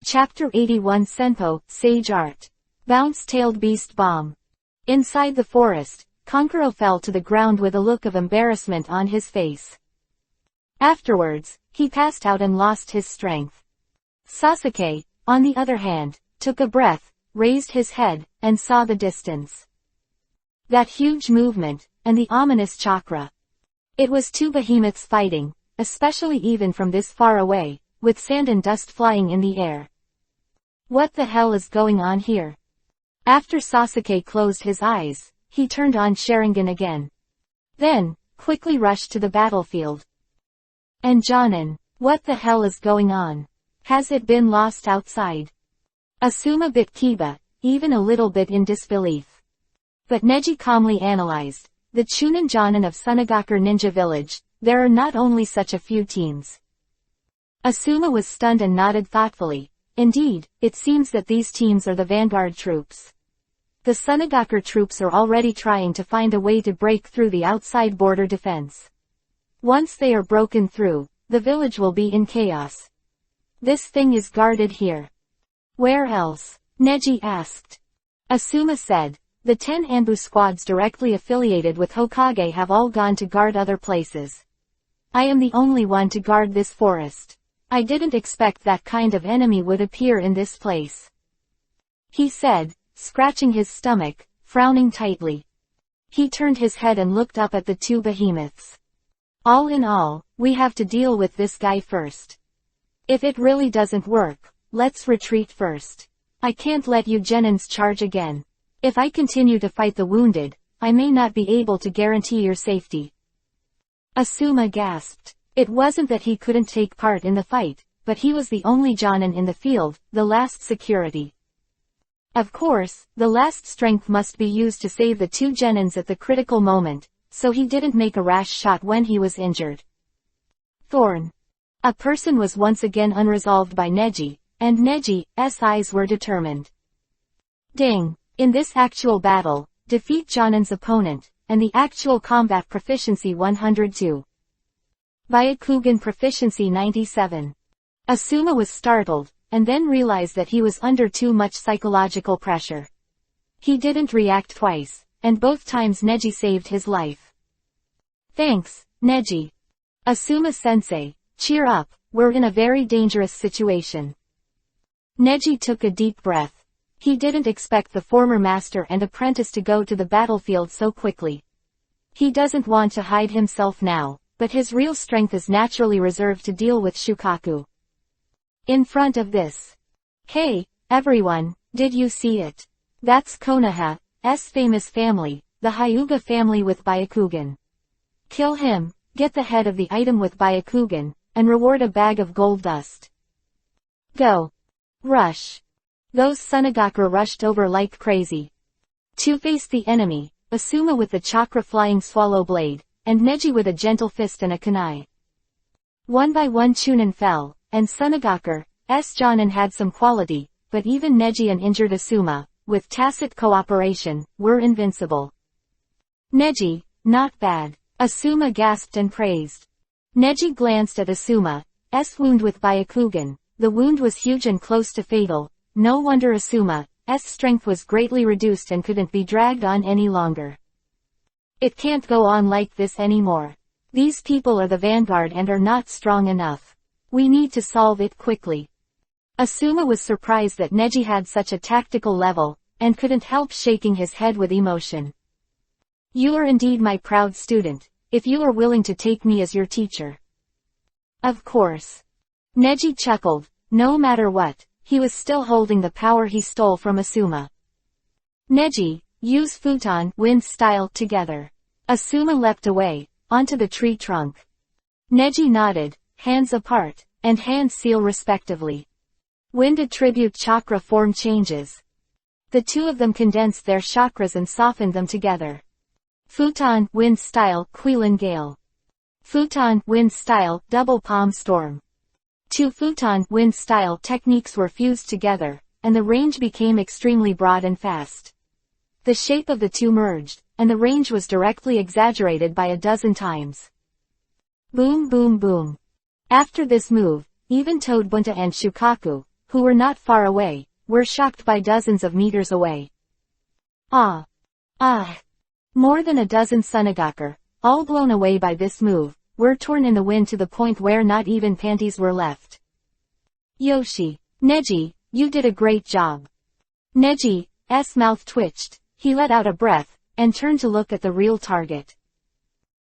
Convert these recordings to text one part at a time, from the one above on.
Chapter 81 Senpo, Sage Art. Bounce-tailed beast bomb. Inside the forest, Konkuro fell to the ground with a look of embarrassment on his face. Afterwards, he passed out and lost his strength. Sasuke, on the other hand, took a breath, raised his head, and saw the distance. That huge movement, and the ominous chakra. It was two behemoths fighting, especially even from this far away, with sand and dust flying in the air. What the hell is going on here? After Sasuke closed his eyes, he turned on Sharingan again. Then, quickly rushed to the battlefield. And Jonin, what the hell is going on? Has it been lost outside? Asuma bit Kiba, even a little bit in disbelief. But Neji calmly analyzed, the Chunin Jonin of Sunagakure Ninja Village, there are not only such a few teams. Asuma was stunned and nodded thoughtfully. Indeed, it seems that these teams are the vanguard troops. The Sunagakure troops are already trying to find a way to break through the outside border defense. Once they are broken through, the village will be in chaos. This thing is guarded here. Where else? Neji asked. Asuma said, the 10 Anbu squads directly affiliated with Hokage have all gone to guard other places. I am the only one to guard this forest. I didn't expect that kind of enemy would appear in this place. He said, scratching his stomach, frowning tightly. He turned his head and looked up at the two behemoths. All in all, we have to deal with this guy first. If it really doesn't work, let's retreat first. I can't let you Genins charge again. If I continue to fight the wounded, I may not be able to guarantee your safety. Asuma gasped. It wasn't that he couldn't take part in the fight, but he was the only Jonin in the field, the last security. Of course, the last strength must be used to save the two Genins at the critical moment, so he didn't make a rash shot when he was injured. Thorn. A person was once again unresolved by Neji, and Neji's eyes were determined. Ding. In this actual battle, defeat Jonin's opponent, and the actual combat proficiency 102. Byakugan proficiency 97. Asuma was startled, and then realized that he was under too much psychological pressure. He didn't react twice, and both times Neji saved his life. Thanks, Neji. Asuma-sensei, cheer up, we're in a very dangerous situation. Neji took a deep breath. He didn't expect the former master and apprentice to go to the battlefield so quickly. He doesn't want to hide himself now, but his real strength is naturally reserved to deal with Shukaku. In front of this. Hey, everyone, did you see it? That's Konoha's famous family, the Hyuga family with Byakugan. Kill him, get the head of the item with Byakugan, and reward a bag of gold dust. Go. Rush. Those Sunagakure rushed over like crazy. To face the enemy, Asuma with the chakra flying swallow blade, and Neji with a gentle fist and a kunai. One by one Chunin fell, and Sunagakure's Jonin had some quality, but even Neji and injured Asuma, with tacit cooperation, were invincible. Neji, not bad. Asuma gasped and praised. Neji glanced at Asuma's wound with Byakugan. The wound was huge and close to fatal. No wonder Asuma's strength was greatly reduced and couldn't be dragged on any longer. It can't go on like this anymore. These people are the vanguard and are not strong enough. We need to solve it quickly. Asuma was surprised that Neji had such a tactical level, and couldn't help shaking his head with emotion. You are indeed my proud student, if you are willing to take me as your teacher. Of course. Neji chuckled. No matter what, he was still holding the power he stole from Asuma. Neji, use futon wind style together. Asuma leapt away, onto the tree trunk. Neji nodded, hands apart, and hand seal respectively. Wind attribute chakra form changes. The two of them condensed their chakras and softened them together. Futon wind style Quilin Gale. Futon wind style double palm storm. Two futon wind style techniques were fused together, and the range became extremely broad and fast. The shape of the two merged, and the range was directly exaggerated by 12 times. Boom boom boom. After this move, even Toad Bunta and Shukaku, who were not far away, were shocked by dozens of meters away. Ah! Ah! More than a dozen Sunagaker, all blown away by this move, were torn in the wind to the point where not even panties were left. Yoshi, Neji, you did a great job. Neji's mouth twitched, he let out a breath, and turned to look at the real target.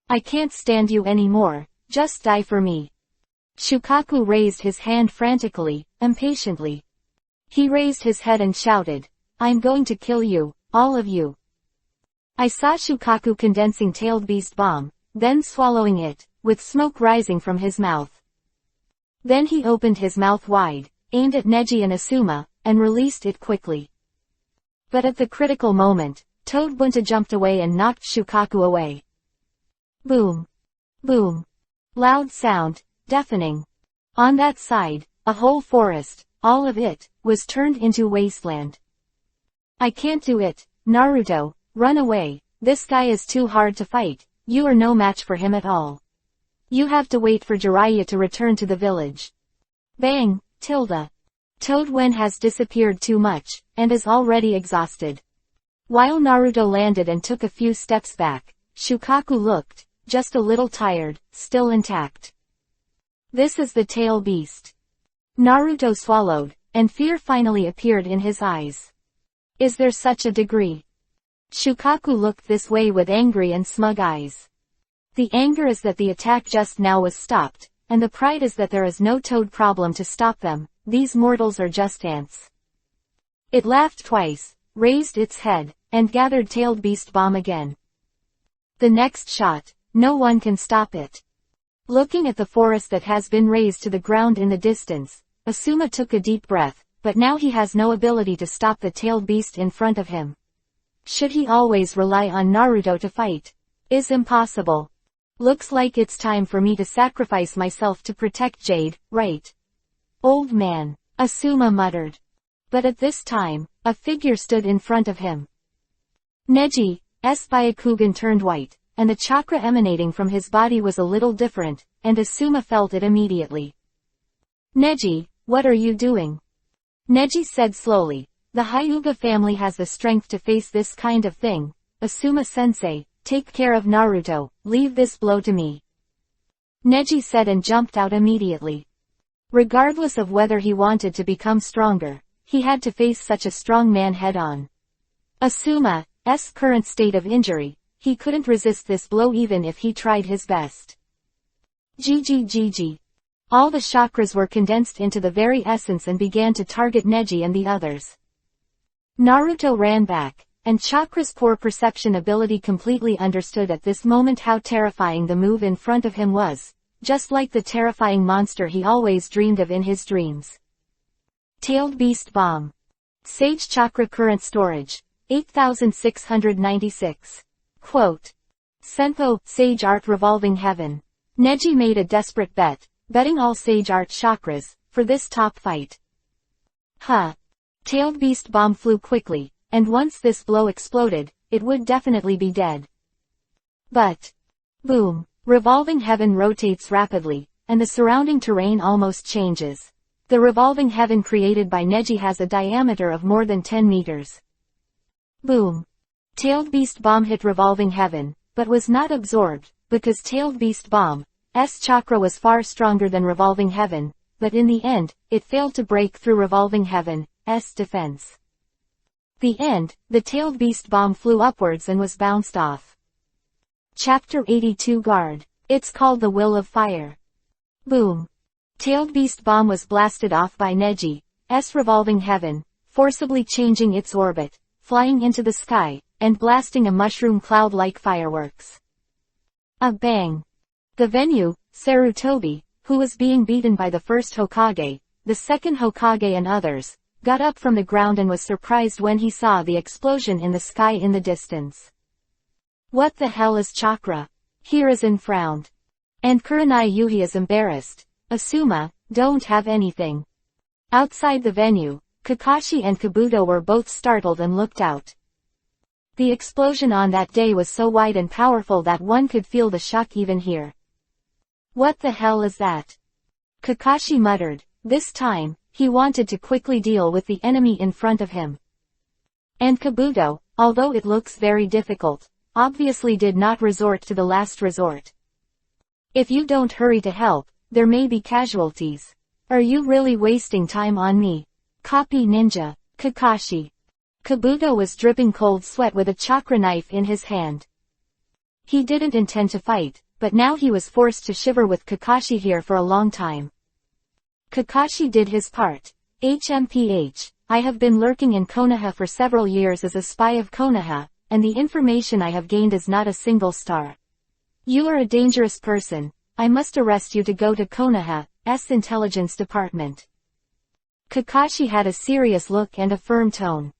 I can't stand you anymore, just die for me. Shukaku raised his hand frantically, impatiently. He raised his head and shouted, I'm going to kill you, all of you. I saw Shukaku condensing tailed beast bomb, then swallowing it, with smoke rising from his mouth. Then he opened his mouth wide, aimed at Neji and Asuma, and released it quickly. But at the critical moment, Toad Bunta jumped away and knocked Shukaku away. Boom! Boom! Loud sound, deafening. On that side, a whole forest, all of it, was turned into wasteland. I can't do it, Naruto, run away, this guy is too hard to fight, you are no match for him at all. You have to wait for Jiraiya to return to the village. Bang, tilde. Toad Wen has disappeared too much, and is already exhausted. While Naruto landed and took a few steps back, Shukaku looked, just a little tired, still intact. This is the tail beast. Naruto swallowed, and fear finally appeared in his eyes. Is there such a degree? Shukaku looked this way with angry and smug eyes. The anger is that the attack just now was stopped, and the pride is that there is no Toad problem to stop them, these mortals are just ants. It laughed twice, raised its head, and gathered tailed beast bomb again. The next shot, no one can stop it. Looking at the forest that has been raised to the ground in the distance, Asuma took a deep breath, but now he has no ability to stop the tailed beast in front of him. Should he always rely on Naruto to fight? Is impossible. Looks like it's time for me to sacrifice myself to protect Jade, right? Old man, Asuma muttered. But at this time, a figure stood in front of him. Neji's Byakugan turned white, and the chakra emanating from his body was a little different, and Asuma felt it immediately. Neji, what are you doing? Neji said slowly, the Hyuga family has the strength to face this kind of thing. Asuma-sensei, take care of Naruto, leave this blow to me. Neji said and jumped out immediately. Regardless of whether he wanted to become stronger, he had to face such a strong man head-on. Asuma's current state of injury, he couldn't resist this blow even if he tried his best. GG. All the chakras were condensed into the very essence and began to target Neji and the others. Naruto ran back, and Chakra's poor perception ability completely understood at this moment how terrifying the move in front of him was, just like the terrifying monster he always dreamed of in his dreams. Tailed Beast Bomb. Sage Chakra Current Storage. 8696. Quote. Senpo, Sage Art Revolving Heaven. Neji made a desperate bet, betting all Sage Art chakras, for this top fight. Tailed Beast Bomb flew quickly, and once this blow exploded, it would definitely be dead. But, boom, Revolving Heaven rotates rapidly, and the surrounding terrain almost changes. The Revolving Heaven created by Neji has a diameter of more than 10 meters. Boom. Tailed Beast Bomb hit Revolving Heaven, but was not absorbed, because Tailed Beast Bomb's chakra was far stronger than Revolving Heaven, but in the end, it failed to break through Revolving Heaven's defense. The end, the Tailed Beast Bomb flew upwards and was bounced off. Chapter 82 Guard. It's called the Will of Fire. Boom. Tailed Beast Bomb was blasted off by Neji's Revolving Heaven, forcibly changing its orbit, flying into the sky, and blasting a mushroom cloud like fireworks. A bang. The venue, Sarutobi, who was being beaten by the first Hokage, the second Hokage and others, got up from the ground and was surprised when he saw the explosion in the sky in the distance. What the hell is chakra? Hiruzen frowned. And Kurenai Yuhi is embarrassed. Asuma, don't have anything. Outside the venue, Kakashi and Kabuto were both startled and looked out. The explosion on that day was so wide and powerful that one could feel the shock even here. What the hell is that? Kakashi muttered. This time, He wanted to quickly deal with the enemy in front of him. And Kabuto, although it looks very difficult, obviously did not resort to the last resort. If you don't hurry to help, there may be casualties. Are you really wasting time on me? Copy Ninja. Kakashi. Kabuto was dripping cold sweat with a chakra knife in his hand. He didn't intend to fight, but now he was forced to shiver with Kakashi here for a long time. Kakashi did his part. HMPH, I have been lurking in Konoha for several years as a spy of Konoha, and the information I have gained is not a single star. You are a dangerous person. I must arrest you to go to Konoha's intelligence department. Kakashi had a serious look and a firm tone.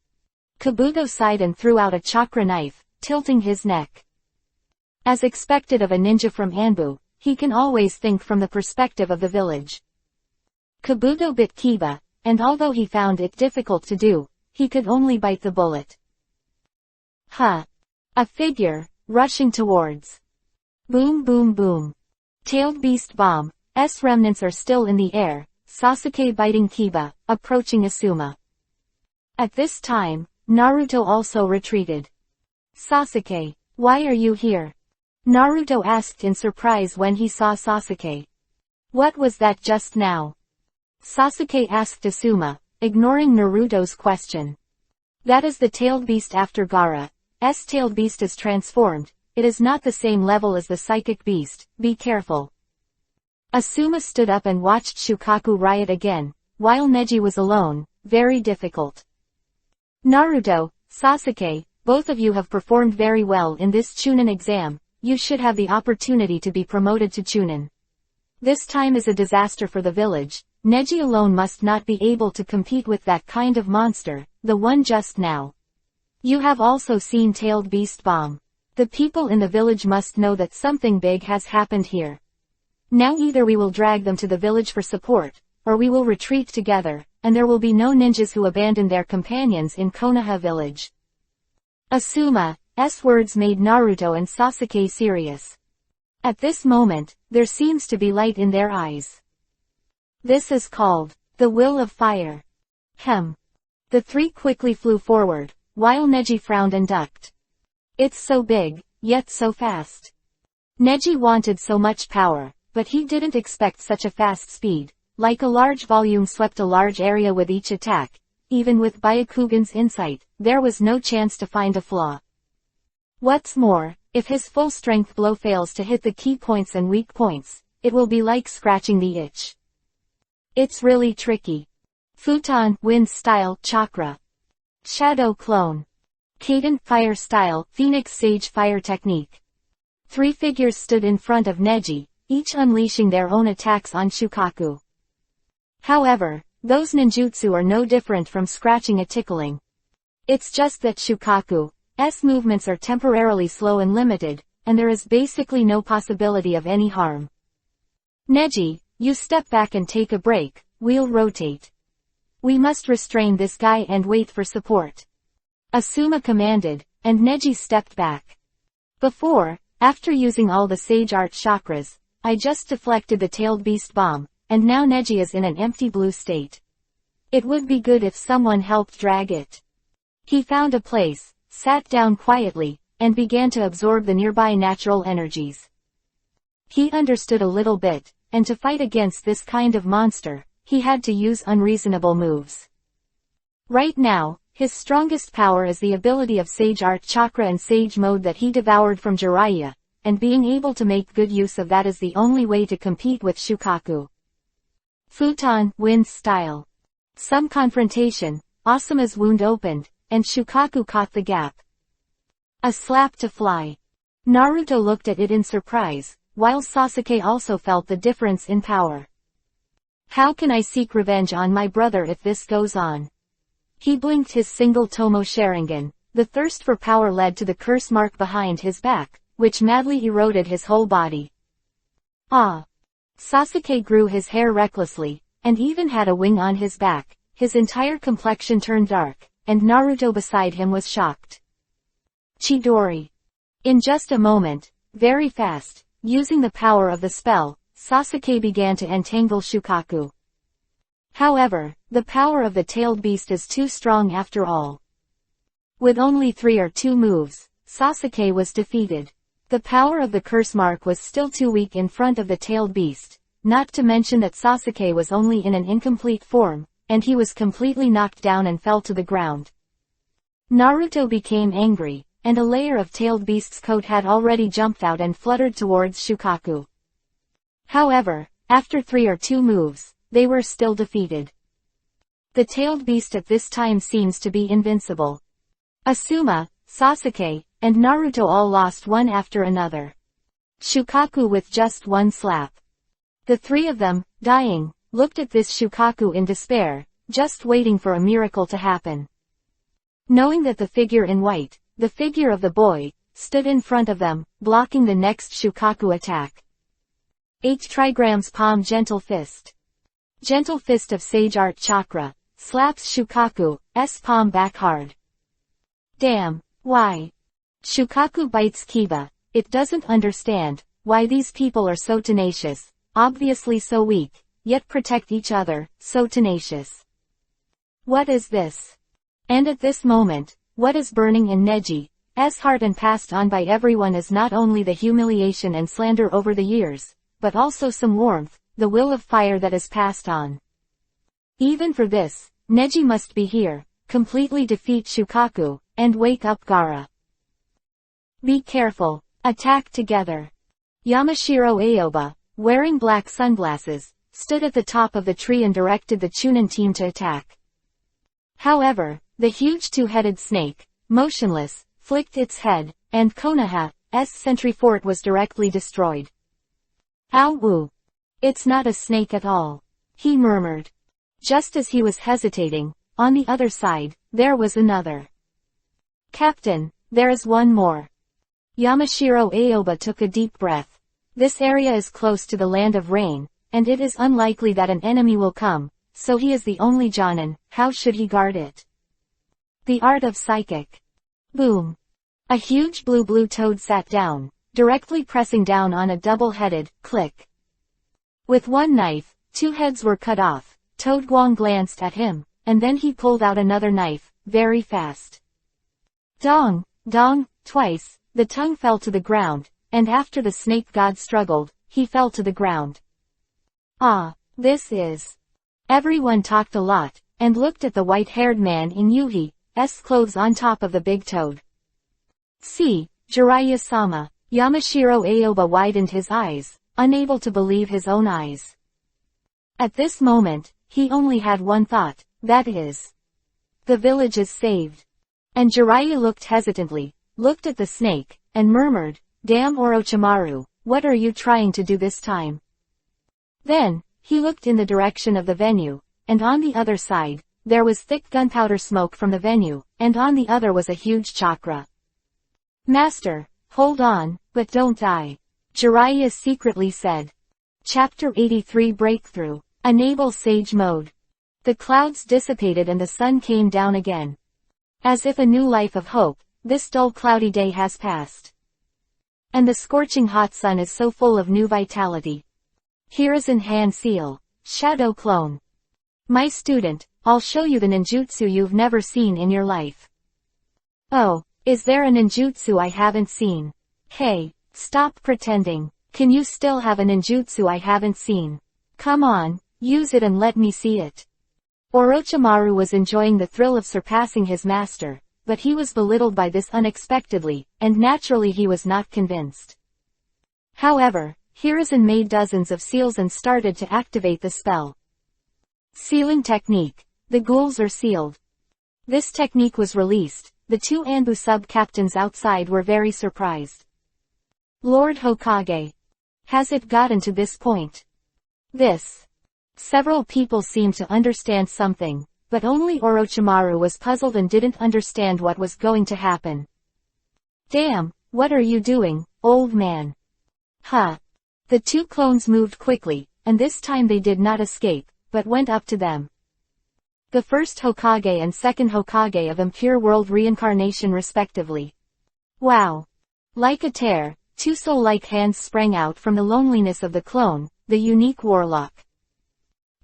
Kabuto sighed and threw out a chakra knife, tilting his neck. As expected of a ninja from Anbu, he can always think from the perspective of the village. Kabuto bit Kiba, and although he found it difficult to do, he could only bite the bullet. Ha! A figure, rushing towards. Boom boom boom. Tailed beast bomb's remnants are still in the air, Sasuke biting Kiba, approaching Asuma. At this time, Naruto also retreated. Sasuke, why are you here? Naruto asked in surprise when he saw Sasuke. What was that just now? Sasuke asked Asuma, ignoring Naruto's question. That is the tailed beast after Gaara's tailed beast is transformed. It is not the same level as the psychic beast, be careful. Asuma stood up and watched Shukaku riot again, while Neji was alone, very difficult. Naruto, Sasuke, both of you have performed very well in this Chunin exam, you should have the opportunity to be promoted to Chunin. This time is a disaster for the village, Neji alone must not be able to compete with that kind of monster, the one just now. You have also seen Tailed Beast Bomb. The people in the village must know that something big has happened here. Now either we will drag them to the village for support, or we will retreat together, and there will be no ninjas who abandon their companions in Konoha village. Asuma's words made Naruto and Sasuke serious. At this moment, there seems to be light in their eyes. This is called the will of fire. The three quickly flew forward, while Neji frowned and ducked. It's so big, yet so fast. Neji wanted so much power, but he didn't expect such a fast speed, like a large volume swept a large area with each attack. Even with Byakugan's insight, there was no chance to find a flaw. What's more, if his full strength blow fails to hit the key points and weak points, it will be like scratching the itch. It's really tricky. Futon, Wind Style, Chakra. Shadow Clone. Kaden, Fire Style, Phoenix Sage Fire Technique. Three figures stood in front of Neji, each unleashing their own attacks on Shukaku. However, those ninjutsu are no different from scratching a tickling. It's just that Shukaku's movements are temporarily slow and limited, and there is basically no possibility of any harm. Neji, you step back and take a break, we'll rotate. We must restrain this guy and wait for support. Asuma commanded, and Neji stepped back. After using all the Sage Art chakras, I just deflected the Tailed Beast Bomb, and now Neji is in an empty blue state. It would be good if someone helped drag it. He found a place, sat down quietly, and began to absorb the nearby natural energies. He understood a little bit, and to fight against this kind of monster, he had to use unreasonable moves. Right now, his strongest power is the ability of Sage Art Chakra and Sage Mode that he devoured from Jiraiya, and being able to make good use of that is the only way to compete with Shukaku. Futon, Wind Style. Some confrontation, Asuma's wound opened, and Shukaku caught the gap. A slap to fly. Naruto looked at it in surprise, while Sasuke also felt the difference in power. How can I seek revenge on my brother if this goes on? He blinked his single Tomo Sharingan. The thirst for power led to the curse mark behind his back, which madly eroded his whole body. Ah! Sasuke grew his hair recklessly, and even had a wing on his back. His entire complexion turned dark, and Naruto beside him was shocked. Chidori. In just a moment, very fast, using the power of the spell, Sasuke began to entangle Shukaku. However, the power of the tailed beast is too strong after all. With only 3 or 2 moves, Sasuke was defeated. The power of the curse mark was still too weak in front of the tailed beast, not to mention that Sasuke was only in an incomplete form, and he was completely knocked down and fell to the ground. Naruto became angry, and a layer of tailed beast's coat had already jumped out and fluttered towards Shukaku. However, after 3 or 2 moves, they were still defeated. The tailed beast at this time seems to be invincible. Asuma, Sasuke, and Naruto all lost one after another. Shukaku with just one slap. The 3 of them, dying, looked at this Shukaku in despair, just waiting for a miracle to happen. Knowing that the figure in white, the figure of the boy, stood in front of them, blocking the next Shukaku attack. 8 trigrams palm gentle fist. Gentle fist of Sage Art Chakra, slaps Shukaku's palm back hard. Damn, why? Shukaku bites Kiba. It doesn't understand why these people are so tenacious, obviously so weak, yet protect each other, so tenacious. What is this? And at this moment, what is burning in Neji's heart and passed on by everyone is not only the humiliation and slander over the years, but also some warmth, the will of fire that is passed on. Even for this, Neji must be here, completely defeat Shukaku, and wake up Gaara. Be careful, attack together. Yamashiro Aoba, wearing black sunglasses, stood at the top of the tree and directed the Chunin team to attack. However, the huge 2-headed snake, motionless, flicked its head, and Konoha's sentry fort was directly destroyed. Ow! It's not a snake at all, he murmured. Just as he was hesitating, on the other side, there was another. Captain, there is one more. Yamashiro Aoba took a deep breath. This area is close to the land of rain, and it is unlikely that an enemy will come, so he is the only Jonin. How should he guard it? The art of psychic. Boom. A huge blue toad sat down, directly pressing down on a double-headed, click. With one knife, 2 heads were cut off. Toad Guang glanced at him, and then he pulled out another knife, very fast. Dong, dong, twice, the tongue fell to the ground, and after the snake god struggled, he fell to the ground. Ah, this is. Everyone talked a lot, and looked at the white-haired man in Yuhi's clothes on top of the big toad. See, Jiraiya-sama, Yamashiro Aoba widened his eyes, unable to believe his own eyes. At this moment, he only had one thought, that is. The village is saved. And Jiraiya looked hesitantly, looked at the snake, and murmured, Damn Orochimaru, what are you trying to do this time? Then, he looked in the direction of the venue, and on the other side, there was thick gunpowder smoke from the venue, and on the other was a huge chakra. Master, hold on, but don't die. Jiraiya secretly said. Chapter 83 Breakthrough. Enable Sage Mode. The clouds dissipated and the sun came down again. As if a new life of hope, this dull cloudy day has passed. And the scorching hot sun is so full of new vitality. Here is in hand seal, Shadow Clone. My student, I'll show you the ninjutsu you've never seen in your life. Oh, is there a ninjutsu I haven't seen? Hey, stop pretending. Can you still have a ninjutsu I haven't seen? Come on, use it and let me see it. Orochimaru was enjoying the thrill of surpassing his master, but he was belittled by this unexpectedly, and naturally he was not convinced. However, Hiruzen made dozens of seals and started to activate the spell. Sealing technique. The ghouls are sealed. This technique was released. The 2 Anbu sub-captains outside were very surprised. Lord Hokage. Has it gotten to this point? This. Several people seemed to understand something, but only Orochimaru was puzzled and didn't understand what was going to happen. Damn, what are you doing, old man? Huh. The 2 clones moved quickly, and this time they did not escape, but went up to them. The first Hokage and second Hokage of Impure World reincarnation respectively. Wow. Like a tear, 2 soul-like hands sprang out from the loneliness of the clone, the unique warlock.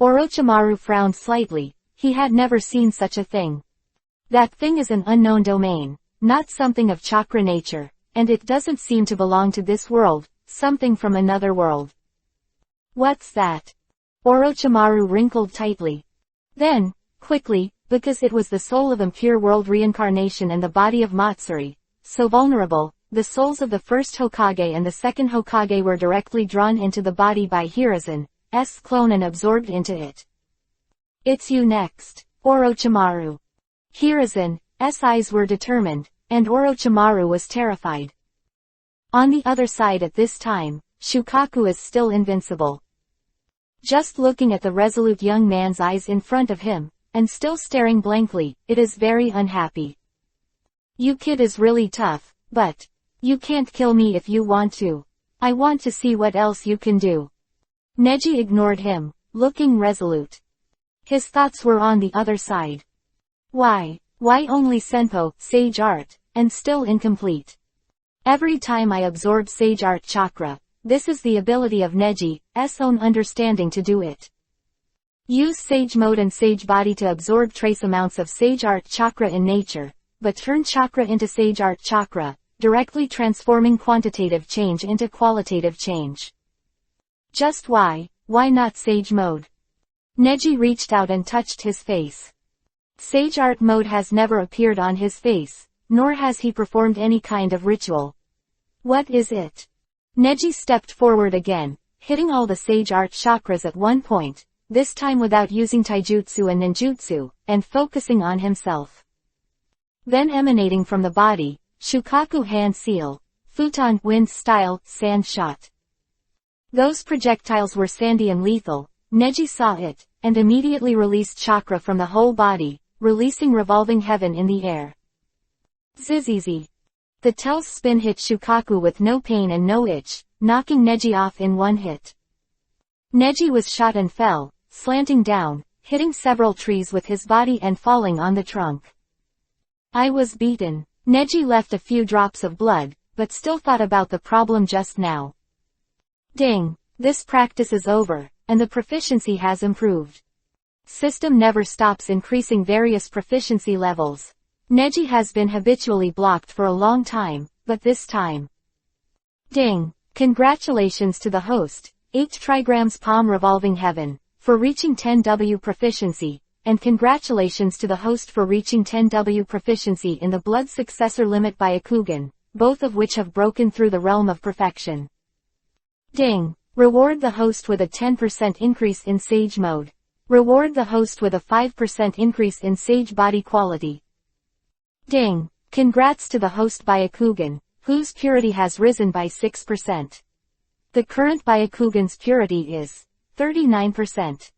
Orochimaru frowned slightly. He had never seen such a thing. That thing is an unknown domain, not something of chakra nature, and it doesn't seem to belong to this world, something from another world. What's that? Orochimaru wrinkled tightly. Then, quickly, because it was the soul of impure world reincarnation and the body of Matsuri, so vulnerable, the souls of the first Hokage and the second Hokage were directly drawn into the body by Hiruzen's clone and absorbed into it. It's you next, Orochimaru. Hiruzen's eyes were determined, and Orochimaru was terrified. On the other side at this time, Shukaku is still invincible. Just looking at the resolute young man's eyes in front of him, and still staring blankly, it is very unhappy. You kid is really tough, but you can't kill me if you want to. I want to see what else you can do. Neji ignored him, looking resolute. His thoughts were on the other side. Why only Senpo, Sage Art, and still incomplete? Every time I absorb Sage Art chakra, this is the ability of Neji's own understanding to do it. Use Sage Mode and Sage Body to absorb trace amounts of Sage Art chakra in nature, but turn chakra into Sage Art chakra, directly transforming quantitative change into qualitative change. Just why not Sage Mode? Neji reached out and touched his face. Sage Art Mode has never appeared on his face, nor has he performed any kind of ritual. What is it? Neji stepped forward again, hitting all the Sage Art chakras at one point, this time without using taijutsu and ninjutsu, and focusing on himself. Then emanating from the body, Shukaku hand seal, futon wind style, sand shot. Those projectiles were sandy and lethal. Neji saw it, and immediately released chakra from the whole body, releasing revolving heaven in the air. Zizizi. The tail's spin hit Shukaku with no pain and no itch, knocking Neji off in one hit. Neji was shot and fell, slanting down, hitting several trees with his body and falling on the trunk. I was beaten. Neji left a few drops of blood, but still thought about the problem just now. Ding! This practice is over, and the proficiency has improved. System never stops increasing various proficiency levels. Neji has been habitually blocked for a long time, but this time. Ding! Congratulations to the host, 8 trigrams palm revolving heaven, for reaching 10W proficiency, and congratulations to the host for reaching 10W proficiency in the blood successor limit Byakugan, both of which have broken through the realm of perfection. Ding! Reward the host with a 10% increase in Sage Mode. Reward the host with a 5% increase in Sage Body quality. Ding! Congrats to the host Byakugan, whose purity has risen by 6%. The current Byakugan's purity is 39%.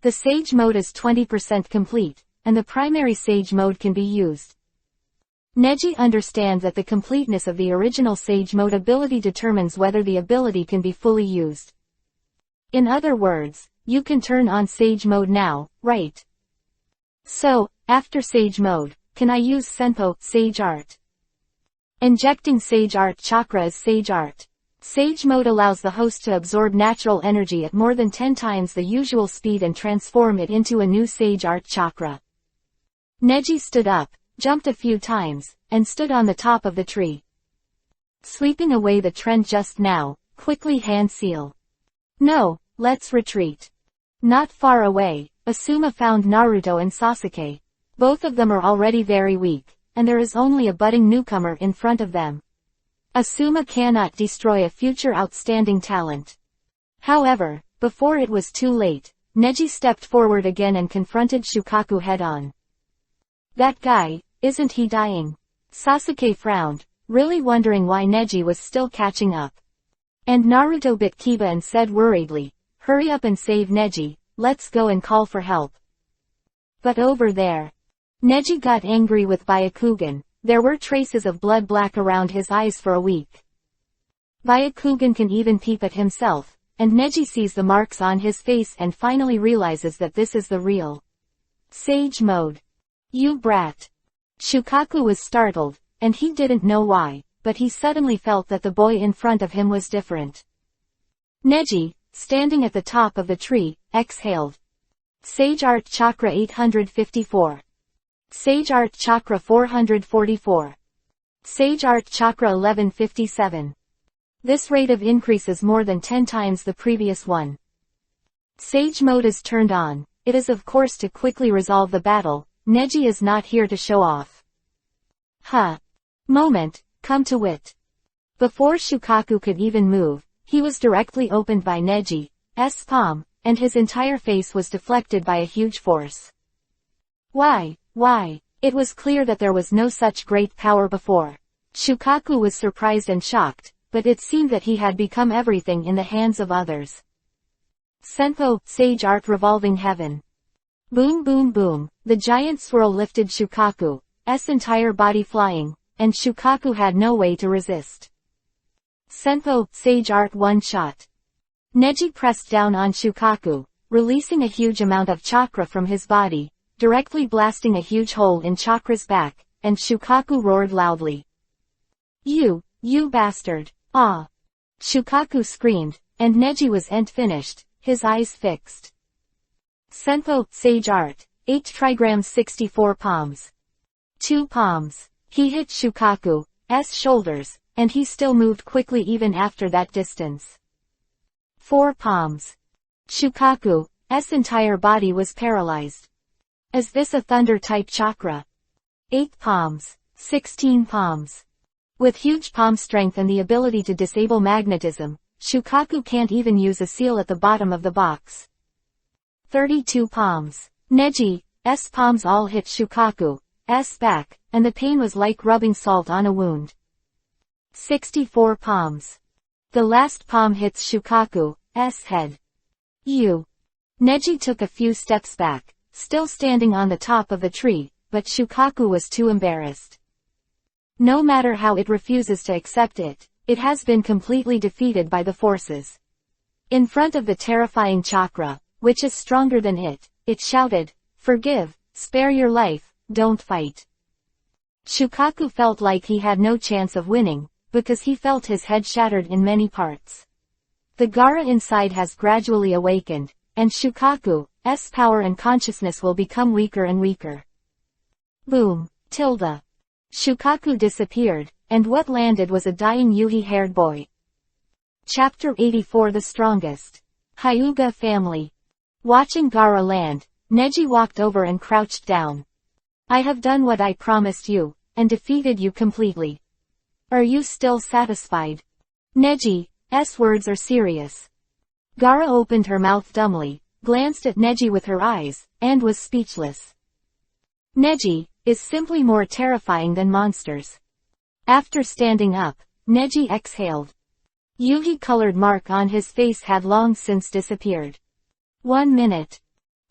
The Sage Mode is 20% complete, and the primary Sage Mode can be used. Neji understands that the completeness of the original Sage Mode ability determines whether the ability can be fully used. In other words, you can turn on Sage Mode now, right? So, after Sage Mode, can I use Senpo, Sage Art? Injecting Sage Art chakra as Sage Art. Sage Mode allows the host to absorb natural energy at more than 10 times the usual speed and transform it into a new Sage Art chakra. Neji stood up, jumped a few times, and stood on the top of the tree. Sweeping away the trend just now, quickly hand seal. No, let's retreat. Not far away, Asuma found Naruto and Sasuke. Both of them are already very weak, and there is only a budding newcomer in front of them. Asuma cannot destroy a future outstanding talent. However, before it was too late, Neji stepped forward again and confronted Shukaku head-on. That guy, isn't he dying? Sasuke frowned, really wondering why Neji was still catching up. And Naruto bit Kiba and said worriedly, hurry up and save Neji, let's go and call for help. But over there. Neji got angry with Byakugan. There were traces of blood black around his eyes for a week. Byakugan can even peep at himself, and Neji sees the marks on his face and finally realizes that this is the real Sage Mode. You brat. Shukaku was startled, and he didn't know why, but he suddenly felt that the boy in front of him was different. Neji, standing at the top of the tree, exhaled. Sage Art Chakra 854. Sage Art Chakra 444. Sage Art Chakra 1157. This rate of increase is more than 10 times the previous one. Sage mode is turned on. It is of course to quickly resolve the battle. Neji is not here to show off. Moment, come to wit. Before Shukaku could even move, he was directly opened by Neji's palm, and his entire face was deflected by a huge force. Why? It was clear that there was no such great power before. Shukaku was surprised and shocked, but it seemed that he had become everything in the hands of others. Senpo, Sage Art Revolving Heaven. Boom boom boom, the giant swirl lifted Shukaku's entire body flying, and Shukaku had no way to resist. Senpo, Sage Art One Shot. Neji pressed down on Shukaku, releasing a huge amount of chakra from his body, directly blasting a huge hole in Chakra's back, and Shukaku roared loudly. You bastard! Ah! Shukaku screamed, and Neji was finished, his eyes fixed. Senpo, Sage Art, 8 trigrams 64 palms. 2 palms. He hit Shukaku's shoulders, and he still moved quickly even after that distance. 4 palms. Shukaku's entire body was paralyzed. Is this a thunder-type chakra? 8 palms. 16 palms. With huge palm strength and the ability to disable magnetism, Shukaku can't even use a seal at the bottom of the box. 32 palms. Neji's palms all hit Shukaku's back, and the pain was like rubbing salt on a wound. 64 palms. The last palm hits Shukaku's head. Neji took a few steps back, still standing on the top of the tree, but Shukaku was too embarrassed. No matter how it refuses to accept it, it has been completely defeated by the forces. In front of the terrifying chakra, which is stronger than it shouted, "Forgive, spare your life, don't fight." Shukaku felt like he had no chance of winning, because he felt his head shattered in many parts. The Gaara inside has gradually awakened, and Shukaku's power and consciousness will become weaker and weaker. Boom. Shukaku disappeared, and what landed was a dying Yuhi-haired boy. Chapter 84 The Strongest. Hyuga Family. Watching Gaara land, Neji walked over and crouched down. I have done what I promised you, and defeated you completely. Are you still satisfied? Neji's words are serious. Gaara opened her mouth dumbly, glanced at Neji with her eyes, and was speechless. Neji is simply more terrifying than monsters. After standing up, Neji exhaled. Yuhi-colored mark on his face had long since disappeared. 1 minute.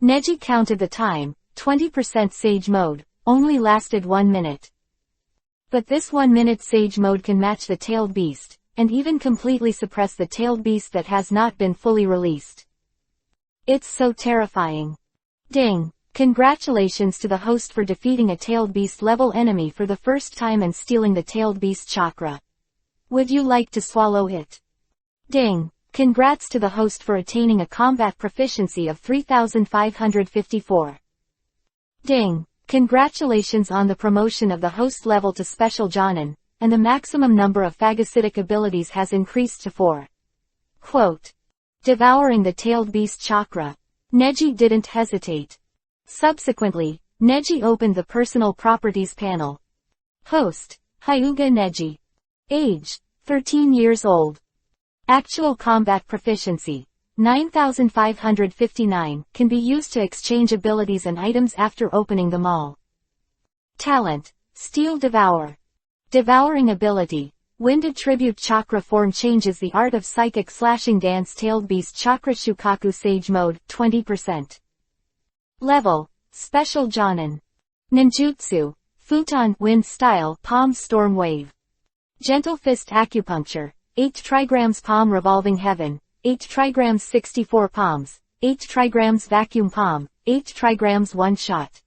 Neji counted the time. 20% Sage mode, only lasted 1 minute. But this 1 minute Sage mode can match the tailed beast, and even completely suppress the tailed beast that has not been fully released. It's so terrifying. Ding! Congratulations to the host for defeating a tailed beast level enemy for the first time and stealing the tailed beast chakra. Would you like to swallow it? Ding! Congrats to the host for attaining a combat proficiency of 3554. Ding! Congratulations on the promotion of the host level to Special Jonin, and the maximum number of phagocytic abilities has increased to 4. Quote. Devouring the tailed beast chakra. Neji didn't hesitate. Subsequently, Neji opened the personal properties panel. Host, Hyuga Neji. Age, 13 years old. Actual combat proficiency, 9559, can be used to exchange abilities and items after opening them all. Talent, Steel Devour. Devouring ability, Wind Attribute Chakra form changes the art of psychic slashing dance tailed beast chakra Shukaku Sage mode, 20%. Level, Special Jonin. Ninjutsu, Futon Wind Style Palm Storm Wave. Gentle Fist Acupuncture, 8 trigrams Palm Revolving Heaven, 8 trigrams 64 palms, 8 trigrams Vacuum Palm, 8 trigrams One Shot.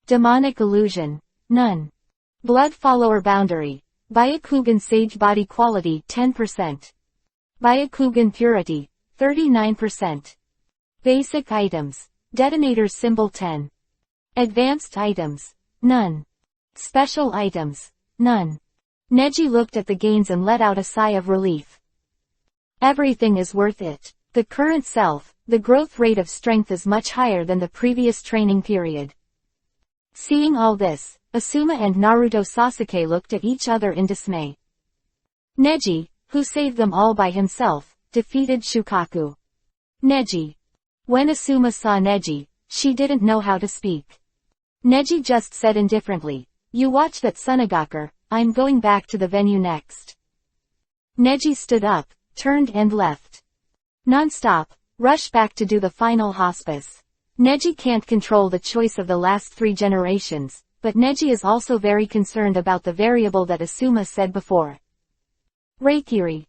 Demonic Illusion, None. Blood Follower Boundary, Byakugan Sage Body Quality 10%. Byakugan Purity, 39%. Basic Items. Detonators symbol 10. Advanced items. None. Special items. None. Neji looked at the gains and let out a sigh of relief. Everything is worth it. The current self, the growth rate of strength is much higher than the previous training period. Seeing all this, Asuma and Naruto Sasuke looked at each other in dismay. Neji, who saved them all by himself, defeated Shukaku. Neji. When Asuma saw Neji, she didn't know how to speak. Neji just said indifferently, "You watch that Sunagaker, I'm going back to the venue next." Neji stood up, turned and left. Non-stop, rush back to do the final hospice. Neji can't control the choice of the last 3 generations, but Neji is also very concerned about the variable that Asuma said before. Reikiri.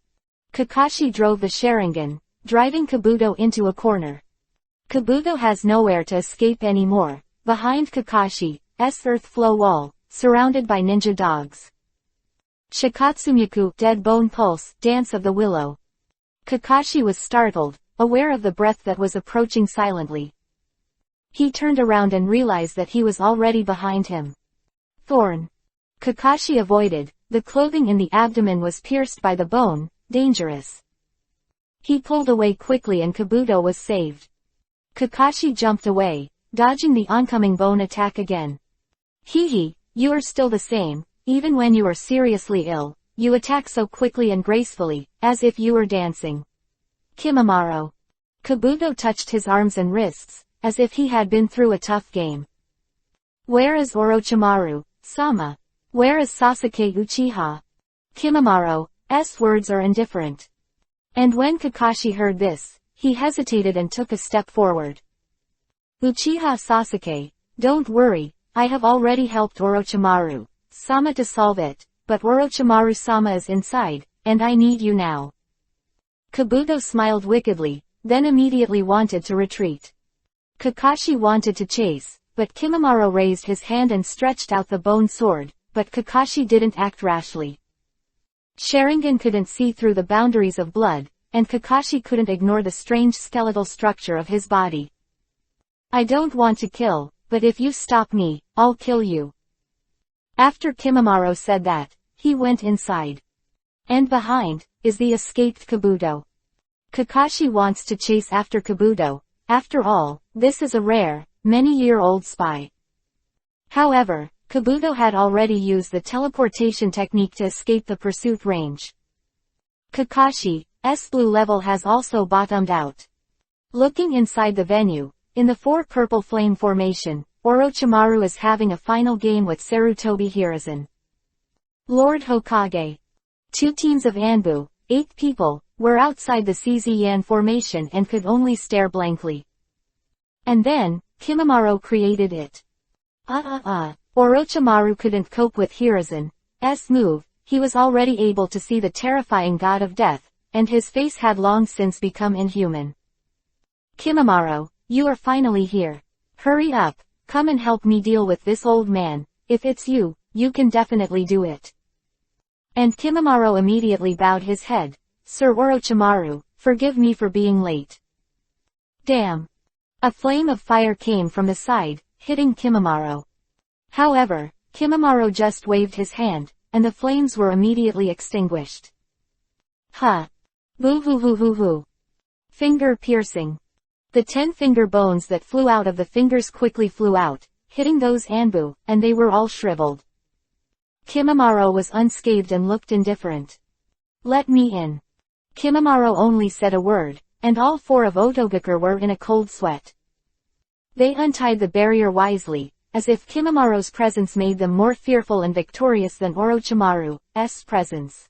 Kakashi drove the Sharingan, driving Kabuto into a corner. Kabuto has nowhere to escape anymore, behind Kakashi's earth flow wall, surrounded by ninja dogs. Shikatsumyaku, Dead Bone Pulse, Dance of the Willow. Kakashi was startled, aware of the breath that was approaching silently. He turned around and realized that he was already behind him. Thorn. Kakashi avoided, the clothing in the abdomen was pierced by the bone, dangerous. He pulled away quickly and Kabuto was saved. Kakashi jumped away, dodging the oncoming bone attack again. Hehe, you are still the same, even when you are seriously ill, you attack so quickly and gracefully, as if you were dancing. Kimimaro. Kabuto touched his arms and wrists, as if he had been through a tough game. Where is Orochimaru, Sama? Where is Sasuke Uchiha? Kimimaro's words are indifferent. And when Kakashi heard this, he hesitated and took a step forward. Uchiha Sasuke, don't worry, I have already helped Orochimaru Sama to solve it, but Orochimaru Sama is inside, and I need you now. Kabuto smiled wickedly, then immediately wanted to retreat. Kakashi wanted to chase, but Kimimaro raised his hand and stretched out the bone sword, but Kakashi didn't act rashly. Sharingan couldn't see through the boundaries of blood, and Kakashi couldn't ignore the strange skeletal structure of his body. I don't want to kill, but if you stop me, I'll kill you. After Kimimaro said that, he went inside. And behind, is the escaped Kabuto. Kakashi wants to chase after Kabuto. After all, this is a rare, many-year-old spy. However, Kabuto had already used the teleportation technique to escape the pursuit range. Kakashi's blue level has also bottomed out. Looking inside the venue, in the 4 purple flame formation, Orochimaru is having a final game with Sarutobi Hiruzen. Lord Hokage. 2 teams of Anbu, 8 people, were outside the CZ formation and could only stare blankly. And then, Kimimaro created it. Orochimaru couldn't cope with Hiruzen's move. He was already able to see the terrifying god of death, and his face had long since become inhuman. Kimimaro, you are finally here. Hurry up, come and help me deal with this old man. If it's you, you can definitely do it. And Kimimaro immediately bowed his head. Sir Orochimaru, forgive me for being late. Damn. A flame of fire came from the side, hitting Kimimaro. However, Kimimaro just waved his hand, and the flames were immediately extinguished. Huh. Boo hoo hoo hoo hoo. Finger piercing. The 10 finger bones that flew out of the fingers quickly flew out, hitting those Anbu, and they were all shriveled. Kimimaro was unscathed and looked indifferent. Let me in. Kimimaro only said a word, and all 4 of Otogakur were in a cold sweat. They untied the barrier wisely, as if Kimimaro's presence made them more fearful and victorious than Orochimaru's presence.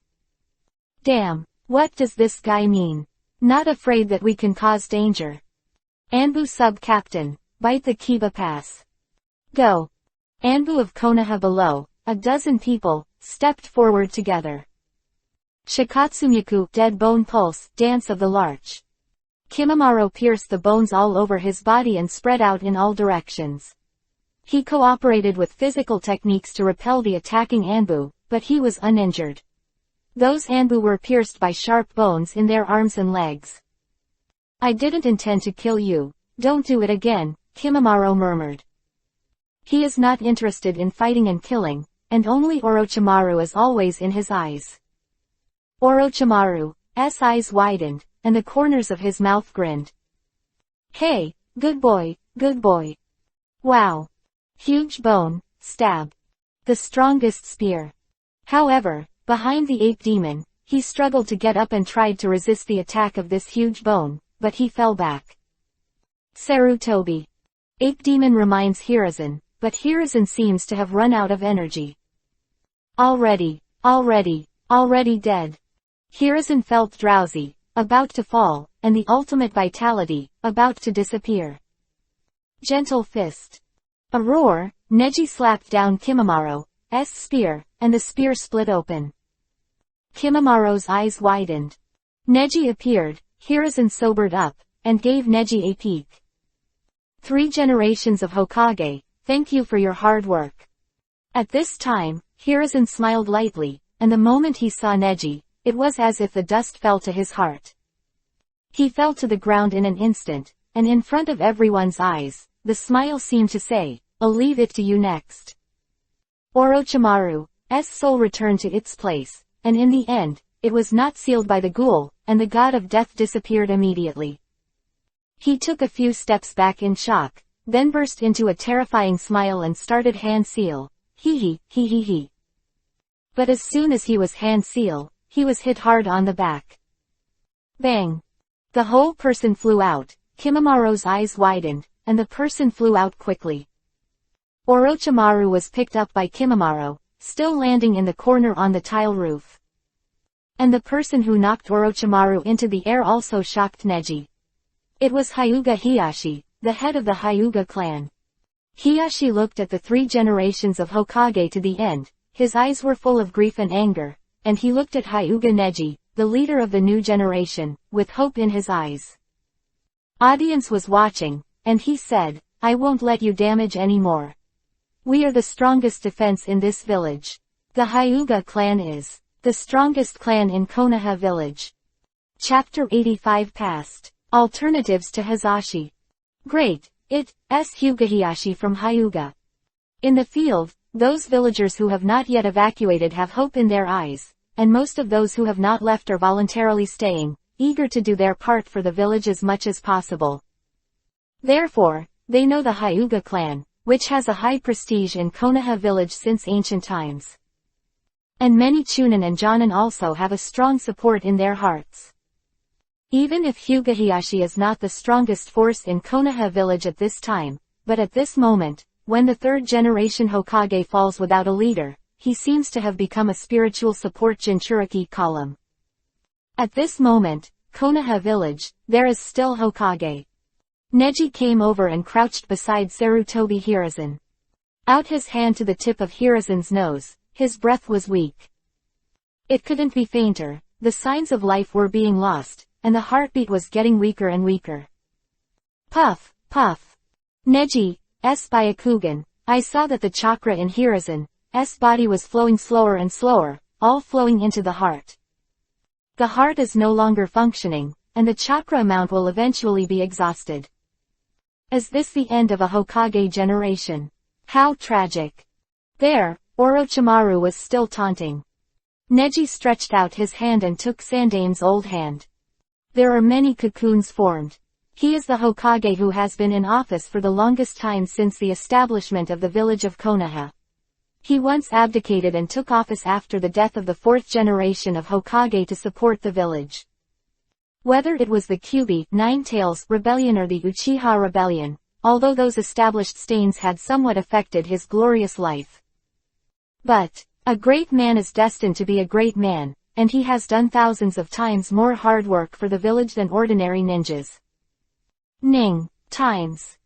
Damn, what does this guy mean? Not afraid that we can cause danger. Anbu sub-captain, bite the Kiba pass. Go. Anbu of Konoha below, a dozen people, stepped forward together. Shikatsumyaku, Dead Bone Pulse, Dance of the Larch. Kimimaro pierced the bones all over his body and spread out in all directions. He cooperated with physical techniques to repel the attacking Anbu, but he was uninjured. Those Anbu were pierced by sharp bones in their arms and legs. I didn't intend to kill you. Don't do it again, Kimimaro murmured. He is not interested in fighting and killing, and only Orochimaru is always in his eyes. Orochimaru's eyes widened, and the corners of his mouth grinned. Hey, good boy, good boy. Wow. Huge bone, stab. The strongest spear. However, behind the ape demon, he struggled to get up and tried to resist the attack of this huge bone, but he fell back. Sarutobi. Ape demon reminds Hiruzen, but Hiruzen seems to have run out of energy. Already dead. Hiruzen felt drowsy, about to fall, and the ultimate vitality, about to disappear. Gentle fist. A roar, Neji slapped down Kimamaro's spear, and the spear split open. Kimamaro's eyes widened. Neji appeared, Hiruzen sobered up, and gave Neji a peek. 3 generations of Hokage, thank you for your hard work. At this time, Hiruzen smiled lightly, and the moment he saw Neji, it was as if the dust fell to his heart. He fell to the ground in an instant, and in front of everyone's eyes, the smile seemed to say, I'll leave it to you next. Orochimaru's soul returned to its place, and in the end, it was not sealed by the ghoul, and the god of death disappeared immediately. He took a few steps back in shock, then burst into a terrifying smile and started hand seal. He. But as soon as he was hand seal, he was hit hard on the back. Bang! The whole person flew out, Kimamaro's eyes widened, and the person flew out quickly. Orochimaru was picked up by Kimimaro, still landing in the corner on the tile roof. And the person who knocked Orochimaru into the air also shocked Neji. It was Hyuga Heihachi, the head of the Hyuga clan. Heihachi looked at the 3 generations of Hokage to the end, his eyes were full of grief and anger, and he looked at Hyuga Neji, the leader of the new generation, with hope in his eyes. Audience was watching, and he said, I won't let you damage anymore. We are the strongest defense in this village. The Hyuga clan is the strongest clan in Konoha village. Chapter 85 Past. Alternatives to Hizashi. Great, it's Hyuga Heihachi from Hyuga. In the field, those villagers who have not yet evacuated have hope in their eyes, and most of those who have not left are voluntarily staying, eager to do their part for the village as much as possible. Therefore, they know the Hyuga clan, which has a high prestige in Konoha village since ancient times. And many Chunin and Jonin also have a strong support in their hearts. Even if Hyuga Heihachi is not the strongest force in Konoha village at this time, but at this moment, when the 3rd generation Hokage falls without a leader, he seems to have become a spiritual support Jinchuriki column. At this moment, Konoha village, there is still Hokage. Neji came over and crouched beside Sarutobi Hiruzen. Out his hand to the tip of Hiruzen's nose, his breath was weak. It couldn't be fainter, the signs of life were being lost, and the heartbeat was getting weaker and weaker. Puff, puff. Neji's Byakugan, I saw that the chakra in Hiruzen's body was flowing slower and slower, all flowing into the heart. The heart is no longer functioning, and the chakra amount will eventually be exhausted. Is this the end of a Hokage generation? How tragic. There, Orochimaru was still taunting. Neji stretched out his hand and took Sandame's old hand. There are many cocoons formed. He is the Hokage who has been in office for the longest time since the establishment of the village of Konoha. He once abdicated and took office after the death of the 4th generation of Hokage to support the village. Whether it was the Kyuubi Nine-Tails rebellion or the Uchiha rebellion, although those established stains had somewhat affected his glorious life. But, a great man is destined to be a great man, and he has done thousands of times more hard work for the village than ordinary ninjas. Ning. Times.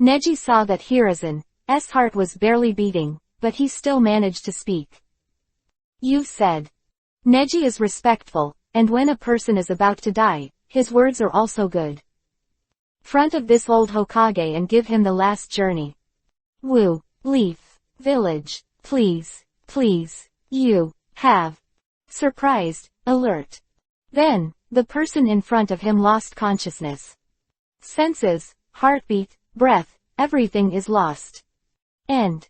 Neji saw that Hiruzen's heart was barely beating, but he still managed to speak. You said. Neji is respectful, and when a person is about to die, his words are also good. Front of this old Hokage and give him the last journey. Wu. Leaf. Village. Please. Please. You. Have. Surprised. Alert. Then, the person in front of him lost consciousness. Senses, heartbeat, breath, everything is lost. End.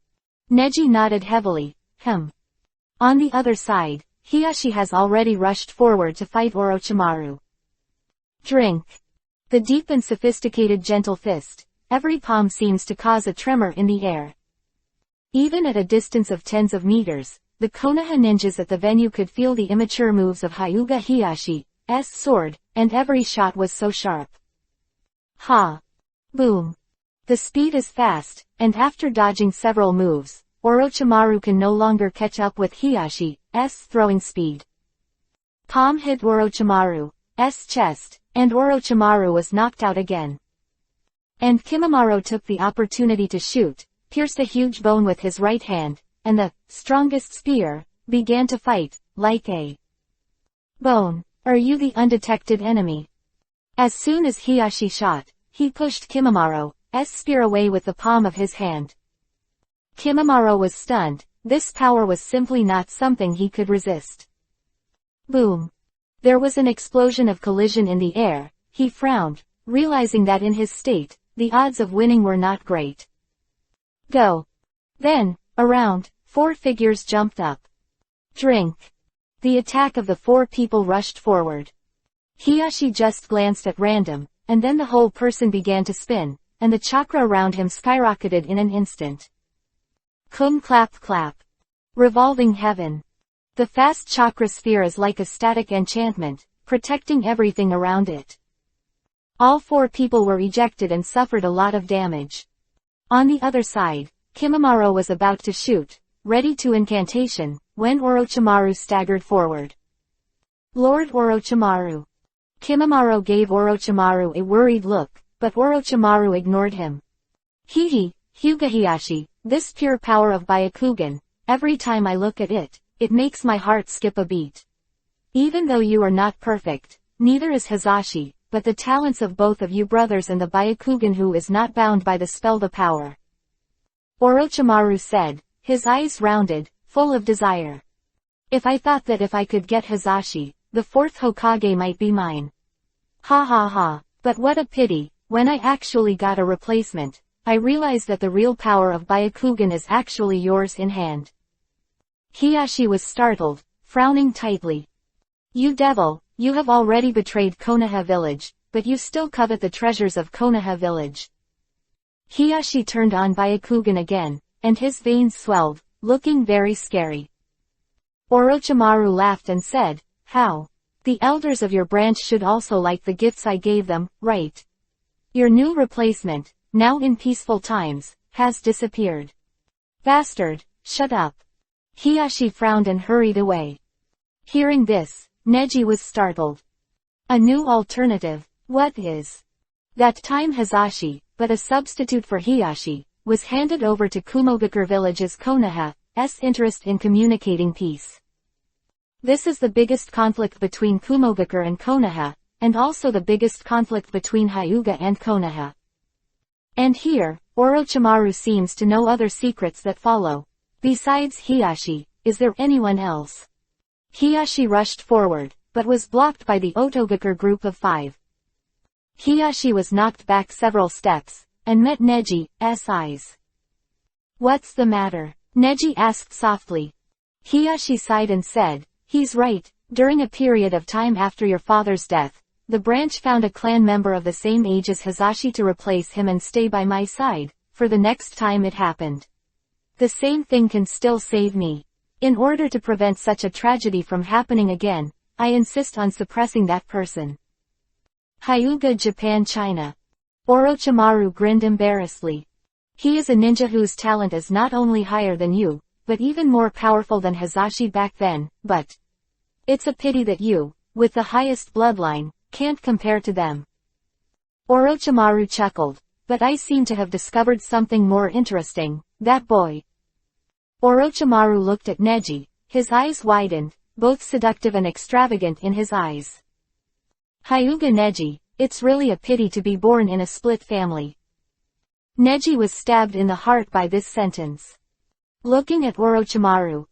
Neji nodded heavily. On the other side, Hiyashi has already rushed forward to fight Orochimaru. Drink. The deep and sophisticated gentle fist, every palm seems to cause a tremor in the air. Even at a distance of tens of meters, the Konoha ninjas at the venue could feel the immature moves of Hyuga Hiyashi's sword, and every shot was so sharp. Ha! Boom! The speed is fast, and after dodging several moves, Orochimaru can no longer catch up with Hiyashi's throwing speed. Palm hit Orochimaru's chest, and Orochimaru was knocked out again. And Kimimaro took the opportunity to shoot, pierced a huge bone with his right hand, and the strongest spear began to fight, like a bone. Are you the undetected enemy? As soon as Hiyashi shot, he pushed Kimimaro's spear away with the palm of his hand. Kimimaro was stunned. This power was simply not something he could resist. Boom. There was an explosion of collision in the air. He frowned, realizing that in his state, the odds of winning were not great. Go. Then, around, 4 figures jumped up. Drink. The attack of the 4 people rushed forward. Hiyashi just glanced at random, and then the whole person began to spin, and the chakra around him skyrocketed in an instant. Kum clap clap. Revolving heaven. The fast chakra sphere is like a static enchantment, protecting everything around it. All 4 people were ejected and suffered a lot of damage. On the other side, Kimimaro was about to shoot, ready to incantation, when Orochimaru staggered forward. Lord Orochimaru. Kimimaro gave Orochimaru a worried look, but Orochimaru ignored him. Hyuga Hiyashi, this pure power of Byakugan, every time I look at it, it makes my heart skip a beat. Even though you are not perfect, neither is Hizashi, but the talents of both of you brothers and the Byakugan who is not bound by the spell the power. Orochimaru said, his eyes rounded, full of desire. If I thought that if I could get Hizashi, the 4th Hokage might be mine. Ha ha ha, but what a pity, when I actually got a replacement, I realized that the real power of Byakugan is actually yours in hand. Hiyashi was startled, frowning tightly. You devil, you have already betrayed Konoha village, but you still covet the treasures of Konoha village. Hiyashi turned on Byakugan again, and his veins swelled, looking very scary. Orochimaru laughed and said, how? The elders of your branch should also like the gifts I gave them, right? Your new replacement, now in peaceful times, has disappeared. Bastard, shut up. Hiyashi frowned and hurried away. Hearing this, Neji was startled. A new alternative, what is? That time Hizashi, but a substitute for Hiyashi, was handed over to Kumogakure village's Konoha's interest in communicating peace. This is the biggest conflict between Kumogakure and Konoha, and also the biggest conflict between Hyuga and Konoha. And here, Orochimaru seems to know other secrets that follow. Besides Hiyashi, is there anyone else? Hiyashi rushed forward, but was blocked by the Otogakure group of 5. Hiyashi was knocked back several steps, and met Neji's eyes. What's the matter? Neji asked softly. Hiyashi sighed and said, he's right, during a period of time after your father's death, the branch found a clan member of the same age as Hizashi to replace him and stay by my side, for the next time it happened. The same thing can still save me. In order to prevent such a tragedy from happening again, I insist on suppressing that person. Hyuga Japan China. Orochimaru grinned embarrassedly. He is a ninja whose talent is not only higher than you, but even more powerful than Hizashi back then, but it's a pity that you, with the highest bloodline, can't compare to them. Orochimaru chuckled, but I seem to have discovered something more interesting, that boy. Orochimaru looked at Neji, his eyes widened, both seductive and extravagant in his eyes. Hyuga Neji, it's really a pity to be born in a split family. Neji was stabbed in the heart by this sentence. Looking at Orochimaru's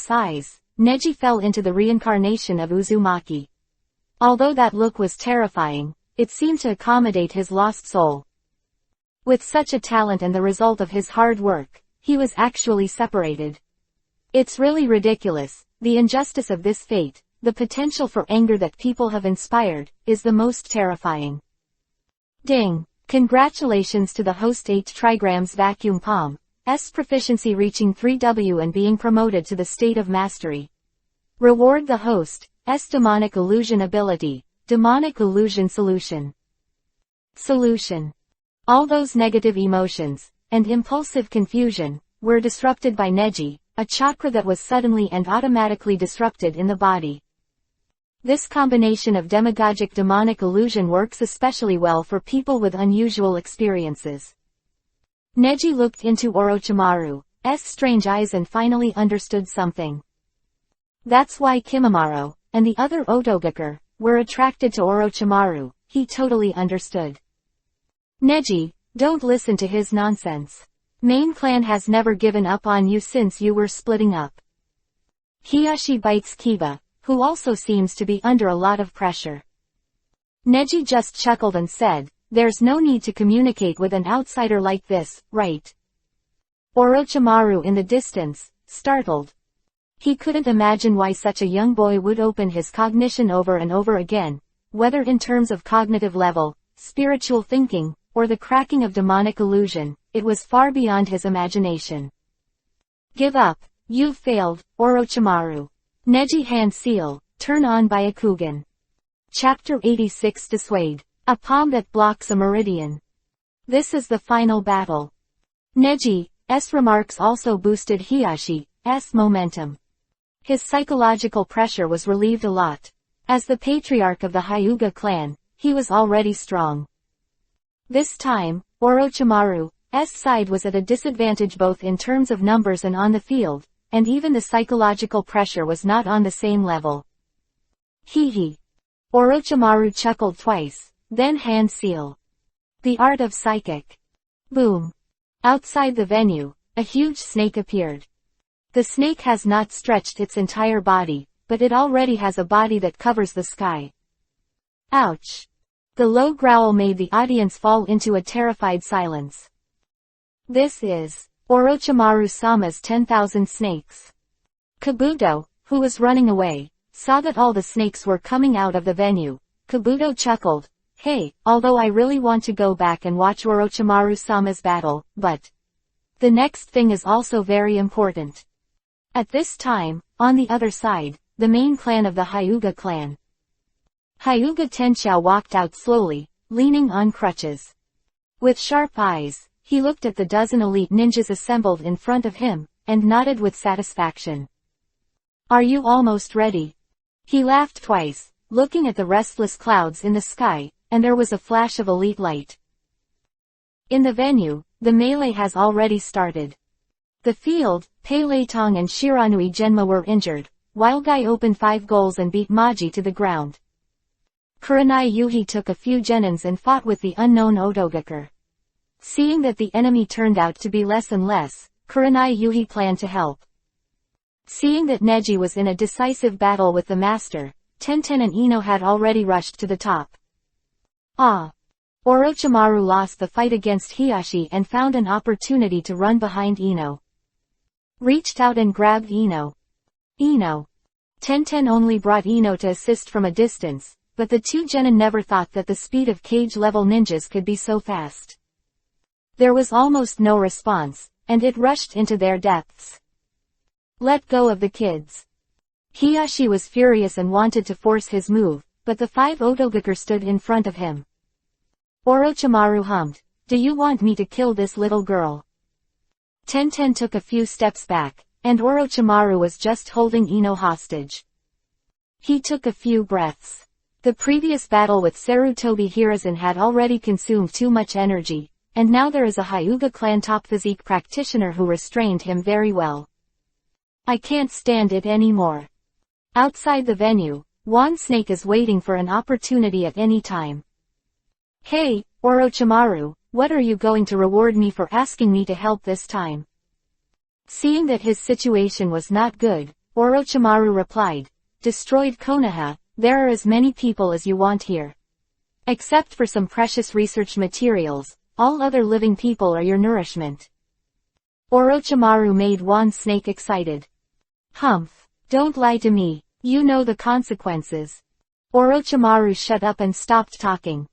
eyes, Neji fell into the reincarnation of Uzumaki. Although that look was terrifying, it seemed to accommodate his lost soul. With such a talent and the result of his hard work, he was actually separated. It's really ridiculous, the injustice of this fate, the potential for anger that people have inspired, is the most terrifying. Ding! Congratulations to the host 8 trigrams vacuum palm, S proficiency reaching 3W and being promoted to the state of mastery. Reward the host, S demonic illusion ability, demonic illusion solution. Solution. All those negative emotions, and impulsive confusion, were disrupted by Neji, a chakra that was suddenly and automatically disrupted in the body. This combination of demagogic demonic illusion works especially well for people with unusual experiences. Neji looked into Orochimaru's strange eyes and finally understood something. That's why Kimimaro, and the other Otogaker, were attracted to Orochimaru, he totally understood. Neji, don't listen to his nonsense. Main clan has never given up on you since you were splitting up. Hiyashi bites Kiba, who also seems to be under a lot of pressure. Neji just chuckled and said, there's no need to communicate with an outsider like this, right? Orochimaru in the distance, startled. He couldn't imagine why such a young boy would open his cognition over and over again, whether in terms of cognitive level, spiritual thinking, or the cracking of demonic illusion, it was far beyond his imagination. Give up, you've failed, Orochimaru. Neji hand seal, turn on Byakugan. Chapter 86 Dissuade, a palm that blocks a meridian. This is the final battle. Neji's remarks also boosted Hiyashi's momentum. His psychological pressure was relieved a lot. As the patriarch of the Hyuga clan, he was already strong. This time, Orochimaru's side was at a disadvantage both in terms of numbers and on the field, and even the psychological pressure was not on the same level. Hee. Orochimaru chuckled twice, then hand seal. The art of psychic. Boom. Outside the venue, a huge snake appeared. The snake has not stretched its entire body, but it already has a body that covers the sky. Ouch. The low growl made the audience fall into a terrified silence. This is Orochimaru-sama's 10,000 snakes. Kabuto, who was running away, saw that all the snakes were coming out of the venue. Kabuto chuckled, hey, although I really want to go back and watch Orochimaru-sama's battle, but the next thing is also very important. At this time, on the other side, the main clan of the Hyuga clan. Hyuga Tenshou walked out slowly, leaning on crutches. With sharp eyes, he looked at the dozen elite ninjas assembled in front of him, and nodded with satisfaction. Are you almost ready? He laughed twice, looking at the restless clouds in the sky, and there was a flash of elite light. In the venue, the melee has already started. The field, Pele Tong and Shiranui Genma were injured, while Guy opened 5 goals and beat Maji to the ground. Kurenai Yuhi took a few genins and fought with the unknown Otogaker. Seeing that the enemy turned out to be less and less, Kurenai Yuhi planned to help. Seeing that Neji was in a decisive battle with the master, Tenten and Ino had already rushed to the top. Orochimaru lost the fight against Hiyashi and found an opportunity to run behind Ino. Reached out and grabbed Ino. Tenten only brought Ino to assist from a distance, but the 2 genin never thought that the speed of cage-level ninjas could be so fast. There was almost no response, and it rushed into their depths. Let go of the kids. Hiyashi was furious and wanted to force his move, but the 5 Otogaker stood in front of him. Orochimaru hummed, do you want me to kill this little girl? Tenten took a few steps back, and Orochimaru was just holding Ino hostage. He took a few breaths. The previous battle with Sarutobi Hiruzen had already consumed too much energy, and now there is a Hyuga clan top physique practitioner who restrained him very well. I can't stand it anymore. Outside the venue, Wan Snake is waiting for an opportunity at any time. Hey, Orochimaru, what are you going to reward me for asking me to help this time? Seeing that his situation was not good, Orochimaru replied, destroyed Konoha, there are as many people as you want here. Except for some precious research materials, all other living people are your nourishment. Orochimaru made one snake excited. Humph! Don't lie to me, you know the consequences. Orochimaru shut up and stopped talking.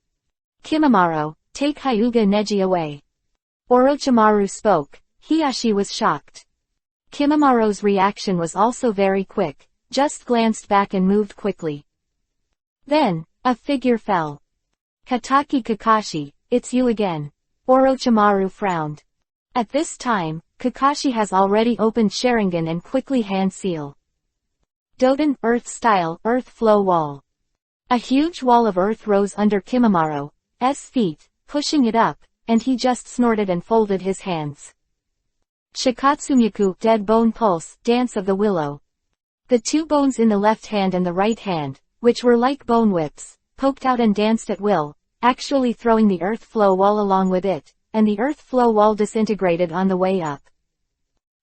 Kimimaro, take Hyuga Neji away. Orochimaru spoke. Hiashi was shocked. Kimimaro's reaction was also very quick, just glanced back and moved quickly. Then, a figure fell. Hatake Kakashi, it's you again. Orochimaru frowned. At this time, Kakashi has already opened Sharingan and quickly hand seal. Doden, Earth Style, Earth Flow Wall. A huge wall of earth rose under Kimimaro's feet, pushing it up, and he just snorted and folded his hands. Shikatsumyaku, Dead Bone Pulse, Dance of the Willow. The two bones in the left hand and the right hand, which were like bone whips, poked out and danced at will, actually throwing the earth flow wall along with it, and the earth flow wall disintegrated on the way up.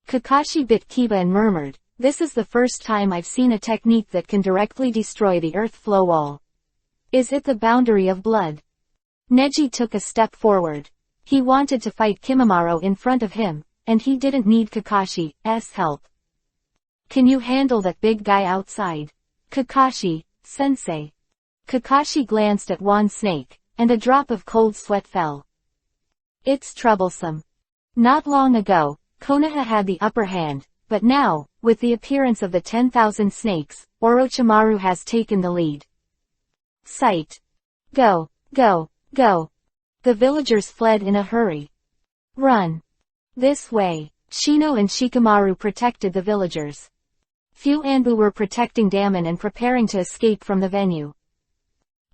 Kakashi bit Kiba and murmured, "This is the first time I've seen a technique that can directly destroy the earth flow wall. Is it the boundary of blood?" Neji took a step forward. He wanted to fight Kimimaro in front of him, and he didn't need Kakashi's help. "Can you handle that big guy outside?" "Kakashi-sensei." Kakashi glanced at one snake, and a drop of cold sweat fell. It's troublesome. Not long ago, Konoha had the upper hand, but now, with the appearance of the 10,000 snakes, Orochimaru has taken the lead. Sight. Go, go, go. The villagers fled in a hurry. Run. This way. Shino and Shikamaru protected the villagers. Few Anbu were protecting Damon and preparing to escape from the venue.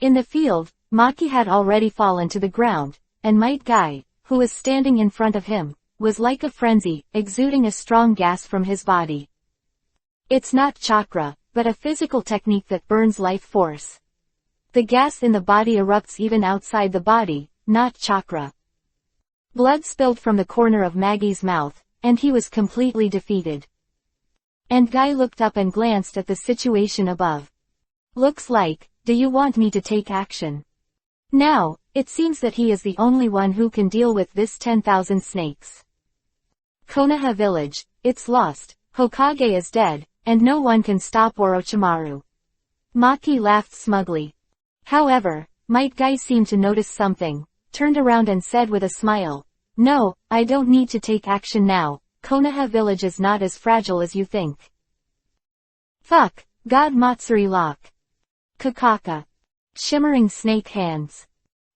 In the field, Maki had already fallen to the ground, and Might Guy, who was standing in front of him, was like a frenzy, exuding a strong gas from his body. It's not chakra, but a physical technique that burns life force. The gas in the body erupts even outside the body, not chakra. Blood spilled from the corner of Maggie's mouth, and he was completely defeated. And Guy looked up and glanced at the situation above. Looks like, do you want me to take action? Now, it seems that he is the only one who can deal with this 10,000 snakes. Konoha village, it's lost, Hokage is dead, and no one can stop Orochimaru. Maki laughed smugly. However, Might Guy seemed to notice something, turned around and said with a smile, "No, I don't need to take action now, Konoha village is not as fragile as you think." Fuck, God Matsuri lock. Kakaka. Shimmering snake hands.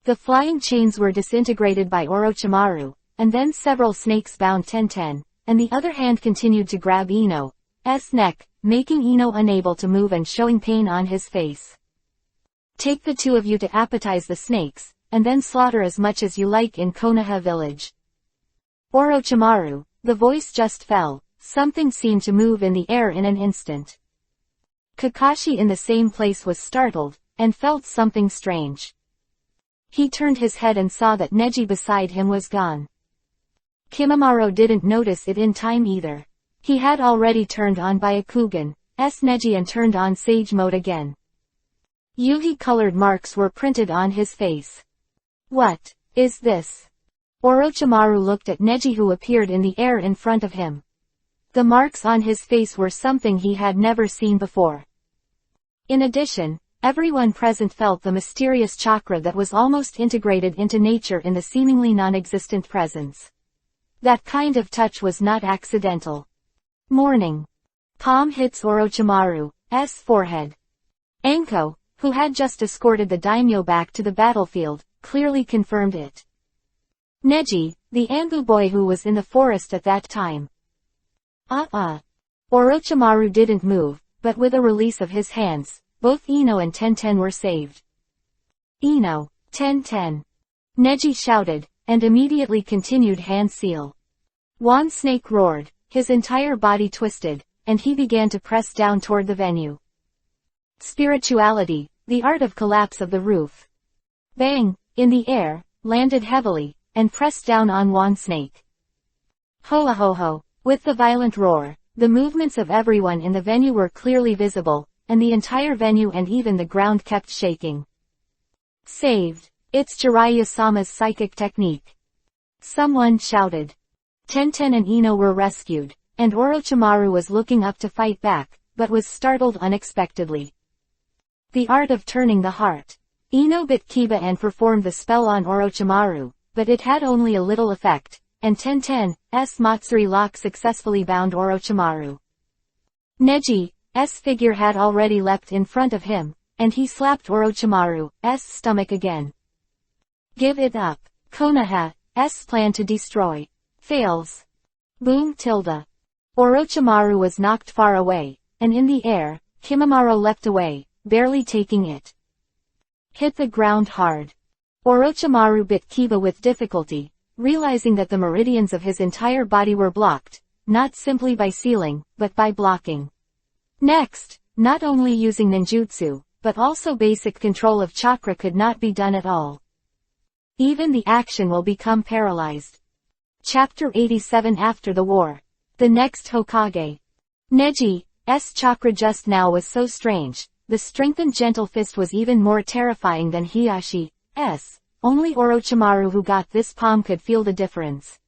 The flying chains were disintegrated by Orochimaru, and then several snakes bound Tenten, and the other hand continued to grab Ino's neck, making Ino unable to move and showing pain on his face. Take the two of you to appetize the snakes, and then slaughter as much as you like in Konoha village. Orochimaru, the voice just fell, something seemed to move in the air in an instant. Kakashi in the same place was startled, and felt something strange. He turned his head and saw that Neji beside him was gone. Kimimaro didn't notice it in time either. He had already turned on Byakugan's Neji and turned on Sage Mode again. Yuhi-colored marks were printed on his face. What is this? Orochimaru looked at Neji who appeared in the air in front of him. The marks on his face were something he had never seen before. In addition, everyone present felt the mysterious chakra that was almost integrated into nature in the seemingly non-existent presence. That kind of touch was not accidental. Morning. Palm hits Orochimaru's forehead. Anko, who had just escorted the daimyo back to the battlefield, clearly confirmed it. Neji, the Anbu boy who was in the forest at that time. Orochimaru didn't move, but with a release of his hands, both Ino and Tenten were saved. Ino, Tenten. Neji shouted, and immediately continued hand seal. One snake roared, his entire body twisted, and he began to press down toward the venue. Spirituality, the art of collapse of the roof. Bang, in the air, landed heavily, and pressed down on one snake. Ho-a-ho-ho, with the violent roar, the movements of everyone in the venue were clearly visible, and the entire venue and even the ground kept shaking. Saved. It's Jiraiya-sama's psychic technique. Someone shouted. Tenten and Ino were rescued, and Orochimaru was looking up to fight back, but was startled unexpectedly. The art of turning the heart. Ino bit Kiba and performed the spell on Orochimaru, but it had only a little effect, and Tenten's Matsuri lock successfully bound Orochimaru. Neji's figure had already leapt in front of him, and he slapped Orochimaru's stomach again. Give it up. Konoha's plan to destroy. Fails. Boom tilde. Orochimaru was knocked far away, and in the air, Kimimaro leapt away, barely taking it. Hit the ground hard. Orochimaru bit Kiba with difficulty, realizing that the meridians of his entire body were blocked, not simply by sealing, but by blocking. Next, not only using ninjutsu, but also basic control of chakra could not be done at all. Even the action will become paralyzed. Chapter 87 After the War. The next Hokage. Neji's chakra just now was so strange, the strengthened gentle fist was even more terrifying than Hiyashi's. Only Orochimaru who got this palm could feel the difference.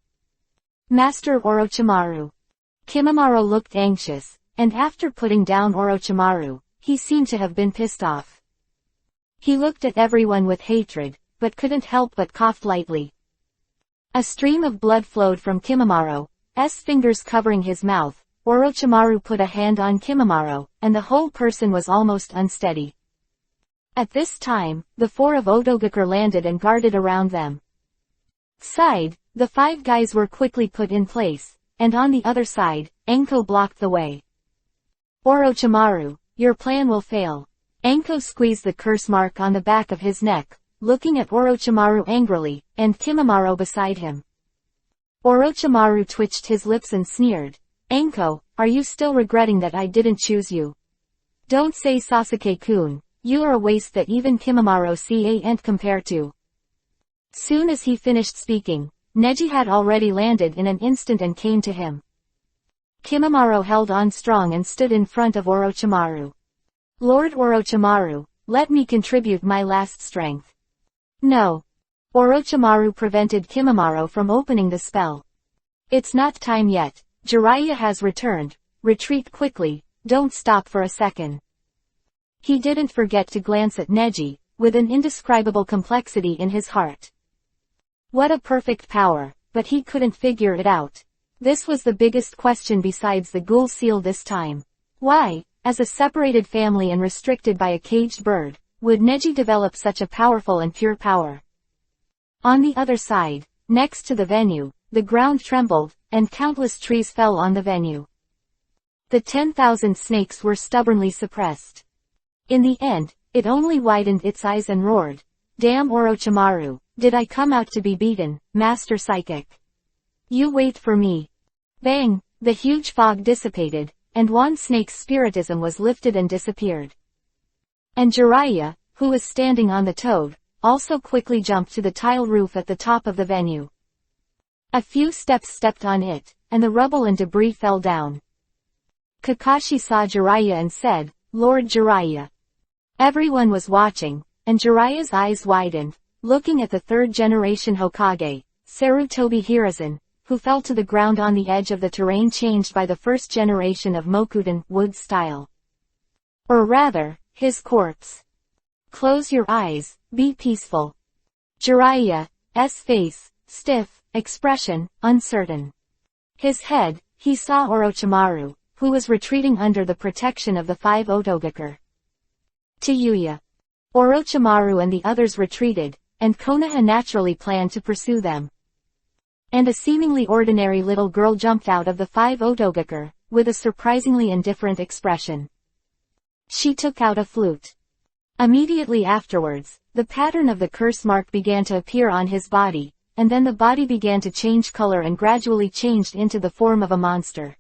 Master Orochimaru. Kimimaro looked anxious, and after putting down Orochimaru, he seemed to have been pissed off. He looked at everyone with hatred, but couldn't help but cough lightly. A stream of blood flowed from Kimimaro's fingers covering his mouth. Orochimaru put a hand on Kimimaro, and the whole person was almost unsteady. At this time, the four of Otogakur landed and guarded around them. The 5 guys were quickly put in place, and on the other side, Enko blocked the way. Orochimaru, your plan will fail. Enko squeezed the curse mark on the back of his neck, looking at Orochimaru angrily, and Kimimaro beside him. Orochimaru twitched his lips and sneered. Enko, are you still regretting that I didn't choose you? Don't say Sasuke-kun, you are a waste that even Kimimaro can't compare to. Soon as he finished speaking, Neji had already landed in an instant and came to him. Kimimaro held on strong and stood in front of Orochimaru. Lord Orochimaru, let me contribute my last strength. No. Orochimaru prevented Kimimaro from opening the spell. It's not time yet. Jiraiya has returned. Retreat quickly, don't stop for a second. He didn't forget to glance at Neji, with an indescribable complexity in his heart. What a perfect power, but he couldn't figure it out. This was the biggest question besides the ghoul seal this time. Why, as a separated family and restricted by a caged bird, would Neji develop such a powerful and pure power? On the other side, next to the venue, the ground trembled, and countless trees fell on the venue. The 10,000 snakes were stubbornly suppressed. In the end, it only widened its eyes and roared. Damn Orochimaru, did I come out to be beaten, Master Psychic? You wait for me. Bang, the huge fog dissipated, and one snake's spiritism was lifted and disappeared. And Jiraiya, who was standing on the toad, also quickly jumped to the tile roof at the top of the venue. A few steps stepped on it, and the rubble and debris fell down. Kakashi saw Jiraiya and said, Lord Jiraiya. Everyone was watching, and Jiraiya's eyes widened, looking at the third-generation Hokage, Sarutobi Hiruzen, who fell to the ground on the edge of the terrain changed by the first generation of Mokudan wood style. Or rather, his corpse. Close your eyes, be peaceful. Jiraiya's face, stiff, expression, uncertain. His head, he saw Orochimaru, who was retreating under the protection of the 5 Otogakur. Tayuya. Orochimaru and the others retreated, and Konoha naturally planned to pursue them. And a seemingly ordinary little girl jumped out of the 5 Otogakur, with a surprisingly indifferent expression. She took out a flute. Immediately afterwards, the pattern of the curse mark began to appear on his body, and then the body began to change color and gradually changed into the form of a monster.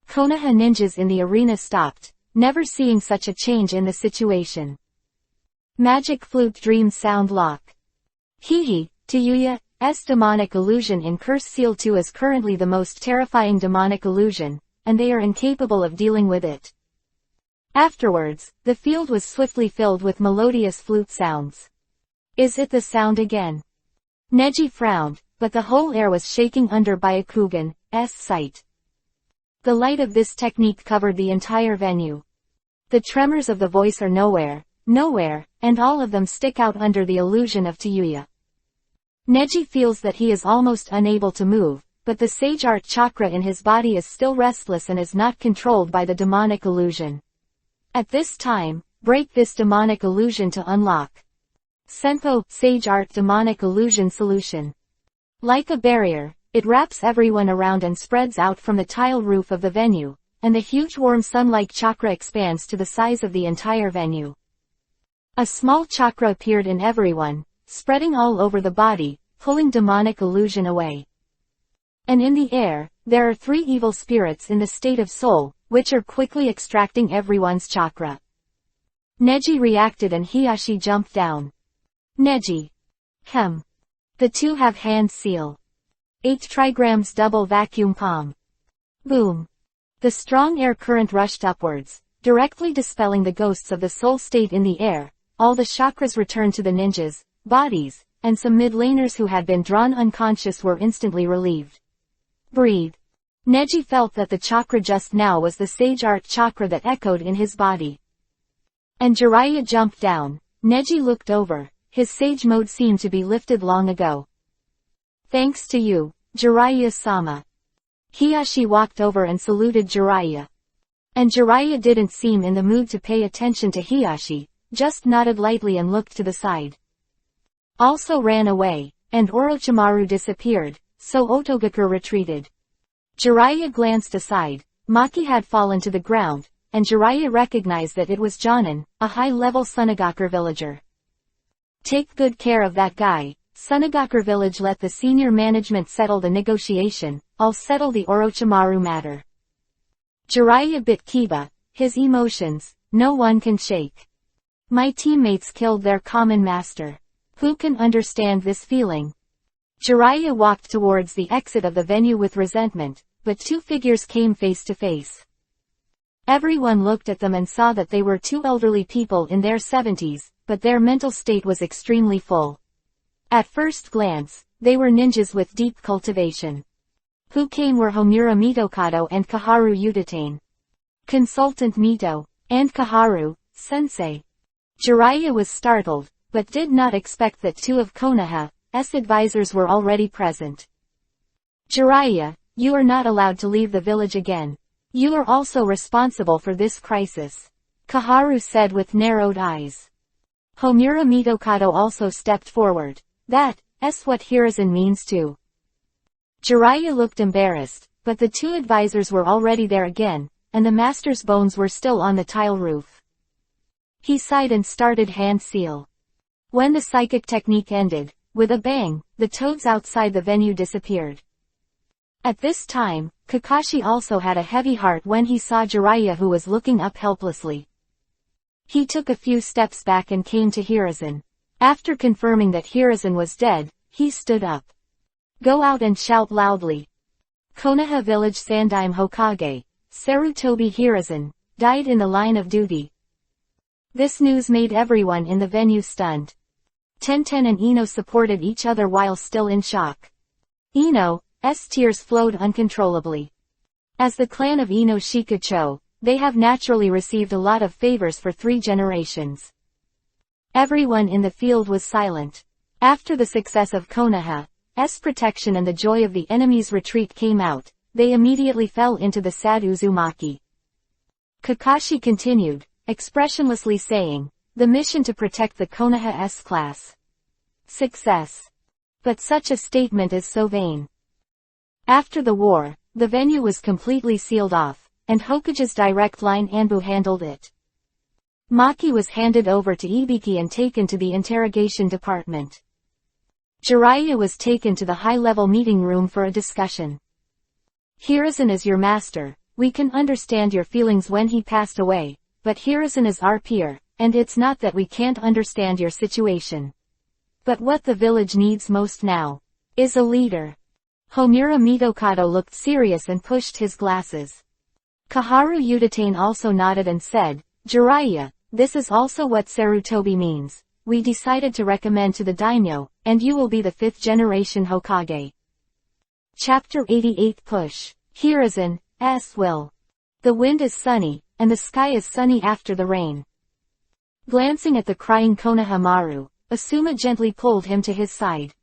Konoha ninjas in the arena stopped, never seeing such a change in the situation. Magic flute dream sound lock. Hehe, Tayuya's demonic illusion in Curse Seal 2 is currently the most terrifying demonic illusion, and they are incapable of dealing with it. Afterwards, the field was swiftly filled with melodious flute sounds. Is it the sound again? Neji frowned, but the whole air was shaking under Byakugan's sight. The light of this technique covered the entire venue. The tremors of the voice are nowhere, and all of them stick out under the illusion of Tayuya. Neji feels that he is almost unable to move, but the sage art chakra in his body is still restless and is not controlled by the demonic illusion. At this time, break this demonic illusion to unlock. Senpo, Sage Art Demonic Illusion Solution. Like a barrier, it wraps everyone around and spreads out from the tile roof of the venue, and the huge warm sun-like chakra expands to the size of the entire venue. A small chakra appeared in everyone, spreading all over the body, pulling demonic illusion away. And in the air, there are 3 evil spirits in the state of soul, which are quickly extracting everyone's chakra. Neji reacted and Hiyashi jumped down. Neji. The 2 have hand seal. 8 trigrams double vacuum palm. Boom. The strong air current rushed upwards, directly dispelling the ghosts of the soul state in the air. All the chakras returned to the ninjas' bodies, and some mid-laners who had been drawn unconscious were instantly relieved. Breathe. Neji felt that the chakra just now was the sage art chakra that echoed in his body. And Jiraiya jumped down. Neji looked over. His sage mode seemed to be lifted long ago. Thanks to you, Jiraiya-sama. Hiyashi walked over and saluted Jiraiya. And Jiraiya didn't seem in the mood to pay attention to Hiyashi, just nodded lightly and looked to the side. Also ran away, and Orochimaru disappeared, so Otogaku retreated. Jiraiya glanced aside. Maki had fallen to the ground, and Jiraiya recognized that it was Jonin, a high-level Sunagaku villager. Take good care of that guy. Sunagaku village let the senior management settle the negotiation. I'll settle the Orochimaru matter. Jiraiya bit Kiba. His emotions, no one can shake. My teammates killed their common master. Who can understand this feeling? Jiraiya walked towards the exit of the venue with resentment, but 2 figures came face to face. Everyone looked at them and saw that they were 2 elderly people in their 70s, but their mental state was extremely full. At first glance, they were ninjas with deep cultivation. Who came were Homura Mitokado and Kaharu Udatane. Consultant Mito, and Kaharu, sensei. Jiraiya was startled, but did not expect that 2 of Konoha's advisors were already present. Jiraiya, you are not allowed to leave the village again. You are also responsible for this crisis. Kaharu said with narrowed eyes. Homura Mitokado also stepped forward. That's what Hiruzen means too. Jiraiya looked embarrassed, but the 2 advisors were already there again, and the master's bones were still on the tile roof. He sighed and started hand seal. When the psychic technique ended, with a bang, the toads outside the venue disappeared. At this time, Kakashi also had a heavy heart when he saw Jiraiya, who was looking up helplessly. He took a few steps back and came to Hiruzen. After confirming that Hiruzen was dead, he stood up. Go out and shout loudly. Konoha Village Sandaime Hokage, Sarutobi Hiruzen, died in the line of duty. This news made everyone in the venue stunned. Tenten and Ino supported each other while still in shock. Ino's tears flowed uncontrollably. As the clan of Ino Shikacho, they have naturally received a lot of favors for 3 generations. Everyone in the field was silent. After the success of Konoha's protection and the joy of the enemy's retreat came out, they immediately fell into the sad Uzumaki. Kakashi continued, expressionlessly saying, the mission to protect the Konoha's class. Success. But such a statement is so vain. After the war, the venue was completely sealed off, and Hokage's direct line Anbu handled it. Maki was handed over to Ibiki and taken to the interrogation department. Jiraiya was taken to the high-level meeting room for a discussion. Hiruzen is your master. We can understand your feelings when he passed away, but Hiruzen is our peer, and it's not that we can't understand your situation. But what the village needs most now is a leader. Homura Mitokado looked serious and pushed his glasses. Kaharu Udatane also nodded and said, Jiraiya, this is also what Sarutobi means. we decided to recommend to the daimyo, and you will be the 5th generation Hokage. Chapter 88 Push. Hiruzen,'s will. The wind is sunny, and the sky is sunny after the rain. Glancing at the crying Konohamaru, Asuma gently pulled him to his side.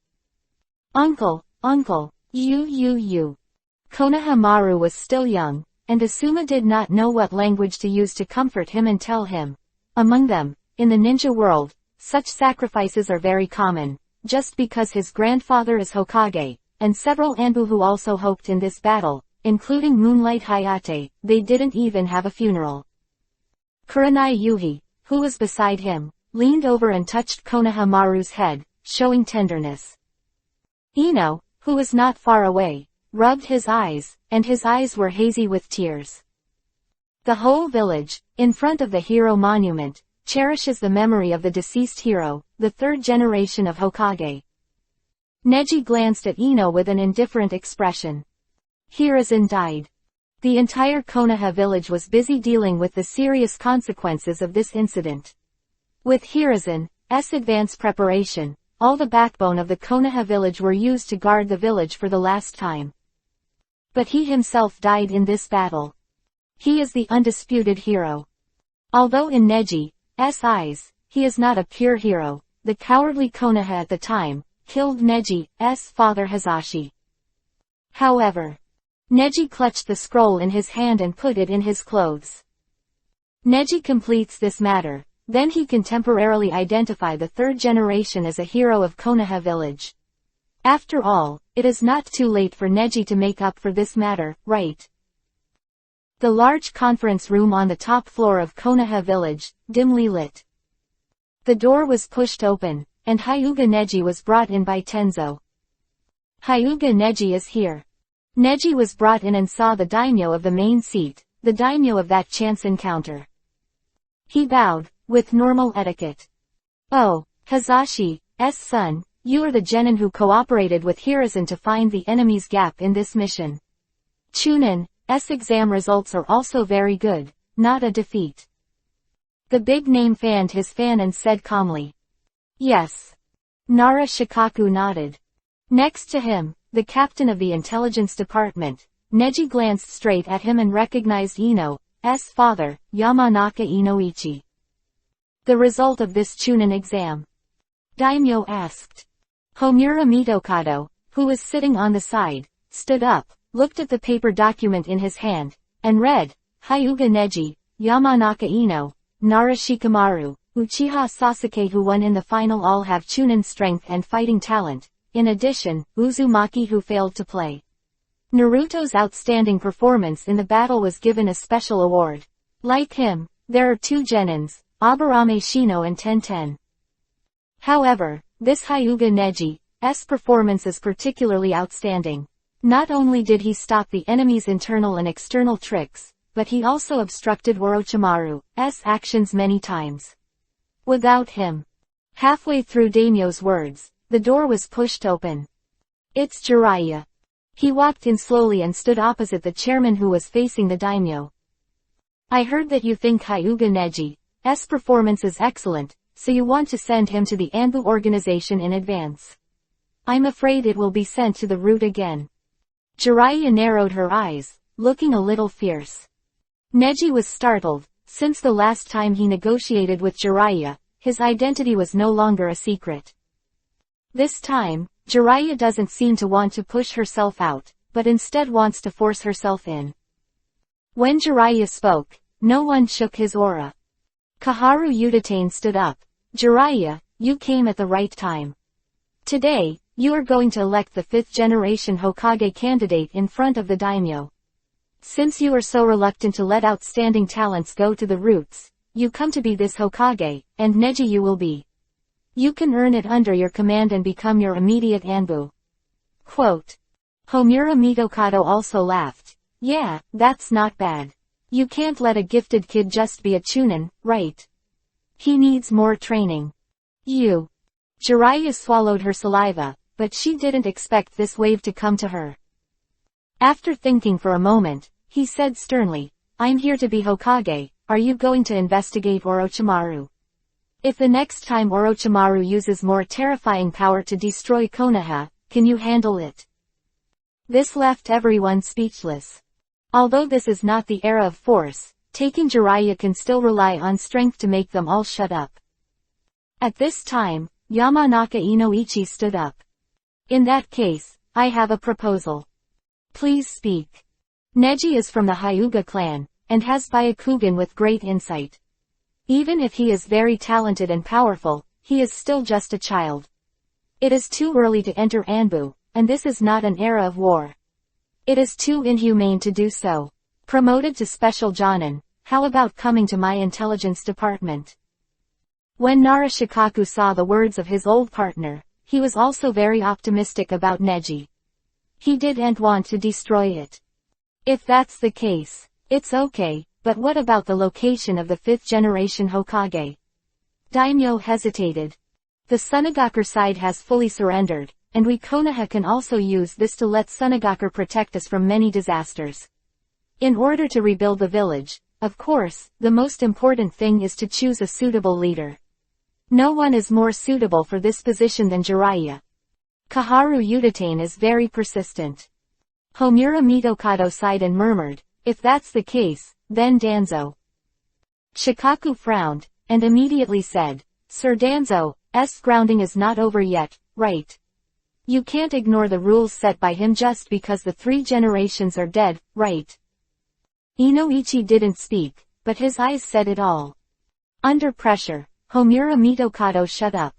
Uncle, you. Konohamaru was still young, and Asuma did not know what language to use to comfort him and tell him. Among them, in the ninja world, such sacrifices are very common, just because his grandfather is Hokage, and several Anbu who also hoped in this battle, including Moonlight Hayate, they didn't even have a funeral. Kurenai Yuhi, who was beside him, leaned over and touched Konohamaru's head, showing tenderness. Ino, who was not far away, rubbed his eyes, and his eyes were hazy with tears. The whole village, in front of the hero monument, cherishes the memory of the deceased hero, the 3rd generation of Hokage. Neji glanced at Ino with an indifferent expression. Hiruzen died. The entire Konoha village was busy dealing with the serious consequences of this incident. With Hiruzen's advance preparation, all the backbone of the Konoha village were used to guard the village for the last time. But he himself died in this battle. He is the undisputed hero. Although in Neji's eyes, he is not a pure hero, the cowardly Konoha at the time killed Neji's father Hazashi. However, Neji clutched the scroll in his hand and put it in his clothes. Neji completes this matter, then he can temporarily identify the 3rd generation as a hero of Konoha village. After all, it is not too late for Neji to make up for this matter, right? The large conference room on the top floor of Konoha village, dimly lit. The door was pushed open, and Hyuga Neji was brought in by Tenzo. Hyuga Neji is here. Neji was brought in and saw the daimyo of the main seat, the daimyo of that chance encounter. He bowed, with normal etiquette. Oh, Hazashi's son, you are the genin who cooperated with Hiruzen to find the enemy's gap in this mission. Chunin's exam results are also very good, not a defeat. The big name fanned his fan and said calmly. Yes. Nara Shikaku nodded. Next to him, the captain of the intelligence department, Neji glanced straight at him and recognized Ino's father, Yamanaka Inoichi. The result of this Chunin exam? Daimyo asked. Homura Mitokado, who was sitting on the side, stood up, looked at the paper document in his hand, and read, Hyuga Neji, Yamanaka Ino, Nara Shikamaru, Uchiha Sasuke who won in the final all have Chunin strength and fighting talent, in addition, Uzumaki who failed to play. Naruto's outstanding performance in the battle was given a special award. Like him, there are 2 genins, Aburame Shino and Tenten. However, this Hyuga Neji's performance is particularly outstanding. Not only did he stop the enemy's internal and external tricks, but he also obstructed Orochimaru's actions many times. Without him. Halfway through Daimyo's words, the door was pushed open. It's Jiraiya. He walked in slowly and stood opposite the chairman who was facing the daimyo. I heard that you think Hyuga Neji's performance is excellent, so you want to send him to the Anbu organization in advance. I'm afraid it will be sent to the root again. Jiraiya narrowed her eyes, looking a little fierce. Neji was startled, since the last time he negotiated with Jiraiya, his identity was no longer a secret. This time, Jiraiya doesn't seem to want to push herself out, but instead wants to force herself in. When Jiraiya spoke, no one shook his aura. Kaharu Udatane stood up. Jiraiya, you came at the right time. Today, you are going to elect the 5th generation Hokage candidate in front of the daimyo. Since you are so reluctant to let outstanding talents go to the roots, you come to be this Hokage, and Neji you will be. You can earn it under your command and become your immediate Anbu. Quote. Homura Mitokado also laughed. Yeah, that's not bad. You can't let a gifted kid just be a chunin, right? He needs more training. You. Jiraiya swallowed her saliva, but she didn't expect this wave to come to her. After thinking for a moment, he said sternly, I'm here to be Hokage, are you going to investigate Orochimaru? If the next time Orochimaru uses more terrifying power to destroy Konoha, can you handle it? This left everyone speechless. Although this is not the era of force, taking Jiraiya can still rely on strength to make them all shut up. At this time, Yamanaka Inoichi stood up. In that case, I have a proposal. Please speak. Neji is from the Hyuga clan, and has Byakugan with great insight. Even if he is very talented and powerful, he is still just a child. It is too early to enter Anbu, and this is not an era of war. It is too inhumane to do so. Promoted to Special Jonin, how about coming to my intelligence department? When Nara Shikaku saw the words of his old partner, he was also very optimistic about Neji. He didn't want to destroy it. If that's the case, it's okay, but what about the location of the 5th generation Hokage? Daimyo hesitated. The Tsunagakur side has fully surrendered, and we Konoha can also use this to let Tsunagakur protect us from many disasters. In order to rebuild the village, of course, the most important thing is to choose a suitable leader. No one is more suitable for this position than Jiraiya. Kaharu Udatane is very persistent. Homura Mitokado sighed and murmured, if that's the case, then Danzo. Shikaku frowned, and immediately said, Sir Danzo's grounding is not over yet, right? You can't ignore the rules set by him just because the 3 generations are dead, right? Inoichi didn't speak, but his eyes said it all. Under pressure, Homura Mitokado shut up.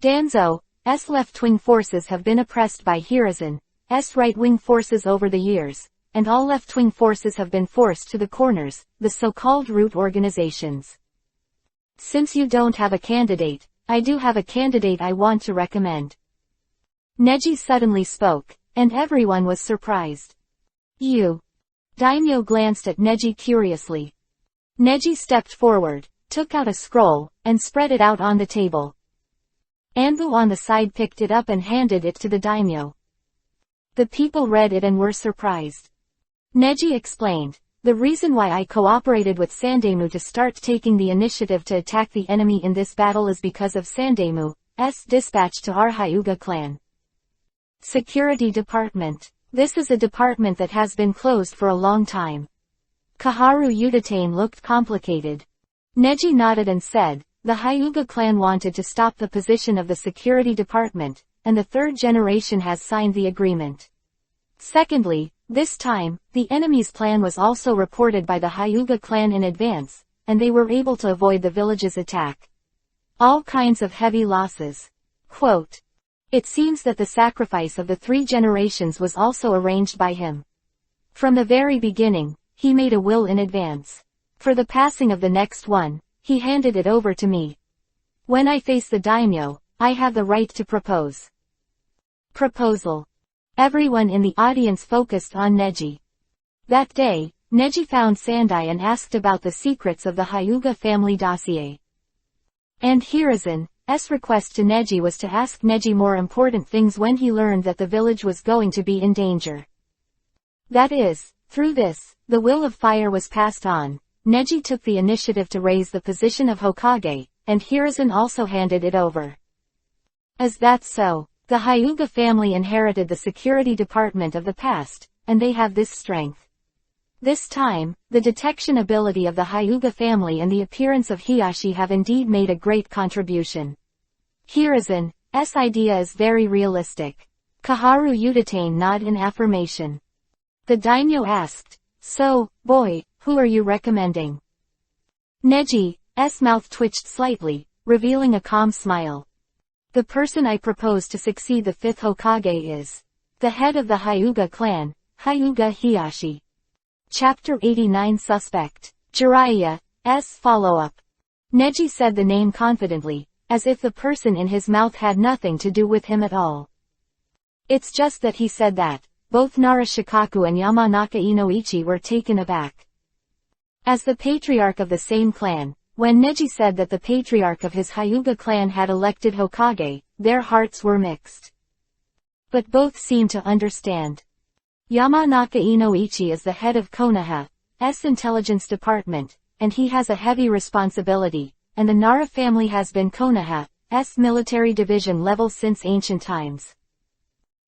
Danzo's left-wing forces have been oppressed by Hiruzen's right-wing forces over the years, and all left-wing forces have been forced to the corners, the so-called root organizations. Since you don't have a candidate, I do have a candidate I want to recommend. Neji suddenly spoke, and everyone was surprised. You. Daimyo glanced at Neji curiously. Neji stepped forward, took out a scroll, and spread it out on the table. Anbu on the side picked it up and handed it to the daimyo. The people read it and were surprised. Neji explained, the reason why I cooperated with Sandemu to start taking the initiative to attack the enemy in this battle is because of Sandemu's dispatch to our Hyuga clan. Security Department. This is a department that has been closed for a long time. Kaharu Udatane looked complicated. Neji nodded and said, the Hyuga clan wanted to stop the position of the security department, and the 3rd generation has signed the agreement. Secondly, this time, the enemy's plan was also reported by the Hyuga clan in advance, and they were able to avoid the village's attack. All kinds of heavy losses. Quote. It seems that the sacrifice of the 3 generations was also arranged by him. From the very beginning, he made a will in advance. For the passing of the next one, he handed it over to me. When I face the daimyo, I have the right to propose. Proposal. Everyone in the audience focused on Neji. That day, Neji found Sandai and asked about the secrets of the Hyuga family dossier. And Hiruzen's request to Neji was to ask Neji more important things when he learned that the village was going to be in danger. That is, through this, the will of fire was passed on. Neji took the initiative to raise the position of Hokage, and Hiruzen also handed it over. Is that so? The Hyuga family inherited the security department of the past, and they have this strength. This time, the detection ability of the Hyuga family and the appearance of Hiyashi have indeed made a great contribution. Hiruzen's idea is very realistic. Kaharu Udatane nodded in affirmation. The daimyo asked, so, boy, who are you recommending? Neji's mouth twitched slightly, revealing a calm smile. The person I propose to succeed the 5th Hokage is the head of the Hyuga clan, Hyuga Hiyashi. Chapter 89 Suspect. Jiraiya's follow-up. Neji said the name confidently, as if the person in his mouth had nothing to do with him at all. It's just that he said that. Both Nara Shikaku and Yamanaka Inoichi were taken aback. As the patriarch of the same clan, when Neji said that the patriarch of his Hyuga clan had elected Hokage, their hearts were mixed. But both seemed to understand. Yamanaka Inoichi is the head of Konoha's intelligence department, and he has a heavy responsibility, and the Nara family has been Konoha's military division level since ancient times.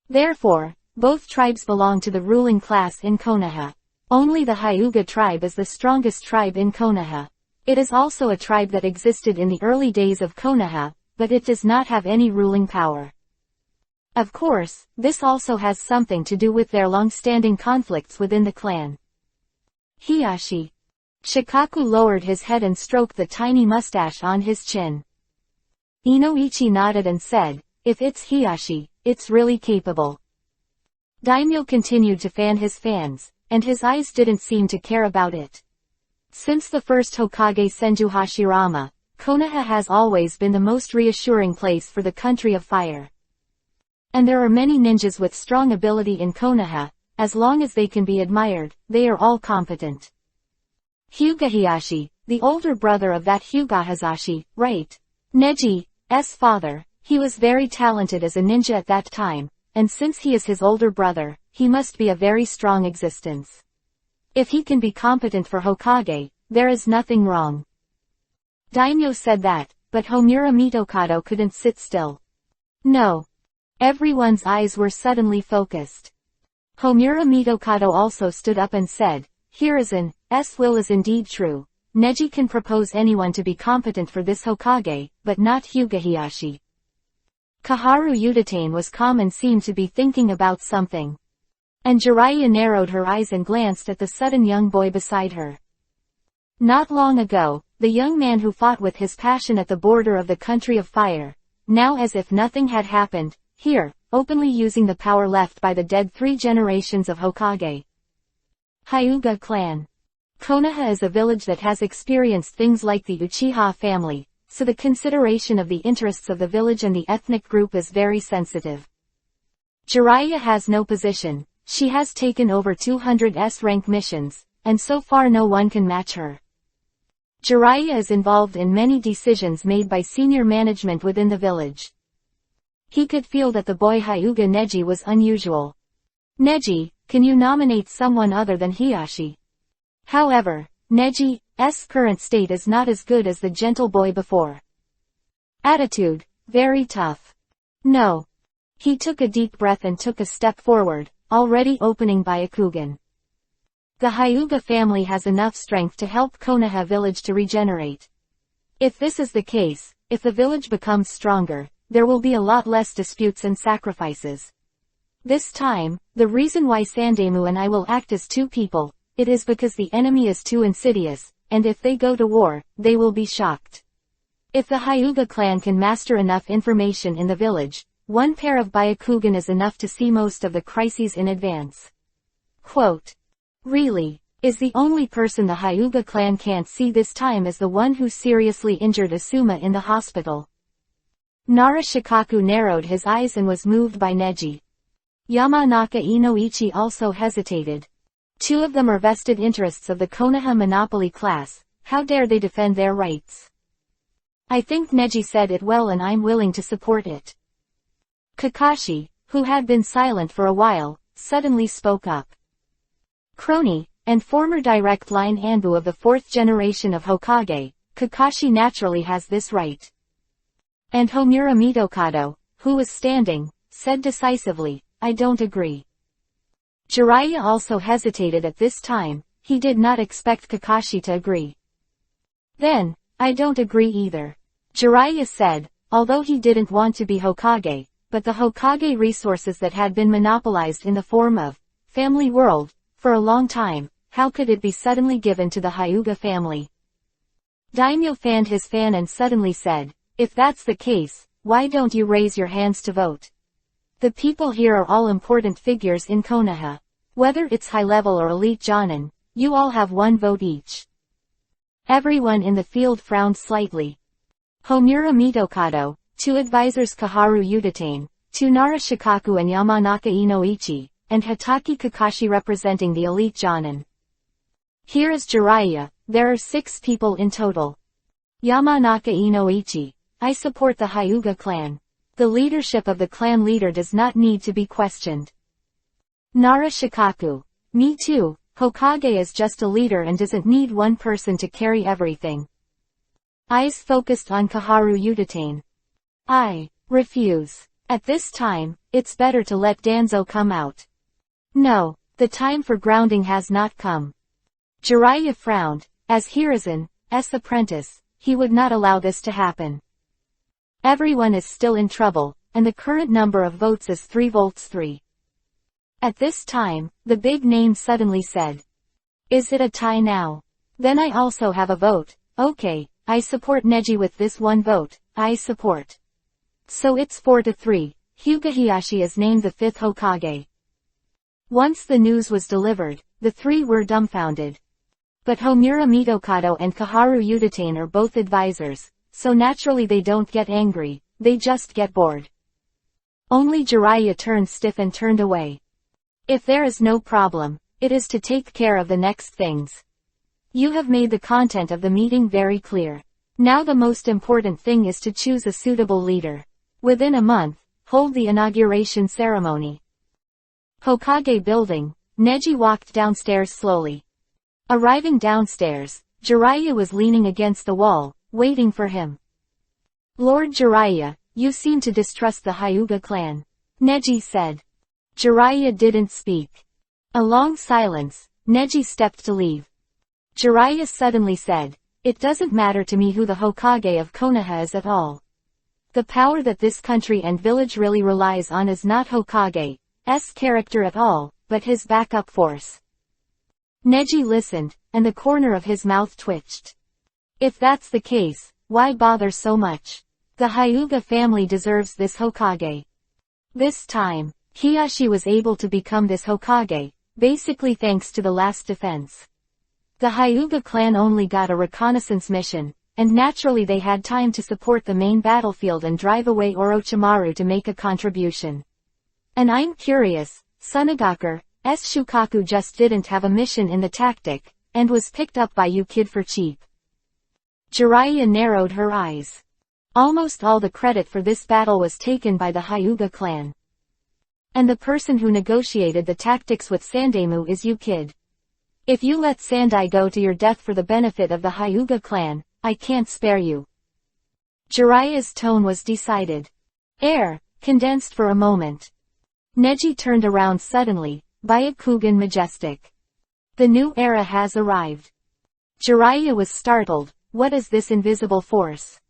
Therefore, both tribes belong to the ruling class in Konoha. Only the Hyuga tribe is the strongest tribe in Konoha. It is also a tribe that existed in the early days of Konoha, but it does not have any ruling power. Of course, this also has something to do with their long-standing conflicts within the clan. Hiyashi. Shikaku lowered his head and stroked the tiny mustache on his chin. Inoichi nodded and said, "If it's Hiyashi, it's really capable." Daimyo continued to fan his fans, and his eyes didn't seem to care about it. Since the first Hokage Senju Hashirama, Konoha has always been the most reassuring place for the country of fire. And there are many ninjas with strong ability in Konoha. As long as they can be admired, they are all competent. Hyuga Hiyashi, the older brother of that Hyuga Hazashi, right? Neji's father, he was very talented as a ninja at that time, and since he is his older brother, he must be a very strong existence. If he can be competent for Hokage, there is nothing wrong. Daimyo said that, but Homura Mitokado couldn't sit still. No. Everyone's eyes were suddenly focused. Homura Mitokado also stood up and said, Hiruzen's will is indeed true. Neji can propose anyone to be competent for this Hokage, but not Hyuga Hiyashi. Kaharu Udatane was calm and seemed to be thinking about something. And Jiraiya narrowed her eyes and glanced at the sudden young boy beside her. Not long ago, the young man who fought with his passion at the border of the country of fire, now as if nothing had happened, here, openly using the power left by the dead 3 generations of Hokage. Hyuga clan. Konoha is a village that has experienced things like the Uchiha family, so the consideration of the interests of the village and the ethnic group is very sensitive. Jiraiya has no position, she has taken over 200s rank missions, and so far no one can match her. Jiraiya is involved in many decisions made by senior management within the village. He could feel that the boy Hyuga Neji was unusual. Neji, can you nominate someone other than Hiyashi? However, Neji's current state is not as good as the gentle boy before. Attitude, very tough. No. He took a deep breath and took a step forward, already opening Byakugan. The Hyuga family has enough strength to help Konoha village to regenerate. If this is the case, if the village becomes stronger, there will be a lot less disputes and sacrifices. This time, the reason why Sandemu and I will act as 2 people, it is because the enemy is too insidious, and if they go to war, they will be shocked. If the Hyuga clan can master enough information in the village, 1 pair of Byakugan is enough to see most of the crises in advance. Quote. Really, is the only person the Hyuga clan can't see this time is the one who seriously injured Asuma in the hospital. Nara Shikaku narrowed his eyes and was moved by Neji. Yamanaka Inoichi also hesitated. 2 of them are vested interests of the Konoha monopoly class, how dare they defend their rights? I think Neji said it well and I'm willing to support it. Kakashi, who had been silent for a while, suddenly spoke up. Crony, and former direct line Anbu of the 4th generation of Hokage, Kakashi naturally has this right. And Homura Mitokado, who was standing, said decisively, I don't agree. Jiraiya also hesitated at this time, he did not expect Kakashi to agree. Then, I don't agree either. Jiraiya said, although he didn't want to be Hokage, but the Hokage resources that had been monopolized in the form of family world, for a long time, how could it be suddenly given to the Hyuga family? Daimyo fanned his fan and suddenly said, if that's the case, why don't you raise your hands to vote? The people here are all important figures in Konoha. Whether it's high level or elite jonin, you all have 1 vote each. Everyone in the field frowned slightly. Homura Mitokado, 2 advisors Kaharu Udatane, 2 Nara Shikaku and Yamanaka Inoichi, and Hitaki Kakashi representing the elite jonin. Here is Jiraiya, there are 6 people in total. Yamanaka Inoichi, I support the Hyuga clan. The leadership of the clan leader does not need to be questioned. Nara Shikaku, me too, Hokage is just a leader and doesn't need 1 person to carry everything. eyes focused on Koharu Utatane. I refuse. At this time, it's better to let Danzo come out. No, the time for grounding has not come. Jiraiya frowned. As Hiruzen's apprentice, he would not allow this to happen. Everyone is still in trouble, and the current number of votes is 3 votes 3. At this time, the big name suddenly said. Is it a tie now? Then I also have a vote. Okay, I support Neji with this one vote. I support. So it's 4-3. Hyuga Hiyashi is named the 5th Hokage. Once the news was delivered, the three were dumbfounded. But Homura Mitokado and Koharu Utatane are both advisors, so naturally they don't get angry, they just get bored. Only Jiraiya turned stiff and turned away. If there is no problem, it is to take care of the next things. You have made the content of the meeting very clear. Now the most important thing is to choose a suitable leader. Within a month, hold the inauguration ceremony. Hokage building, Neji walked downstairs slowly. Arriving downstairs, Jiraiya was leaning against the wall, waiting for him. Lord Jiraiya, you seem to distrust the Hyuga clan. Neji said. Jiraiya didn't speak. A long silence, Neji stepped to leave. Jiraiya suddenly said, it doesn't matter to me who the Hokage of Konoha is at all. The power that this country and village really relies on is not Hokage's character at all, but his backup force. Neji listened, and the corner of his mouth twitched. If that's the case, why bother so much? The Hyuga family deserves this Hokage. This time, Hiyashi was able to become this Hokage, basically thanks to the last defense. The Hyuga clan only got a reconnaissance mission, and naturally they had time to support the main battlefield and drive away Orochimaru to make a contribution. And I'm curious, Tsunagaku's Shukaku just didn't have a mission in the tactic, and was picked up by you kid for cheap. Jiraiya narrowed her eyes. Almost all the credit for this battle was taken by the Hyuga clan. And the person who negotiated the tactics with Sandaimu is you kid. If you let Sandai go to your death for the benefit of the Hyuga clan, I can't spare you. Jiraiya's tone was decided. Air condensed for a moment. Neji turned around suddenly, Byakugan majestic. The new era has arrived. Jiraiya was startled. What is this invisible force?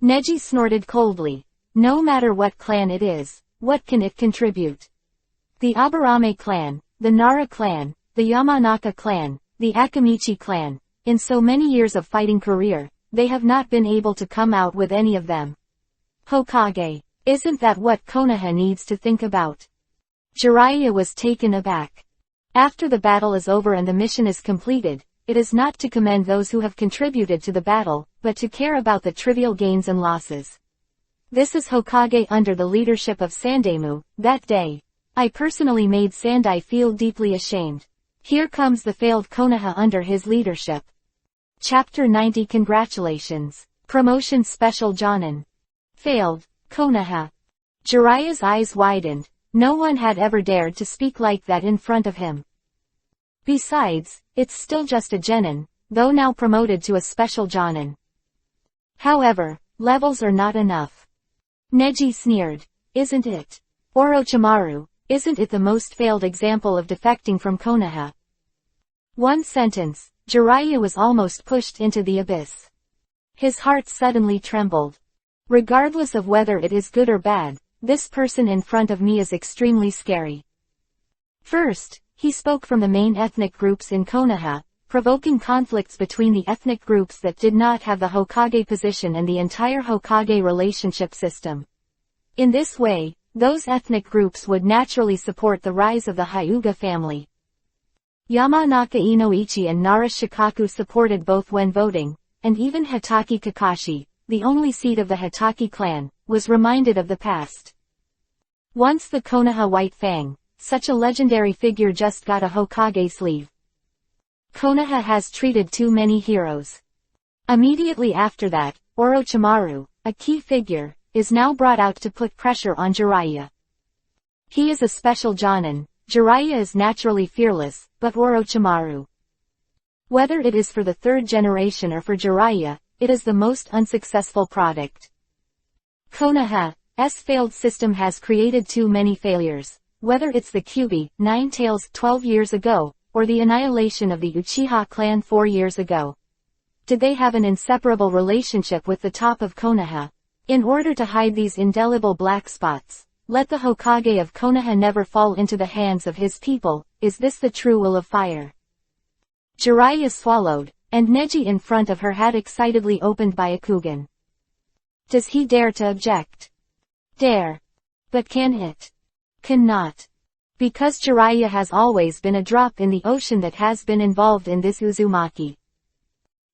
Neji snorted coldly. No matter what clan it is, what can it contribute? The Aburame clan, the Nara clan, the Yamanaka clan, the Akamichi clan, in so many years of fighting career, they have not been able to come out with any of them. Hokage, isn't that what Konoha needs to think about? Jiraiya was taken aback. After the battle is over and the mission is completed, it is not to commend those who have contributed to the battle, but to care about the trivial gains and losses. This is Hokage under the leadership of Sandaimu. That day, I personally made Sandai feel deeply ashamed. Here comes the failed Konoha under his leadership. Chapter 90 Congratulations. Promotion Special Jonin. Failed Konoha. Jiraiya's eyes widened. No one had ever dared to speak like that in front of him. Besides, it's still just a genin, though now promoted to a special jonin. However, levels are not enough. Neji sneered. Isn't it? Orochimaru, isn't it the most failed example of defecting from Konoha? One sentence, Jiraiya was almost pushed into the abyss. His heart suddenly trembled. Regardless of whether it is good or bad, this person in front of me is extremely scary. First, he spoke from the main ethnic groups in Konoha, provoking conflicts between the ethnic groups that did not have the Hokage position and the entire Hokage relationship system. In this way, those ethnic groups would naturally support the rise of the Hyuga family. Yamanaka Inoichi and Nara Shikaku supported both when voting, and even Hitaki Kakashi, the only seat of the Hitaki clan, was reminded of the past. Once the Konoha White Fang, such a legendary figure just got a Hokage sleeve. Konoha has treated too many heroes. Immediately after that, Orochimaru, a key figure, is now brought out to put pressure on Jiraiya. He is a special jonin. Jiraiya is naturally fearless, but Orochimaru. Whether it is for the third generation or for Jiraiya, it is the most unsuccessful product. Konoha's failed system has created too many failures, whether it's the Kyuubi, 9 Tails 12 years ago, or the annihilation of the Uchiha clan 4 years ago. Did they have an inseparable relationship with the top of Konoha? In order to hide these indelible black spots, let the Hokage of Konoha never fall into the hands of his people. Is this the true will of fire? Jiraiya swallowed, and Neji in front of her had excitedly opened Byakugan. Does he dare to object? Dare. But can it? Cannot. Because Jiraiya has always been a drop in the ocean that has been involved in this Uzumaki.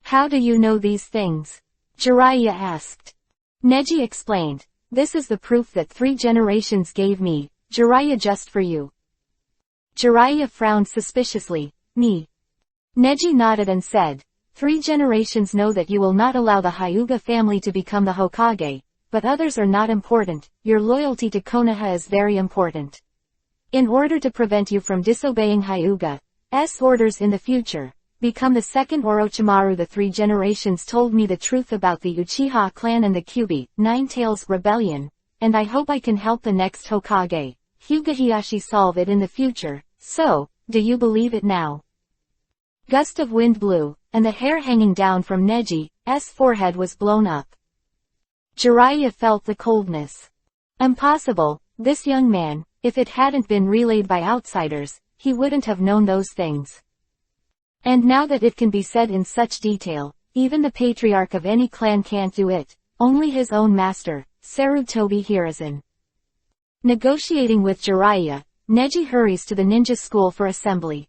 How do you know these things? Jiraiya asked. Neji explained. This is the proof that 3 generations gave me, Jiraiya, just for you. Jiraiya frowned suspiciously. Me. Neji nodded and said, 3 generations know that you will not allow the Hyuga family to become the Hokage, but others are not important. Your loyalty to Konoha is very important. In order to prevent you from disobeying Hyuga's orders in the future, become the second Orochimaru. The 3 generations told me the truth about the Uchiha clan and the Kyuubi, 9 Tails rebellion, and I hope I can help the next Hokage, Hyuga Heihachi, solve it in the future. So, do you believe it now? Gust of wind blew, and the hair hanging down from Neji's forehead was blown up. Jiraiya felt the coldness. Impossible, this young man, if it hadn't been relayed by outsiders, he wouldn't have known those things. And now that it can be said in such detail, even the patriarch of any clan can't do it, only his own master, Sarutobi Hiruzen. Negotiating with Jiraiya, Neji hurries to the ninja school for assembly.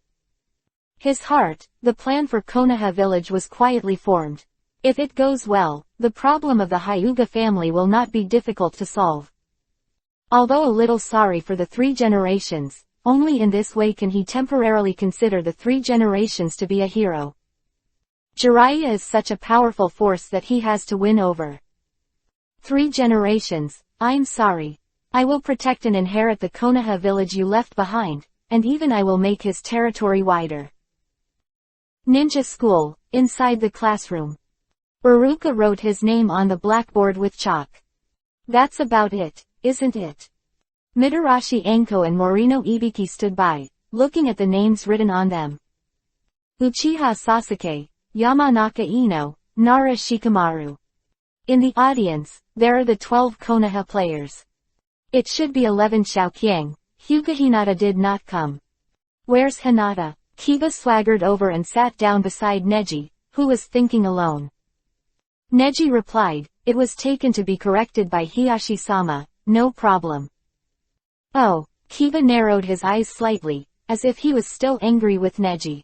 His heart, the plan for Konoha village was quietly formed. If it goes well, the problem of the Hyuga family will not be difficult to solve. Although a little sorry for the 3 generations, only in this way can he temporarily consider the 3 generations to be a hero. Jiraiya is such a powerful force that he has to win over. 3 generations, I'm sorry. I will protect and inherit the Konoha village you left behind, and even I will make his territory wider. Ninja school, inside the classroom. Iruka wrote his name on the blackboard with chalk. That's about it, isn't it? Mitarashi Anko and Morino Ibiki stood by, looking at the names written on them. Uchiha Sasuke, Yamanaka Ino, Nara Shikamaru. In the audience, there are the 12 Konoha players. It should be 11. Xiaoqiang, Hyuga Hinata did not come. Where's Hinata? Kiba swaggered over and sat down beside Neji, who was thinking alone. Neji replied, it was taken to be corrected by Hiyashi-sama, no problem. Oh, Kiba narrowed his eyes slightly, as if he was still angry with Neji.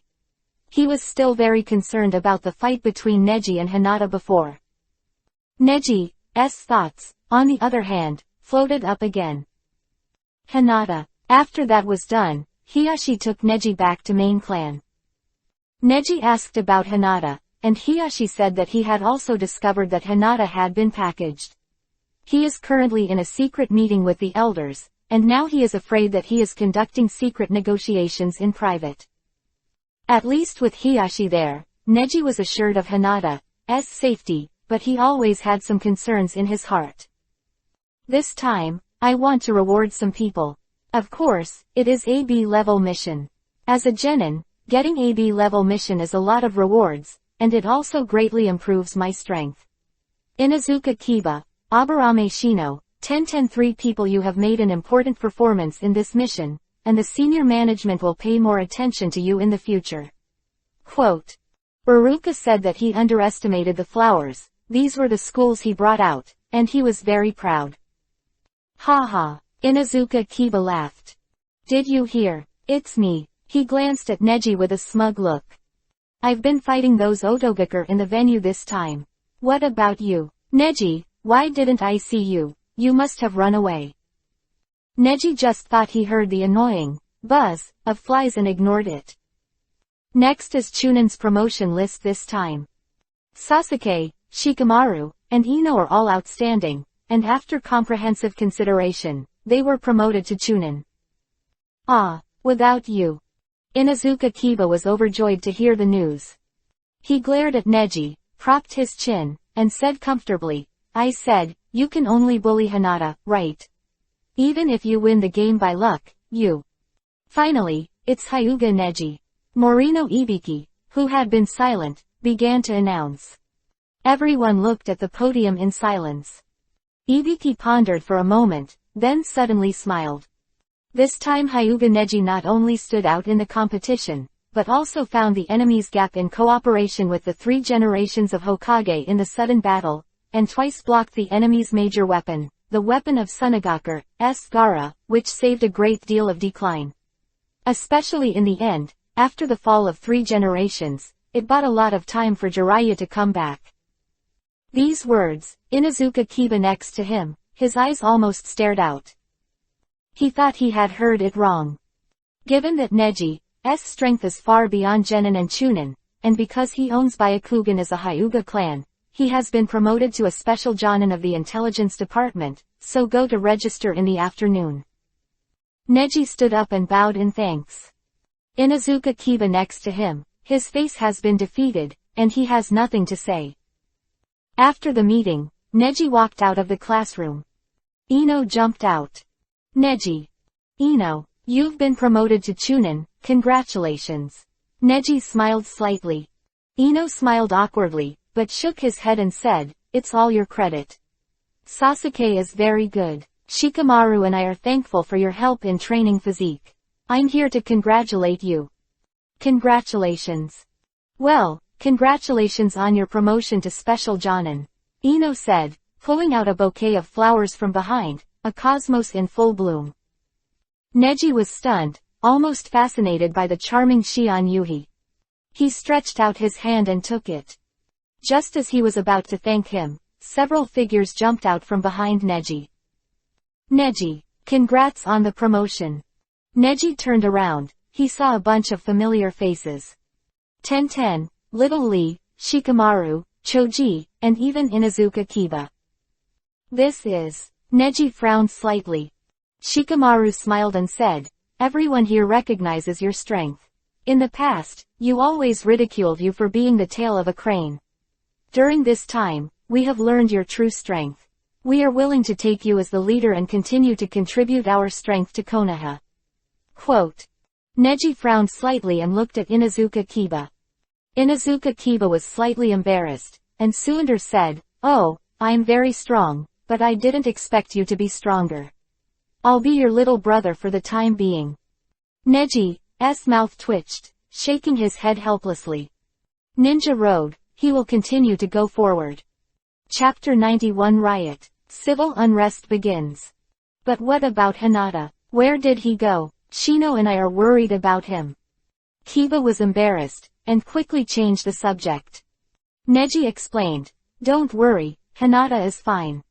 He was still very concerned about the fight between Neji and Hinata before. Neji's thoughts, on the other hand, floated up again. Hinata. After that was done, Hiyashi took Neji back to main clan. Neji asked about Hinata, and Hiyashi said that he had also discovered that Hinata had been packaged. He is currently in a secret meeting with the elders, and now he is afraid that he is conducting secret negotiations in private. At least with Hiyashi there, Neji was assured of Hinata's safety, but he always had some concerns in his heart. This time, I want to reward some people. Of course, it is AB level mission. As a genin, getting AB level mission is a lot of rewards, and it also greatly improves my strength. Inazuka Kiba, Aburame Shino, 10-10-3 people, you have made an important performance in this mission, and the senior management will pay more attention to you in the future. Quote. Iruka said that he underestimated the flowers, these were the schools he brought out, and he was very proud. Ha ha, Inazuka Kiba laughed. Did you hear? It's me. He glanced at Neji with a smug look. I've been fighting those Otogakure in the venue this time. What about you? Neji, why didn't I see you? You must have run away. Neji just thought he heard the annoying buzz of flies and ignored it. Next is Chunin's promotion list this time. Sasuke, Shikamaru, and Ino are all outstanding, and after comprehensive consideration, they were promoted to Chunin. Ah, without you. Inazuka Kiba was overjoyed to hear the news. He glared at Neji, propped his chin, and said comfortably, I said, you can only bully Hinata, right? Even if you win the game by luck, you. Finally, it's Hyuga Neji. Morino Ibiki, who had been silent, began to announce. Everyone looked at the podium in silence. Ibiki pondered for a moment, then suddenly smiled. This time Hyuga Neji not only stood out in the competition, but also found the enemy's gap in cooperation with the 3 generations of Hokage in the sudden battle, and twice blocked the enemy's major weapon, the weapon of Tsunagakur's Gaara, which saved a great deal of decline. Especially in the end, after the fall of 3 generations, it bought a lot of time for Jiraiya to come back. These words, Inuzuka Kiba next to him, his eyes almost stared out. He thought he had heard it wrong. Given that Neji's strength is far beyond Genin and Chunin, and because he owns Byakugan as a Hyuga clan, he has been promoted to a special Jonin of the intelligence department, so go to register in the afternoon. Neji stood up and bowed in thanks. Inuzuka Kiba next to him, his face has been defeated, and he has nothing to say. After the meeting, Neji walked out of the classroom. Ino jumped out. Neji. Ino, you've been promoted to Chunin, congratulations. Neji smiled slightly. Ino smiled awkwardly, but shook his head and said, it's all your credit. Sasuke is very good. Shikamaru and I are thankful for your help in training physique. I'm here to congratulate you. Congratulations. Well, congratulations on your promotion to Special Jonin. Ino said, pulling out a bouquet of flowers from behind, a cosmos in full bloom. Neji was stunned, almost fascinated by the charming Shion Yuhi. He stretched out his hand and took it. Just as he was about to thank him, several figures jumped out from behind Neji. Neji, congrats on the promotion. Neji turned around, he saw a bunch of familiar faces. Tenten, Little Lee, Shikamaru, Choji, and even Inuzuka Kiba. This is... Neji frowned slightly. Shikamaru smiled and said, everyone here recognizes your strength. In the past, you always ridiculed you for being the tail of a crane. During this time, we have learned your true strength. We are willing to take you as the leader and continue to contribute our strength to Konoha. Quote. Neji frowned slightly and looked at Inuzuka Kiba. Inuzuka Kiba was slightly embarrassed, and Suinder said, oh, I'm very strong, but I didn't expect you to be stronger. I'll be your little brother for the time being. Neji's mouth twitched, shaking his head helplessly. Ninja Road, he will continue to go forward. Chapter 91 Riot. Civil unrest begins. But what about Hinata? Where did he go? Shino and I are worried about him. Kiba was embarrassed, and quickly changed the subject. Neji explained, don't worry, Hinata is fine.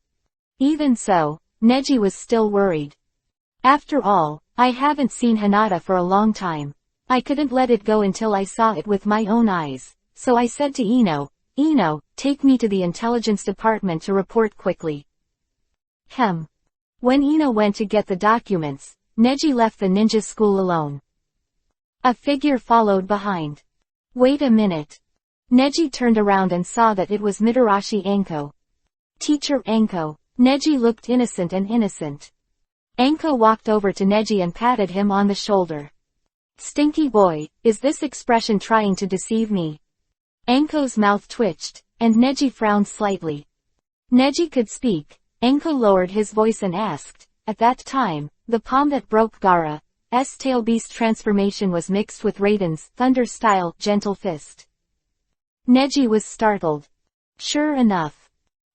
Even so, Neji was still worried. After all, I haven't seen Hinata for a long time. I couldn't let it go until I saw it with my own eyes, so I said to Ino, take me to the intelligence department to report quickly. When Ino went to get the documents, Neji left the ninja school alone. A figure followed behind. Wait a minute. Neji turned around and saw that it was Mitarashi Anko. Teacher Anko. Neji looked innocent and innocent. Anko walked over to Neji and patted him on the shoulder. Stinky boy, is this expression trying to deceive me? Anko's mouth twitched, and Neji frowned slightly. Neji could speak. Anko lowered his voice and asked, at that time, the palm that broke Gaara's tail beast transformation was mixed with Raiden's thunder-style gentle fist. Neji was startled. Sure enough.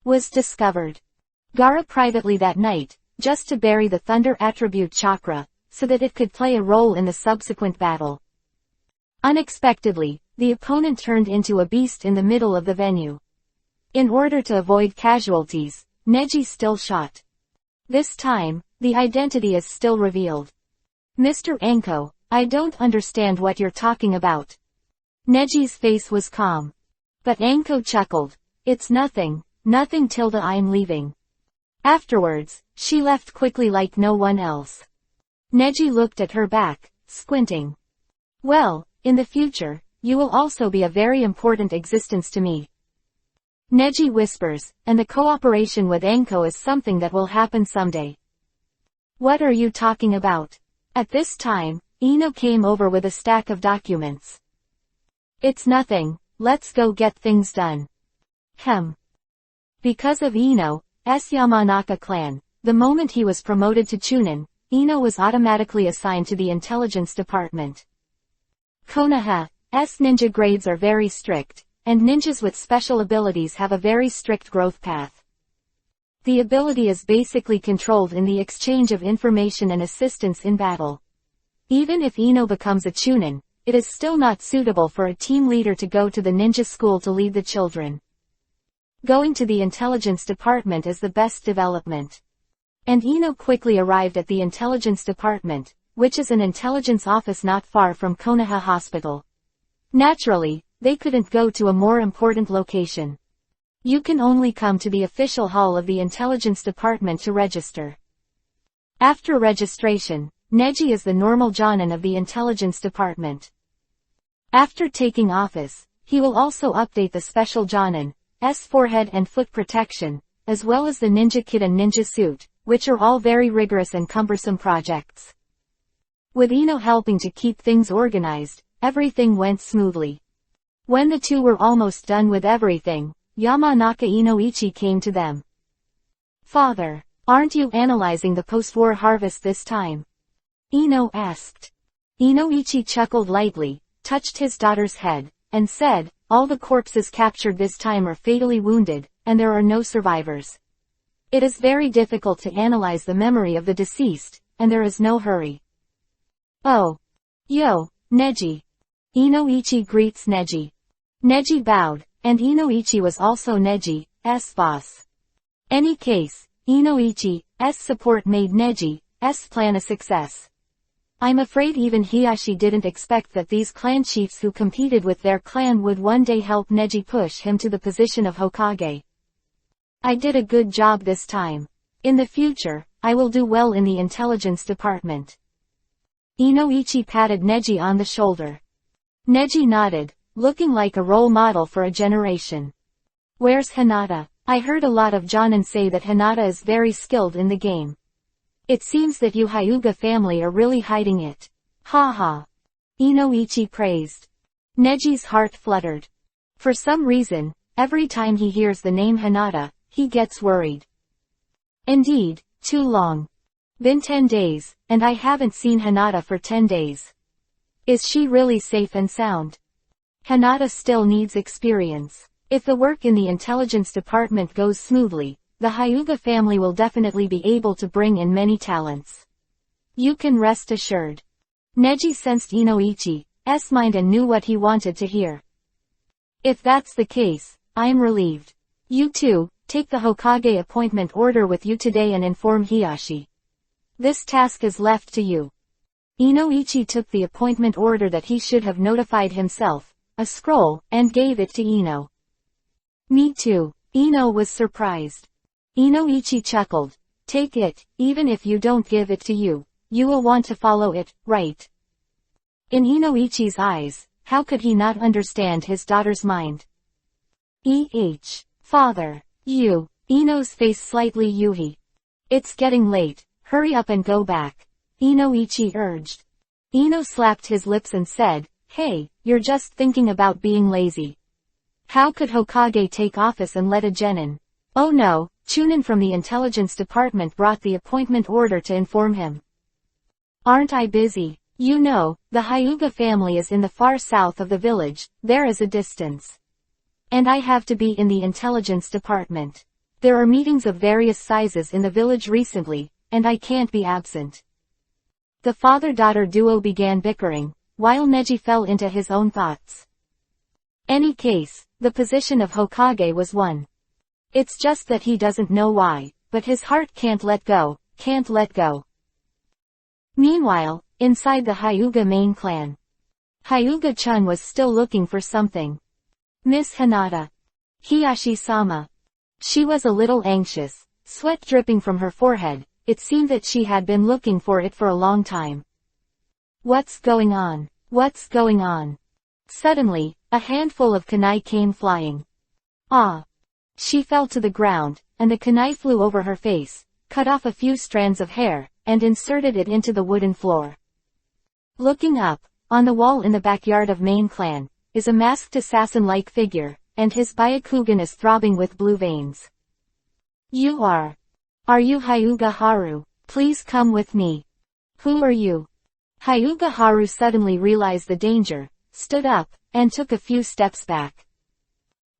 Was discovered. Gaara privately that night, just to bury the thunder attribute chakra, so that it could play a role in the subsequent battle. Unexpectedly, the opponent turned into a beast in the middle of the venue. In order to avoid casualties, Neji still shot. This time, the identity is still revealed. Mr. Anko, I don't understand what you're talking about. Neji's face was calm. But Anko chuckled. It's nothing tilde I'm leaving. Afterwards, she left quickly like no one else. Neji looked at her back, squinting. Well, in the future, you will also be a very important existence to me. Neji whispers, and the cooperation with Anko is something that will happen someday. What are you talking about? At this time, Ino came over with a stack of documents. It's nothing, let's go get things done. Because of Ino's Yamanaka clan, the moment he was promoted to Chunin, Ino was automatically assigned to the intelligence department. Konoha's ninja grades are very strict, and ninjas with special abilities have a very strict growth path. The ability is basically controlled in the exchange of information and assistance in battle. Even if Ino becomes a Chunin, it is still not suitable for a team leader to go to the ninja school to lead the children. Going to the intelligence department is the best development. And Ino quickly arrived at the intelligence department, which is an intelligence office not far from Konoha Hospital. Naturally, they couldn't go to a more important location. You can only come to the official hall of the intelligence department to register. After registration, Neji is the normal Jonin of the intelligence department. After taking office, he will also update the special Jonin's forehead and foot protection, as well as the ninja kit and ninja suit, which are all very rigorous and cumbersome projects. With Ino helping to keep things organized, everything went smoothly. When the two were almost done with everything, Yamanaka Inoichi came to them. Father, aren't you analyzing the post-war harvest this time? Ino asked. Inoichi chuckled lightly, touched his daughter's head, and said, all the corpses captured this time are fatally wounded, and there are no survivors. It is very difficult to analyze the memory of the deceased, and there is no hurry. Oh. Yo, Neji. Inoichi greets Neji. Neji bowed, and Inoichi was also Neji's boss. Any case, Inoichi's support made Neji's plan a success. I'm afraid even Hiyashi didn't expect that these clan chiefs who competed with their clan would one day help Neji push him to the position of Hokage. I did a good job this time. In the future, I will do well in the intelligence department. Inoichi patted Neji on the shoulder. Neji nodded, looking like a role model for a generation. Where's Hinata? I heard a lot of Jonin say that Hinata is very skilled in the game. It seems that you Hyuga family are really hiding it. Ha ha. Inoichi praised. Neji's heart fluttered. For some reason, every time he hears the name Hinata, he gets worried. Indeed, too long. Been 10 days, and I haven't seen Hinata for 10 days. Is she really safe and sound? Hinata still needs experience. If the work in the intelligence department goes smoothly, the Hyuga family will definitely be able to bring in many talents. You can rest assured. Neji sensed Inoichi's mind and knew what he wanted to hear. If that's the case, I'm relieved. You too, take the Hokage appointment order with you today and inform Hiyashi. This task is left to you. Inoichi took the appointment order that he should have notified himself, a scroll, and gave it to Ino. Me too. Ino was surprised. Inoichi chuckled. Take it, even if you don't give it to you, you will want to follow it, right? In Inoichi's eyes, how could he not understand his daughter's mind? Father. You. Ino's face slightly yuhi. It's getting late, hurry up and go back. Inoichi urged. Ino slapped his lips and said, hey, you're just thinking about being lazy. How could Hokage take office and let a genin? Oh no, Chunin from the intelligence department brought the appointment order to inform him. Aren't I busy? You know, the Hyuga family is in the far south of the village, there is a distance. And I have to be in the intelligence department. There are meetings of various sizes in the village recently, and I can't be absent. The father-daughter duo began bickering, while Neji fell into his own thoughts. Any case, the position of Hokage was won. It's just that he doesn't know why, but his heart can't let go, can't let go. Meanwhile, inside the Hyuga main clan, Hyuga-chan was still looking for something. Miss Hinata. Hiyashi-sama. She was a little anxious, sweat dripping from her forehead. It seemed that she had been looking for it for a long time. What's going on? What's going on? Suddenly, a handful of kunai came flying. Ah! She fell to the ground, and the kunai flew over her face, cut off a few strands of hair, and inserted it into the wooden floor. Looking up, on the wall in the backyard of main clan, is a masked assassin-like figure, and his Byakugan is throbbing with blue veins. You are you Hyuga Haru? Please come with me. Who are you? Hyuga Haru suddenly realized the danger, stood up, and took a few steps back.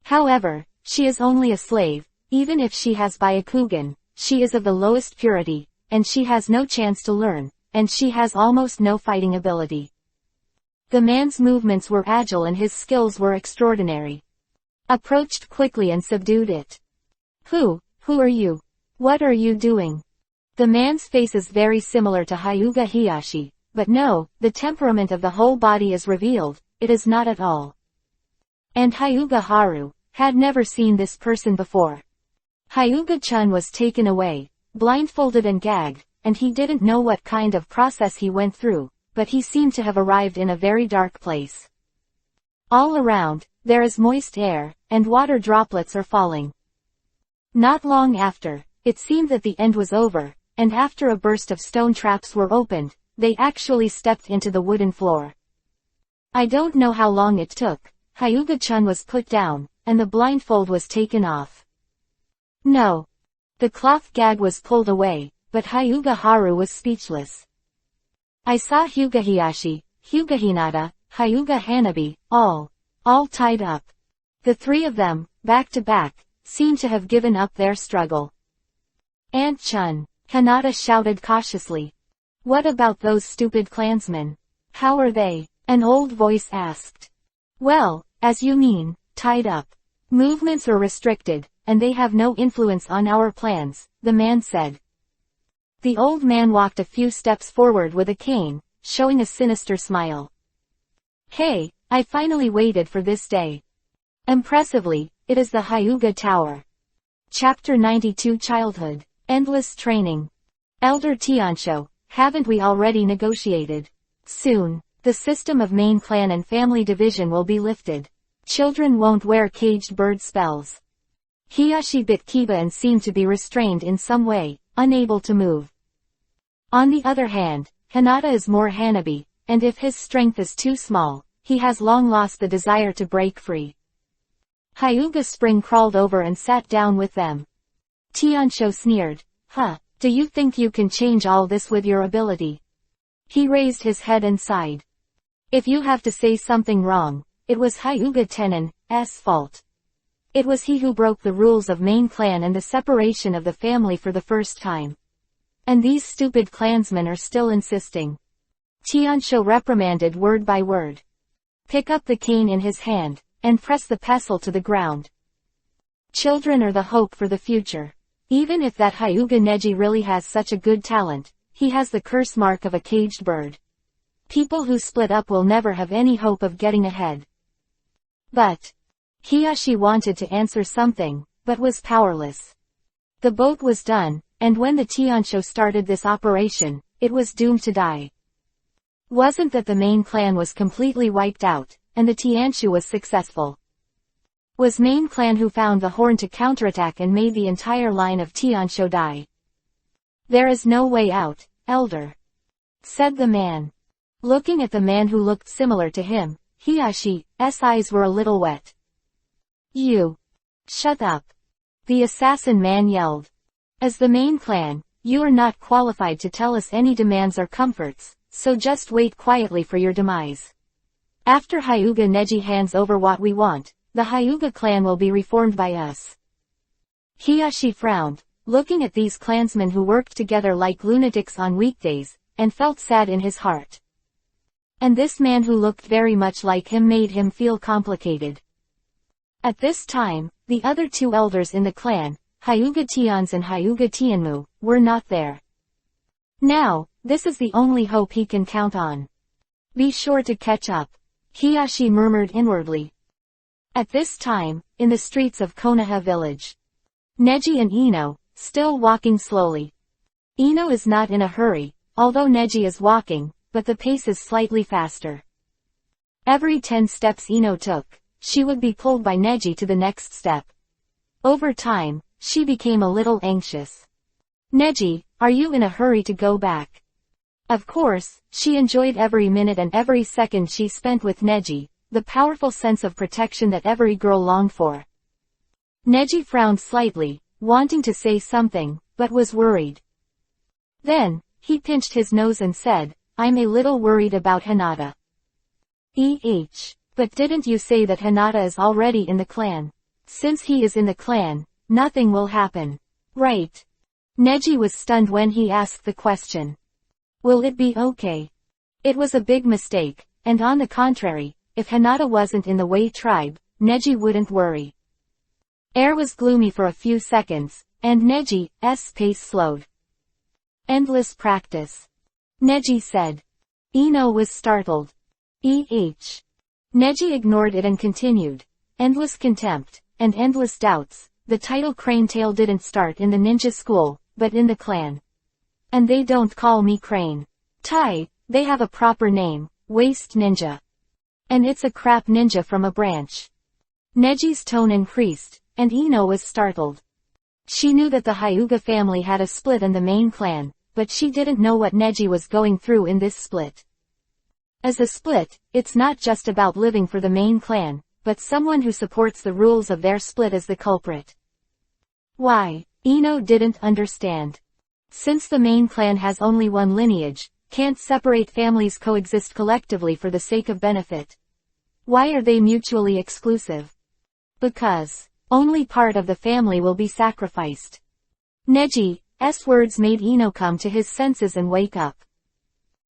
However, she is only a slave. Even if she has Byakugan, she is of the lowest purity, and she has no chance to learn, and she has almost no fighting ability. The man's movements were agile and his skills were extraordinary. Approached quickly and subdued it. Who are you? What are you doing? The man's face is very similar to Hyuga Hiyashi, but no, the temperament of the whole body is revealed, it is not at all. And Hyuga Haru had never seen this person before. Hyuga-chan was taken away, blindfolded and gagged, and he didn't know what kind of process he went through, but he seemed to have arrived in a very dark place. All around, there is moist air, and water droplets are falling. Not long after, it seemed that the end was over, and after a burst of stone traps were opened, they actually stepped into the wooden floor. I don't know how long it took. Hyuga-chan was put down, and the blindfold was taken off. No. The cloth gag was pulled away, but Hyuga Haru was speechless. I saw Hyuga Hiyashi, Hyuga Hinata, Hyuga Hanabi, all tied up. The three of them, back to back, seemed to have given up their struggle. Aunt-chan, Hinata shouted cautiously. What about those stupid clansmen? How are they? An old voice asked. Well, as you mean, tied up. Movements are restricted, and they have no influence on our plans, the man said. The old man walked a few steps forward with a cane, showing a sinister smile. Hey, I finally waited for this day. Impressively, it is the Hyuga Tower. Chapter 92 Childhood. Endless Training. Elder Tiansho, haven't we already negotiated? Soon, the system of main clan and family division will be lifted. Children won't wear caged bird spells. Hiyashi bit Kiba and seemed to be restrained in some way, unable to move. On the other hand, Hinata is more Hanabi, and if his strength is too small, he has long lost the desire to break free. Hyuga Spring crawled over and sat down with them. Tiansho sneered. Do you think you can change all this with your ability? He raised his head and sighed. If you have to say something wrong, it was Hyuga Tenen's fault. It was he who broke the rules of main clan and the separation of the family for the first time. And these stupid clansmen are still insisting. Tiansho reprimanded word by word. Pick up the cane in his hand, and press the pestle to the ground. Children are the hope for the future. Even if that Hyuga Neji really has such a good talent, he has the curse mark of a caged bird. People who split up will never have any hope of getting ahead. But Hiyashi wanted to answer something, but was powerless. The boat was done, and when the Tiansho started this operation, it was doomed to die. Wasn't that the main clan was completely wiped out, and the Tiansho was successful? Was main clan who found the horn to counterattack and made the entire line of Tiansho die? There is no way out, elder, said the man. Looking at the man who looked similar to him, Hiyashi's eyes were a little wet. You. Shut up. The assassin man yelled. As the main clan, you are not qualified to tell us any demands or comforts, so just wait quietly for your demise. After Hyuga Neji hands over what we want, the Hyuga clan will be reformed by us. Hiyashi frowned, looking at these clansmen who worked together like lunatics on weekdays, and felt sad in his heart. And this man who looked very much like him made him feel complicated. At this time, the other two elders in the clan, Hyuga Tians and Hyuga Tianmu, were not there. Now, this is the only hope he can count on. Be sure to catch up, Hiyashi murmured inwardly. At this time, in the streets of Konoha village, Neji and Ino, still walking slowly. Ino is not in a hurry, although Neji is walking, but the pace is slightly faster. Every 10 steps Ino took, she would be pulled by Neji to the next step. Over time, she became a little anxious. Neji, are you in a hurry to go back? Of course, she enjoyed every minute and every second she spent with Neji, the powerful sense of protection that every girl longed for. Neji frowned slightly, wanting to say something, but was worried. Then, he pinched his nose and said, I'm a little worried about Hinata. But didn't you say that Hinata is already in the clan? Since he is in the clan, nothing will happen. Right. Neji was stunned when he asked the question. Will it be okay? It was a big mistake, and on the contrary, if Hinata wasn't in the Wei tribe, Neji wouldn't worry. Air was gloomy for a few seconds, and Neji's pace slowed. Endless practice. Neji said. Ino was startled. Neji ignored it and continued. Endless contempt, and endless doubts. The title Crane Tail didn't start in the ninja school, but in the clan. And they don't call me Crane. They have a proper name, Waste Ninja. And it's a crap ninja from a branch. Neji's tone increased, and Ino was startled. She knew that the Hyuga family had a split in the main clan, but she didn't know what Neji was going through in this split. As a split, it's not just about living for the main clan, but someone who supports the rules of their split is the culprit. Why? Ino didn't understand. Since the main clan has only one lineage, can't separate families coexist collectively for the sake of benefit? Why are they mutually exclusive? Because only part of the family will be sacrificed. Neji's words made Ino come to his senses and wake up.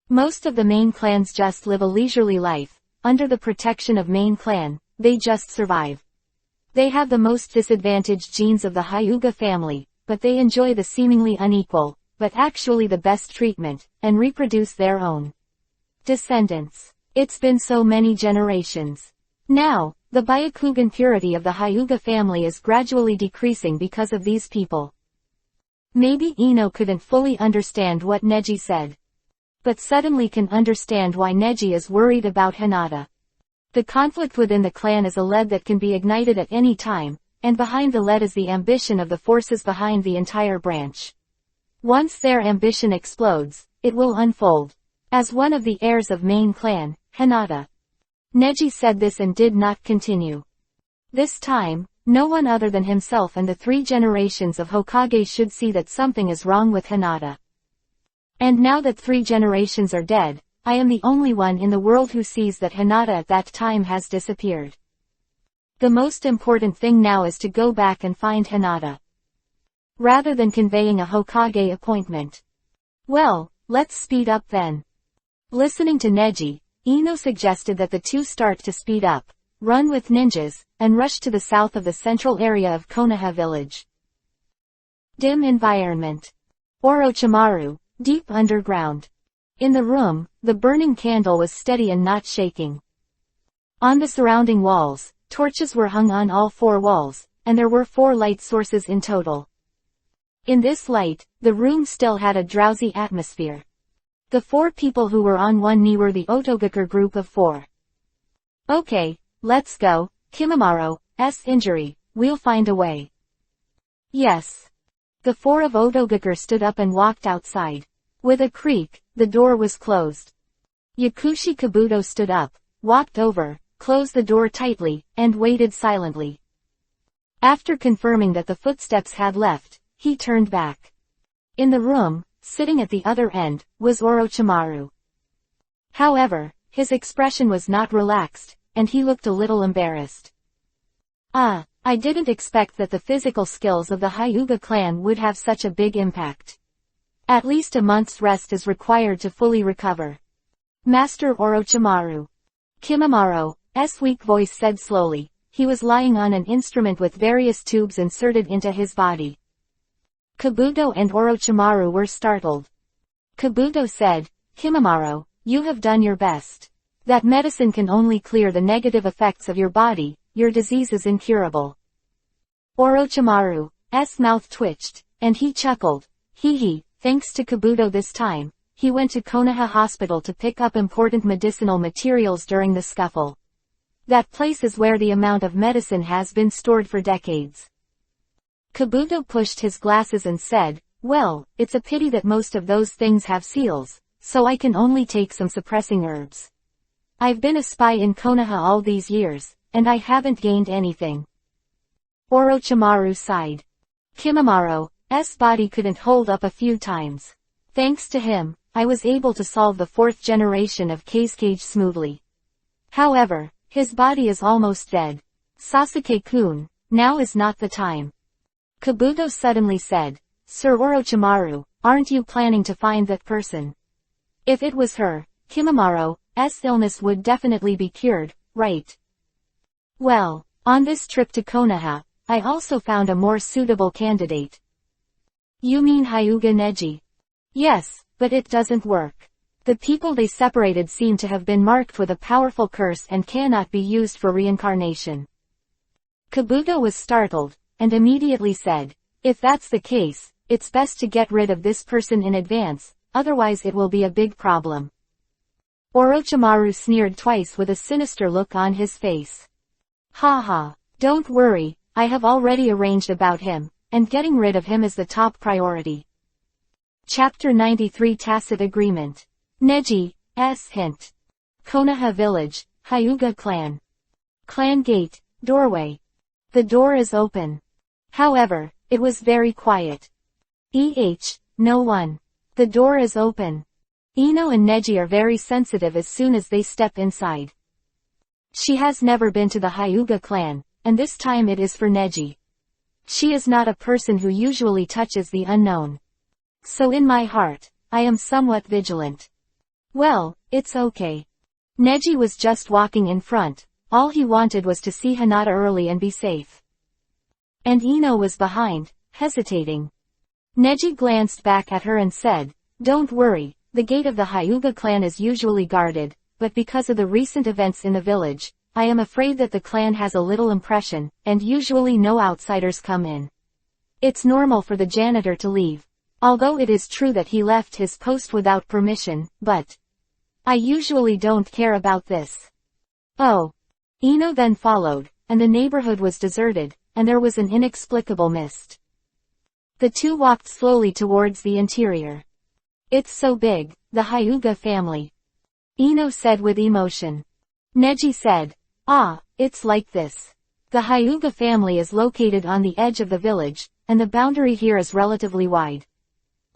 Most of the main clans just live a leisurely life, under the protection of main clan, they just survive. They have the most disadvantaged genes of the Hyuga family, but they enjoy the seemingly unequal, but actually the best treatment, and reproduce their own descendants. It's been so many generations. Now, the Byakugan purity of the Hyuga family is gradually decreasing because of these people. Maybe Ino couldn't fully understand what Neji said. But suddenly can understand why Neji is worried about Hinata. The conflict within the clan is a lead that can be ignited at any time, and behind the lead is the ambition of the forces behind the entire branch. Once their ambition explodes, it will unfold. As one of the heirs of main clan, Hinata. Neji said this and did not continue. This time, no one other than himself and the 3 generations of Hokage should see that something is wrong with Hinata. And now that 3 generations are dead, I am the only one in the world who sees that Hinata at that time has disappeared. The most important thing now is to go back and find Hinata. Rather than conveying a Hokage appointment. Well, let's speed up then. Listening to Neji, Ino suggested that the two start to speed up, run with ninjas, and rush to the south of the central area of Konoha village. Dim environment. Orochimaru, deep underground. In the room, the burning candle was steady and not shaking. On the surrounding walls, torches were hung on all 4 walls, and there were 4 light sources in total. In this light, the room still had a drowsy atmosphere. The 4 people who were on one knee were the Otogakure group of 4. Okay, let's go, Kimamaro's injury, we'll find a way. Yes. The 4 of Otogakure stood up and walked outside. With a creak, the door was closed. Yakushi Kabuto stood up, walked over, closed the door tightly, and waited silently. After confirming that the footsteps had left, he turned back. In the room, sitting at the other end, was Orochimaru. However, his expression was not relaxed, and he looked a little embarrassed. I didn't expect that the physical skills of the Hyuga clan would have such a big impact. At least a month's rest is required to fully recover. Master Orochimaru. Kimamaro's weak voice said slowly. He was lying on an instrument with various tubes inserted into his body. Kabuto and Orochimaru were startled. Kabuto said, Kimamaro, you have done your best. That medicine can only clear the negative effects of your body, your disease is incurable. Orochimaru's mouth twitched, and he chuckled. Thanks to Kabuto this time, he went to Konoha Hospital to pick up important medicinal materials during the scuffle. That place is where the amount of medicine has been stored for decades. Kabuto pushed his glasses and said, "Well, it's a pity that most of those things have seals, so I can only take some suppressing herbs. I've been a spy in Konoha all these years, and I haven't gained anything." Orochimaru sighed. Kimamaru's body couldn't hold up a few times. Thanks to him, I was able to solve the 4th generation of Kazekage smoothly. However, his body is almost dead. Sasuke-kun, now is not the time. Kabuto suddenly said, "Sir Orochimaru, aren't you planning to find that person? If it was her, Kimamaru's illness would definitely be cured, right?" "Well, on this trip to Konoha, I also found a more suitable candidate." "You mean Hyuga Neji?" "Yes, but it doesn't work. The people they separated seem to have been marked with a powerful curse and cannot be used for reincarnation." Kabuto was startled, and immediately said, "If that's the case, it's best to get rid of this person in advance, otherwise it will be a big problem." Orochimaru sneered twice with a sinister look on his face. "Ha, don't worry, I have already arranged about him, and getting rid of him is the top priority." Chapter 93 Tacit Agreement. Neji's Hint. Konoha Village, Hyuga Clan. Clan Gate, Doorway. The door is open. However, it was very quiet. No one. The door is open. Ino and Neji are very sensitive as soon as they step inside. She has never been to the Hyuga clan, and this time it is for Neji. She is not a person who usually touches the unknown. So in my heart, I am somewhat vigilant. Well, it's okay. Neji was just walking in front, all he wanted was to see Hinata early and be safe. And Ino was behind, hesitating. Neji glanced back at her and said, "Don't worry, the gate of the Hyuga clan is usually guarded, but because of the recent events in the village, I am afraid that the clan has a little impression, and usually no outsiders come in. It's normal for the janitor to leave. Although it is true that he left his post without permission, but I usually don't care about this." Oh. Ino then followed, and the neighborhood was deserted, and there was an inexplicable mist. The two walked slowly towards the interior. "It's so big, the Hyuga family," Ino said with emotion. Neji said, "Ah, it's like this. The Hyuga family is located on the edge of the village, and the boundary here is relatively wide.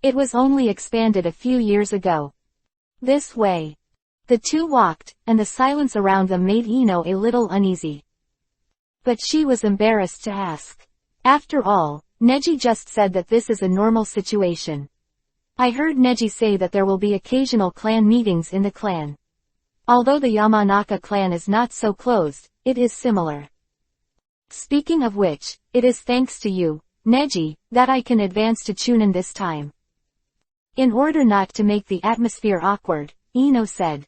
It was only expanded a few years ago." This way. The two walked, and the silence around them made Ino a little uneasy. But she was embarrassed to ask. After all, Neji just said that this is a normal situation. I heard Neji say that there will be occasional clan meetings in the clan. Although the Yamanaka clan is not so closed, it is similar. Speaking of which, it is thanks to you, Neji, that I can advance to Chunin this time. In order not to make the atmosphere awkward, Ino said.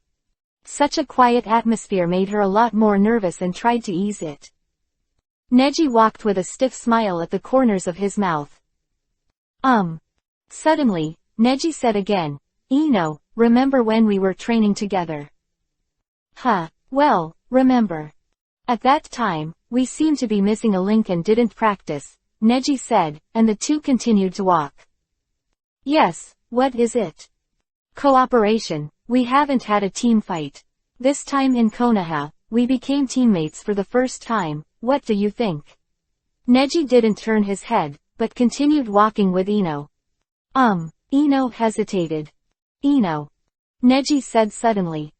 Such a quiet atmosphere made her a lot more nervous and tried to ease it. Neji walked with a stiff smile at the corners of his mouth. Suddenly, Neji said again, "Ino, remember when we were training together?" Well, remember. At that time, we seemed to be missing a link and didn't practice, Neji said, and the two continued to walk. Yes, what is it? Cooperation. We haven't had a team fight. This time in Konoha, we became teammates for the first time, what do you think? Neji didn't turn his head, but continued walking with Ino. Ino hesitated. Ino. Neji said suddenly.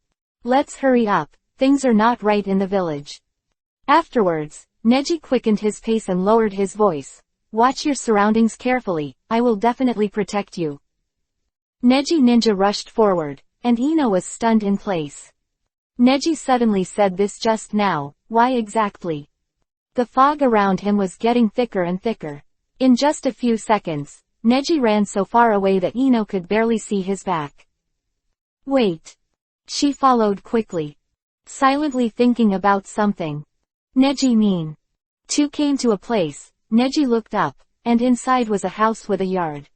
Let's hurry up, things are not right in the village. Afterwards, Neji quickened his pace and lowered his voice. Watch your surroundings carefully, I will definitely protect you. Neji Ninja rushed forward, and Ino was stunned in place. Neji suddenly said this just now, why exactly? The fog around him was getting thicker and thicker. In just a few seconds, Neji ran so far away that Ino could barely see his back. Wait. She followed quickly. Silently thinking about something. Neji mean. Two came to a place, Neji looked up, and inside was a house with a yard.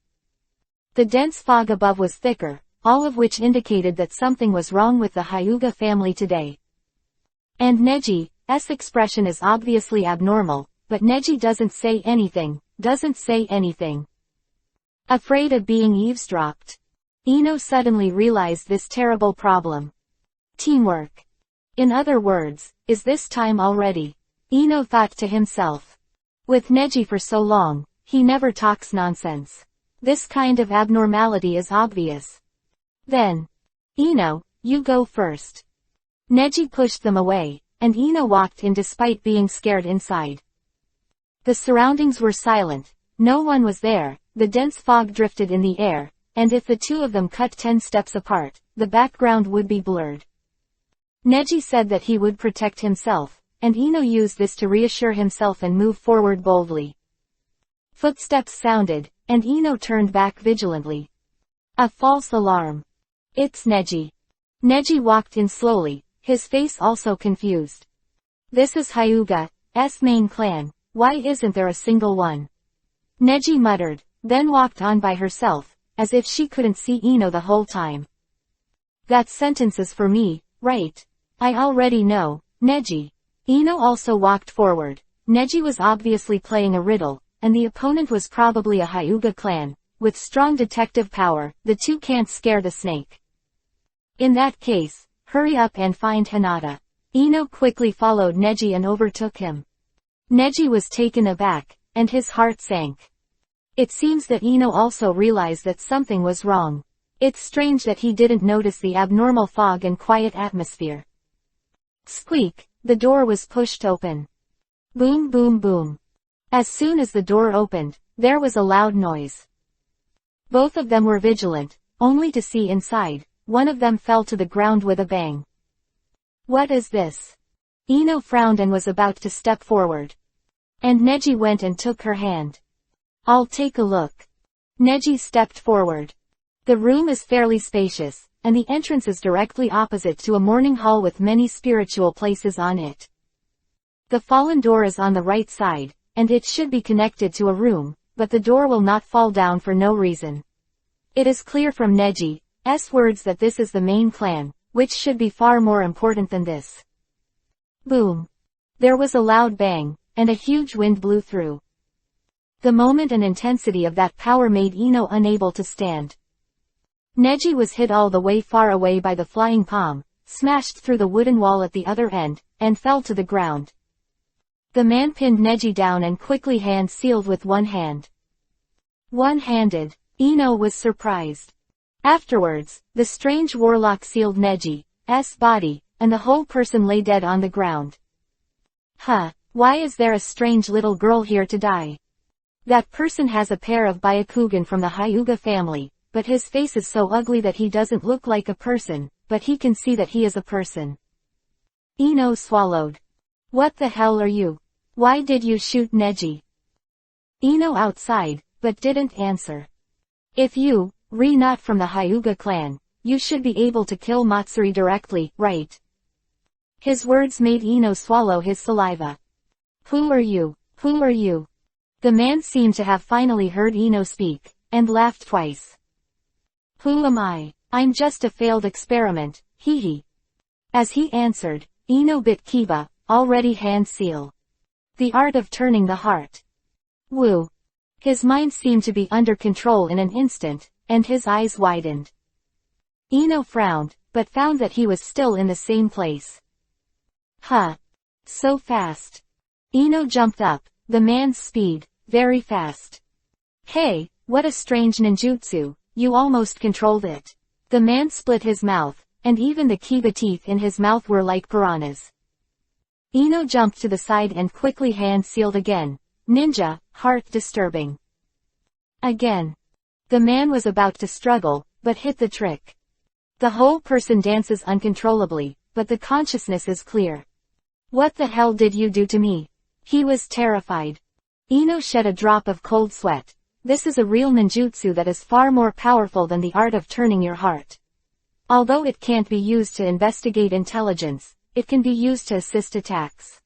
The dense fog above was thicker, all of which indicated that something was wrong with the Hyuga family today. And Neji's expression is obviously abnormal, but Neji doesn't say anything, doesn't say anything. Afraid of being eavesdropped. Ino suddenly realized this terrible problem. Teamwork. In other words, is this time already? Ino thought to himself. With Neji for so long, he never talks nonsense. This kind of abnormality is obvious. Then, Ino, you go first. Neji pushed them away, and Ino walked in despite being scared inside. The surroundings were silent, no one was there, the dense fog drifted in the air, and if the two of them cut 10 steps apart, the background would be blurred. Neji said that he would protect himself, and Ino used this to reassure himself and move forward boldly. Footsteps sounded, and Ino turned back vigilantly. A false alarm. It's Neji. Neji walked in slowly, his face also confused. This is Hyuga's main clan, why isn't there a single one? Neji muttered, then walked on by herself, as if she couldn't see Ino the whole time. That sentence is for me, right? I already know, Neji. Ino also walked forward. Neji was obviously playing a riddle, and the opponent was probably a Hyuga clan. With strong detective power, the two can't scare the snake. In that case, hurry up and find Hinata. Ino quickly followed Neji and overtook him. Neji was taken aback, and his heart sank. It seems that Ino also realized that something was wrong. It's strange that he didn't notice the abnormal fog and quiet atmosphere. Squeak, the door was pushed open. Boom boom boom. As soon as the door opened, there was a loud noise. Both of them were vigilant, only to see inside. One of them fell to the ground with a bang. What is this? Ino frowned and was about to step forward. And Neji went and took her hand. I'll take a look. Neji stepped forward. The room is fairly spacious, and the entrance is directly opposite to a morning hall with many spiritual places on it. The fallen door is on the right side, and it should be connected to a room, but the door will not fall down for no reason. It is clear from Neji's words that this is the main clan, which should be far more important than this. Boom. There was a loud bang, and a huge wind blew through. The moment and intensity of that power made Ino unable to stand. Neji was hit all the way far away by the flying palm, smashed through the wooden wall at the other end, and fell to the ground. The man pinned Neji down and quickly hand-sealed with one hand. One-handed. Ino was surprised. Afterwards, the strange warlock sealed Neji's body, and the whole person lay dead on the ground. Why is there a strange little girl here to die? That person has a pair of Byakugan from the Hyuga family, but his face is so ugly that he doesn't look like a person, but he can see that he is a person. Ino swallowed. What the hell are you? Why did you shoot Neji? Ino outside, but didn't answer. If you, not from the Hyuga clan, you should be able to kill Matsuri directly, right? His words made Ino swallow his saliva. Who are you? Who are you? The man seemed to have finally heard Ino speak, and laughed twice. Who am I? I'm just a failed experiment, hee. As he answered, Ino bit Kiba, already hand-seal. The art of turning the heart. Woo. His mind seemed to be under control in an instant, and his eyes widened. Ino frowned, but found that he was still in the same place. So fast. Ino jumped up, the man's speed, very fast. Hey, what a strange ninjutsu, you almost controlled it. The man split his mouth, and even the Kiba teeth in his mouth were like piranhas. Ino jumped to the side and quickly hand-sealed again. Ninja, heart disturbing. Again. The man was about to struggle, but hit the trick. The whole person dances uncontrollably, but the consciousness is clear. What the hell did you do to me? He was terrified. Ino shed a drop of cold sweat. This is a real ninjutsu that is far more powerful than the art of turning your heart. Although it can't be used to investigate intelligence, it can be used to assist attacks.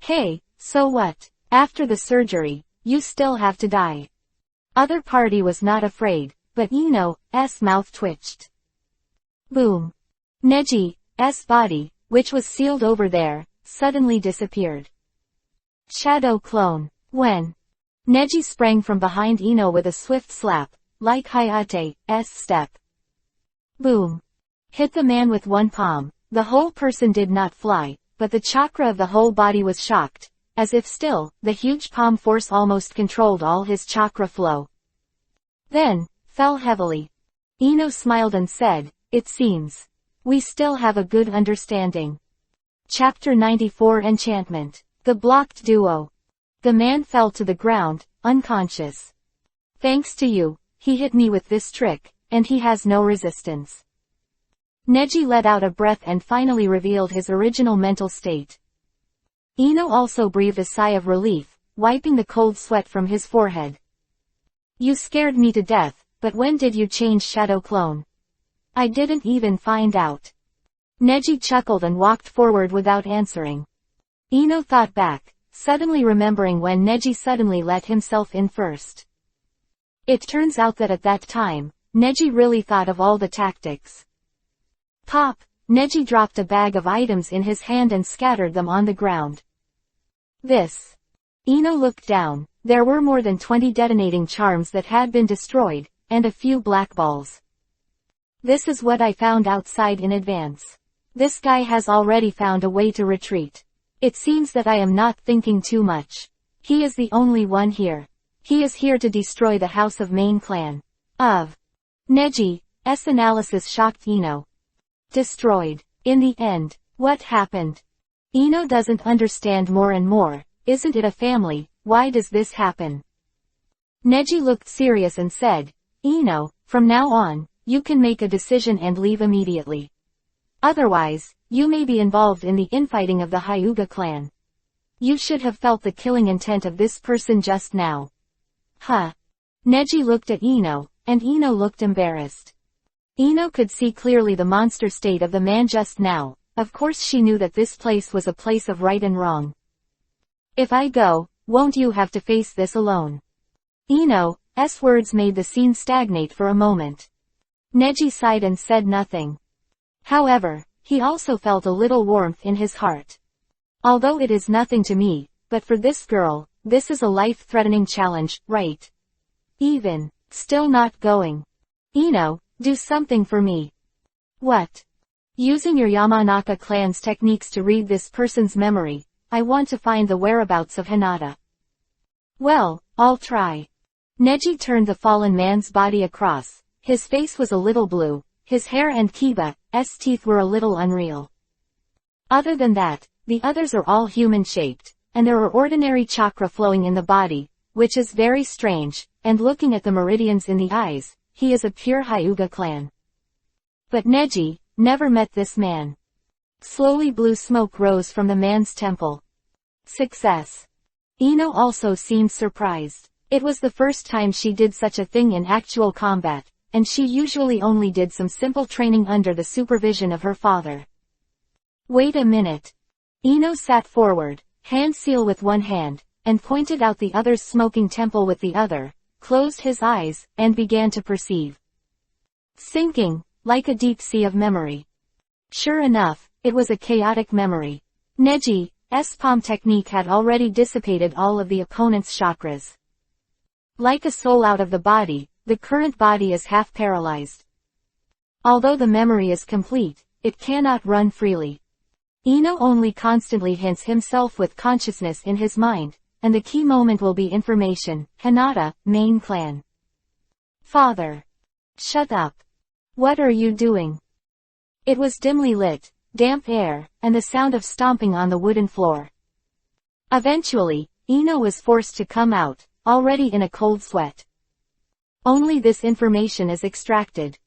Hey, so what? After the surgery, you still have to die. Other party was not afraid, but Ino's mouth twitched. Boom. Neji's body, which was sealed over there, suddenly disappeared. Shadow clone. When Neji sprang from behind Ino with a swift slap, like Hayate's step. Boom. Hit the man with one palm. The whole person did not fly, but the chakra of the whole body was shocked, as if still, the huge palm force almost controlled all his chakra flow. Then, fell heavily. Ino smiled and said, "It seems we still have a good understanding." Chapter 94 Enchantment. The Blocked Duo. The man fell to the ground, unconscious. "Thanks to you, he hit me with this trick, and he has no resistance." Neji let out a breath and finally revealed his original mental state. Ino also breathed a sigh of relief, wiping the cold sweat from his forehead. "You scared me to death, but when did you change Shadow Clone?" "I didn't even find out." Neji chuckled and walked forward without answering. Ino thought back, suddenly remembering when Neji suddenly let himself in first. It turns out that at that time, Neji really thought of all the tactics. Pop! Neji dropped a bag of items in his hand and scattered them on the ground. This. Ino looked down. There were more than 20 detonating charms that had been destroyed, and a few black balls. "This is what I found outside in advance. This guy has already found a way to retreat. It seems that I am not thinking too much. He is the only one here. He is here to destroy the house of main clan of." Neji's analysis shocked Ino. Destroyed. In the end, what happened? Ino doesn't understand more and more. Isn't it a family? Why does this happen? Neji looked serious and said, "Ino, from now on, you can make a decision and leave immediately. Otherwise, you may be involved in the infighting of the Hyuga clan. You should have felt the killing intent of this person just now." Huh. Neji looked at Ino, and Ino looked embarrassed. Ino could see clearly the monster state of the man just now. Of course she knew that this place was a place of right and wrong. "If I go, won't you have to face this alone?" Ino's words made the scene stagnate for a moment. Neji sighed and said nothing. However, he also felt a little warmth in his heart. Although it is nothing to me, but for this girl, this is a life-threatening challenge, right? Even, still not going. "Ino, do something for me." "What?" "Using your Yamanaka clan's techniques to read this person's memory, I want to find the whereabouts of Hinata." "Well, I'll try." Neji turned the fallen man's body across. His face was a little blue, his hair and Kiba's teeth were a little unreal. Other than that, the others are all human-shaped, and there are ordinary chakra flowing in the body, which is very strange, and looking at the meridians in the eyes, he is a pure Hyuga clan. But Neji never met this man. Slowly blue smoke rose from the man's temple. Success. Ino also seemed surprised. It was the first time she did such a thing in actual combat, and she usually only did some simple training under the supervision of her father. "Wait a minute." Ino sat forward, hand seal with one hand, and pointed out the other's smoking temple with the other, closed his eyes, and began to perceive. Sinking, like a deep sea of memory. Sure enough, it was a chaotic memory. Neji's palm technique had already dissipated all of the opponent's chakras. Like a soul out of the body, the current body is half paralyzed. Although the memory is complete, it cannot run freely. Ino only constantly hints himself with consciousness in his mind, and the key moment will be information. Hinata, main clan. "Father. Shut up. What are you doing?" It was dimly lit, damp air, and the sound of stomping on the wooden floor. Eventually, Ino was forced to come out, already in a cold sweat. Only this information is extracted.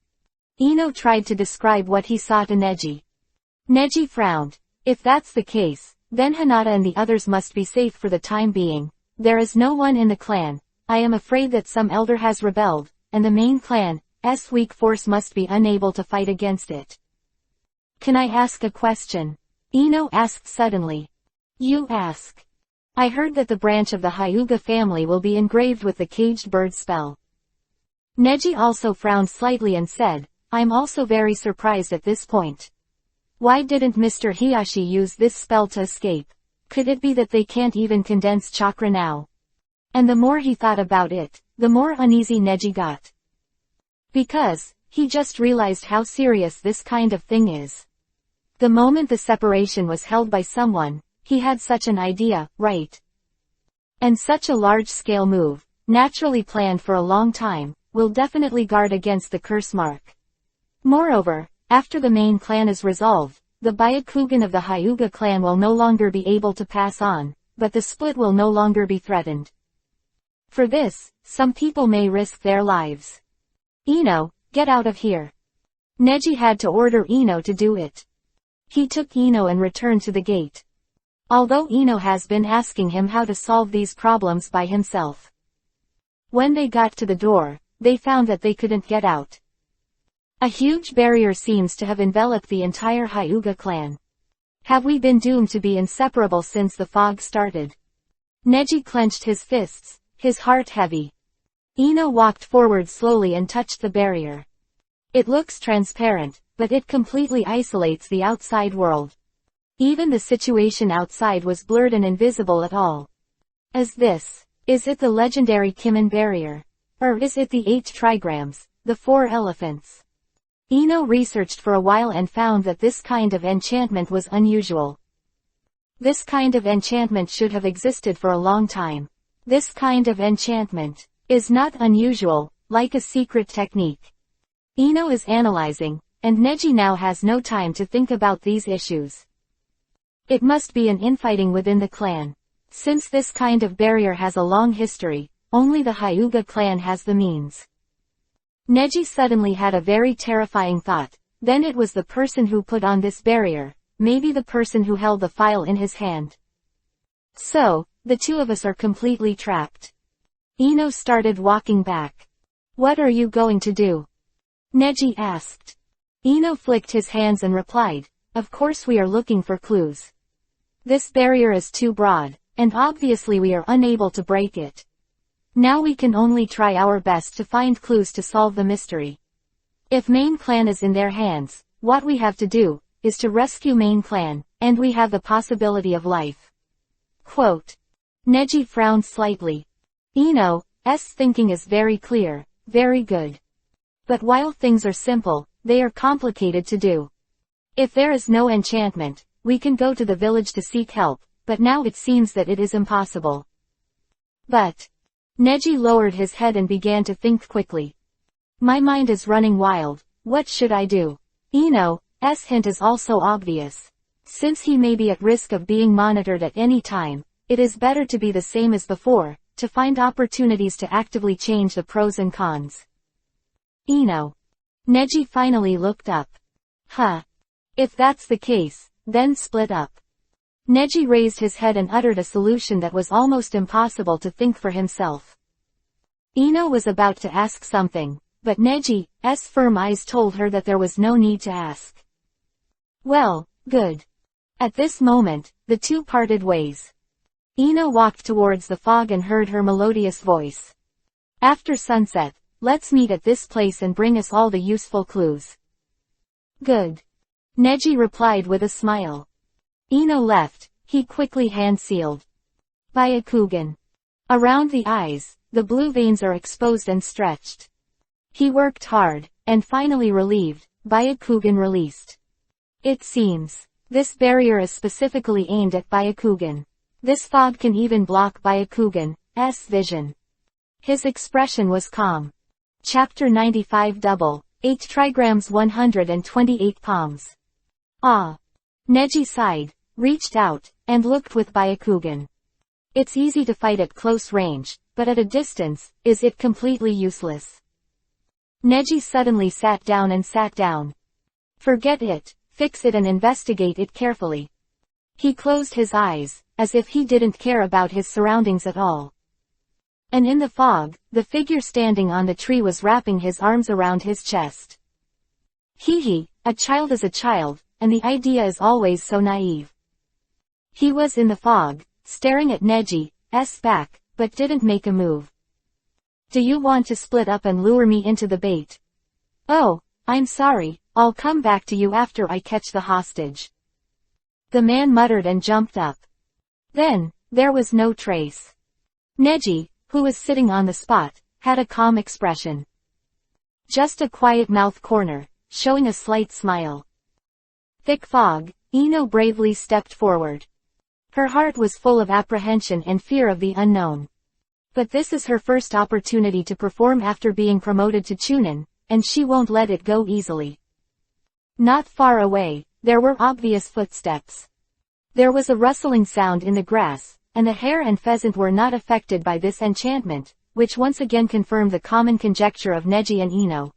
Ino tried to describe what he saw to Neji. Neji frowned. "If that's the case, then Hinata and the others must be safe for the time being. There is no one in the clan. I am afraid that some elder has rebelled, and the main clan's weak force must be unable to fight against it." "Can I ask a question?" Ino asked suddenly. "You ask." "I heard that the branch of the Hyuga family will be engraved with the caged bird spell." Neji also frowned slightly and said, "I'm also very surprised at this point. Why didn't Mr. Hiyashi use this spell to escape? Could it be that they can't even condense chakra now?" And the more he thought about it, the more uneasy Neji got. Because, he just realized how serious this kind of thing is. The moment the separation was held by someone, he had such an idea, right? And such a large-scale move, naturally planned for a long time, will definitely guard against the curse mark. Moreover, after the main clan is resolved, the Byakugan of the Hyuga clan will no longer be able to pass on, but the split will no longer be threatened. For this, some people may risk their lives. Ino, get out of here. Neji had to order Ino to do it. He took Ino and returned to the gate. Although Ino has been asking him how to solve these problems by himself. When they got to the door, they found that they couldn't get out. A huge barrier seems to have enveloped the entire Hyuga clan. Have we been doomed to be inseparable since the fog started? Neji clenched his fists, his heart heavy. Ino walked forward slowly and touched the barrier. It looks transparent, but it completely isolates the outside world. Even the situation outside was blurred and invisible at all. Is it the legendary Kimen barrier? Or is it the 8 trigrams, the 4 elephants? Ino researched for a while and found that this kind of enchantment was unusual. This kind of enchantment should have existed for a long time. This kind of enchantment is not unusual, like a secret technique. Ino is analyzing, and Neji now has no time to think about these issues. It must be an infighting within the clan. Since this kind of barrier has a long history, only the Hyuga clan has the means. Neji suddenly had a very terrifying thought. Then it was the person who put on this barrier, maybe the person who held the file in his hand. So, the two of us are completely trapped. Ino started walking back. What are you going to do? Neji asked. Ino flicked his hands and replied, of course we are looking for clues. This barrier is too broad, and obviously we are unable to break it. Now we can only try our best to find clues to solve the mystery. If main clan is in their hands, what we have to do, is to rescue main clan, and we have the possibility of life. Quote. Neji frowned slightly. Ino's thinking is very clear, very good. But while things are simple, they are complicated to do. If there is no enchantment, we can go to the village to seek help, but now it seems that it is impossible. But Neji lowered his head and began to think quickly. My mind is running wild, what should I do? Ino's hint is also obvious. Since he may be at risk of being monitored at any time, it is better to be the same as before, to find opportunities to actively change the pros and cons. Ino. Neji finally looked up. If that's the case, then split up. Neji raised his head and uttered a solution that was almost impossible to think for himself. Ino was about to ask something, but Neji's firm eyes told her that there was no need to ask. Well, good. At this moment, the two parted ways. Ino walked towards the fog and heard her melodious voice. After sunset, let's meet at this place and bring us all the useful clues. Good. Neji replied with a smile. Ino left, he quickly hand-sealed. Byakugan. Around the eyes, the blue veins are exposed and stretched. He worked hard, and finally relieved, Byakugan released. It seems, this barrier is specifically aimed at Byakugan. This fog can even block Byakugan's vision. His expression was calm. Chapter 95 Double, 8 trigrams 128 palms. Ah. Neji sighed, reached out, and looked with Byakugan. It's easy to fight at close range, but at a distance, is it completely useless? Neji suddenly sat down. Forget it, fix it and investigate it carefully. He closed his eyes, as if he didn't care about his surroundings at all. And in the fog, the figure standing on the tree was wrapping his arms around his chest. A child is a child, and the idea is always so naive. He was in the fog, staring at Neji's back, but didn't make a move. Do you want to split up and lure me into the bait? Oh, I'm sorry, I'll come back to you after I catch the hostage. The man muttered and jumped up. Then, there was no trace. Neji, who was sitting on the spot, had a calm expression. Just a quiet mouth corner, showing a slight smile. Thick fog, Ino bravely stepped forward. Her heart was full of apprehension and fear of the unknown. But this is her first opportunity to perform after being promoted to Chunin, and she won't let it go easily. Not far away, there were obvious footsteps. There was a rustling sound in the grass, and the hare and pheasant were not affected by this enchantment, which once again confirmed the common conjecture of Neji and Ino.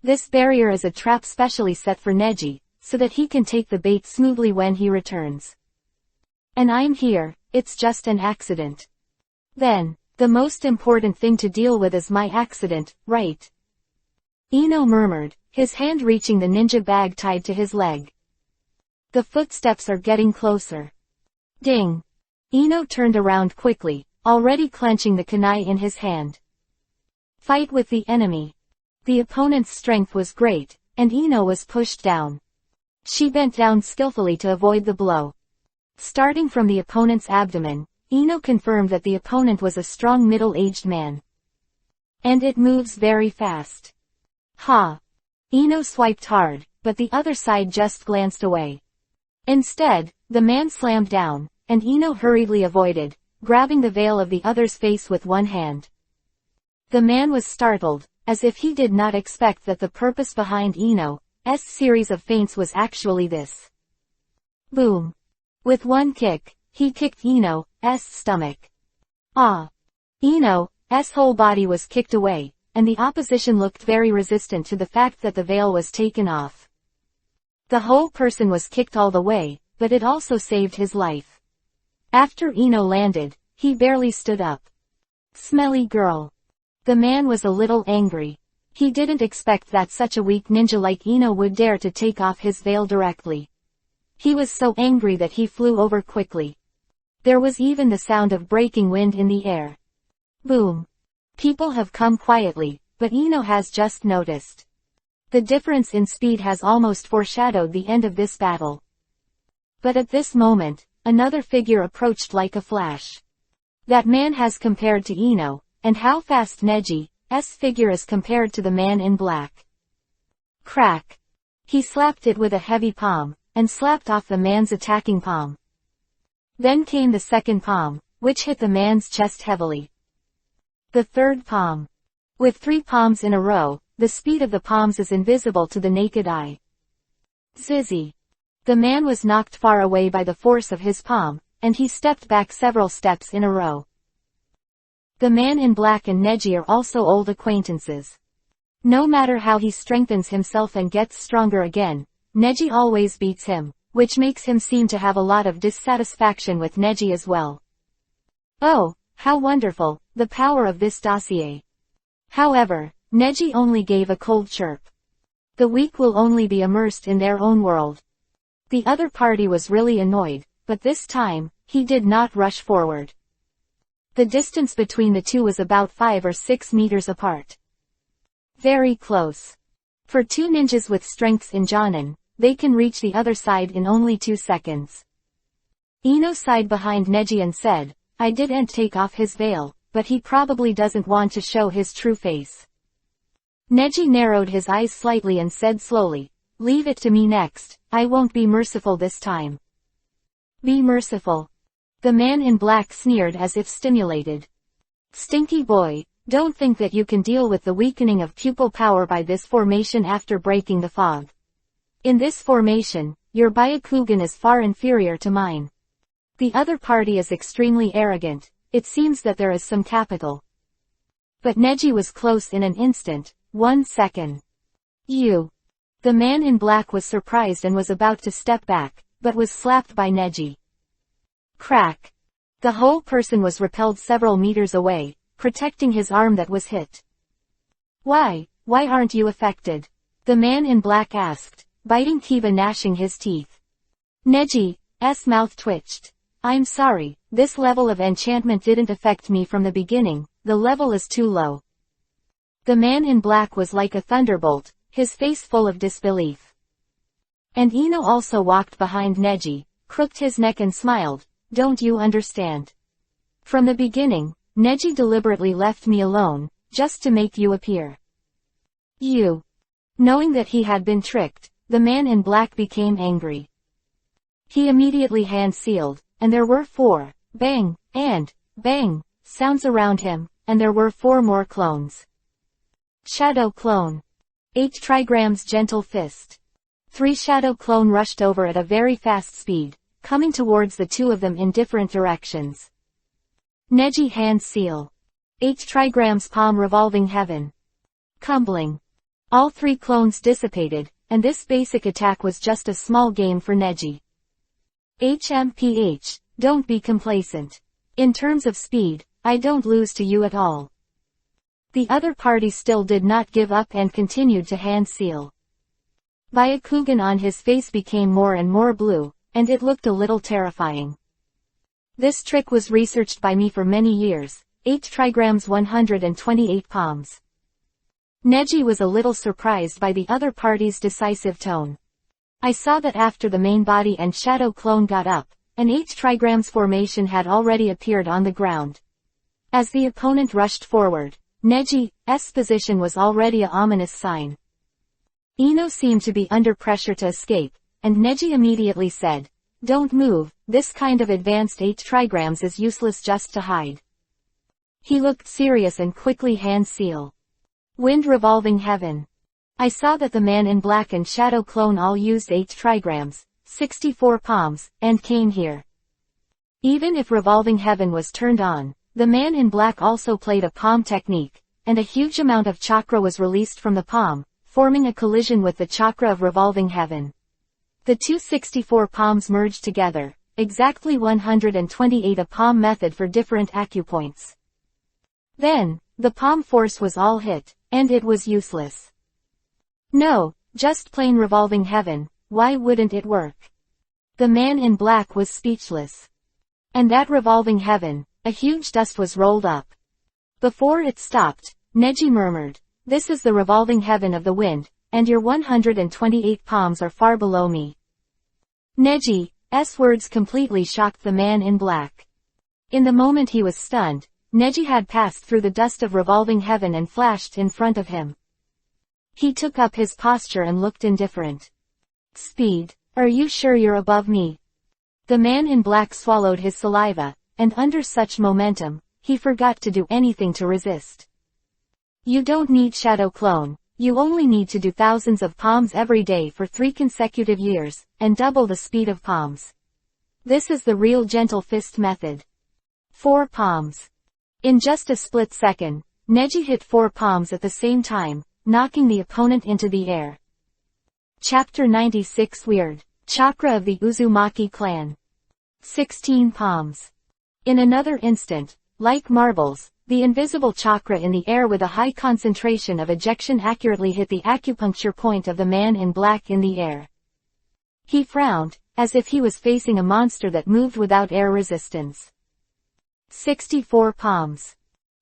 This barrier is a trap specially set for Neji, so that he can take the bait smoothly when he returns. And I'm here, it's just an accident. Then, the most important thing to deal with is my accident, right? Ino murmured, his hand reaching the ninja bag tied to his leg. The footsteps are getting closer. Ding! Ino turned around quickly, already clenching the kunai in his hand. Fight with the enemy. The opponent's strength was great, and Ino was pushed down. She bent down skillfully to avoid the blow. Starting from the opponent's abdomen, Ino confirmed that the opponent was a strong middle-aged man. And it moves very fast. Ha! Ino swiped hard, but the other side just glanced away. Instead, the man slammed down, and Ino hurriedly avoided, grabbing the veil of the other's face with one hand. The man was startled, as if he did not expect that the purpose behind Ino's series of feints was actually this. Boom! With one kick, he kicked Ino's stomach. Ah! Ino's whole body was kicked away, and the opposition looked very resistant to the fact that the veil was taken off. The whole person was kicked all the way, but it also saved his life. After Ino landed, he barely stood up. Smelly girl. The man was a little angry. He didn't expect that such a weak ninja like Ino would dare to take off his veil directly. He was so angry that he flew over quickly. There was even the sound of breaking wind in the air. Boom. People have come quietly, but Ino has just noticed. The difference in speed has almost foreshadowed the end of this battle. But at this moment, another figure approached like a flash. That man has compared to Ino, and how fast Neji's figure is compared to the man in black. Crack. He slapped it with a heavy palm, and slapped off the man's attacking palm. Then came the second palm, which hit the man's chest heavily. The third palm. With 3 palms in a row, the speed of the palms is invisible to the naked eye. Zizzy. The man was knocked far away by the force of his palm, and he stepped back several steps in a row. The man in black and Neji are also old acquaintances. No matter how he strengthens himself and gets stronger again, Neji always beats him, which makes him seem to have a lot of dissatisfaction with Neji as well. Oh, how wonderful, the power of this dossier. However, Neji only gave a cold chirp. The weak will only be immersed in their own world. The other party was really annoyed, but this time, he did not rush forward. The distance between the two was about 5 or 6 meters apart. Very close. For 2 ninjas with strengths in Jonin, they can reach the other side in only 2 seconds. Ino sighed behind Neji and said, I didn't take off his veil, but he probably doesn't want to show his true face. Neji narrowed his eyes slightly and said slowly, leave it to me next, I won't be merciful this time. Be merciful. The man in black sneered as if stimulated. Stinky boy, don't think that you can deal with the weakening of pupil power by this formation after breaking the fog. In this formation, your Byakugan is far inferior to mine. The other party is extremely arrogant, it seems that there is some capital. But Neji was close in an instant, 1 second. You. The man in black was surprised and was about to step back, but was slapped by Neji. Crack. The whole person was repelled several meters away, protecting his arm that was hit. Why aren't you affected? The man in black asked, biting Kiba, gnashing his teeth. Neji's mouth twitched. I'm sorry, this level of enchantment didn't affect me from the beginning, the level is too low. The man in black was like a thunderbolt, his face full of disbelief. And Ino also walked behind Neji, crooked his neck and smiled, don't you understand? From the beginning, Neji deliberately left me alone, just to make you appear. You. Knowing that he had been tricked, the man in black became angry. He immediately hand-sealed, and there were 4, bang, and, bang, sounds around him, and there were 4 more clones. Shadow Clone. 8 trigrams Gentle Fist. 3 Shadow Clone rushed over at a very fast speed, coming towards the 2 of them in different directions. Neji Hand Seal. 8 trigrams Palm Revolving Heaven. Cumbling. All 3 clones dissipated, and this basic attack was just a small game for Neji. HMPH, don't be complacent. In terms of speed, I don't lose to you at all. The other party still did not give up and continued to hand seal. Byakugan on his face became more and more blue, and it looked a little terrifying. This trick was researched by me for many years. 8 trigrams 128 palms. Neji was a little surprised by the other party's decisive tone. I saw that after the main body and shadow clone got up, an 8 trigrams formation had already appeared on the ground. As the opponent rushed forward, Neji's position was already an ominous sign. Ino seemed to be under pressure to escape, and Neji immediately said, "Don't move, this kind of advanced 8 trigrams is useless just to hide." He looked serious and quickly hand seal. Wind Revolving Heaven. I saw that the man in black and shadow clone all used 8 trigrams, 64 palms, and came here. Even if Revolving Heaven was turned on, the man in black also played a palm technique, and a huge amount of chakra was released from the palm, forming a collision with the chakra of Revolving Heaven. The 264 palms merged together, exactly 128, a palm method for different acupoints. Then, the palm force was all hit, and it was useless. No, just plain Revolving Heaven, why wouldn't it work? The man in black was speechless. And that Revolving Heaven, a huge dust was rolled up. Before it stopped, Neji murmured, "This is the Revolving Heaven of the wind, and your 128 palms are far below me." Neji's words completely shocked the man in black. In the moment he was stunned, Neji had passed through the dust of Revolving Heaven and flashed in front of him. He took up his posture and looked indifferent. "Speed, are you sure you're above me?" The man in black swallowed his saliva, and under such momentum, he forgot to do anything to resist. "You don't need Shadow Clone, you only need to do thousands of palms every day for 3 consecutive years, and double the speed of palms. This is the real Gentle Fist method." 4 palms. In just a split second, Neji hit 4 palms at the same time, knocking the opponent into the air. Chapter 96 Weird Chakra of the Uzumaki Clan. 16 palms. In another instant, like marbles, the invisible chakra in the air with a high concentration of ejection accurately hit the acupuncture point of the man in black in the air. He frowned, as if he was facing a monster that moved without air resistance. 64 palms.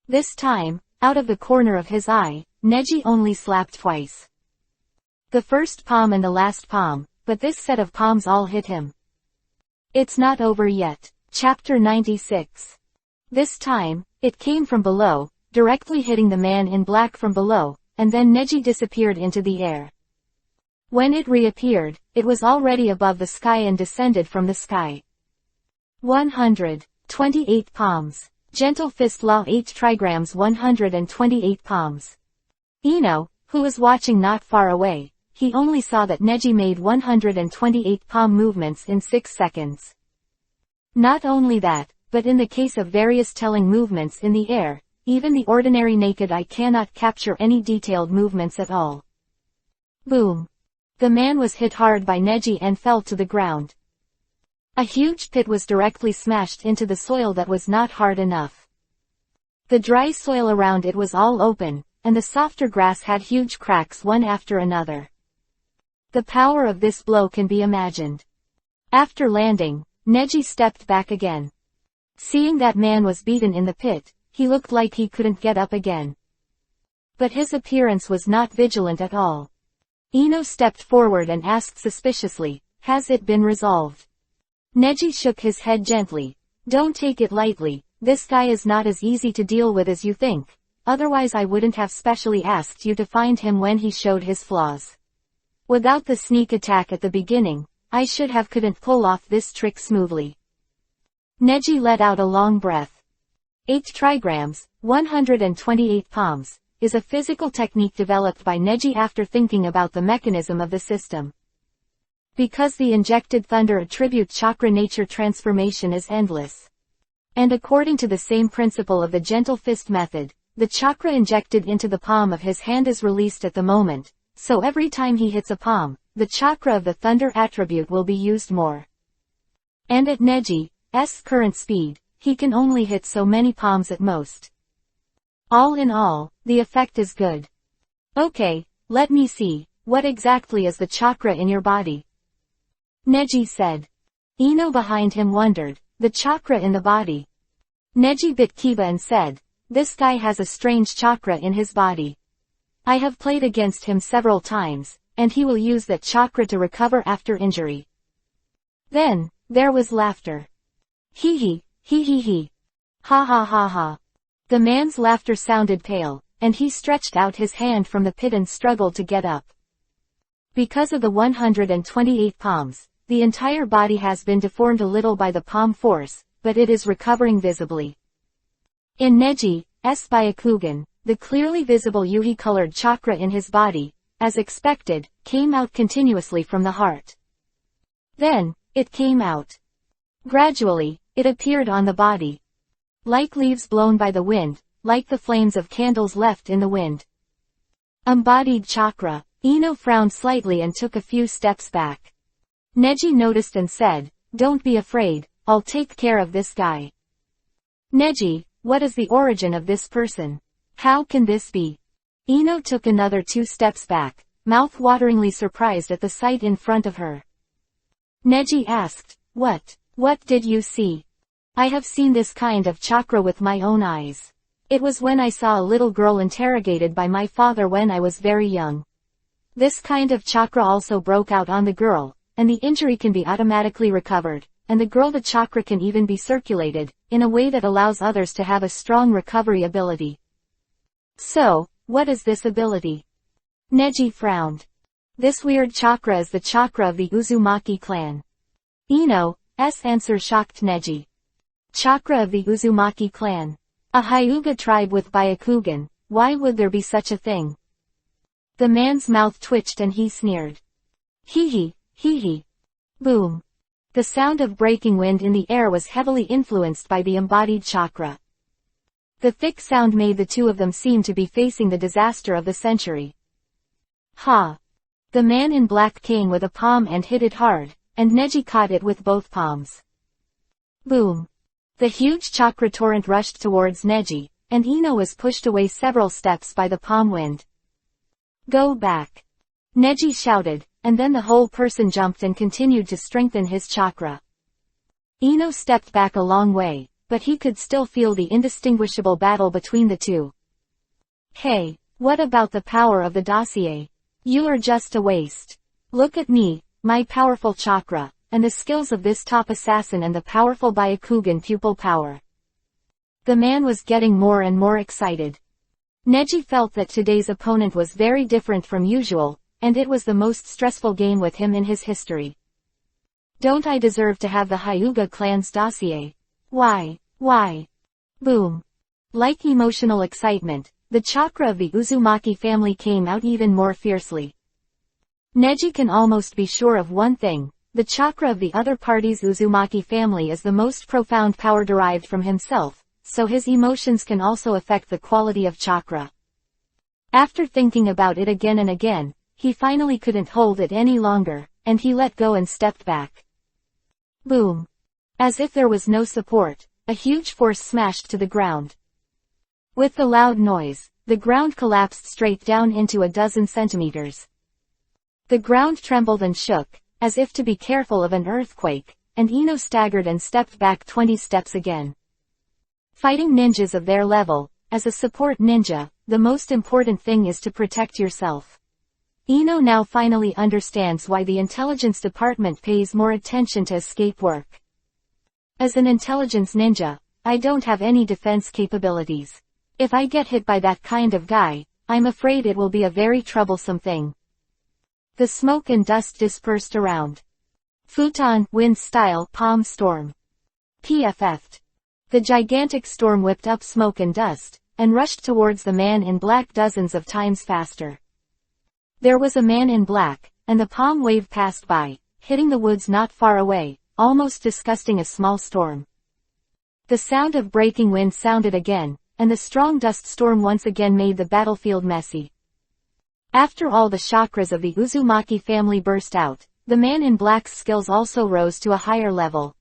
This time, out of the corner of his eye, Neji only slapped twice. The first palm and the last palm, but this set of palms all hit him. It's not over yet. Chapter 96. This time, it came from below, directly hitting the man in black from below, and then Neji disappeared into the air. When it reappeared, it was already above the sky and descended from the sky. 128 palms. Gentle Fist Law 8 trigrams 128 palms. Ino, who was watching not far away, he only saw that Neji made 128 palm movements in 6 seconds. Not only that, but in the case of various telling movements in the air, even the ordinary naked eye cannot capture any detailed movements at all. Boom. The man was hit hard by Neji and fell to the ground. A huge pit was directly smashed into the soil that was not hard enough. The dry soil around it was all open, and the softer grass had huge cracks one after another. The power of this blow can be imagined. After landing, Neji stepped back again. Seeing that man was beaten in the pit, he looked like he couldn't get up again. But his appearance was not vigilant at all. Ino stepped forward and asked suspiciously, "Has it been resolved?" Neji shook his head gently. "Don't take it lightly, this guy is not as easy to deal with as you think, otherwise I wouldn't have specially asked you to find him when he showed his flaws. Without the sneak attack at the beginning, I couldn't pull off this trick smoothly. Neji let out a long breath. 8 trigrams, 128 palms, is a physical technique developed by Neji after thinking about the mechanism of the system. Because the injected thunder attribute chakra nature transformation is endless. And according to the same principle of the gentle fist method, the chakra injected into the palm of his hand is released at the moment, so every time he hits a palm, the chakra of the thunder attribute will be used more. And at Neji's current speed, he can only hit so many palms at most. All in all, the effect is good. Okay, let me see, what exactly is the chakra in your body? Neji said. Ino behind him wondered, the chakra in the body. Neji bit Kiba and said, this guy has a strange chakra in his body. I have played against him several times, and he will use that chakra to recover after injury. Then, there was laughter. Hee hee, hee hee hee. Ha ha ha ha. The man's laughter sounded pale, and he stretched out his hand from the pit and struggled to get up. Because of the 128 palms, the entire body has been deformed a little by the palm force, but it is recovering visibly. In Neji's Byakugan, the clearly visible Yuhi-colored chakra in his body, as expected, came out continuously from the heart. Then, it came out. Gradually, it appeared on the body. Like leaves blown by the wind, like the flames of candles left in the wind. Embodied chakra. Ino frowned slightly and took a few steps back. Neji noticed and said, don't be afraid, I'll take care of this guy. Neji, what is the origin of this person? How can this be? Ino took another 2 steps back, mouth-wateringly surprised at the sight in front of her. Neji asked, what did you see? I have seen this kind of chakra with my own eyes. It was when I saw a little girl interrogated by my father when I was very young. This kind of chakra also broke out on the girl, and the injury can be automatically recovered, and the chakra can even be circulated, in a way that allows others to have a strong recovery ability. So, what is this ability? Neji frowned. This weird chakra is the chakra of the Uzumaki clan. Ino's answer shocked Neji. Chakra of the Uzumaki clan. A Hyuga tribe with Byakugan, why would there be such a thing? The man's mouth twitched and he sneered. Hee hee, hee hee. Boom. The sound of breaking wind in the air was heavily influenced by the embodied chakra. The thick sound made the two of them seem to be facing the disaster of the century. Ha! The man in black came with a palm and hit it hard, and Neji caught it with both palms. Boom. The huge chakra torrent rushed towards Neji, and Ino was pushed away several steps by the palm wind. Go back. Neji shouted, and then the whole person jumped and continued to strengthen his chakra. Ino stepped back a long way, but he could still feel the indistinguishable battle between the two. Hey, what about the power of the dossier? You are just a waste. Look at me, my powerful chakra, and the skills of this top assassin and the powerful Byakugan pupil power. The man was getting more and more excited. Neji felt that today's opponent was very different from usual, and it was the most stressful game with him in his history. Don't I deserve to have the Hyuga clan's dossier? Why? Boom. Like emotional excitement, the chakra of the Uzumaki family came out even more fiercely. Neji can almost be sure of one thing, the chakra of the other party's Uzumaki family is the most profound power derived from himself, so his emotions can also affect the quality of chakra. After thinking about it again and again, he finally couldn't hold it any longer, and he let go and stepped back. Boom. As if there was no support, a huge force smashed to the ground. With the loud noise, the ground collapsed straight down into a dozen centimeters. The ground trembled and shook, as if to be careful of an earthquake, and Ino staggered and stepped back 20 steps again. Fighting ninjas of their level, as a support ninja, the most important thing is to protect yourself. Ino now finally understands why the intelligence department pays more attention to escape work. As an intelligence ninja, I don't have any defense capabilities. If I get hit by that kind of guy, I'm afraid it will be a very troublesome thing. The smoke and dust dispersed around. Futon, wind style, palm storm. PFF'd. The gigantic storm whipped up smoke and dust, and rushed towards the man in black dozens of times faster. There was a man in black, and the palm wave passed by, hitting the woods not far away, almost disgusting a small storm. The sound of breaking wind sounded again, and the strong dust storm once again made the battlefield messy. After all the chakras of the Uzumaki family burst out, the man in black's skills also rose to a higher level.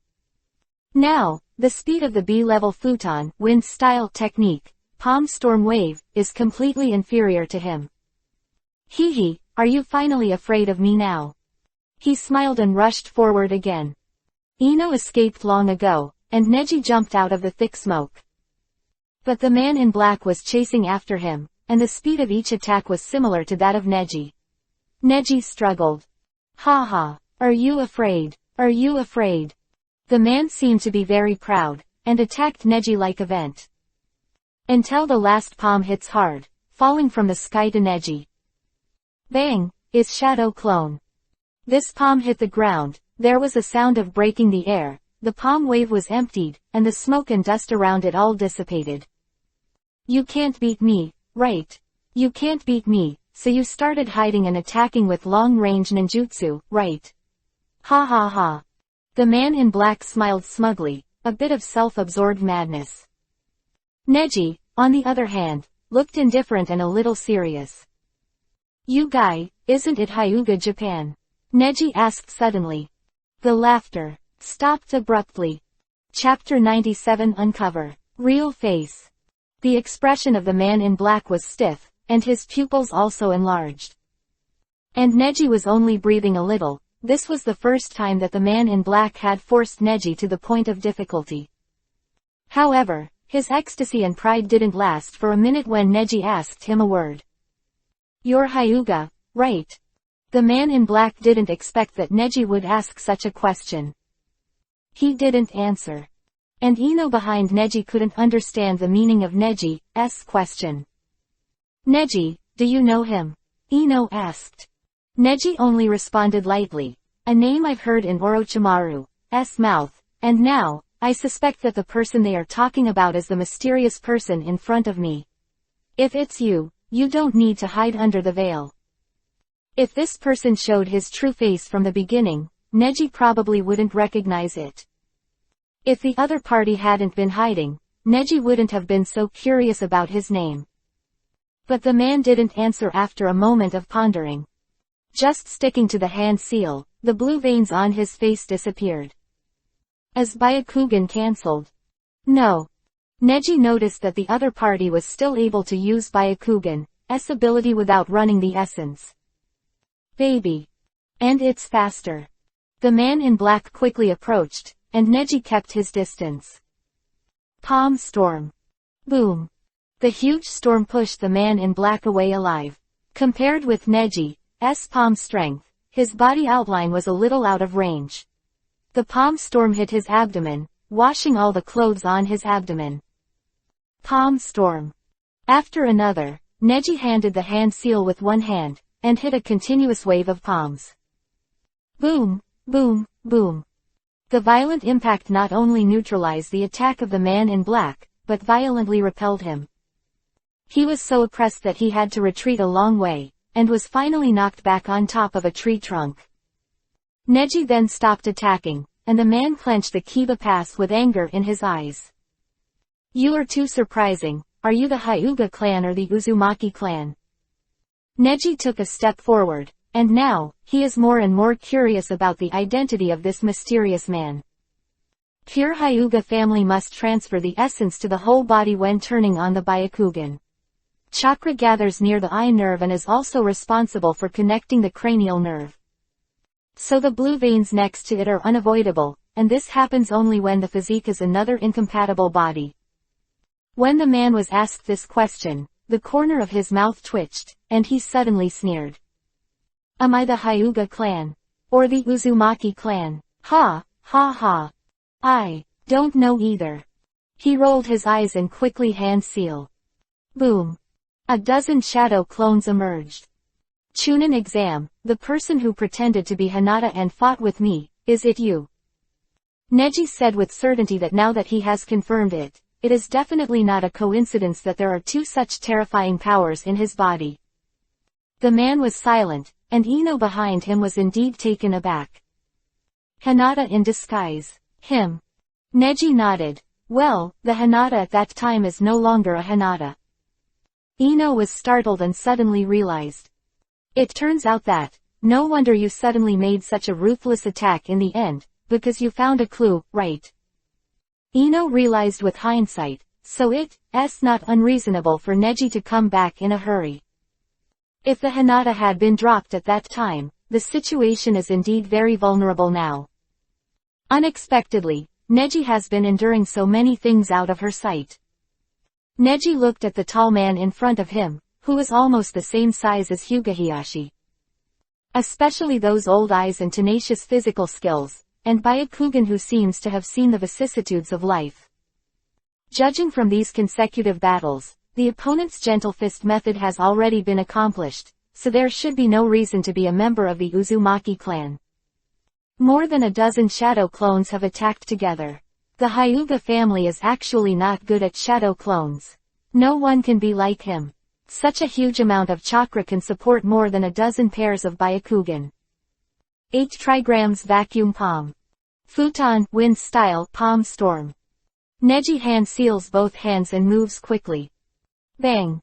Now, the speed of the B-level futon, wind style technique, palm storm wave, is completely inferior to him. Hee, are you finally afraid of me now? He smiled and rushed forward again. Ino escaped long ago, and Neji jumped out of the thick smoke. But the man in black was chasing after him, and the speed of each attack was similar to that of Neji. Neji struggled. Ha, are you afraid? Are you afraid? The man seemed to be very proud, and attacked Neji like a vent. Until the last palm hits hard, falling from the sky to Neji. Bang, is shadow clone. This palm hit the ground, there was a sound of breaking the air, the palm wave was emptied, and the smoke and dust around it all dissipated. You can't beat me, right? You can't beat me, so you started hiding and attacking with long-range ninjutsu, right? Ha. The man in black smiled smugly, a bit of self-absorbed madness. Neji, on the other hand, looked indifferent and a little serious. You guy, isn't it Hyuga Japan? Neji asked suddenly. The laughter stopped abruptly. Chapter 97 Uncover. Real face. The expression of the man in black was stiff, and his pupils also enlarged. And Neji was only breathing a little. This was the first time that the man in black had forced Neji to the point of difficulty. However, his ecstasy and pride didn't last for a minute when Neji asked him a word. You're Hyuga, right? The man in black didn't expect that Neji would ask such a question. He didn't answer. And Ino behind Neji couldn't understand the meaning of Neji's question. Neji, do you know him? Ino asked. Neji only responded lightly. A name I've heard in Orochimaru's mouth, and now, I suspect that the person they are talking about is the mysterious person in front of me. If it's you, you don't need to hide under the veil. If this person showed his true face from the beginning, Neji probably wouldn't recognize it. If the other party hadn't been hiding, Neji wouldn't have been so curious about his name. But the man didn't answer after a moment of pondering. Just sticking to the hand seal, the blue veins on his face disappeared. As Byakugan cancelled. No. Neji noticed that the other party was still able to use Byakugan's ability without running the essence. Baby. And it's faster. The man in black quickly approached, and Neji kept his distance. Palm storm. Boom. The huge storm pushed the man in black away alive. Compared with Neji's palm strength, his body outline was a little out of range. The palm storm hit his abdomen, washing all the clothes on his abdomen. Palm storm. After another, Neji handed the hand seal with one hand, and hit a continuous wave of palms. Boom, boom, boom. The violent impact not only neutralized the attack of the man in black, but violently repelled him. He was so oppressed that he had to retreat a long way, and was finally knocked back on top of a tree trunk. Neji then stopped attacking, and the man clenched the Kiba pass with anger in his eyes. You are too surprising. Are you the Hyuga clan or the Uzumaki clan? Neji took a step forward, and now, he is more and more curious about the identity of this mysterious man. Pure Hyuga family must transfer the essence to the whole body when turning on the Byakugan. Chakra gathers near the eye nerve and is also responsible for connecting the cranial nerve. So the blue veins next to it are unavoidable, and this happens only when the physique is another incompatible body. When the man was asked this question, the corner of his mouth twitched, and he suddenly sneered. Am I the Hyuga clan? Or the Uzumaki clan? Ha, ha ha. I don't know either. He rolled his eyes and quickly hand seal. Boom. A dozen shadow clones emerged. Chunin exam, the person who pretended to be Hinata and fought with me, is it you? Neji said with certainty that now that he has confirmed it, it is definitely not a coincidence that there are two such terrifying powers in his body. The man was silent, and Ino behind him was indeed taken aback. Hinata in disguise. Him. Neji nodded. Well, the Hinata at that time is no longer a Hinata. Ino was startled and suddenly realized. It turns out that, no wonder you suddenly made such a ruthless attack in the end, because you found a clue, right? Ino realized with hindsight, so it's not unreasonable for Neji to come back in a hurry. If the Hinata had been dropped at that time, the situation is indeed very vulnerable now. Unexpectedly, Neji has been enduring so many things out of her sight. Neji looked at the tall man in front of him, who was almost the same size as Hyuga. Especially those old eyes and tenacious physical skills, and Byakugan who seems to have seen the vicissitudes of life. Judging from these consecutive battles, the opponent's gentle fist method has already been accomplished, so there should be no reason to be a member of the Uzumaki clan. More than a dozen shadow clones have attacked together. The Hyuga family is actually not good at shadow clones. No one can be like him. Such a huge amount of chakra can support more than a dozen pairs of Byakugan. 8 trigrams vacuum palm. Futon, wind style, palm storm. Neji hand seals both hands and moves quickly. Bang.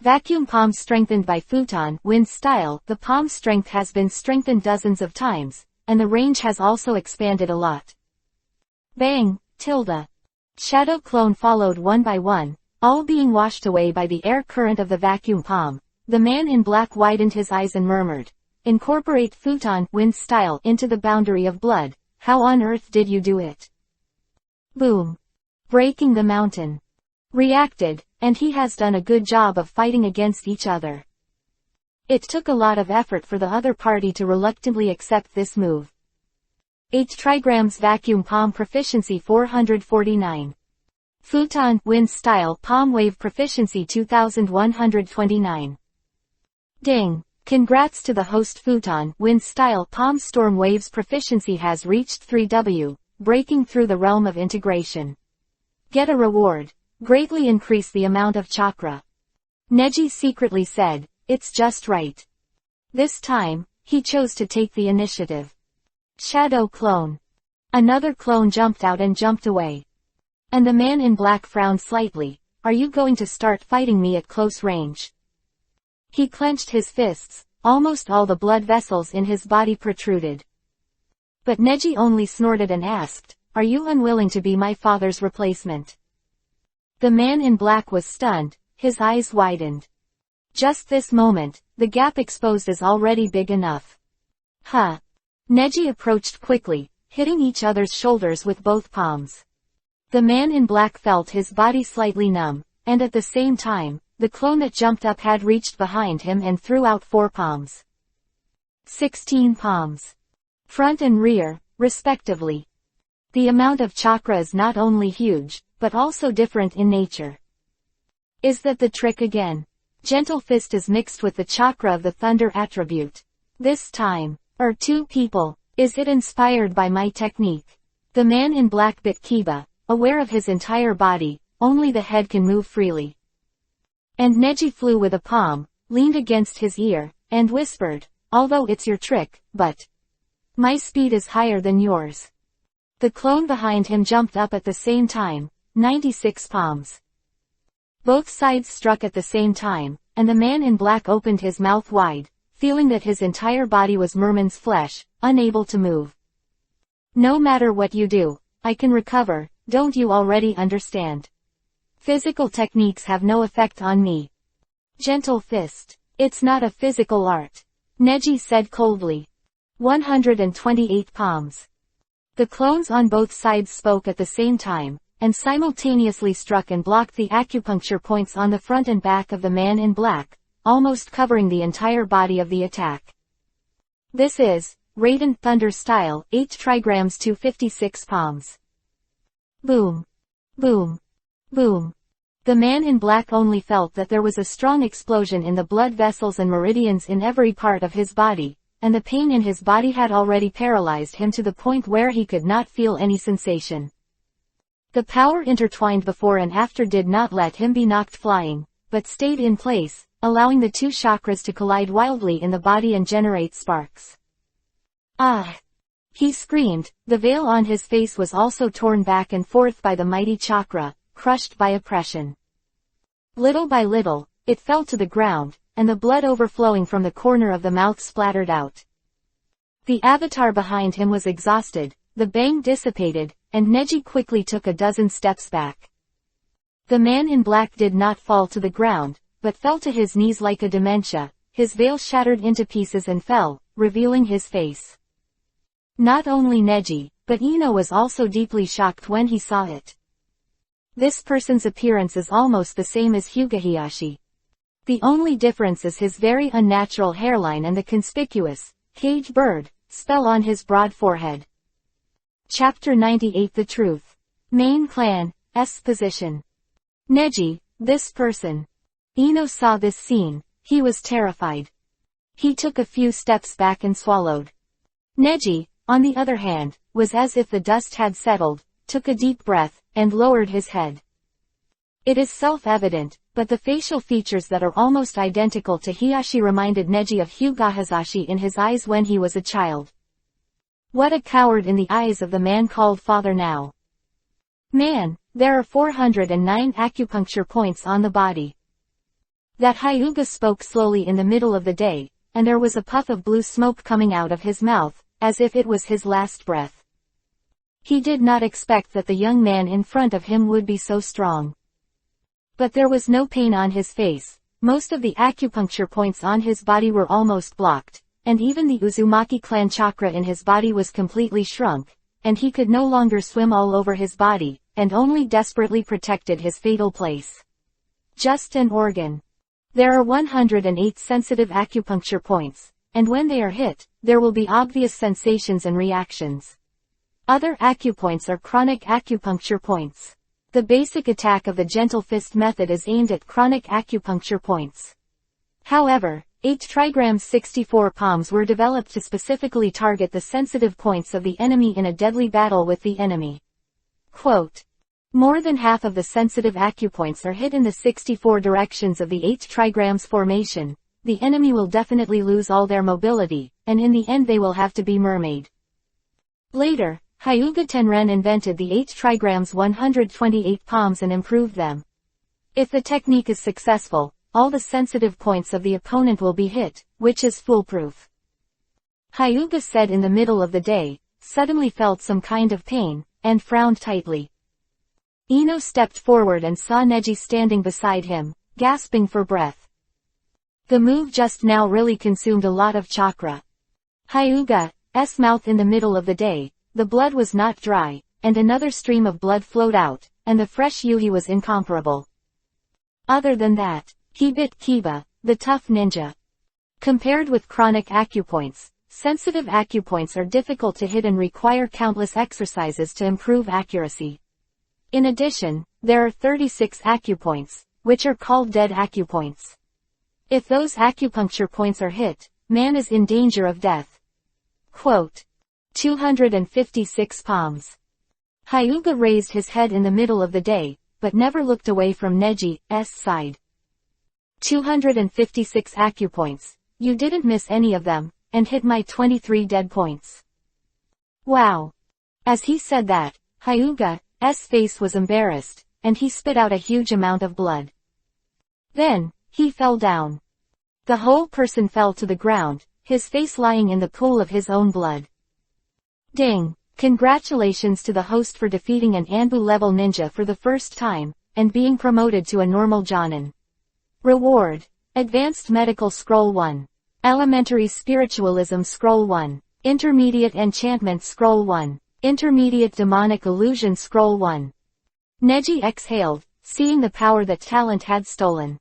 Vacuum palm strengthened by futon, wind style, the palm strength has been strengthened dozens of times, and the range has also expanded a lot. Bang, tilde. Shadow clone followed one by one, all being washed away by the air current of the vacuum palm. The man in black widened his eyes and murmured, "Incorporate futon, wind style, into the boundary of blood. How on earth did you do it?" Boom. Breaking the mountain. Reacted, and he has done a good job of fighting against each other. It took a lot of effort for the other party to reluctantly accept this move. 8 trigrams vacuum palm proficiency 449. Futon, wind style, palm wave proficiency 2129. Ding. Congrats to the host futon, wind style, palm storm waves proficiency has reached 3W, breaking through the realm of integration. Get a reward. Greatly increase the amount of chakra. Neji secretly said, it's just right. This time, he chose to take the initiative. Shadow clone. Another clone jumped out and jumped away. And the man in black frowned slightly. Are you going to start fighting me at close range? He clenched his fists, almost all the blood vessels in his body protruded. But Neji only snorted and asked, are you unwilling to be my father's replacement? The man in black was stunned, his eyes widened. Just this moment, the gap exposed is already big enough. Huh. Neji approached quickly, hitting each other's shoulders with both palms. The man in black felt his body slightly numb, and at the same time, the clone that jumped up had reached behind him and threw out 4 palms. 16 palms. Front and rear, respectively. The amount of chakra is not only huge, but also different in nature. Is that the trick again? Gentle fist is mixed with the chakra of the thunder attribute. This time, are 2 people. Is it inspired by my technique? The man in black bit Kiba, aware of his entire body, only the head can move freely. And Neji flew with a palm, leaned against his ear, and whispered, although it's your trick, but my speed is higher than yours. The clone behind him jumped up at the same time, 96 palms. Both sides struck at the same time, and the man in black opened his mouth wide, feeling that his entire body was merman's flesh, unable to move. No matter what you do, I can recover, don't you already understand? Physical techniques have no effect on me. Gentle fist. It's not a physical art. Neji said coldly. 128 palms. The clones on both sides spoke at the same time, and simultaneously struck and blocked the acupuncture points on the front and back of the man in black, almost covering the entire body of the attack. This is, Radiant Thunder style, 8 trigrams 256 palms. Boom. Boom. Boom. The man in black only felt that there was a strong explosion in the blood vessels and meridians in every part of his body, and the pain in his body had already paralyzed him to the point where he could not feel any sensation. The power intertwined before and after did not let him be knocked flying, but stayed in place, allowing the two chakras to collide wildly in the body and generate sparks. Ah! He screamed. The veil on his face was also torn back and forth by the mighty chakra, crushed by oppression. Little by little, it fell to the ground, and the blood overflowing from the corner of the mouth splattered out. The avatar behind him was exhausted, the bang dissipated, and Neji quickly took a dozen steps back. The man in black did not fall to the ground, but fell to his knees like a dementia, his veil shattered into pieces and fell, revealing his face. Not only Neji, but Ino was also deeply shocked when he saw it. This person's appearance is almost the same as Hokage. The only difference is his very unnatural hairline and the conspicuous, cage bird, spell on his broad forehead. Chapter 98 The Truth. Main Clan's Position. Neji, this person. Ino saw this scene, he was terrified. He took a few steps back and swallowed. Neji, on the other hand, was as if the dust had settled, took a deep breath, and lowered his head. It is self-evident, but the facial features that are almost identical to Hiyashi reminded Neji of Hokage in his eyes when he was a child. What a coward in the eyes of the man called father now. Man, there are 409 acupuncture points on the body. That Hyuga spoke slowly in the middle of the day, and there was a puff of blue smoke coming out of his mouth, as if it was his last breath. He did not expect that the young man in front of him would be so strong. But there was no pain on his face, most of the acupuncture points on his body were almost blocked, and even the Uzumaki clan chakra in his body was completely shrunk, and he could no longer swim all over his body, and only desperately protected his fatal place. Just an organ. There are 108 sensitive acupuncture points, and when they are hit, there will be obvious sensations and reactions. Other acupoints are chronic acupuncture points. The basic attack of the gentle fist method is aimed at chronic acupuncture points. However, 8 trigrams 64 palms were developed to specifically target the sensitive points of the enemy in a deadly battle with the enemy. Quote, more than half of the sensitive acupoints are hit in the 64 directions of the 8 trigrams formation. The enemy will definitely lose all their mobility, and in the end they will have to be mermaid. Later, Hyuga Tenren invented the 8 trigrams 128 palms and improved them. If the technique is successful, all the sensitive points of the opponent will be hit, which is foolproof. Hyuga said in the middle of the day, suddenly felt some kind of pain, and frowned tightly. Ino stepped forward and saw Neji standing beside him, gasping for breath. The move just now really consumed a lot of chakra. Hyuga's mouth in the middle of the day, the blood was not dry, and another stream of blood flowed out, and the fresh Yuhi was incomparable. Other than that, he bit Kiba, the tough ninja. Compared with chronic acupoints, sensitive acupoints are difficult to hit and require countless exercises to improve accuracy. In addition, there are 36 acupoints, which are called dead acupoints. If those acupuncture points are hit, man is in danger of death. Quote, 256 palms. Hyuga raised his head in the middle of the day, but never looked away from Neji's side. 256 acupoints, you didn't miss any of them, and hit my 23 dead points. Wow. As he said that, Hyuga's face was embarrassed, and he spit out a huge amount of blood. Then, he fell down. The whole person fell to the ground, his face lying in the pool of his own blood. Ding! Congratulations to the host for defeating an Anbu-level ninja for the first time, and being promoted to a normal Jonin. Reward. Advanced Medical Scroll 1. Elementary Spiritualism Scroll 1. Intermediate Enchantment Scroll 1. Intermediate Demonic Illusion Scroll 1. Neji exhaled, seeing the power that talent had stolen.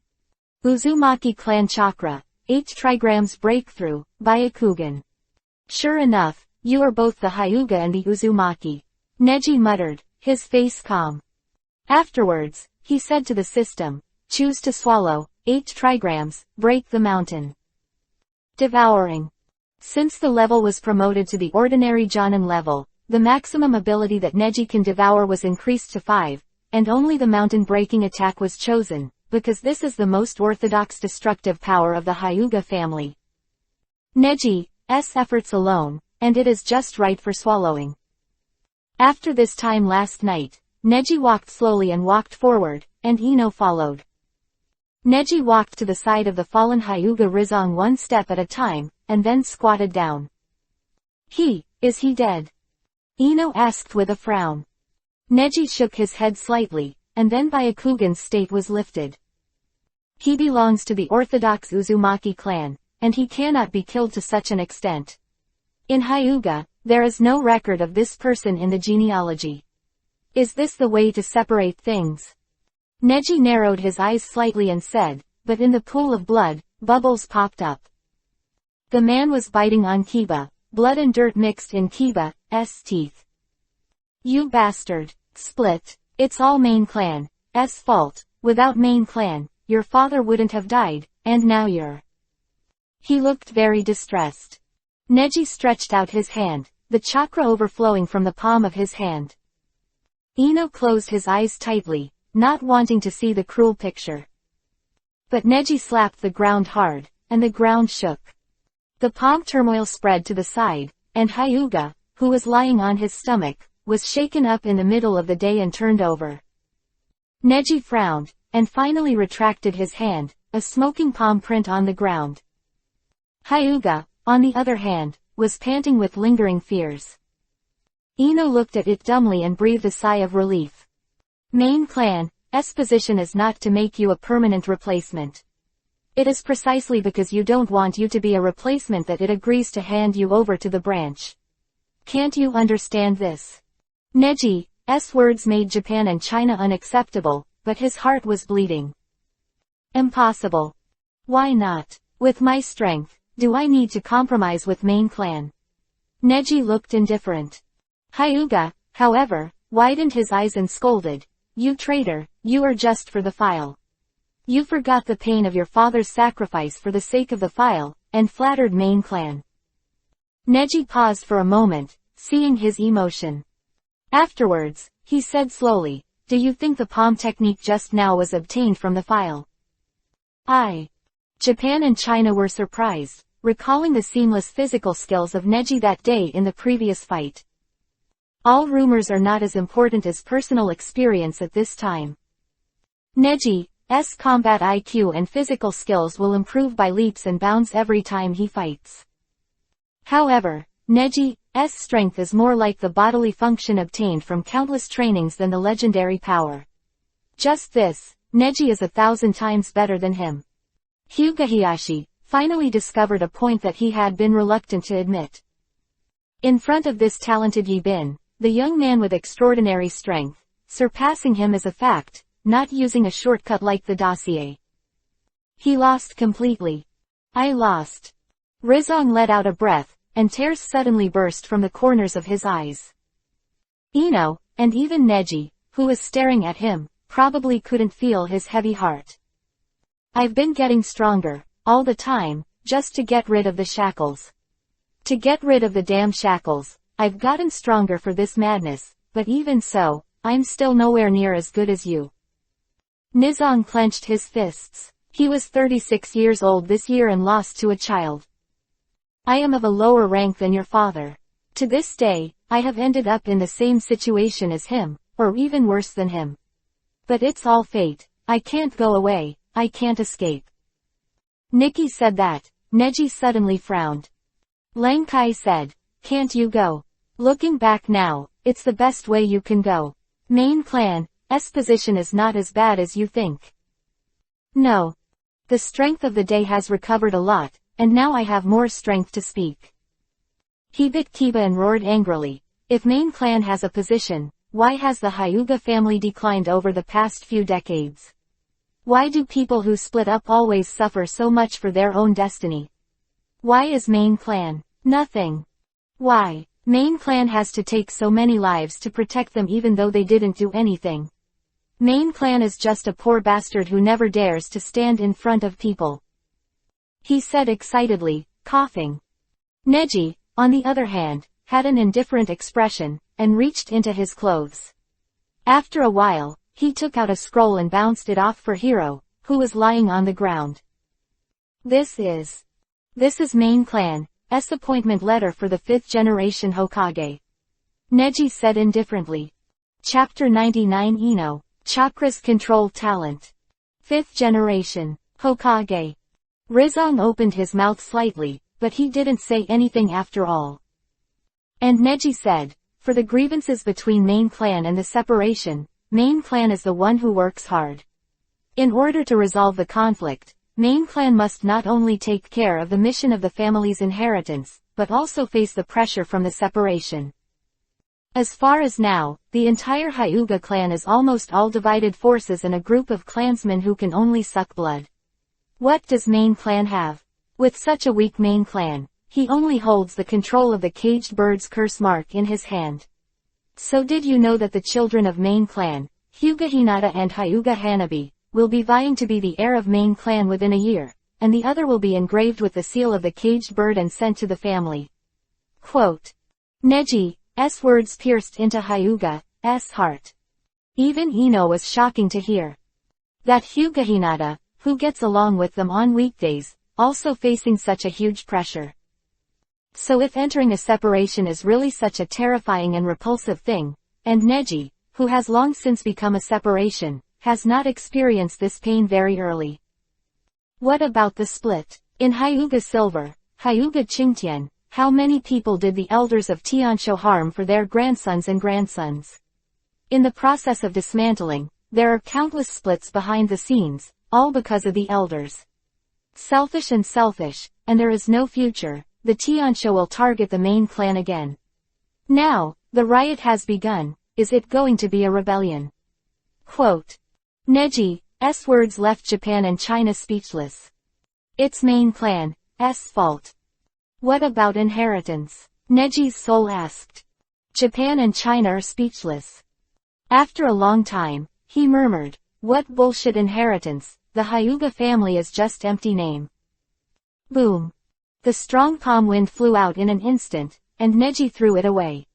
Uzumaki Clan Chakra, 8 trigrams Breakthrough, Byakugan. Sure enough, you are both the Hyuga and the Uzumaki. Neji muttered, his face calm. Afterwards, he said to the system. Choose to swallow, 8 trigrams, break the mountain. Devouring. Since the level was promoted to the ordinary Jonin level, the maximum ability that Neji can devour was increased to 5, and only the mountain-breaking attack was chosen, because this is the most orthodox destructive power of the Hyuga family. Neji's efforts alone, and it is just right for swallowing. After this time last night, Neji walked slowly and walked forward, and Ino followed. Neji walked to the side of the fallen Hyuga Rizong one step at a time, and then squatted down. Is he dead? Ino asked with a frown. Neji shook his head slightly, and then Byakugan's state was lifted. He belongs to the orthodox Uzumaki clan, and he cannot be killed to such an extent. In Hyuga, there is no record of this person in the genealogy. Is this the way to separate things? Neji narrowed his eyes slightly and said, but in the pool of blood, bubbles popped up. The man was biting on Kiba, blood and dirt mixed in Kiba's teeth. You bastard. Split. It's all main clan's fault. Without main clan, your father wouldn't have died, and now you're... He looked very distressed. Neji stretched out his hand, the chakra overflowing from the palm of his hand. Ino closed his eyes tightly, not wanting to see the cruel picture. But Neji slapped the ground hard, and the ground shook. The palm turmoil spread to the side, and Hyuga, who was lying on his stomach, was shaken up in the middle of the day and turned over. Neji frowned, and finally retracted his hand, a smoking palm print on the ground. Hyuga, on the other hand, was panting with lingering fears. Ino looked at it dumbly and breathed a sigh of relief. Main clan's position is not to make you a permanent replacement. It is precisely because you don't want you to be a replacement that it agrees to hand you over to the branch. Can't you understand this? Neji's words made Japan and China unacceptable, but his heart was bleeding. Impossible. Why not? With my strength, do I need to compromise with main clan? Neji looked indifferent. Hyuga, however, widened his eyes and scolded. You traitor, you are just for the file. You forgot the pain of your father's sacrifice for the sake of the file, and flattered main clan. Neji paused for a moment, seeing his emotion. Afterwards, he said slowly, do you think the palm technique just now was obtained from the file? Japan and China were surprised, recalling the seamless physical skills of Neji that day in the previous fight. All rumors are not as important as personal experience at this time. Neji's combat IQ and physical skills will improve by leaps and bounds every time he fights. However, Neji's strength is more like the bodily function obtained from countless trainings than the legendary power. Just this, Neji is 1,000 times better than him. Hyuga Hiyashi finally discovered a point that he had been reluctant to admit. In front of this talented Yibin, the young man with extraordinary strength, surpassing him is a fact, not using a shortcut like the dossier. He lost completely. I lost. Rizong let out a breath, and tears suddenly burst from the corners of his eyes. Ino, and even Neji, who was staring at him, probably couldn't feel his heavy heart. I've been getting stronger, all the time, just to get rid of the shackles. To get rid of the damn shackles, I've gotten stronger for this madness, but even so, I'm still nowhere near as good as you. Nizong clenched his fists. He was 36 years old this year and lost to a child. I am of a lower rank than your father. To this day, I have ended up in the same situation as him, or even worse than him. But it's all fate. I can't go away, I can't escape. Nikki said that. Neji suddenly frowned. Lang Kai said, can't you go? Looking back now, it's the best way you can go. Main clan's position is not as bad as you think. No. The strength of the day has recovered a lot, and now I have more strength to speak. He bit Kiba and roared angrily. If main clan has a position, why has the Hyuga family declined over the past few decades? Why do people who split up always suffer so much for their own destiny? Why is main clan nothing? Why? Main clan has to take so many lives to protect them even though they didn't do anything. Main clan is just a poor bastard who never dares to stand in front of people," he said excitedly, coughing. Neji, on the other hand, had an indifferent expression, and reached into his clothes. After a while, he took out a scroll and bounced it off for Hiro, who was lying on the ground. This is Main Clan's appointment letter for the 5th generation Hokage," Neji said indifferently. Chapter 99 Ino, Chakra's Control Talent. 5th generation Hokage. Rizong opened his mouth slightly, but he didn't say anything after all. And Neji said, "For the grievances between Main Clan and the separation, Main Clan is the one who works hard. In order to resolve the conflict, Main Clan must not only take care of the mission of the family's inheritance, but also face the pressure from the separation. As far as now, the entire Hyuga clan is almost all divided forces and a group of clansmen who can only suck blood. What does Main Clan have? With such a weak Main Clan, he only holds the control of the caged bird's curse mark in his hand. So did you know that the children of Main Clan, Hyuga Hinata and Hyuga Hanabi, will be vying to be the heir of Main Clan within a year, and the other will be engraved with the seal of the caged bird and sent to the family." Quote. Neji's words pierced into Hyuga's heart. Even Ino was shocking to hear. That Hyuga Hinata, who gets along with them on weekdays, also facing such a huge pressure. So if entering a separation is really such a terrifying and repulsive thing, and Neji, who has long since become a separation, has not experienced this pain very early. What about the split? In Hyuga Silver, Hyuga Qingtian, how many people did the elders of Tiansho harm for their grandsons and grandsons? In the process of dismantling, there are countless splits behind the scenes, all because of the elders. Selfish, and there is no future. The Tiansho will target the Main Clan again. Now, the riot has begun. Is it going to be a rebellion? Quote. Neji's words left Japan and China speechless. It's Main Clan's fault. What about inheritance? Neji's soul asked. Japan and China are speechless. After a long time, he murmured, "What bullshit inheritance, the Hyuga family is just empty name." Boom. The strong palm wind flew out in an instant, and Neji threw it away.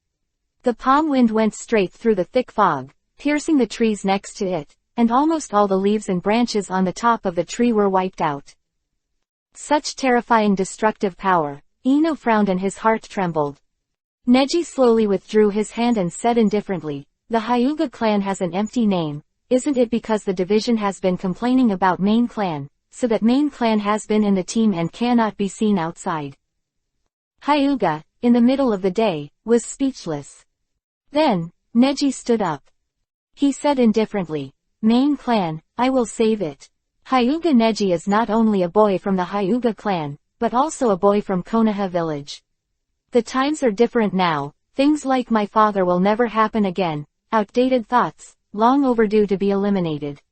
The palm wind went straight through the thick fog, piercing the trees next to it, and almost all the leaves and branches on the top of the tree were wiped out. Such terrifying destructive power. Ino frowned and his heart trembled. Neji slowly withdrew his hand and said indifferently, "The Hyuga clan has an empty name, isn't it because the division has been complaining about Main Clan, so that Main Clan has been in the team and cannot be seen outside?" Hyuga, in the middle of the day, was speechless. Then, Neji stood up. He said indifferently, "Main Clan, I will save it. Hyuga Neji is not only a boy from the Hyuga clan, but also a boy from Konoha village. The times are different now, things like my father will never happen again, outdated thoughts, long overdue to be eliminated."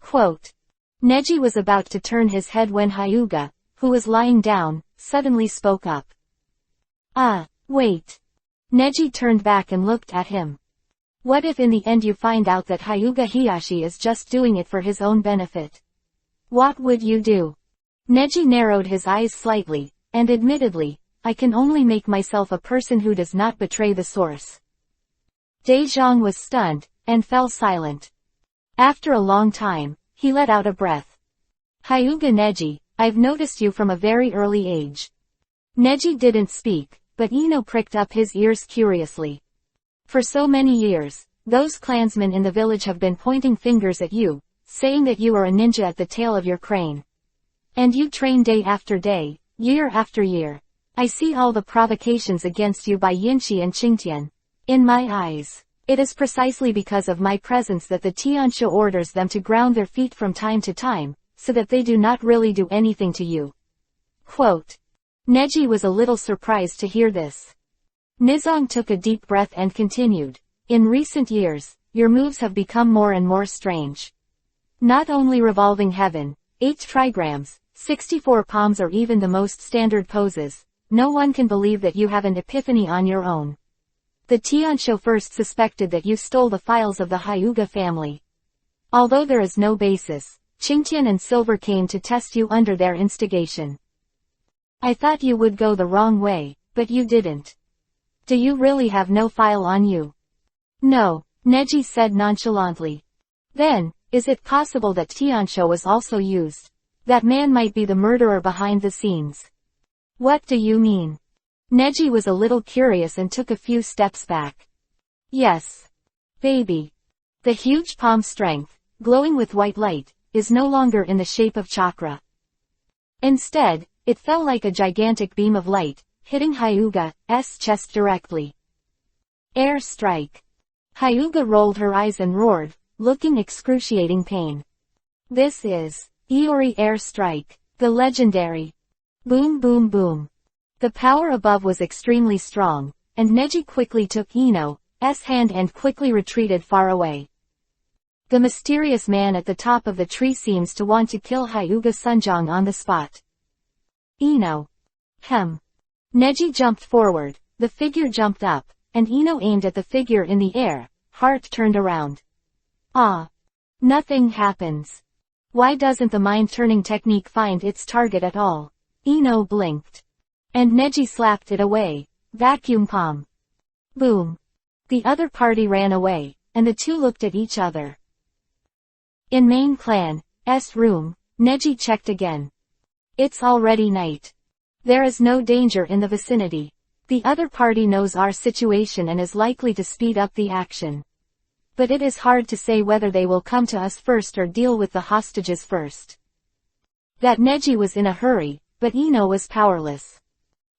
Quote. Neji was about to turn his head when Hyuga, who was lying down, suddenly spoke up. Wait. Neji turned back and looked at him. What if in the end you find out that Hyuga Hiyashi is just doing it for his own benefit? What would you do? Neji narrowed his eyes slightly, and admittedly, I can only make myself a person who does not betray the source. Daejong was stunned, and fell silent. After a long time, he let out a breath. Hyuga Neji, I've noticed you from a very early age. Neji didn't speak, but Ino pricked up his ears curiously. For so many years, those clansmen in the village have been pointing fingers at you, saying that you are a ninja at the tail of your crane. And you train day after day, year after year. I see all the provocations against you by Yinshi and Qingtian. In my eyes, it is precisely because of my presence that the Tiansho orders them to ground their feet from time to time, so that they do not really do anything to you. Quote. Neji was a little surprised to hear this. Nizong took a deep breath and continued. In recent years, your moves have become more and more strange. Not only revolving heaven, 8 trigrams, 64 palms or even the most standard poses, no one can believe that you have an epiphany on your own. The Tiansho first suspected that you stole the files of the Hyuga family. Although there is no basis, Qingtian and Silver came to test you under their instigation. I thought you would go the wrong way, but you didn't. Do you really have no file on you? No, Neji said nonchalantly. Then, is it possible that Tiansho was also used? That man might be the murderer behind the scenes. What do you mean? Neji was a little curious and took a few steps back. Yes. Baby. The huge palm strength, glowing with white light, is no longer in the shape of chakra. Instead, it fell like a gigantic beam of light, hitting Hyuga's chest directly. Air strike. Hyuga rolled her eyes and roared, looking excruciating pain. This is Iori Air Strike, the legendary. Boom boom boom. The power above was extremely strong, and Neji quickly took Ino's hand and quickly retreated far away. The mysterious man at the top of the tree seems to want to kill Hyuga Sunjong on the spot. Ino. Neji jumped forward, the figure jumped up, and Ino aimed at the figure in the air, heart turned around. Ah. Nothing happens. Why doesn't the mind-turning technique find its target at all? Ino blinked. And Neji slapped it away. Vacuum palm. Boom. The other party ran away, and the two looked at each other. In main clan's room, Neji checked again. It's already night. There is no danger in the vicinity. The other party knows our situation and is likely to speed up the action. But it is hard to say whether they will come to us first or deal with the hostages first. That Neji was in a hurry, but Ino was powerless.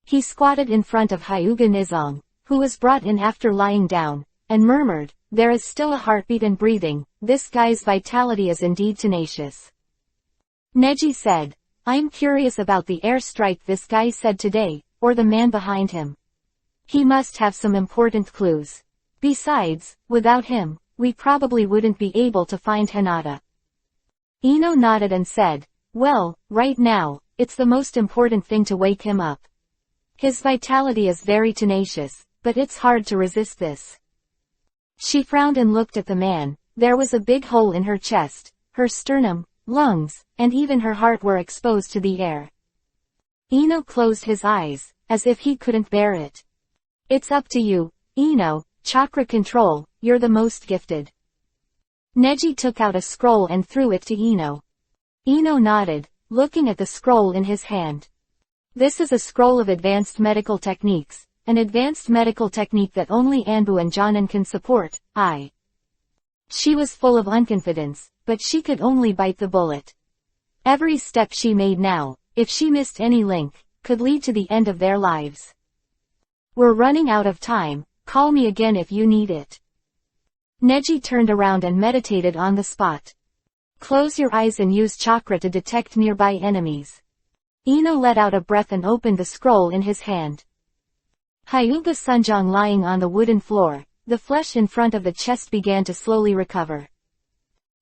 He squatted in front of Hyuga Nizong, who was brought in after lying down, and murmured, "There is still a heartbeat and breathing, this guy's vitality is indeed tenacious." Neji said, "I'm curious about the air strike this guy said today, or the man behind him. He must have some important clues. Besides, without him, we probably wouldn't be able to find Hinata." Ino nodded and said, "Well, right now, it's the most important thing to wake him up. His vitality is very tenacious, but it's hard to resist this." She frowned and looked at the man. There was a big hole in her chest, her sternum, lungs, and even her heart were exposed to the air. Ino closed his eyes, as if he couldn't bear it. "It's up to you, Ino, chakra control, you're the most gifted." Neji took out a scroll and threw it to Ino. Ino nodded, looking at the scroll in his hand. This is a scroll of advanced medical techniques, an advanced medical technique that only Anbu and Jonan can support. She was full of unconfidence, but she could only bite the bullet. Every step she made now, if she missed any link, could lead to the end of their lives. "We're running out of time, call me again if you need it." Neji turned around and meditated on the spot. "Close your eyes and use chakra to detect nearby enemies." Ino let out a breath and opened the scroll in his hand. Hyuga Sunjong lying on the wooden floor, the flesh in front of the chest began to slowly recover.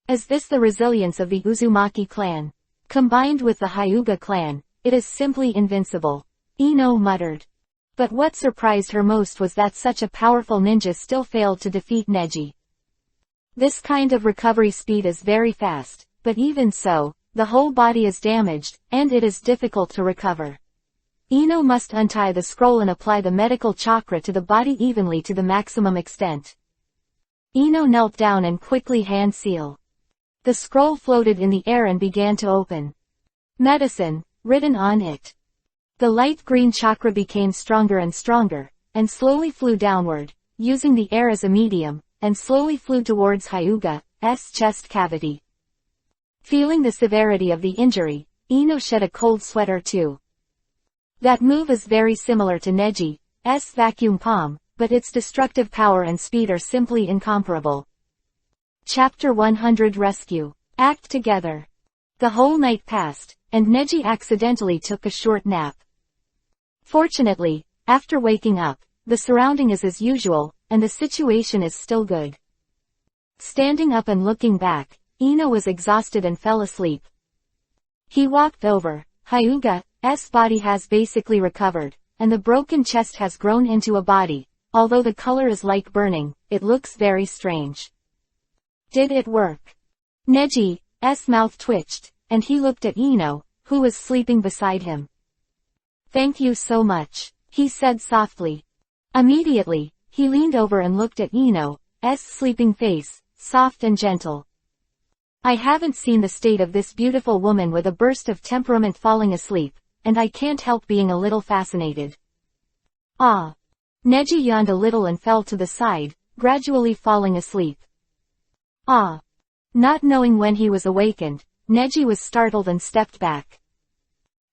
Is this the resilience of the Uzumaki clan? Combined with the Hyuga clan, it is simply invincible. Ino muttered. But what surprised her most was that such a powerful ninja still failed to defeat Neji. This kind of recovery speed is very fast, but even so, the whole body is damaged, and it is difficult to recover. Ino must untie the scroll and apply the medical chakra to the body evenly to the maximum extent. Ino knelt down and quickly hand seal. The scroll floated in the air and began to open. Medicine, written on it. The light green chakra became stronger and stronger, and slowly flew downward, using the air as a medium, and slowly flew towards Hyuga's chest cavity. Feeling the severity of the injury, Ino shed a cold sweat or two. That move is very similar to Neji's vacuum palm, but its destructive power and speed are simply incomparable. Chapter 100 Rescue. Act together. The whole night passed, and Neji accidentally took a short nap. Fortunately, after waking up, the surrounding is as usual, and the situation is still good. Standing up and looking back, Ino was exhausted and fell asleep. He walked over. Hyuga's body has basically recovered, and the broken chest has grown into a body. Although the color is like burning, it looks very strange. Did it work? Neji's mouth twitched, and he looked at Ino, who was sleeping beside him. "Thank you so much," he said softly. Immediately, he leaned over and looked at Ino's sleeping face, soft and gentle. "I haven't seen the state of this beautiful woman with a burst of temperament falling asleep, and I can't help being a little fascinated." "Ah." Neji yawned a little and fell to the side, gradually falling asleep. "Ah." Not knowing when he was awakened, Neji was startled and stepped back.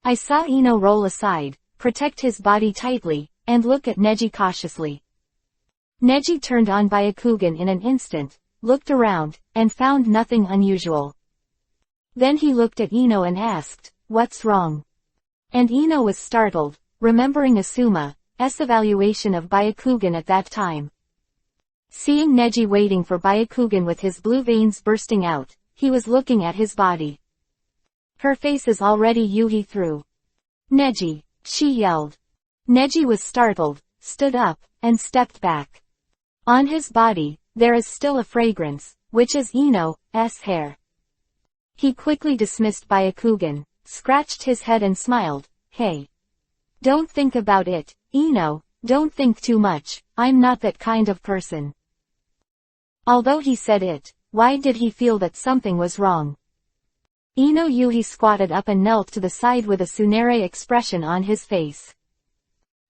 I saw Ino roll aside, protect his body tightly, and look at Neji cautiously. Neji turned on Byakugan in an instant, looked around, and found nothing unusual. Then he looked at Ino and asked, "What's wrong?" And Ino was startled, remembering Asuma's evaluation of Byakugan at that time. Seeing Neji waiting for Byakugan with his blue veins bursting out, he was looking at his body. "Her face is already Yuhi through." "Neji!" she yelled. Neji was startled, stood up, and stepped back. On his body, there is still a fragrance, which is Ino's hair. He quickly dismissed Byakugan, scratched his head and smiled. "Hey. Don't think about it, Ino, don't think too much, I'm not that kind of person." Although he said it, why did he feel that something was wrong? Ino Yuhi squatted up and knelt to the side with a tsundere expression on his face.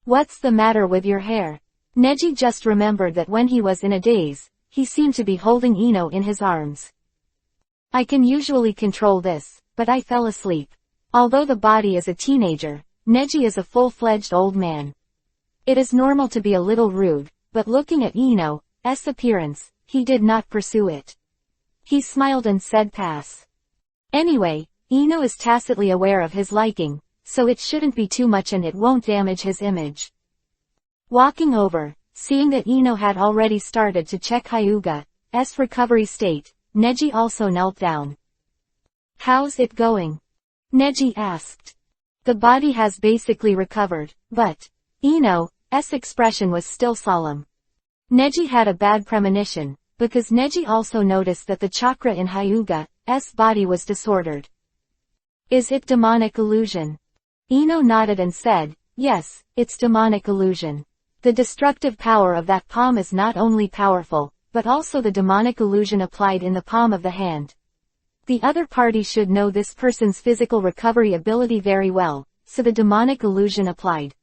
"What's the matter with your hair?" Neji just remembered that when he was in a daze, he seemed to be holding Ino in his arms. "I can usually control this, but I fell asleep." Although the body is a teenager, Neji is a full-fledged old man. It is normal to be a little rude, but looking at Ino's appearance, he did not pursue it. He smiled and said pass. Anyway, Ino is tacitly aware of his liking, so it shouldn't be too much and it won't damage his image. Walking over, seeing that Ino had already started to check Hyuga's recovery state, Neji also knelt down. "How's it going?" Neji asked. "The body has basically recovered, but..." Ino's expression was still solemn. Neji had a bad premonition, because Neji also noticed that the chakra in Hyuga's body was disordered. "Is it demonic illusion?" Ino nodded and said, "Yes, it's demonic illusion. The destructive power of that palm is not only powerful, but also the demonic illusion applied in the palm of the hand. The other party should know this person's physical recovery ability very well, so the demonic illusion applied.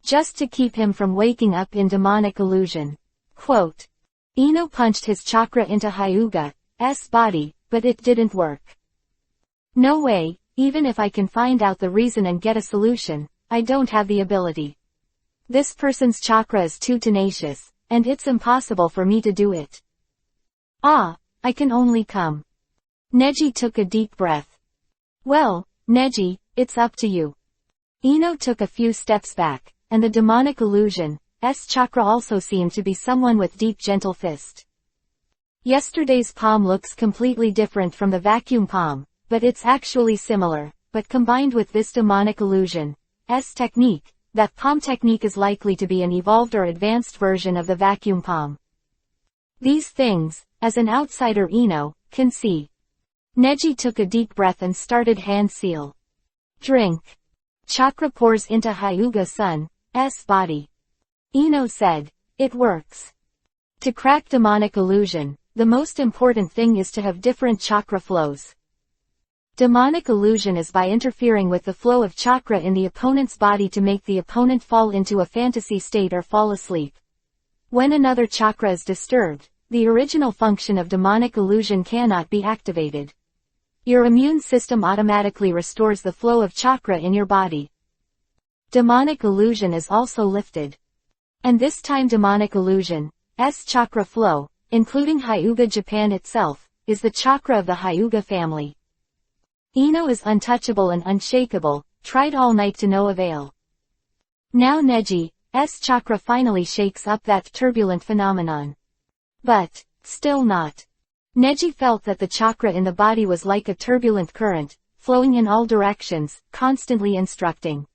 Just to keep him from waking up in demonic illusion." Quote. Ino punched his chakra into Hyuga's body, but it didn't work. "No way, even if I can find out the reason and get a solution, I don't have the ability. This person's chakra is too tenacious, and it's impossible for me to do it. Ah, I can only come." Neji took a deep breath. "Well, Neji, it's up to you." Ino took a few steps back, and the demonic illusion's chakra also seemed to be someone with deep gentle fist. Yesterday's palm looks completely different from the vacuum palm, but it's actually similar, but combined with this demonic illusion's technique, that palm technique is likely to be an evolved or advanced version of the vacuum palm. These things, as an outsider Ino can see. Neji took a deep breath and started hand seal. Drink. Chakra pours into Hyuga-san's body. Ino said, "It works." To crack demonic illusion, the most important thing is to have different chakra flows. Demonic illusion is by interfering with the flow of chakra in the opponent's body to make the opponent fall into a fantasy state or fall asleep. When another chakra is disturbed, the original function of demonic illusion cannot be activated. Your immune system automatically restores the flow of chakra in your body. Demonic illusion is also lifted. And this time demonic illusion's chakra flow, including Hyuga Japan itself, is the chakra of the Hyuga family. Ino is untouchable and unshakable, tried all night to no avail. Now Neji's chakra finally shakes up that turbulent phenomenon. But, still not. Neji felt that the chakra in the body was like a turbulent current, flowing in all directions, constantly instructing.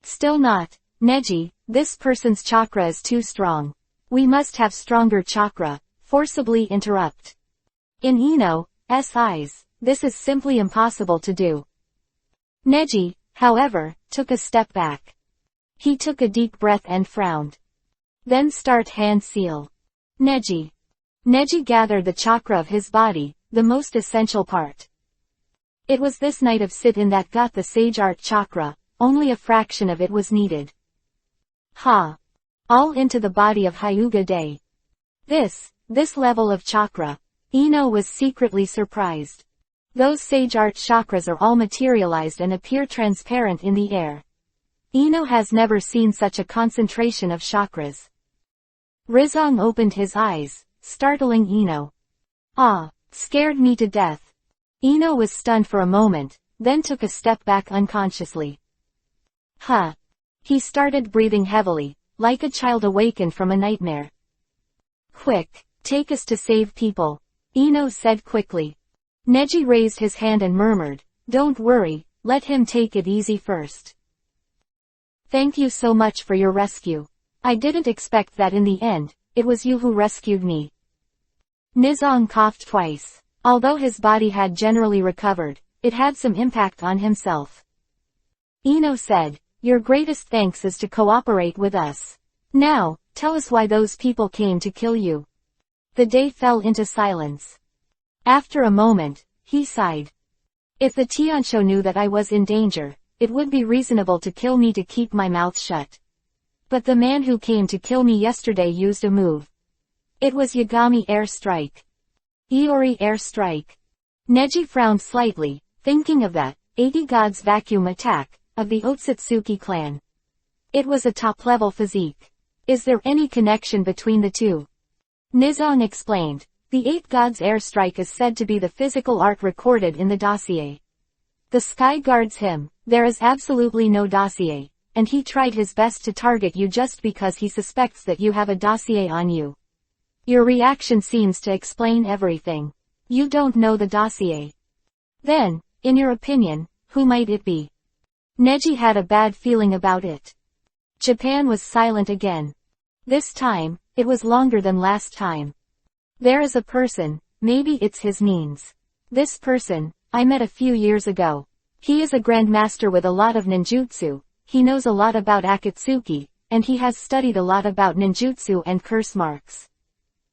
Still not, Neji, this person's chakra is too strong. We must have stronger chakra, forcibly interrupt. In Ino's eyes, this is simply impossible to do. Neji, however, took a step back. He took a deep breath and frowned. Then start hand seal. Neji. Neji gathered the chakra of his body, the most essential part. It was this night of sit-in that got the sage art chakra, only a fraction of it was needed. Ha! All into the body of Hyuga Day. This level of chakra. Ino was secretly surprised. Those sage art chakras are all materialized and appear transparent in the air. Ino has never seen such a concentration of chakras. Rizong opened his eyes, startling Ino. Ah, scared me to death. Ino was stunned for a moment, then took a step back unconsciously. Huh. He started breathing heavily, like a child awakened from a nightmare. Quick, take us to save people, Ino said quickly. Neji raised his hand and murmured, don't worry, let him take it easy first. Thank you so much for your rescue. I didn't expect that in the end, it was you who rescued me. Nizong coughed twice. Although his body had generally recovered, it had some impact on himself. Ino said, your greatest thanks is to cooperate with us. Now, tell us why those people came to kill you. The day fell into silence. After a moment, he sighed. If the Tiansho knew that I was in danger, it would be reasonable to kill me to keep my mouth shut. But the man who came to kill me yesterday used a move. It was Yagami Air Strike. Iori Air Strike. Neji frowned slightly, thinking of that 80 Gods vacuum attack of the Otsutsuki clan. It was a top-level physique. Is there any connection between the two? Nizong explained, the 8 Gods airstrike is said to be the physical art recorded in the dossier. The sky guards him, there is absolutely no dossier, and he tried his best to target you just because he suspects that you have a dossier on you. Your reaction seems to explain everything. You don't know the dossier. Then, in your opinion, who might it be? Neji had a bad feeling about it. Japan was silent again. This time, it was longer than last time. There is a person, maybe it's his means. This person, I met a few years ago. He is a grandmaster with a lot of ninjutsu, he knows a lot about Akatsuki, and he has studied a lot about ninjutsu and curse marks.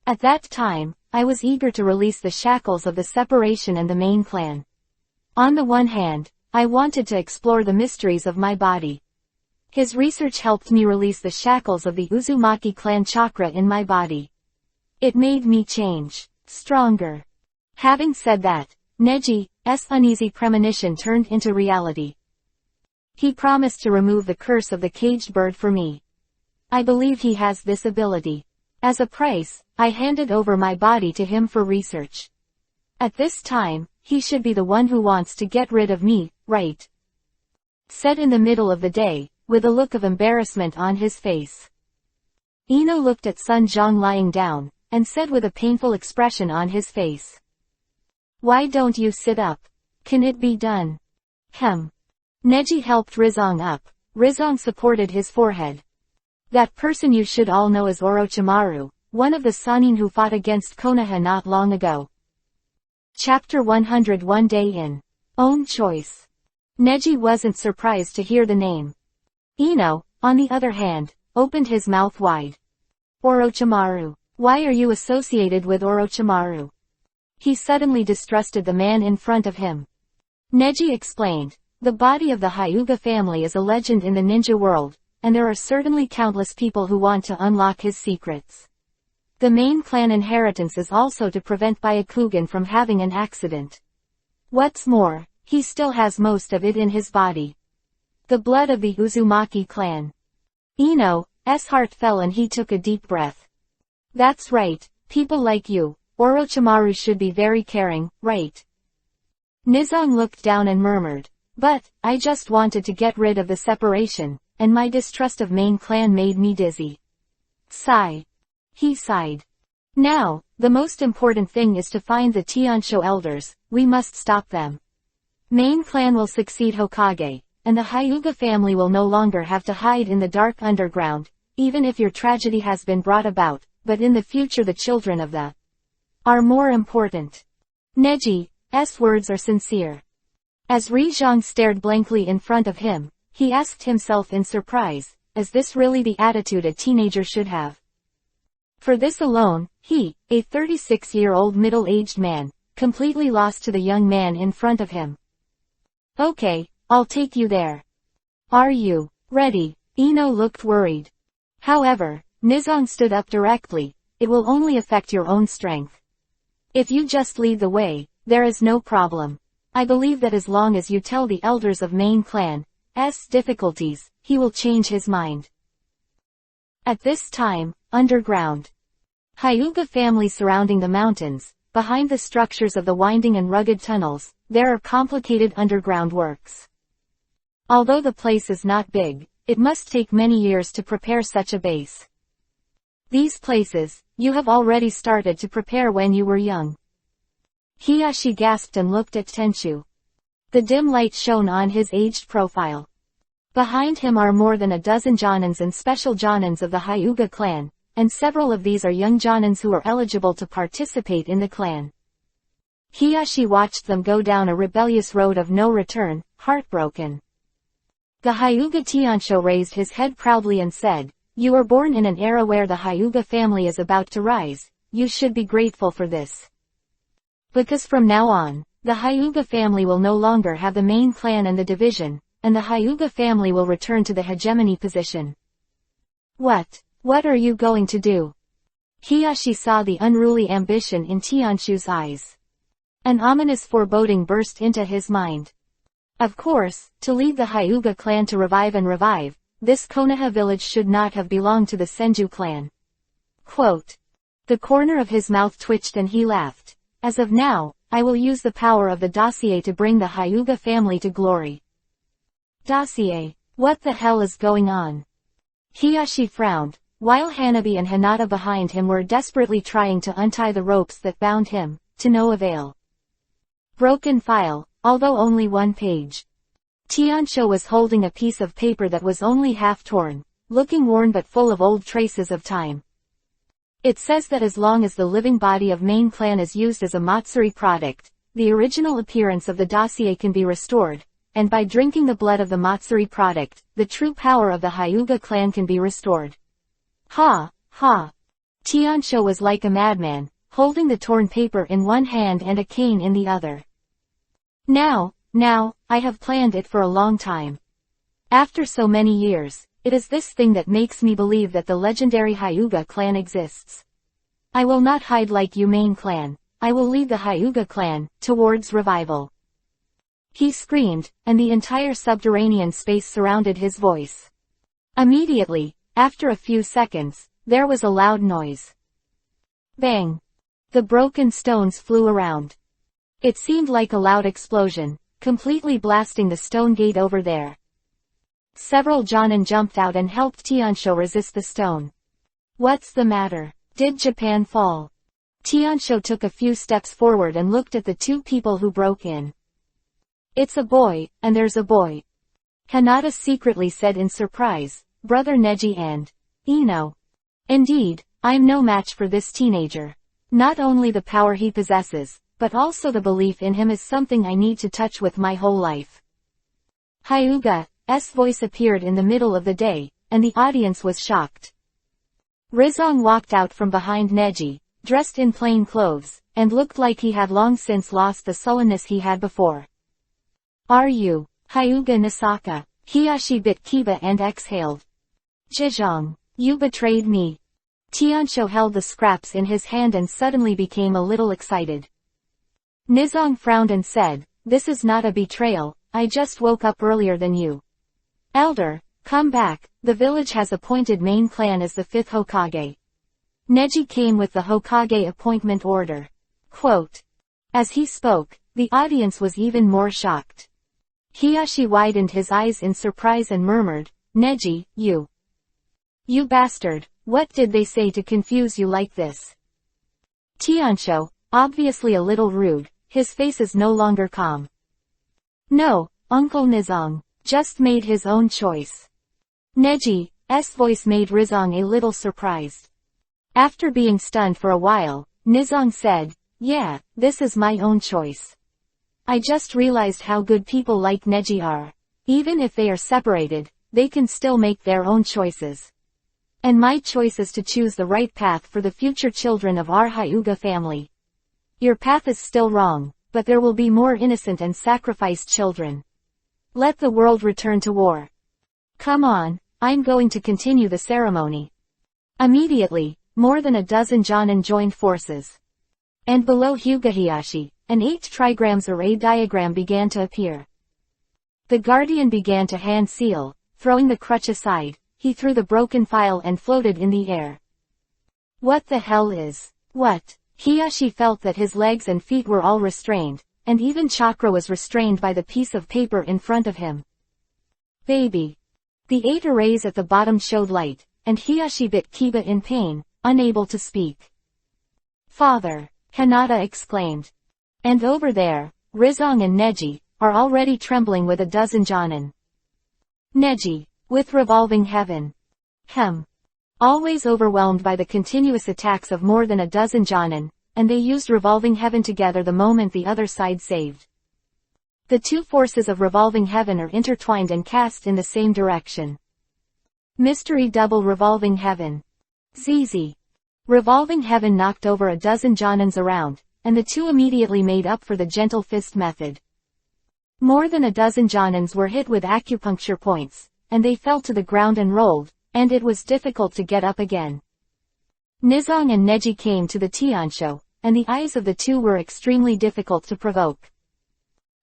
At that time, I was eager to release the shackles of the separation and the main clan. On the one hand, I wanted to explore the mysteries of my body. His research helped me release the shackles of the Uzumaki clan chakra in my body. It made me change, stronger. Having said that, Neji's uneasy premonition turned into reality. He promised to remove the curse of the caged bird for me. I believe he has this ability. As a price, I handed over my body to him for research. At this time, he should be the one who wants to get rid of me, right? Said in the middle of the day, with a look of embarrassment on his face. Ino looked at Sun Zhang lying down, and said with a painful expression on his face. Why don't you sit up? Can it be done? Neji helped Rizong up. Rizong supported his forehead. That person you should all know is Orochimaru, one of the Sannin who fought against Konoha not long ago. Chapter 101 Day in. Own choice. Neji wasn't surprised to hear the name. Ino, on the other hand, opened his mouth wide. Orochimaru. Why are you associated with Orochimaru? He suddenly distrusted the man in front of him. Neji explained, the body of the Hyuga family is a legend in the ninja world, and there are certainly countless people who want to unlock his secrets. The main clan inheritance is also to prevent Byakugan from having an accident. What's more, he still has most of it in his body. The blood of the Uzumaki clan. Ino's heart fell and he took a deep breath. That's right, people like you, Orochimaru should be very caring, right? Nizong looked down and murmured, but, I just wanted to get rid of the separation, and my distrust of main clan made me dizzy. Sigh. He sighed. Now, the most important thing is to find the Tiansho elders, we must stop them. Main clan will succeed Hokage, and the Hyuga family will no longer have to hide in the dark underground, even if your tragedy has been brought about, but in the future the children of the are more important. Neji's words are sincere. As Rizhong stared blankly in front of him, he asked himself in surprise, is this really the attitude a teenager should have? For this alone, he, a 36-year-old middle-aged man, completely lost to the young man in front of him. Okay, I'll take you there. Are you ready? Ino looked worried. However, Nizong stood up directly, it will only affect your own strength. If you just lead the way, there is no problem. I believe that as long as you tell the elders of main clan's difficulties, he will change his mind. At this time, underground. Hyuga family surrounding the mountains, behind the structures of the winding and rugged tunnels, there are complicated underground works. Although the place is not big, it must take many years to prepare such a base. These places, you have already started to prepare when you were young. Hiyashi gasped and looked at Tenchu. The dim light shone on his aged profile. Behind him are more than a dozen Jonins and special Jonins of the Hyuga clan, and several of these are young Jonins who are eligible to participate in the clan. Hiyashi watched them go down a rebellious road of no return, heartbroken. The Hyuga Tiansho raised his head proudly and said, "You are born in an era where the Hyuga family is about to rise, you should be grateful for this. Because from now on, the Hyuga family will no longer have the main clan and the division, and the Hyuga family will return to the hegemony position." What are you going to do? Hiyashi saw the unruly ambition in Tianshu's eyes. An ominous foreboding burst into his mind. Of course, to lead the Hyuga clan to revive, this Konoha village should not have belonged to the Senju clan. Quote. The corner of his mouth twitched and he laughed. As of now, I will use the power of the dossier to bring the Hyuga family to glory. Dossier. What the hell is going on? Hiyashi frowned, while Hanabi and Hinata behind him were desperately trying to untie the ropes that bound him, to no avail. Broken file, although only one page. Tiansho was holding a piece of paper that was only half torn, looking worn but full of old traces of time. It says that as long as the living body of main clan is used as a Matsuri product, the original appearance of the dossier can be restored, and by drinking the blood of the Matsuri product, the true power of the Hyuga clan can be restored. Ha! Tiansho was like a madman, holding the torn paper in one hand and a cane in the other. Now, I have planned it for a long time. After so many years, it is this thing that makes me believe that the legendary Hyuga clan exists. I will not hide like you main clan, I will lead the Hyuga clan towards revival. He screamed, and the entire subterranean space surrounded his voice. Immediately, after a few seconds, there was a loud noise. Bang! The broken stones flew around. It seemed like a loud explosion, completely blasting the stone gate over there. Several Jonin jumped out and helped Tiansho resist the stone. What's the matter? Did Japan fall? Tiansho took a few steps forward and looked at the two people who broke in. It's a boy, and there's a boy. Hinata secretly said in surprise, Brother Neji and Ino. Indeed, I'm no match for this teenager. Not only the power he possesses, but also the belief in him is something I need to touch with my whole life. Hyuga's voice appeared in the middle of the day, and the audience was shocked. Rizong walked out from behind Neji, dressed in plain clothes, and looked like he had long since lost the sullenness he had before. Are you, Hyuga Nisaka? Hiyashi bit Kiba and exhaled. Jizong, you betrayed me. Tiansho held the scraps in his hand and suddenly became a little excited. Nizong frowned and said, this is not a betrayal, I just woke up earlier than you. Elder, come back, the village has appointed main clan as the 5th Hokage. Neji came with the Hokage appointment order. Quote. As he spoke, the audience was even more shocked. Hiyashi widened his eyes in surprise and murmured, Neji, you bastard, what did they say to confuse you like this? Tiansho, obviously a little rude, his face is no longer calm. No, Uncle Nizong, just made his own choice. Neji's voice made Rizong a little surprised. After being stunned for a while, Nizong said, Yeah, this is my own choice. I just realized how good people like Neji are. Even if they are separated, they can still make their own choices. And my choice is to choose the right path for the future children of our Hyuga family. Your path is still wrong, but there will be more innocent and sacrificed children. Let the world return to war. Come on, I'm going to continue the ceremony. Immediately, more than a dozen Jonin joined forces. And below Hyuga-Hiyashi, an 8 trigrams array diagram began to appear. The guardian began to hand seal, throwing the crutch aside, he threw the broken file and floated in the air. What the hell is? What? Hiyashi felt that his legs and feet were all restrained, and even chakra was restrained by the piece of paper in front of him. Baby. The 8 arrays at the bottom showed light, and Hiyashi bit Kiba in pain, unable to speak. Father, Hinata exclaimed. And over there, Rizong and Neji, are already trembling with a dozen Jonin. Neji, with revolving heaven. Always overwhelmed by the continuous attacks of more than a dozen Jonin, and they used revolving heaven together the moment the other side saved. The two forces of revolving heaven are intertwined and cast in the same direction. Mystery double revolving heaven. ZZ. Revolving heaven knocked over a dozen Jonins around, and the two immediately made up for the gentle fist method. More than a dozen Jonins were hit with acupuncture points, and they fell to the ground and rolled, and it was difficult to get up again. Nizong and Neji came to the Tiansho, and the eyes of the two were extremely difficult to provoke.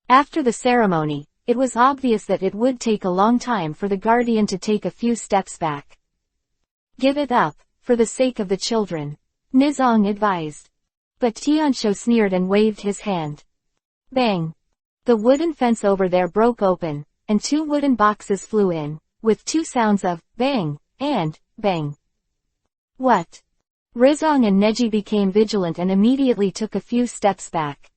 After the ceremony, it was obvious that it would take a long time for the guardian to take a few steps back. Give it up, for the sake of the children, Nizong advised. But Tiansho sneered and waved his hand. Bang! The wooden fence over there broke open, and 2 wooden boxes flew in, with 2 sounds of bang and bang. What? Rizong and Neji became vigilant and immediately took a few steps back.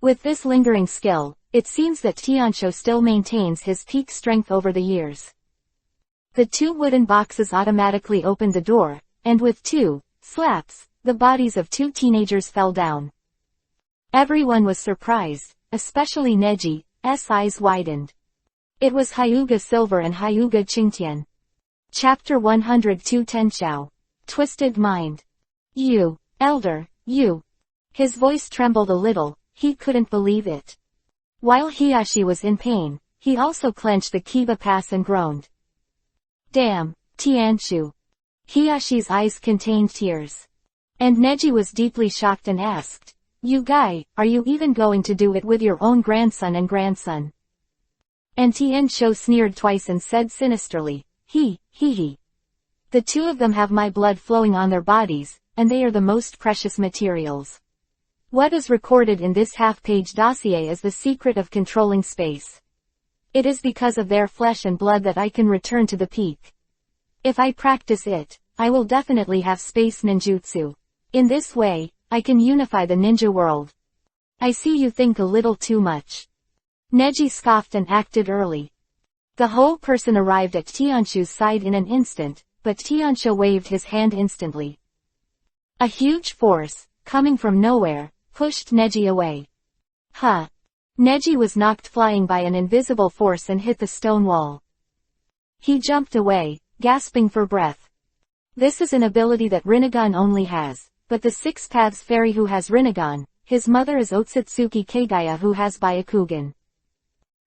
With this lingering skill, it seems that Tiansho still maintains his peak strength over the years. The 2 wooden boxes automatically opened the door, and with 2 slaps, the bodies of 2 teenagers fell down. Everyone was surprised, especially Neji's eyes widened. It was Hyuga Silver and Hyuga Qingtian. Chapter 102 Tenshao. Twisted Mind. You, Elder, you. His voice trembled a little, he couldn't believe it. While Hiyashi was in pain, he also clenched the Kiba pass and groaned. Damn, Tianshu. Hiyashi's eyes contained tears. And Neji was deeply shocked and asked, You guy, are you even going to do it with your own grandson and grandson? And Tiansho sneered twice and said sinisterly, he. The 2 of them have my blood flowing on their bodies, and they are the most precious materials. What is recorded in this half-page dossier is the secret of controlling space. It is because of their flesh and blood that I can return to the peak. If I practice it, I will definitely have space ninjutsu. In this way, I can unify the ninja world. I see you think a little too much. Neji scoffed and acted early. The whole person arrived at Tianshu's side in an instant, but Tianshu waved his hand instantly. A huge force, coming from nowhere, pushed Neji away. Neji was knocked flying by an invisible force and hit the stone wall. He jumped away, gasping for breath. This is an ability that Rinnegan only has, but the 6 Paths Fairy who has Rinnegan, his mother is Otsutsuki Kagaya who has Byakugan.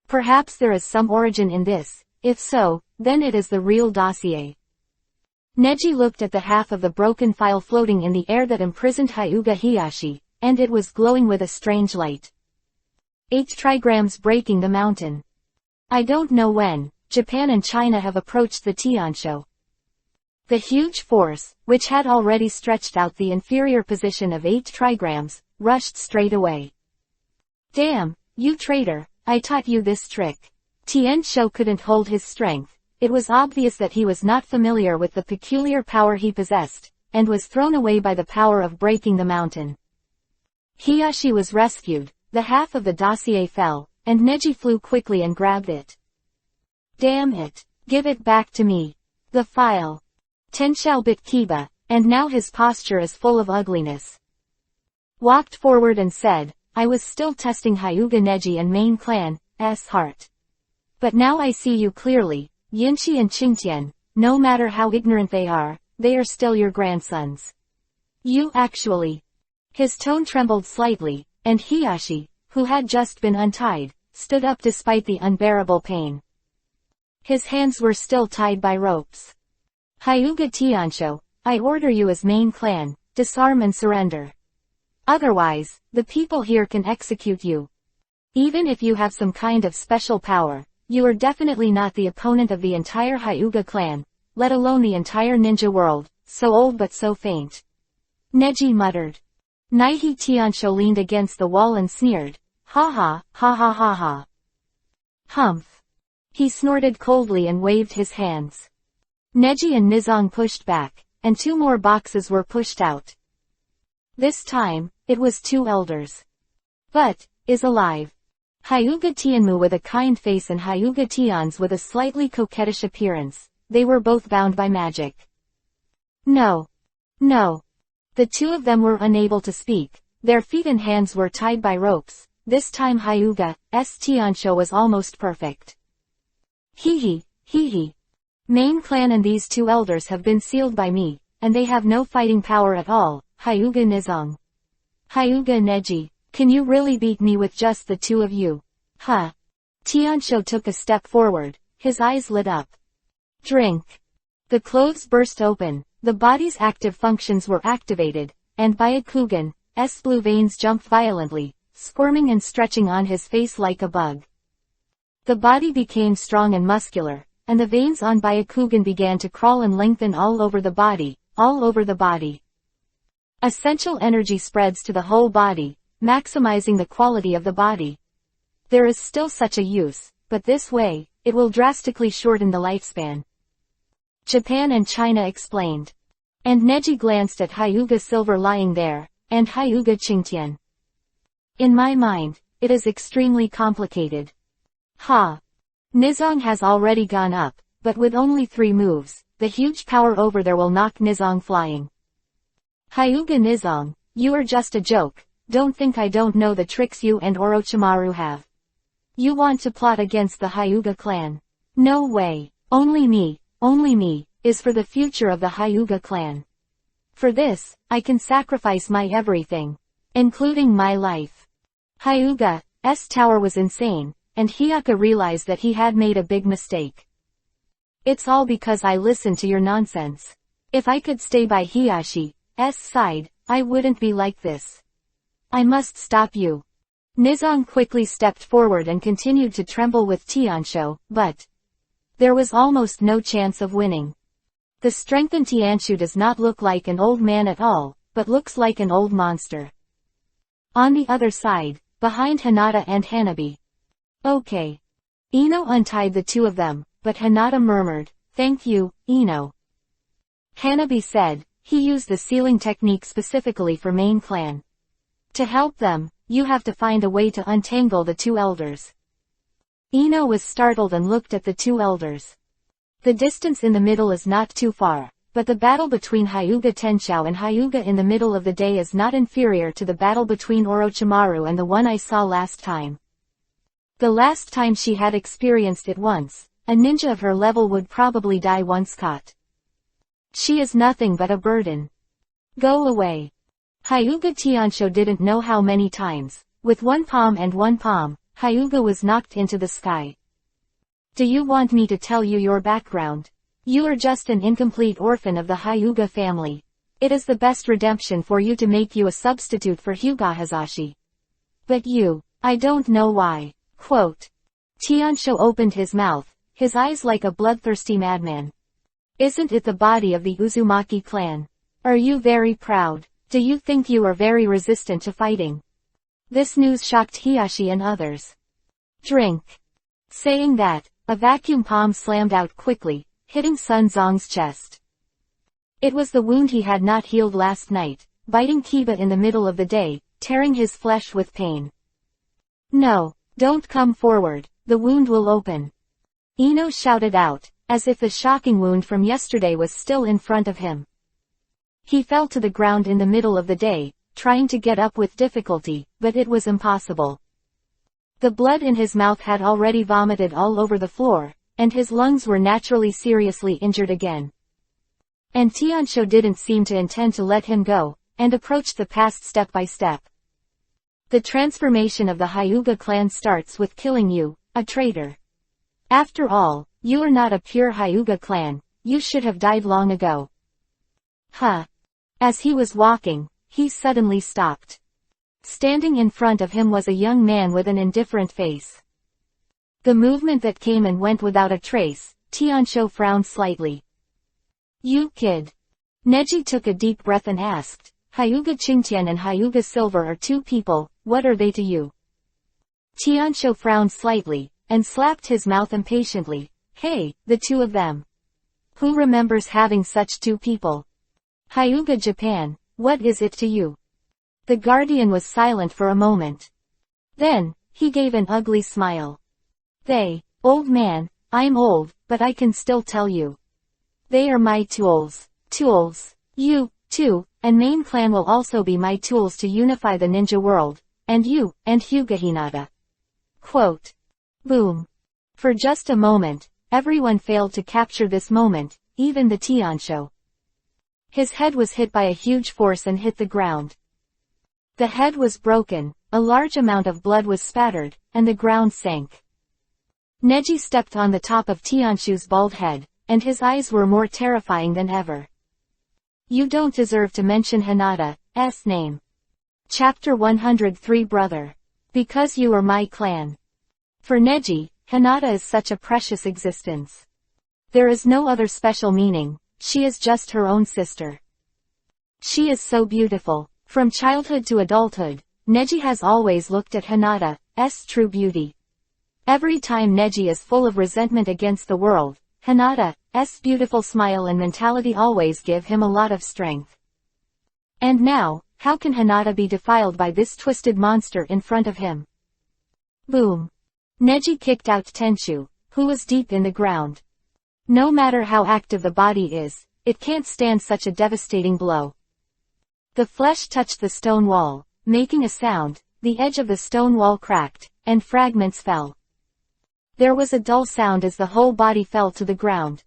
Perhaps there is some origin in this, if so, then it is the real dossier. Neji looked at the half of the broken file floating in the air that imprisoned Hyuga Hiyashi, and it was glowing with a strange light. 8 trigrams breaking the mountain. I don't know when, Japan and China have approached the Tiansho. The huge force, which had already stretched out the inferior position of 8 trigrams, rushed straight away. Damn, you traitor, I taught you this trick. Tiansho couldn't hold his strength. It was obvious that he was not familiar with the peculiar power he possessed, and was thrown away by the power of breaking the mountain. Hiyashi was rescued, the half of the dossier fell, and Neji flew quickly and grabbed it. Damn it, give it back to me. The file. Tenshao bit Kiba, and now his posture is full of ugliness. walked forward and said, I was still testing Hyuga Neji and main clan's heart. But now I see you clearly, Yinchi and Qingtian, no matter how ignorant they are still your grandsons. You actually. His tone trembled slightly, and Hiyashi, who had just been untied, stood up despite the unbearable pain. His hands were still tied by ropes. Hyuga Tiansho, I order you as main clan, disarm and surrender. Otherwise, the people here can execute you. Even if you have some kind of special power, you are definitely not the opponent of the entire Hyuga clan, let alone the entire ninja world, so old but so faint. Neji muttered. Naihi Tiansho leaned against the wall and sneered, ha ha, ha ha ha ha. Humph. He snorted coldly and waved his hands. Neji and Nizong pushed back, and 2 more boxes were pushed out. This time, it was 2 elders. But, is alive. Hyuga Tianmu with a kind face and Hyuga Tians with a slightly coquettish appearance. They were both bound by magic. No. No. The 2 of them were unable to speak. Their feet and hands were tied by ropes. This time Hyuga's Tiansho was almost perfect. Hee hee. Main clan and these 2 elders have been sealed by me, and they have no fighting power at all, Hyuga Nizong. Hyuga Neji, can you really beat me with just the 2 of you? Huh. Tiansho took a step forward, his eyes lit up. Drink. The clothes burst open, the body's active functions were activated, and Byakugan's blue veins jumped violently, squirming and stretching on his face like a bug. The body became strong and muscular, and the veins on Byakugan began to crawl and lengthen all over the body, Essential energy spreads to the whole body, maximizing the quality of the body. There is still such a use, but this way, it will drastically shorten the lifespan. Japan and China explained. And Neji glanced at Hyuga Silver lying there, and Hyuga Qingtian. In my mind, it is extremely complicated. Ha! Nizong has already gone up, but with only 3 moves, the huge power over there will knock Nizong flying. Hyuga Nizong, you are just a joke, don't think I don't know the tricks you and Orochimaru have. You want to plot against the Hyuga clan. No way, only me, is for the future of the Hyuga clan. For this, I can sacrifice my everything, including my life. Hyuga's tower was insane, and Hyuga realized that he had made a big mistake. It's all because I listened to your nonsense. If I could stay by Hiyashi's side, I wouldn't be like this. I must stop you. Nizong quickly stepped forward and continued to tremble with Tiansho, but there was almost no chance of winning. The strengthened Tianshu does not look like an old man at all, but looks like an old monster. On the other side, behind Hinata and Hanabi. Okay. Ino untied the 2 of them, but Hinata murmured, thank you, Ino. Hanabi said, he used the sealing technique specifically for main clan. To help them, you have to find a way to untangle the 2 elders. Ino was startled and looked at the 2 elders. The distance in the middle is not too far, but the battle between Hyuga Tenshou and Hyuga in the middle of the day is not inferior to the battle between Orochimaru and the one I saw last time. The last time she had experienced it once, a ninja of her level would probably die once caught. She is nothing but a burden. Go away. Hyuga Tiansho didn't know how many times, with 1 palm and 1 palm, Hyuga was knocked into the sky. Do you want me to tell you your background? You are just an incomplete orphan of the Hyuga family. It is the best redemption for you to make you a substitute for Hyuga Hazashi. But you, I don't know why. Quote. Tiansho opened his mouth, his eyes like a bloodthirsty madman. Isn't it the body of the Uzumaki clan? Are you very proud? Do you think you are very resistant to fighting? This news shocked Hiyashi and others. Drink. Saying that, a vacuum palm slammed out quickly, hitting Sun Zong's chest. It was the wound he had not healed last night, biting Kiba in the middle of the day, tearing his flesh with pain. No, don't come forward, the wound will open. Ino shouted out, as if the shocking wound from yesterday was still in front of him. He fell to the ground in the middle of the day, trying to get up with difficulty, but it was impossible. The blood in his mouth had already vomited all over the floor, and his lungs were naturally seriously injured again. And Tianshu didn't seem to intend to let him go, and approached the past step by step. The transformation of the Hyuga clan starts with killing you, a traitor. After all, you are not a pure Hyuga clan, you should have died long ago. Huh. As he was walking, he suddenly stopped. Standing in front of him was a young man with an indifferent face. The movement that came and went without a trace, Tianshu frowned slightly. You kid. Neji took a deep breath and asked, Hyuga Qingtian and Hyuga Silver are two people, what are they to you? Tianshu frowned slightly, and slapped his mouth impatiently. Hey, the two of them. Who remembers having such two people? Hyuga Japan, what is it to you? The guardian was silent for a moment. Then, he gave an ugly smile. They, old man, I'm old, but I can still tell you. They are my tools. Tools. You, too, and main clan will also be my tools to unify the ninja world, and you, and Hyuga Hinata. Quote. Boom. For just a moment, everyone failed to capture this moment, even the Tianshu. His head was hit by a huge force and hit the ground. The head was broken, a large amount of blood was spattered, and the ground sank. Neji stepped on the top of Tianshu's bald head, and his eyes were more terrifying than ever. You don't deserve to mention Hinata's name. Chapter 103 Brother. Because you are my clan. For Neji, Hinata is such a precious existence. There is no other special meaning, she is just her own sister. She is so beautiful. From childhood to adulthood, Neji has always looked at Hinata's true beauty. Every time Neji is full of resentment against the world, Hinata's beautiful smile and mentality always give him a lot of strength. And now, how can Hinata be defiled by this twisted monster in front of him? Boom. Neji kicked out Tenshu, who was deep in the ground. No matter how active the body is, it can't stand such a devastating blow. The flesh touched the stone wall, making a sound, the edge of the stone wall cracked, and fragments fell. There was a dull sound as the whole body fell to the ground.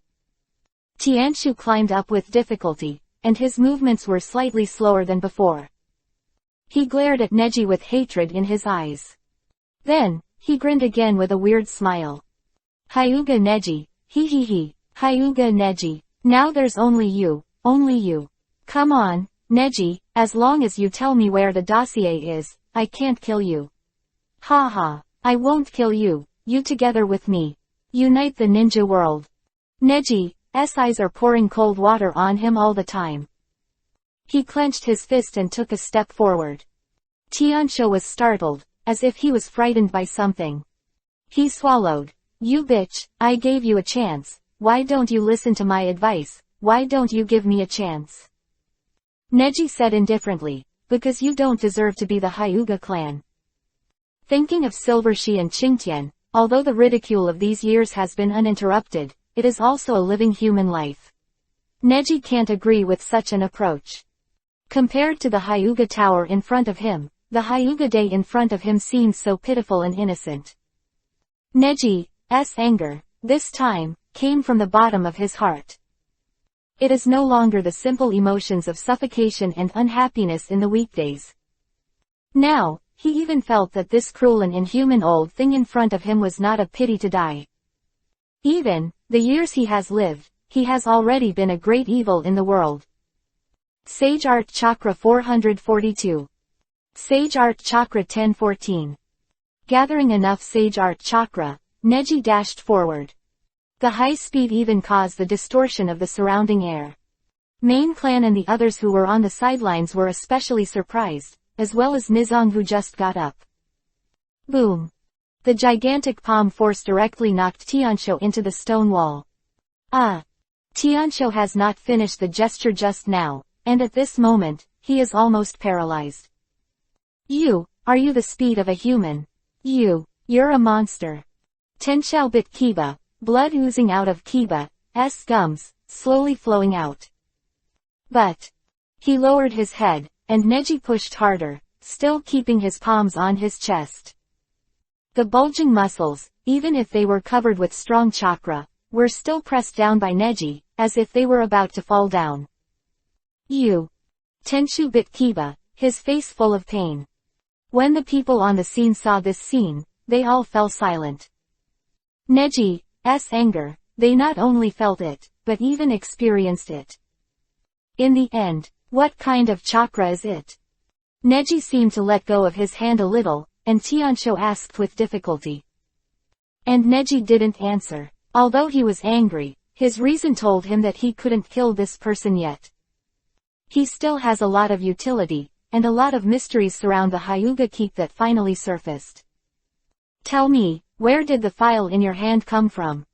Tianshu climbed up with difficulty, and his movements were slightly slower than before. He glared at Neji with hatred in his eyes. Then, he grinned again with a weird smile. Hyuga Neji, hee hee hee, Hyuga Neji, now there's only you. Come on, Neji, as long as you tell me where the dossier is, I can't kill you. Ha ha, I won't kill you, you together with me. Unite the ninja world. Neji's eyes are pouring cold water on him all the time. He clenched his fist and took a step forward. Tianshu was startled, as if he was frightened by something. He swallowed. You bitch, I gave you a chance, why don't you listen to my advice, why don't you give me a chance? Neji said indifferently, because you don't deserve to be the Hyuga clan. Thinking of Silvershi and Qingtian, although the ridicule of these years has been uninterrupted, it is also a living human life. Neji can't agree with such an approach. Compared to the Hyuga tower in front of him, the Hyuga day in front of him seemed so pitiful and innocent. Neji's anger, this time, came from the bottom of his heart. It is no longer the simple emotions of suffocation and unhappiness in the weekdays. Now, he even felt that this cruel and inhuman old thing in front of him was not a pity to die. Even, the years he has lived, he has already been a great evil in the world. Sage Art Chakra 442. Sage Art Chakra 1014. Gathering enough Sage Art Chakra, Neji dashed forward. The high speed even caused the distortion of the surrounding air. Main Clan and the others who were on the sidelines were especially surprised, as well as Nizong who just got up. Boom. The gigantic palm force directly knocked Tianshu into the stone wall. Tianshu has not finished the gesture just now, and at this moment, he is almost paralyzed. Are you the speed of a human? You're a monster. Tenshao bit Kiba, blood oozing out of Kiba's gums, slowly flowing out. But he lowered his head, and Neji pushed harder, still keeping his palms on his chest. The bulging muscles, even if they were covered with strong chakra, were still pressed down by Neji, as if they were about to fall down. You. Tenshu bit Kiba, his face full of pain. When the people on the scene saw this scene, they all fell silent. Neji's anger, they not only felt it, but even experienced it. In the end, what kind of chakra is it? Neji seemed to let go of his hand a little, and Tiansho asked with difficulty. And Neji didn't answer. Although he was angry, his reason told him that he couldn't kill this person yet. He still has a lot of utility, and a lot of mysteries surround the Hyuga keep that finally surfaced. Tell me, where did the file in your hand come from?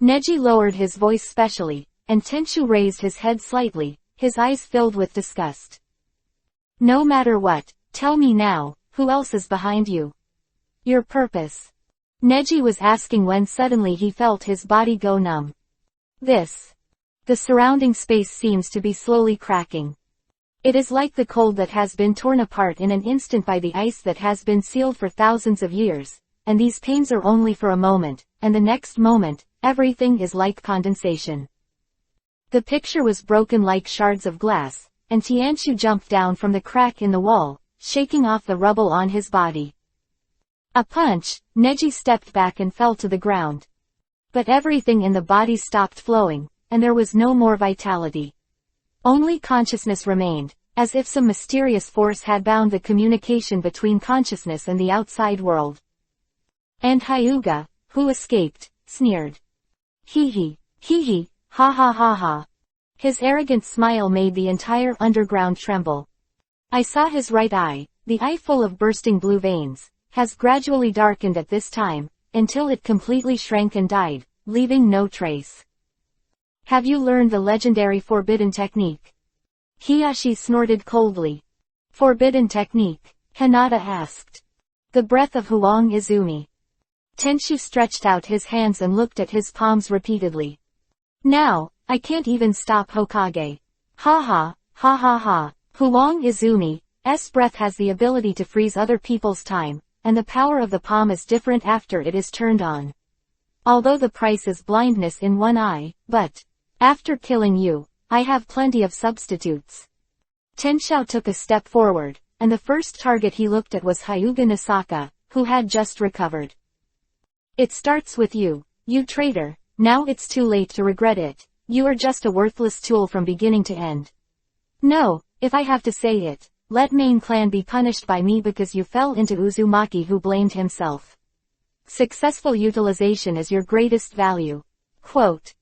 Neji lowered his voice specially, and Tenshu raised his head slightly, his eyes filled with disgust. No matter what, tell me now, who else is behind you? Your purpose. Neji was asking when suddenly he felt his body go numb. The surrounding space seems to be slowly cracking. It is like the cold that has been torn apart in an instant by the ice that has been sealed for thousands of years, and these pains are only for a moment, and the next moment, everything is like condensation. The picture was broken like shards of glass, and Tianshu jumped down from the crack in the wall, shaking off the rubble on his body. A punch, Neji stepped back and fell to the ground. But everything in the body stopped flowing, and there was no more vitality. Only consciousness remained, as if some mysterious force had bound the communication between consciousness and the outside world. And Hyuga, who escaped, sneered. Hee hee, ha ha ha ha. His arrogant smile made the entire underground tremble. I saw his right eye, the eye full of bursting blue veins, has gradually darkened at this time, until it completely shrank and died, leaving no trace. Have you learned the legendary forbidden technique? Hiyashi snorted coldly. Forbidden technique? Hinata asked. The breath of Huang Izumi. Tenshu stretched out his hands and looked at his palms repeatedly. Now, I can't even stop Hokage. Ha ha, ha ha ha. Huang Izumi's breath has the ability to freeze other people's time, and the power of the palm is different after it is turned on. Although the price is blindness in one eye, but after killing you, I have plenty of substitutes. Tenshou took a step forward, and the first target he looked at was Hyuga Nisaka, who had just recovered. It starts with you, you traitor. Now it's too late to regret it. You are just a worthless tool from beginning to end. No, if I have to say it, let main clan be punished by me because you fell into Uzumaki who blamed himself. Successful utilization is your greatest value. Quote.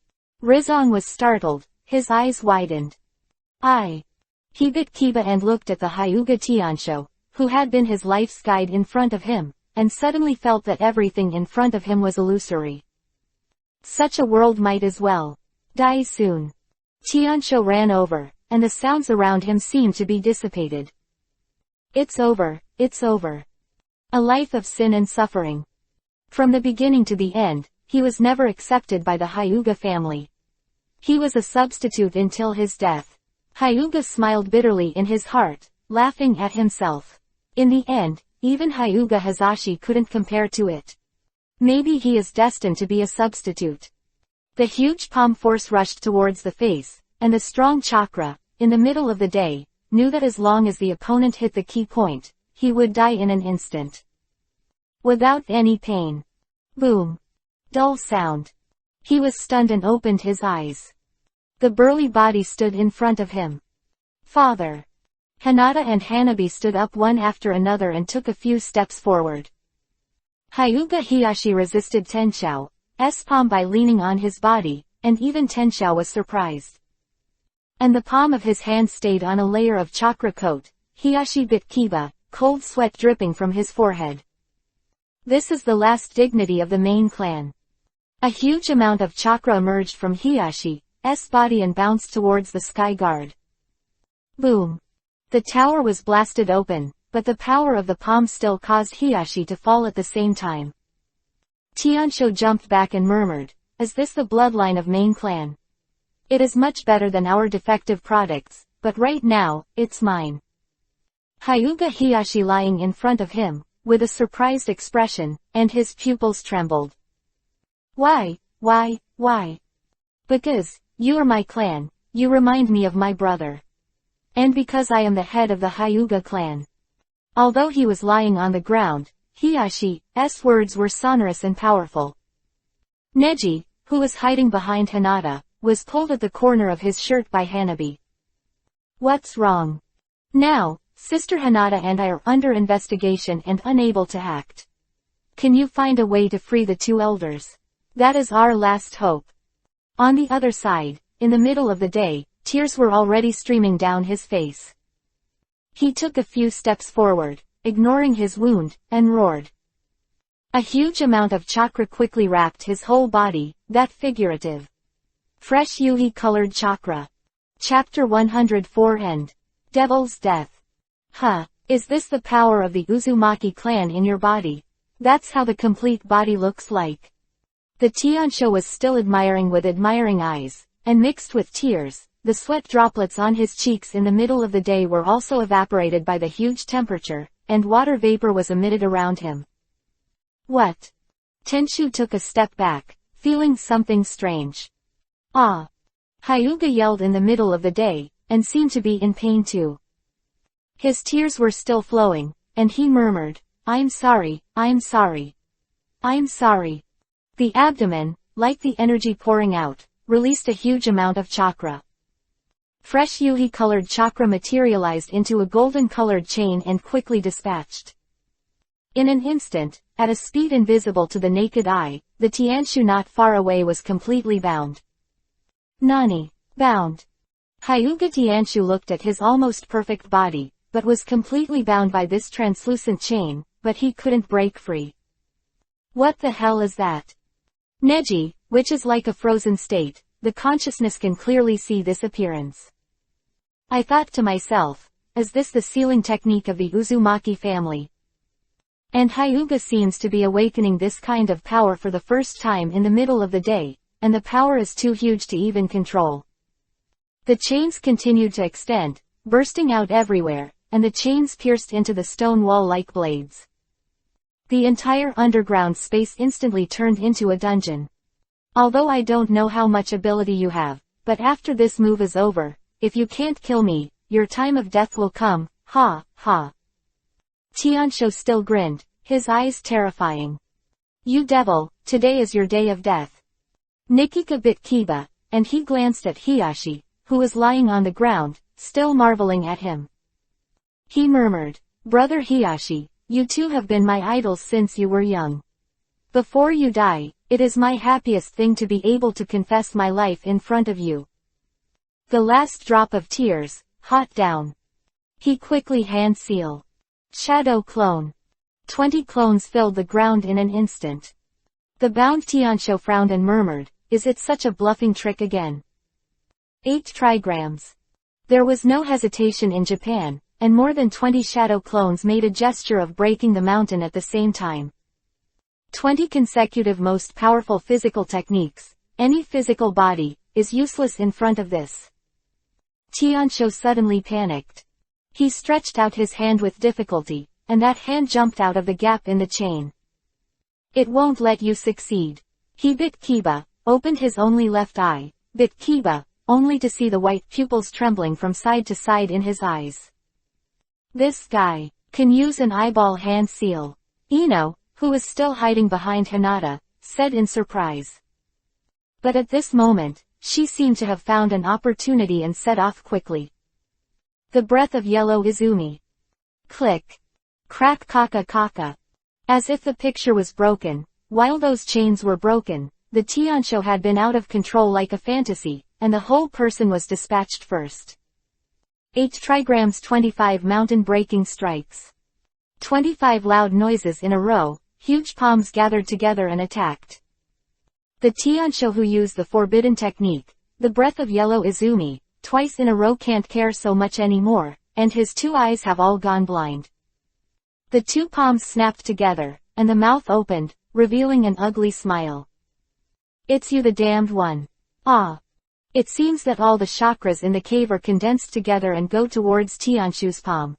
Rizong was startled, his eyes widened. He bit Kiba and looked at the Hyuga Tiansho, who had been his life's guide in front of him, and suddenly felt that everything in front of him was illusory. Such a world might as well die soon. Tiansho ran over, and the sounds around him seemed to be dissipated. It's over, it's over. A life of sin and suffering. From the beginning to the end, he was never accepted by the Hyuga family. He was a substitute until his death. Hyuga smiled bitterly in his heart, laughing at himself. In the end, even Hyuga Hazashi couldn't compare to it. Maybe he is destined to be a substitute. The huge palm force rushed towards the face, and the strong chakra, in the middle of the day, knew that as long as the opponent hit the key point, he would die in an instant. Without any pain. Boom. Dull sound. He was stunned and opened his eyes. The burly body stood in front of him. Father. Hinata and Hanabi stood up one after another and took a few steps forward. Hyuga Hiyashi resisted Tenshou's palm by leaning on his body, and even Tenshou was surprised. And the palm of his hand stayed on a layer of chakra coat. Hiyashi bit Kiba, cold sweat dripping from his forehead. This is the last dignity of the main clan. A huge amount of chakra emerged from Hiyashi's body and bounced towards the sky guard. Boom. The tower was blasted open, but the power of the palm still caused Hiyashi to fall at the same time. Tiansho jumped back and murmured, "Is this the bloodline of main clan? It is much better than our defective products, but right now, it's mine." Hyuga Hiyashi lying in front of him, with a surprised expression, and his pupils trembled. Why? Because, you are my clan, you remind me of my brother. And because I am the head of the Hyuga clan. Although he was lying on the ground, Hiyashi's words were sonorous and powerful. Neji, who was hiding behind Hinata, was pulled at the corner of his shirt by Hanabi. What's wrong? Now, Sister Hinata and I are under investigation and unable to act. Can you find a way to free the two elders? That is our last hope. On the other side, in the middle of the day, tears were already streaming down his face. He took a few steps forward, ignoring his wound, and roared. A huge amount of chakra quickly wrapped his whole body, that figurative. Fresh Yuhi-colored chakra. Chapter 104 End. Devil's Death. Is this the power of the Uzumaki clan in your body? That's how the complete body looks like. The Tiansho was still admiring with admiring eyes, and mixed with tears, the sweat droplets on his cheeks in the middle of the day were also evaporated by the huge temperature, and water vapor was emitted around him. What? Tenshu took a step back, feeling something strange. Ah! Hyuga yelled in the middle of the day, and seemed to be in pain too. His tears were still flowing, and he murmured, I'm sorry. The abdomen, like the energy pouring out, released a huge amount of chakra. Fresh Yuhi-colored chakra materialized into a golden-colored chain and quickly dispatched. In an instant, at a speed invisible to the naked eye, the Tianshu not far away was completely bound. Nani? Bound? Hyuga Tianshu looked at his almost perfect body, but was completely bound by this translucent chain, but he couldn't break free. What the hell is that? Neji, which is like a frozen state, the consciousness can clearly see this appearance. I thought to myself, is this the sealing technique of the Uzumaki family? And Hyuga seems to be awakening this kind of power for the first time in the middle of the day, and the power is too huge to even control. The chains continued to extend, bursting out everywhere, and the chains pierced into the stone wall like blades. The entire underground space instantly turned into a dungeon. Although I don't know how much ability you have, but after this move is over, if you can't kill me, your time of death will come, ha. Tiansho still grinned, his eyes terrifying. You devil, today is your day of death. Nikika bit Kiba, and he glanced at Hiyashi, who was lying on the ground, still marveling at him. He murmured, Brother Hiyashi, you two have been my idols since you were young. Before you die, it is my happiest thing to be able to confess my life in front of you. The last drop of tears, hot down. He quickly hand seal. Shadow clone. 20 clones filled the ground in an instant. The bound Tiansho frowned and murmured, is it such a bluffing trick again? 8 trigrams. There was no hesitation in Japan, and more than 20 shadow clones made a gesture of breaking the mountain at the same time. 20 consecutive most powerful physical techniques, any physical body, is useless in front of this. Tiansho suddenly panicked. He stretched out his hand with difficulty, and that hand jumped out of the gap in the chain. It won't let you succeed. He bit Kiba, opened his only left eye, bit Kiba, only to see the white pupils trembling from side to side in his eyes. This guy can use an eyeball hand seal. Ino, who was still hiding behind Hinata, said in surprise. But at this moment, she seemed to have found an opportunity and set off quickly. The breath of yellow Izumi. Click. Crack kaka. As if the picture was broken, while those chains were broken, the Tiansho had been out of control like a fantasy, and the whole person was dispatched first. 8 trigrams 25 mountain-breaking strikes. 25 loud noises in a row, huge palms gathered together and attacked. The Tiansho who used the forbidden technique, the breath of yellow Izumi, twice in a row can't care so much anymore, and his 2 eyes have all gone blind. The 2 palms snapped together, and the mouth opened, revealing an ugly smile. It's you the damned one. Ah. It seems that all the chakras in the cave are condensed together and go towards Tianshu's palm.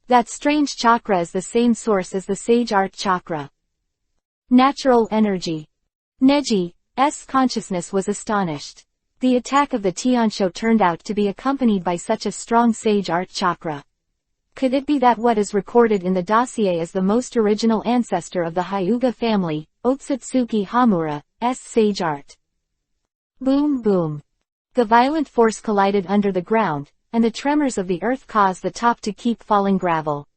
That strange chakra is the same source as the Sage Art chakra. Natural energy. Neji's consciousness was astonished. The attack of the Tiansho turned out to be accompanied by such a strong Sage Art chakra. Could it be that what is recorded in the dossier as the most original ancestor of the Hyuga family, Otsutsuki Hamura's Sage Art? Boom boom. The violent force collided under the ground, and the tremors of the earth caused the top to keep falling gravel.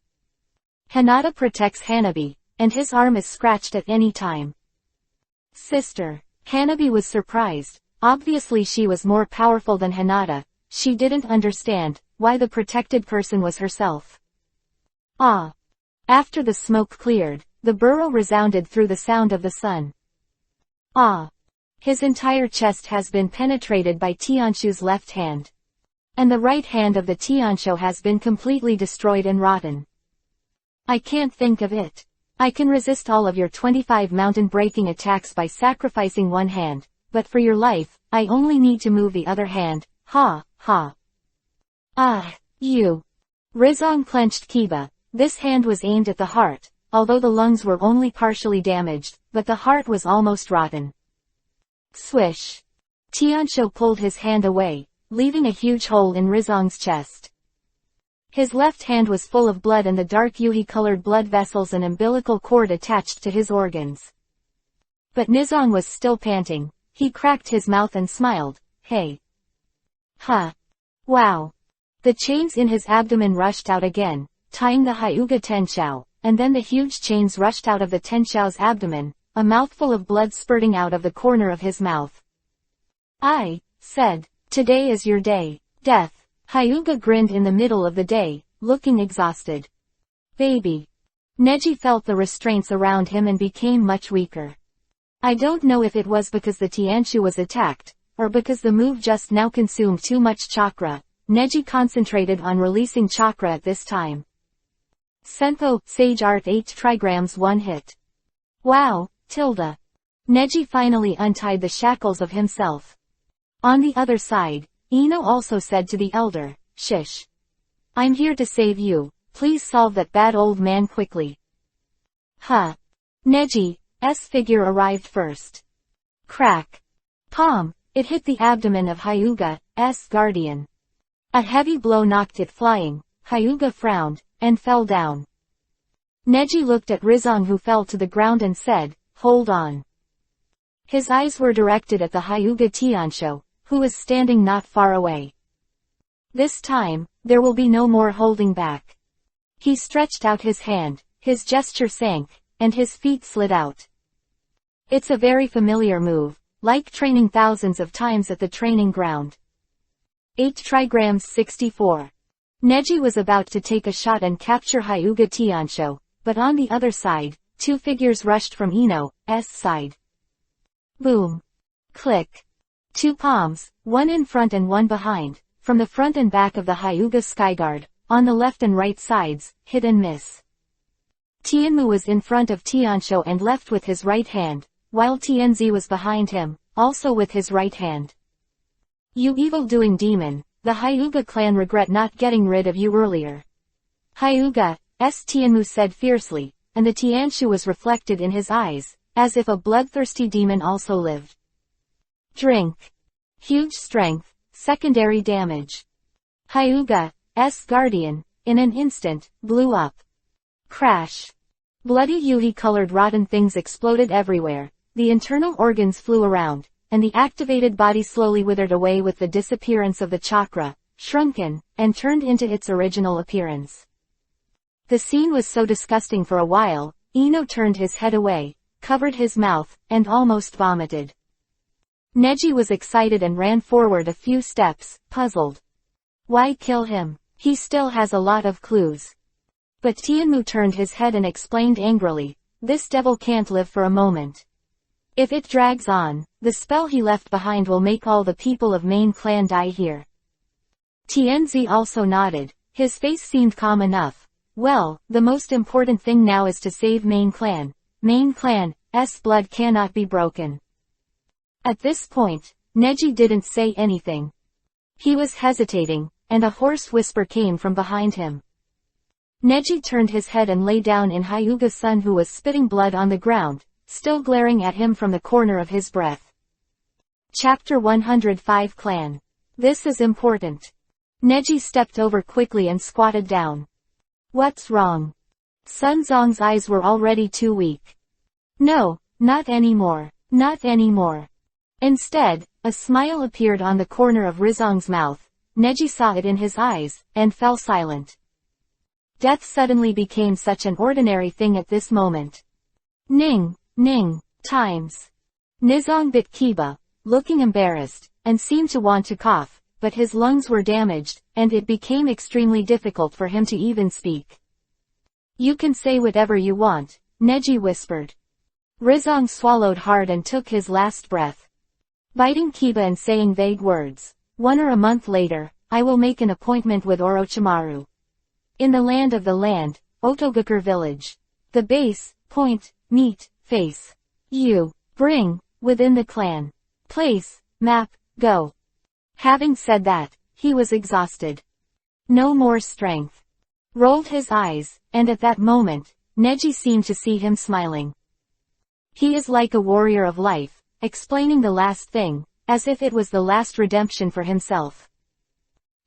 Hinata protects Hanabi, and his arm is scratched at any time. Sister. Hanabi was surprised. Obviously she was more powerful than Hinata. She didn't understand why the protected person was herself. Ah. After the smoke cleared, the burrow resounded through the sound of the sun. Ah. His entire chest has been penetrated by Tianshu's left hand. And the right hand of the Tiansho has been completely destroyed and rotten. I can't think of it. I can resist all of your 25 mountain-breaking attacks by sacrificing one hand, but for your life, I only need to move the other hand, ha, ha. Ah, you. Rizong clenched Kiba. This hand was aimed at the heart, although the lungs were only partially damaged, but the heart was almost rotten. Swish. Tiansho pulled his hand away, leaving a huge hole in Rizong's chest. His left hand was full of blood and the dark yuhi-colored blood vessels and umbilical cord attached to his organs. But Nizong was still panting. He cracked his mouth and smiled. Hey. Ha. Wow. The chains in his abdomen rushed out again, tying the Hyuga Tenshou, and then the huge chains rushed out of the Tenshou's abdomen, a mouthful of blood spurting out of the corner of his mouth. I said, today is your day, death. Hyuga grinned in the middle of the day, looking exhausted. Baby. Neji felt the restraints around him and became much weaker. I don't know if it was because the Tianshu was attacked, or because the move just now consumed too much chakra. Neji concentrated on releasing chakra at this time. Senpo, Sage Art 8 trigrams 1 hit. Wow, tilde. Neji finally untied the shackles of himself. On the other side, Ino also said to the elder, Shish. I'm here to save you, please solve that bad old man quickly. Huh. Neji's figure arrived first. Crack. Palm, it hit the abdomen of Hyuga's guardian. A heavy blow knocked it flying. Hyuga frowned, and fell down. Neji looked at Rizong who fell to the ground and said, hold on. His eyes were directed at the Hyuga Tiansho, who was standing not far away. This time, there will be no more holding back. He stretched out his hand, his gesture sank, and his feet slid out. It's a very familiar move, like training thousands of times at the training ground. 8 trigrams 64. Neji was about to take a shot and capture Hyuga Tiansho, but on the other side, 2 figures rushed from Ino's side. Boom. Click. 2 palms, one in front and one behind, from the front and back of the Hyuga Skyguard, on the left and right sides, hit and miss. Tianmu was in front of Tiansho and left with his right hand, while Tianzi was behind him, also with his right hand. You evil-doing demon, the Hyuga clan regret not getting rid of you earlier. Hyuga's Tianmu said fiercely, and the Tianshu was reflected in his eyes, as if a bloodthirsty demon also lived. Drink. Huge strength, secondary damage. Hyuga's guardian, in an instant, blew up. Crash. Bloody yuhi-colored rotten things exploded everywhere, the internal organs flew around, and the activated body slowly withered away with the disappearance of the chakra, shrunken, and turned into its original appearance. The scene was so disgusting for a while, Ino turned his head away, covered his mouth, and almost vomited. Neji was excited and ran forward a few steps, puzzled. Why kill him? He still has a lot of clues. But Tianmu turned his head and explained angrily, this devil can't live for a moment. If it drags on, the spell he left behind will make all the people of Main Clan die here. Tianzi also nodded, his face seemed calm enough. Well, the most important thing now is to save Main Clan. Main Clan's blood cannot be broken. At this point, Neji didn't say anything. He was hesitating, and a hoarse whisper came from behind him. Neji turned his head and lay down in Hyuga's son, who was spitting blood on the ground, still glaring at him from the corner of his breath. Chapter 105 Clan. This is important. Neji stepped over quickly and squatted down. What's wrong? Sun Zong's eyes were already too weak. No, not anymore. Not anymore. Instead, a smile appeared on the corner of Rizong's mouth. Neji saw it in his eyes, and fell silent. Death suddenly became such an ordinary thing at this moment. Ning, ning, times. Nizong bit Kiba, looking embarrassed, and seemed to want to cough, but his lungs were damaged, and it became extremely difficult for him to even speak. You can say whatever you want, Neji whispered. Rizong swallowed hard and took his last breath. Biting Kiba and saying vague words. 1 or a month later, I will make an appointment with Orochimaru. In the land of the land, Otogakure village. The base, point, meet, face. You, bring, within the clan. Place, map, go. Having said that, he was exhausted. No more strength. Rolled his eyes, and at that moment, Neji seemed to see him smiling. He is like a warrior of life, explaining the last thing, as if it was the last redemption for himself.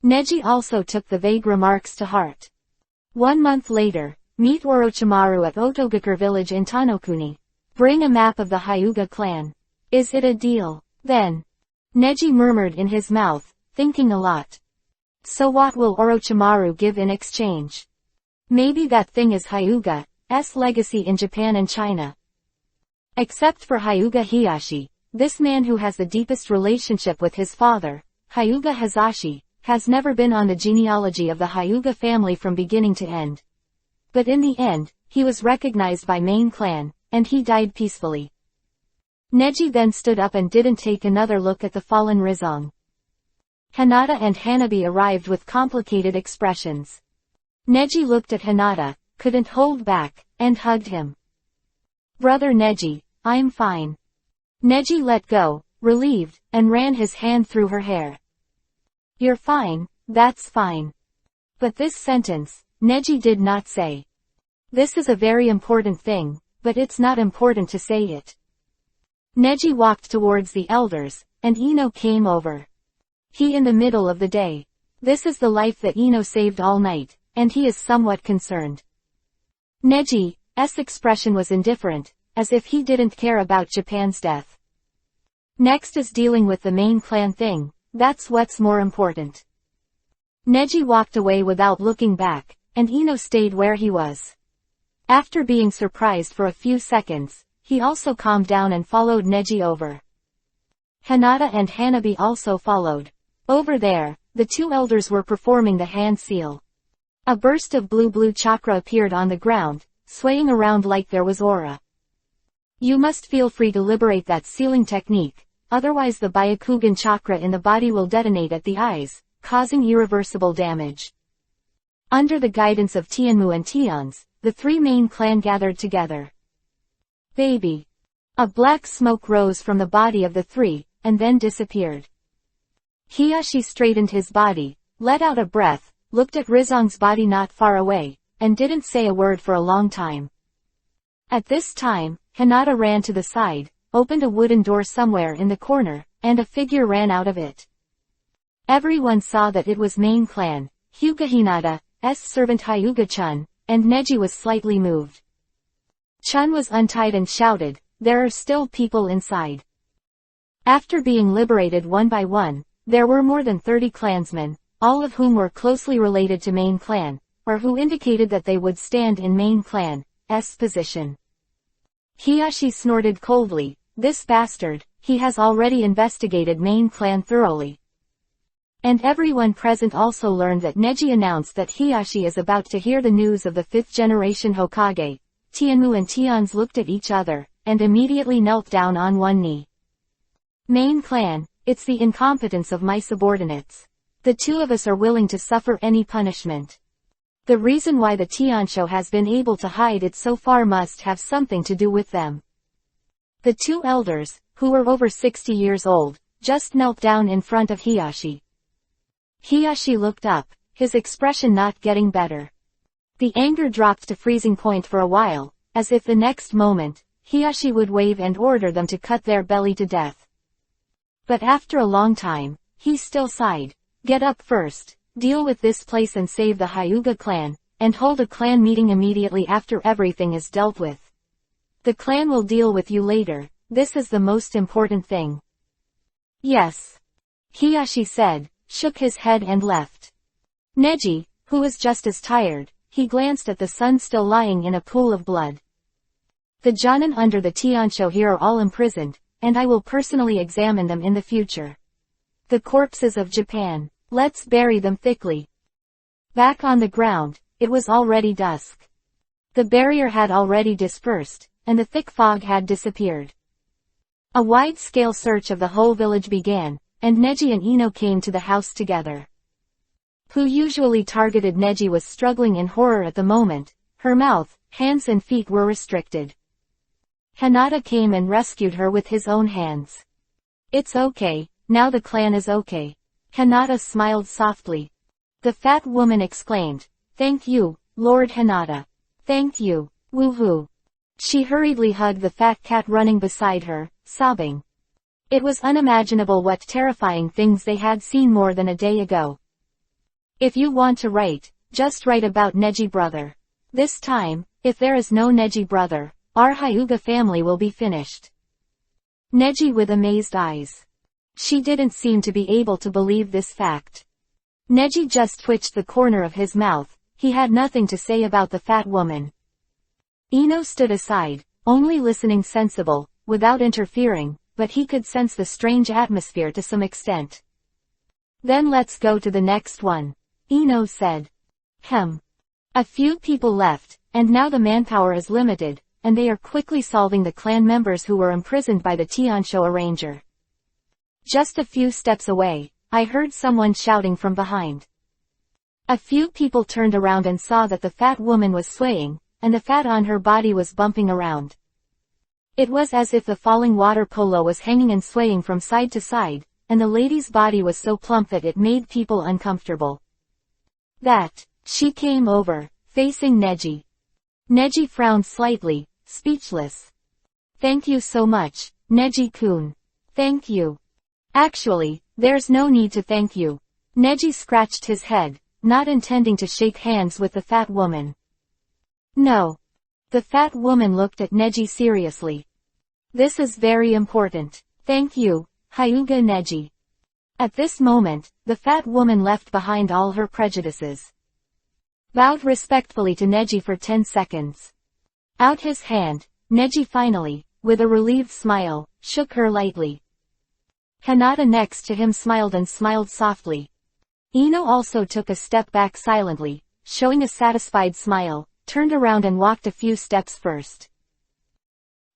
Neji also took the vague remarks to heart. 1 month later, meet Orochimaru at Otogakure village in Tanokuni. Bring a map of the Hyuga clan. Is it a deal? Then. Neji murmured in his mouth, thinking a lot. So what will Orochimaru give in exchange? Maybe that thing is Hyuga's legacy in Japan and China. Except for Hyuga Hiyashi, this man who has the deepest relationship with his father, Hyuga Hazashi, has never been on the genealogy of the Hyuga family from beginning to end. But in the end, he was recognized by main clan, and he died peacefully. Neji then stood up and didn't take another look at the fallen Rizong. Hinata and Hanabi arrived with complicated expressions. Neji looked at Hinata, couldn't hold back, and hugged him. Brother Neji, I'm fine. Neji let go, relieved, and ran his hand through her hair. You're fine, that's fine. But this sentence, Neji did not say. This is a very important thing, but it's not important to say it. Neji walked towards the elders, and Ino came over. He in the middle of the day. This is the life that Ino saved all night, and he is somewhat concerned. Neji's expression was indifferent, as if he didn't care about Japan's death. Next is dealing with the main clan thing, that's what's more important. Neji walked away without looking back, and Ino stayed where he was. After being surprised for a few seconds, he also calmed down and followed Neji over. Hinata and Hanabi also followed. Over there, the two elders were performing the hand seal. A burst of blue chakra appeared on the ground, swaying around like there was aura. You must feel free to liberate that sealing technique, otherwise the Byakugan chakra in the body will detonate at the eyes, causing irreversible damage. Under the guidance of Tianmu and Tians, the three main clan gathered together. Baby. A black smoke rose from the body of the three, and then disappeared. Hiyashi straightened his body, let out a breath, looked at Rizong's body not far away, and didn't say a word for a long time. At this time, Hinata ran to the side, opened a wooden door somewhere in the corner, and a figure ran out of it. Everyone saw that it was main clan, Hyuga Hinata's servant Hyuga-chun, and Neji was slightly moved. Chun was untied and shouted, "There are still people inside." After being liberated one by one, there were more than 30 clansmen, all of whom were closely related to main clan, or who indicated that they would stand in main clan's position. Hiyashi snorted coldly, "This bastard, he has already investigated main clan thoroughly." And everyone present also learned that Neji announced that Hiyashi is about to hear the news of the 5th generation Hokage. Tianmu and Tians looked at each other, and immediately knelt down on one knee. Main clan, it's the incompetence of my subordinates. The two of us are willing to suffer any punishment. The reason why the Tiansho has been able to hide it so far must have something to do with them. The two elders, who were over 60 years old, just knelt down in front of Hiyashi. Hiyashi looked up, his expression not getting better. The anger dropped to freezing point for a while, as if the next moment, Hiyashi would wave and order them to cut their belly to death. But after a long time, he still sighed. Get up first, deal with this place and save the Hyuga clan, and hold a clan meeting immediately after everything is dealt with. The clan will deal with you later, this is the most important thing. Yes. Hiyashi said, shook his head and left. Neji, who was just as tired, he glanced at the son still lying in a pool of blood. The Jonin under the Tiansho here are all imprisoned, and I will personally examine them in the future. The corpses of Japan, let's bury them thickly. Back on the ground, it was already dusk. The barrier had already dispersed, and the thick fog had disappeared. A wide-scale search of the whole village began, and Neji and Ino came to the house together. Who usually targeted Neji was struggling in horror at the moment, her mouth, hands and feet were restricted. Hanada came and rescued her with his own hands. It's okay, now the clan is okay. Hanada smiled softly. The fat woman exclaimed, thank you, Lord Hanada. Thank you, woohoo. She hurriedly hugged the fat cat running beside her, sobbing. It was unimaginable what terrifying things they had seen more than a day ago. If you want to write, just write about Neji brother. This time, if there is no Neji brother, our Hyuga family will be finished. Neji with amazed eyes. She didn't seem to be able to believe this fact. Neji just twitched the corner of his mouth, he had nothing to say about the fat woman. Ino stood aside, only listening sensible, without interfering, but he could sense the strange atmosphere to some extent. Then let's go to the next one, Ino said. A few people left, and now the manpower is limited, and they are quickly solving the clan members who were imprisoned by the Tiansho arranger. Just a few steps away, I heard someone shouting from behind. A few people turned around and saw that the fat woman was swaying, and the fat on her body was bumping around. It was as if the falling water polo was hanging and swaying from side to side, and the lady's body was so plump that it made people uncomfortable. She came over, facing Neji. Neji frowned slightly, speechless. Thank you so much, Neji-kun. Thank you. Actually, there's no need to thank you. Neji scratched his head, not intending to shake hands with the fat woman. No. The fat woman looked at Neji seriously. This is very important. Thank you, Hyuga Neji. At this moment, the fat woman left behind all her prejudices. Bowed respectfully to Neji for 10 seconds. Out his hand, Neji finally, with a relieved smile, shook her lightly. Hanada next to him smiled and smiled softly. Ino also took a step back silently, showing a satisfied smile, turned around and walked a few steps first.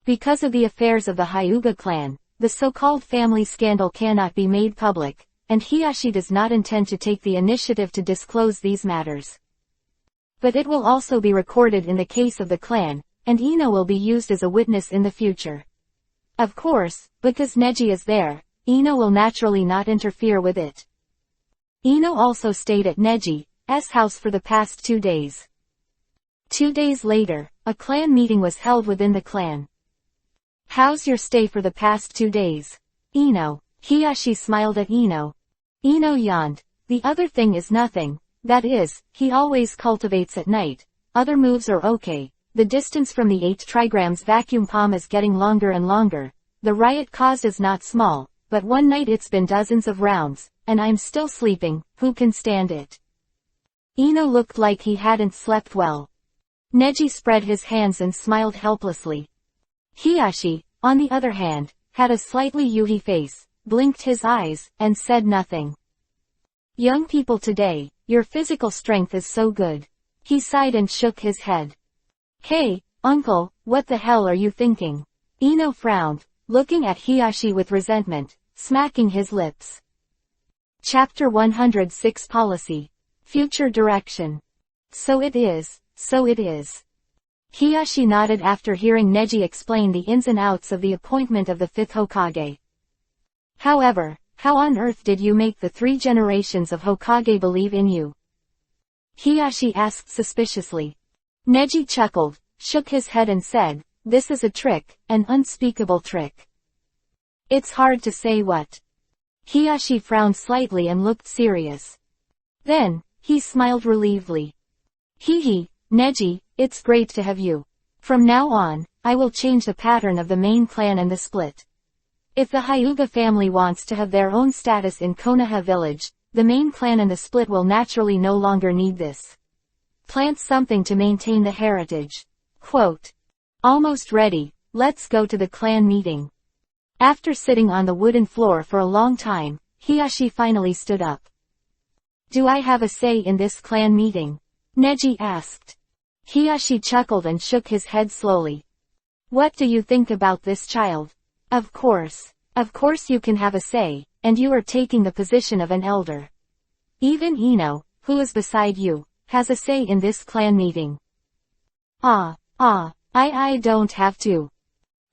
Because of the affairs of the Hyuga clan, the so-called family scandal cannot be made public, and Hiyashi does not intend to take the initiative to disclose these matters. But it will also be recorded in the case of the clan, and Ino will be used as a witness in the future. Of course, because Neji is there, Ino will naturally not interfere with it. Ino also stayed at Neji's house for the past 2 days. 2 days later, a clan meeting was held within the clan. How's your stay for the past 2 days, Ino? Hiyashi smiled at Ino. Ino yawned. The other thing is nothing, that is, he always cultivates at night. Other moves are okay. The distance from the 8 trigrams vacuum palm is getting longer and longer. The riot caused is not small, but one night it's been dozens of rounds, and I'm still sleeping, who can stand it? Ino looked like he hadn't slept well. Neji spread his hands and smiled helplessly. Hiyashi, on the other hand, had a slightly yuhi face, blinked his eyes, and said nothing. Young people today, your physical strength is so good. He sighed and shook his head. Hey, uncle, what the hell are you thinking? Ino frowned, looking at Hiyashi with resentment, smacking his lips. Chapter 106 Policy. Future Direction. So it is, so it is. Hiyashi nodded after hearing Neji explain the ins and outs of the appointment of the 5th Hokage. However, how on earth did you make the 3 generations of Hokage believe in you? Hiyashi asked suspiciously. Neji chuckled, shook his head and said, "This is a trick, an unspeakable trick. It's hard to say what." Hiyashi frowned slightly and looked serious. Then, he smiled relievedly. "Hee, Neji, it's great to have you. From now on, I will change the pattern of the main clan and the split. If the Hyuga family wants to have their own status in Konoha village, the main clan and the split will naturally no longer need this. Plant something to maintain the heritage." Quote. Almost ready, let's go to the clan meeting. After sitting on the wooden floor for a long time, Hiyashi finally stood up. "Do I have a say in this clan meeting?" Neji asked. Hiyashi chuckled and shook his head slowly. "What do you think about this child? Of course you can have a say, and you are taking the position of an elder. Even Ino, who is beside you, has a say in this clan meeting." I don't have to."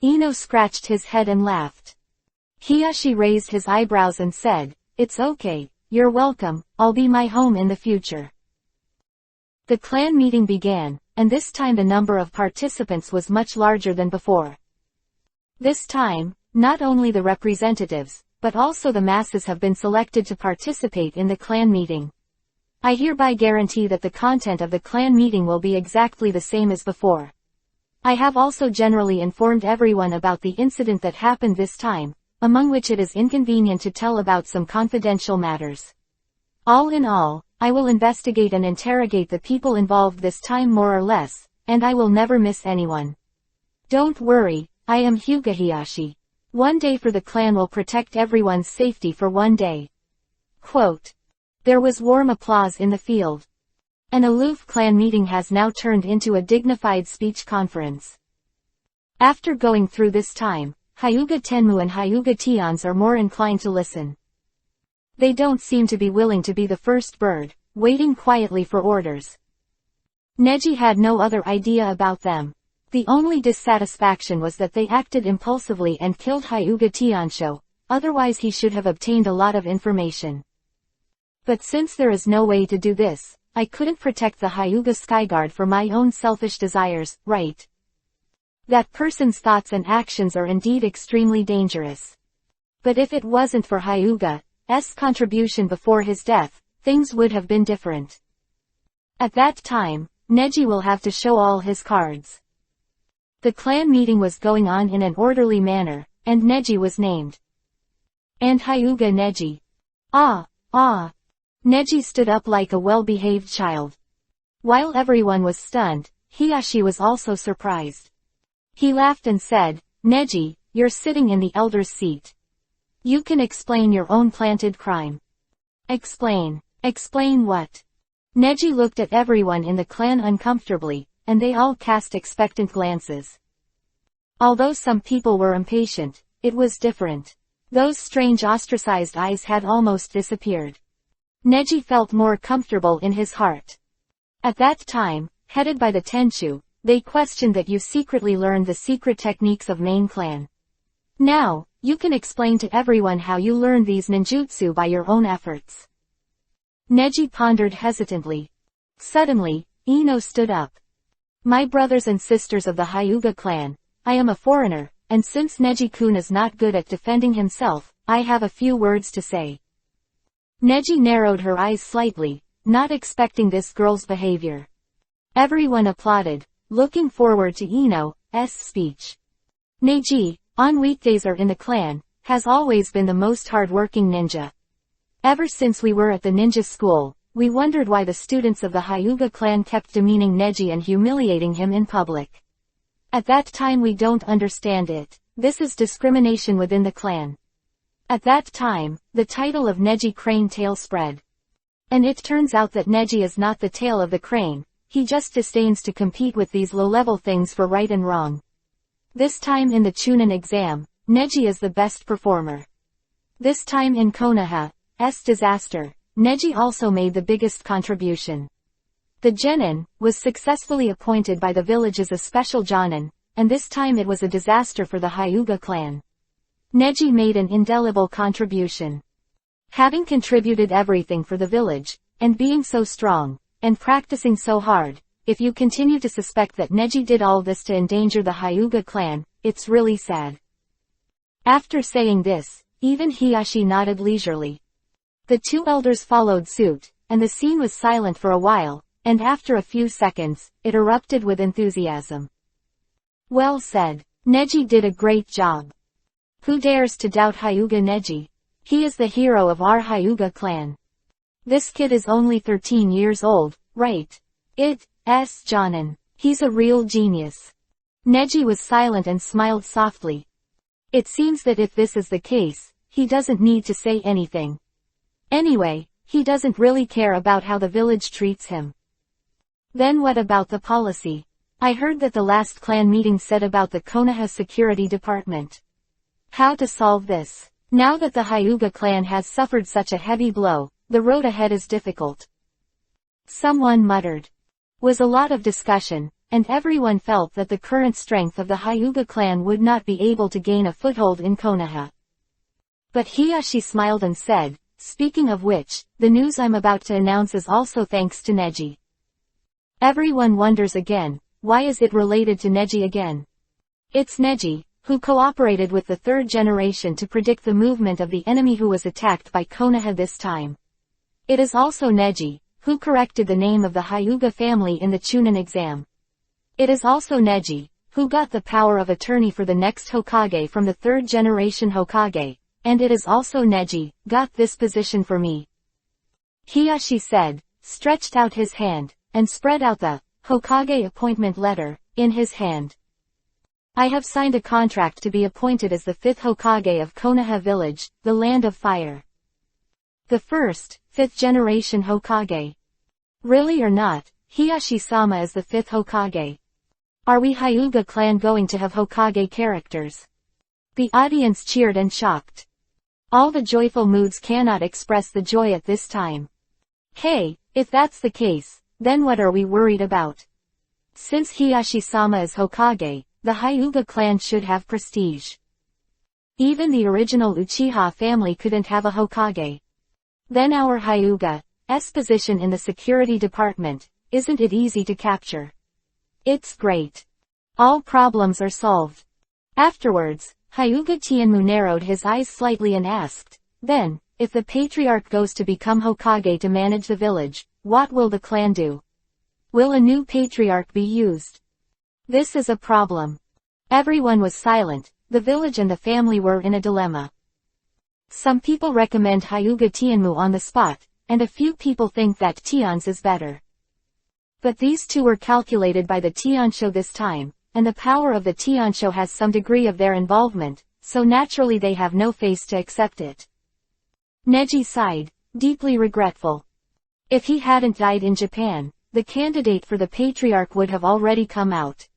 Ino scratched his head and laughed. Hiyashi raised his eyebrows and said, "It's okay, you're welcome, I'll be my home in the future." The clan meeting began, and this time the number of participants was much larger than before. This time, not only the representatives, but also the masses have been selected to participate in the clan meeting. I hereby guarantee that the content of the clan meeting will be exactly the same as before. I have also generally informed everyone about the incident that happened this time, among which it is inconvenient to tell about some confidential matters. All in all, I will investigate and interrogate the people involved this time more or less, and I will never miss anyone. Don't worry, I am Hyuga Hiyashi. One day for the clan will protect everyone's safety for one day." Quote. There was warm applause in the field. An aloof clan meeting has now turned into a dignified speech conference. After going through this time, Hyuga Tenmu and Hyuga Tions are more inclined to listen. They don't seem to be willing to be the first bird, waiting quietly for orders. Neji had no other idea about them. The only dissatisfaction was that they acted impulsively and killed Hyuga Tiansho, otherwise he should have obtained a lot of information. But since there is no way to do this, I couldn't protect the Hyuga Skyguard for my own selfish desires, right? That person's thoughts and actions are indeed extremely dangerous. But if it wasn't for Hyuga's contribution before his death, things would have been different. At that time, Neji will have to show all his cards. The clan meeting was going on in an orderly manner, and Neji was named. And Hyuga Neji. Neji stood up like a well-behaved child. While everyone was stunned, Hiyashi was also surprised. He laughed and said, "Neji, you're sitting in the elder's seat. You can explain your own planted crime." Explain what? Neji looked at everyone in the clan uncomfortably, and they all cast expectant glances. Although some people were impatient, it was different. Those strange ostracized eyes had almost disappeared. Neji felt more comfortable in his heart. At that time, headed by the Tenchu, they questioned that you secretly learned the secret techniques of main clan. Now, you can explain to everyone how you learned these ninjutsu by your own efforts. Neji pondered hesitantly. Suddenly, Ino stood up. My brothers and sisters of the Hyuga clan, I am a foreigner, and since Neji-kun is not good at defending himself, I have a few words to say. Neji narrowed her eyes slightly, not expecting this girl's behavior. Everyone applauded, looking forward to Ino's speech. Neji, on weekdays or in the clan, has always been the most hard-working ninja. Ever since we were at the ninja school, we wondered why the students of the Hyuga clan kept demeaning Neji and humiliating him in public. At that time we don't understand it. This is discrimination within the clan. At that time, the title of Neji Crane Tail spread. And it turns out that Neji is not the tail of the crane, he just disdains to compete with these low-level things for right and wrong. This time in the Chunin exam, Neji is the best performer. This time in Konoha's disaster, Neji also made the biggest contribution. The Genin was successfully appointed by the village as a special Jonin, and this time it was a disaster for the Hyuga clan. Neji made an indelible contribution. Having contributed everything for the village, and being so strong, and practicing so hard, if you continue to suspect that Neji did all this to endanger the Hyuga clan, it's really sad. After saying this, even Hiyashi nodded leisurely. The two elders followed suit, and the scene was silent for a while, and after a few seconds, it erupted with enthusiasm. Well said. Neji did a great job. Who dares to doubt Hyuga Neji? He is the hero of our Hyuga clan. This kid is only 13 years old, right? Jonin. He's a real genius. Neji was silent and smiled softly. It seems that if this is the case, he doesn't need to say anything. Anyway, he doesn't really care about how the village treats him. Then what about the policy? I heard that the last clan meeting said about the Konoha security department. How to solve this? Now that the Hyuga clan has suffered such a heavy blow, the road ahead is difficult. Someone muttered. Was a lot of discussion, and everyone felt that the current strength of the Hyuga clan would not be able to gain a foothold in Konoha. But Hiyashi smiled and said, speaking of which, the news I'm about to announce is also thanks to Neji. Everyone wonders again, why is it related to Neji again? It's Neji, who cooperated with the third generation to predict the movement of the enemy who was attacked by Konoha this time. It is also Neji, who corrected the name of the Hyuga family in the Chunin exam. It is also Neji, who got the power of attorney for the next Hokage from the third generation Hokage, and it is also Neji, got this position for me. Hiyashi said, stretched out his hand, and spread out the Hokage appointment letter in his hand. I have signed a contract to be appointed as the 5th Hokage of Konoha Village, the Land of Fire. The first, 5th generation Hokage. Really or not, Hiyashi-sama is the 5th Hokage. Are we Hyuga clan going to have Hokage characters? The audience cheered and shocked. All the joyful moods cannot express the joy at this time. Hey, if that's the case, then what are we worried about? Since Hiyashi-sama is Hokage, the Hyuga clan should have prestige. Even the original Uchiha family couldn't have a Hokage. Then our Hyuga's position in the security department, isn't it easy to capture? It's great. All problems are solved. Afterwards, Hyuga Tianmu narrowed his eyes slightly and asked, then, if the patriarch goes to become Hokage to manage the village, what will the clan do? Will a new patriarch be used? This is a problem. Everyone was silent, the village and the family were in a dilemma. Some people recommend Hyuga Tianmu on the spot, and a few people think that Tian's is better. But these two were calculated by the Tiansho this time, and the power of the Tiansho has some degree of their involvement, so naturally they have no face to accept it. Neji sighed, deeply regretful. If he hadn't died in Japan, the candidate for the patriarch would have already come out.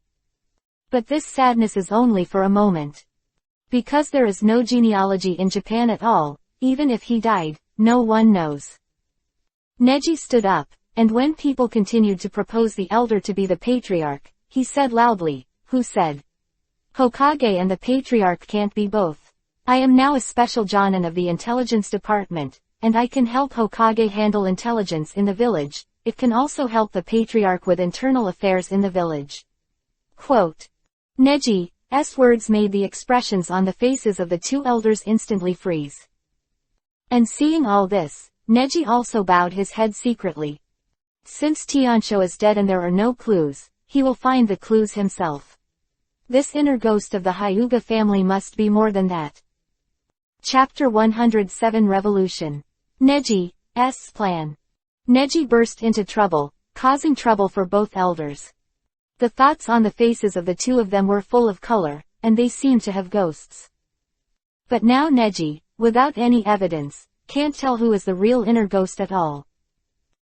But this sadness is only for a moment. Because there is no genealogy in Japan at all, even if he died, no one knows. Neji stood up, and when people continued to propose the elder to be the patriarch, he said loudly, who said? Hokage and the patriarch can't be both. I am now a special Jonin of the intelligence department, and I can help Hokage handle intelligence in the village. It can also help the patriarch with internal affairs in the village. Quote. Neji's words made the expressions on the faces of the two elders instantly freeze. And seeing all this, Neji also bowed his head secretly. Since Tiansho is dead and there are no clues, he will find the clues himself. This inner ghost of the Hyuga family must be more than that. Chapter 107 Revolution. Neji's plan. Neji burst into trouble, causing trouble for both elders. The thoughts on the faces of the two of them were full of color, and they seemed to have ghosts. But now Neji, without any evidence, can't tell who is the real inner ghost at all.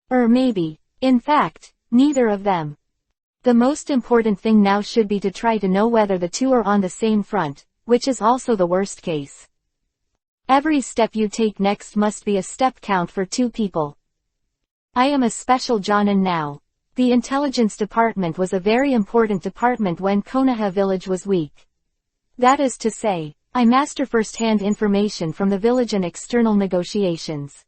Or maybe, in fact, neither of them. The most important thing now should be to try to know whether the two are on the same front, which is also the worst case. Every step you take next must be a step count for two people. I am a special Jonin now. The intelligence department was a very important department when Konoha village was weak. That is to say, I master first-hand information from the village and external negotiations.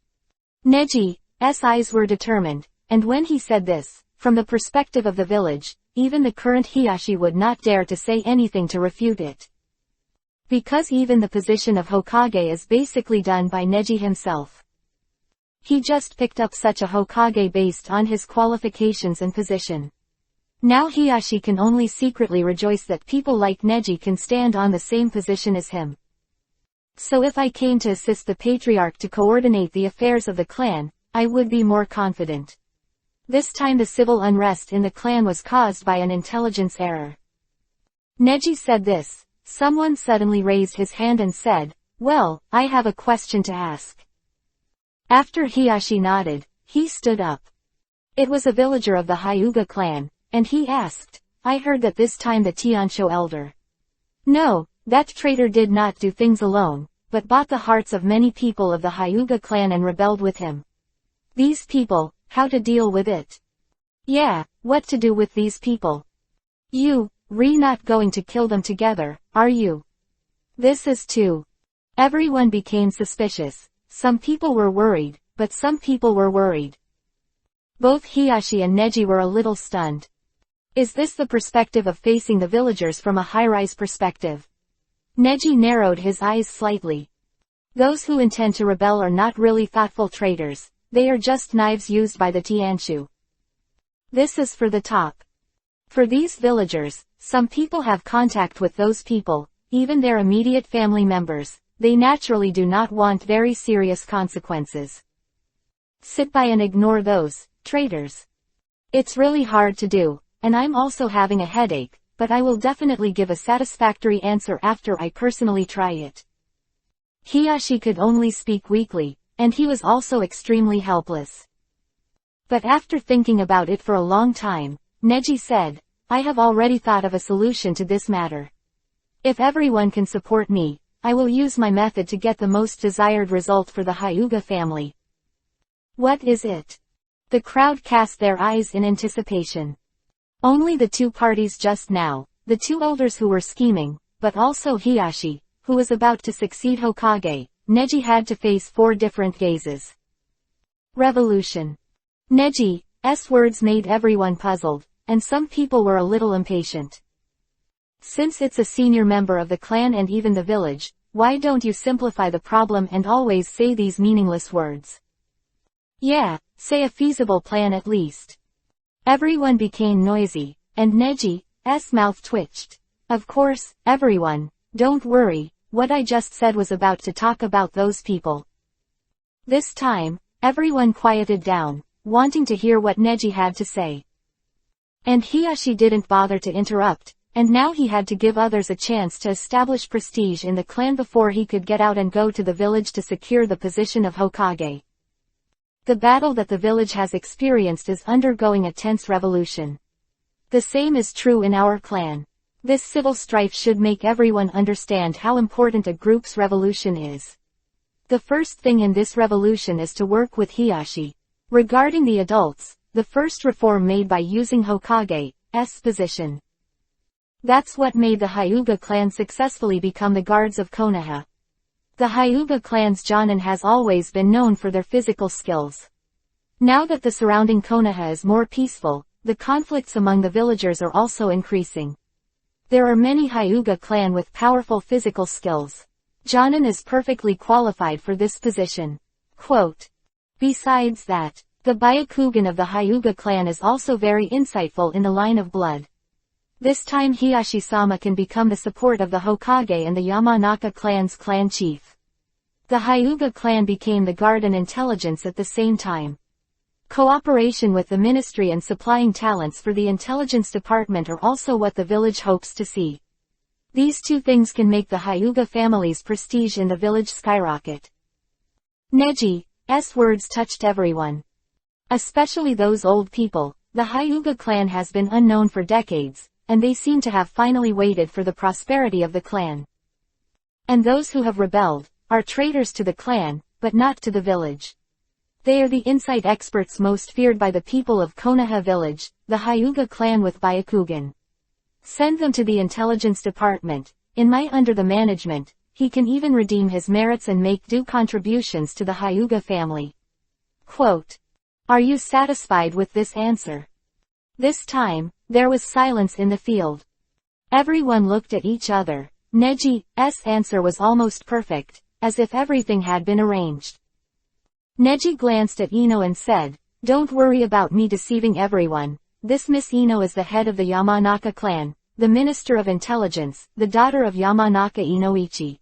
Neji's eyes were determined, and when he said this, From the perspective of the village, even the current Hiyashi would not dare to say anything to refute it. Because even the position of Hokage is basically done by Neji himself. He just picked up such a Hokage based on his qualifications and position. Now Hiyashi can only secretly rejoice that people like Neji can stand on the same position as him. So if I came to assist the patriarch to coordinate the affairs of the clan, I would be more confident. This time the civil unrest in the clan was caused by an intelligence error. Neji said this. Someone suddenly raised his hand and said, "Well, I have a question to ask." After Hiyashi nodded, he stood up. It was a villager of the Hyuga clan, and he asked, "I heard that this time the Tiansho elder." No, that traitor did not do things alone, but bought the hearts of many people of the Hyuga clan and rebelled with him. These people, how to deal with it? Yeah, what to do with these people? Not going to kill them together, are you? This is too. Everyone became suspicious. Some people were worried, but some people were worried. Both Hiyashi and Neji were a little stunned. Is this the perspective of facing the villagers from a high-rise perspective? Neji narrowed his eyes slightly. Those who intend to rebel are not really thoughtful traitors, they are just knives used by the Tianshu. This is for the top. For these villagers, some people have contact with those people, even their immediate family members, they naturally do not want very serious consequences. Sit by and ignore those traitors. It's really hard to do, and I'm also having a headache, but I will definitely give a satisfactory answer after I personally try it. Hiyashi could only speak weakly, and he was also extremely helpless. But after thinking about it for a long time, Neji said, "I have already thought of a solution to this matter. If everyone can support me, I will use my method to get the most desired result for the Hyuga family." What is it? The crowd cast their eyes in anticipation. Only the two parties just now, the two elders who were scheming, but also Hiyashi, who was about to succeed Hokage. Neji had to face four different gazes. Revolution. Neji's words made everyone puzzled, and some people were a little impatient. Since it's a senior member of the clan and even the village, why don't you simplify the problem and always say these meaningless words? Yeah, say a feasible plan at least. Everyone became noisy, and Neji's mouth twitched. Of course, everyone, don't worry, what I just said was about to talk about those people. This time, everyone quieted down, wanting to hear what Neji had to say. And Hiyashi didn't bother to interrupt, and now he had to give others a chance to establish prestige in the clan before he could get out and go to the village to secure the position of Hokage. The battle that the village has experienced is undergoing a tense revolution. The same is true in our clan. This civil strife should make everyone understand how important a group's revolution is. The first thing in this revolution is to work with Hiyashi. Regarding the adults, the first reform made by using Hokage's position. That's what made the Hyuga clan successfully become the guards of Konoha. The Hyuga clan's Jonin has always been known for their physical skills. Now that the surrounding Konoha is more peaceful, the conflicts among the villagers are also increasing. There are many Hyuga clan with powerful physical skills. Jonin is perfectly qualified for this position. Quote. Besides that, the Byakugan of the Hyuga clan is also very insightful in the line of blood. This time Hiyashi-sama can become the support of the Hokage and the Yamanaka clan's clan chief. The Hyuga clan became the guard and intelligence at the same time. Cooperation with the ministry and supplying talents for the intelligence department are also what the village hopes to see. These two things can make the Hyuga family's prestige in the village skyrocket. Neji's words touched everyone. Especially those old people. The Hyuga clan has been unknown for decades, and they seem to have finally waited for the prosperity of the clan. And those who have rebelled are traitors to the clan, but not to the village. They are the insight experts most feared by the people of Konoha village, the Hyuga clan with Byakugan. Send them to the intelligence department. Under the management, he can even redeem his merits and make due contributions to the Hyuga family. Quote. Are you satisfied with this answer? This time, there was silence in the field. Everyone looked at each other. Neji's answer was almost perfect, as if everything had been arranged. Neji glanced at Ino and said, "Don't worry about me deceiving everyone. This Miss Ino is the head of the Yamanaka clan, the Minister of Intelligence, the daughter of Yamanaka Inoichi."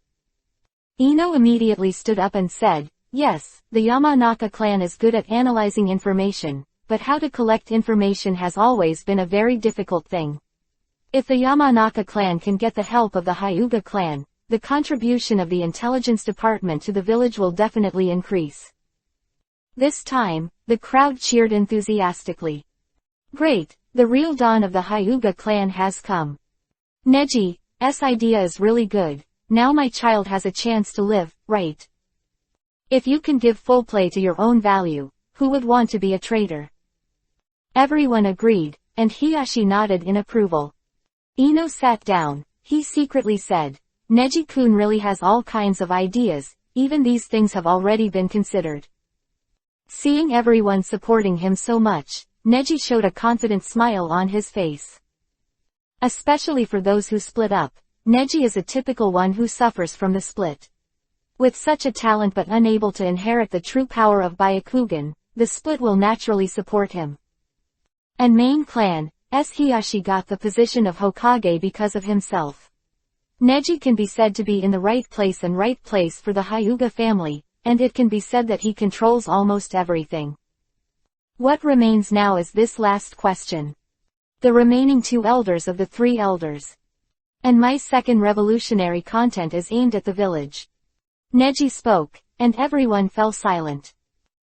Ino immediately stood up and said, "Yes, the Yamanaka clan is good at analyzing information, but how to collect information has always been a very difficult thing. If the Yamanaka clan can get the help of the Hyuga clan, the contribution of the intelligence department to the village will definitely increase." This time, the crowd cheered enthusiastically. "Great, the real dawn of the Hyuga clan has come. Neji's idea is really good. Now my child has a chance to live, right? If you can give full play to your own value, who would want to be a traitor?" Everyone agreed, and Hiyashi nodded in approval. Ino sat down. He secretly said, "Neji-kun really has all kinds of ideas, even these things have already been considered." Seeing everyone supporting him so much, Neji showed a confident smile on his face. Especially for those who split up, Neji is a typical one who suffers from the split. With such a talent but unable to inherit the true power of Byakugan, the split will naturally support him. And main clan, Hiyashi got the position of Hokage because of himself. Neji can be said to be in the right place for the Hyuga family, and it can be said that he controls almost everything. What remains now is this last question. The remaining 2 elders of the 3 elders. And my second revolutionary content is aimed at the village. Neji spoke, and everyone fell silent.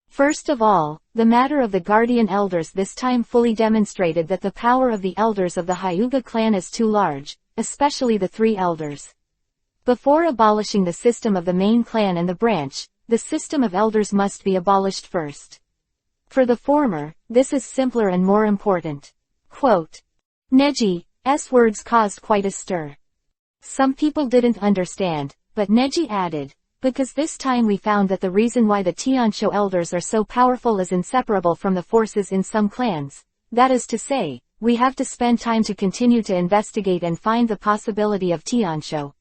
First of all, the matter of the guardian elders this time fully demonstrated that the power of the elders of the Hyuga clan is too large, especially the 3 elders. Before abolishing the system of the main clan and the branch, the system of elders must be abolished first. For the former, this is simpler and more important. Quote. Neji's words caused quite a stir. Some people didn't understand, but Neji added, "Because this time we found that the reason why the Tiansho elders are so powerful is inseparable from the forces in some clans. That is to say, we have to spend time to continue to investigate and find the possibility of Tiansho.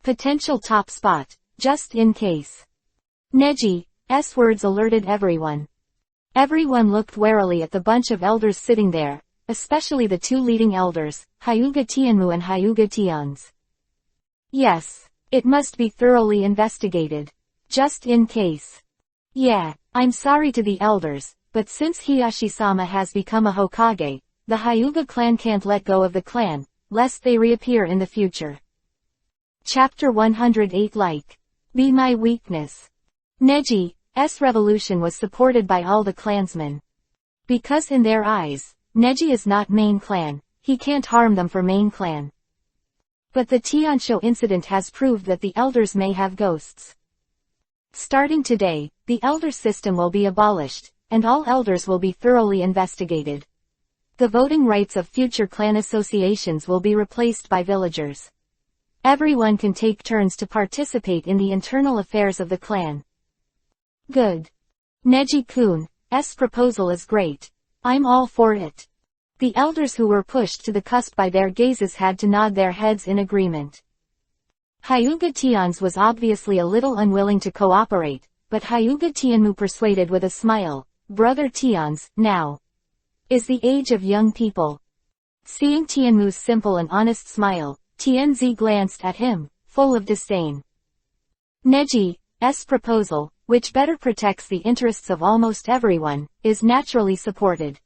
Potential top spot, just in case." Neji's words alerted everyone. Everyone looked warily at the bunch of elders sitting there, especially the 2 leading elders, Hyuga Tianmu and Hyuga Tians. Yes, it must be thoroughly investigated. Just in case. Yeah, I'm sorry to the elders, but since Hiyashi-sama has become a Hokage, the Hyuga clan can't let go of the clan, lest they reappear in the future. Chapter 108 Be my weakness. Neji's revolution was supported by all the clansmen. Because in their eyes, Neji is not main clan, he can't harm them for main clan. But the Tiansho incident has proved that the elders may have ghosts. Starting today, the elder system will be abolished, and all elders will be thoroughly investigated. The voting rights of future clan associations will be replaced by villagers. Everyone can take turns to participate in the internal affairs of the clan. Good. Neji-kun's proposal is great. I'm all for it. The elders who were pushed to the cusp by their gazes had to nod their heads in agreement. Hyuga Tians was obviously a little unwilling to cooperate, but Hyuga Tianmu persuaded with a smile, "Brother Tians, now is the age of young people." Seeing Tianmu's simple and honest smile, Tianzi glanced at him, full of disdain. Neji's proposal, which better protects the interests of almost everyone, is naturally supported.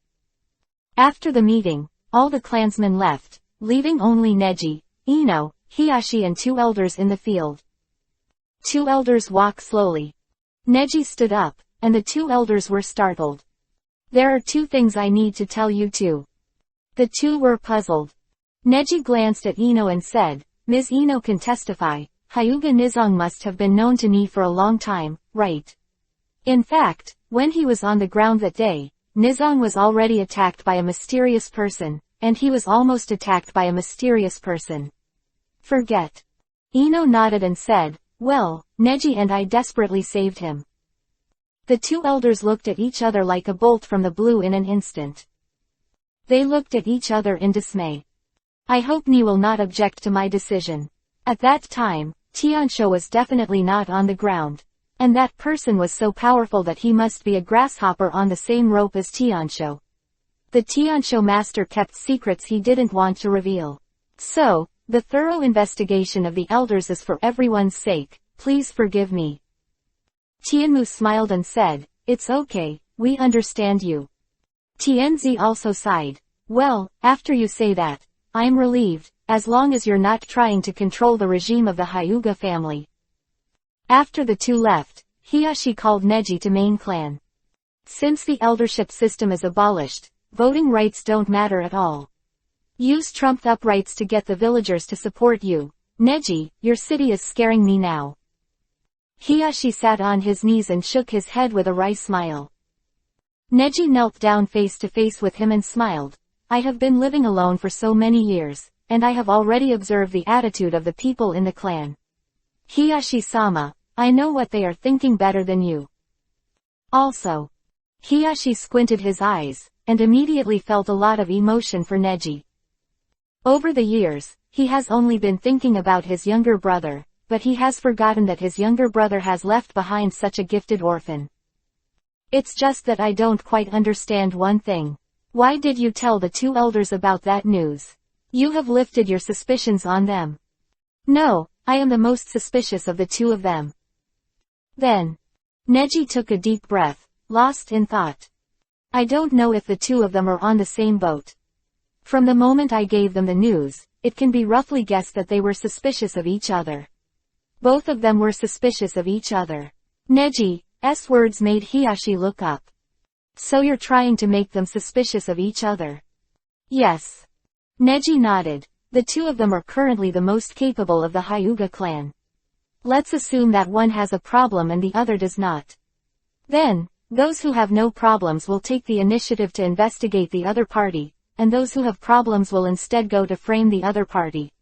After the meeting, all the clansmen left, leaving only Neji, Ino, Hiyashi and 2 elders in the field. 2 elders walk slowly. Neji stood up, and the 2 elders were startled. "There are 2 things I need to tell you too." The 2 were puzzled. Neji glanced at Ino and said, "Ms. Ino can testify, Hyuga Nizong must have been known to me for a long time, right? In fact, when he was on the ground that day, Nizong was already attacked by a mysterious person, and he was almost attacked by a mysterious person." "Forget." Ino nodded and said, "Well, Neji and I desperately saved him." The 2 elders looked at each other like a bolt from the blue in an instant. They looked at each other in dismay. I hope Ni will not object to my decision. At that time, Tiansho was definitely not on the ground. And that person was so powerful that he must be a grasshopper on the same rope as Tiansho. The Tiansho master kept secrets he didn't want to reveal. So, the thorough investigation of the elders is for everyone's sake, please forgive me. Tianmu smiled and said, it's okay, we understand you. Tianzi also sighed. Well, after you say that, I'm relieved, as long as you're not trying to control the regime of the Hyuga family. After the two left, Hiyashi called Neji to main clan. Since the eldership system is abolished, voting rights don't matter at all. Use trumped-up rights to get the villagers to support you. Neji, your city is scaring me now. Hiyashi sat on his knees and shook his head with a wry smile. Neji knelt down face to face with him and smiled. I have been living alone for so many years, and I have already observed the attitude of the people in the clan. Hiyashi-sama, I know what they are thinking better than you. Also. Hiyashi squinted his eyes, and immediately felt a lot of emotion for Neji. Over the years, he has only been thinking about his younger brother, but he has forgotten that his younger brother has left behind such a gifted orphan. It's just that I don't quite understand one thing. Why did you tell the two elders about that news? You have lifted your suspicions on them. No, I am the most suspicious of the two of them. Then. Neji took a deep breath, lost in thought. I don't know if the two of them are on the same boat. From the moment I gave them the news, it can be roughly guessed that they were suspicious of each other. Both of them were suspicious of each other. Neji's words made Hiyashi look up. So you're trying to make them suspicious of each other? Yes. Neji nodded. The two of them are currently the most capable of the Hyuga clan. Let's assume that one has a problem and the other does not. Then, those who have no problems will take the initiative to investigate the other party, and those who have problems will instead go to frame the other party.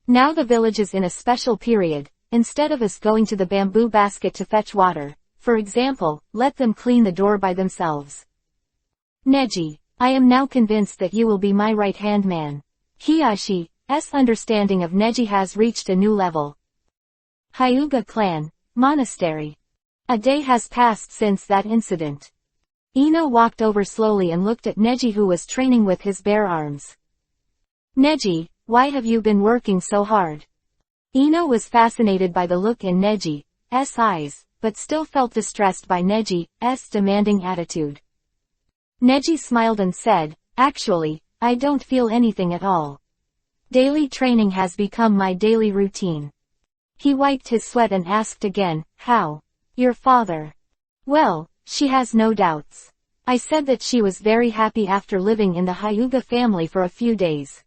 Now the village is in a special period. Instead of us going to the bamboo basket to fetch water, for example, let them clean the door by themselves. Neji, I am now convinced that you will be my right-hand man. Hiyashi's understanding of Neji has reached a new level. Hyuga clan, monastery. A day has passed since that incident. Ino walked over slowly and looked at Neji, who was training with his bare arms. Neji, why have you been working so hard? Ino was fascinated by the look in Neji's eyes, but still felt distressed by Neji's demanding attitude. Neji smiled and said, actually, I don't feel anything at all. Daily training has become my daily routine. He wiped his sweat and asked again, how? Your father? Well, she has no doubts. I said that she was very happy after living in the Hyuga family for a few days.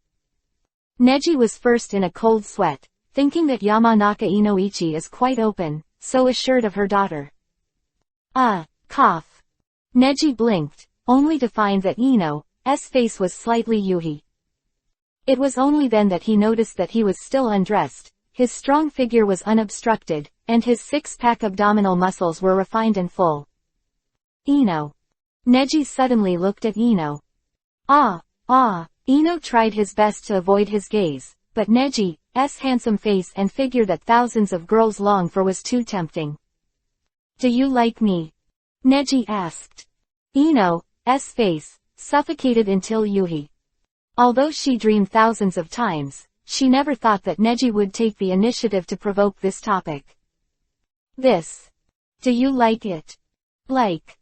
Neji was first in a cold sweat, thinking that Yamanaka Inoichi is quite open, so assured of her daughter. Cough. Neji blinked, only to find that Ino's face was slightly yuhi. It was only then that he noticed that he was still undressed, his strong figure was unobstructed, and his six-pack abdominal muscles were refined and full. Ino. Neji suddenly looked at Ino. Ino tried his best to avoid his gaze, but Neji's handsome face and figure that thousands of girls long for was too tempting. Do you like me? Neji asked. Ino's face suffocated until yuhi. Although she dreamed thousands of times, she never thought that Neji would take the initiative to provoke this topic. This. Do you like it? Like.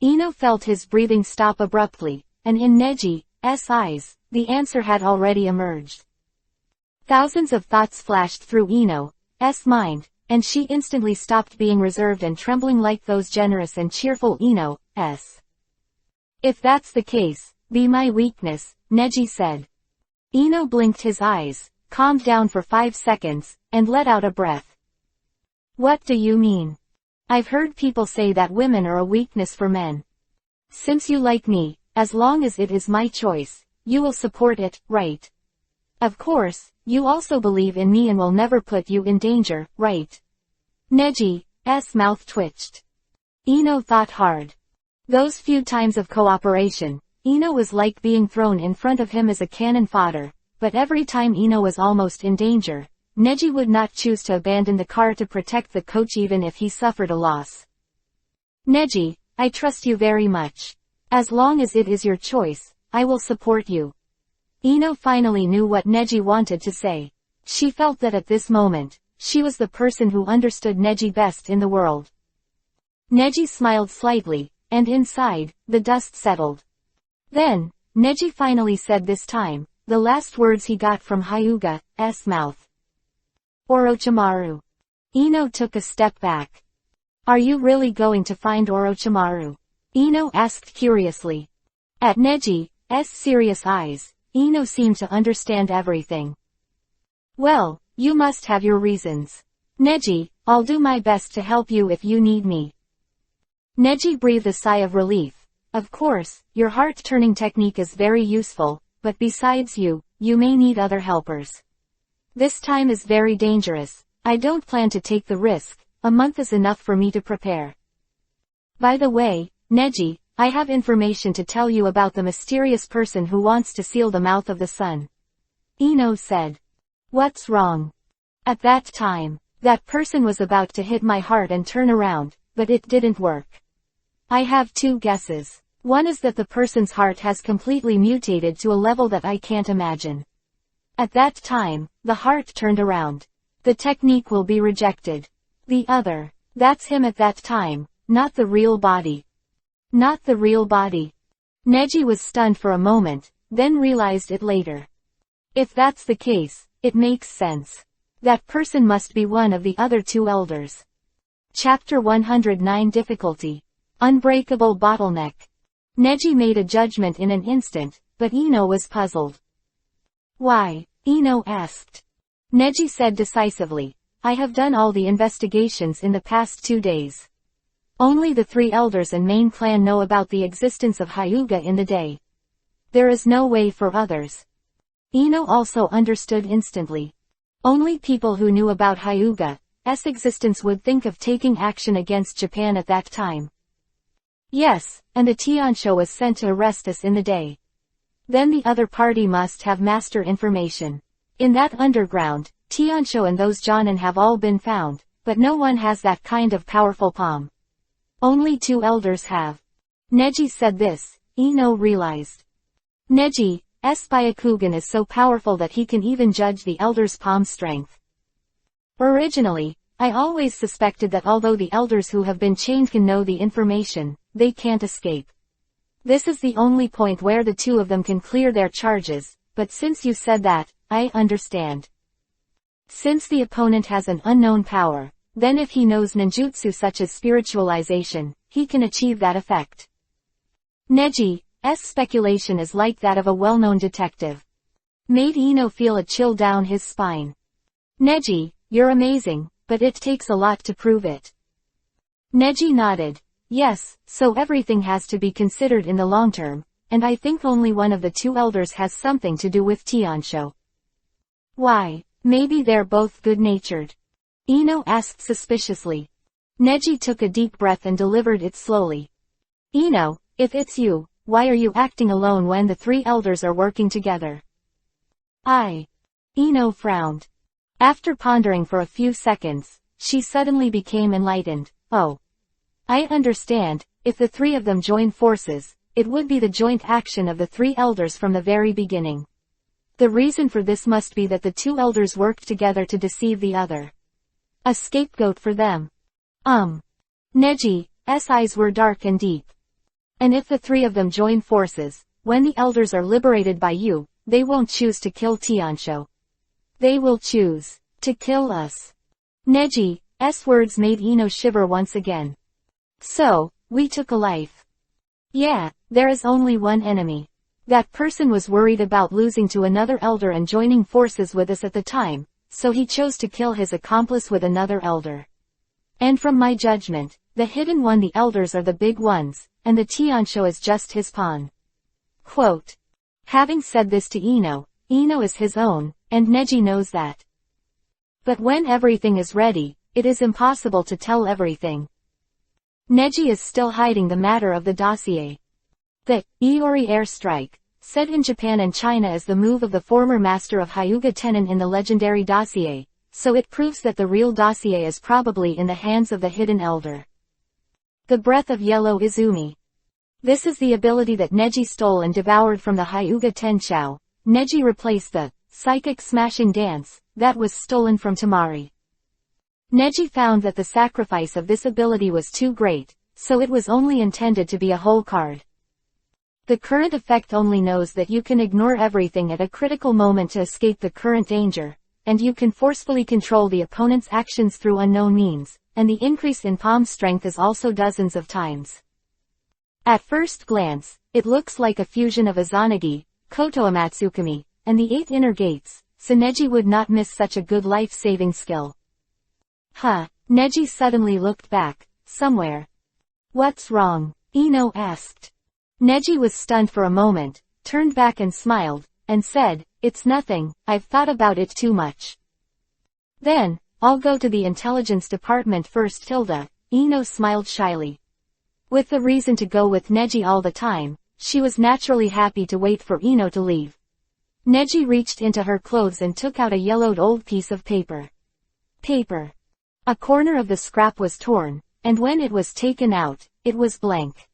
Ino felt his breathing stop abruptly, and in Neji's eyes, the answer had already emerged. Thousands of thoughts flashed through Ino's mind, and she instantly stopped being reserved and trembling like those generous and cheerful Ino's. If that's the case, be my weakness, Neji said. Ino blinked his eyes, calmed down for 5 seconds, and let out a breath. What do you mean? I've heard people say that women are a weakness for men. Since you like me, as long as it is my choice, you will support it, right? Of course, you also believe in me and will never put you in danger, right? Neji's mouth twitched. Ino thought hard. Those few times of cooperation, Ino was like being thrown in front of him as a cannon fodder, but every time Ino was almost in danger, Neji would not choose to abandon the car to protect the coach even if he suffered a loss. Neji, I trust you very much. As long as it is your choice, I will support you. Ino finally knew what Neji wanted to say. She felt that at this moment, she was the person who understood Neji best in the world. Neji smiled slightly, and inside, the dust settled. Then, Neji finally said this time, the last words he got from Hyuga's mouth. Orochimaru. Ino took a step back. Are you really going to find Orochimaru? Ino asked curiously. At Neji's serious eyes, Ino seemed to understand everything. Well, you must have your reasons. Neji, I'll do my best to help you if you need me. Neji breathed a sigh of relief. Of course, your heart-turning technique is very useful, but besides you may need other helpers. This time is very dangerous. I don't plan to take the risk. A month is enough for me to prepare. By the way, Neji, I have information to tell you about the mysterious person who wants to seal the mouth of the sun. Ino said. What's wrong? At that time, that person was about to hit my heart and turn around, but it didn't work. I have two guesses. One is that the person's heart has completely mutated to a level that I can't imagine. At that time, the heart turned around. The technique will be rejected. The other, that's him at that time, not the real body. Not the real body. Neji was stunned for a moment, then realized it later. If that's the case, it makes sense. That person must be one of the other two elders. Chapter 109 Difficulty. Unbreakable Bottleneck. Neji made a judgment in an instant, but Ino was puzzled. Why? Ino asked. Neji said decisively, I have done all the investigations in the past 2 days. Only the 3 elders and main clan know about the existence of Hyuga in the day. There is no way for others. Ino also understood instantly. Only people who knew about Hyuga's existence would think of taking action against Japan at that time. Yes, and the Tiansho was sent to arrest us in the day. Then the other party must have master information. In that underground, Tiansho and those Jonin have all been found, but no one has that kind of powerful palm. Only 2 elders have. Neji said this, Ino realized. Neji's Byakugan is so powerful that he can even judge the elder's palm strength. Originally, I always suspected that although the elders who have been chained can know the information, they can't escape. This is the only point where the 2 of them can clear their charges, but since you said that, I understand. Since the opponent has an unknown power, then if he knows ninjutsu such as spiritualization, he can achieve that effect. Neji's speculation is like that of a well-known detective. Made Ino feel a chill down his spine. Neji, you're amazing, but it takes a lot to prove it. Neji nodded. Yes, so everything has to be considered in the long term, and I think only one of the 2 elders has something to do with Tiansho. Why? Maybe they're both good-natured. Ino asked suspiciously. Neji took a deep breath and delivered it slowly. Ino, if it's you, why are you acting alone when the 3 elders are working together? Ino frowned. After pondering for a few seconds, she suddenly became enlightened. Oh. I understand, if the 3 of them join forces, it would be the joint action of the 3 elders from the very beginning. The reason for this must be that the 2 elders worked together to deceive the other. A scapegoat for them. Neji's eyes were dark and deep. And if the 3 of them join forces, when the elders are liberated by you, they won't choose to kill Tiansho. They will choose to kill us. Neji's words made Ino shiver once again. So, we took a life. Yeah, there is only one enemy. That person was worried about losing to another elder and joining forces with us at the time, so he chose to kill his accomplice with another elder. And from my judgment, the hidden one the elders are the big ones, and the Tiansho is just his pawn. Quote. Having said this to Ino is his own, and Neji knows that. But when everything is ready, it is impossible to tell everything. Neji is still hiding the matter of the dossier. The Iori airstrike, said in Japan and China, is the move of the former master of Hyuga Tenon in the legendary dossier, so it proves that the real dossier is probably in the hands of the hidden elder. The breath of yellow Izumi. This is the ability that Neji stole and devoured from the Hyuga Tenshou. Neji replaced the psychic smashing dance that was stolen from Tamari. Neji found that the sacrifice of this ability was too great, so it was only intended to be a whole card. The current effect only knows that you can ignore everything at a critical moment to escape the current danger, and you can forcefully control the opponent's actions through unknown means, and the increase in palm strength is also dozens of times. At first glance, it looks like a fusion of Izanagi, Kotoamatsukami, and the 8 inner gates, so Neji would not miss such a good life-saving skill. Neji suddenly looked back, somewhere. What's wrong? Ino asked. Neji was stunned for a moment, turned back and smiled, and said, "It's nothing, I've thought about it too much." "Then, I'll go to the intelligence department first, Tilda." Ino smiled shyly. With the reason to go with Neji all the time, she was naturally happy to wait for Ino to leave. Neji reached into her clothes and took out a yellowed old piece of paper. A corner of the scrap was torn, and when it was taken out, it was blank.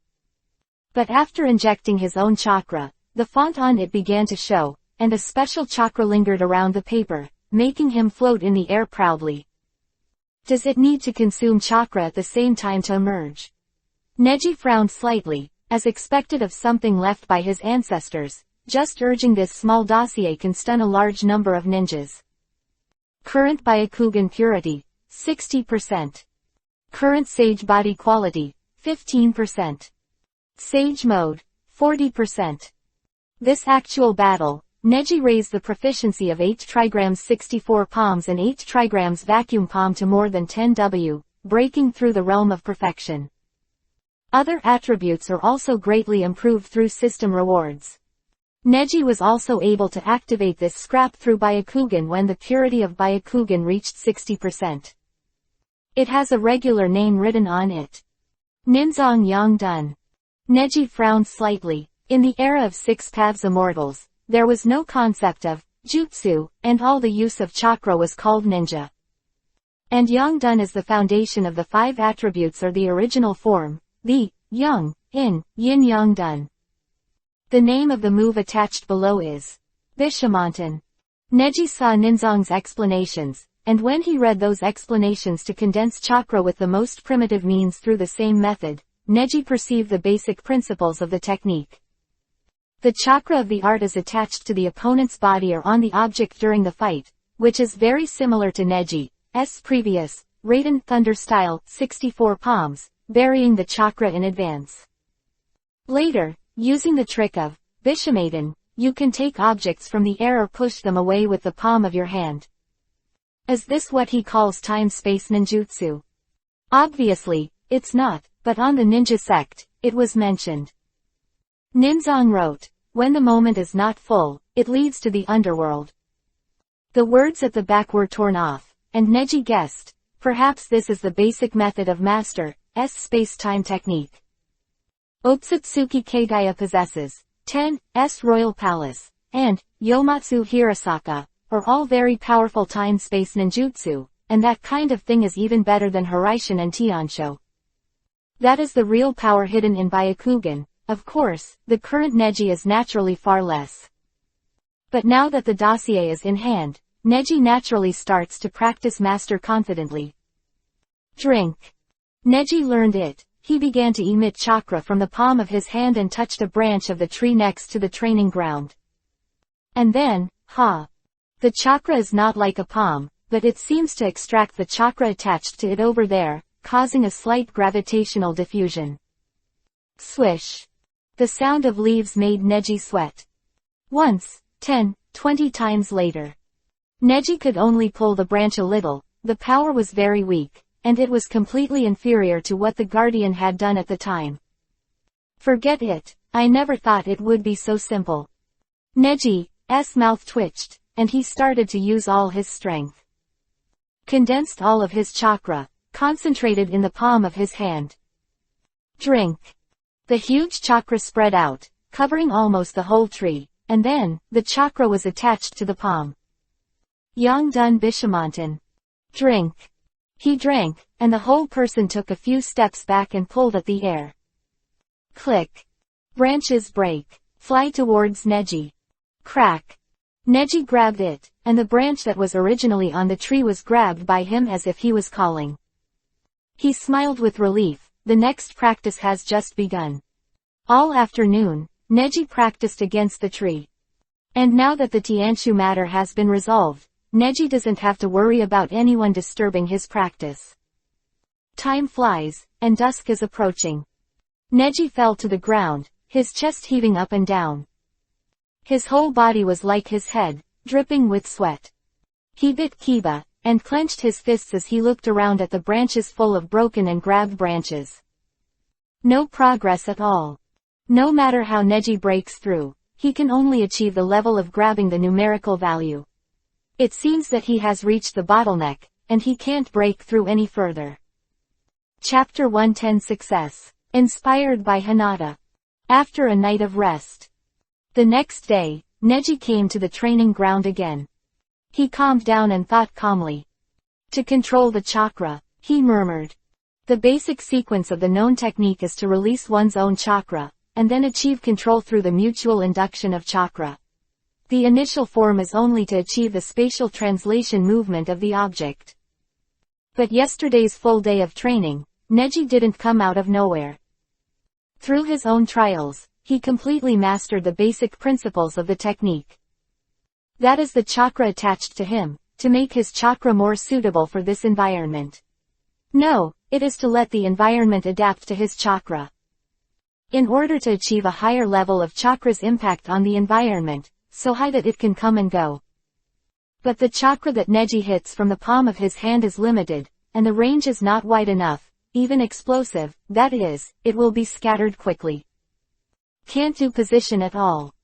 But after injecting his own chakra, the font on it began to show, and a special chakra lingered around the paper, making him float in the air proudly. Does it need to consume chakra at the same time to emerge? Neji frowned slightly, as expected of something left by his ancestors. Just urging this small dossier can stun a large number of ninjas. Current Byakugan purity, 60%. Current Sage body quality, 15%. Sage mode, 40%. This actual battle, Neji raised the proficiency of 8 trigrams 64 palms and 8 trigrams vacuum palm to more than 10 W, breaking through the realm of perfection. Other attributes are also greatly improved through system rewards. Neji was also able to activate this scrap through Byakugan when the purity of Byakugan reached 60%. It has a regular name written on it. Ninzong Yongdun. Neji frowned slightly. In the era of 6 Paths Immortals, there was no concept of jutsu, and all the use of chakra was called ninja. And Yongdun is the foundation of the 5 attributes or the original form, the Yang, in, Yin Yongdun. The name of the move attached below is Bishamonten. Neji saw Ninzong's explanations, and when he read those explanations to condense chakra with the most primitive means through the same method, Neji perceived the basic principles of the technique. The chakra of the art is attached to the opponent's body or on the object during the fight, which is very similar to Neji's previous, Raiden Thunder style, 64 palms, burying the chakra in advance. Later, using the trick of Bishamoten, you can take objects from the air or push them away with the palm of your hand. Is this what he calls time-space ninjutsu? Obviously, it's not, but on the ninja sect, it was mentioned. Ninzong wrote, "When the moment is not full, it leads to the underworld." The words at the back were torn off, and Neji guessed, perhaps this is the basic method of Master's space-time technique. Otsutsuki Kagaya possesses 10's Royal Palace, and Yomatsu Hirasaka, are all very powerful time-space ninjutsu, and that kind of thing is even better than Hiraishin and Tiansho. That is the real power hidden in Byakugan. Of course, the current Neji is naturally far less. But now that the dossier is in hand, Neji naturally starts to practice master confidently. Drink. Neji learned it. He began to emit chakra from the palm of his hand and touched a branch of the tree next to the training ground. And then, the chakra is not like a palm, but it seems to extract the chakra attached to it over there, causing a slight gravitational diffusion. Swish. The sound of leaves made Neji sweat. Once, 10, 20 times later. Neji could only pull the branch a little, the power was very weak, and it was completely inferior to what the Guardian had done at the time. Forget it, I never thought it would be so simple. Neji's mouth twitched, and he started to use all his strength. Condensed all of his chakra, concentrated in the palm of his hand. Drink. The huge chakra spread out, covering almost the whole tree, and then, the chakra was attached to the palm. Yang dun Bishamontan. Drink. He drank, and the whole person took a few steps back and pulled at the air. Click. Branches break. Fly towards Neji. Crack. Neji grabbed it, and the branch that was originally on the tree was grabbed by him as if he was calling. He smiled with relief. The next practice has just begun. All afternoon, Neji practiced against the tree. And now that the Tianshu matter has been resolved, Neji doesn't have to worry about anyone disturbing his practice. Time flies, and dusk is approaching. Neji fell to the ground, his chest heaving up and down. His whole body was like his head, dripping with sweat. He bit Kiba, and clenched his fists as he looked around at the branches full of broken and grabbed branches. No progress at all. No matter how Neji breaks through, he can only achieve the level of grabbing the numerical value. It seems that he has reached the bottleneck, and he can't break through any further. Chapter 110 Success. Inspired by Hinata. After a night of rest. The next day, Neji came to the training ground again. He calmed down and thought calmly. To control the chakra, he murmured. The basic sequence of the known technique is to release one's own chakra, and then achieve control through the mutual induction of chakra. The initial form is only to achieve the spatial translation movement of the object. But yesterday's full day of training, Neji didn't come out of nowhere. Through his own trials, he completely mastered the basic principles of the technique. That is the chakra attached to him, to make his chakra more suitable for this environment. No, it is to let the environment adapt to his chakra. In order to achieve a higher level of chakra's impact on the environment, so high that it can come and go. But the chakra that Neji hits from the palm of his hand is limited, and the range is not wide enough, even explosive, that is, it will be scattered quickly. Can't do position at all.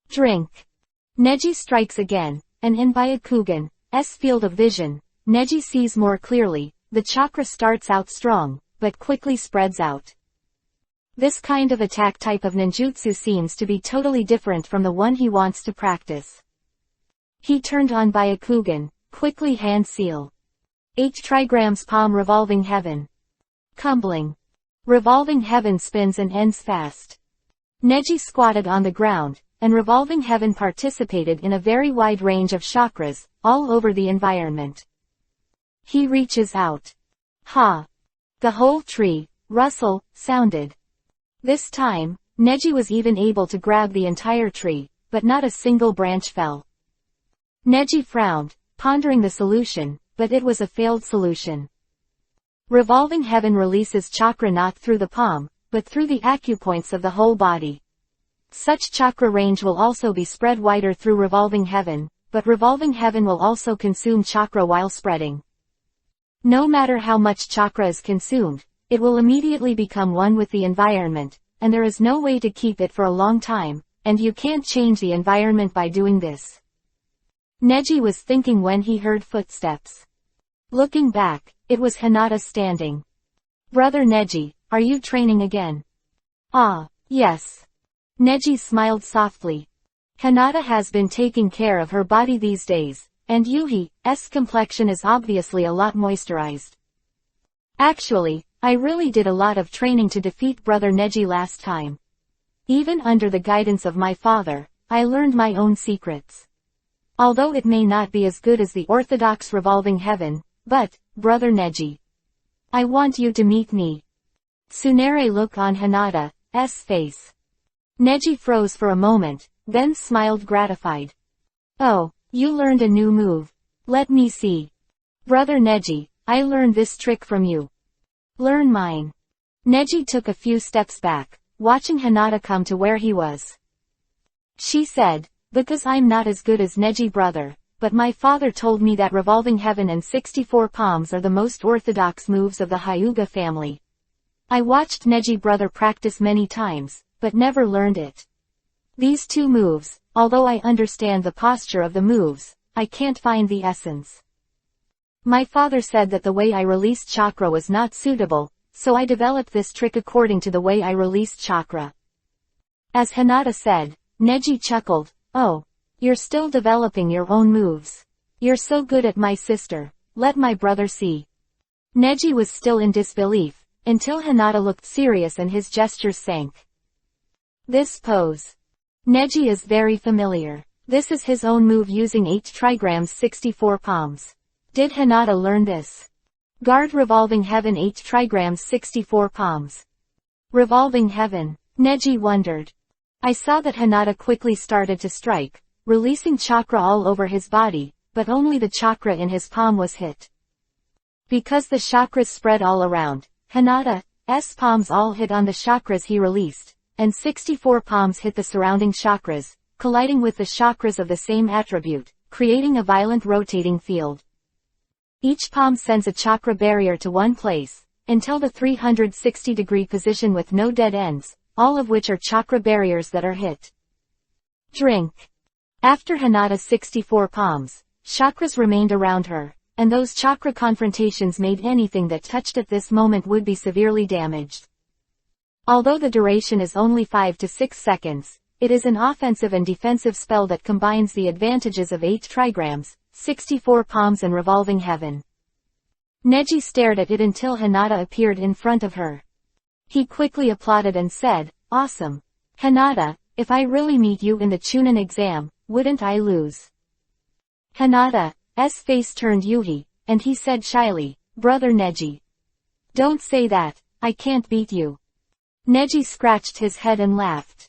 Drink. Neji strikes again, and in Byakugan's field of vision, Neji sees more clearly. The chakra starts out strong, but quickly spreads out. This kind of attack type of ninjutsu seems to be totally different from the one he wants to practice. He turned on Byakugan, quickly hand seal. 8 trigrams palm revolving heaven. Cumbling. Revolving heaven spins and ends fast. Neji squatted on the ground, and revolving heaven participated in a very wide range of chakras, all over the environment. He reaches out. Ha! The whole tree, rustle, sounded. This time, Neji was even able to grab the entire tree, but not a single branch fell. Neji frowned, pondering the solution, but it was a failed solution. Revolving heaven releases chakra not through the palm, but through the acupoints of the whole body. Such chakra range will also be spread wider through revolving heaven, but revolving heaven will also consume chakra while spreading. No matter how much chakra is consumed, it will immediately become one with the environment, and there is no way to keep it for a long time, and you can't change the environment by doing this. Neji was thinking when he heard footsteps. Looking back, it was Hinata standing. Brother Neji, are you training again? Ah, yes. Neji smiled softly. Hinata has been taking care of her body these days, and Yuhi's complexion is obviously a lot moisturized. Actually, I really did a lot of training to defeat Brother Neji last time. Even under the guidance of my father, I learned my own secrets. Although it may not be as good as the orthodox revolving heaven, but, Brother Neji, I want you to meet me. Tsunere look on Hinata's face. Neji froze for a moment, then smiled gratified. Oh, you learned a new move. Let me see. Brother Neji, I learned this trick from you. Learn mine. Neji took a few steps back, watching Hinata come to where he was. She said, because I'm not as good as Neji brother, but my father told me that revolving heaven and 64 palms are the most orthodox moves of the Hyuga family. I watched Neji brother practice many times, but never learned it. These 2 moves, although I understand the posture of the moves, I can't find the essence. My father said that the way I released chakra was not suitable, so I developed this trick according to the way I released chakra. As Hinata said, Neji chuckled, "Oh, you're still developing your own moves. You're so good at my sister, let my brother see." Neji was still in disbelief, until Hinata looked serious and his gestures sank. This pose. Neji is very familiar. This is his own move using 8 trigrams 64 palms. Did Hinata learn this? Guard Revolving Heaven 8 trigrams 64 palms. Revolving Heaven. Neji wondered. I saw that Hinata quickly started to strike, releasing chakra all over his body, but only the chakra in his palm was hit. Because the chakras spread all around, Hinata's palms all hit on the chakras he released, and 64 palms hit the surrounding chakras, colliding with the chakras of the same attribute, creating a violent rotating field. Each palm sends a chakra barrier to one place, until the 360-degree position with no dead ends, all of which are chakra barriers that are hit. Drink. After Hinata's 64 palms, chakras remained around her, and those chakra confrontations made anything that touched at this moment would be severely damaged. Although the duration is only 5 to 6 seconds, it is an offensive and defensive spell that combines the advantages of 8 trigrams, 64 palms and Revolving Heaven. Neji stared at it until Hinata appeared in front of her. He quickly applauded and said, "Awesome. Hinata, if I really meet you in the Chunin exam, wouldn't I lose?" Hinata's face turned Yuhi, and he said shyly, "Brother Neji. Don't say that, I can't beat you." Neji scratched his head and laughed.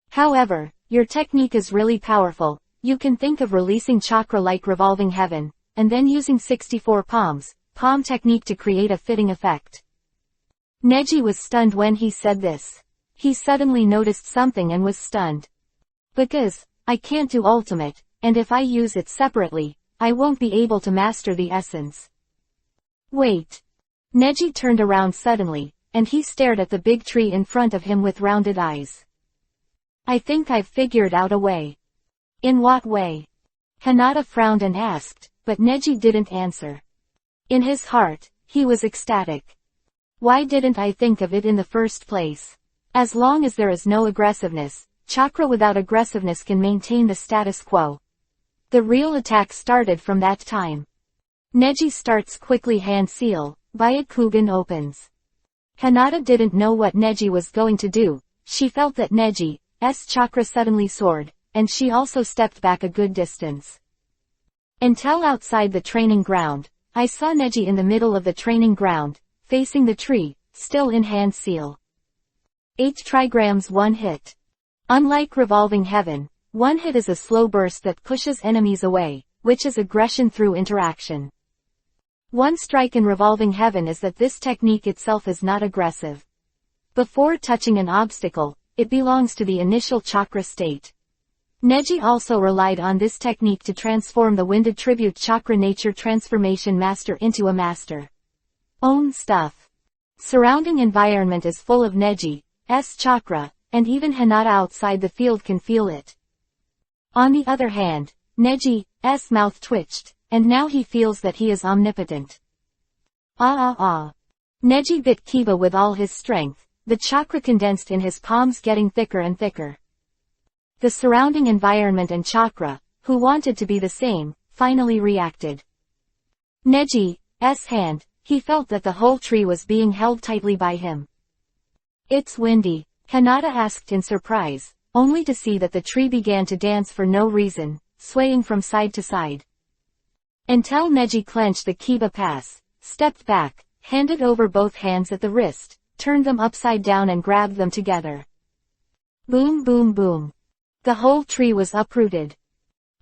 "However, your technique is really powerful. You can think of releasing chakra like Revolving Heaven, and then using 64 palm technique to create a fitting effect." Neji was stunned when he said this. He suddenly noticed something and was stunned. "Because, I can't do ultimate, and if I use it separately, I won't be able to master the essence." Wait. Neji turned around suddenly, and he stared at the big tree in front of him with rounded eyes. "I think I've figured out a way." "In what way?" Hinata frowned and asked, but Neji didn't answer. In his heart, he was ecstatic. Why didn't I think of it in the first place? As long as there is no aggressiveness, chakra without aggressiveness can maintain the status quo. The real attack started from that time. Neji starts quickly hand seal, Byakugan opens. Hinata didn't know what Neji was going to do. She felt that Neji's chakra suddenly soared, and she also stepped back a good distance. Until outside the training ground, I saw Neji in the middle of the training ground, facing the tree, still in hand seal. 8 trigrams 1 hit. Unlike Revolving Heaven, 1 hit is a slow burst that pushes enemies away, which is aggression through interaction. 1 strike in Revolving Heaven is that this technique itself is not aggressive. Before touching an obstacle, it belongs to the initial chakra state. Neji also relied on this technique to transform the Wind Attribute Chakra Nature Transformation Master into a master. Own stuff. Surrounding environment is full of Neji's chakra, and even Hinata outside the field can feel it. On the other hand, Neji's mouth twitched, and now he feels that he is omnipotent. Neji bit Kiba with all his strength, the chakra condensed in his palms getting thicker and thicker. The surrounding environment and chakra, who wanted to be the same, finally reacted. Neji's hand, he felt that the whole tree was being held tightly by him. "It's windy," Hinata asked in surprise, only to see that the tree began to dance for no reason, swaying from side to side. Until Neji clenched the Kiba pass, stepped back, handed over both hands at the wrist, turned them upside down and grabbed them together. Boom boom boom. The whole tree was uprooted.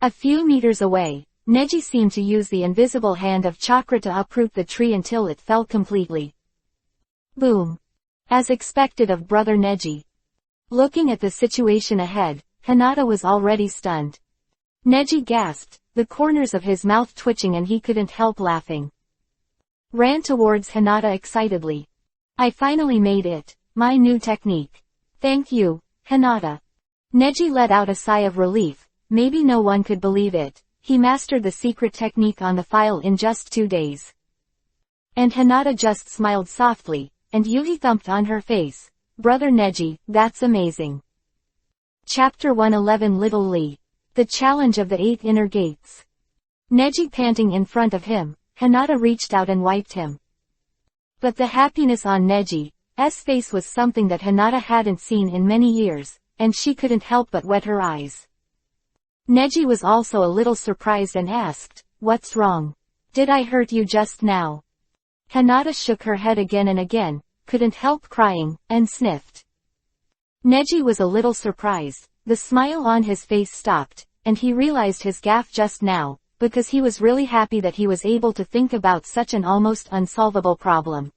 A few meters away, Neji seemed to use the invisible hand of chakra to uproot the tree until it fell completely. Boom. As expected of brother Neji. Looking at the situation ahead, Hinata was already stunned. Neji gasped, the corners of his mouth twitching, and he couldn't help laughing. Ran towards Hinata excitedly. "I finally made it, my new technique. Thank you, Hinata." Neji let out a sigh of relief. Maybe no one could believe it. He mastered the secret technique on the file in just 2 days. And Hinata just smiled softly, and Yuhi thumped on her face. "Brother Neji, that's amazing." Chapter 111 Little Lee. The Challenge of the 8 Inner Gates. Neji panting in front of him, Hinata reached out and wiped him. But the happiness on Neji's face was something that Hinata hadn't seen in many years, and she couldn't help but wet her eyes. Neji was also a little surprised and asked, "What's wrong? Did I hurt you just now?" Hinata shook her head again and again, couldn't help crying, and sniffed. Neji was a little surprised. The smile on his face stopped, and he realized his gaffe just now, because he was really happy that he was able to think about such an almost unsolvable problem.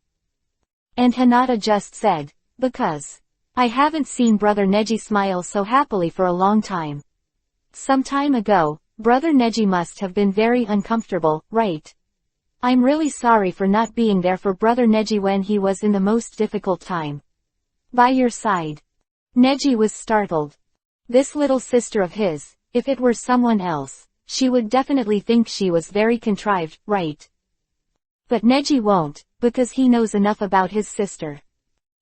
And Hinata just said, "Because I haven't seen Brother Neji smile so happily for a long time. Some time ago, Brother Neji must have been very uncomfortable, right? I'm really sorry for not being there for Brother Neji when he was in the most difficult time. By your side." Neji was startled. This little sister of his, if it were someone else, she would definitely think she was very contrived, right? But Neji won't, because he knows enough about his sister.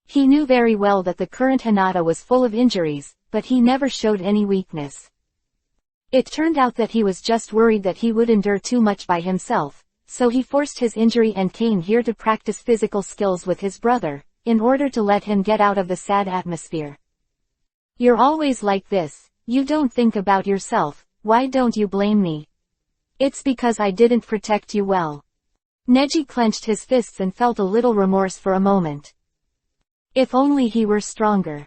He knew very well that the current Hinata was full of injuries, but he never showed any weakness. It turned out that he was just worried that he would endure too much by himself, so he forced his injury and came here to practice physical skills with his brother, in order to let him get out of the sad atmosphere. "You're always like this, you don't think about yourself, why don't you blame me?" "It's because I didn't protect you well." Neji clenched his fists and felt a little remorse for a moment. If only he were stronger.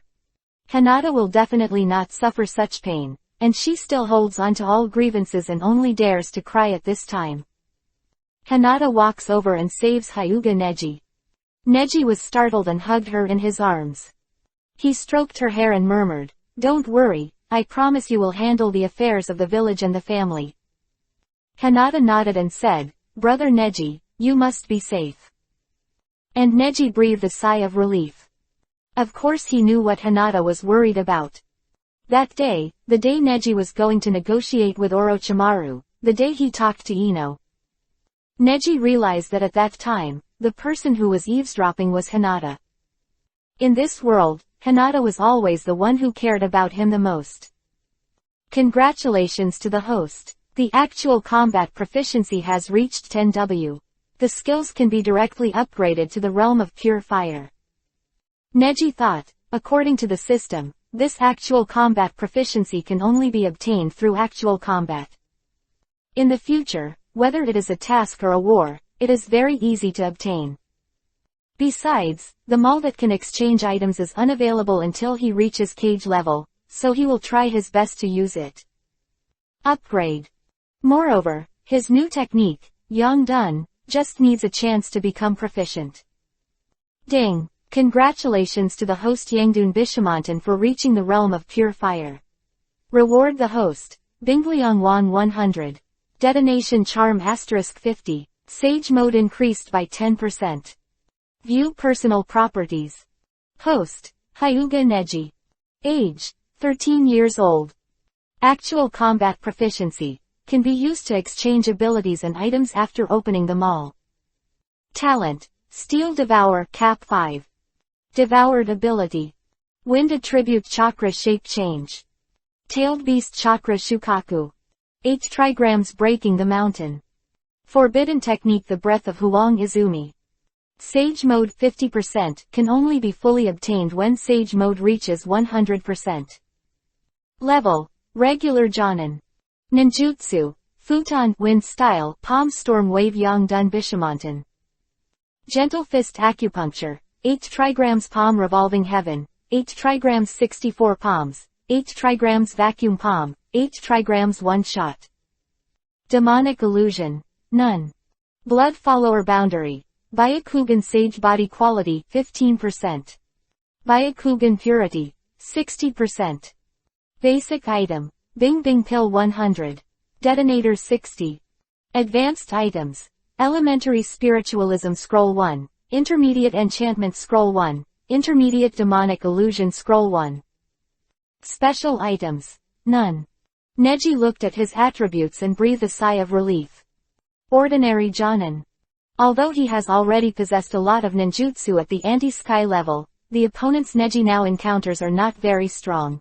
Hinata will definitely not suffer such pain, and she still holds on to all grievances and only dares to cry at this time. Hinata walks over and saves Hyuga Neji. Neji was startled and hugged her in his arms. He stroked her hair and murmured, "Don't worry, I promise you will handle the affairs of the village and the family." Hinata nodded and said, "Brother Neji, you must be safe." And Neji breathed a sigh of relief. Of course he knew what Hinata was worried about. That day, the day Neji was going to negotiate with Orochimaru, the day he talked to Ino. Neji realized that at that time, the person who was eavesdropping was Hinata. In this world, Hinata was always the one who cared about him the most. Congratulations to the host. The actual combat proficiency has reached 10W. The skills can be directly upgraded to the realm of pure fire. Neji thought, according to the system, this actual combat proficiency can only be obtained through actual combat. In the future, whether it is a task or a war, it is very easy to obtain. Besides, the mall that can exchange items is unavailable until he reaches cage level, so he will try his best to use it. Upgrade. Moreover, his new technique, Yongdun, just needs a chance to become proficient. Ding! Congratulations to the host Yangdun Bishamontan for reaching the realm of pure fire. Reward the host. Bingliang Wan 100. Detonation charm *50. Sage mode increased by 10%. View personal properties. Host, Hyuga Neji. Age, 13 years old. Actual combat proficiency, can be used to exchange abilities and items after opening the mall. Talent, Steel Devour Cap 5. Devoured ability. Wind Attribute Chakra Shape Change. Tailed Beast Chakra Shukaku. 8 trigrams Breaking the Mountain. Forbidden Technique The Breath of Huang Izumi. Sage Mode 50% can only be fully obtained when Sage Mode reaches 100%. Level, Regular Jonin. Ninjutsu, Futon Wind Style Palm Storm Wave Yongdun Bishamontan. Gentle Fist Acupuncture, 8 trigrams Palm Revolving Heaven, 8 trigrams 64 palms, 8 trigrams Vacuum Palm, 8 trigrams One Shot. Demonic Illusion, none. Blood Follower Boundary. Byakugan Sage Body Quality, 15%. Byakugan Purity, 60%. Basic Item. Bing Bing Pill 100. Detonator 60. Advanced Items. Elementary Spiritualism Scroll 1. Intermediate Enchantment Scroll 1. Intermediate Demonic Illusion Scroll 1. Special Items. None. Neji looked at his attributes and breathed a sigh of relief. Ordinary Jonin. Although he has already possessed a lot of ninjutsu at the anti-sky level, the opponents Neji now encounters are not very strong.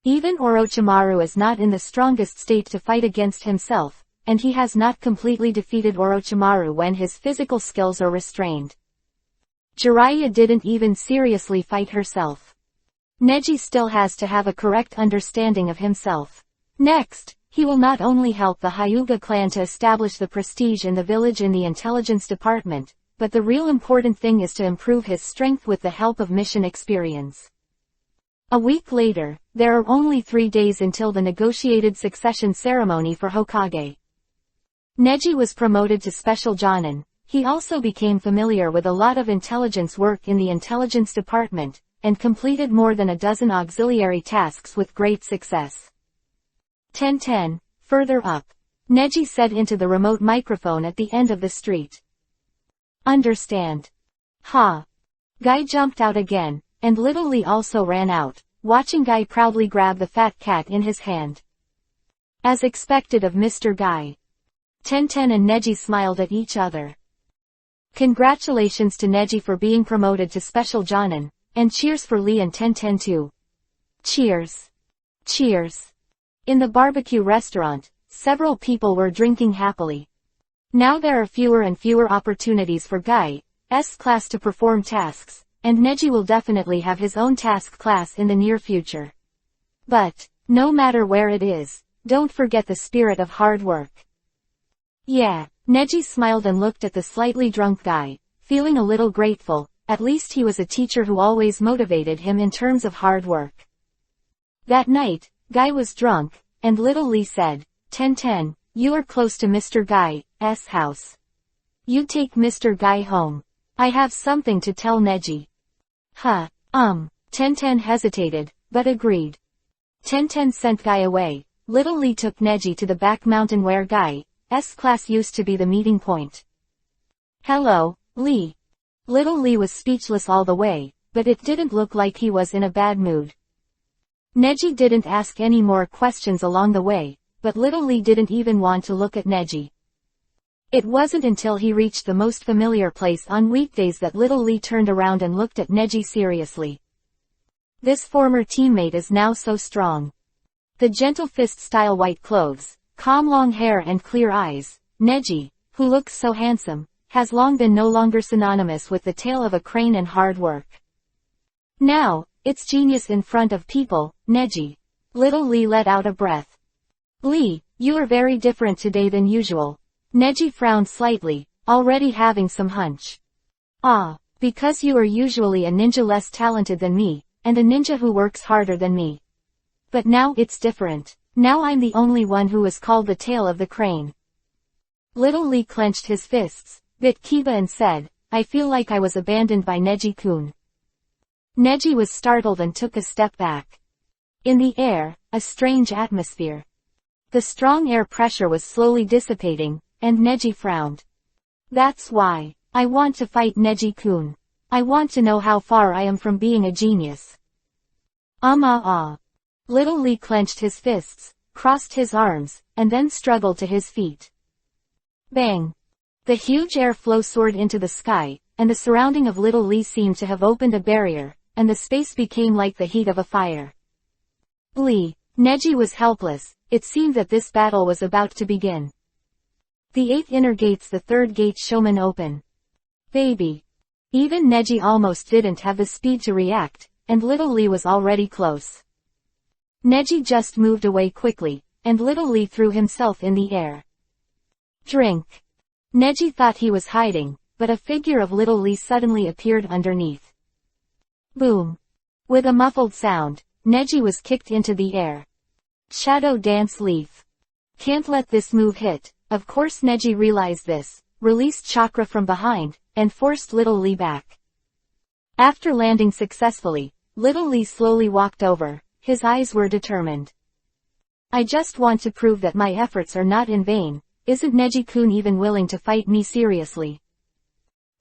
Even Orochimaru is not in the strongest state to fight against himself, and he has not completely defeated Orochimaru when his physical skills are restrained. Jiraiya didn't even seriously fight herself. Neji still has to have a correct understanding of himself. Next, he will not only help the Hyuga clan to establish the prestige in the village in the intelligence department, but the real important thing is to improve his strength with the help of mission experience. A week later, there are only 3 days until the negotiated succession ceremony for Hokage. Neji was promoted to Special Jonin. He also became familiar with a lot of intelligence work in the intelligence department, and completed more than a dozen auxiliary tasks with great success. 10:10, further up. Neji said into the remote microphone at the end of the street. Understand. Ha. Guy jumped out again, and Little Lee also ran out, watching Guy proudly grab the fat cat in his hand. As expected of Mr. Guy. 10:10 and Neji smiled at each other. Congratulations to Neji for being promoted to Special Jonin, and cheers for Lee and 10:10 too. Cheers. Cheers. In the barbecue restaurant, several people were drinking happily. Now there are fewer and fewer opportunities for Guy's class to perform tasks, and Neji will definitely have his own task class in the near future. But, no matter where it is, don't forget the spirit of hard work. Yeah, Neji smiled and looked at the slightly drunk Guy, feeling a little grateful. At least he was a teacher who always motivated him in terms of hard work. That night, Guy was drunk, and Little Lee said, 10:10, you are close to Mr. Guy's house. You take Mr. Guy home. I have something to tell Neji. 10:10 hesitated, but agreed. 10:10 sent Guy away. Little Lee took Neji to the back mountain where Guy's class used to be the meeting point. Hello, Lee. Little Lee was speechless all the way, but it didn't look like he was in a bad mood. Neji didn't ask any more questions along the way, but Little Lee didn't even want to look at Neji. It wasn't until he reached the most familiar place on weekdays that Little Lee turned around and looked at Neji seriously. This former teammate is now so strong. The gentle fist-style white clothes, calm long hair and clear eyes, Neji, who looks so handsome, has long been no longer synonymous with the tail of a crane and hard work. Now, it's genius in front of people, Neji. Little Lee let out a breath. Lee, you are very different today than usual. Neji frowned slightly, already having some hunch. Because you are usually a ninja less talented than me, and a ninja who works harder than me. But now it's different. Now I'm the only one who is called the tail of the crane. Little Lee clenched his fists, bit Kiba and said, I feel like I was abandoned by Neji-kun. Neji was startled and took a step back. In the air, a strange atmosphere. The strong air pressure was slowly dissipating, and Neji frowned. That's why. I want to fight Neji-kun. I want to know how far I am from being a genius. Little Lee clenched his fists, crossed his arms, and then struggled to his feet. Bang! The huge airflow soared into the sky, and the surrounding of Little Lee seemed to have opened a barrier, and the space became like the heat of a fire. Neji was helpless. It seemed that this battle was about to begin. The 8 inner gates, the 3rd gate showman open. Baby. Even Neji almost didn't have the speed to react, and Little Lee was already close. Neji just moved away quickly, and Little Lee threw himself in the air. Drink. Neji thought he was hiding, but a figure of Little Lee suddenly appeared underneath. Boom. With a muffled sound, Neji was kicked into the air. Shadow Dance Leaf. Can't let this move hit. Of course Neji realized this, released chakra from behind, and forced Little Lee back. After landing successfully, Little Lee slowly walked over. His eyes were determined. I just want to prove that my efforts are not in vain. Isn't Neji-kun even willing to fight me seriously?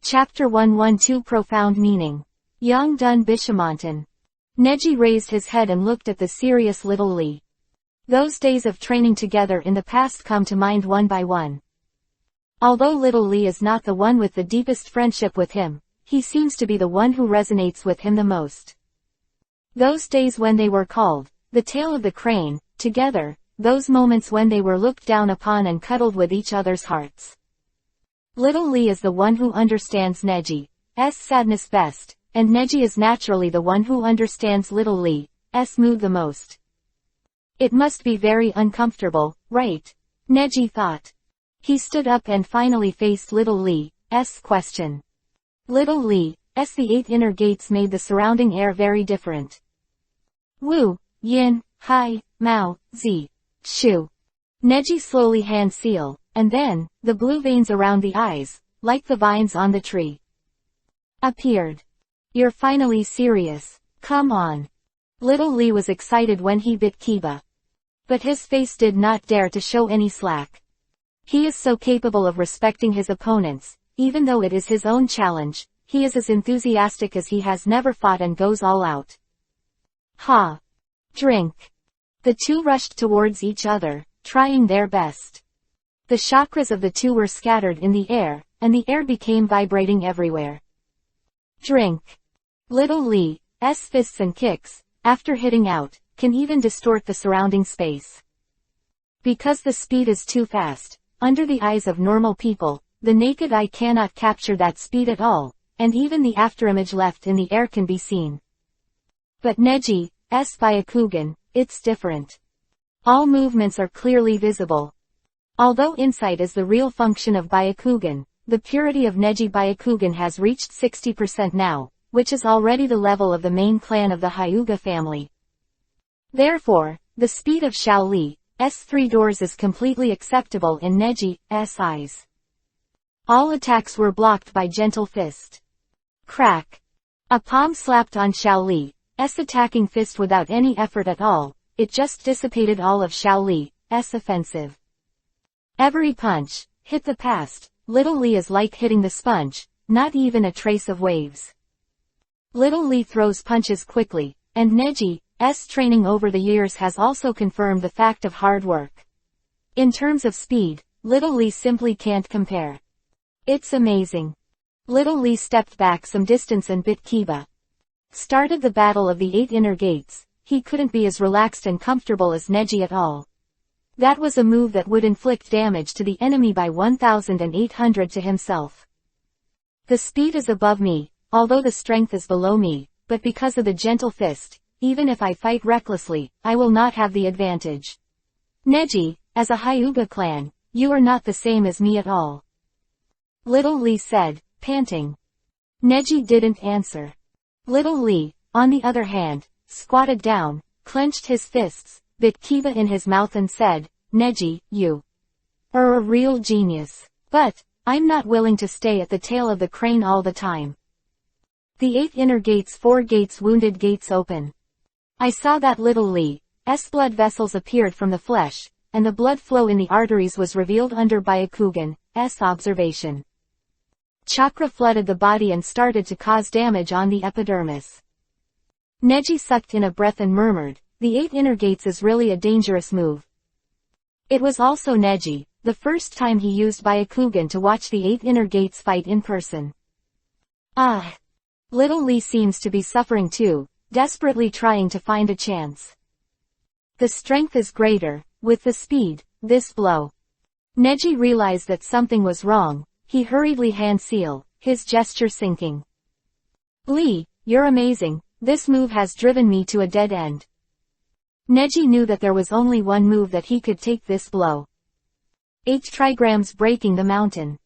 Chapter 112 Profound Meaning. Yongdun Bishamontan. Neji raised his head and looked at the serious Little Lee. Those days of training together in the past come to mind one by one. Although little Lee is not the one with the deepest friendship with him, he seems to be the one who resonates with him the most. Those days when they were called, the tail of the crane, together, those moments when they were looked down upon and cuddled with each other's hearts. Little Lee is the one who understands Neji's sadness best, and Neji is naturally the one who understands little Lee's mood the most. It must be very uncomfortable, right? Neji thought. He stood up and finally faced little Lee's question. Little Lee's the 8 inner gates made the surrounding air very different. Wu, Yin, Hai, Mao, Zi, Shu. Neji slowly hand seal, and then, the blue veins around the eyes, like the vines on the tree, appeared. You're finally serious. Come on. Little Lee was excited when he bit Kiba. But his face did not dare to show any slack. He is so capable of respecting his opponents, even though it is his own challenge, he is as enthusiastic as he has never fought and goes all out. Ha! Drink! The two rushed towards each other, trying their best. The chakras of the two were scattered in the air, and the air became vibrating everywhere. Drink! Little Lee's fists and kicks, after hitting out, can even distort the surrounding space. Because the speed is too fast, under the eyes of normal people, the naked eye cannot capture that speed at all, and even the afterimage left in the air can be seen. But Neji's Byakugan, it's different. All movements are clearly visible. Although insight is the real function of Byakugan, the purity of Neji Byakugan has reached 60% now, which is already the level of the main clan of the Hyuga family. Therefore, the speed of Xiao Li's 3 doors is completely acceptable in Neji's eyes. All attacks were blocked by gentle fist. Crack! A palm slapped on Xiao Li's attacking fist without any effort at all, it just dissipated all of Xiao Li's offensive. Every punch hit the past. Little Lee is like hitting the sponge, not even a trace of waves. Little Lee throws punches quickly, and Neji's training over the years has also confirmed the fact of hard work. In terms of speed, Little Lee simply can't compare. It's amazing. Little Lee stepped back some distance and bit Kiba. Started the battle of the 8 inner gates, he couldn't be as relaxed and comfortable as Neji at all. That was a move that would inflict damage to the enemy by 1,800 to himself. The speed is above me, although the strength is below me, but because of the gentle fist, even if I fight recklessly, I will not have the advantage. Neji, as a Hyuga clan, you are not the same as me at all. Little Lee said, panting. Neji didn't answer. Little Lee, on the other hand, squatted down, clenched his fists, bit Kiba in his mouth and said, Neji, you are a real genius. But, I'm not willing to stay at the tail of the crane all the time. The 8 inner gates 4 gates wounded gates open. I saw that Little Lee's blood vessels appeared from the flesh, and the blood flow in the arteries was revealed under Byakugan's observation. Chakra flooded the body and started to cause damage on the epidermis. Neji sucked in a breath and murmured, the 8 inner gates is really a dangerous move. It was also Neji, the first time he used Byakugan to watch the 8 inner gates fight in person. Ah! Little Lee seems to be suffering too, desperately trying to find a chance. The strength is greater, with the speed, this blow. Neji realized that something was wrong, he hurriedly hand seal, his gesture sinking. Lee, you're amazing, this move has driven me to a dead end. Neji knew that there was only one move that he could take this blow. 8 trigrams breaking the mountain.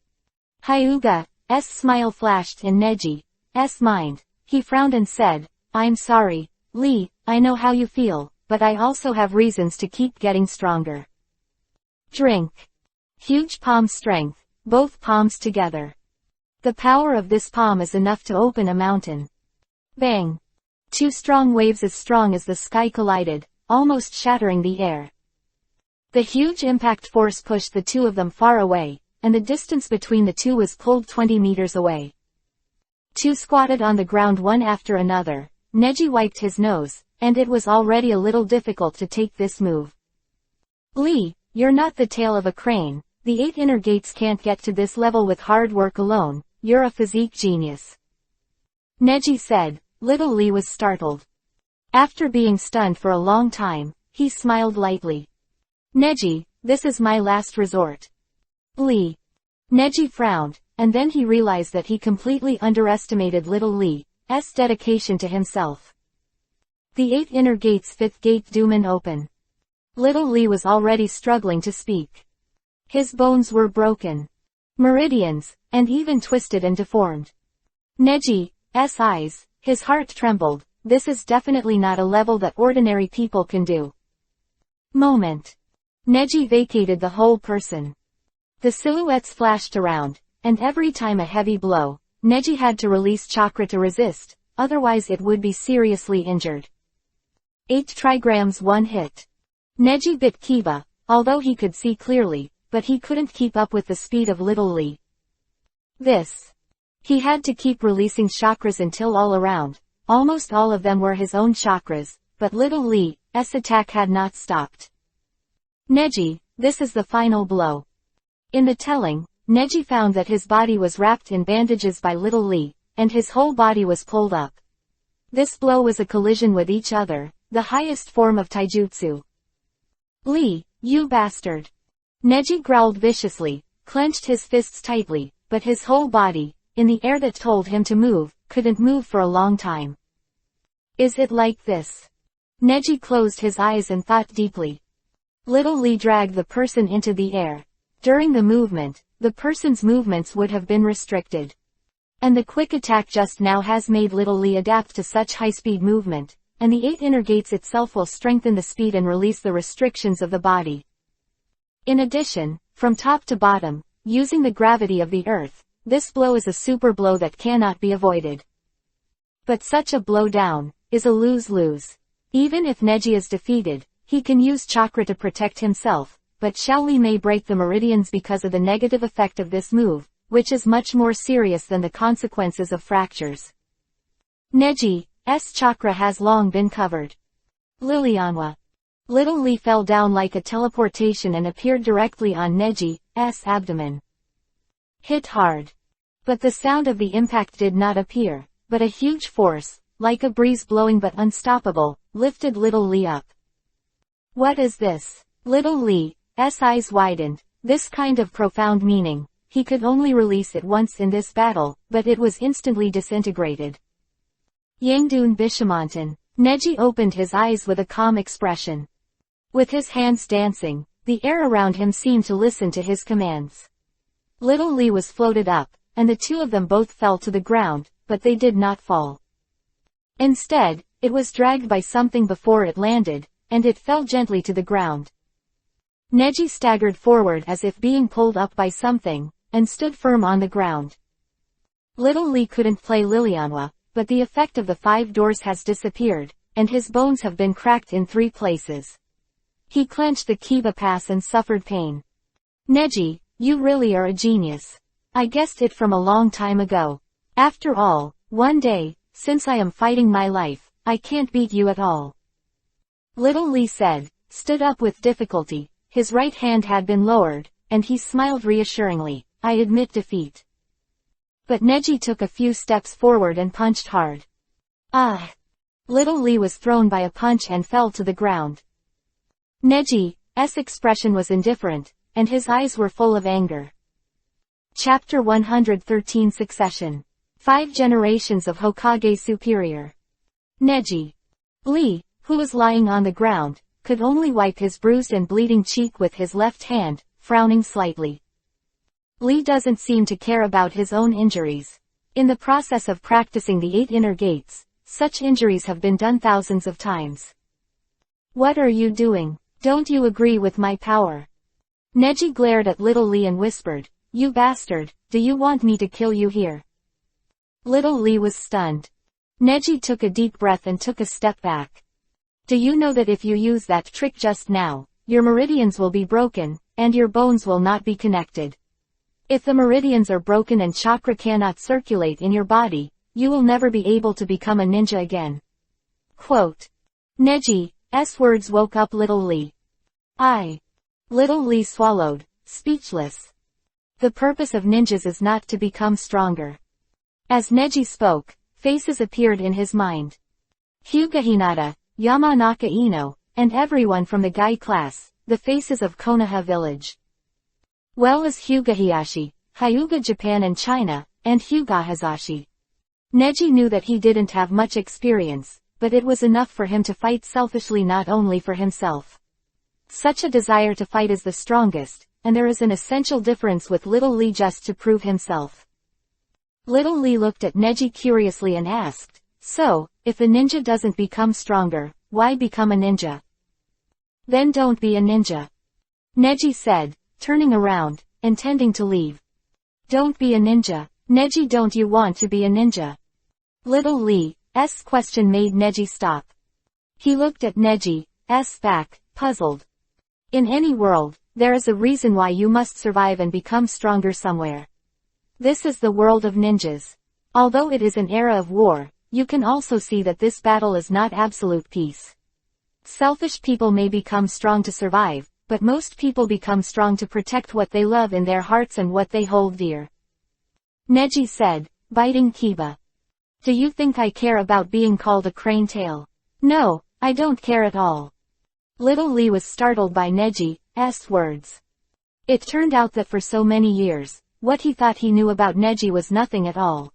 Hyuga's smile flashed in Neji's mind. He frowned and said, I'm sorry, Lee, I know how you feel, but I also have reasons to keep getting stronger. Drink. Huge palm strength, both palms together. The power of this palm is enough to open a mountain. Bang. 2 strong waves as strong as the sky collided, almost shattering the air. The huge impact force pushed the two of them far away, and the distance between the two was pulled 20 meters away. 2 squatted on the ground one after another. Neji wiped his nose, and it was already a little difficult to take this move. Lee, you're not the tail of a crane, the 8 inner gates can't get to this level with hard work alone, you're a physique genius. Neji said. Little Lee was startled. After being stunned for a long time, he smiled lightly. Neji, this is my last resort. Lee. Neji frowned, and then he realized that he completely underestimated Little Lee's dedication to himself. The 8 inner gates, 5th gate Duman open. Little Lee was already struggling to speak. His bones were broken. Meridians, and even twisted and deformed. Neji's eyes, his heart trembled. This is definitely not a level that ordinary people can do. Moment. Neji vacated the whole person. The silhouettes flashed around, and every time a heavy blow, Neji had to release chakra to resist, otherwise it would be seriously injured. 8 trigrams 1 hit. Neji bit Kiba, although he could see clearly, but he couldn't keep up with the speed of Little Lee. He had to keep releasing chakras until all around, almost all of them were his own chakras, but Little Lee's attack had not stopped. Neji, this is the final blow. In the telling, Neji found that his body was wrapped in bandages by Little Lee, and his whole body was pulled up. This blow was a collision with each other, the highest form of taijutsu. Lee, you bastard. Neji growled viciously, clenched his fists tightly, but his whole body, in the air that told him to move, couldn't move for a long time. Is it like this? Neji closed his eyes and thought deeply. Little Lee dragged the person into the air. During the movement, the person's movements would have been restricted. And the quick attack just now has made Little Lee adapt to such high-speed movement, and the 8 inner gates itself will strengthen the speed and release the restrictions of the body. In addition, from top to bottom, using the gravity of the earth, this blow is a super blow that cannot be avoided. But such a blow down is a lose-lose. Even if Neji is defeated, he can use chakra to protect himself, but Xiaoli may break the meridians because of the negative effect of this move, which is much more serious than the consequences of fractures. Neji's chakra has long been covered. Lilianwa. Little Lee fell down like a teleportation and appeared directly on Neji's abdomen. Hit hard. But the sound of the impact did not appear, but a huge force, like a breeze blowing but unstoppable, lifted Little Lee up. What is this? Little Lee's eyes widened. This kind of profound meaning, he could only release it once in this battle, but it was instantly disintegrated. Yangdun Bishamontan. Neji opened his eyes with a calm expression. With his hands dancing, the air around him seemed to listen to his commands. Little Lee was floated up, and the two of them both fell to the ground, but they did not fall. Instead, it was dragged by something before it landed, and it fell gently to the ground. Neji staggered forward as if being pulled up by something, and stood firm on the ground. Little Lee couldn't play Lilianwa, but the effect of the 5 doors has disappeared, and his bones have been cracked in 3 places. He clenched the Kiba pass and suffered pain. Neji, you really are a genius. I guessed it from a long time ago. After all, one day, since I am fighting my life, I can't beat you at all. Little Lee said, stood up with difficulty. His right hand had been lowered, and he smiled reassuringly. I admit defeat. But Neji took a few steps forward and punched hard. Ah! Little Lee was thrown by a punch and fell to the ground. Neji's expression was indifferent, and his eyes were full of anger. Chapter 113 Succession. 5 Generations of Hokage Superior. Neji. Lee, who was lying on the ground, could only wipe his bruised and bleeding cheek with his left hand, frowning slightly. Lee doesn't seem to care about his own injuries. In the process of practicing the 8 inner gates, such injuries have been done thousands of times. What are you doing? Don't you agree with my power? Neji glared at Little Lee and whispered, you bastard, do you want me to kill you here? Little Lee was stunned. Neji took a deep breath and took a step back. Do you know that if you use that trick just now, your meridians will be broken, and your bones will not be connected? If the meridians are broken and chakra cannot circulate in your body, you will never be able to become a ninja again. Quote. Neji's words woke up Little Lee. Little Lee swallowed, speechless. The purpose of ninjas is not to become stronger. As Neji spoke, faces appeared in his mind. Hyuga Hinata, Yamanaka Ino, and everyone from the Gai class, the faces of Konoha village. Well as Hyuga Hiyashi, Hyuga Japan and China, and Hyuga Hazashi. Neji knew that he didn't have much experience, but it was enough for him to fight selfishly, not only for himself. Such a desire to fight is the strongest, and there is an essential difference with Little Lee just to prove himself. Little Lee looked at Neji curiously and asked, "So, if a ninja doesn't become stronger, why become a ninja?" "Then don't be a ninja," Neji said, turning around, intending to leave. "Don't be a ninja, Neji, don't you want to be a ninja?" Little Lee's question made Neji stop. He looked at Neji's back, puzzled. In any world, there is a reason why you must survive and become stronger somewhere. This is the world of ninjas. Although it is an era of war, you can also see that this battle is not absolute peace. Selfish people may become strong to survive, but most people become strong to protect what they love in their hearts and what they hold dear. Neji said, biting Kiba. "Do you think I care about being called a crane tail?" "No, I don't care at all." Little Lee was startled by Neji's words. It turned out that for so many years, what he thought he knew about Neji was nothing at all.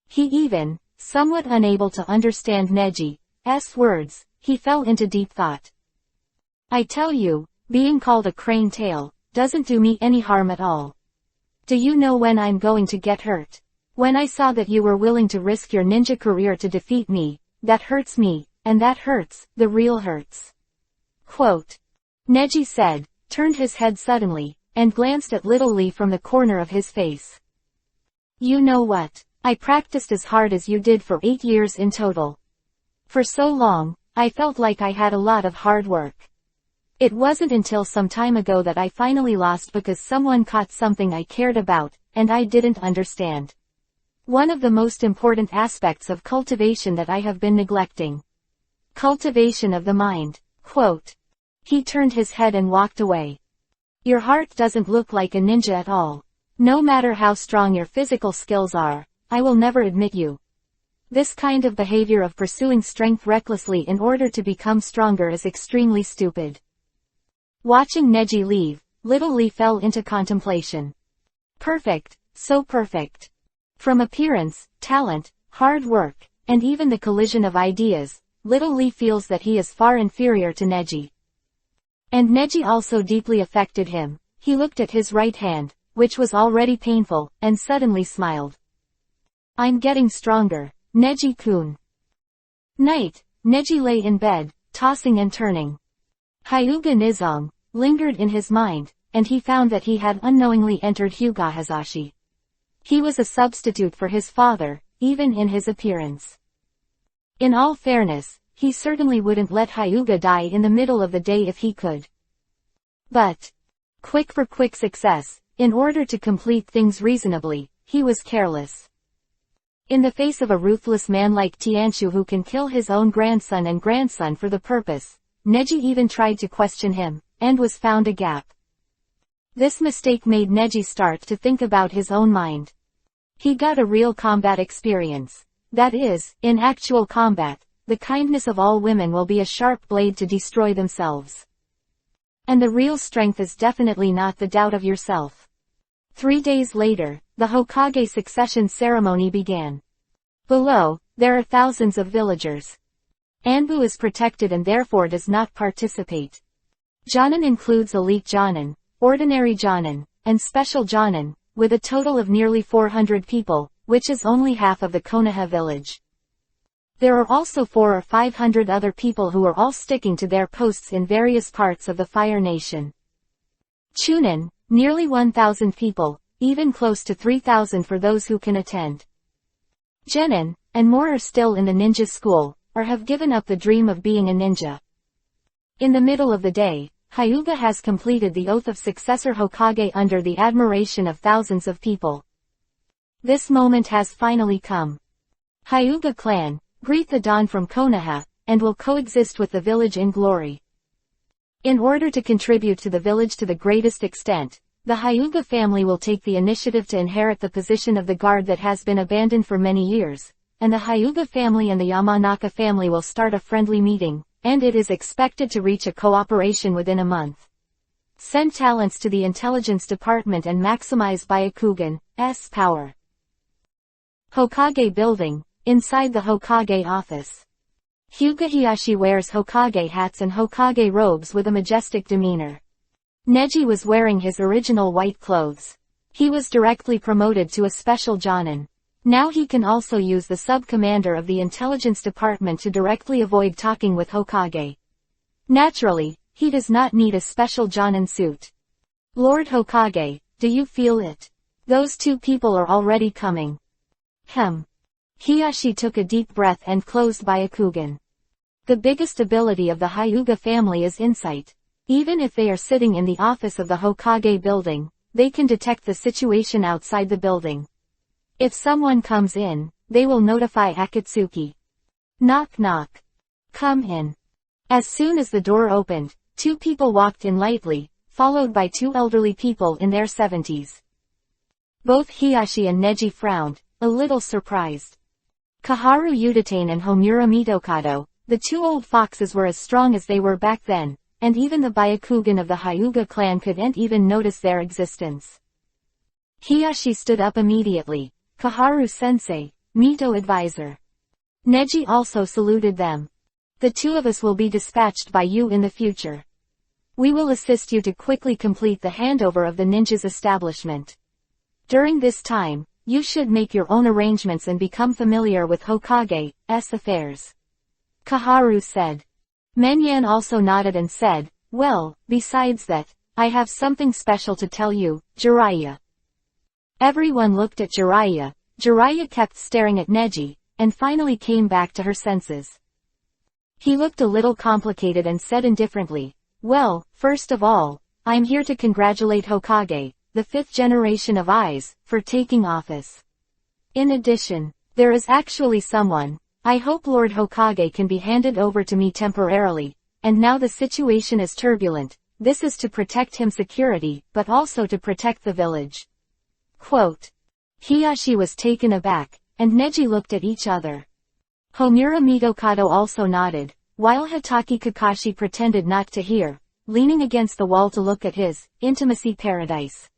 He even, somewhat unable to understand Neji's words, he fell into deep thought. "I tell you, being called a crane tail doesn't do me any harm at all. Do you know when I'm going to get hurt? When I saw that you were willing to risk your ninja career to defeat me, that hurts me, and that hurts, the real hurts." Quote. Neji said, turned his head suddenly, and glanced at Little Lee from the corner of his face. "You know what? I practiced as hard as you did for 8 years in total. For so long, I felt like I had a lot of hard work. It wasn't until some time ago that I finally lost because someone caught something I cared about, and I didn't understand. One of the most important aspects of cultivation that I have been neglecting. Cultivation of the mind." Quote. He turned his head and walked away. "Your heart doesn't look like a ninja at all. No matter how strong your physical skills are, I will never admit you. This kind of behavior of pursuing strength recklessly in order to become stronger is extremely stupid." Watching Neji leave, Little Lee fell into contemplation. Perfect, so perfect. From appearance, talent, hard work, and even the collision of ideas, Little Lee feels that he is far inferior to Neji. And Neji also deeply affected him. He looked at his right hand, which was already painful, and suddenly smiled. "I'm getting stronger, Neji-kun." Night, Neji lay in bed, tossing and turning. Hyuga Nizong lingered in his mind, and he found that he had unknowingly entered Hyuga Hazashi. He was a substitute for his father, even in his appearance. In all fairness, he certainly wouldn't let Hyuga die in the middle of the day if he could. But, quick for quick success, in order to complete things reasonably, he was careless. In the face of a ruthless man like Tianshu who can kill his own grandson and grandson for the purpose, Neji even tried to question him, and was found a gap. This mistake made Neji start to think about his own mind. He got a real combat experience. That is, in actual combat, the kindness of all women will be a sharp blade to destroy themselves. And the real strength is definitely not the doubt of yourself. 3 days later, the Hokage succession ceremony began. Below, there are thousands of villagers. Anbu is protected and therefore does not participate. Jonin includes elite Jonin, ordinary Jonin, and special Jonin, with a total of nearly 400 people, which is only half of the Konoha village. There are also 400 or 500 other people who are all sticking to their posts in various parts of the Fire Nation. Chunin, nearly 1,000 people, even close to 3,000 for those who can attend. Genin, and more are still in the ninja school, or have given up the dream of being a ninja. In the middle of the day, Hyuga has completed the oath of successor Hokage under the admiration of thousands of people. This moment has finally come. Hyuga clan, greet the dawn from Konoha, and will coexist with the village in glory. In order to contribute to the village to the greatest extent, the Hyuga family will take the initiative to inherit the position of the guard that has been abandoned for many years, and the Hyuga family and the Yamanaka family will start a friendly meeting, and it is expected to reach a cooperation within a month. Send talents to the intelligence department and maximize Byakugan's power. Hokage Building, inside the Hokage office. Hyuga Hiyashi wears Hokage hats and Hokage robes with a majestic demeanor. Neji was wearing his original white clothes. He was directly promoted to a special Jonin. Now he can also use the sub-commander of the intelligence department to directly avoid talking with Hokage. Naturally, he does not need a special Jonin suit. Lord Hokage, do you feel it? Those two people are already coming. Hiyashi took a deep breath and closed Byakugan. The biggest ability of the Hyuga family is insight. Even if they are sitting in the office of the Hokage building, they can detect the situation outside the building. If someone comes in, they will notify Akatsuki. Knock knock. Come in. As soon as the door opened, two people walked in lightly, followed by two elderly people in their 70s. Both Hiyashi and Neji frowned, a little surprised. Kaharu Udatane and Homura Mitokado, the two old foxes were as strong as they were back then, and even the Byakugan of the Hyuga clan couldn't even notice their existence. Hiyashi stood up immediately. Kaharu-sensei, Mito advisor. Neji also saluted them. The two of us will be dispatched by you in the future. We will assist you to quickly complete the handover of the ninja's establishment. During this time, you should make your own arrangements and become familiar with Hokage's affairs. Kaharu said. Menyan also nodded and said, well, besides that, I have something special to tell you, Jiraiya. Everyone looked at Jiraiya. Jiraiya kept staring at Neji, and finally came back to her senses. He looked a little complicated and said indifferently, well, first of all, I'm here to congratulate Hokage, the 5th generation of Eyes, for taking office. In addition, there is actually someone. I hope Lord Hokage can be handed over to me temporarily, and now the situation is turbulent. This is to protect him security, but also to protect the village. Quote. Hiyashi was taken aback, and Neji looked at each other. Homura Mitokado also nodded, while Hatake Kakashi pretended not to hear, leaning against the wall to look at his intimacy paradise.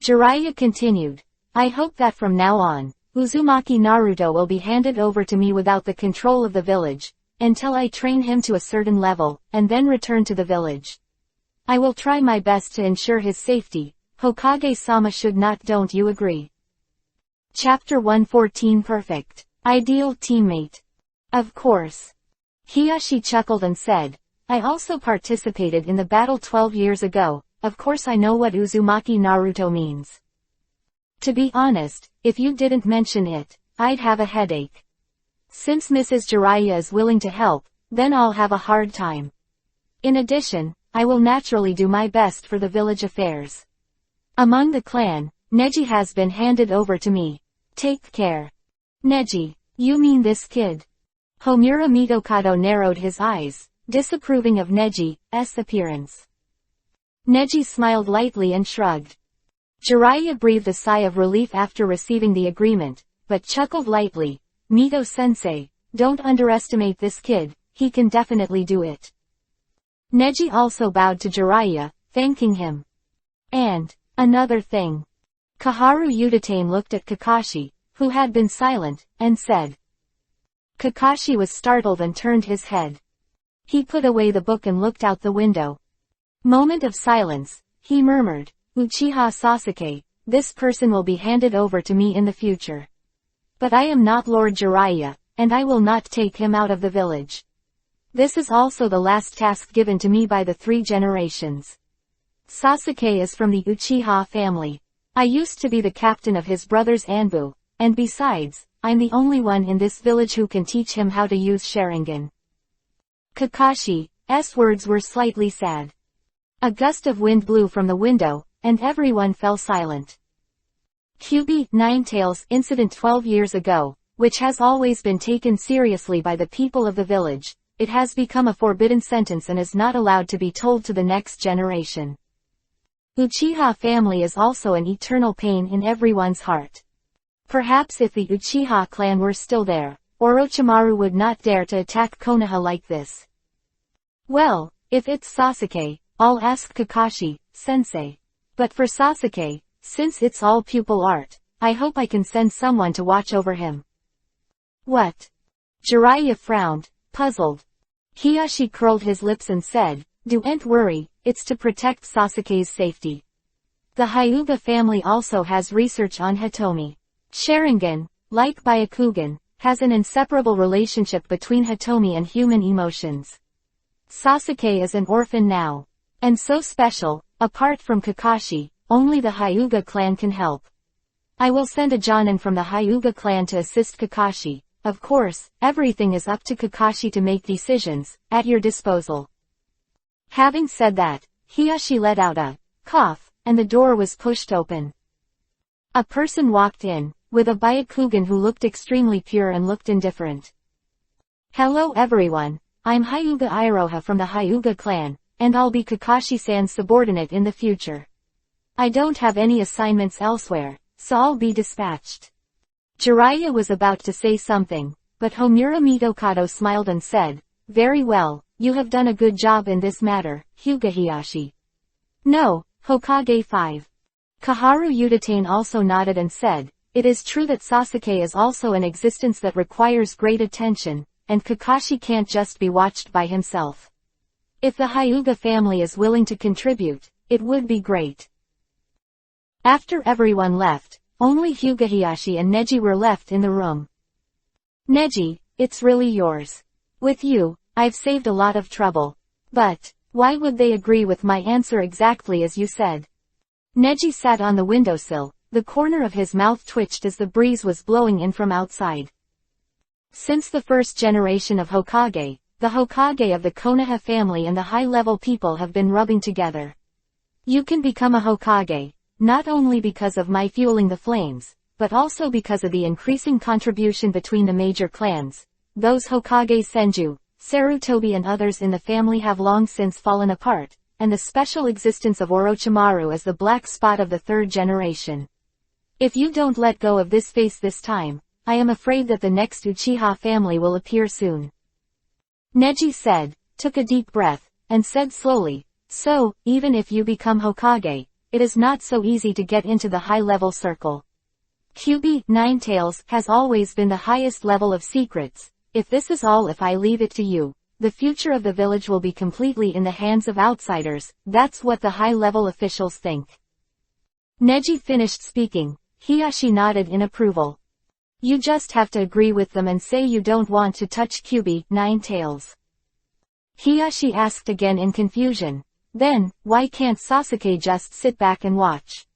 Jiraiya continued, I hope that from now on, Uzumaki Naruto will be handed over to me without the control of the village, until I train him to a certain level, and then return to the village. I will try my best to ensure his safety. Hokage-sama should not, don't you agree? Chapter 114 Perfect. Ideal teammate. Of course. Hiyashi chuckled and said, I also participated in the battle 12 years ago, of course I know what Uzumaki Naruto means. To be honest, if you didn't mention it, I'd have a headache. Since Mrs. Jiraiya is willing to help, then I'll have a hard time. In addition, I will naturally do my best for the village affairs. Among the clan, Neji has been handed over to me. Take care. Neji, you mean this kid? Homura Mitokado narrowed his eyes, disapproving of Neji's appearance. Neji smiled lightly and shrugged. Jiraiya breathed a sigh of relief after receiving the agreement, but chuckled lightly. Mito-sensei, don't underestimate this kid, he can definitely do it. Neji also bowed to Jiraiya, thanking him. And, another thing. Kaharu Udatane looked at Kakashi, who had been silent, and said. Kakashi was startled and turned his head. He put away the book and looked out the window. Moment of silence, he murmured. Uchiha Sasuke, this person will be handed over to me in the future. But I am not Lord Jiraiya, and I will not take him out of the village. This is also the last task given to me by the 3 generations. Sasuke is from the Uchiha family. I used to be the captain of his brother's Anbu, and besides, I'm the only one in this village who can teach him how to use Sharingan. Kakashi's words were slightly sad. A gust of wind blew from the window, and everyone fell silent. QB Ninetales incident 12 years ago, which has always been taken seriously by the people of the village, it has become a forbidden sentence and is not allowed to be told to the next generation. Uchiha family is also an eternal pain in everyone's heart. Perhaps if the Uchiha clan were still there, Orochimaru would not dare to attack Konoha like this. Well, if it's Sasuke, I'll ask Kakashi, sensei. But for Sasuke, since it's all pupil art, I hope I can send someone to watch over him. What? Jiraiya frowned, puzzled. Hiyashi curled his lips and said, "Don't worry, it's to protect Sasuke's safety. The Hyuga family also has research on Hitomi. Sharingan, like Byakugan, has an inseparable relationship between Hitomi and human emotions. Sasuke is an orphan now. And so special, apart from Kakashi, only the Hyuga clan can help. I will send a Jonin from the Hyuga clan to assist Kakashi. Of course, everything is up to Kakashi to make decisions, at your disposal." Having said that, Hiyashi let out a cough, and the door was pushed open. A person walked in, with a Byakugan who looked extremely pure and looked indifferent. "Hello everyone, I'm Hyuga Iroha from the Hyuga clan, and I'll be Kakashi-san's subordinate in the future. I don't have any assignments elsewhere, so I'll be dispatched." Jiraiya was about to say something, but Homura Mitokado smiled and said, "Very well, you have done a good job in this matter, Hyuga Hiyashi." "No, Hokage I." Kaharu Yuditane also nodded and said, "It is true that Sasuke is also an existence that requires great attention, and Kakashi can't just be watched by himself. If the Hyuga family is willing to contribute, it would be great." After everyone left, only Hyuga Hiyashi and Neji were left in the room. "Neji, it's really yours. With you, I've saved a lot of trouble. But, why would they agree with my answer exactly as you said?" Neji sat on the windowsill, the corner of his mouth twitched as the breeze was blowing in from outside. Since the first generation of Hokage, the Hokage of the Konoha family and the high-level people have been rubbing together. You can become a Hokage, not only because of my fueling the flames, but also because of the increasing contribution between the major clans. Those Hokage Senju, Sarutobi and others in the family have long since fallen apart, and the special existence of Orochimaru as the black spot of the third generation. If you don't let go of this face this time, I am afraid that the next Uchiha family will appear soon." Neji said, took a deep breath, and said slowly, "So, even if you become Hokage, it is not so easy to get into the high-level circle. Kyuubi, Ninetales, has always been the highest level of secrets. If this is all, if I leave it to you, the future of the village will be completely in the hands of outsiders. That's what the high-level officials think." Neji finished speaking. Hiyashi nodded in approval. "You just have to agree with them and say you don't want to touch Kyuubi, Ninetales." Hiyashi asked again in confusion. Then, why can't Sasuke just sit back and watch?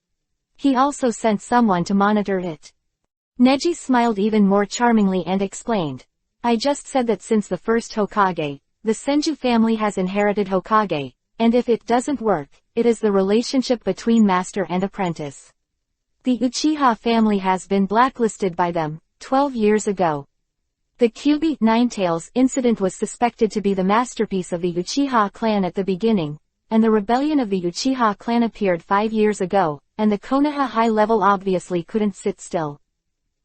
He also sent someone to monitor it. Neji smiled even more charmingly and explained. "I just said that since the first Hokage, the Senju family has inherited Hokage, and if it doesn't work, it is the relationship between master and apprentice. The Uchiha family has been blacklisted by them, 12 years ago. The Kyuubi, Ninetales incident was suspected to be the masterpiece of the Uchiha clan at the beginning, and the rebellion of the Uchiha clan appeared 5 years ago, and the Konoha high level obviously couldn't sit still.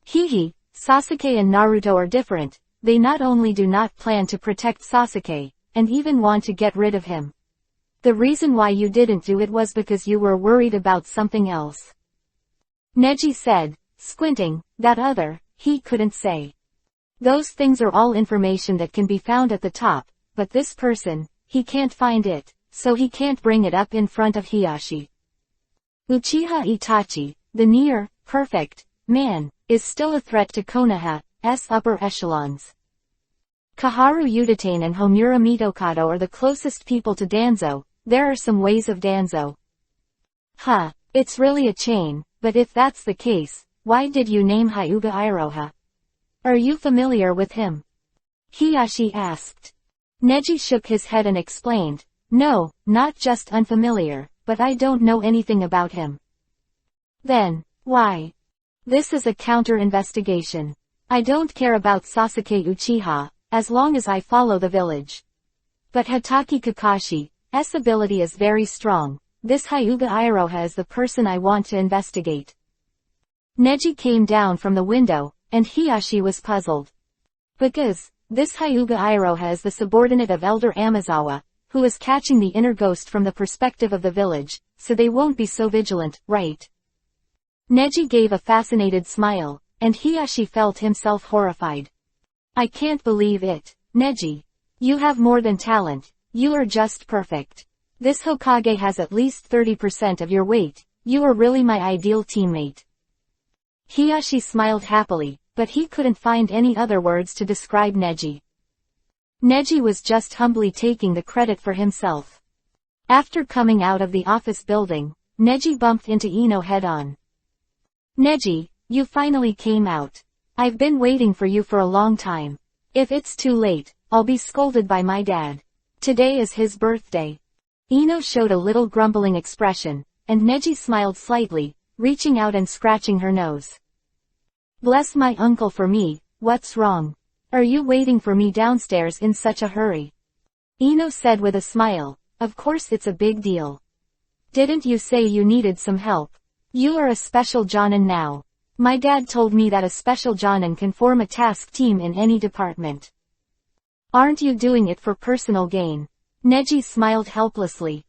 Hihi, Sasuke and Naruto are different. They not only do not plan to protect Sasuke, and even want to get rid of him. The reason why you didn't do it was because you were worried about something else." Neji said, squinting. "That other, he couldn't say. Those things are all information that can be found at the top, but this person, he can't find it, so he can't bring it up in front of Hiyashi. Uchiha Itachi, the near, perfect, man, is still a threat to Konoha's upper echelons. Kaharu Yuditane and Homura Mitokado are the closest people to Danzo. There are some ways of Danzo." It's really a chain, but if that's the case, why did you name Hyuga Iroha? Are you familiar with him?" Hiyashi asked. Neji shook his head and explained, "No, not just unfamiliar, but I don't know anything about him." "Then, why?" "This is a counter-investigation. I don't care about Sasuke Uchiha, as long as I follow the village. But Hatake Kakashi's ability is very strong. This Hyuga Iroha is the person I want to investigate. Neji came down from the window, and Hiyashi was puzzled. Because, this Hyuga Iroha is the subordinate of Elder Amazawa, who is catching the inner ghost from the perspective of the village, so they won't be so vigilant, right? Neji gave a fascinated smile, and Hiyashi felt himself horrified. I can't believe it, Neji. You have more than talent, you are just perfect. This Hokage has at least 30% of your weight, you are really my ideal teammate. Hiyashi smiled happily, but he couldn't find any other words to describe Neji. Neji was just humbly taking the credit for himself. After coming out of the office building, Neji bumped into Ino head-on. Neji, you finally came out. I've been waiting for you for a long time. If it's too late, I'll be scolded by my dad. Today is his birthday. Ino showed a little grumbling expression, and Neji smiled slightly, reaching out and scratching her nose. Bless my uncle for me, what's wrong? Are you waiting for me downstairs in such a hurry? Ino said with a smile, of course it's a big deal. Didn't you say you needed some help? You are a special Jonin now. My dad told me that a special Jonin can form a task team in any department. Aren't you doing it for personal gain? Neji smiled helplessly.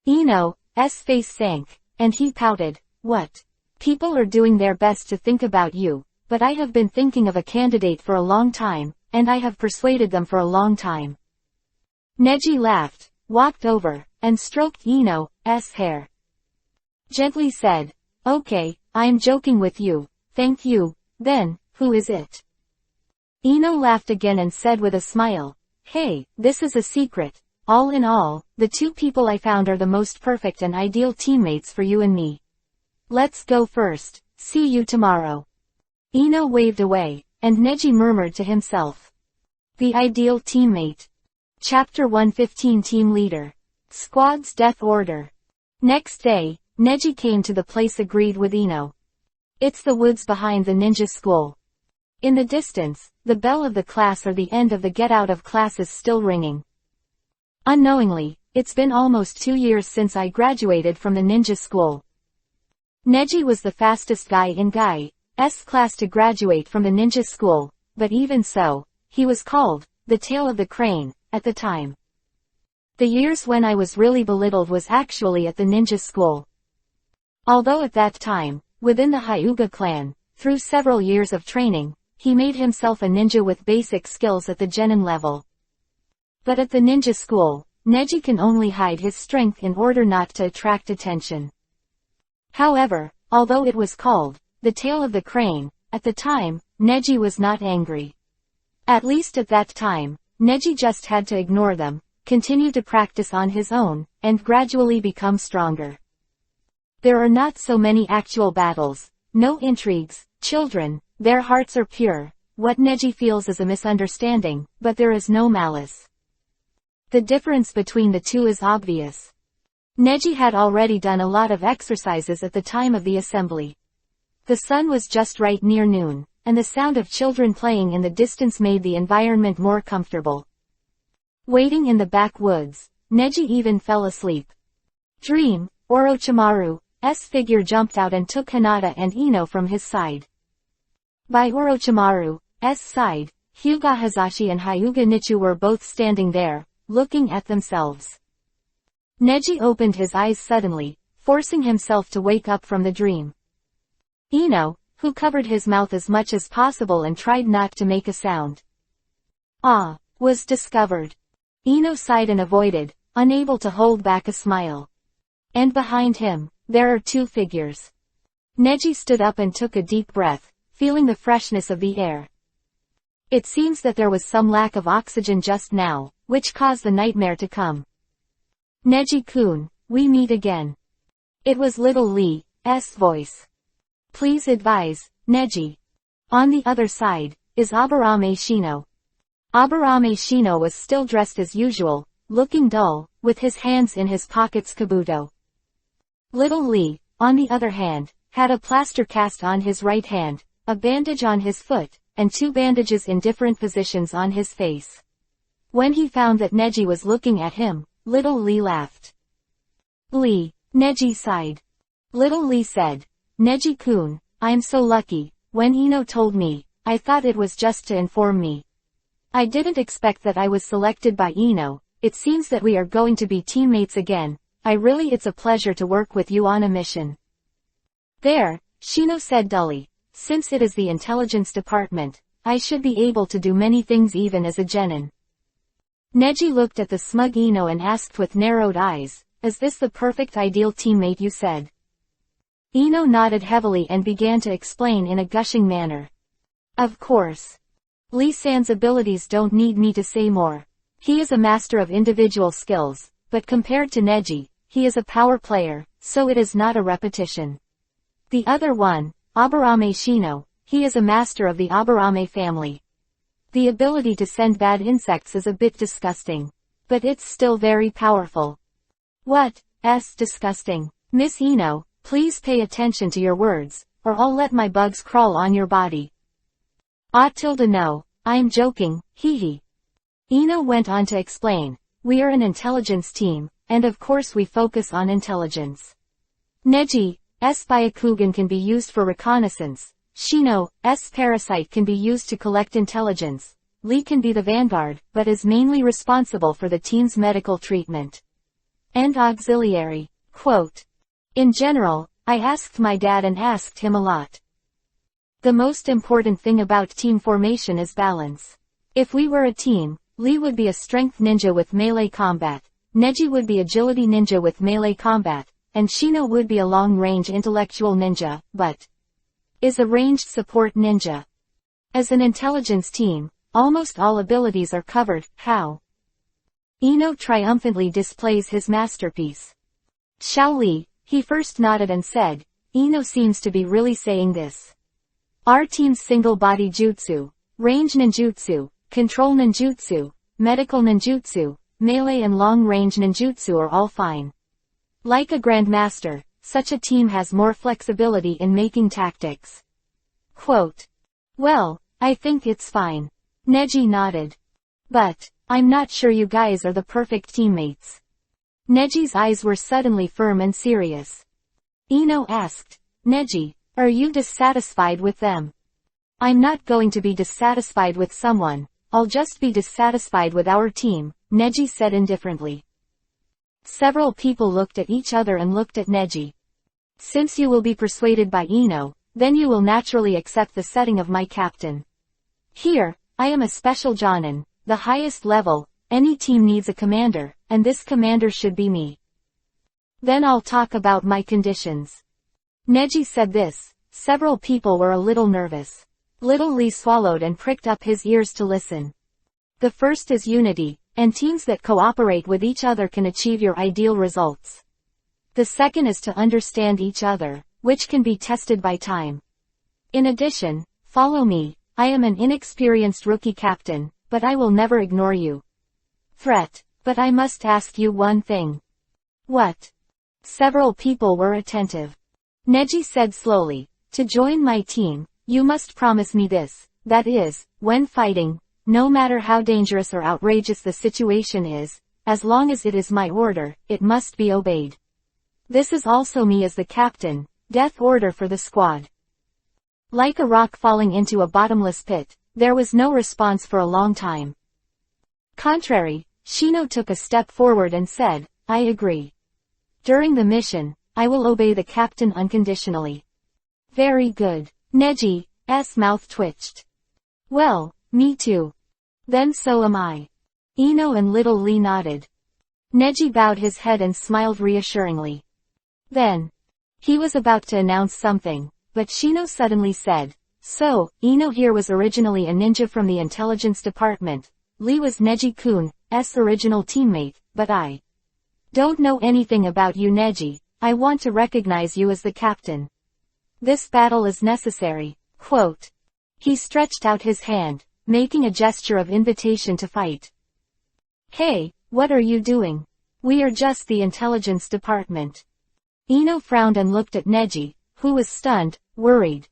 Ino's face sank, and he pouted. What? People are doing their best to think about you, but I have been thinking of a candidate for a long time, and I have persuaded them for a long time. Neji laughed, walked over, and stroked Ino's hair. Gently said, okay, I'm joking with you, thank you, then, who is it? Ino laughed again and said with a smile, hey, this is a secret. All in all, the two people I found are the most perfect and ideal teammates for you and me. Let's go first, see you tomorrow. Ino waved away, and Neji murmured to himself. The ideal teammate. Chapter 115 Team Leader. Squad's Death Order. Next day, Neji came to the place agreed with Ino. It's the woods behind the ninja school. In the distance, the bell of the class or the end of the get out of class is still ringing. Unknowingly, it's been almost 2 years since I graduated from the ninja school. Neji was the fastest guy in Guy's class to graduate from the ninja school, but even so, he was called the tail of the crane at the time. The years when I was really belittled was actually at the ninja school. Although at that time, within the Hyuga clan, through several years of training, he made himself a ninja with basic skills at the genin level. But at the ninja school, Neji can only hide his strength in order not to attract attention. However, although it was called the tail of the crane, at the time, Neji was not angry. At least at that time, Neji just had to ignore them, continue to practice on his own, and gradually become stronger. There are not so many actual battles, no intrigues, children, their hearts are pure, what Neji feels is a misunderstanding, but there is no malice. The difference between the two is obvious. Neji had already done a lot of exercises at the time of the assembly. The sun was just right near noon, and the sound of children playing in the distance made the environment more comfortable. Waiting in the backwoods, Neji even fell asleep. Dream, Orochimaru's figure jumped out and took Hinata and Ino from his side. By Orochimaru's side, Hyuga Hazashi and Hyuga Nichu were both standing there, looking at themselves. Neji opened his eyes suddenly, forcing himself to wake up from the dream. Ino, who covered his mouth as much as possible and tried not to make a sound, was discovered. Ino sighed and avoided, unable to hold back a smile. And behind him, there are two figures. Neji stood up and took a deep breath, feeling the freshness of the air. It seems that there was some lack of oxygen just now, which caused the nightmare to come. Neji-kun, we meet again. It was Little Lee's voice. Please advise, Neji. On the other side, is Aburame Shino. Aburame Shino was still dressed as usual, looking dull, with his hands in his pockets kabuto. Little Lee, on the other hand, had a plaster cast on his right hand, a bandage on his foot, and 2 bandages in different positions on his face. When he found that Neji was looking at him, little Lee laughed. Lee, Neji sighed. Little Lee said, Neji-kun, I'm so lucky. When Ino told me, I thought it was just to inform me. I didn't expect that I was selected by Ino. It seems that we are going to be teammates again. It's a pleasure to work with you on a mission. There, Shino said dully. Since it is the intelligence department, I should be able to do many things even as a genin. Neji looked at the smug Ino and asked with narrowed eyes, is this the perfect ideal teammate you said? Ino nodded heavily and began to explain in a gushing manner. Of course. Lee-san's abilities don't need me to say more. He is a master of individual skills, but compared to Neji, he is a power player, so it is not a repetition. The other one, Aburame Shino, he is a master of the Aburame family. The ability to send bad insects is a bit disgusting. But it's still very powerful. What's disgusting? Miss Ino, please pay attention to your words, or I'll let my bugs crawl on your body. No, I'm joking, hee. Ino went on to explain, we are an intelligence team, and of course we focus on intelligence. Neji's Byakugan can be used for reconnaissance, Shino's parasite can be used to collect intelligence, Lee can be the vanguard, but is mainly responsible for the team's medical treatment. And auxiliary. Quote. In general, I asked my dad and asked him a lot. The most important thing about team formation is balance. If we were a team, Lee would be a strength ninja with melee combat, Neji would be agility ninja with melee combat, and Shino would be a long-range intellectual ninja, but is a ranged support ninja. As an intelligence team, almost all abilities are covered. How? Ino triumphantly displays his masterpiece. Xiao Li, he first nodded and said, Ino seems to be really saying this. Our team's single-body jutsu, range ninjutsu, control ninjutsu, medical ninjutsu, melee and long-range ninjutsu are all fine. Like a grandmaster, such a team has more flexibility in making tactics. Quote. Well, I think it's fine. Neji nodded. But, I'm not sure you guys are the perfect teammates. Neji's eyes were suddenly firm and serious. Ino asked, Neji, are you dissatisfied with them? I'm not going to be dissatisfied with someone, I'll just be dissatisfied with our team, Neji said indifferently. Several people looked at each other and looked at Neji. Since you will be persuaded by Ino, then you will naturally accept the setting of my captain. Here, I am a special jonin, the highest level, any team needs a commander, and this commander should be me. Then I'll talk about my conditions. Neji said this, several people were a little nervous. Little Lee swallowed and pricked up his ears to listen. The first is unity, and teams that cooperate with each other can achieve your ideal results. The second is to understand each other, which can be tested by time. In addition, follow me, I am an inexperienced rookie captain, but I will never ignore you. Threat, but I must ask you one thing. What? Several people were attentive. Neji said slowly, to join my team, you must promise me this, that is, when fighting, no matter how dangerous or outrageous the situation is, as long as it is my order, it must be obeyed. This is also me as the captain, death order for the squad. Like a rock falling into a bottomless pit, there was no response for a long time. Contrary, Shino took a step forward and said, I agree. During the mission, I will obey the captain unconditionally. Very good. Neji's mouth twitched. Well, me too. Then so am I. Ino and Little Lee nodded. Neji bowed his head and smiled reassuringly. Then, he was about to announce something, but Shino suddenly said, so, Ino here was originally a ninja from the intelligence department. Lee was Neji-kun's original teammate, but I don't know anything about you, Neji. I want to recognize you as the captain. This battle is necessary. Quote. He stretched out his hand, making a gesture of invitation to fight. Hey, what are you doing? We are just the intelligence department. Ino frowned and looked at Neji, who was stunned, worried.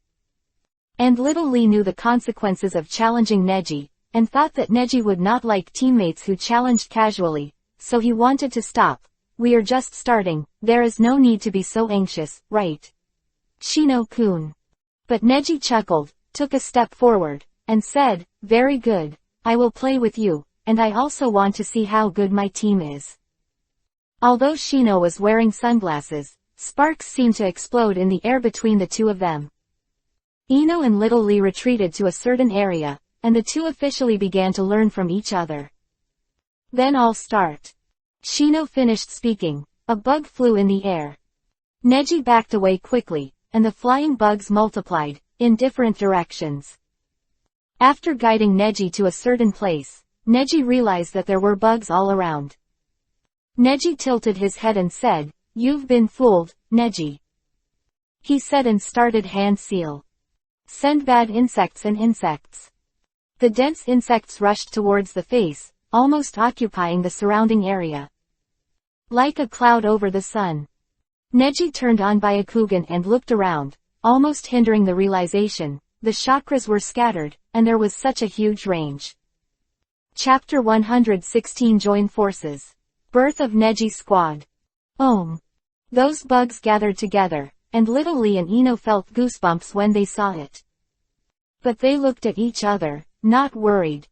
And little Lee knew the consequences of challenging Neji, and thought that Neji would not like teammates who challenged casually, so he wanted to stop. We are just starting, there is no need to be so anxious, right? Shino-kun. But Neji chuckled, took a step forward, and said, very good, I will play with you, and I also want to see how good my team is. Although Shino was wearing sunglasses, sparks seemed to explode in the air between the two of them. Ino and little Lee retreated to a certain area, and the two officially began to learn from each other. Then I'll start. Shino finished speaking. A bug flew in the air. Neji backed away quickly, and the flying bugs multiplied, in different directions. After guiding Neji to a certain place, Neji realized that there were bugs all around. Neji tilted his head and said, "You've been fooled, Neji," he said and started hand seal. Send bad insects and insects. The dense insects rushed towards the face, almost occupying the surrounding area. Like a cloud over the sun. Neji turned on Byakugan and looked around, almost hindering the realization. The chakras were scattered, and there was such a huge range. Chapter 116 Join Forces. Birth of Neji Squad. Those bugs gathered together, and little Lee and Ino felt goosebumps when they saw it. But they looked at each other, not worried.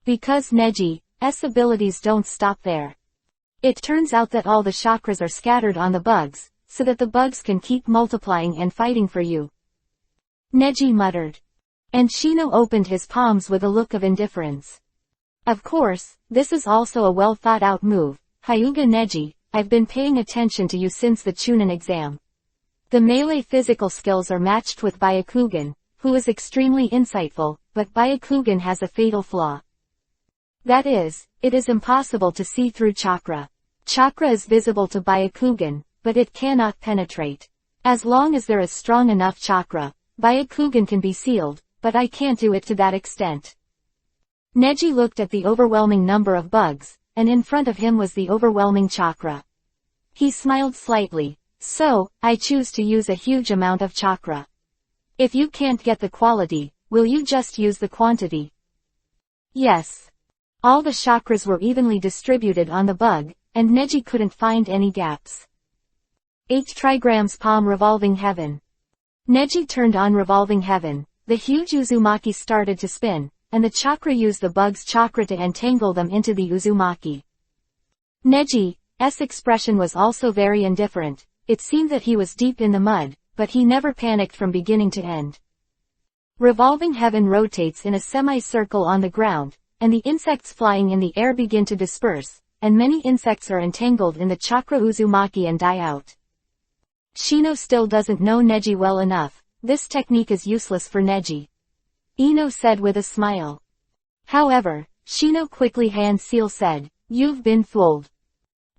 Because Neji's abilities don't stop there. It turns out that all the chakras are scattered on the bugs, so that the bugs can keep multiplying and fighting for you. Neji muttered. And Shino opened his palms with a look of indifference. Of course, this is also a well thought out move. Hyuga Neji, I've been paying attention to you since the Chunin exam. The melee physical skills are matched with Byakugan, who is extremely insightful, but Byakugan has a fatal flaw. That is, it is impossible to see through chakra. Chakra is visible to Byakugan, but it cannot penetrate. As long as there is strong enough chakra, Byakugan can be sealed, but I can't do it to that extent. Neji looked at the overwhelming number of bugs, and in front of him was the overwhelming chakra. He smiled slightly. So, I choose to use a huge amount of chakra. If you can't get the quality, will you just use the quantity? Yes. All the chakras were evenly distributed on the bug, and Neji couldn't find any gaps. 8 trigrams palm revolving heaven. Neji turned on revolving heaven. The huge Uzumaki started to spin, and the chakra used the bug's chakra to entangle them into the Uzumaki. Neji's expression was also very indifferent. It seemed that he was deep in the mud, but he never panicked from beginning to end. Revolving heaven rotates in a semicircle on the ground, and the insects flying in the air begin to disperse, and many insects are entangled in the chakra Uzumaki and die out. Shino still doesn't know Neji well enough. This technique is useless for Neji, Ino said with a smile. However, Shino quickly hand seal said, "You've been fooled."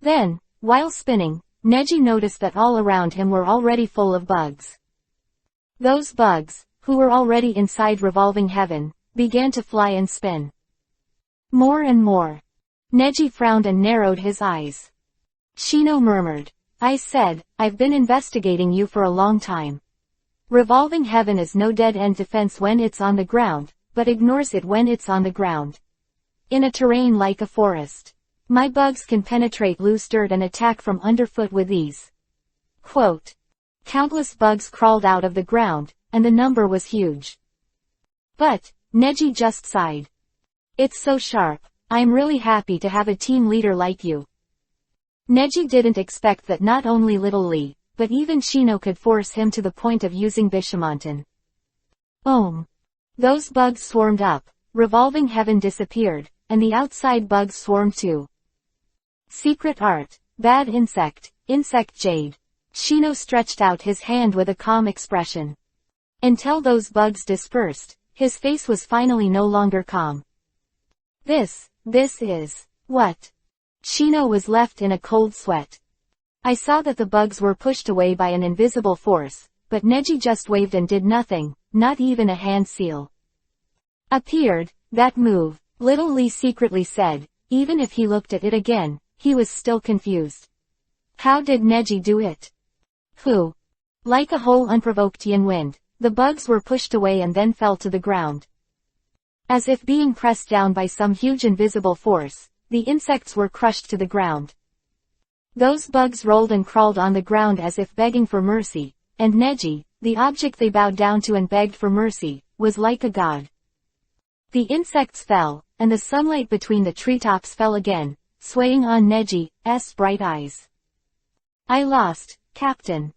Then, while spinning, Neji noticed that all around him were already full of bugs. Those bugs, who were already inside revolving heaven, began to fly and spin. More and more. Neji frowned and narrowed his eyes. Shino murmured, "I said, I've been investigating you for a long time. Revolving heaven is no dead-end defense when it's on the ground, but ignores it when it's on the ground. In a terrain like a forest, my bugs can penetrate loose dirt and attack from underfoot with ease." Quote. Countless bugs crawled out of the ground, and the number was huge. But, Neji just sighed. "It's so sharp, I'm really happy to have a team leader like you." Neji didn't expect that not only little Lee, but even Shino could force him to the point of using Bishamonten. Those bugs swarmed up, revolving heaven disappeared, and the outside bugs swarmed too. Secret art, bad insect, insect jade. Shino stretched out his hand with a calm expression. Until those bugs dispersed, his face was finally no longer calm. This is, what? Shino was left in a cold sweat. I saw that the bugs were pushed away by an invisible force, but Neji just waved and did nothing, not even a hand seal appeared. That move, little Lee secretly said, even if he looked at it again, he was still confused. How did Neji do it? Who? Like a whole unprovoked yin wind, The bugs were pushed away and then fell to the ground. As if being pressed down by some huge invisible force, the insects were crushed to the ground. Those bugs rolled and crawled on the ground as if begging for mercy, and Neji, the object they bowed down to and begged for mercy, was like a god. The insects fell, and the sunlight between the treetops fell again, swaying on Neji's bright eyes. "I lost, Captain."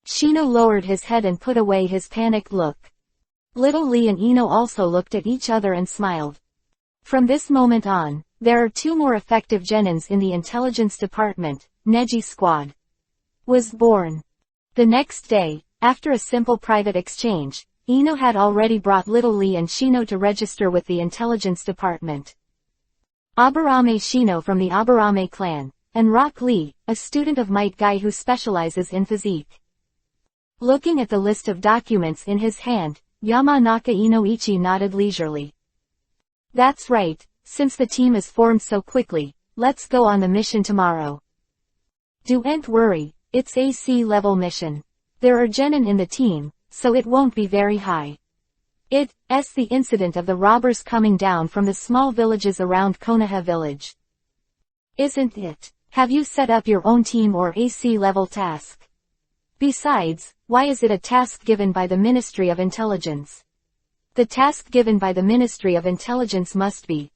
Shino lowered his head and put away his panicked look. Little Lee and Ino also looked at each other and smiled. From this moment on, there are 2 more effective genins in the intelligence department. Neji Squad was born. The next day, after a simple private exchange, Ino had already brought Little Lee and Shino to register with the intelligence department. Aburame Shino from the Aburame clan, and Rock Lee, a student of Might Guy who specializes in physique. Looking at the list of documents in his hand, Yamanaka Inoichi nodded leisurely. "That's right, since the team is formed so quickly, let's go on the mission tomorrow." "Don't worry, it's a C-level mission. There are genin in the team, so it won't be very high. It's the incident of the robbers coming down from the small villages around Konoha village. Isn't it? Have you set up your own team or a C-level task? Besides, why is it a task given by the Ministry of Intelligence? The task given by the Ministry of Intelligence must be."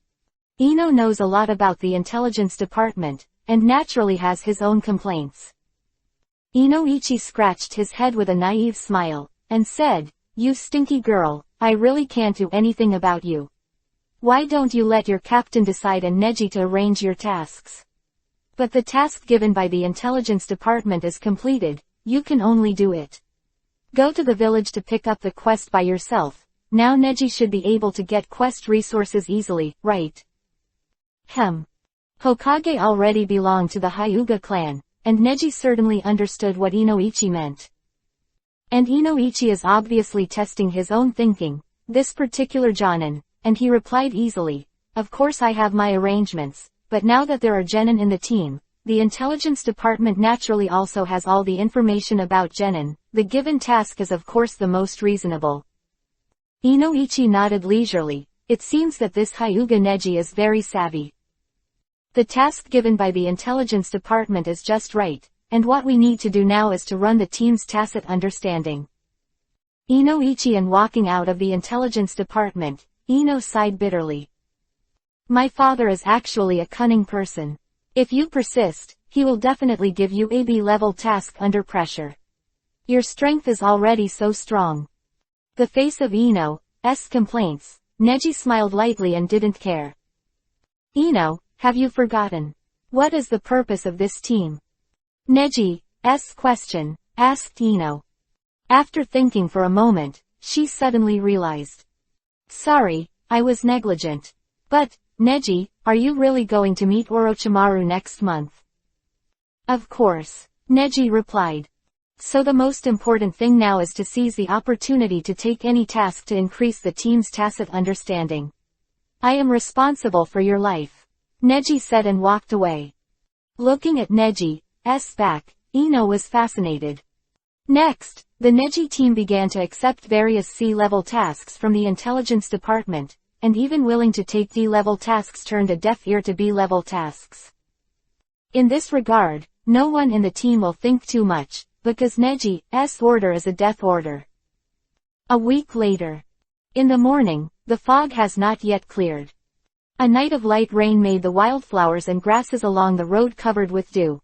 Ino knows a lot about the intelligence department, and naturally has his own complaints. Inoichi scratched his head with a naive smile, and said, "You stinky girl, I really can't do anything about you. Why don't you let your captain decide and Neji to arrange your tasks? But the task given by the intelligence department is completed, you can only do it. Go to the village to pick up the quest by yourself. Now Neji should be able to get quest resources easily, right?" Hokage already belonged to the Hyuga clan, and Neji certainly understood what Inoichi meant. And Inoichi is obviously testing his own thinking, this particular Jonin, and he replied easily, "Of course I have my arrangements, but now that there are genin in the team, the intelligence department naturally also has all the information about genin. The given task is of course the most reasonable." Inoichi nodded leisurely. It seems that this Hyuga Neji is very savvy. The task given by the intelligence department is just right, and what we need to do now is to run the team's tacit understanding. Inoichi and walking out of the intelligence department, Ino sighed bitterly. "My father is actually a cunning person. If you persist, he will definitely give you a B-level task under pressure. Your strength is already so strong." The face of Ino's complaints, Neji smiled lightly and didn't care. "Ino, have you forgotten? What is the purpose of this team?" Neji's question, asked Ino. After thinking for a moment, she suddenly realized. "Sorry, I was negligent. But, Neji, are you really going to meet Orochimaru next month?" "Of course," Neji replied. "So the most important thing now is to seize the opportunity to take any task to increase the team's tacit understanding. I am responsible for your life," Neji said and walked away. Looking at Neji's back, Ino was fascinated. Next, the Neji team began to accept various C-level tasks from the intelligence department, and even willing to take D-level tasks turned a deaf ear to B-level tasks. In this regard, no one in the team will think too much, because Neji's order is a death order. A week later. In the morning, the fog has not yet cleared. A night of light rain made the wildflowers and grasses along the road covered with dew.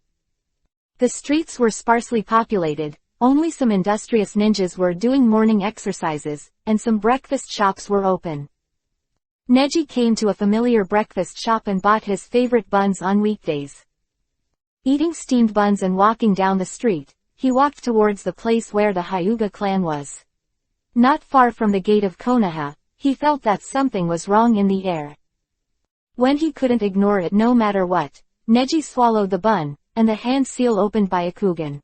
The streets were sparsely populated, only some industrious ninjas were doing morning exercises, and some breakfast shops were open. Neji came to a familiar breakfast shop and bought his favorite buns on weekdays. Eating steamed buns and walking down the street, he walked towards the place where the Hyuga clan was. Not far from the gate of Konoha, he felt that something was wrong in the air. When he couldn't ignore it no matter what, Neji swallowed the bun, and the hand seal opened by Akugan.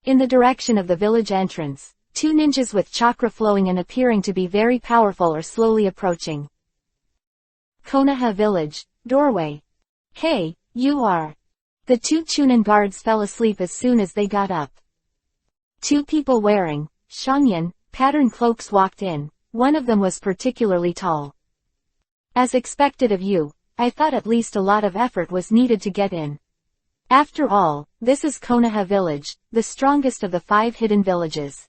In the direction of the village entrance, 2 ninjas with chakra flowing and appearing to be very powerful are slowly approaching. Konoha village, doorway. "Hey, you are." The 2 Chunin guards fell asleep as soon as they got up. 2 people wearing Shangyan patterned cloaks walked in. One of them was particularly tall. As expected of you, I thought at least a lot of effort was needed to get in. After all, this is Konoha village, the strongest of the 5 hidden villages.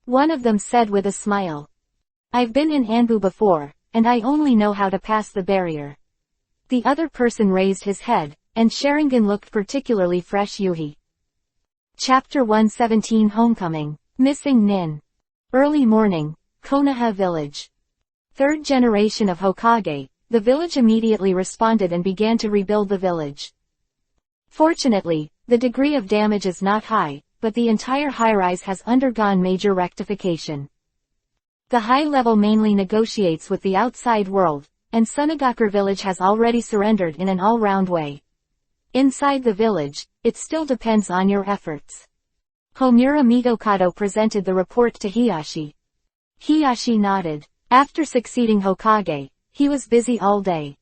One of them said with a smile. I've been in Anbu before, and I only know how to pass the barrier. The other person raised his head, and Sharingan looked particularly fresh. Yuhi. Chapter 117 Homecoming. Missing Nin. Early morning, Konoha village. Third generation of Hokage, the village immediately responded and began to rebuild the village. Fortunately, the degree of damage is not high, but the entire high-rise has undergone major rectification. The high level mainly negotiates with the outside world, and Sunagakure village has already surrendered in an all-round way. Inside the village, it still depends on your efforts. Homura Mitokado presented the report to Hiyashi. Hiyashi nodded. After succeeding Hokage, he was busy all day.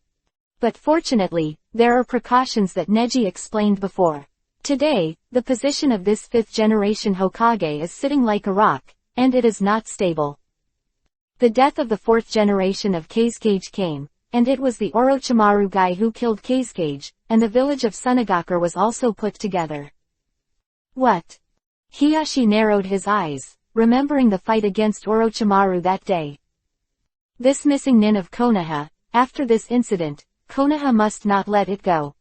But fortunately, there are precautions that Neji explained before. Today, the position of this 5th generation Hokage is sitting like a rock, and it is not stable. The death of the 4th generation of Kazekage came, and it was the Orochimaru guy who killed Kazekage, and the village of Sunagakure was also put together. What? Hiyashi narrowed his eyes, remembering the fight against Orochimaru that day. This missing Nin of Konoha, after this incident, Konoha must not let it go.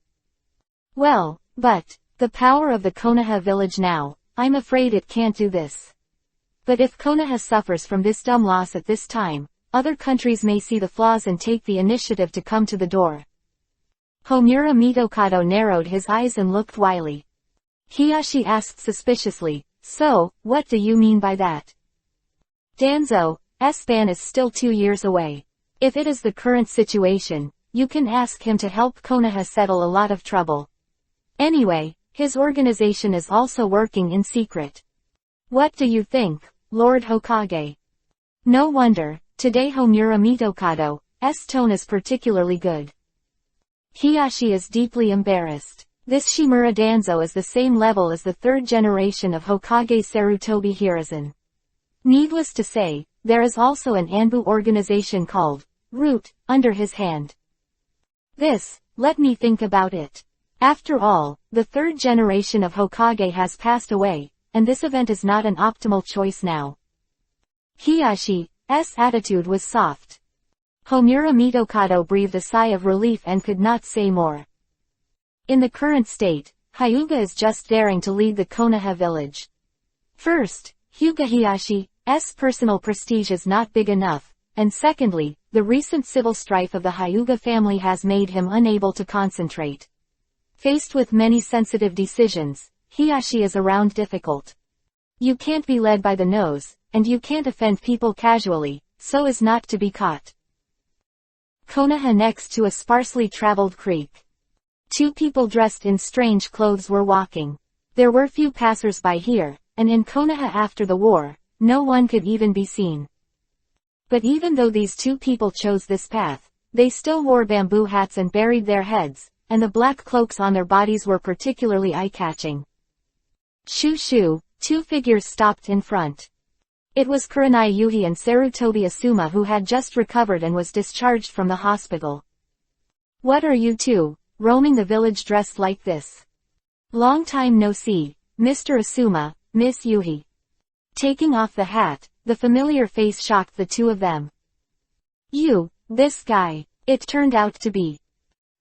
Well, but, the power of the Konoha village now, I'm afraid it can't do this. But if Konoha suffers from this dumb loss at this time, other countries may see the flaws and take the initiative to come to the door. Homura Mitokado narrowed his eyes and looked wily. Hiyashi asked suspiciously, so, what do you mean by that? Danzo's ban is still 2 years away. If it is the current situation, you can ask him to help Konoha settle a lot of trouble. Anyway, his organization is also working in secret. What do you think, Lord Hokage? No wonder, today Homura Mitokado's tone is particularly good. Hiyashi is deeply embarrassed. This Shimura Danzo is the same level as the 3rd generation of Hokage Sarutobi Hiruzen. Needless to say, there is also an Anbu organization called Root under his hand. Let me think about it. After all, the 3rd generation of Hokage has passed away, and this event is not an optimal choice now. Hiyashi's attitude was soft. Homura Mitokado breathed a sigh of relief and could not say more. In the current state, Hyuga is just daring to lead the Konoha village. First, Hyuga Hiyashi's personal prestige is not big enough, and secondly, the recent civil strife of the Hyuga family has made him unable to concentrate. Faced with many sensitive decisions, Hiyashi is around difficult. You can't be led by the nose, and you can't offend people casually, so as not to be caught. Konoha next to a sparsely traveled creek. 2 people dressed in strange clothes were walking. There were few passers-by here, and in Konoha after the war, no one could even be seen. But even though these 2 people chose this path, they still wore bamboo hats and buried their heads, and the black cloaks on their bodies were particularly eye-catching. Shoo, 2 figures stopped in front. It was Kurenai Yuhi and Sarutobi Asuma who had just recovered and was discharged from the hospital. What are you 2, roaming the village dressed like this? Long time no see, Mr. Asuma, Miss Yuhi. Taking off the hat, the familiar face shocked the 2 of them. This guy, it turned out to be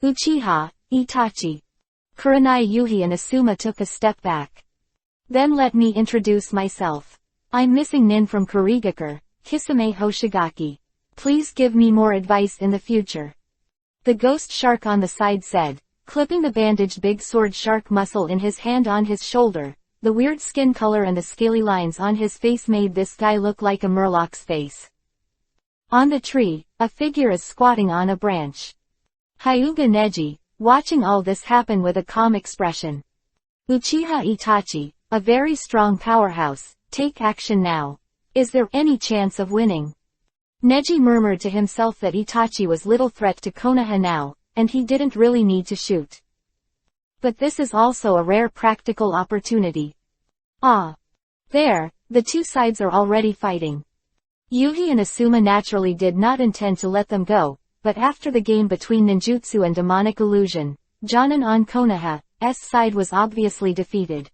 Uchiha Itachi. Kurenai Yuhi and Asuma took a step back. Then let me introduce myself. I'm missing Nin from Kurigakure, Kisame Hoshigaki. Please give me more advice in the future. The ghost shark on the side said, clipping the bandaged big sword shark muscle in his hand on his shoulder. The weird skin color and the scaly lines on his face made this guy look like a murloc's face. On the tree, a figure is squatting on a branch. Hyuga Neji, watching all this happen with a calm expression. Uchiha Itachi, a very strong powerhouse, take action now. Is there any chance of winning? Neji murmured to himself that Itachi was little threat to Konoha now, and he didn't really need to shoot. But this is also a rare practical opportunity. There, the 2 sides are already fighting. Yuhi and Asuma naturally did not intend to let them go, but after the game between ninjutsu and demonic illusion, Jonin on Konoha's side was obviously defeated.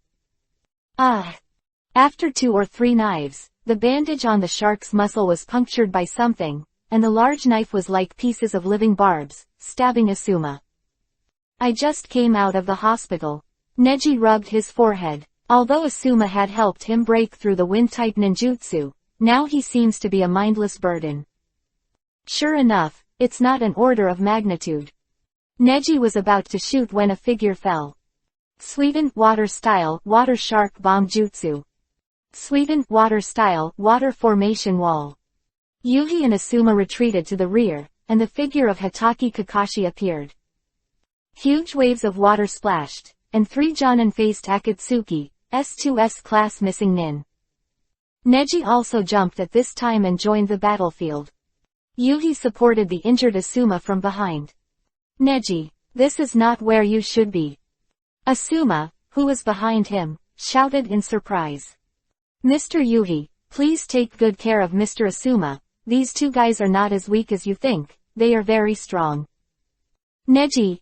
After 2 or 3 knives, the bandage on the shark's muscle was punctured by something, and the large knife was like pieces of living barbs, stabbing Asuma. I just came out of the hospital. Neji rubbed his forehead. Although Asuma had helped him break through the wind-type ninjutsu, now he seems to be a mindless burden. Sure enough, it's not an order of magnitude. Neji was about to shoot when a figure fell. Sweden water style water shark bomb jutsu. Sweden water style water formation wall. Yuhi and Asuma retreated to the rear, and the figure of Hatake Kakashi appeared. Huge waves of water splashed, and 3 Jonin faced Akatsuki, S2's class missing nin. Neji also jumped at this time and joined the battlefield. Yuhi supported the injured Asuma from behind. Neji, this is not where you should be. Asuma, who was behind him, shouted in surprise. Mr. Yuhi, please take good care of Mr. Asuma, these 2 guys are not as weak as you think, they are very strong. Neji's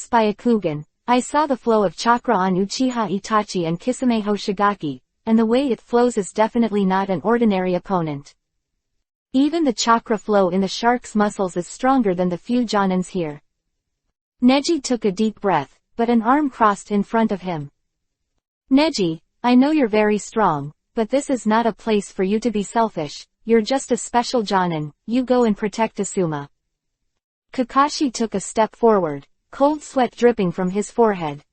Byakugan, I saw the flow of chakra on Uchiha Itachi and Kisame Hoshigaki, and the way it flows is definitely not an ordinary opponent. Even the chakra flow in the shark's muscles is stronger than the few Jonins here. Neji took a deep breath, but an arm crossed in front of him. Neji, I know you're very strong, but this is not a place for you to be selfish, you're just a special Jonin, you go and protect Asuma. Kakashi took a step forward, cold sweat dripping from his forehead.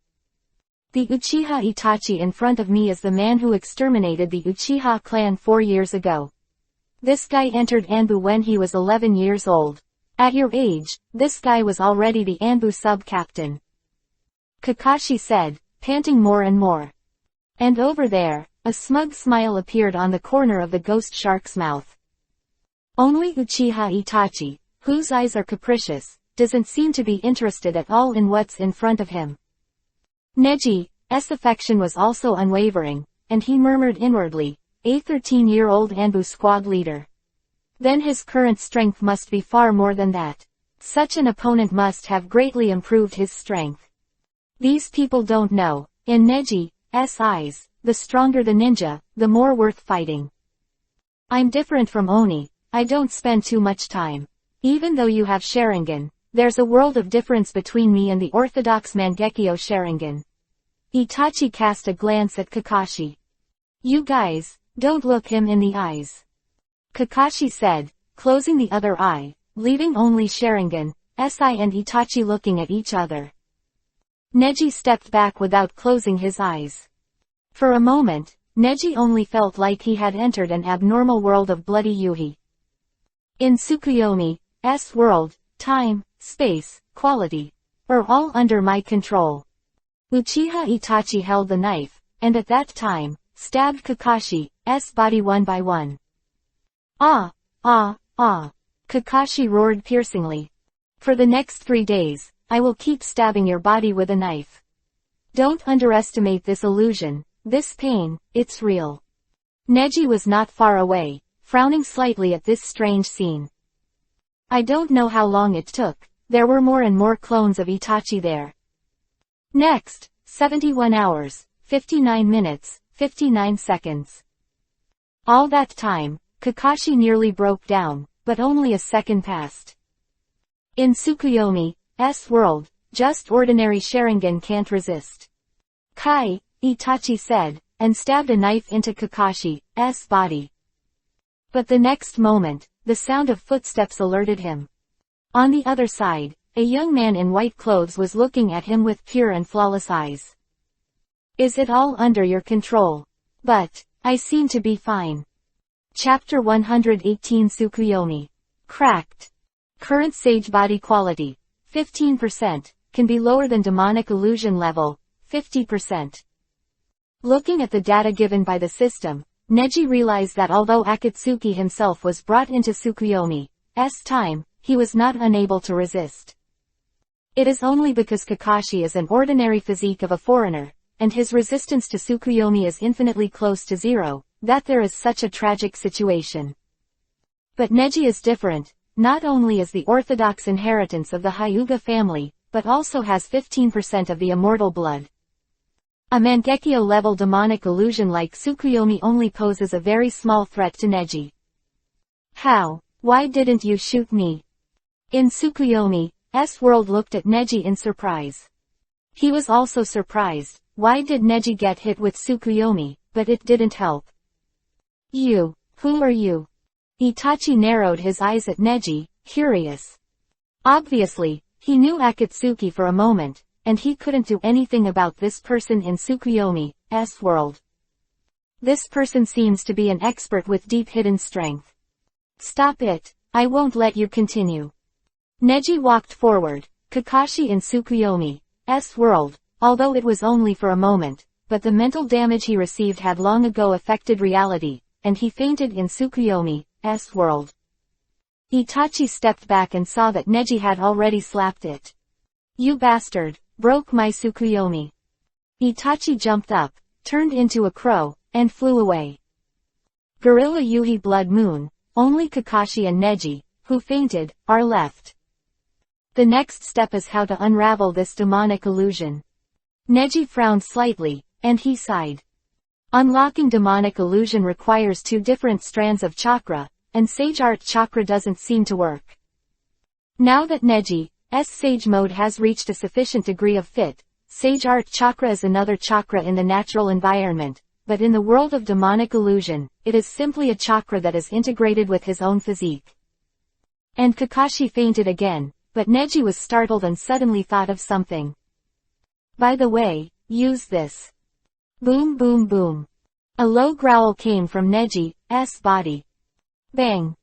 The Uchiha Itachi in front of me is the man who exterminated the Uchiha clan 4 years ago. This guy entered Anbu when he was 11 years old. At your age, this guy was already the Anbu sub-captain. Kakashi said, panting more and more. And over there, a smug smile appeared on the corner of the ghost shark's mouth. Only Uchiha Itachi, whose eyes are capricious, doesn't seem to be interested at all in what's in front of him. Neji's affection was also unwavering, and he murmured inwardly, a 13-year-old Anbu squad leader. Then his current strength must be far more than that. Such an opponent must have greatly improved his strength. These people don't know, in Neji's eyes, the stronger the ninja, the more worth fighting. I'm different from Oni, I don't spend too much time. Even though you have Sharingan, there's a world of difference between me and the orthodox Mangekyo Sharingan. Itachi cast a glance at Kakashi. You guys, don't look him in the eyes. Kakashi said, closing the other eye, leaving only Sharingan, Si and Itachi looking at each other. Neji stepped back without closing his eyes. For a moment, Neji only felt like he had entered an abnormal world of bloody Yuhi. In Tsukuyomi's world, time, space, quality, are all under my control. Uchiha Itachi held the knife, and at that time, stabbed Kakashi's body one by one. Ah! Kakashi roared piercingly. For the next 3 days, I will keep stabbing your body with a knife. Don't underestimate this illusion, this pain, it's real. Neji was not far away, frowning slightly at this strange scene. I don't know how long it took, there were more and more clones of Itachi there. Next, 71 hours, 59 minutes, 59 seconds. All that time, Kakashi nearly broke down, but only a second passed. In Tsukuyomi's world, just ordinary Sharingan can't resist. Kai, Itachi said, and stabbed a knife into Kakashi's body. But the next moment, the sound of footsteps alerted him. On the other side, a young man in white clothes was looking at him with pure and flawless eyes. Is it all under your control? But, I seem to be fine. Chapter 118 Tsukuyomi. Cracked. Current sage body quality, 15%, can be lower than demonic illusion level, 50%. Looking at the data given by the system, Neji realized that although Akatsuki himself was brought into Tsukuyomi's time, he was not unable to resist. It is only because Kakashi is an ordinary physique of a foreigner, and his resistance to Tsukuyomi is infinitely close to zero, that there is such a tragic situation. But Neji is different. Not only is the orthodox inheritance of the Hyuga family, but also has 15% of the immortal blood. A Mangekyo-level demonic illusion like Tsukuyomi only poses a very small threat to Neji. How? Why didn't you shoot me? In Tsukuyomi's world looked at Neji in surprise. He was also surprised. Why did Neji get hit with Tsukuyomi, but it didn't help? You. Who are you? Itachi narrowed his eyes at Neji, curious. Obviously, he knew Akatsuki for a moment, and he couldn't do anything about this person in Tsukuyomi's world. This person seems to be an expert with deep hidden strength. Stop it, I won't let you continue. Neji walked forward. Kakashi in Tsukuyomi's world, although it was only for a moment, but the mental damage he received had long ago affected reality, and he fainted in Tsukuyomi's world. Itachi stepped back and saw that Neji had already slapped it. You bastard, broke my Tsukuyomi. Itachi jumped up, turned into a crow, and flew away. Gorilla Yuhi Blood Moon, only Kakashi and Neji, who fainted, are left. The next step is how to unravel this demonic illusion. Neji frowned slightly, and he sighed. Unlocking demonic illusion requires 2 different strands of chakra, and Sage Art chakra doesn't seem to work. Now that Neji's Sage mode has reached a sufficient degree of fit, Sage Art chakra is another chakra in the natural environment, but in the world of demonic illusion, it is simply a chakra that is integrated with his own physique. And Kakashi fainted again, but Neji was startled and suddenly thought of something. By the way, use this. Boom boom boom. A low growl came from Neji's body. Bang.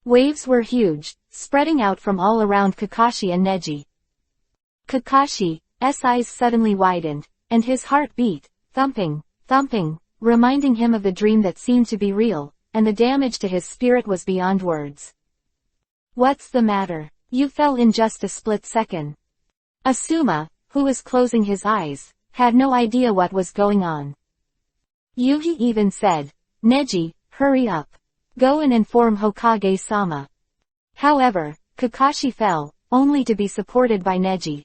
Waves were huge, spreading out from all around Kakashi and Neji. Kakashi's eyes suddenly widened, and his heart beat, thumping, thumping, reminding him of the dream that seemed to be real, and the damage to his spirit was beyond words. What's the matter? You fell in just a split second. Asuma, who was closing his eyes, had no idea what was going on. Yuhi even said, Neji, hurry up. Go and inform Hokage-sama. However, Kakashi fell, only to be supported by Neji.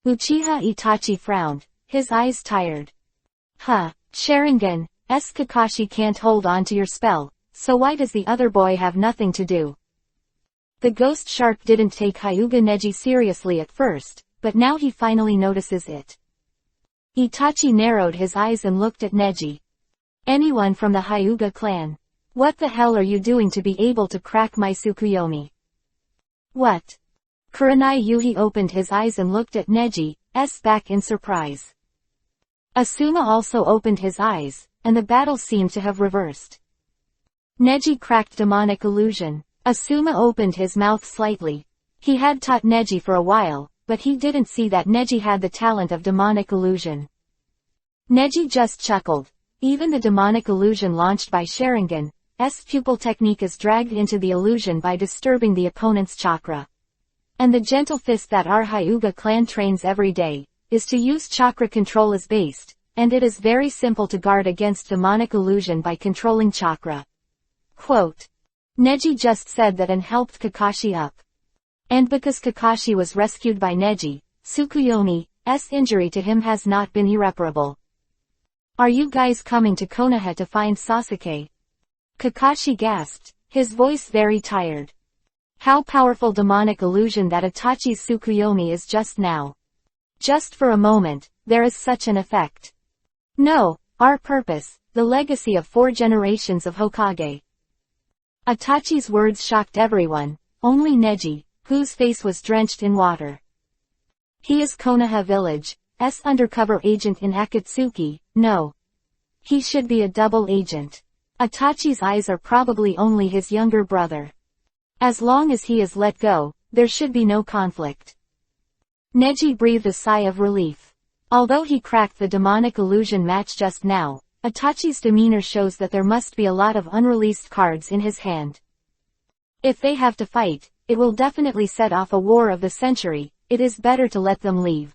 Uchiha Itachi frowned, his eyes tired. Sharingan's Kakashi can't hold on to your spell, so why does the other boy have nothing to do? The ghost shark didn't take Hyuga Neji seriously at first, but now he finally notices it. Itachi narrowed his eyes and looked at Neji. Anyone from the Hyuga clan? What the hell are you doing to be able to crack my Tsukuyomi? What? Kurenai Yuhi opened his eyes and looked at Neji's back in surprise. Asuma also opened his eyes, and the battle seemed to have reversed. Neji cracked demonic illusion. Asuma opened his mouth slightly. He had taught Neji for a while, but he didn't see that Neji had the talent of demonic illusion. Neji just chuckled. Even the demonic illusion launched by Sharingan's pupil technique is dragged into the illusion by disturbing the opponent's chakra. And the gentle fist that our Hyuga clan trains every day, is to use chakra control as based, and it is very simple to guard against demonic illusion by controlling chakra. Quote. Neji just said that and helped Kakashi up. And because Kakashi was rescued by Neji, Tsukuyomi's injury to him has not been irreparable. Are you guys coming to Konoha to find Sasuke? Kakashi gasped, his voice very tired. How powerful demonic illusion that Itachi's Tsukuyomi is just now. Just for a moment, there is such an effect. No, our purpose, the legacy of 4 generations of Hokage. Itachi's words shocked everyone, only Neji, whose face was drenched in water. He is Konoha Village's undercover agent in Akatsuki, no. He should be a double agent. Itachi's eyes are probably only his younger brother. As long as he is let go, there should be no conflict. Neji breathed a sigh of relief. Although he cracked the demonic illusion match just now, Itachi's demeanor shows that there must be a lot of unreleased cards in his hand. If they have to fight, it will definitely set off a war of the century. It is better to let them leave.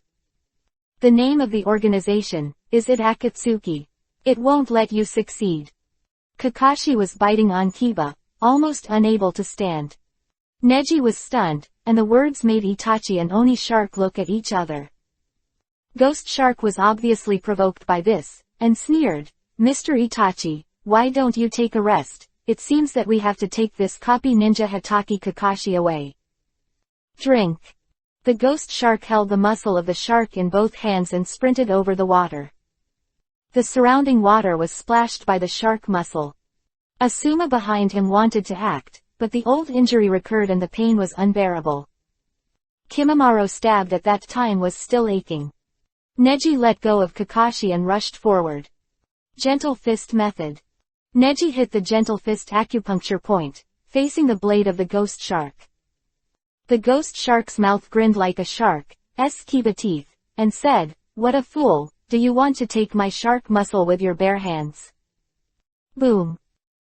The name of the organization, is it Akatsuki? It won't let you succeed. Kakashi was biting on Kiba, almost unable to stand. Neji was stunned, and the words made Itachi and Oni Shark look at each other. Ghost Shark was obviously provoked by this, and sneered, "Mr. Itachi, why don't you take a rest? It seems that we have to take this copy ninja Hitaki Kakashi away." Drink. The ghost shark held the muscle of the shark in both hands and sprinted over the water. The surrounding water was splashed by the shark muscle. Asuma behind him wanted to act, but the old injury recurred and the pain was unbearable. Kimimaro stabbed at that time was still aching. Neji let go of Kakashi and rushed forward. Gentle fist method. Neji hit the gentle fist acupuncture point, facing the blade of the ghost shark. The ghost shark's mouth grinned like a shark's Kiba teeth, and said, "What a fool, do you want to take my shark muscle with your bare hands?" Boom.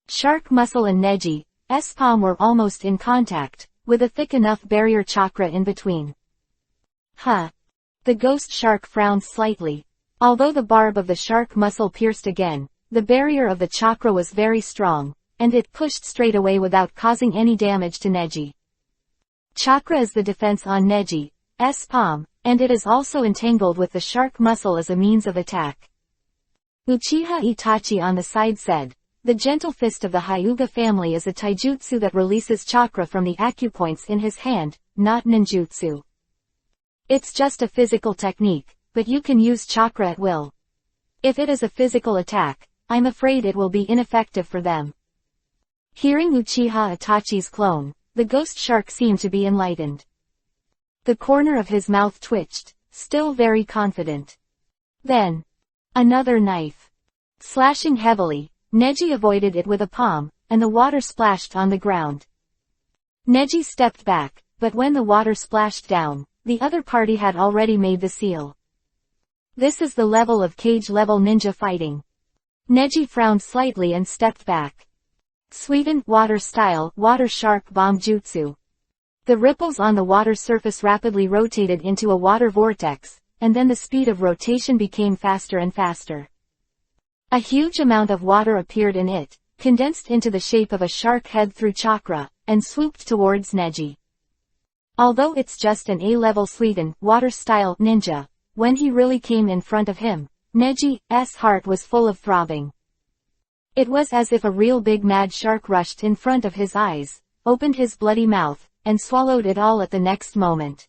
Shark muscle and Neji's palm were almost in contact, with a thick enough barrier chakra in between. Huh. The ghost shark frowned slightly. Although the barb of the shark muscle pierced again, the barrier of the chakra was very strong, and it pushed straight away without causing any damage to Neji. Chakra is the defense on Neji's palm, and it is also entangled with the shark muscle as a means of attack. Uchiha Itachi on the side said, "The gentle fist of the Hyuga family is a taijutsu that releases chakra from the acupoints in his hand, not ninjutsu. It's just a physical technique, but you can use chakra at will. If it is a physical attack, I'm afraid it will be ineffective for them." Hearing Uchiha Itachi's clone, the ghost shark seemed to be enlightened. The corner of his mouth twitched, still very confident. Then, another knife. Slashing heavily, Neji avoided it with a palm, and the water splashed on the ground. Neji stepped back, but when the water splashed down, the other party had already made the seal. This is the level of cage-level ninja fighting. Neji frowned slightly and stepped back. Sweden water style water shark bomb jutsu. The ripples on the water surface rapidly rotated into a water vortex, and then the speed of rotation became faster and faster. A huge amount of water appeared in it, condensed into the shape of a shark head through chakra, and swooped towards Neji. Although it's just an A-level Sweden water style ninja, when he really came in front of him, Neji's heart was full of throbbing. It was as if a real big mad shark rushed in front of his eyes, opened his bloody mouth, and swallowed it all at the next moment.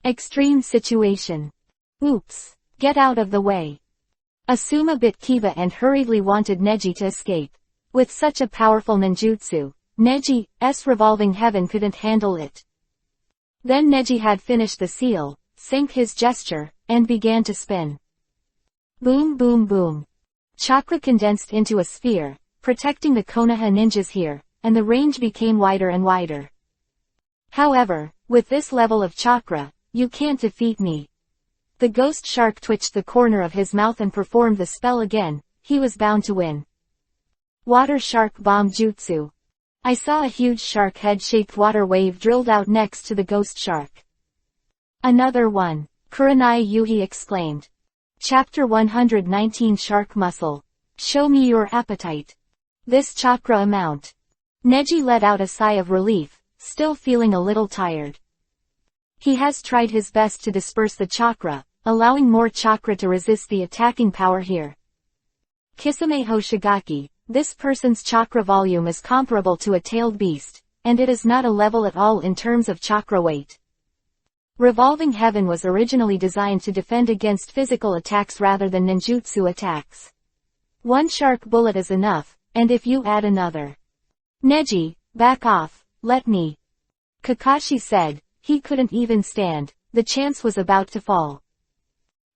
Extreme situation. Oops. Get out of the way. Asuma bit Kiba and hurriedly wanted Neji to escape. With such a powerful ninjutsu, Neji's revolving heaven couldn't handle it. Then Neji had finished the seal, sank his gesture, and began to spin. Boom boom boom. Chakra condensed into a sphere, protecting the Konoha ninjas here, and the range became wider and wider. However, with this level of chakra, you can't defeat me. The ghost shark twitched the corner of his mouth and performed the spell again. He was bound to win. Water shark bomb jutsu. I saw a huge shark head-shaped water wave drilled out next to the ghost shark. Another one, Kurenai Yuhi exclaimed. Chapter 119 Shark Muscle. Show me your appetite. This chakra amount. Neji let out a sigh of relief, still feeling a little tired. He has tried his best to disperse the chakra, allowing more chakra to resist the attacking power here. Kisame Hoshigaki, this person's chakra volume is comparable to a tailed beast, and it is not a level at all in terms of chakra weight. Revolving Heaven was originally designed to defend against physical attacks rather than ninjutsu attacks. One shark bullet is enough, and if you add another. Neji, back off, let me. Kakashi said. He couldn't even stand, the chance was about to fall.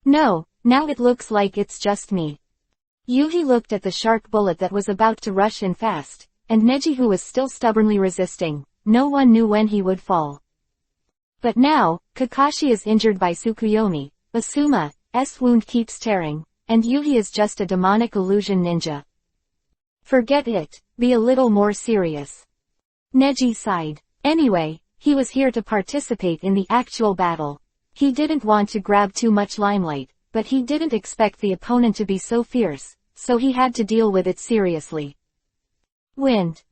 No, now it looks like it's just me. Yuhi looked at the shark bullet that was about to rush in fast, and Neji who was still stubbornly resisting. No one knew when he would fall. But now, Kakashi is injured by Tsukuyomi, Asuma's wound keeps tearing, and Yuhi is just a demonic illusion ninja. Forget it, be a little more serious. Neji sighed. Anyway, he was here to participate in the actual battle. He didn't want to grab too much limelight, but he didn't expect the opponent to be so fierce, so he had to deal with it seriously. Wind.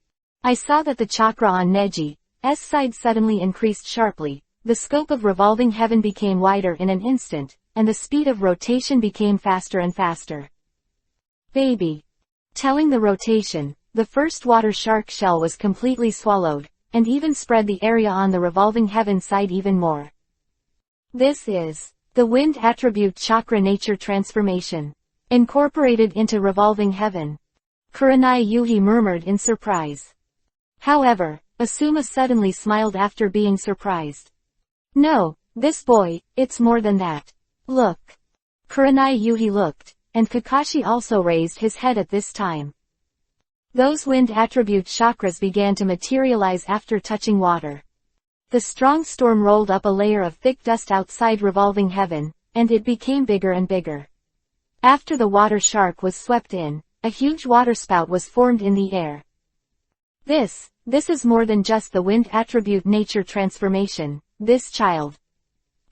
I saw that the chakra on Neji's side suddenly increased sharply, the scope of revolving heaven became wider in an instant, and the speed of rotation became faster and faster. Baby. Telling the rotation, the first water shark shell was completely swallowed, and even spread the area on the revolving heaven side even more. This is the wind attribute chakra nature transformation, incorporated into revolving heaven. Kurenai Yuhi murmured in surprise. However, Asuma suddenly smiled after being surprised. No, this boy, it's more than that. Look. Kurenai Yuhi looked, and Kakashi also raised his head at this time. Those wind attribute chakras began to materialize after touching water. The strong storm rolled up a layer of thick dust outside revolving heaven, and it became bigger and bigger. After the water shark was swept in, a huge waterspout was formed in the air. This is more than just the wind attribute nature transformation, this child.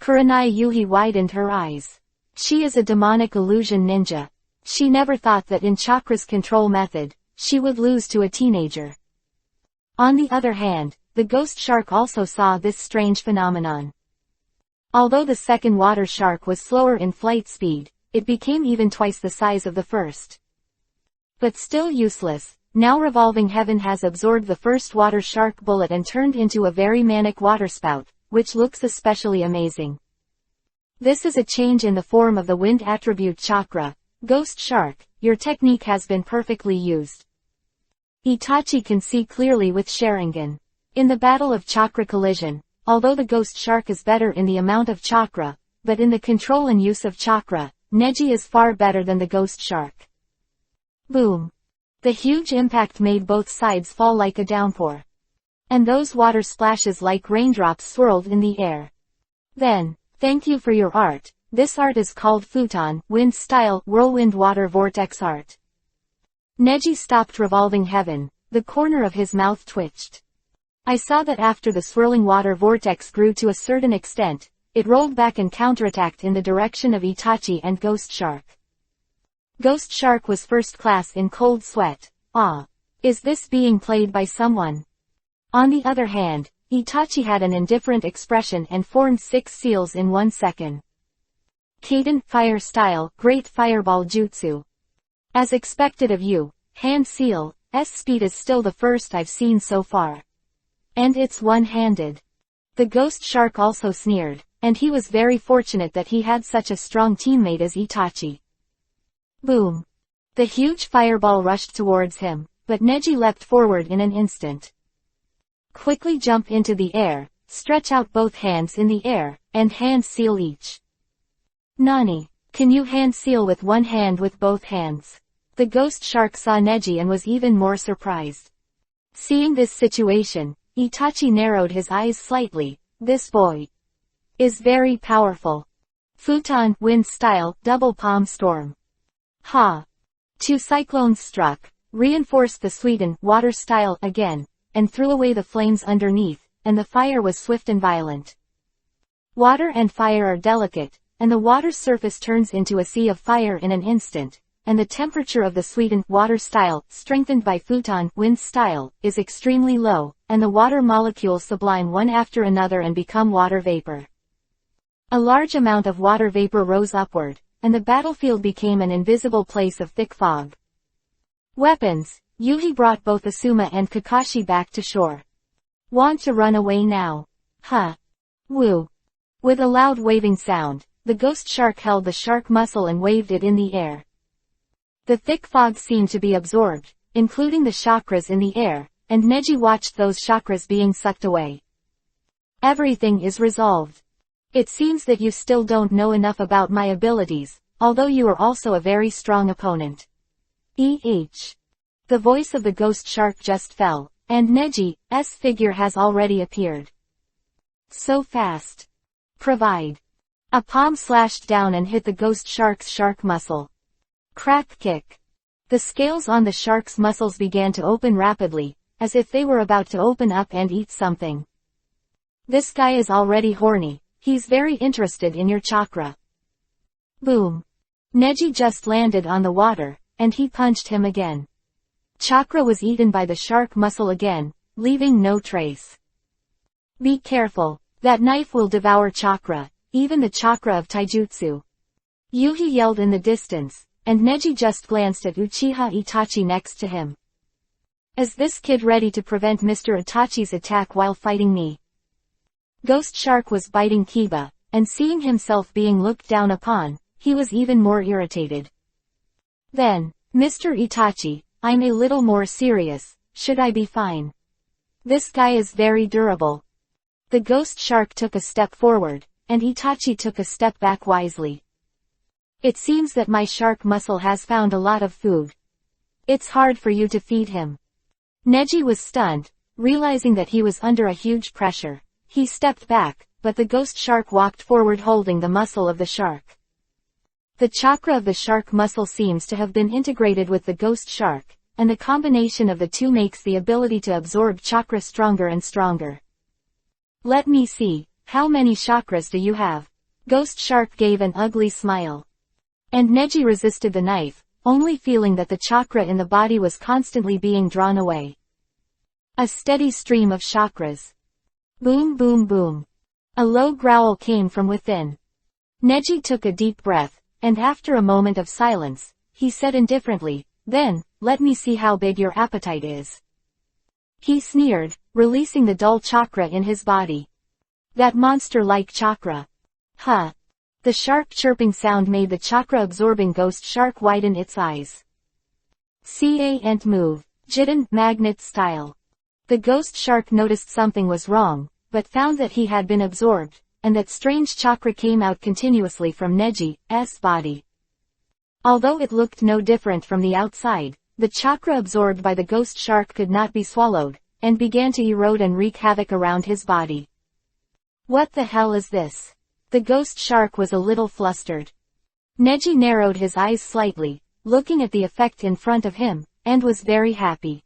Kurenai Yuhi widened her eyes. She is a demonic illusion ninja. She never thought that in Chakra's control method, she would lose to a teenager. On the other hand, the ghost shark also saw this strange phenomenon. Although the second water shark was slower in flight speed, it became even twice the size of the first. But still useless, now revolving heaven has absorbed the first water shark bullet and turned into a very manic waterspout, which looks especially amazing. This is a change in the form of the wind attribute chakra. Ghost shark, your technique has been perfectly used. Itachi can see clearly with Sharingan. In the battle of chakra collision, although the ghost shark is better in the amount of chakra, but in the control and use of chakra, Neji is far better than the ghost shark. Boom. The huge impact made both sides fall like a downpour. And those water splashes like raindrops swirled in the air. Then, thank you for your art. This art is called Futon, Wind Style, Whirlwind Water Vortex Art. Neji stopped revolving heaven, the corner of his mouth twitched. I saw that after the swirling water vortex grew to a certain extent, it rolled back and counterattacked in the direction of Itachi and Ghost Shark. Ghost Shark was first class in cold sweat. Ah. Is this being played by someone? On the other hand, Itachi had an indifferent expression and formed 6 seals in 1 second. Kaden, Fire Style, Great Fireball Jutsu. As expected of you, Hand Seal's speed is still the first I've seen so far. And it's one-handed. The Ghost Shark also sneered, and he was very fortunate that he had such a strong teammate as Itachi. Boom. The huge fireball rushed towards him, but Neji leapt forward in an instant. Quickly jump into the air, stretch out both hands in the air, and hand seal each. Nani, can you hand seal with one hand with both hands? The Ghost Shark saw Neji and was even more surprised. Seeing this situation, Itachi narrowed his eyes slightly. This boy is very powerful. Futon, Wind Style, Double Palm Storm. Ha! 2 cyclones struck, reinforced the Sweden water style again, and threw away the flames underneath, and the fire was swift and violent. Water and fire are delicate, and the water's surface turns into a sea of fire in an instant, and the temperature of the Sweden water style, strengthened by Futon wind style, is extremely low, and the water molecules sublime one after another and become water vapor. A large amount of water vapor rose upward, and the battlefield became an invisible place of thick fog. Weapons. Yuhi brought both Asuma and Kakashi back to shore. Want to run away now? Huh. Woo. With a loud waving sound, the ghost shark held the shark muscle and waved it in the air. The thick fog seemed to be absorbed, including the chakras in the air, and Neji watched those chakras being sucked away. Everything is resolved. It seems that you still don't know enough about my abilities, although you are also a very strong opponent. The voice of the ghost shark just fell, and Neji's figure has already appeared. So fast. Provide. A palm slashed down and hit the ghost shark's shark muscle. Crack kick. The scales on the shark's muscles began to open rapidly, as if they were about to open up and eat something. This guy is already horny. He's very interested in your chakra. Boom. Neji just landed on the water, and he punched him again. Chakra was eaten by the shark muscle again, leaving no trace. Be careful, that knife will devour chakra, even the chakra of taijutsu. Yuhi yelled in the distance, and Neji just glanced at Uchiha Itachi next to him. Is this kid ready to prevent Mr. Itachi's attack while fighting me? Ghost Shark was biting Kiba, and seeing himself being looked down upon, he was even more irritated. Then, Mr. Itachi, I'm a little more serious, should I be fine? This guy is very durable. The Ghost Shark took a step forward, and Itachi took a step back wisely. It seems that my shark muscle has found a lot of food. It's hard for you to feed him. Neji was stunned, realizing that he was under a huge pressure. He stepped back, but the Ghost Shark walked forward holding the muscle of the shark. The chakra of the shark muscle seems to have been integrated with the Ghost Shark, and the combination of the two makes the ability to absorb chakra stronger and stronger. Let me see, how many chakras do you have? Ghost Shark gave an ugly smile. And Neji resisted the knife, only feeling that the chakra in the body was constantly being drawn away. A steady stream of chakras. Boom boom boom. A low growl came from within. Neji took a deep breath, and after a moment of silence, he said indifferently, then, let me see how big your appetite is. He sneered, releasing the dull chakra in his body. That monster-like chakra. Huh. The shark chirping sound made the chakra-absorbing Ghost Shark widen its eyes. Can't move. Jitten magnet style. The Ghost Shark noticed something was wrong, but found that he had been absorbed, and that strange chakra came out continuously from Neji's body. Although it looked no different from the outside, the chakra absorbed by the Ghost Shark could not be swallowed, and began to erode and wreak havoc around his body. What the hell is this? The Ghost Shark was a little flustered. Neji narrowed his eyes slightly, looking at the effect in front of him, and was very happy.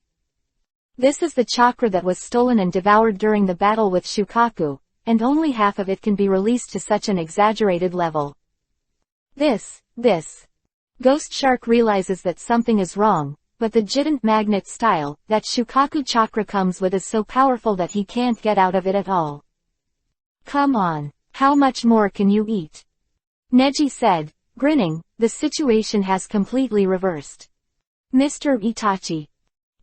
This is the chakra that was stolen and devoured during the battle with Shukaku, and only half of it can be released to such an exaggerated level. This. Ghost Shark realizes that something is wrong, but the Jitten magnet style that Shukaku chakra comes with is so powerful that he can't get out of it at all. Come on. How much more can you eat? Neji said, grinning. The situation has completely reversed. Mr. Itachi.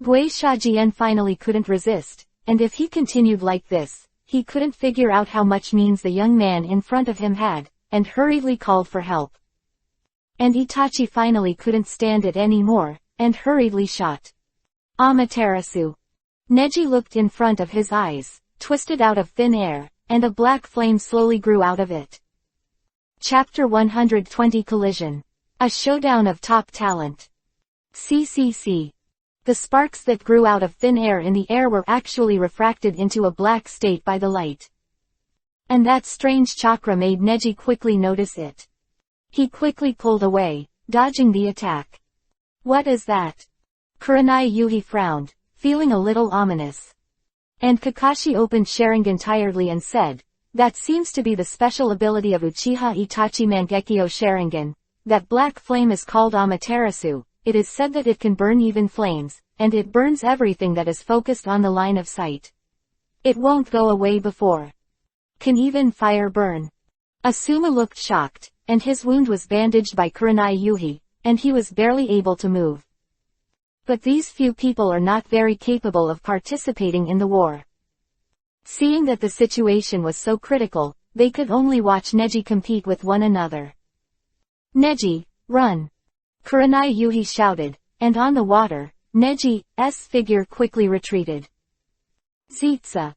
Guishajian finally couldn't resist, and if he continued like this, he couldn't figure out how much means the young man in front of him had, and hurriedly called for help. And Itachi finally couldn't stand it anymore, and hurriedly shot. Amaterasu. Neji looked in front of his eyes, twisted out of thin air, and a black flame slowly grew out of it. Chapter 120 Collision. A showdown of top talent. CCC. The sparks that grew out of thin air in the air were actually refracted into a black state by the light. And that strange chakra made Neji quickly notice it. He quickly pulled away, dodging the attack. What is that? Kurenai Yuhi frowned, feeling a little ominous. And Kakashi opened Sharingan tiredly and said, that seems to be the special ability of Uchiha Itachi Mangekyo Sharingan. That black flame is called Amaterasu. It is said that it can burn even flames, and it burns everything that is focused on the line of sight. It won't go away before. Can even fire burn? Asuma looked shocked, and his wound was bandaged by Kurenai Yuhi, and he was barely able to move. But these few people are not very capable of participating in the war. Seeing that the situation was so critical, they could only watch Neji compete with one another. Neji, run! Kurenai Yuhi shouted, and on the water, Neji's figure quickly retreated. Zitsa.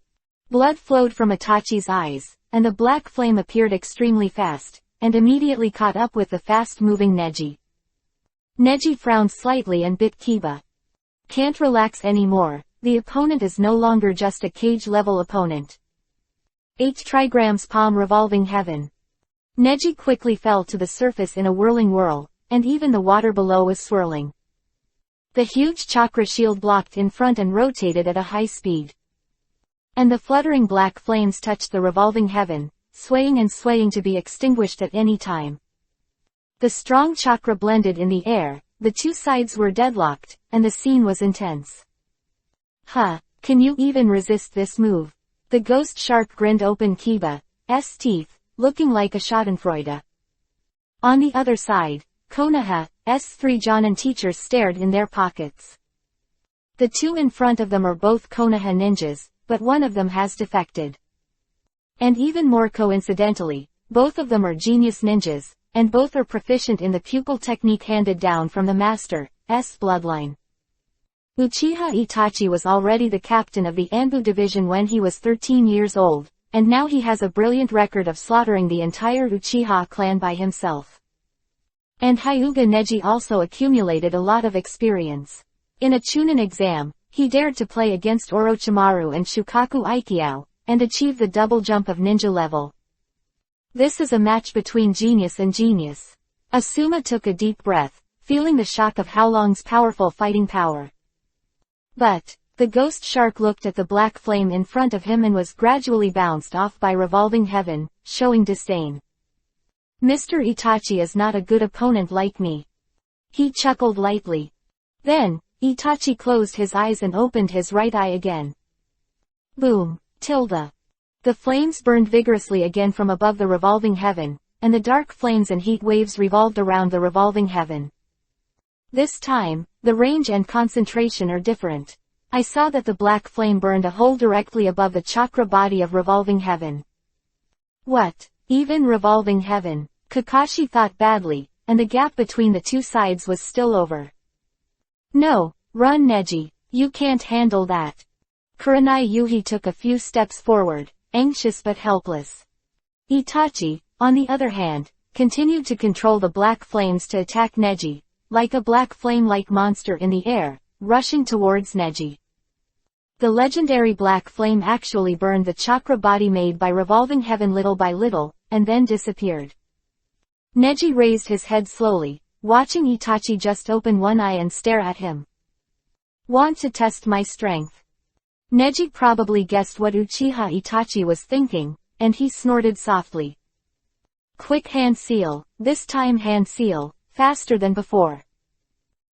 Blood flowed from Itachi's eyes, and the black flame appeared extremely fast, and immediately caught up with the fast-moving Neji. Neji frowned slightly and bit Kiba. Can't relax anymore, the opponent is no longer just a cage-level opponent. 8 trigrams palm revolving heaven. Neji quickly fell to the surface in a whirling whirl, and even the water below was swirling. The huge chakra shield blocked in front and rotated at a high speed. And the fluttering black flames touched the revolving heaven, swaying and swaying to be extinguished at any time. The strong chakra blended in the air, the two sides were deadlocked, and the scene was intense. Huh, can you even resist this move? The ghost shark grinned open Kiba's teeth, looking like a schadenfreude. On the other side, Konoha's three Jonin teachers stared in their pockets. The two in front of them are both Konoha ninjas, but one of them has defected. And even more coincidentally, both of them are genius ninjas, and both are proficient in the pupil technique handed down from the master's bloodline. Uchiha Itachi was already the captain of the Anbu division when he was 13 years old, and now he has a brilliant record of slaughtering the entire Uchiha clan by himself. And Hyuga Neji also accumulated a lot of experience. In a Chunin exam, he dared to play against Orochimaru and Shukaku Aikyo, and achieve the double jump of ninja level. This is a match between genius and genius. Asuma took a deep breath, feeling the shock of Haolong's powerful fighting power. But, the ghost shark looked at the black flame in front of him and was gradually bounced off by revolving heaven, showing disdain. Mr. Itachi is not a good opponent like me. He chuckled lightly. Then, Itachi closed his eyes and opened his right eye again. Boom, tilde. The flames burned vigorously again from above the revolving heaven, and the dark flames and heat waves revolved around the revolving heaven. This time, the range and concentration are different. I saw that the black flame burned a hole directly above the chakra body of revolving heaven. What? Even revolving heaven? Kakashi thought badly, and the gap between the two sides was still over. No, run Neji, you can't handle that. Kurenai Yuhi took a few steps forward, anxious but helpless. Itachi, on the other hand, continued to control the black flames to attack Neji, like a black flame-like monster in the air, rushing towards Neji. The legendary black flame actually burned the chakra body made by revolving heaven little by little, and then disappeared. Neji raised his head slowly, watching Itachi just open one eye and stare at him. Want to test my strength? Neji probably guessed what Uchiha Itachi was thinking, and he snorted softly. Quick hand seal, this time hand seal, faster than before.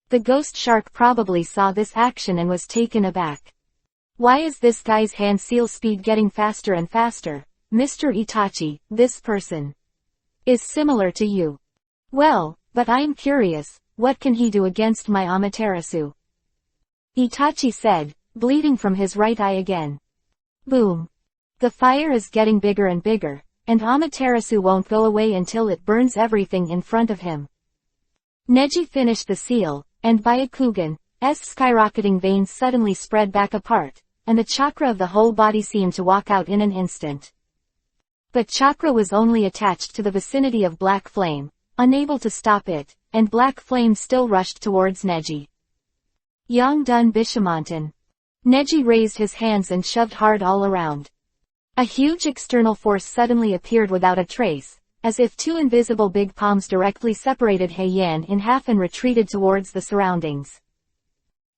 The ghost shark probably saw this action and was taken aback. Why is this guy's hand seal speed getting faster and faster? Mr. Itachi, this person is similar to you. Well, but I'm curious, what can he do against my Amaterasu? Itachi said, bleeding from his right eye again. Boom. The fire is getting bigger and bigger, and Amaterasu won't go away until it burns everything in front of him. Neji finished the seal, and Byakugan's skyrocketing veins suddenly spread back apart, and the chakra of the whole body seemed to walk out in an instant. But chakra was only attached to the vicinity of black flame, unable to stop it, and black flame still rushed towards Neji. Yongdun Bishamonten. Neji raised his hands and shoved hard all around. A huge external force suddenly appeared without a trace, as if two invisible big palms directly separated Heian in half and retreated towards the surroundings.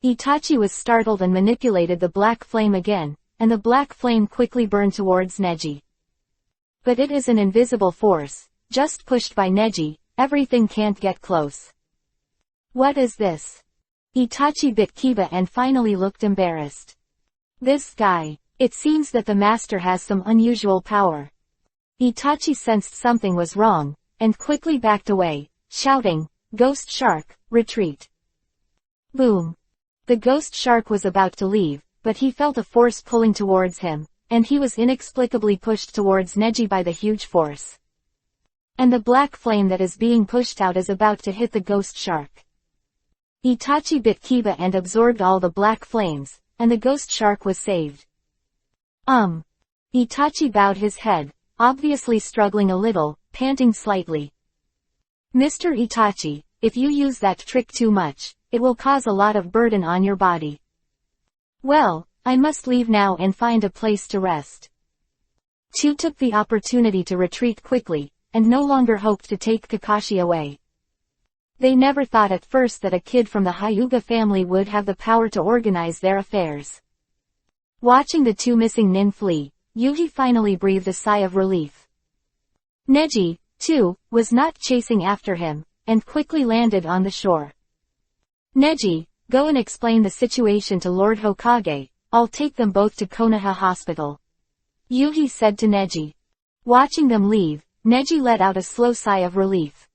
Itachi was startled and manipulated the black flame again, and the black flame quickly burned towards Neji. But it is an invisible force, just pushed by Neji, everything can't get close. What is this? Itachi bit Kiba and finally looked embarrassed. This guy. It seems that the master has some unusual power. Itachi sensed something was wrong, and quickly backed away, shouting, Ghost Shark, retreat. Boom. The ghost shark was about to leave, but he felt a force pulling towards him, and he was inexplicably pushed towards Neji by the huge force. And the black flame that is being pushed out is about to hit the ghost shark. Itachi bit Kiba and absorbed all the black flames, and the ghost shark was saved. Itachi bowed his head, obviously struggling a little, panting slightly. Mr. Itachi, if you use that trick too much, it will cause a lot of burden on your body. Well, I must leave now and find a place to rest. Chu took the opportunity to retreat quickly, and no longer hoped to take Kakashi away. They never thought at first that a kid from the Hyuga family would have the power to organize their affairs. Watching the two missing nin flee, Yuhi finally breathed a sigh of relief. Neji, too, was not chasing after him, and quickly landed on the shore. Neji, go and explain the situation to Lord Hokage. I'll take them both to Konoha Hospital. Yuhi said to Neji. Watching them leave, Neji let out a slow sigh of relief.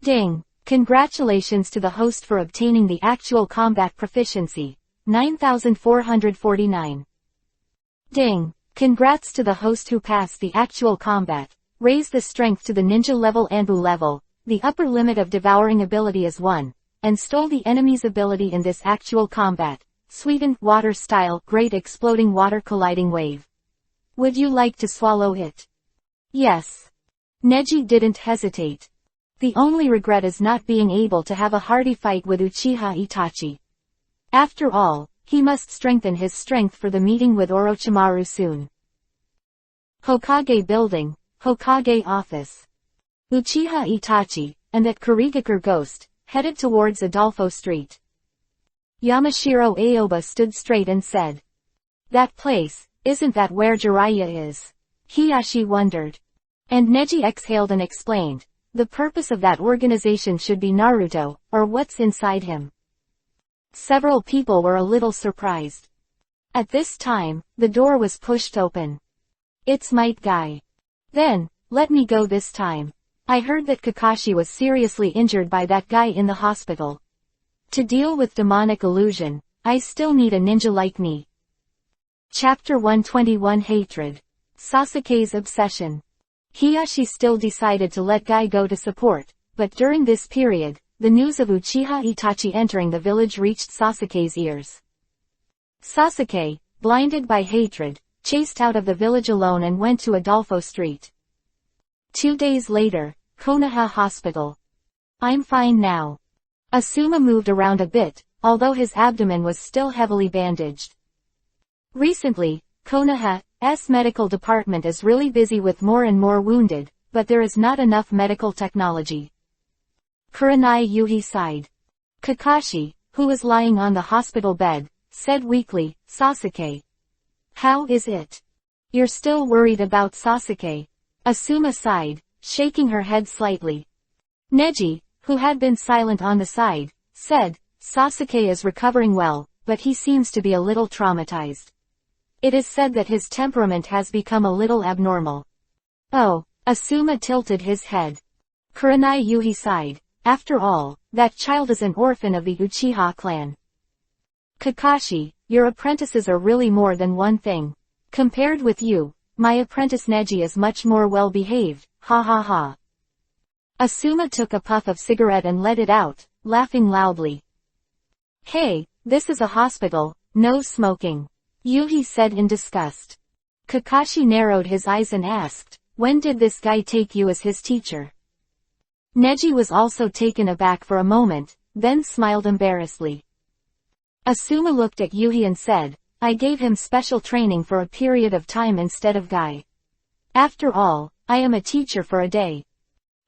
Ding! Congratulations to the host for obtaining the actual combat proficiency. 9449. Ding! Congrats to the host who passed the actual combat. Raise the strength to the ninja level Anbu level. The upper limit of devouring ability is 1. And stole the enemy's ability in this actual combat. Sweetened water style, great exploding water colliding wave. Would you like to swallow it? Yes. Neji didn't hesitate. The only regret is not being able to have a hearty fight with Uchiha Itachi. After all, he must strengthen his strength for the meeting with Orochimaru soon. Hokage Building, Hokage Office. Uchiha Itachi, and that Kurigakure ghost, headed towards Adolfo Street. Yamashiro Aoba stood straight and said. That place, isn't that where Jiraiya is? Hiyashi wondered. And Neji exhaled and explained. The purpose of that organization should be Naruto, or what's inside him. Several people were a little surprised. At this time, the door was pushed open. It's Might Guy. Then, let me go this time. I heard that Kakashi was seriously injured by that guy in the hospital. To deal with demonic illusion, I still need a ninja like me. Chapter 121 Hatred. Sasuke's Obsession. Hiyashi still decided to let Guy go to support, but during this period, the news of Uchiha Itachi entering the village reached Sasuke's ears. Sasuke, blinded by hatred, chased out of the village alone and went to Adolfo Street. 2 days later, Konoha Hospital. I'm fine now. Asuma moved around a bit, although his abdomen was still heavily bandaged. Recently, Konoha's medical department is really busy with more and more wounded, but there is not enough medical technology. Kurenai Yuhi sighed. Kakashi, who was lying on the hospital bed, said weakly, Sasuke. How is it? You're still worried about Sasuke? Asuma sighed, shaking her head slightly. Neji, who had been silent on the side, said, Sasuke is recovering well, but he seems to be a little traumatized. It is said that his temperament has become a little abnormal. Oh, Asuma tilted his head. Kurenai Yuhi sighed. After all, that child is an orphan of the Uchiha clan. Kakashi, your apprentices are really more than one thing. Compared with you, my apprentice Neji is much more well-behaved, ha ha ha. Asuma took a puff of cigarette and let it out, laughing loudly. Hey, this is a hospital, no smoking. Yuhi said in disgust. Kakashi narrowed his eyes and asked, when did this guy take you as his teacher? Neji was also taken aback for a moment, then smiled embarrassedly. Asuma looked at Yuhi and said, I gave him special training for a period of time instead of Guy. After all, I am a teacher for a day.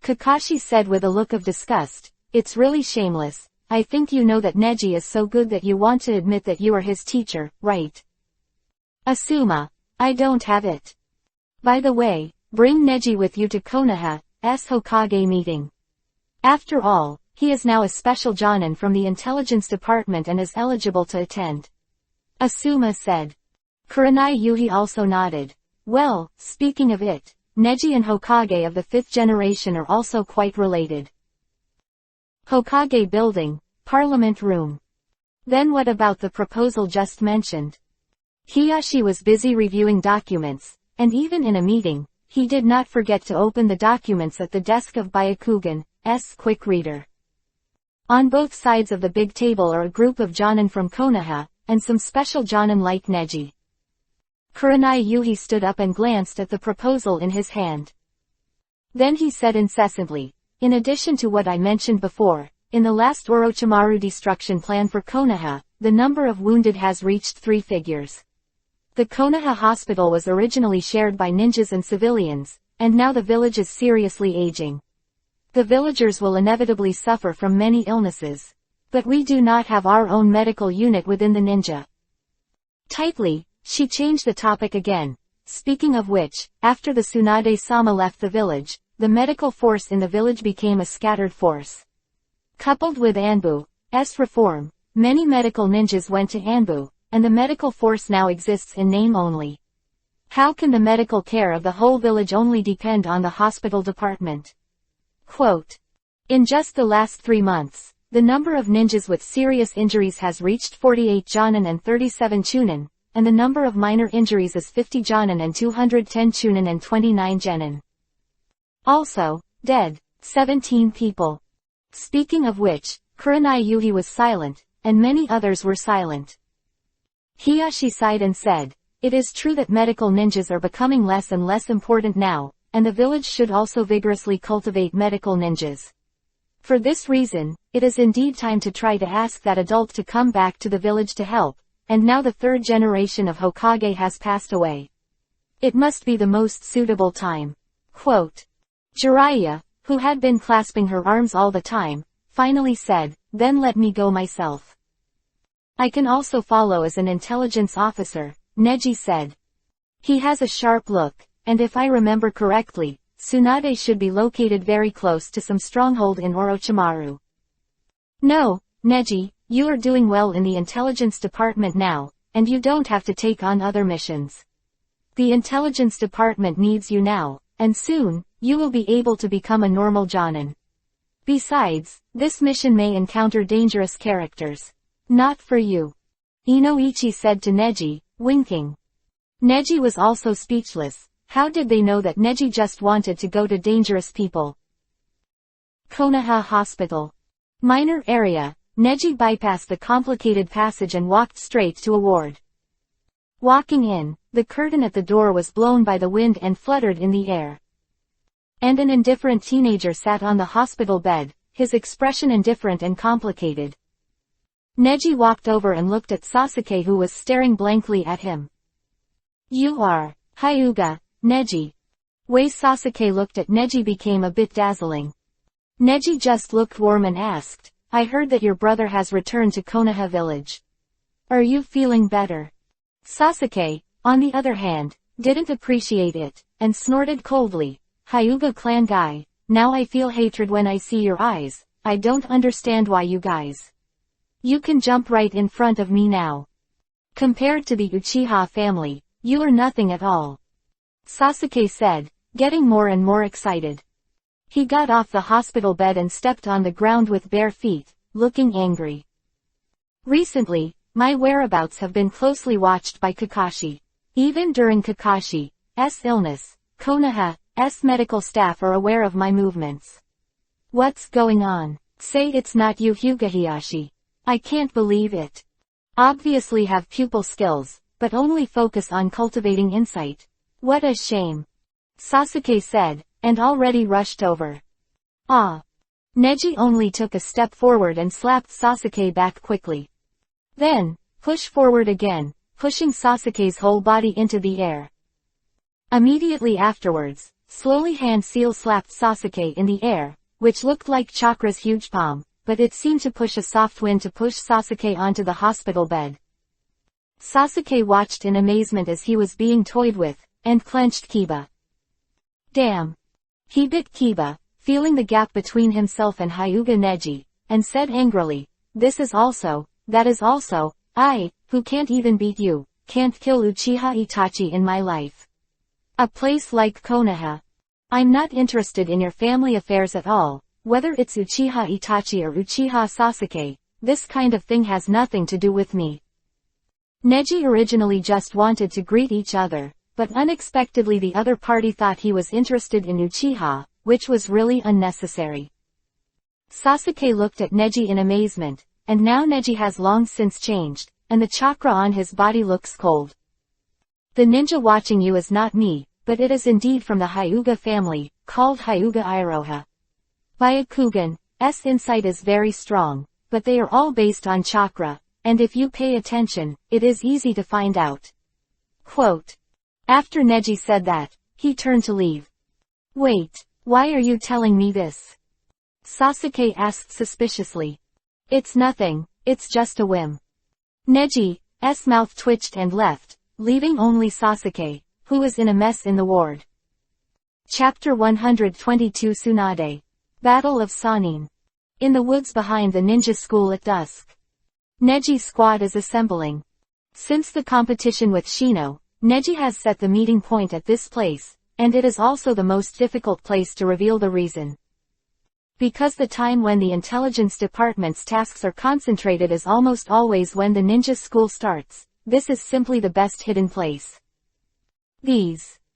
Kakashi said with a look of disgust, it's really shameless. I think you know that Neji is so good that you want to admit that you are his teacher, right? Asuma, I don't have it. By the way, bring Neji with you to Konoha's Hokage meeting. After all, he is now a special Jonin from the intelligence department and is eligible to attend. Asuma said. Kurenai Yuhi also nodded. Well, speaking of it, Neji and Hokage of the 5th generation are also quite related. Hokage Building, Parliament Room. Then what about the proposal just mentioned? Hiyashi was busy reviewing documents, and even in a meeting, he did not forget to open the documents at the desk of Byakugan's quick reader. On both sides of the big table are a group of Jonin from Konoha, and some special Jonin like Neji. Kurenai Yuhi stood up and glanced at the proposal in his hand. Then he said incessantly, in addition to what I mentioned before, in the last Orochimaru destruction plan for Konoha, the number of wounded has reached 3 figures. The Konoha hospital was originally shared by ninjas and civilians, and now the village is seriously aging. The villagers will inevitably suffer from many illnesses. But we do not have our own medical unit within the ninja. Tightly, she changed the topic again. Speaking of which, after the Tsunade-sama left the village, the medical force in the village became a scattered force. Coupled with Anbu, reform, many medical ninjas went to Anbu, and the medical force now exists in name only. How can the medical care of the whole village only depend on the hospital department? Quote. In just the last 3 months, the number of ninjas with serious injuries has reached 48 jonin and 37 chunin, and the number of minor injuries is 50 jonin and 210 chunin and 29 genin. Also, dead, 17 people. Speaking of which, Kurenai Yuhi was silent, and many others were silent. Hiyashi sighed and said, "It is true that medical ninjas are becoming less and less important now, and the village should also vigorously cultivate medical ninjas. For this reason, it is indeed time to try to ask that adult to come back to the village to help, and now the 3rd generation of Hokage has passed away. It must be the most suitable time." Quote. Jiraiya, who had been clasping her arms all the time, finally said, "Then let me go myself. I can also follow as an intelligence officer," Neji said. "He has a sharp look, and if I remember correctly, Tsunade should be located very close to some stronghold in Orochimaru." "No, Neji, you are doing well in the intelligence department now, and you don't have to take on other missions. The intelligence department needs you now, and soon, you will be able to become a normal jonin. Besides, this mission may encounter dangerous characters. Not for you," Inoichi said to Neji, winking. Neji was also speechless. How did they know that Neji just wanted to go to dangerous people? Konoha Hospital. Minor area, Neji bypassed the complicated passage and walked straight to a ward. Walking in, the curtain at the door was blown by the wind and fluttered in the air. And an indifferent teenager sat on the hospital bed, his expression indifferent and complicated. Neji walked over and looked at Sasuke, who was staring blankly at him. "You are Hyuga, Neji." Way Sasuke looked at Neji became a bit dazzling. Neji just looked warm and asked, "I heard that your brother has returned to Konoha village. Are you feeling better?" Sasuke, on the other hand, didn't appreciate it, and snorted coldly, "Hyuga clan guy, now I feel hatred when I see your eyes. I don't understand why you guys. You can jump right in front of me now. Compared to the Uchiha family, you are nothing at all," Sasuke said, getting more and more excited. He got off the hospital bed and stepped on the ground with bare feet, looking angry. "Recently, my whereabouts have been closely watched by Kakashi. Even during Kakashi's illness, Konoha's medical staff are aware of my movements. What's going on? Say it's not you, Hyuga Hiyashi. I can't believe it. Obviously have pupil skills, but only focus on cultivating insight. What a shame," Sasuke said, and already rushed over. "Ah." Neji only took a step forward and slapped Sasuke back quickly. Then, push forward again, pushing Sasuke's whole body into the air. Immediately afterwards, slowly hand seal slapped Sasuke in the air, which looked like Chakra's huge palm, but it seemed to push a soft wind to push Sasuke onto the hospital bed. Sasuke watched in amazement as he was being toyed with, and clenched Kiba. Damn. He bit Kiba, feeling the gap between himself and Hyuga Neji, and said angrily, that is also, I, who can't even beat you, can't kill Uchiha Itachi in my life. A place like Konoha. I'm not interested in your family affairs at all, whether it's Uchiha Itachi or Uchiha Sasuke, this kind of thing has nothing to do with me. Neji originally just wanted to greet each other, but unexpectedly the other party thought he was interested in Uchiha, which was really unnecessary. Sasuke looked at Neji in amazement, and now Neji has long since changed, and the chakra on his body looks cold. The ninja watching you is not me, but it is indeed from the Hyuga family, called Hyuga Iroha. Byakugan's insight is very strong, but they are all based on chakra, and if you pay attention, it is easy to find out. Quote. After Neji said that, he turned to leave. Wait, why are you telling me this? Sasuke asked suspiciously. It's nothing, it's just a whim. Neji's mouth twitched and left, leaving only Sasuke, who was in a mess in the ward. Chapter 122 Tsunade. Battle of Sannin. In the woods behind the ninja school at dusk. Neji's squad is assembling. Since the competition with Shino, Neji has set the meeting point at this place, and it is also the most difficult place to reveal the reason. Because the time when the intelligence department's tasks are concentrated is almost always when the ninja school starts, this is simply the best hidden place.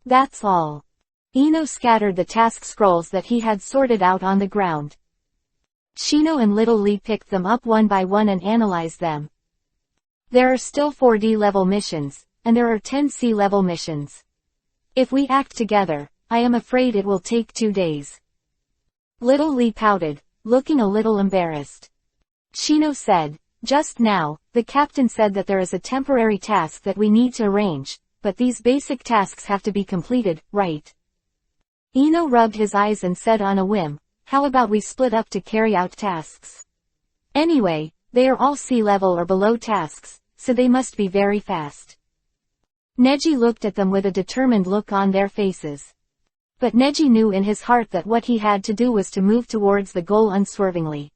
That's all. Ino scattered the task scrolls that he had sorted out on the ground. Shino and Little Lee picked them up one by one and analyzed them. There are still 4D level missions, and there are 10 C level missions. If we act together, I am afraid it will take 2 days. Little Lee pouted, looking a little embarrassed. Shino said, just now, the captain said that there is a temporary task that we need to arrange, but these basic tasks have to be completed, right? Ino rubbed his eyes and said on a whim, how about we split up to carry out tasks? Anyway, they are all C level or below tasks, so they must be very fast. Neji looked at them with a determined look on their faces. But Neji knew in his heart that what he had to do was to move towards the goal unswervingly.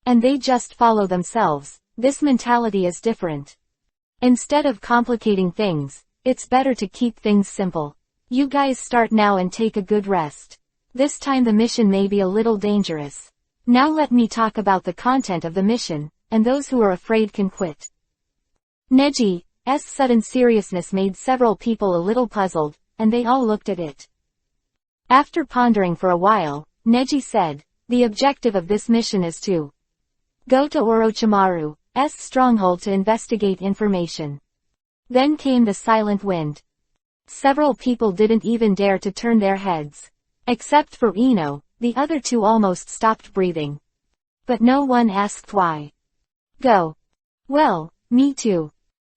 And they just follow themselves. This mentality is different. Instead of complicating things, it's better to keep things simple. You guys start now and take a good rest. This time the mission may be a little dangerous. Now let me talk about the content of the mission, and those who are afraid can quit. Neji's sudden seriousness made several people a little puzzled, and they all looked at it. After pondering for a while, Neji said, the objective of this mission is to go to Orochimaru's stronghold to investigate information. Then came the silent wind. Several people didn't even dare to turn their heads. Except for Ino, the other two almost stopped breathing. But no one asked why. Go. Well, me too.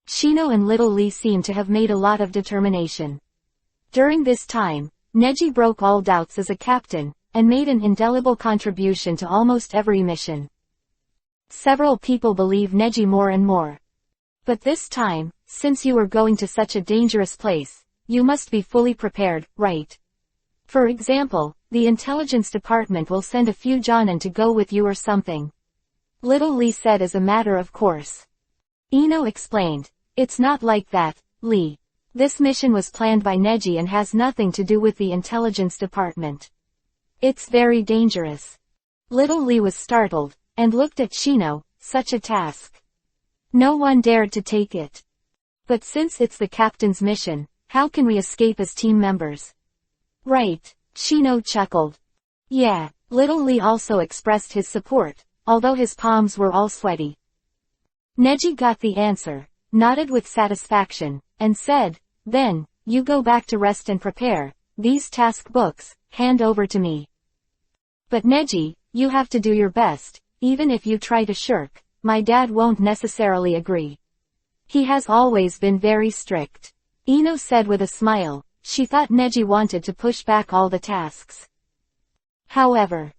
Shino and Little Lee seem to have made a lot of determination. During this time, Neji broke all doubts as a captain, and made an indelible contribution to almost every mission. Several people believe Neji more and more. But this time, since you are going to such a dangerous place, you must be fully prepared, right? For example, the intelligence department will send a few Jonin to go with you or something. Little Lee said as a matter of course. Ino explained, it's not like that, Lee. This mission was planned by Neji and has nothing to do with the intelligence department. It's very dangerous. Little Lee was startled, and looked at Shino, such a task. No one dared to take it. But since it's the captain's mission, how can we escape as team members? Right, Shino chuckled. Yeah, Little Lee also expressed his support, although his palms were all sweaty. Neji got the answer, nodded with satisfaction, and said, then, you go back to rest and prepare, these task books, hand over to me. But Neji, you have to do your best, even if you try to shirk, my dad won't necessarily agree. He has always been very strict. Ino said with a smile. She thought Neji wanted to push back all the tasks. However,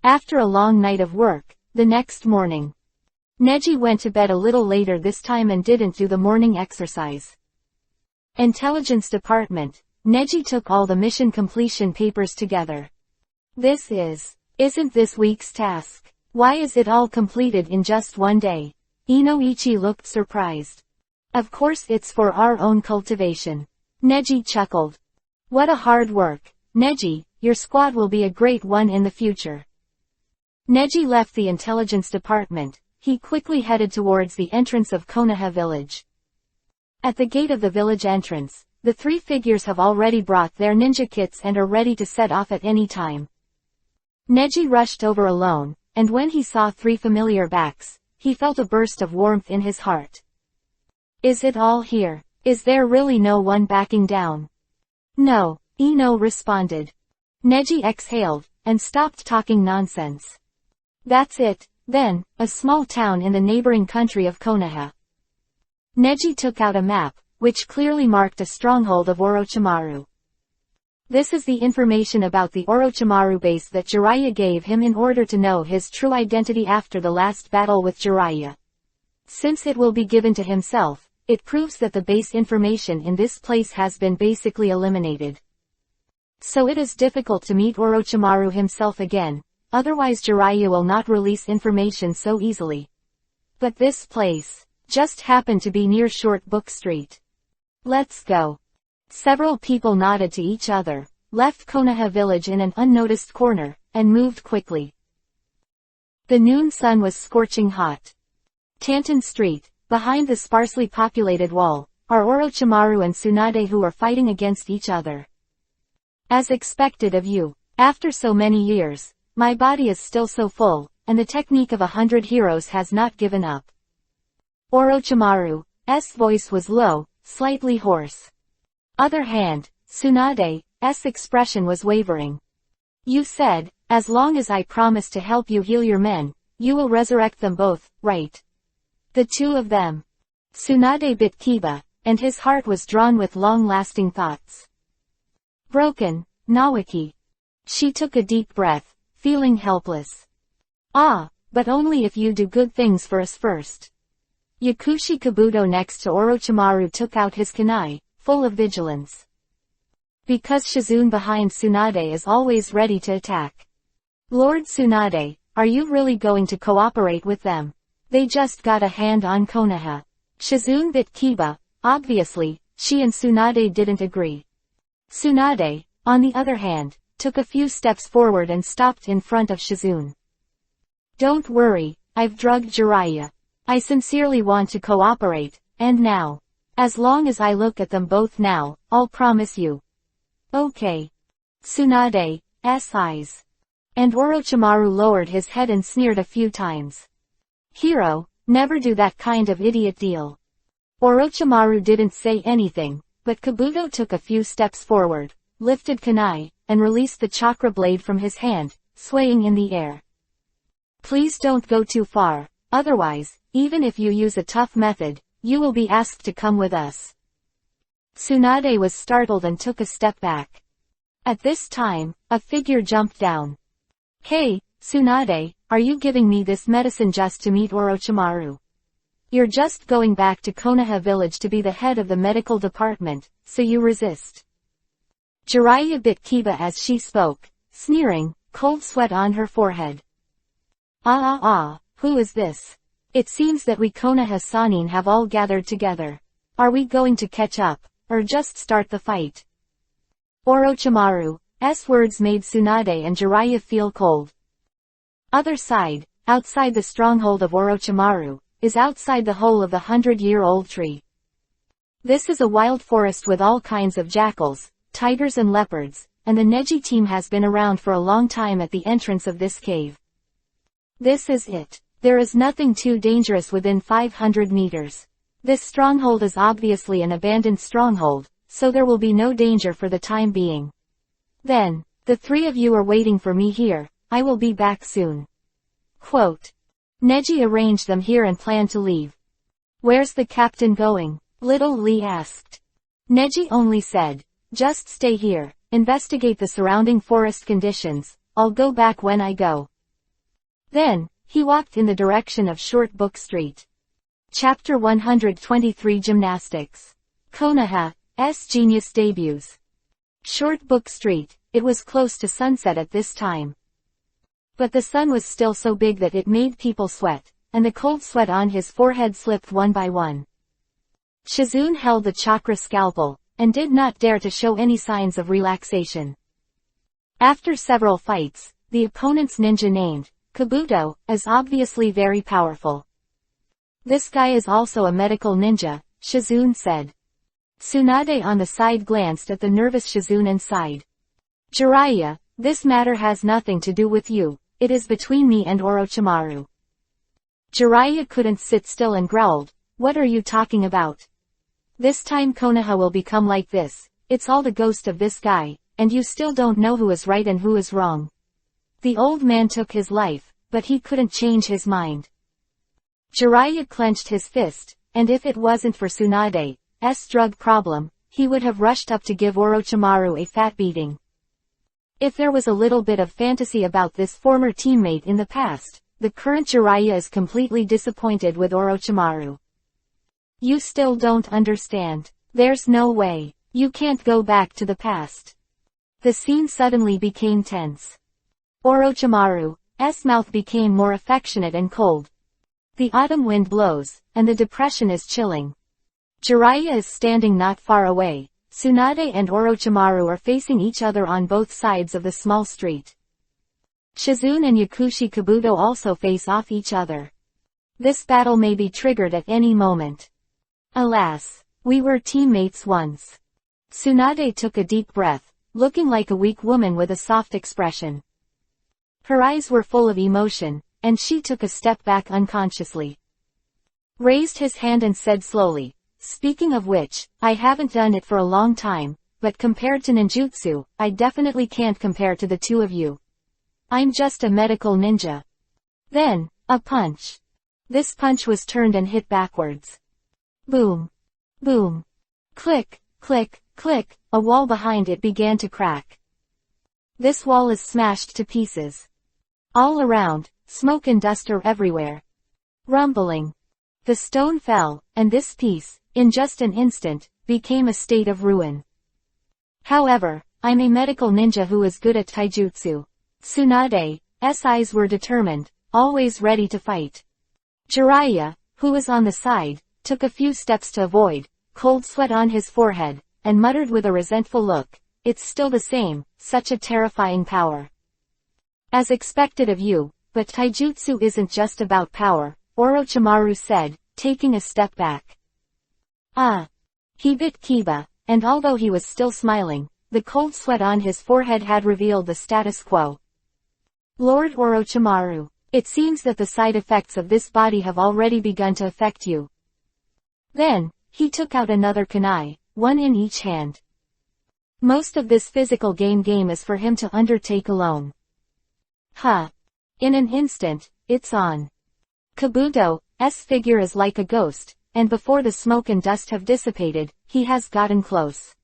after a long night of work, the next morning, Neji went to bed a little later this time and didn't do the morning exercise. Intelligence Department, Neji took all the mission completion papers together. Isn't this week's task? Why is it all completed in just one day? Inoichi looked surprised. Of course it's for our own cultivation. Neji chuckled. What a hard work. Neji, your squad will be a great one in the future. Neji left the intelligence department. He quickly headed towards the entrance of Konoha village. At the gate of the village entrance, the three figures have already brought their ninja kits and are ready to set off at any time. Neji rushed over alone, and when he saw three familiar backs, he felt a burst of warmth in his heart. Is it all here? Is there really no one backing down? No, Ino responded. Neji exhaled, and stopped talking nonsense. That's it, then, a small town in the neighboring country of Konoha. Neji took out a map, which clearly marked a stronghold of Orochimaru. This is the information about the Orochimaru base that Jiraiya gave him in order to know his true identity after the last battle with Jiraiya. Since it will be given to himself, it proves that the base information in this place has been basically eliminated. So it is difficult to meet Orochimaru himself again. otherwise Jiraiya will not release information so easily. But this place just happened to be near Short Book Street. Let's go. Several people nodded to each other, left Konoha village in an unnoticed corner, and moved quickly. The noon sun was scorching hot. Tantan Street, behind the sparsely populated wall, are Orochimaru and Tsunade who are fighting against each other. As expected of you, after so many years, my body is still so full, and the technique of 100 heroes has not given up. Orochimaru's voice was low, slightly hoarse. Other hand, Tsunade's expression was wavering. You said, as long as I promise to help you heal your men, you will resurrect them both, right? The two of them. Tsunade bit Kiba, and his heart was drawn with long-lasting thoughts. Broken, Nawaki. She took a deep breath, feeling helpless. Ah, but only if you do good things for us first. Yakushi Kabuto next to Orochimaru took out his kunai, full of vigilance. Because Shizune behind Tsunade is always ready to attack. Lord Tsunade, are you really going to cooperate with them? They just got a hand on Konoha. Shizune bit Kiba, obviously, she and Tsunade didn't agree. Tsunade, on the other hand, took a few steps forward and stopped in front of Shizune. Don't worry, I've drugged Jiraiya. I sincerely want to cooperate, and now. As long as I look at them both now, I'll promise you. Okay. Tsunade's eyes. And Orochimaru lowered his head and sneered a few times. Hero, never do that kind of idiot deal. Orochimaru didn't say anything, but Kabuto took a few steps forward, lifted kunai, and released the chakra blade from his hand, swaying in the air. Please don't go too far, otherwise, even if you use a tough method, you will be asked to come with us. Tsunade was startled and took a step back. At this time, a figure jumped down. Hey, Tsunade, are you giving me this medicine just to meet Orochimaru? You're just going back to Konoha village to be the head of the medical department, so you resist. Jiraiya bit Kiba as she spoke, sneering, cold sweat on her forehead. Who is this? It seems that we Konoha Sannin have all gathered together. Are we going to catch up, or just start the fight? Orochimaru's words made Tsunade and Jiraiya feel cold. Other side, outside the stronghold of Orochimaru, is outside the hole of the 100-year-old tree. This is a wild forest with all kinds of jackals, tigers and leopards, and the Neji team has been around for a long time at the entrance of this cave. This is it. There is nothing too dangerous within 500 meters. This stronghold is obviously an abandoned stronghold, so there will be no danger for the time being. Then, the three of you are waiting for me here, I will be back soon. Quote. Neji arranged them here and planned to leave. Where's the captain going? Little Lee asked. Neji only said, just stay here, investigate the surrounding forest conditions, I'll go back when I go. Then, he walked in the direction of Short Book Street. Chapter 123 Gymnastics. Konoha's Genius Debuts. Short Book Street, it was close to sunset at this time. But the sun was still so big that it made people sweat, and the cold sweat on his forehead slipped one by one. Shizune held the chakra scalpel, and did not dare to show any signs of relaxation. After several fights, the opponent's ninja named Kabuto is obviously very powerful. This guy is also a medical ninja, Shizune said. Tsunade on the side glanced at the nervous Shizune and sighed. Jiraiya, this matter has nothing to do with you, it is between me and Orochimaru. Jiraiya couldn't sit still and growled, what are you talking about? This time Konoha will become like this, it's all the ghost of this guy, and you still don't know who is right and who is wrong. The old man took his life, but he couldn't change his mind. Jiraiya clenched his fist, and if it wasn't for Tsunade's drug problem, he would have rushed up to give Orochimaru a fat beating. If there was a little bit of fantasy about this former teammate in the past, the current Jiraiya is completely disappointed with Orochimaru. You still don't understand. There's no way. You can't go back to the past. The scene suddenly became tense. Orochimaru, mouth became more affectionate and cold. The autumn wind blows, and the depression is chilling. Jiraiya is standing not far away. Tsunade and Orochimaru are facing each other on both sides of the small street. Shizune and Yakushi Kabuto also face off each other. This battle may be triggered at any moment. Alas, we were teammates once. Tsunade took a deep breath, looking like a weak woman with a soft expression. Her eyes were full of emotion, and she took a step back unconsciously. Raised his hand and said slowly, "Speaking of which, I haven't done it for a long time, but compared to ninjutsu, I definitely can't compare to the two of you. I'm just a medical ninja." Then, a punch. This punch was turned and hit backwards. Boom. Boom. Click, click, click, a wall behind it began to crack. This wall is smashed to pieces. All around, smoke and dust are everywhere. Rumbling. The stone fell, and this piece, in just an instant, became a state of ruin. However, I'm a medical ninja who is good at taijutsu. Tsunade's eyes were determined, always ready to fight. Jiraiya, who was on the side, took a few steps to avoid, cold sweat on his forehead, and muttered with a resentful look, "It's still the same, such a terrifying power." "As expected of you, but taijutsu isn't just about power," Orochimaru said, taking a step back. He bit Kiba, and although he was still smiling, the cold sweat on his forehead had revealed the status quo. "Lord Orochimaru, it seems that the side effects of this body have already begun to affect you." Then, he took out another kunai, one in each hand. Most of this physical game is for him to undertake alone. In an instant, it's on. Kabuto's figure is like a ghost, and before the smoke and dust have dissipated, he has gotten close.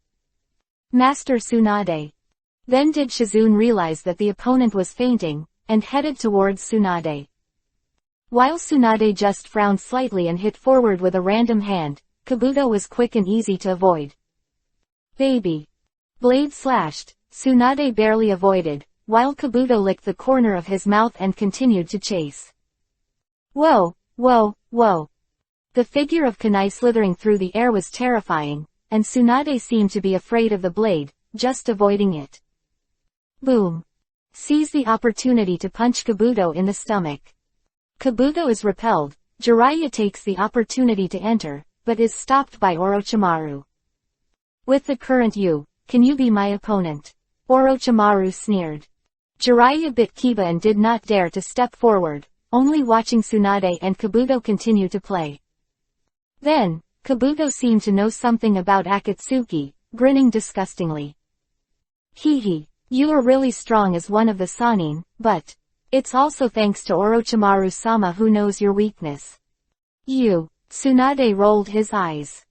"Master Tsunade." Then did Shizune realize that the opponent was fainting, and headed towards Tsunade. While Tsunade just frowned slightly and hit forward with a random hand, Kabuto was quick and easy to avoid. Baby. Blade slashed, Tsunade barely avoided, while Kabuto licked the corner of his mouth and continued to chase. Whoa, whoa, whoa. The figure of kunai slithering through the air was terrifying, and Tsunade seemed to be afraid of the blade, just avoiding it. Boom. Seize the opportunity to punch Kabuto in the stomach. Kabuto is repelled. Jiraiya takes the opportunity to enter, but is stopped by Orochimaru. "With the current you, can you be my opponent?" Orochimaru sneered. Jiraiya bit Kiba and did not dare to step forward, only watching Tsunade and Kabuto continue to play. Then, Kabuto seemed to know something about Akatsuki, grinning disgustingly. "Hee, you are really strong as one of the Sannin, but it's also thanks to Orochimaru-sama who knows your weakness." "You." Tsunade rolled his eyes.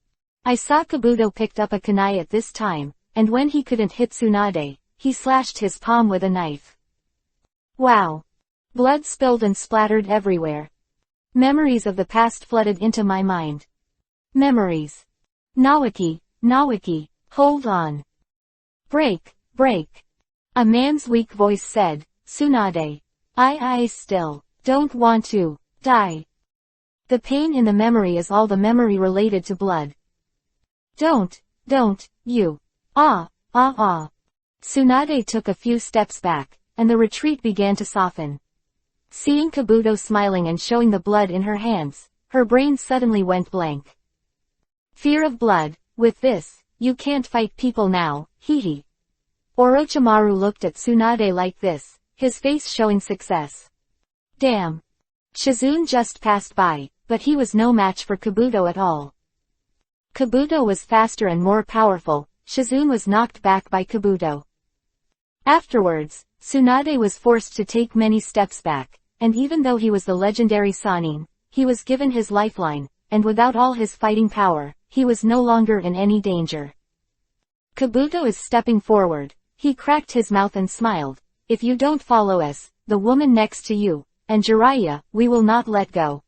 "I saw Kabuto picked up a kunai at this time, and when he couldn't hit Tsunade, he slashed his palm with a knife." Wow. Blood spilled and splattered everywhere. Memories of the past flooded into my mind. Memories. Naoki, hold on. Break. A man's weak voice said, "Tsunade. I still don't want to die." The pain in the memory is all the memory related to blood. Don't, you. Tsunade took a few steps back, and the retreat began to soften. Seeing Kabuto smiling and showing the blood in her hands, her brain suddenly went blank. Fear of blood, with this, you can't fight people now, hee. Orochimaru looked at Tsunade like this, his face showing success. Damn. Shizune just passed by, but he was no match for Kabuto at all. Kabuto was faster and more powerful. Shizune was knocked back by Kabuto. Afterwards, Tsunade was forced to take many steps back, and even though he was the legendary Sannin, he was given his lifeline, and without all his fighting power, he was no longer in any danger. Kabuto is stepping forward. He cracked his mouth and smiled. "If you don't follow us, the woman next to you, and Jiraiya, we will not let go."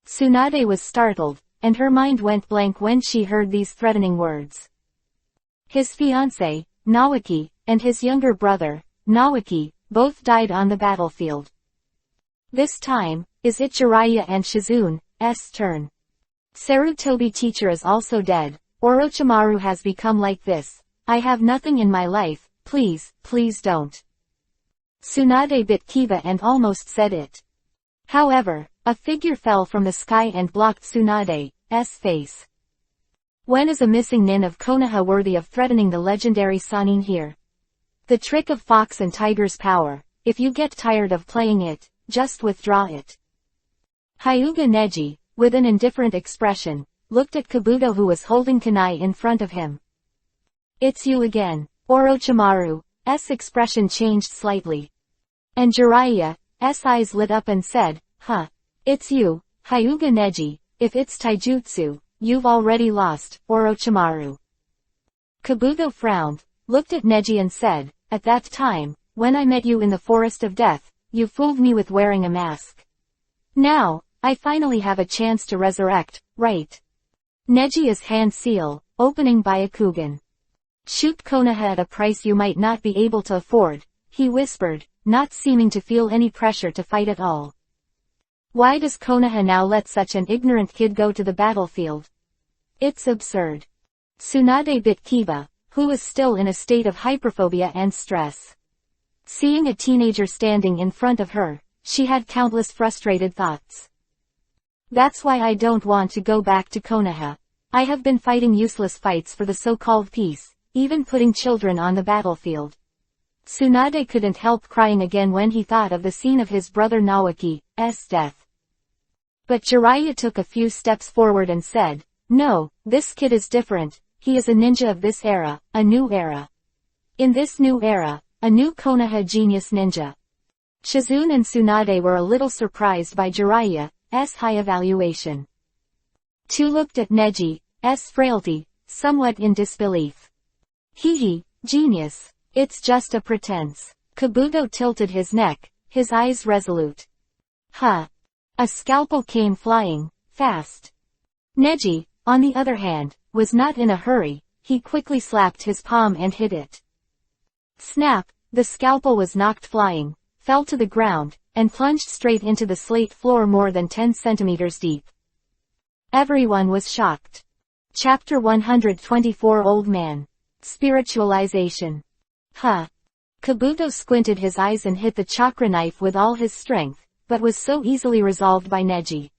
Tsunade was startled, and her mind went blank when she heard these threatening words. His fiancé, Naoki, and his younger brother, Naoki, both died on the battlefield. This time, is it Jiraiya and Shizune's turn? Sarutobi teacher is also dead. Orochimaru has become like this. I have nothing in my life, please, please don't. Tsunade bit Kiba and almost said it. However, a figure fell from the sky and blocked Tsunade's face. When is a missing nin of Konoha worthy of threatening the legendary Sannin here? The trick of fox and tiger's power. If you get tired of playing it, just withdraw it. Hyuga Neji, with an indifferent expression, looked at Kabuto who was holding kunai in front of him. It's you again. Orochimaru's expression changed slightly. And Jiraiya's eyes lit up and said, huh. It's you, Hyuga Neji, if it's taijutsu, you've already lost, Orochimaru. Kabuto frowned, looked at Neji and said, at that time, when I met you in the Forest of Death, you fooled me with wearing a mask. Now, I finally have a chance to resurrect, right? Neji is hand seal, opening Byakugan. Shoot Konoha at a price you might not be able to afford, he whispered, not seeming to feel any pressure to fight at all. Why does Konoha now let such an ignorant kid go to the battlefield? It's absurd. Tsunade bit Kiba, who was still in a state of hyperphobia and stress. Seeing a teenager standing in front of her, she had countless frustrated thoughts. That's why I don't want to go back to Konoha. I have been fighting useless fights for the so-called peace, even putting children on the battlefield. Tsunade couldn't help crying again when he thought of the scene of his brother Naoki's death. But Jiraiya took a few steps forward and said, no, this kid is different, he is a ninja of this era, a new era. In this new era, a new Konoha genius ninja. Shizune and Tsunade were a little surprised by Jiraiya's high evaluation. Two looked at Neji's frailty, somewhat in disbelief. Hee, genius. It's just a pretense. Kabuto tilted his neck, his eyes resolute. Huh. A scalpel came flying, fast. Neji, on the other hand, was not in a hurry, he quickly slapped his palm and hit it. Snap, the scalpel was knocked flying, fell to the ground, and plunged straight into the slate floor more than 10 centimeters deep. Everyone was shocked. Chapter 124 Old Man. Spiritualization. Huh. Kabuto squinted his eyes and hit the chakra knife with all his strength, but was so easily resolved by Neji.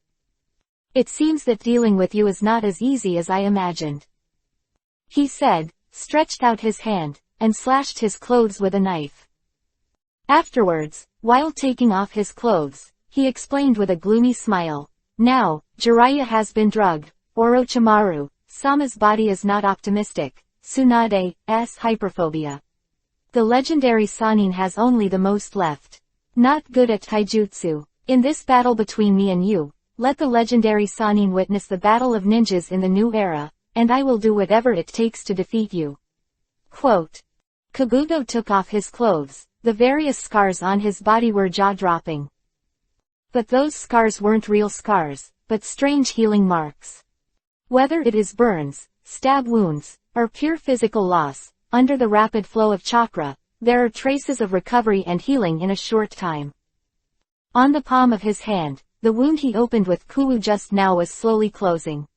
It seems that dealing with you is not as easy as I imagined. He said, stretched out his hand, and slashed his clothes with a knife. Afterwards, while taking off his clothes, he explained with a gloomy smile, now, Jiraiya has been drugged, Orochimaru, Sama's body is not optimistic, Tsunade's hyperphobia. The legendary Sannin has only the most left. Not good at taijutsu. In this battle between me and you, let the legendary Sannin witness the battle of ninjas in the new era, and I will do whatever it takes to defeat you. Quote. Kabuto took off his clothes. The various scars on his body were jaw-dropping. But those scars weren't real scars, but strange healing marks. Whether it is burns, stab wounds, or pure physical loss, under the rapid flow of chakra, there are traces of recovery and healing in a short time. On the palm of his hand, the wound he opened with Kuwu just now was slowly closing.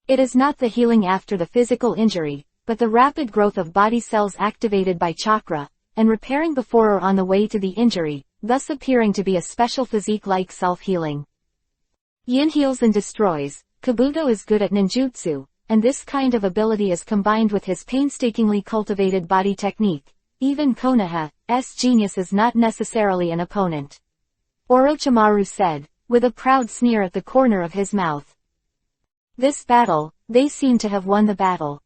It is not the healing after the physical injury, but the rapid growth of body cells activated by chakra, and repairing before or on the way to the injury, thus appearing to be a special physique-like self-healing. Yin heals and destroys. Kabuto is good at ninjutsu, and this kind of ability is combined with his painstakingly cultivated body technique. Even Konoha's genius is not necessarily an opponent. Orochimaru said, with a proud sneer at the corner of his mouth. This battle, they seem to have won the battle.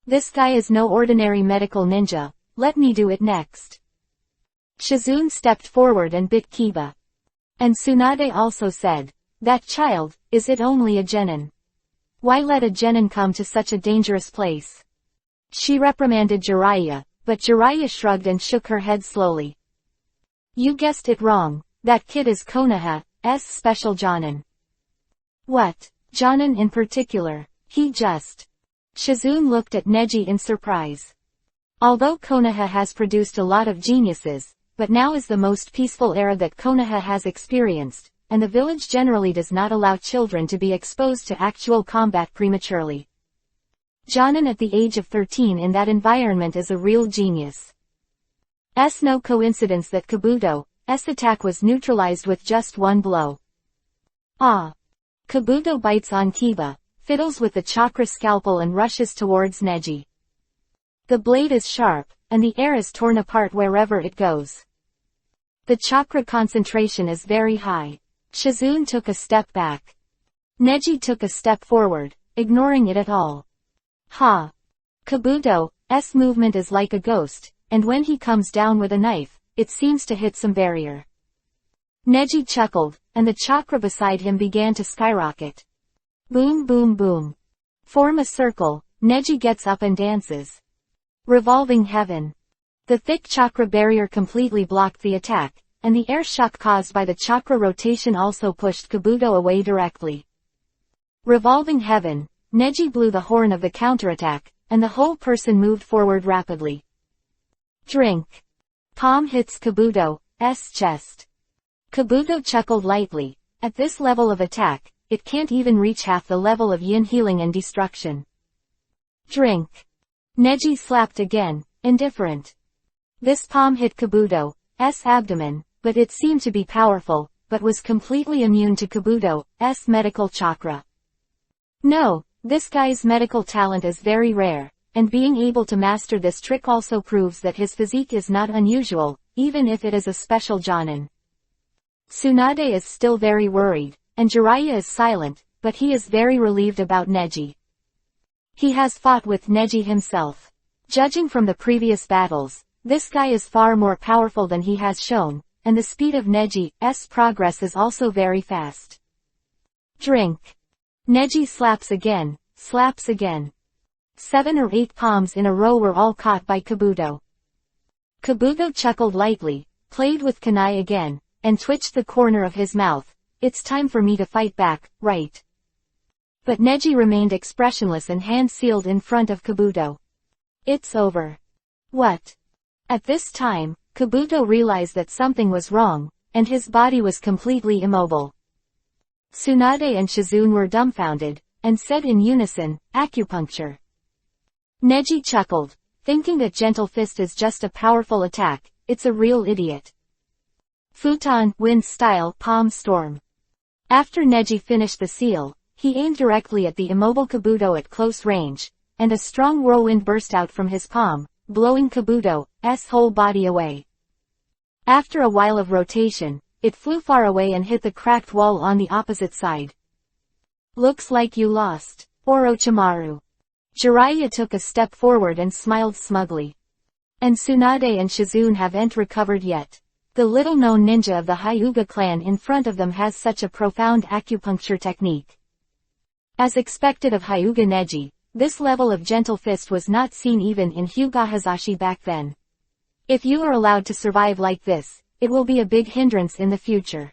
This guy is no ordinary medical ninja, let me do it next. Shizune stepped forward and bit Kiba. And Tsunade also said, that child, is it only a genin? Why let a genin come to such a dangerous place? She reprimanded Jiraiya, but Jiraiya shrugged and shook her head slowly. You guessed it wrong, that kid is Konoha's special jonin. What, jonin in particular? He just... Shizune looked at Neji in surprise. Although Konoha has produced a lot of geniuses, but now is the most peaceful era that Konoha has experienced, and the village generally does not allow children to be exposed to actual combat prematurely. Jonin at the age of 13 in that environment is a real genius. No coincidence that Kabuto's attack was neutralized with just one blow. Kabuto bites on Kiba, fiddles with the chakra scalpel and rushes towards Neji. The blade is sharp, and the air is torn apart wherever it goes. The chakra concentration is very high. Shizune took a step back. Neji took a step forward, ignoring it at all. Kabuto's movement is like a ghost, and when he comes down with a knife, it seems to hit some barrier. Neji chuckled, and the chakra beside him began to skyrocket. Boom boom boom. Form a circle, Neji gets up and dances. Revolving heaven. The thick chakra barrier completely blocked the attack, and the air shock caused by the chakra rotation also pushed Kabuto away directly. Revolving heaven, Neji blew the horn of the counterattack, and the whole person moved forward rapidly. Drink. Palm hits Kabuto's chest. Kabuto chuckled lightly. At this level of attack, it can't even reach half the level of yin healing and destruction. Drink. Neji slapped again, indifferent. This palm hit Kabuto's abdomen, but it seemed to be powerful, but was completely immune to Kabuto's medical chakra. No, this guy's medical talent is very rare, and being able to master this trick also proves that his physique is not unusual, even if it is a special Jonin. Tsunade is still very worried, and Jiraiya is silent, but he is very relieved about Neji. He has fought with Neji himself. Judging from the previous battles, this guy is far more powerful than he has shown, and the speed of Neji's progress is also very fast. Drink. Neji slaps again, slaps again. 7 or 8 palms in a row were all caught by Kabuto. Kabuto chuckled lightly, played with kunai again, and twitched the corner of his mouth. It's time for me to fight back, right? But Neji remained expressionless and hand-sealed in front of Kabuto. It's over. What? At this time, Kabuto realized that something was wrong, and his body was completely immobile. Tsunade and Shizune were dumbfounded, and said in unison, acupuncture. Neji chuckled, thinking that Gentle Fist is just a powerful attack. It's a real idiot. Futon, wind style, palm storm. After Neji finished the seal, he aimed directly at the immobile Kabuto at close range, and a strong whirlwind burst out from his palm, blowing Kabuto's whole body away. After a while of rotation, it flew far away and hit the cracked wall on the opposite side. Looks like you lost, Orochimaru. Jiraiya took a step forward and smiled smugly. And Tsunade and Shizune haven't recovered yet. The little-known ninja of the Hyuga clan in front of them has such a profound acupuncture technique. As expected of Hyuga Neji, this level of Gentle Fist was not seen even in Hyuga back then. If you are allowed to survive like this, it will be a big hindrance in the future.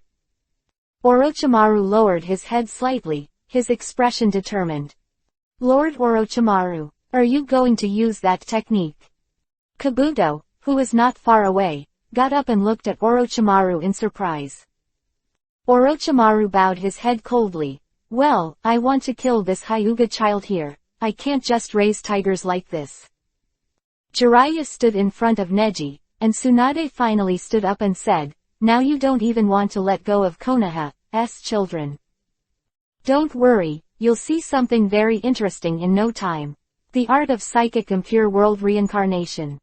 Orochimaru lowered his head slightly, his expression determined. Lord Orochimaru, are you going to use that technique? Kabuto, who was not far away, got up and looked at Orochimaru in surprise. Orochimaru bowed his head coldly. Well, I want to kill this Hyuga child here. I can't just raise tigers like this. Jiraiya stood in front of Neji, and Tsunade finally stood up and said, now you don't even want to let go of Konoha's children. Don't worry, you'll see something very interesting in no time. The art of psychic and pure world reincarnation.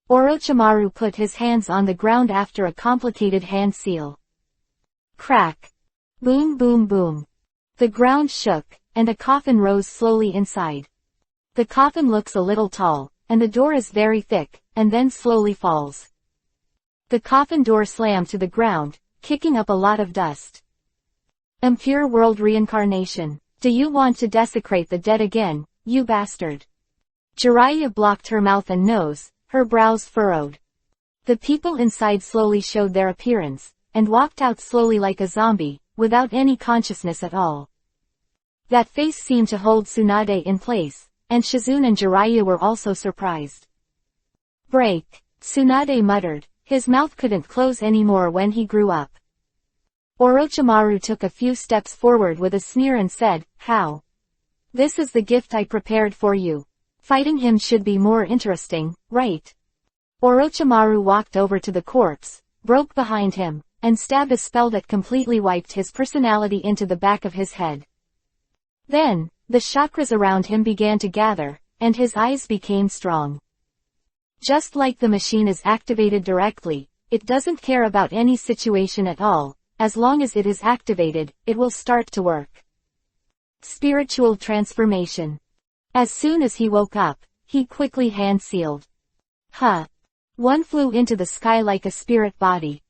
Orochimaru put his hands on the ground after a complicated hand seal. Crack. Boom boom boom. The ground shook, and a coffin rose slowly inside. The coffin looks a little tall, and the door is very thick, and then slowly falls. The coffin door slammed to the ground, kicking up a lot of dust. Impure world reincarnation. Do you want to desecrate the dead again, you bastard? Jiraiya blocked her mouth and nose, her brows furrowed. The people inside slowly showed their appearance, and walked out slowly like a zombie, without any consciousness at all. That face seemed to hold Tsunade in place, and Shizune and Jiraiya were also surprised. Break, Tsunade muttered, His mouth couldn't close anymore when he grew up. Orochimaru took a few steps forward with a sneer and said, "How? This is the gift I prepared for you. Fighting him should be more interesting, right?" Orochimaru walked over to the corpse, broke behind him, and stabbed a spell that completely wiped his personality into the back of his head. Then, the chakras around him began to gather, and his eyes became strong. Just like the machine is activated directly, it doesn't care about any situation at all. As long as it is activated, it will start to work. Spiritual transformation. As soon as he woke up, he quickly hand-sealed. One flew into the sky like a spirit body.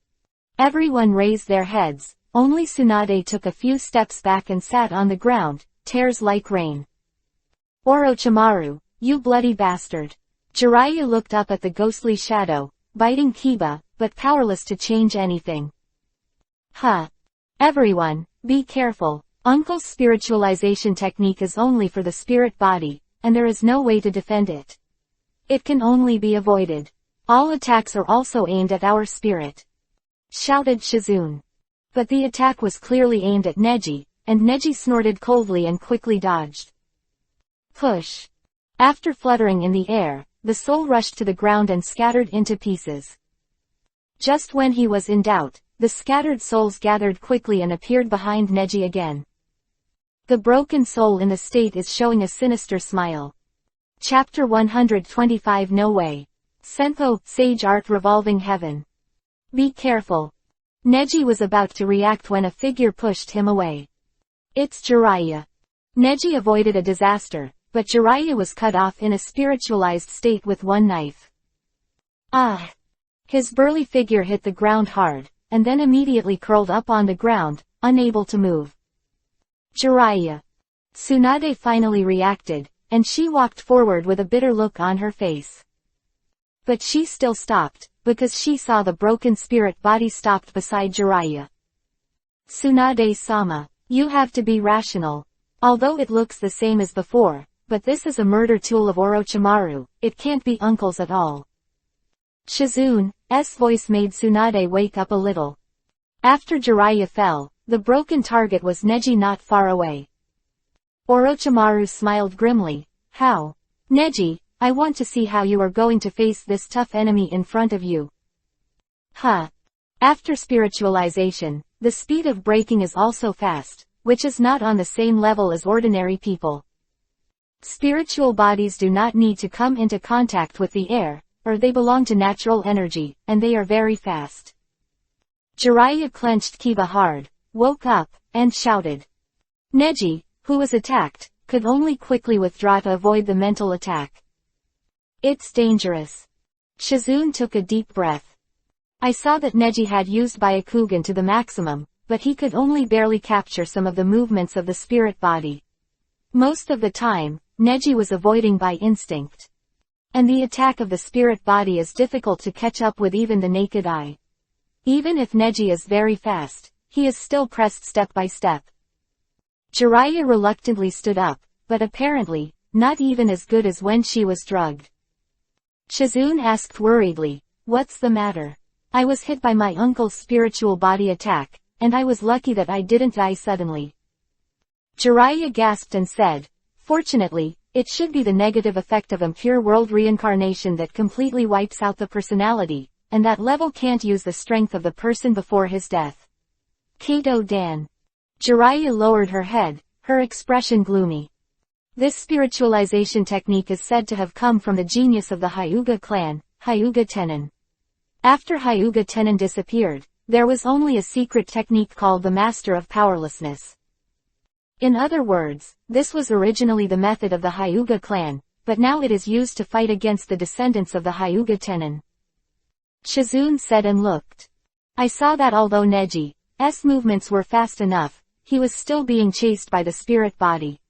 Everyone raised their heads, only Tsunade took a few steps back and sat on the ground, tears like rain. "Orochimaru, you bloody bastard." Jiraiya looked up at the ghostly shadow, biting Kiba, but powerless to change anything. Everyone, be careful. Uncle's spiritualization technique is only for the spirit body, and there is no way to defend it. It can only be avoided. All attacks are also aimed at our spirit," shouted Shizune. But the attack was clearly aimed at Neji, and Neji snorted coldly and quickly dodged. Push. After fluttering in the air, the soul rushed to the ground and scattered into pieces. Just when he was in doubt, the scattered souls gathered quickly and appeared behind Neji again. The broken soul in the state is showing a sinister smile. Chapter 125 No Way. Senpo, Sage Art Revolving Heaven. Be careful. Neji was about to react when a figure pushed him away. It's Jiraiya. Neji avoided a disaster, but Jiraiya was cut off in a spiritualized state with one knife. His burly figure hit the ground hard, and then immediately curled up on the ground, unable to move. Jiraiya. Tsunade finally reacted, and she walked forward with a bitter look on her face. But she still stopped, because she saw the broken spirit body stopped beside Jiraiya. Tsunade-sama, you have to be rational. Although it looks the same as before, but this is a murder tool of Orochimaru, it can't be uncle's at all. Shizune's voice made Tsunade wake up a little. After Jiraiya fell, the broken target was Neji not far away. Orochimaru smiled grimly. How? Neji, I want to see how you are going to face this tough enemy in front of you. After spiritualization, the speed of breaking is also fast, which is not on the same level as ordinary people. Spiritual bodies do not need to come into contact with the air, or they belong to natural energy, and they are very fast. Jiraiya clenched Kiba hard, woke up, and shouted. Neji, who was attacked, could only quickly withdraw to avoid the mental attack. It's dangerous. Shizune took a deep breath. I saw that Neji had used Byakugan to the maximum, but he could only barely capture some of the movements of the spirit body. Most of the time, Neji was avoiding by instinct. And the attack of the spirit body is difficult to catch up with even the naked eye. Even if Neji is very fast, he is still pressed step by step. Jiraiya reluctantly stood up, but apparently, not even as good as when she was drugged. Shizune asked worriedly, what's the matter? I was hit by my uncle's spiritual body attack, and I was lucky that I didn't die suddenly. Jiraiya gasped and said, fortunately, it should be the negative effect of impure world reincarnation that completely wipes out the personality, and that level can't use the strength of the person before his death. Kato Dan. Jiraiya lowered her head, her expression gloomy. This spiritualization technique is said to have come from the genius of the Hyuga clan, Hyuga Tenin. After Hyuga Tenin disappeared, there was only a secret technique called the Master of Powerlessness. In other words, this was originally the method of the Hyuga clan, but now it is used to fight against the descendants of the Hyuga Tenin. Shizune said and looked. I saw that although Neji's movements were fast enough, he was still being chased by the spirit body.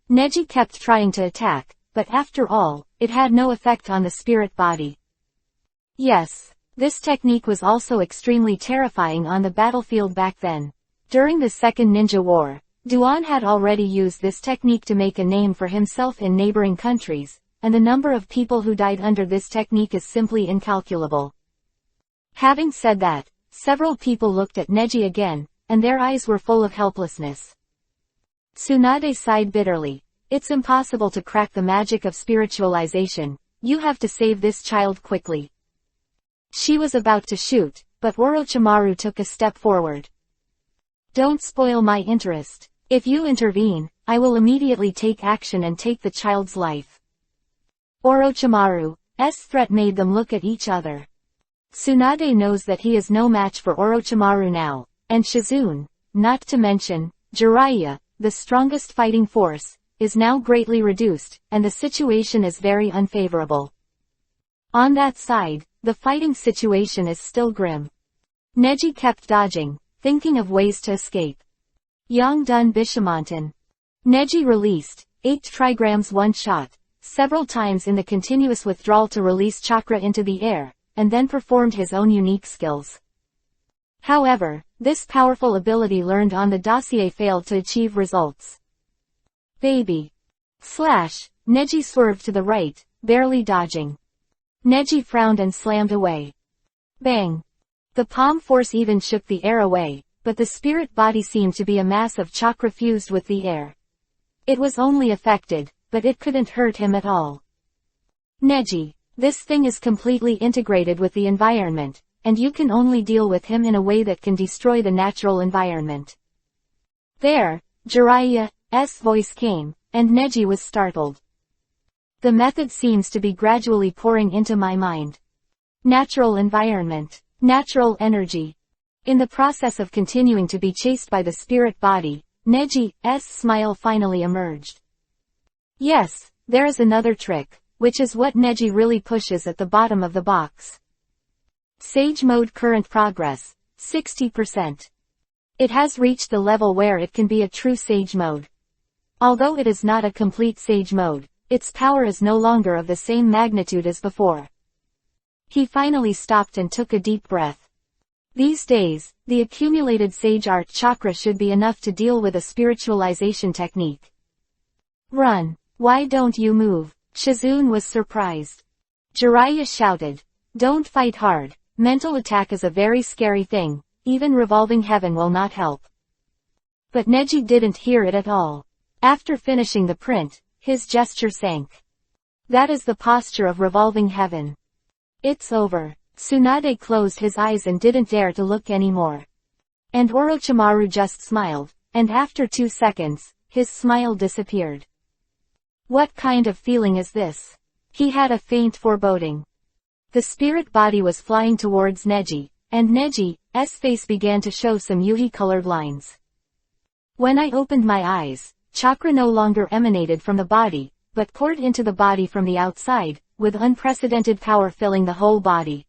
Neji kept trying to attack, but after all, it had no effect on the spirit body. Yes, this technique was also extremely terrifying on the battlefield back then. During the Second Ninja War, Duan had already used this technique to make a name for himself in neighboring countries, and the number of people who died under this technique is simply incalculable. Having said that, several people looked at Neji again, and their eyes were full of helplessness. Tsunade sighed bitterly. It's impossible to crack the magic of spiritualization. You have to save this child quickly. She was about to shoot, but Orochimaru took a step forward. Don't spoil my interest. If you intervene, I will immediately take action and take the child's life. Orochimaru's threat made them look at each other. Tsunade knows that he is no match for Orochimaru now, and Shizune, not to mention Jiraiya, the strongest fighting force, is now greatly reduced, and the situation is very unfavorable. On that side, the fighting situation is still grim. Neji kept dodging, thinking of ways to escape. Yongdun Bishamonten. Neji released 8 trigrams one shot, several times in the continuous withdrawal to release chakra into the air, and then performed his own unique skills. However, this powerful ability learned on the dossier failed to achieve results. Baby. Slash. Neji swerved to the right, barely dodging. Neji frowned and slammed away. Bang. The palm force even shook the air away, but the spirit body seemed to be a mass of chakra fused with the air. It was only affected, but it couldn't hurt him at all. Neji, this thing is completely integrated with the environment, and you can only deal with him in a way that can destroy the natural environment. There, Jiraiya's voice came, and Neji was startled. The method seems to be gradually pouring into my mind. Natural environment. Natural energy. In the process of continuing to be chased by the spirit body, Neji's smile finally emerged. Yes, there is another trick, which is what Neji really pushes at the bottom of the box. Sage Mode current progress, 60%. It has reached the level where it can be a true Sage Mode. Although it is not a complete Sage Mode, its power is no longer of the same magnitude as before. He finally stopped and took a deep breath. These days, the accumulated Sage Art chakra should be enough to deal with a spiritualization technique. Run. Why don't you move? Shizune was surprised. Jiraiya shouted. Don't fight hard. Mental attack is a very scary thing, even revolving heaven will not help. But Neji didn't hear it at all. After finishing the print, his gesture sank. That is the posture of revolving heaven. It's over. Tsunade closed his eyes and didn't dare to look anymore. And Orochimaru just smiled, and after 2 seconds, his smile disappeared. What kind of feeling is this? He had a faint foreboding. The spirit body was flying towards Neji, and Neji's face began to show some yuhi-colored lines. When I opened my eyes, chakra no longer emanated from the body, but poured into the body from the outside, with unprecedented power filling the whole body.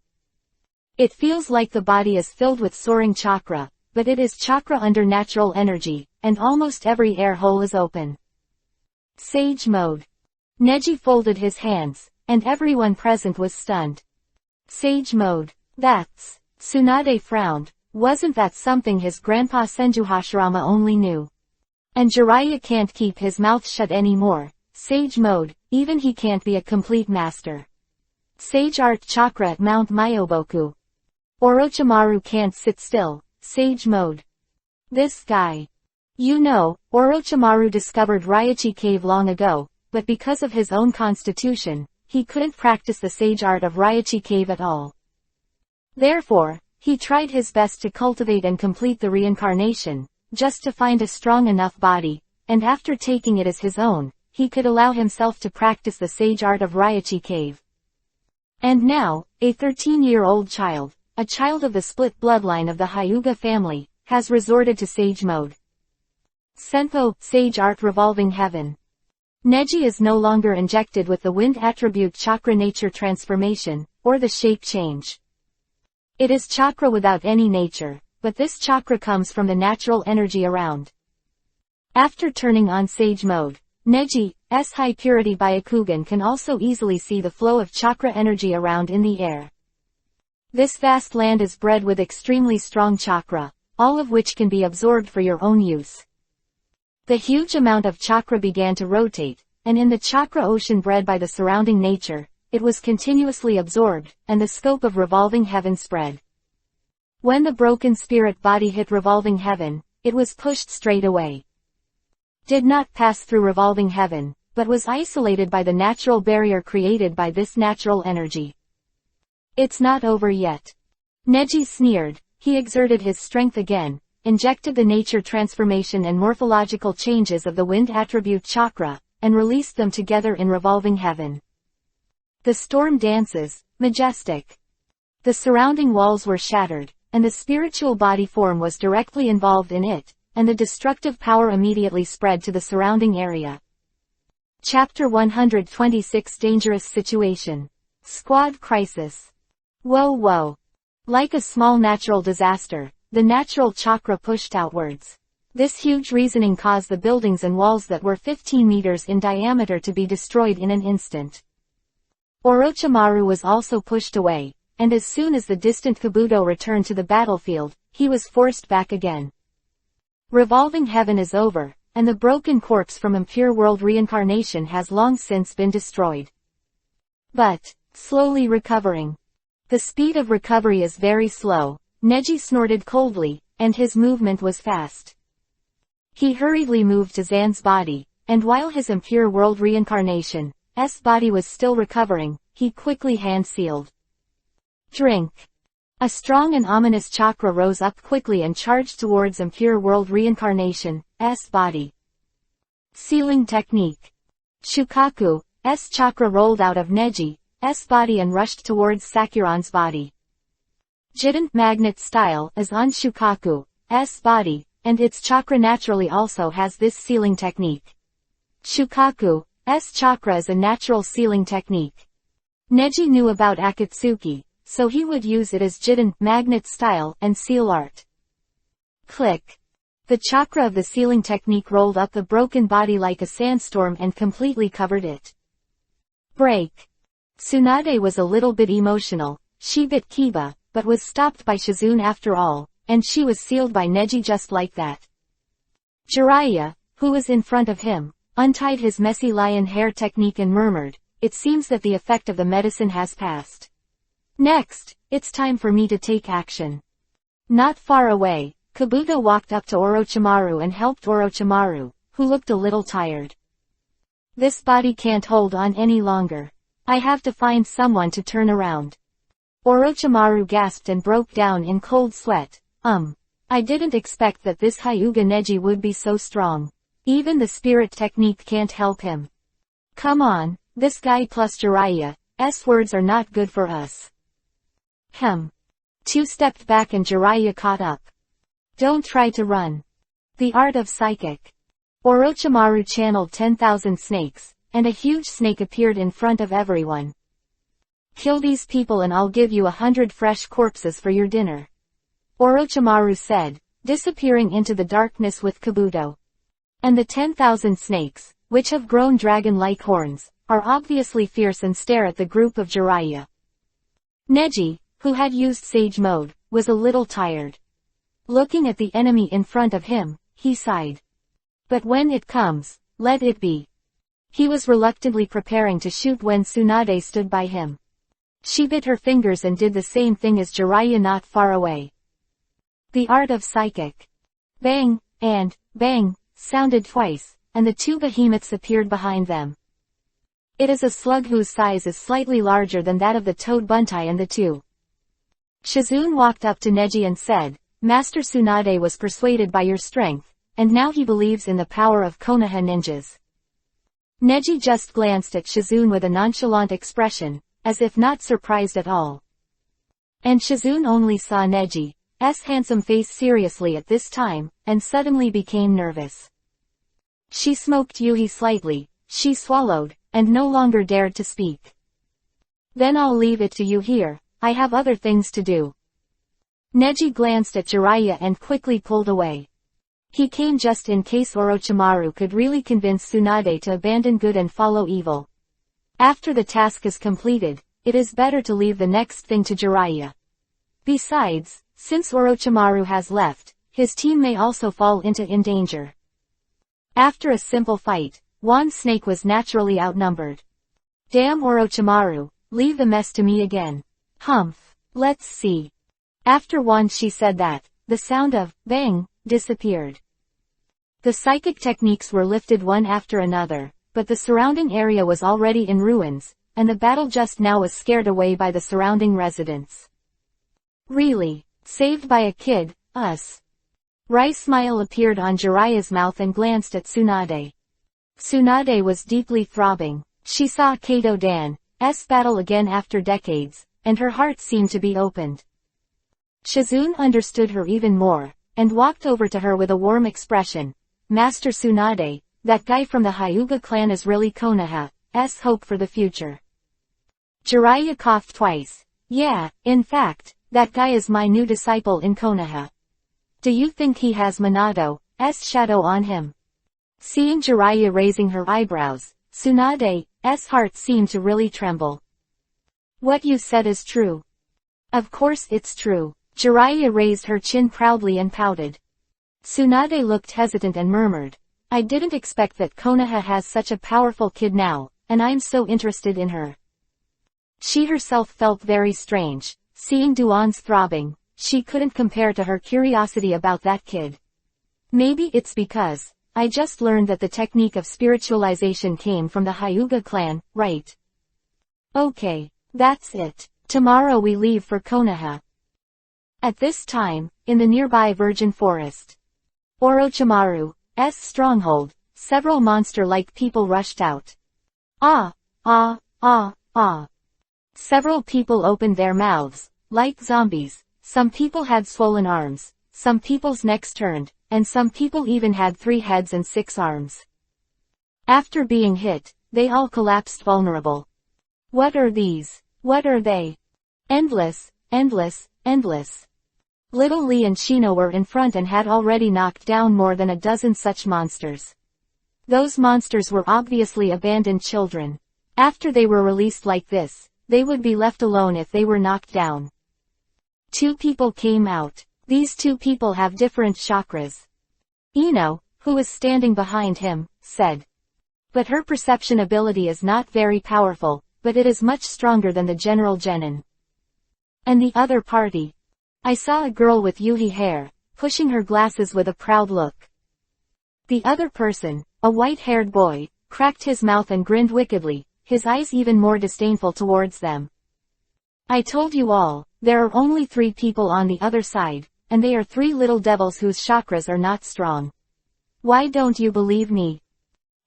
It feels like the body is filled with soaring chakra, but it is chakra under natural energy, and almost every air hole is open. Sage Mode. Neji folded his hands, and everyone present was stunned. Sage Mode. That's... Tsunade frowned. Wasn't that something his grandpa Senju Hashirama only knew? And Jiraiya can't keep his mouth shut anymore. Sage Mode, even he can't be a complete master. Sage Art Chakra at Mount Myoboku. Orochimaru can't sit still. Sage Mode. This guy. You know, Orochimaru discovered Raichi Cave long ago, but because of his own constitution, he couldn't practice the sage art of Raichi Cave at all. Therefore, he tried his best to cultivate and complete the reincarnation, just to find a strong enough body, and after taking it as his own, he could allow himself to practice the sage art of Raichi Cave. And now, a 13-year-old child, a child of the split bloodline of the Hyuga family, has resorted to Sage Mode. Senpo, Sage Art Revolving Heaven. Neji is no longer injected with the wind attribute chakra nature transformation, or the shape change. It is chakra without any nature, but this chakra comes from the natural energy around. After turning on Sage Mode, Neji's high purity Byakugan can also easily see the flow of chakra energy around in the air. This vast land is bred with extremely strong chakra, all of which can be absorbed for your own use. The huge amount of chakra began to rotate, and in the chakra ocean bred by the surrounding nature, it was continuously absorbed, and the scope of revolving heaven spread. When the broken spirit body hit revolving heaven, it was pushed straight away. Did not pass through revolving heaven, but was isolated by the natural barrier created by this natural energy. It's not over yet. Neji sneered. He exerted his strength again, injected the nature transformation and morphological changes of the wind attribute chakra, and released them together in revolving heaven. The storm dances, majestic. The surrounding walls were shattered, and the spiritual body form was directly involved in it, and the destructive power immediately spread to the surrounding area. Chapter 126 Dangerous Situation. Squad Crisis. Whoa. Like a small natural disaster, the natural chakra pushed outwards. This huge reasoning caused the buildings and walls that were 15 meters in diameter to be destroyed in an instant. Orochimaru was also pushed away, and as soon as the distant Kabuto returned to the battlefield, he was forced back again. Revolving heaven is over, and the broken corpse from Impure World reincarnation has long since been destroyed. But, slowly recovering. The speed of recovery is very slow. Neji snorted coldly, and his movement was fast. He hurriedly moved to Zan's body, and while his Impure World reincarnation's body was still recovering, he quickly hand-sealed. Drink. A strong and ominous chakra rose up quickly and charged towards Impure World reincarnation's body. Sealing technique. Shukaku's chakra rolled out of Neji's body and rushed towards Sakuran's body. Jident magnet style is on Shukaku's body, and its chakra naturally also has this sealing technique. Shukaku's chakra is a natural sealing technique. Neji knew about Akatsuki, so he would use it as Jident magnet style and seal art. Click. The chakra of the sealing technique rolled up the broken body like a sandstorm and completely covered it. Break. Tsunade was a little bit emotional. She bit Kiba, but was stopped by Shizune after all, and she was sealed by Neji just like that. Jiraiya, who was in front of him, untied his messy lion hair technique and murmured, "It seems that the effect of the medicine has passed. Next, it's time for me to take action." Not far away, Kabuto walked up to Orochimaru and helped Orochimaru, who looked a little tired. "This body can't hold on any longer. I have to find someone to turn around." Orochimaru gasped and broke down in cold sweat. I didn't expect that this Hyuga Neji would be so strong. Even the spirit technique can't help him. Come on, this guy plus Jiraiya's words are not good for us." Two stepped back and Jiraiya caught up. "Don't try to run." The art of psychic. Orochimaru channeled 10,000 snakes, and a huge snake appeared in front of everyone. "Kill these people and I'll give you 100 fresh corpses for your dinner," Orochimaru said, disappearing into the darkness with Kabuto. And the 10,000 snakes, which have grown dragon-like horns, are obviously fierce and stare at the group of Jiraiya. Neji, who had used Sage Mode, was a little tired. Looking at the enemy in front of him, he sighed. But when it comes, let it be. He was reluctantly preparing to shoot when Tsunade stood by him. She bit her fingers and did the same thing as Jiraiya not far away. The art of psychic. Bang, and bang, sounded twice, and the two behemoths appeared behind them. It is a slug whose size is slightly larger than that of the toad buntai and the two. Shizune walked up to Neji and said, "Master Tsunade was persuaded by your strength, and now he believes in the power of Konoha ninjas." Neji just glanced at Shizune with a nonchalant expression, as if not surprised at all. And Shizune only saw Neji's handsome face seriously at this time, and suddenly became nervous. She smoked Yuhi slightly, she swallowed, and no longer dared to speak. "Then I'll leave it to you here, I have other things to do." Neji glanced at Jiraiya and quickly pulled away. He came just in case Orochimaru could really convince Tsunade to abandon good and follow evil. After the task is completed, it is better to leave the next thing to Jiraiya. Besides, since Orochimaru has left, his team may also fall in danger. After a simple fight, one snake was naturally outnumbered. "Damn Orochimaru, leave the mess to me again." Let's see. After once she said that, the sound of bang disappeared. The psychic techniques were lifted one after another, but the surrounding area was already in ruins, and the battle just now was scared away by the surrounding residents. Really? Saved by a kid, us? Wry's smile appeared on Jiraiya's mouth and glanced at Tsunade. Tsunade was deeply throbbing. She saw Kato Dan's battle again after decades, and her heart seemed to be opened. Shizune understood her even more, and walked over to her with a warm expression. Master Tsunade, that guy from the Hyuga clan is really Konoha's hope for the future. Jiraiya coughed twice. Yeah, in fact, that guy is my new disciple in Konoha. Do you think he has Minado's shadow on him? Seeing Jiraiya raising her eyebrows, Tsunade's heart seemed to really tremble. What you said is true. Of course it's true. Jiraiya raised her chin proudly and pouted. Tsunade looked hesitant and murmured, I didn't expect that Konoha has such a powerful kid now, and I'm so interested in her. She herself felt very strange, seeing Duan's throbbing. She couldn't compare to her curiosity about that kid. Maybe it's because I just learned that the technique of spiritualization came from the Hyuga clan, right? Okay, that's it. Tomorrow we leave for Konoha. At this time, in the nearby virgin forest, Orochimaru's stronghold, several monster-like people rushed out. Ah, ah, ah, ah. Several people opened their mouths, like zombies. Some people had swollen arms, some people's necks turned, and some people even had 3 heads and 6 arms. After being hit, they all collapsed vulnerable. What are these? What are they? Endless, endless, endless. Little Lee and Shino were in front and had already knocked down more than a dozen such monsters. Those monsters were obviously abandoned children. After they were released like this, they would be left alone if they were knocked down. 2 people came out. These 2 people have different chakras. Ino, who was standing behind him, said. But her perception ability is not very powerful, but it is much stronger than the general genin. And the other party. I saw a girl with yuhi hair, pushing her glasses with a proud look. The other person, a white-haired boy, cracked his mouth and grinned wickedly, his eyes even more disdainful towards them. I told you all, there are only 3 people on the other side, and they are 3 little devils whose chakras are not strong. Why don't you believe me?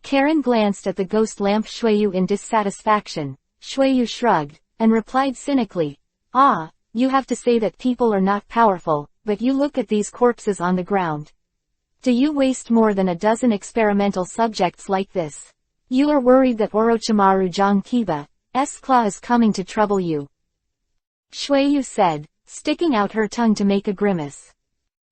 Karen glanced at the ghost lamp Shueyu in dissatisfaction. Shueyu shrugged, and replied cynically, Ah, you have to say that people are not powerful, but you look at these corpses on the ground. Do you waste more than a dozen experimental subjects like this? You are worried that Orochimaru Jankiba's claw is coming to trouble you. Shueyu said, sticking out her tongue to make a grimace.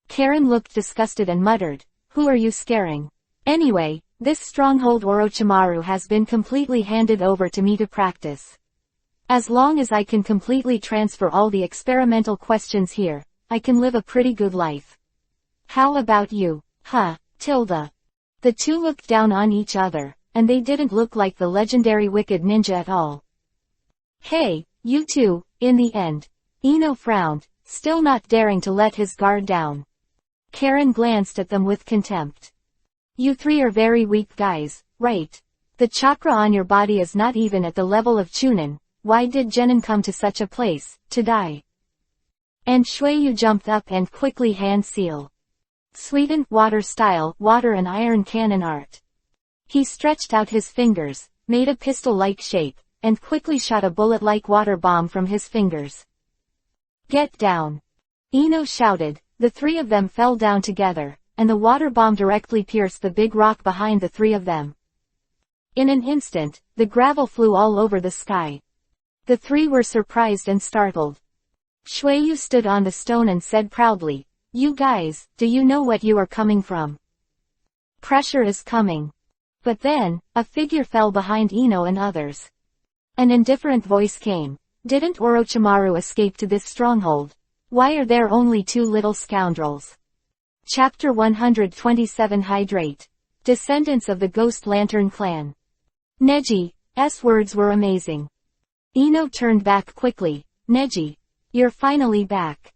Karen looked disgusted and muttered, Who are you scaring? Anyway, this stronghold Orochimaru has been completely handed over to me to practice. As long as I can completely transfer all the experimental questions here, I can live a pretty good life. How about you? Tilda. The 2 looked down on each other, and they didn't look like the legendary wicked ninja at all. Hey, you 2, in the end. Ino frowned, still not daring to let his guard down. Karen glanced at them with contempt. You 3 are very weak guys, right? The chakra on your body is not even at the level of Chunin. Why did Genin come to such a place, to die? And Shueyu jumped up and quickly hand seal. Sweetened water style, water and iron cannon art. He stretched out his fingers, made a pistol-like shape, and quickly shot a bullet-like water bomb from his fingers. Get down! Ino shouted. The 3 of them fell down together, and the water bomb directly pierced the big rock behind the 3 of them. In an instant, the gravel flew all over the sky. The 3 were surprised and startled. Shueyu stood on the stone and said proudly, You guys, do you know what you are coming from? Pressure is coming. But then, a figure fell behind Ino and others. An indifferent voice came. Didn't Orochimaru escape to this stronghold? Why are there only 2 little scoundrels? Chapter 127 Hydrate. Descendants of the Ghost Lantern Clan. Neji's words were amazing. Ino turned back quickly. Neji. You're finally back.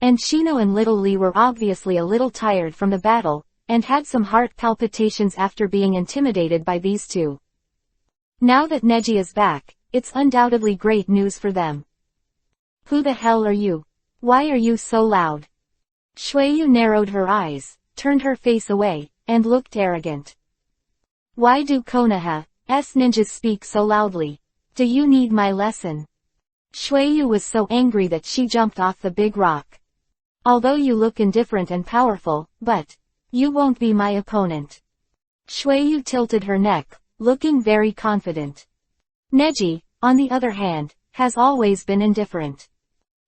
And Shino and Little Lee were obviously a little tired from the battle, and had some heart palpitations after being intimidated by these two. Now that Neji is back, it's undoubtedly great news for them. Who the hell are you? Why are you so loud? Shueyu narrowed her eyes, turned her face away, and looked arrogant. Why do Konoha's ninjas speak so loudly? Do you need my lesson? Shueyu was so angry that she jumped off the big rock. Although you look indifferent and powerful, but you won't be my opponent. Shueyu tilted her neck, looking very confident. Neji, on the other hand, has always been indifferent.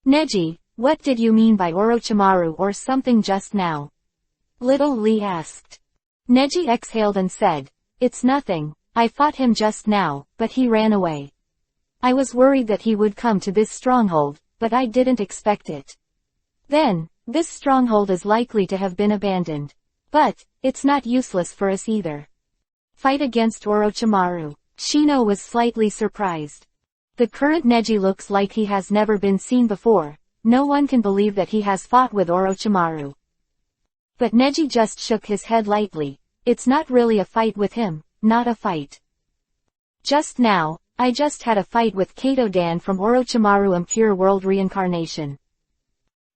Neji, what did you mean by Orochimaru or something just now? Little Lee asked. Neji exhaled and said, it's nothing, I fought him just now, but he ran away. I was worried that he would come to this stronghold, but I didn't expect it. Then, this stronghold is likely to have been abandoned. But, it's not useless for us either. Fight against Orochimaru. Shino was slightly surprised. The current Neji looks like he has never been seen before. No one can believe that he has fought with Orochimaru. But Neji just shook his head lightly. It's not really a fight with him, not a fight. Just now, I just had a fight with Kato Dan from Orochimaru Impure World Reincarnation.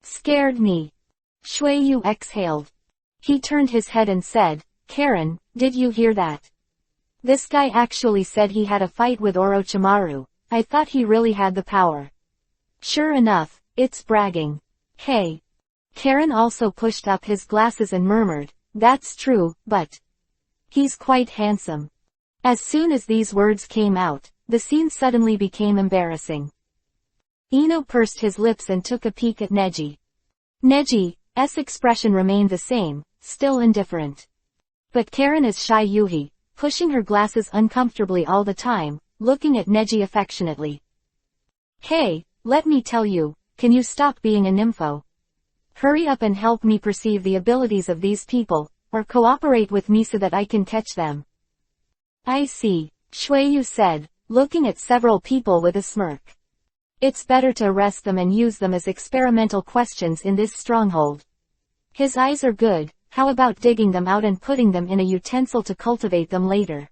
Scared me. Shueyu exhaled. He turned his head and said, Karen, did you hear that? This guy actually said he had a fight with Orochimaru. I thought he really had the power. Sure enough, it's bragging. Hey. Karen also pushed up his glasses and murmured, that's true, but he's quite handsome. As soon as these words came out, the scene suddenly became embarrassing. Ino pursed his lips and took a peek at Neji. Neji's expression remained the same, still indifferent. But Karen is shy Yuhi, pushing her glasses uncomfortably all the time, looking at Neji affectionately. Hey, let me tell you, can you stop being a nympho? Hurry up and help me perceive the abilities of these people, or cooperate with me so that I can catch them. I see, Shueyu said, looking at several people with a smirk. It's better to arrest them and use them as experimental questions in this stronghold. His eyes are good, how about digging them out and putting them in a utensil to cultivate them later?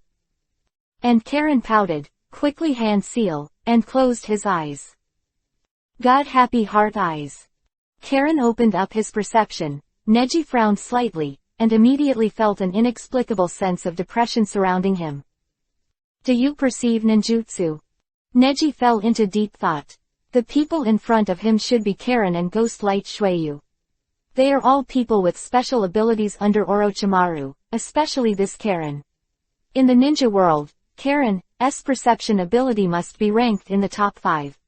And Karen pouted, quickly hand seal, and closed his eyes. God happy heart eyes. Karen opened up his perception. Neji frowned slightly, and immediately felt an inexplicable sense of depression surrounding him. Do you perceive ninjutsu? Neji fell into deep thought. The people in front of him should be Karen and Ghostlight Shueyu. They are all people with special abilities under Orochimaru, especially this Karen. In the ninja world, Karen's perception ability must be ranked in the top 5.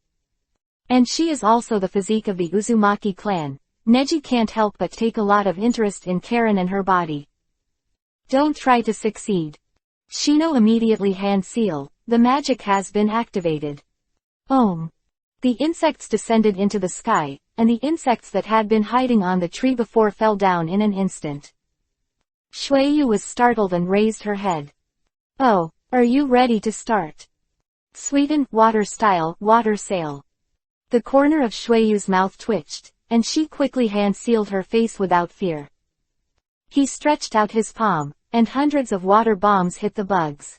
And she is also the physique of the Uzumaki clan. Neji can't help but take a lot of interest in Karen and her body. Don't try to succeed. Shino immediately hand seal, the magic has been activated. Om. The insects descended into the sky, and the insects that had been hiding on the tree before fell down in an instant. Shueyu was startled and raised her head. Oh, are you ready to start? Sweden, water style, water sail. The corner of Shueyu's mouth twitched, and she quickly hand-sealed her face without fear. He stretched out his palm, and hundreds of water bombs hit the bugs.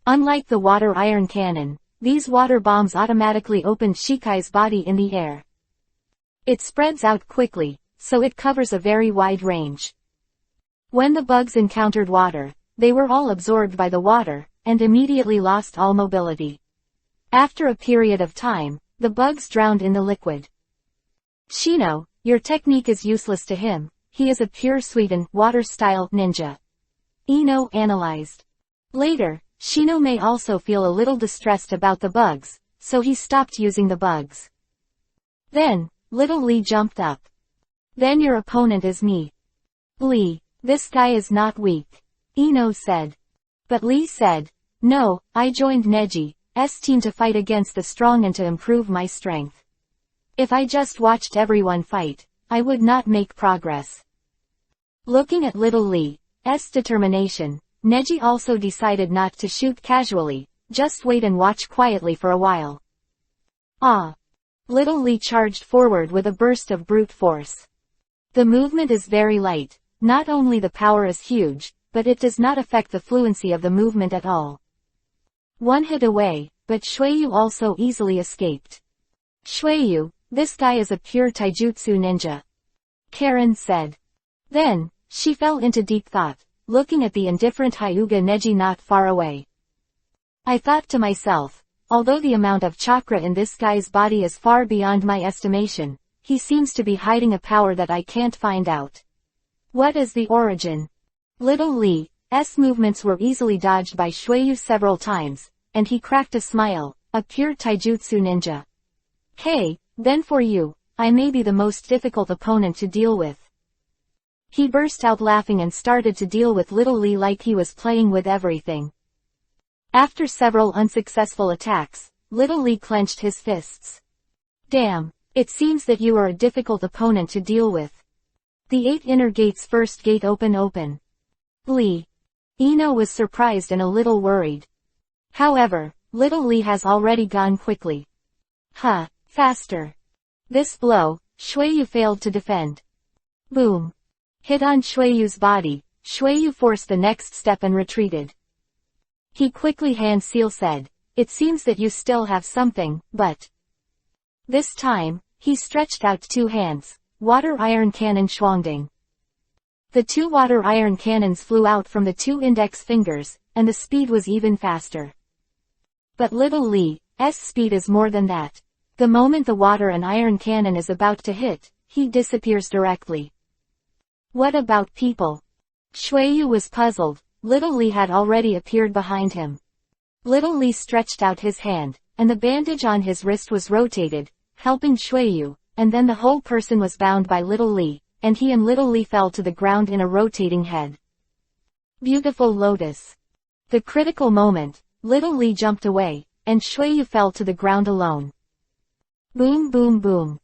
Unlike the water iron cannon, these water bombs automatically opened Shikai's body in the air. It spreads out quickly, so it covers a very wide range. When the bugs encountered water, they were all absorbed by the water, and immediately lost all mobility. After a period of time, the bugs drowned in the liquid. Shino, your technique is useless to him, he is a pure Sweden, water-style ninja. Ino analyzed. Later, Shino may also feel a little distressed about the bugs, so he stopped using the bugs. Then, Little Lee jumped up. Then your opponent is me. Lee, this guy is not weak. Ino said. But Lee said, no, I joined Neji's team to fight against the strong and to improve my strength. If I just watched everyone fight, I would not make progress. Looking at Little Lee's determination, Neji also decided not to shoot casually, just wait and watch quietly for a while. Ah. Little Lee charged forward with a burst of brute force. The movement is very light. Not only the power is huge, but it does not affect the fluency of the movement at all. One hit away, but Shuiyu also easily escaped. Shuiyu, this guy is a pure taijutsu ninja, Karen said. Then, she fell into deep thought, looking at the indifferent Hyuga Neji not far away. I thought to myself, although the amount of chakra in this guy's body is far beyond my estimation, he seems to be hiding a power that I can't find out. What is the origin? Little Lee's movements were easily dodged by Shuiyu several times, and he cracked a smile, a pure taijutsu ninja. Hey, then for you, I may be the most difficult opponent to deal with. He burst out laughing and started to deal with Little Lee like he was playing with everything. After several unsuccessful attacks, Little Lee clenched his fists. Damn, it seems that you are a difficult opponent to deal with. The 8 inner gates. First gate open. Lee. Ino was surprised and a little worried. However, Little Lee has already gone quickly. Faster. This blow, Shuiyu failed to defend. Boom. Hit on Shuiyu's body, Shuiyu forced the next step and retreated. He quickly hand-seal said, it seems that you still have something, but... This time, he stretched out 2 hands, water iron cannon Shuangding. The 2 water iron cannons flew out from the 2 index fingers, and the speed was even faster. But Little Lee's speed is more than that. The moment the water and iron cannon is about to hit, he disappears directly. What about people? Shuiyu was puzzled. Little Lee had already appeared behind him. Little Lee stretched out his hand, and the bandage on his wrist was rotated, helping Shuiyu, and then the whole person was bound by Little Lee, and he and Little Lee fell to the ground in a rotating head. Beautiful lotus. The critical moment, Little Lee jumped away, and Shuiyu fell to the ground alone. Boom boom boom.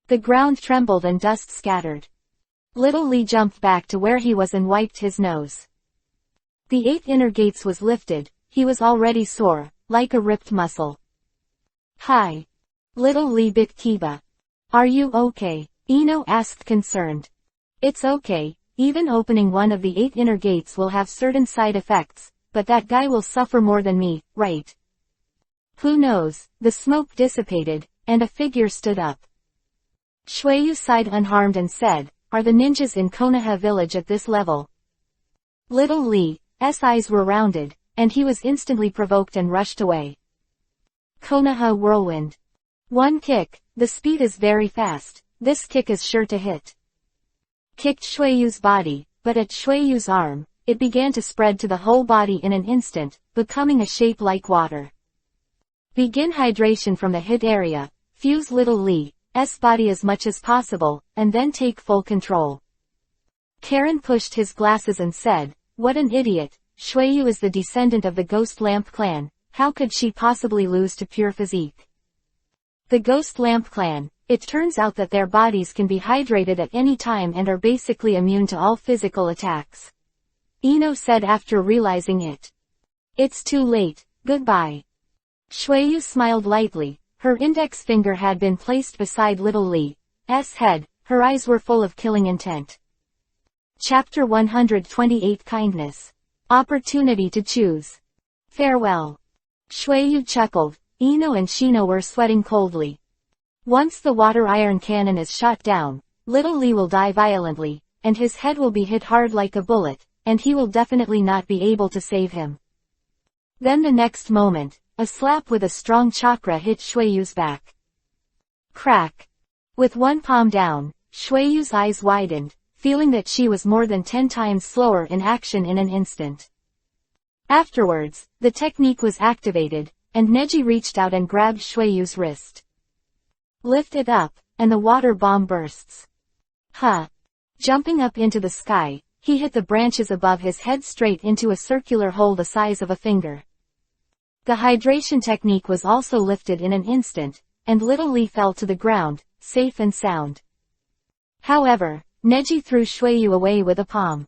The ground trembled and dust scattered. Little Lee jumped back to where he was and wiped his nose. The 8 inner gates was lifted, he was already sore, like a ripped muscle. Hi. Little Lee bit Kiba. Are you okay? Ino asked concerned. It's okay, even opening one of the 8 inner gates will have certain side effects, but that guy will suffer more than me, right? Who knows? The smoke dissipated, and a figure stood up. Shuiyu sighed unharmed and said, are the ninjas in Konoha village at this level? Little Lee's eyes were rounded, and he was instantly provoked and rushed away. Konoha whirlwind. One kick, the speed is very fast, this kick is sure to hit. Kicked Shuiyu's body, but at Shuiyu's arm, it began to spread to the whole body in an instant, becoming a shape like water. Begin hydration from the hit area, fuse Little Lee's body as much as possible, and then take full control. Karen pushed his glasses and said, what an idiot, Shuiyu is the descendant of the Ghost Lamp clan, how could she possibly lose to pure physique? The Ghost Lamp clan, it turns out that their bodies can be hydrated at any time and are basically immune to all physical attacks. Ino said after realizing it. It's too late, goodbye. Shuiyu smiled lightly. Her index finger had been placed beside Little Lee's head, her eyes were full of killing intent. Chapter 128 Kindness. Opportunity to choose. Farewell. Shuiyu chuckled. Ino and Shino were sweating coldly. Once the water iron cannon is shot down, Little Lee will die violently, and his head will be hit hard like a bullet, and he will definitely not be able to save him. Then the next moment, a slap with a strong chakra hit Shuiyu's back. Crack. With one palm down, Shuiyu's eyes widened, feeling that she was more than 10 times slower in action in an instant. Afterwards, the technique was activated, and Neji reached out and grabbed Shuiyu's wrist. Lift it up, and the water bomb bursts. Jumping up into the sky, he hit the branches above his head straight into a circular hole the size of a finger. The hydration technique was also lifted in an instant, and Little Lee fell to the ground, safe and sound. However, Neji threw Shuiyu away with a palm.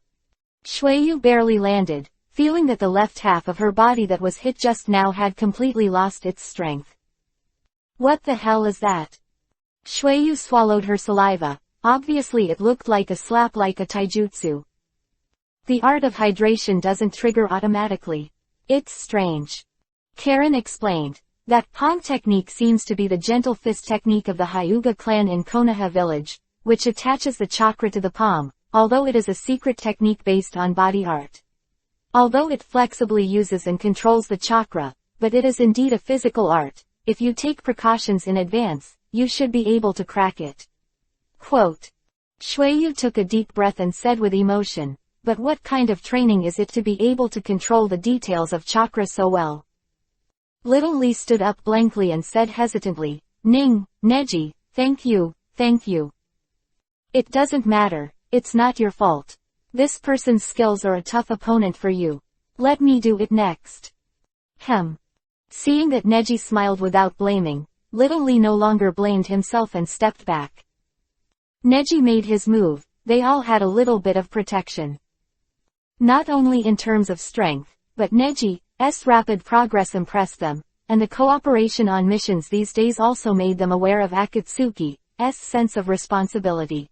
Shuiyu barely landed, feeling that the left half of her body that was hit just now had completely lost its strength. What the hell is that? Shueyu swallowed her saliva. Obviously it looked like a slap like a taijutsu. The art of hydration doesn't trigger automatically. It's strange. Karen explained. That palm technique seems to be the gentle fist technique of the Hyuga clan in Konoha village, which attaches the chakra to the palm, although it is a secret technique based on body art. Although it flexibly uses and controls the chakra, but it is indeed a physical art. If you take precautions in advance, you should be able to crack it. Quote. Shueyu took a deep breath and said with emotion, but what kind of training is it to be able to control the details of chakra so well? Little Lee stood up blankly and said hesitantly, Neji, thank you. It doesn't matter, it's not your fault. This person's skills are a tough opponent for you. Let me do it next. Seeing that Neji smiled without blaming, Little Lee no longer blamed himself and stepped back. Neji made his move. They all had a little bit of protection. Not only in terms of strength, but Neji's rapid progress impressed them, and the cooperation on missions these days also made them aware of Akatsuki's sense of responsibility.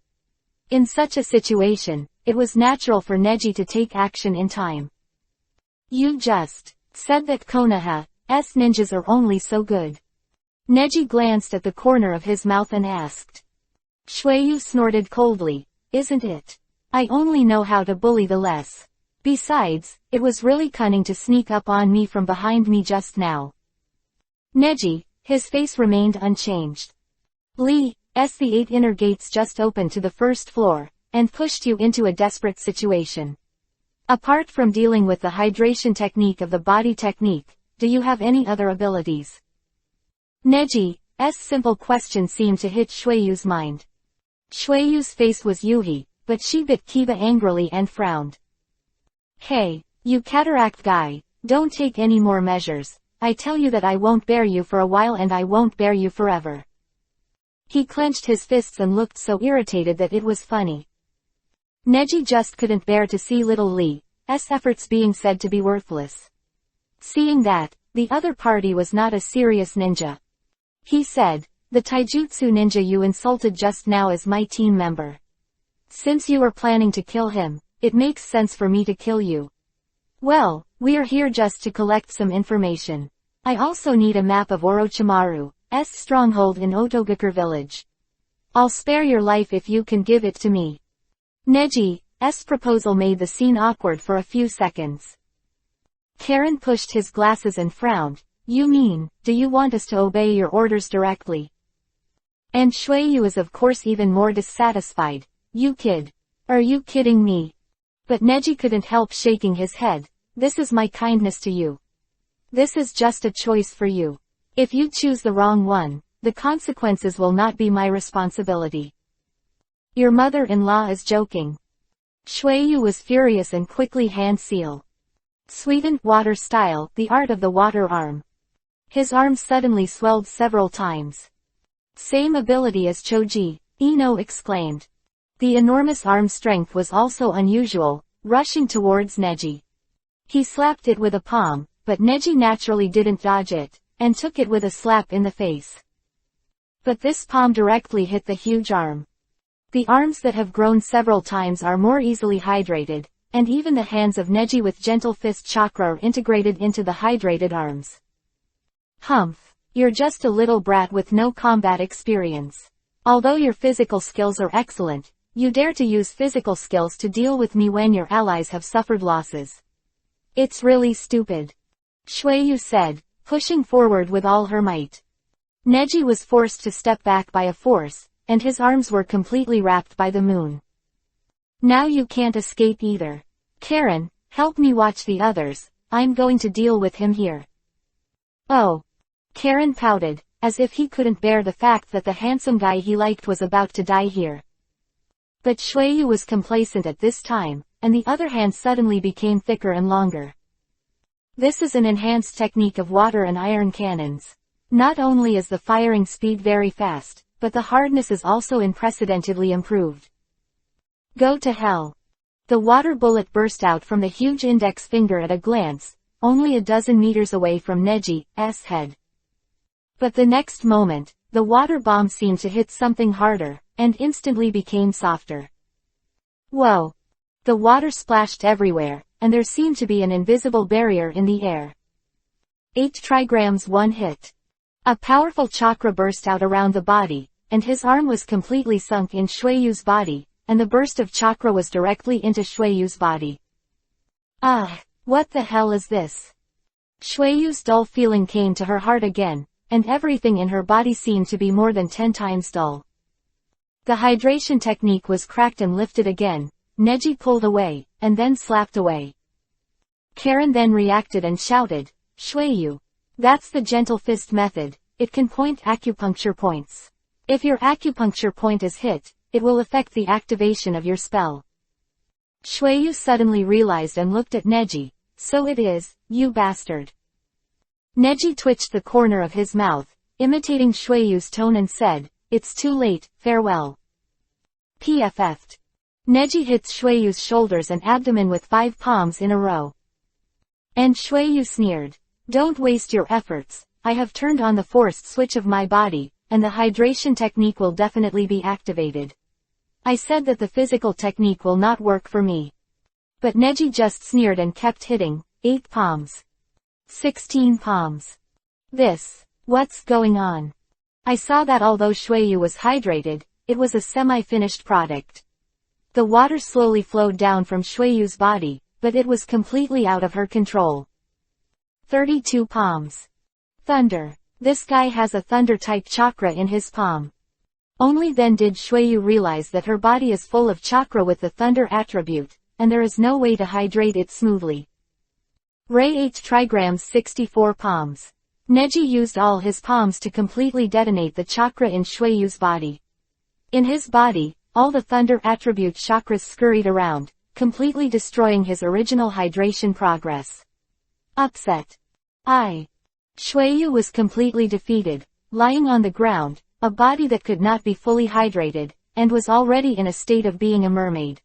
In such a situation, it was natural for Neji to take action in time. You just said that Konoha's ninjas are only so good. Neji glanced at the corner of his mouth and asked. Shueyu snorted coldly. Isn't it? I only know how to bully the less. Besides, it was really cunning to sneak up on me from behind me just now. Neji, his face remained unchanged. The 8 inner gates just opened to the first floor, and pushed you into a desperate situation. Apart from dealing with the hydration technique of the body technique, do you have any other abilities? Neji's simple question seemed to hit Shueyu's mind. Shueyu's face was Yuhi, but she bit Kiba angrily and frowned. Hey, you cataract guy, don't take any more measures. I tell you that I won't bear you for a while and I won't bear you forever. He clenched his fists and looked so irritated that it was funny. Neji just couldn't bear to see little Lee's efforts being said to be worthless. Seeing that, the other party was not a serious ninja. He said, the taijutsu ninja you insulted just now is my team member. Since you are planning to kill him, it makes sense for me to kill you. Well, we are here just to collect some information. I also need a map of Orochimaru's stronghold in Otogakure village. I'll spare your life if you can give it to me. Neji's proposal made the scene awkward for a few seconds. Karen pushed his glasses and frowned. You mean, do you want us to obey your orders directly? And Shueyu is of course even more dissatisfied. You kid. Are you kidding me? But Neji couldn't help shaking his head. This is my kindness to you. This is just a choice for you. If you choose the wrong one, the consequences will not be my responsibility. Your mother-in-law is joking. Shueyu was furious and quickly hand-seal. Sweetened water style, the art of the water arm. His arm suddenly swelled several times. Same ability as Choji, Ino exclaimed. The enormous arm strength was also unusual, rushing towards Neji. He slapped it with a palm, but Neji naturally didn't dodge it, and took it with a slap in the face. But this palm directly hit the huge arm. The arms that have grown several times are more easily hydrated, and even the hands of Neji with gentle fist chakra are integrated into the hydrated arms. Humph, you're just a little brat with no combat experience. Although your physical skills are excellent, you dare to use physical skills to deal with me when your allies have suffered losses. It's really stupid. Shueyu said, pushing forward with all her might. Neji was forced to step back by a force, and his arms were completely wrapped by the moon. Now you can't escape either. Karen, help me watch the others, I'm going to deal with him here. Oh. Karen pouted, as if he couldn't bear the fact that the handsome guy he liked was about to die here. But Shueyu was complacent at this time, and the other hand suddenly became thicker and longer. This is an enhanced technique of water and iron cannons. Not only is the firing speed very fast, but the hardness is also unprecedentedly improved. Go to hell. The water bullet burst out from the huge index finger at a glance, only a dozen meters away from Neji's head. But the next moment, the water bomb seemed to hit something harder, and instantly became softer. Whoa! The water splashed everywhere, and there seemed to be an invisible barrier in the air. 8 trigrams 1 hit. A powerful chakra burst out around the body, and his arm was completely sunk in Shueyu's body, and the burst of chakra was directly into Shueyu's body. What the hell is this? Shueyu's dull feeling came to her heart again, and everything in her body seemed to be more than 10 times dull. The hydration technique was cracked and lifted again. Neji pulled away, and then slapped away. Karen then reacted and shouted, "Shueyu! That's the gentle fist method, it can point acupuncture points. If your acupuncture point is hit, it will affect the activation of your spell." Shueyu suddenly realized and looked at Neji. "So it is, you bastard." Neji twitched the corner of his mouth, imitating Shueyu's tone and said, "It's too late, farewell." PFF'd. Neji hits Shueyu's shoulders and abdomen with 5 palms in a row. And Shueyu sneered, "Don't waste your efforts, I have turned on the forced switch of my body, and the hydration technique will definitely be activated. I said that the physical technique will not work for me." But Neji just sneered and kept hitting. 8 palms. 16 palms. What's going on? I saw that although Shueyu was hydrated, it was a semi-finished product. The water slowly flowed down from Shueyu's body, but it was completely out of her control. 32 palms. Thunder. This guy has a thunder-type chakra in his palm. Only then did Shueyu realize that her body is full of chakra with the thunder attribute, and there is no way to hydrate it smoothly. Ray 8 trigrams 64 palms. Neji used all his palms to completely detonate the chakra in Shueyu's body. In his body, all the thunder attribute chakras scurried around, completely destroying his original hydration progress. Upset. Shueyu was completely defeated, lying on the ground, a body that could not be fully hydrated, and was already in a state of being a mermaid.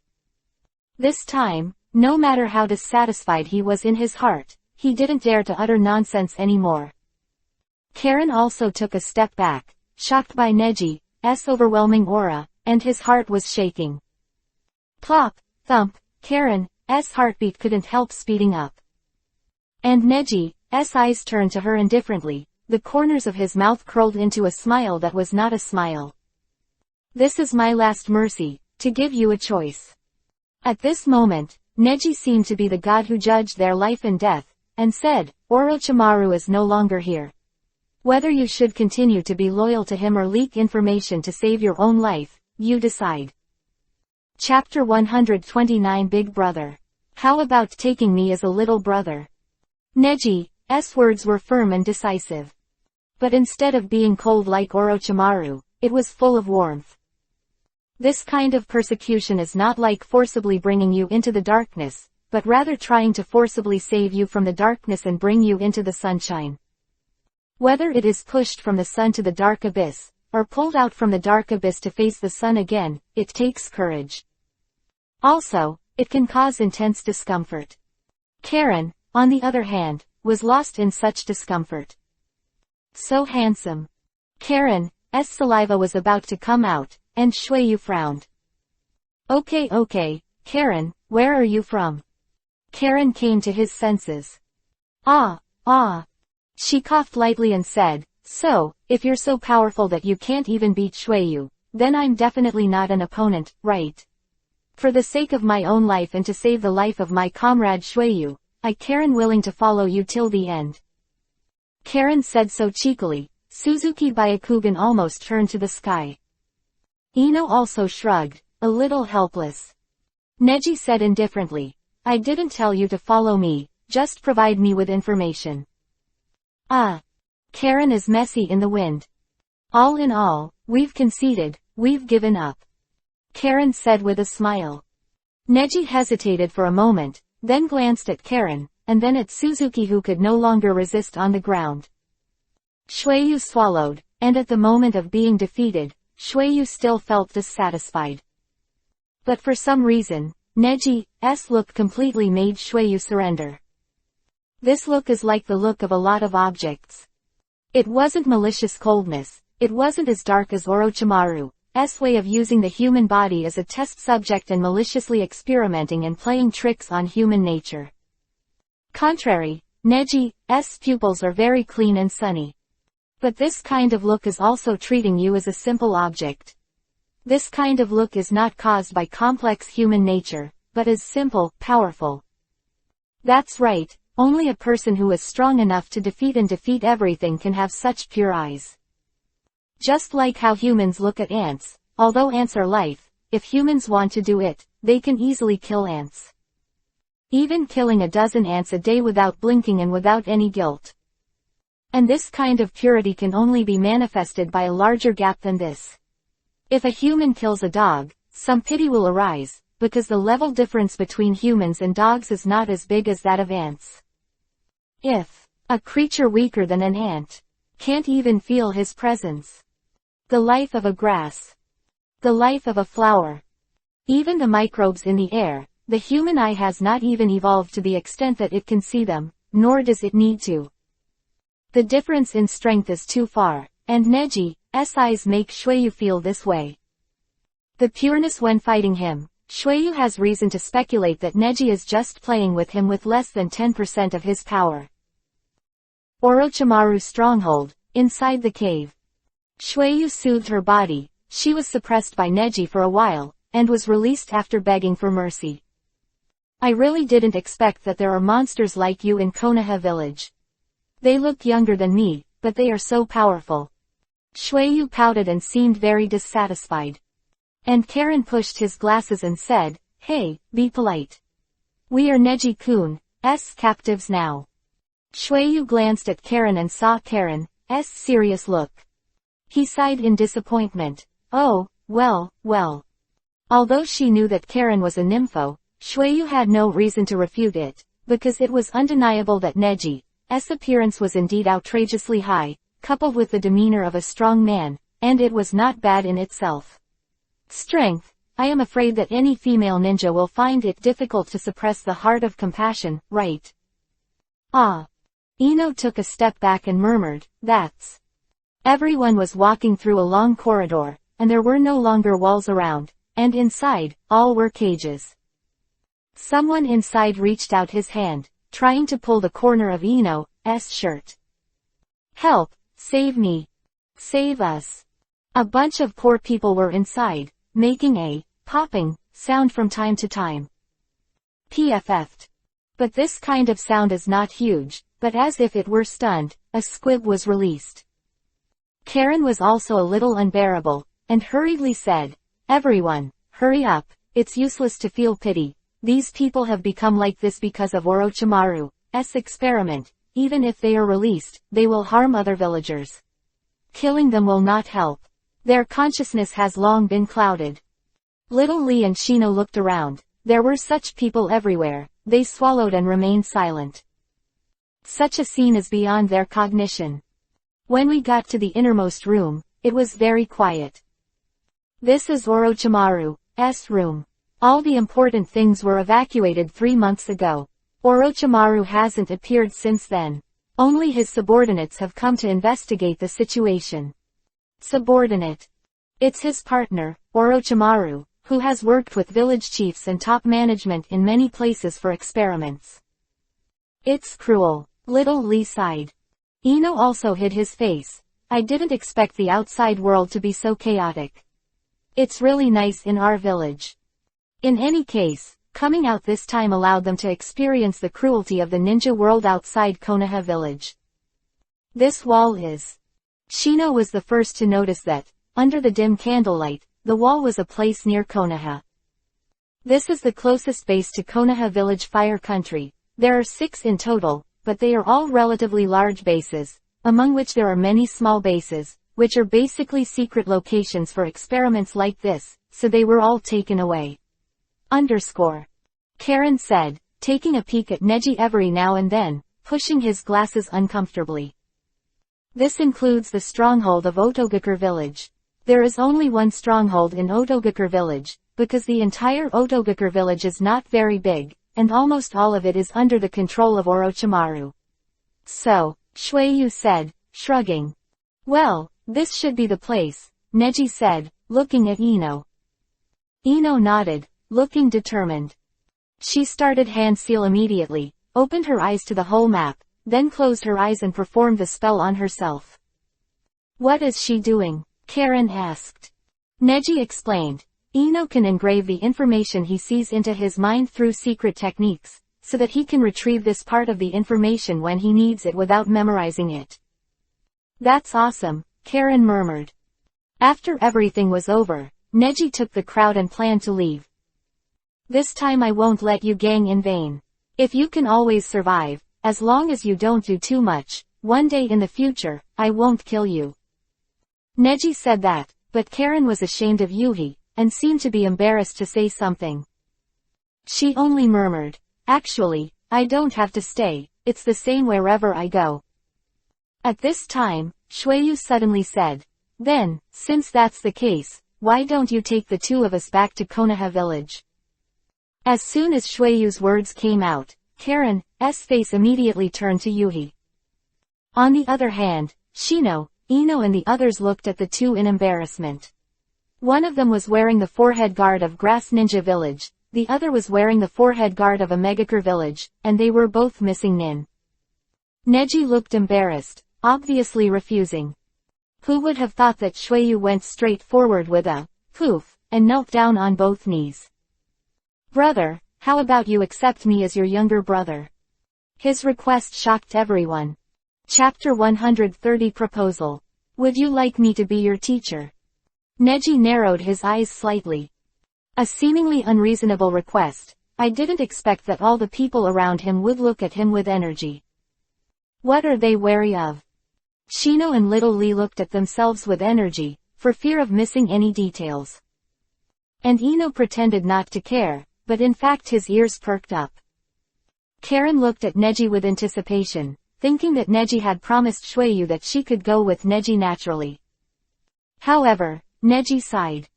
This time, no matter how dissatisfied he was in his heart, he didn't dare to utter nonsense anymore. Karen also took a step back, shocked by Neji's overwhelming aura, and his heart was shaking. Plop, thump, Karen's heartbeat couldn't help speeding up. And Neji's eyes turned to her indifferently, the corners of his mouth curled into a smile that was not a smile. "This is my last mercy, to give you a choice." At this moment, Neji seemed to be the god who judged their life and death, and said, "Orochimaru is no longer here. Whether you should continue to be loyal to him or leak information to save your own life, you decide." Chapter 129 Big Brother. How about taking me as a little brother? Neji's words were firm and decisive. But instead of being cold like Orochimaru, it was full of warmth. This kind of persecution is not like forcibly bringing you into the darkness, but rather trying to forcibly save you from the darkness and bring you into the sunshine. Whether it is pushed from the sun to the dark abyss, or pulled out from the dark abyss to face the sun again, it takes courage. Also, it can cause intense discomfort. Karen, on the other hand, was lost in such discomfort. So handsome. Karen's saliva was about to come out, and Shueyu frowned. Okay, Karen, where are you from?" Karen came to his senses. She coughed lightly and said, "So, if you're so powerful that you can't even beat Shueyu, then I'm definitely not an opponent, right? For the sake of my own life and to save the life of my comrade Shueyu, Karen willing to follow you till the end." Karen said so cheekily, Suzuki Byakugan almost turned to the sky. Ino also shrugged, a little helpless. Neji said indifferently, "I didn't tell you to follow me, just provide me with information." Karen is messy in the wind. "All in all, we've conceded, we've given up," Karen said with a smile. Neji hesitated for a moment, then glanced at Karen, and then at Suzuki who could no longer resist on the ground. Shueyu swallowed, and at the moment of being defeated, Shueyu still felt dissatisfied. But for some reason, Neji's look completely made Shueyu surrender. This look is like the look of a lot of objects. It wasn't malicious coldness, It wasn't as dark as Orochimaru's way of using the human body as a test subject and maliciously experimenting and playing tricks on human nature. Contrary, Neji's pupils are very clean and sunny. But this kind of look is also treating you as a simple object. This kind of look is not caused by complex human nature, but is simple, powerful. That's right, only a person who is strong enough to defeat everything can have such pure eyes. Just like how humans look at ants, although ants are life, if humans want to do it, they can easily kill ants. Even killing a dozen ants a day without blinking and without any guilt. And this kind of purity can only be manifested by a larger gap than this. If a human kills a dog, some pity will arise, because the level difference between humans and dogs is not as big as that of ants. If a creature weaker than an ant can't even feel his presence, the life of a grass, the life of a flower, even the microbes in the air, the human eye has not even evolved to the extent that it can see them, nor does it need to. The difference in strength is too far, and Neji's eyes make Shueyu feel this way. The pureness when fighting him, Shueyu has reason to speculate that Neji is just playing with him with less than 10% of his power. Orochimaru's stronghold, inside the cave. Shueyu soothed her body. She was suppressed by Neji for a while, and was released after begging for mercy. I really didn't expect that there are monsters like you in Konoha village. They look younger than me, but they are so powerful. Shueyu pouted and seemed very dissatisfied. And Karen pushed his glasses and said, "Hey, be polite. We are Neji-kun's captives now." Shueyu glanced at Karen and saw Karen's serious look. He sighed in disappointment. Oh, well. Although she knew that Karen was a nympho, Shueyu had no reason to refute it, because it was undeniable that Neji's appearance was indeed outrageously high, coupled with the demeanor of a strong man, and it was not bad in itself. Strength. I am afraid that any female ninja will find it difficult to suppress the heart of compassion, right? Ah. Ino took a step back and murmured, "That's." Everyone was walking through a long corridor, and there were no longer walls around, and inside, all were cages. Someone inside reached out his hand, trying to pull the corner of Ino's shirt. "Help, save me. Save us." A bunch of poor people were inside, making a popping sound from time to time. PFF'd. But this kind of sound is not huge, but as if it were stunned, a squib was released. Karen was also a little unbearable, and hurriedly said, "Everyone, hurry up, it's useless to feel pity. These people have become like this because of Orochimaru's experiment. Even if they are released, they will harm other villagers. Killing them will not help. Their consciousness has long been clouded." Little Lee and Shino looked around. There were such people everywhere. They swallowed and remained silent. Such a scene is beyond their cognition. When we got to the innermost room, it was very quiet. "This is Orochimaru's room. All the important things were evacuated 3 months ago. Orochimaru hasn't appeared since then. Only his subordinates have come to investigate the situation." Subordinate. It's his partner, Orochimaru, who has worked with village chiefs and top management in many places for experiments. It's cruel. Little Lee sighed. Ino also hid his face. I didn't expect the outside world to be so chaotic. It's really nice in our village. In any case, coming out this time allowed them to experience the cruelty of the ninja world outside Konoha village. This wall is. Shino was the first to notice that, under the dim candlelight, the wall was a place near Konoha. This is the closest base to Konoha village fire country. There are 6 in total, but they are all relatively large bases, among which there are many small bases, which are basically secret locations for experiments like this, so they were all taken away. Karen said, taking a peek at Neji every now and then, pushing his glasses uncomfortably. This includes the stronghold of Otogakur village. There is only one stronghold in Otogakur village, because the entire Otogakur village is not very big, and almost all of it is under the control of Orochimaru. So, Shueyu said, shrugging. Well, This should be the place, Neji said, looking at Ino. Ino nodded, looking determined. She started hand seal immediately, opened her eyes to the whole map, then closed her eyes and performed the spell on herself. What is she doing? Karen asked. Neji explained. Ino can engrave the information he sees into his mind through secret techniques, so that he can retrieve this part of the information when he needs it without memorizing it. That's awesome, Karen murmured. After everything was over, Neji took the crowd and planned to leave. This time I won't let you gang in vain. If you can always survive, as long as you don't do too much, one day in the future, I won't kill you. Neji said that, but Karen was ashamed of Yuhi, and seemed to be embarrassed to say something. She only murmured, actually, I don't have to stay, it's the same wherever I go. At this time, Shueyu suddenly said, then, since that's the case, why don't you take the two of us back to Konoha village? As soon as Shueyu's words came out, Karen's face immediately turned to Yuhi. On the other hand, Shino, Ino and the others looked at the two in embarrassment. One of them was wearing the forehead guard of Grass Ninja Village, the other was wearing the forehead guard of a Megakure Village, and they were both missing Nin. Neji looked embarrassed, obviously refusing. Who would have thought that Shueyu went straight forward with a poof, and knelt down on both knees. Brother, how about you accept me as your younger brother? His request shocked everyone. Chapter 130 Proposal. Would you like me to be your teacher? Neji narrowed his eyes slightly. A seemingly unreasonable request. I didn't expect that all the people around him would look at him with energy. What are they wary of? Shino and Little Lee looked at themselves with energy, for fear of missing any details. And Ino pretended not to care, but in fact his ears perked up. Karen looked at Neji with anticipation, thinking that Neji had promised Shueyu that she could go with Neji naturally. However, Neji sighed.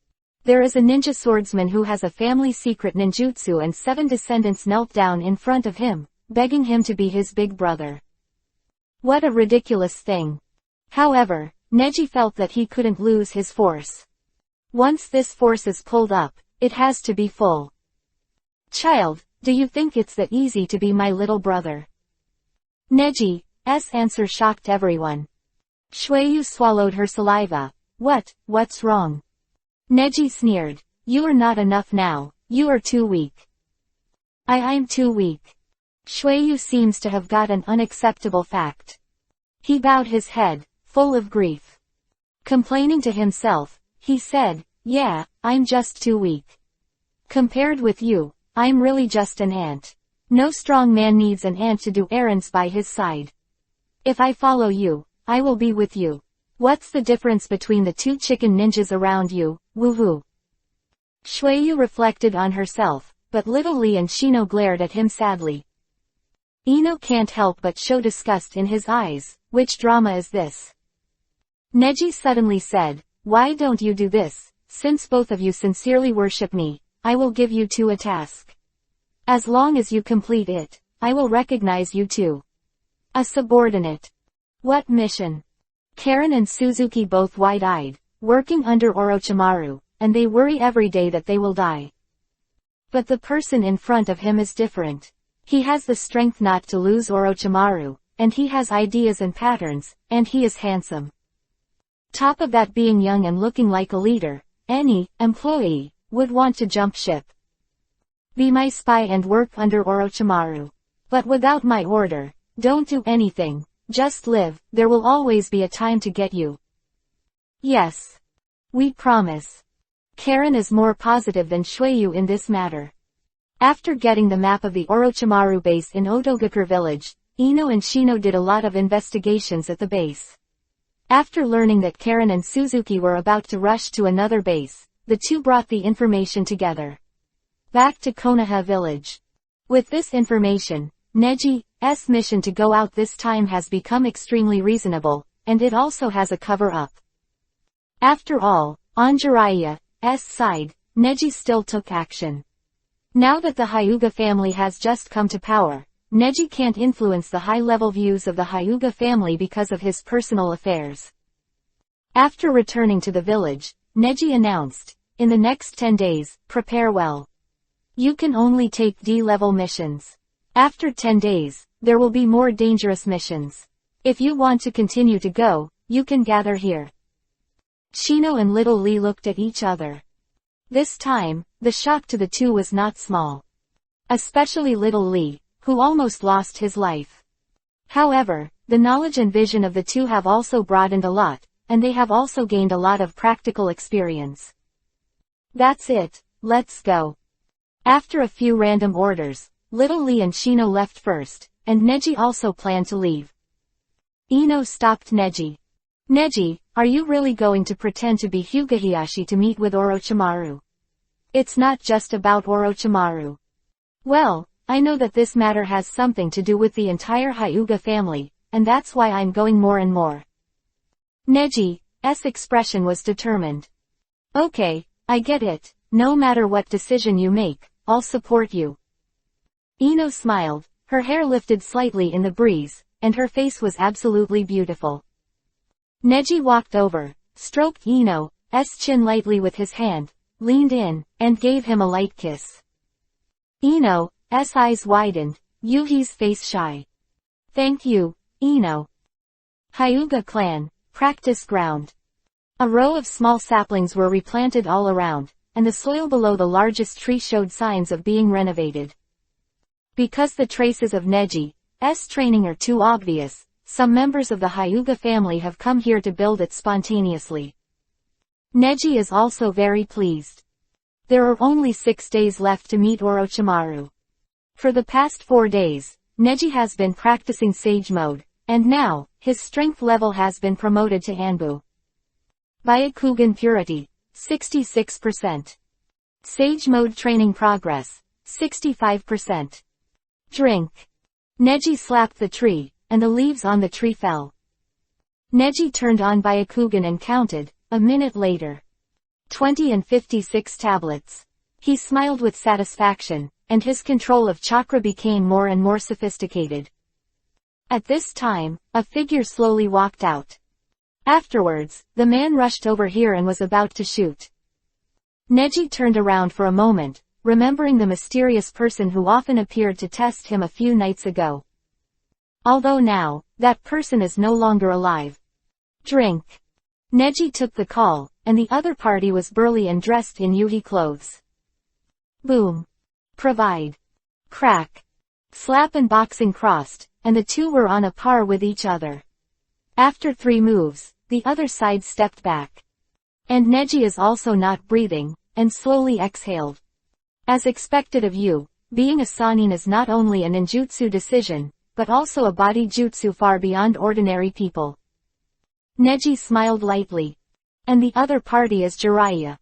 There is a ninja swordsman who has a family secret ninjutsu and 7 descendants knelt down in front of him, begging him to be his big brother. What a ridiculous thing. However, Neji felt that he couldn't lose his force. Once this force is pulled up, it has to be full. Child, do you think it's that easy to be my little brother? Neji's answer shocked everyone. Shueyu swallowed her saliva. What's wrong? Neji sneered. You are not enough now, you are too weak. I'm too weak. Shueyu seems to have got an unacceptable fact. He bowed his head, full of grief. Complaining to himself, he said, yeah, I'm just too weak. Compared with you, I'm really just an ant. No strong man needs an ant to do errands by his side. If I follow you, I will be with you. What's the difference between the 2 chicken ninjas around you, woohoo? Shueyu reflected on herself, but Little Lee and Shino glared at him sadly. Ino can't help but show disgust in his eyes. Which drama is this? Neji suddenly said, why don't you do this? Since both of you sincerely worship me, I will give you 2 a task. As long as you complete it, I will recognize you too. A subordinate. What mission? Karen and Suzuki both wide-eyed, working under Orochimaru, and they worry every day that they will die. But the person in front of him is different. He has the strength not to lose Orochimaru, and he has ideas and patterns, and he is handsome. Top of that being young and looking like a leader, any employee would want to jump ship. Be my spy and work under Orochimaru. But without my order, don't do anything. Just live, there will always be a time to get you. Yes. We promise. Karen is more positive than Shueyu in this matter. After getting the map of the Orochimaru base in Otogakure village, Ino and Shino did a lot of investigations at the base. After learning that Karen and Suzuki were about to rush to another base, the two brought the information together. Back to Konoha village. With this information, Neji's mission to go out this time has become extremely reasonable, and it also has a cover-up. After all, on Jiraiya's side, Neji still took action. Now that the Hyuga family has just come to power, Neji can't influence the high-level views of the Hyuga family because of his personal affairs. After returning to the village, Neji announced, "In the next 10 days, prepare well. You can only take D-level missions. After 10 days, there will be more dangerous missions. If you want to continue to go, you can gather here." Shino and Little Lee looked at each other. This time, the shock to the two was not small. Especially Little Lee, who almost lost his life. However, the knowledge and vision of the two have also broadened a lot, and they have also gained a lot of practical experience. "That's it, let's go." After a few random orders, Little Lee and Shino left first, and Neji also planned to leave. Ino stopped Neji. "Neji, are you really going to pretend to be Hyuga to meet with Orochimaru? It's not just about Orochimaru." "Well, I know that this matter has something to do with the entire Hyuga family, and that's why I'm going more and more." Neji's expression was determined. "Okay, I get it. No matter what decision you make, I'll support you." Ino smiled, her hair lifted slightly in the breeze, and her face was absolutely beautiful. Neji walked over, stroked Ino's chin lightly with his hand, leaned in, and gave him a light kiss. Ino's eyes widened, Yuhi's face shy. "Thank you, Ino." Hyuga clan, practice ground. A row of small saplings were replanted all around, and the soil below the largest tree showed signs of being renovated. Because the traces of Neji's training are too obvious, some members of the Hyuga family have come here to build it spontaneously. Neji is also very pleased. There are only 6 days left to meet Orochimaru. For the past 4 days, Neji has been practicing Sage Mode, and now, his strength level has been promoted to Anbu. Byakugan Purity, 66%. Sage Mode Training Progress, 65%. Drink. Neji slapped the tree, and the leaves on the tree fell. Neji turned on Byakugan and counted, a minute later. 20 and 56 tablets. He smiled with satisfaction, and his control of chakra became more and more sophisticated. At this time, a figure slowly walked out. Afterwards, the man rushed over here and was about to shoot. Neji turned around for a moment, remembering the mysterious person who often appeared to test him a few nights ago. Although now, that person is no longer alive. Drink. Neji took the call, and the other party was burly and dressed in Yuhi clothes. Boom. Provide. Crack. Slap and boxing crossed, and the two were on a par with each other. After 3 moves, the other side stepped back. And Neji is also not breathing, and slowly exhaled. As expected of you, being a Sannin is not only a ninjutsu decision, but also a body jutsu far beyond ordinary people. Neji smiled lightly. And the other party is Jiraiya.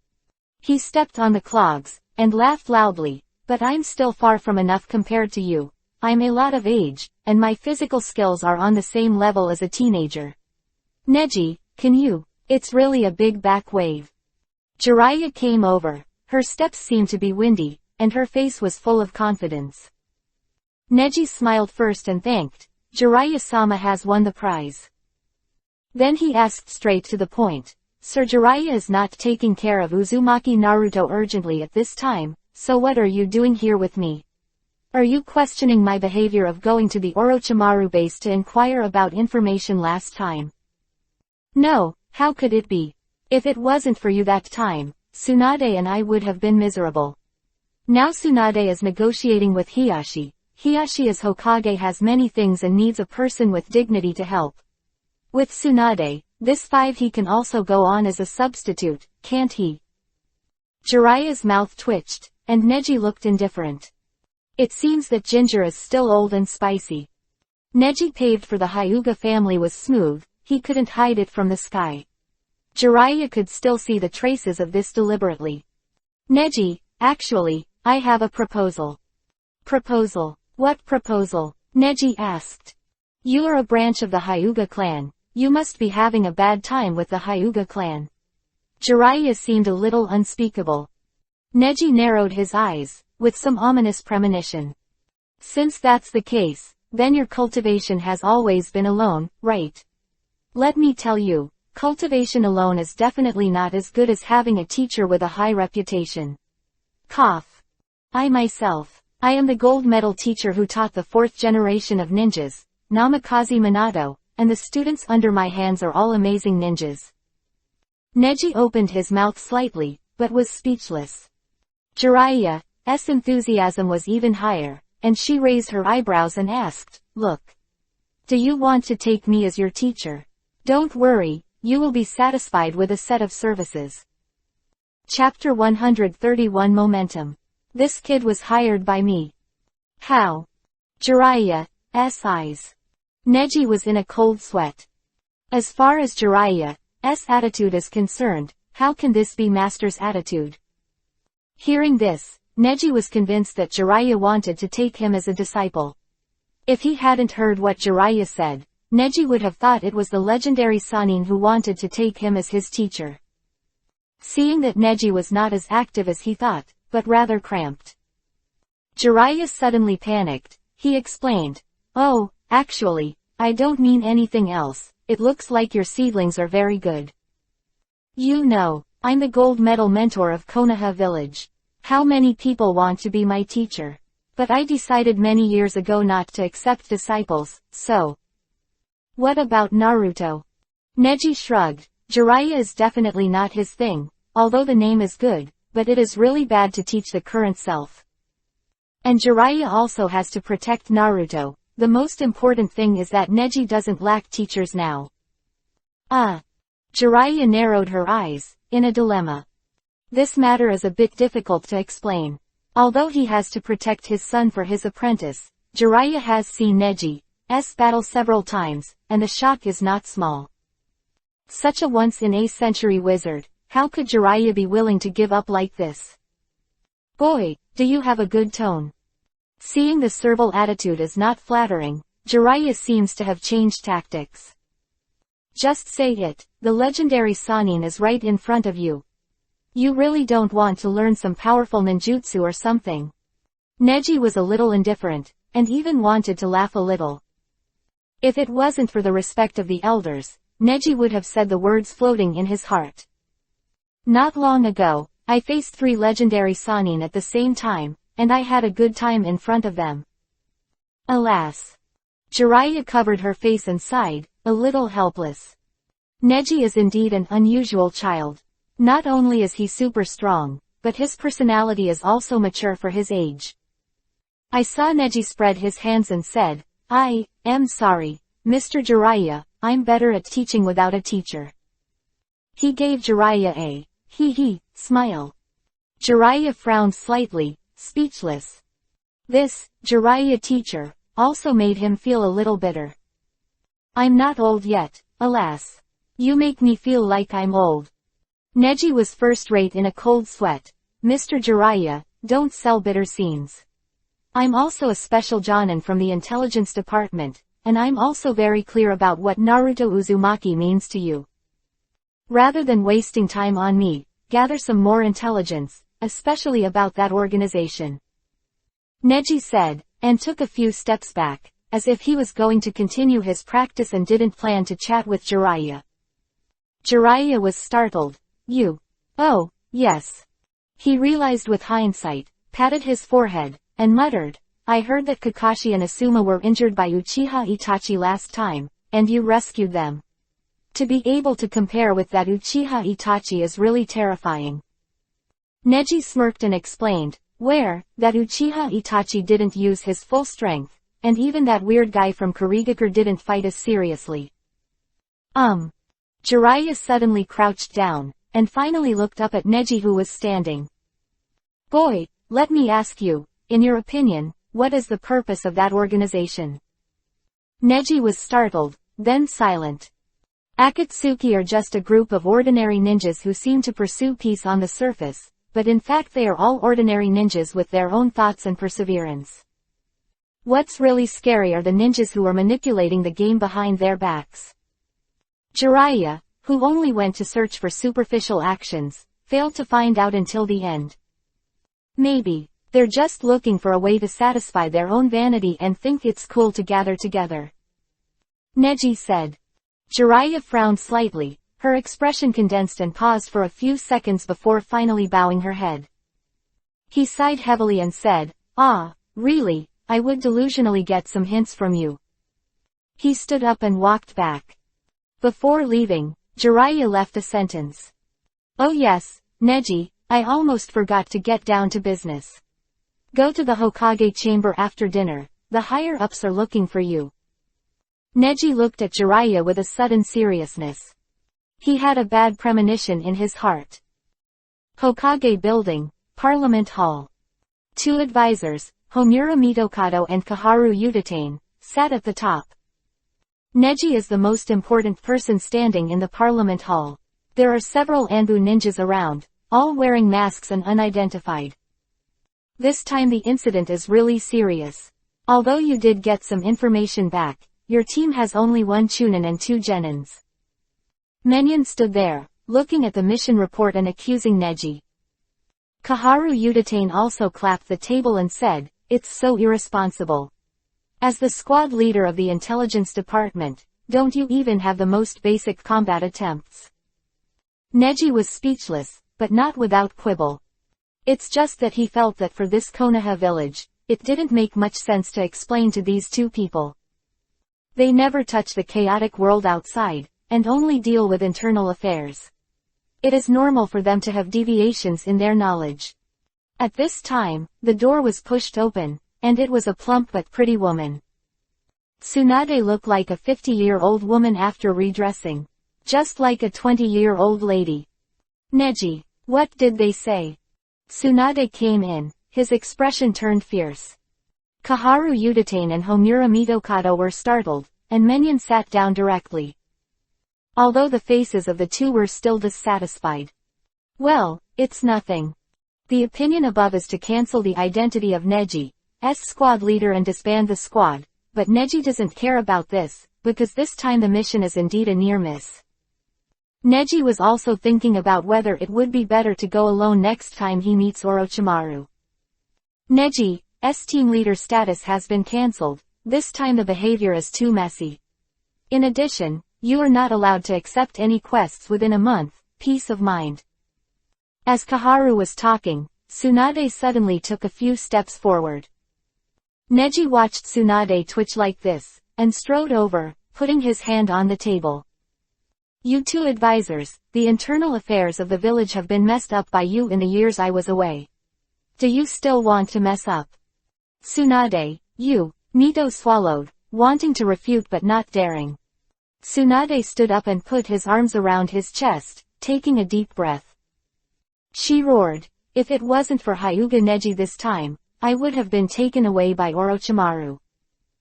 He stepped on the clogs, and laughed loudly, but I'm still far from enough compared to you. I'm a lot of age, and my physical skills are on the same level as a teenager. Neji, can you? It's really a big back wave. Jiraiya came over. Her steps seemed to be windy, and her face was full of confidence. Neji smiled first and thanked. Jiraiya-sama has won the prize. Then he asked straight to the point. Sir, Jiraiya is not taking care of Uzumaki Naruto urgently at this time, so what are you doing here with me? Are you questioning my behavior of going to the Orochimaru base to inquire about information last time? No, how could it be? If it wasn't for you that time, Tsunade and I would have been miserable. Now Tsunade is negotiating with Hiashi. Hiashi as Hokage has many things and needs a person with dignity to help. With Tsunade, this 5 he can also go on as a substitute, can't he? Jiraiya's mouth twitched, and Neji looked indifferent. It seems that ginger is still old and spicy. Neji paved for the Hyuga family was smooth, he couldn't hide it from the sky. Jiraiya could still see the traces of this deliberately. Neji, actually, I have a proposal. Proposal? What proposal? Neji asked. You are a branch of the Hyuga clan. You must be having a bad time with the Hyuga clan. Jiraiya seemed a little unspeakable. Neji narrowed his eyes, with some ominous premonition. Since that's the case, then your cultivation has always been alone, right? Let me tell you, Cultivation alone is definitely not as good as having a teacher with a high reputation. Cough. I am the gold medal teacher who taught the 4th generation of ninjas, Namikaze Minato, and the students under my hands are all amazing ninjas. Neji opened his mouth slightly, but was speechless. Jiraiya's enthusiasm was even higher, and she raised her eyebrows and asked, "Look. Do you want to take me as your teacher? Don't worry, you will be satisfied with a set of services." Chapter 131 Momentum. This kid was hired by me. How? Jiraiya's eyes. Neji was in a cold sweat. As far as Jiraiya's attitude is concerned, how can this be Master's attitude? Hearing this, Neji was convinced that Jiraiya wanted to take him as a disciple. If he hadn't heard what Jiraiya said, Neji would have thought it was the legendary Sannin who wanted to take him as his teacher. Seeing that Neji was not as active as he thought, but rather cramped, Jiraiya suddenly panicked. He explained, "Oh, actually, I don't mean anything else. It looks like your seedlings are very good. You know, I'm the gold medal mentor of Konoha village. How many people want to be my teacher? But I decided many years ago not to accept disciples, so." What about Naruto? Neji shrugged. Jiraiya is definitely not his thing, although the name is good, but it is really bad to teach the current self. And Jiraiya also has to protect Naruto. The most important thing is that Neji doesn't lack teachers now. Jiraiya narrowed her eyes, in a dilemma. This matter is a bit difficult to explain. Although he has to protect his son for his apprentice, Jiraiya has seen Neji's battle several times, and the shock is not small. Such a once-in-a-century wizard, how could Jiraiya be willing to give up like this? Boy, do you have a good tone. Seeing the servile attitude is not flattering, Jiraiya seems to have changed tactics. Just say it, the legendary Sannin is right in front of you. You really don't want to learn some powerful ninjutsu or something? Neji was a little indifferent, and even wanted to laugh a little. If it wasn't for the respect of the elders, Neji would have said the words floating in his heart. Not long ago, I faced 3 legendary Sannin at the same time, and I had a good time in front of them. Alas. Jiraiya covered her face and sighed, a little helpless. Neji is indeed an unusual child. Not only is he super strong, but his personality is also mature for his age. I saw Neji spread his hands and said, "I am sorry, Mr. Jiraiya, I'm better at teaching without a teacher." He gave Jiraiya a hee-hee smile. Jiraiya frowned slightly, speechless. This, Jiraiya teacher, also made him feel a little bitter. I'm not old yet, alas. You make me feel like I'm old. Neji was first-rate in a cold sweat. Mr. Jiraiya, don't sell bitter scenes. I'm also a special Jonin from the intelligence department, and I'm also very clear about what Naruto Uzumaki means to you. Rather than wasting time on me, gather some more intelligence, especially about that organization. Neji said, and took a few steps back, as if he was going to continue his practice and didn't plan to chat with Jiraiya. Jiraiya was startled. You? Oh, yes. He realized with hindsight, patted his forehead, and muttered, I heard that Kakashi and Asuma were injured by Uchiha Itachi last time, and you rescued them. To be able to compare with that Uchiha Itachi is really terrifying. Neji smirked and explained, that Uchiha Itachi didn't use his full strength, and even that weird guy from Kurigakure didn't fight as seriously. Jiraiya suddenly crouched down, and finally looked up at Neji who was standing. Boy, let me ask you, in your opinion, what is the purpose of that organization? Neji was startled, then silent. Akatsuki are just a group of ordinary ninjas who seem to pursue peace on the surface, but in fact they are all ordinary ninjas with their own thoughts and perseverance. What's really scary are the ninjas who are manipulating the game behind their backs. Jiraiya, who only went to search for superficial actions, failed to find out until the end. Maybe, they're just looking for a way to satisfy their own vanity and think it's cool to gather together. Neji said. Jiraiya frowned slightly, Her expression condensed and paused for a few seconds before finally bowing her head. He sighed heavily and said, "Ah, really, I would delusionally get some hints from you." He stood up and walked back. Before leaving, Jiraiya left a sentence. "Oh yes, Neji, I almost forgot to get down to business. Go to the Hokage chamber after dinner, the higher-ups are looking for you." Neji looked at Jiraiya with a sudden seriousness. He had a bad premonition in his heart. Hokage Building, Parliament Hall. 2 advisors, Homura Mitokado and Kaharu Utatane, sat at the top. Neji is the most important person standing in the Parliament Hall. There are several Anbu ninjas around, all wearing masks and unidentified. This time the incident is really serious. Although you did get some information back, your team has only 1 Chunin and 2 Genins. Menyon stood there, looking at the mission report and accusing Neji. Kaharu Utatane also clapped the table and said, "It's so irresponsible. As the squad leader of the intelligence department, don't you even have the most basic combat attempts?" Neji was speechless, but not without quibble. It's just that he felt that for this Konoha village, it didn't make much sense to explain to these 2 people. They never touch the chaotic world outside, and only deal with internal affairs. It is normal for them to have deviations in their knowledge. At this time, the door was pushed open, and it was a plump but pretty woman. Tsunade looked like a 50-year-old woman after redressing. Just like a 20-year-old lady. "Neji, what did they say?" Tsunade came in, his expression turned fierce. Kaharu Utatane and Homura Mitokado were startled, and Menyon sat down directly. Although the faces of the 2 were still dissatisfied. "Well, it's nothing. The opinion above is to cancel the identity of Neji's squad leader and disband the squad, but Neji doesn't care about this, because this time the mission is indeed a near miss." Neji was also thinking about whether it would be better to go alone next time he meets Orochimaru. Neji's team leader status has been cancelled, this time the behavior is too messy. In addition, you are not allowed to accept any quests within a month, peace of mind. As Kaharu was talking, Tsunade suddenly took a few steps forward. Neji watched Tsunade twitch like this, and strode over, putting his hand on the table. "You 2 advisors, the internal affairs of the village have been messed up by you in the years I was away. Do you still want to mess up?" "Tsunade, you," Mito swallowed, wanting to refute but not daring. Tsunade stood up and put his arms around his chest, taking a deep breath. She roared, "If it wasn't for Hyuga Neji this time, I would have been taken away by Orochimaru.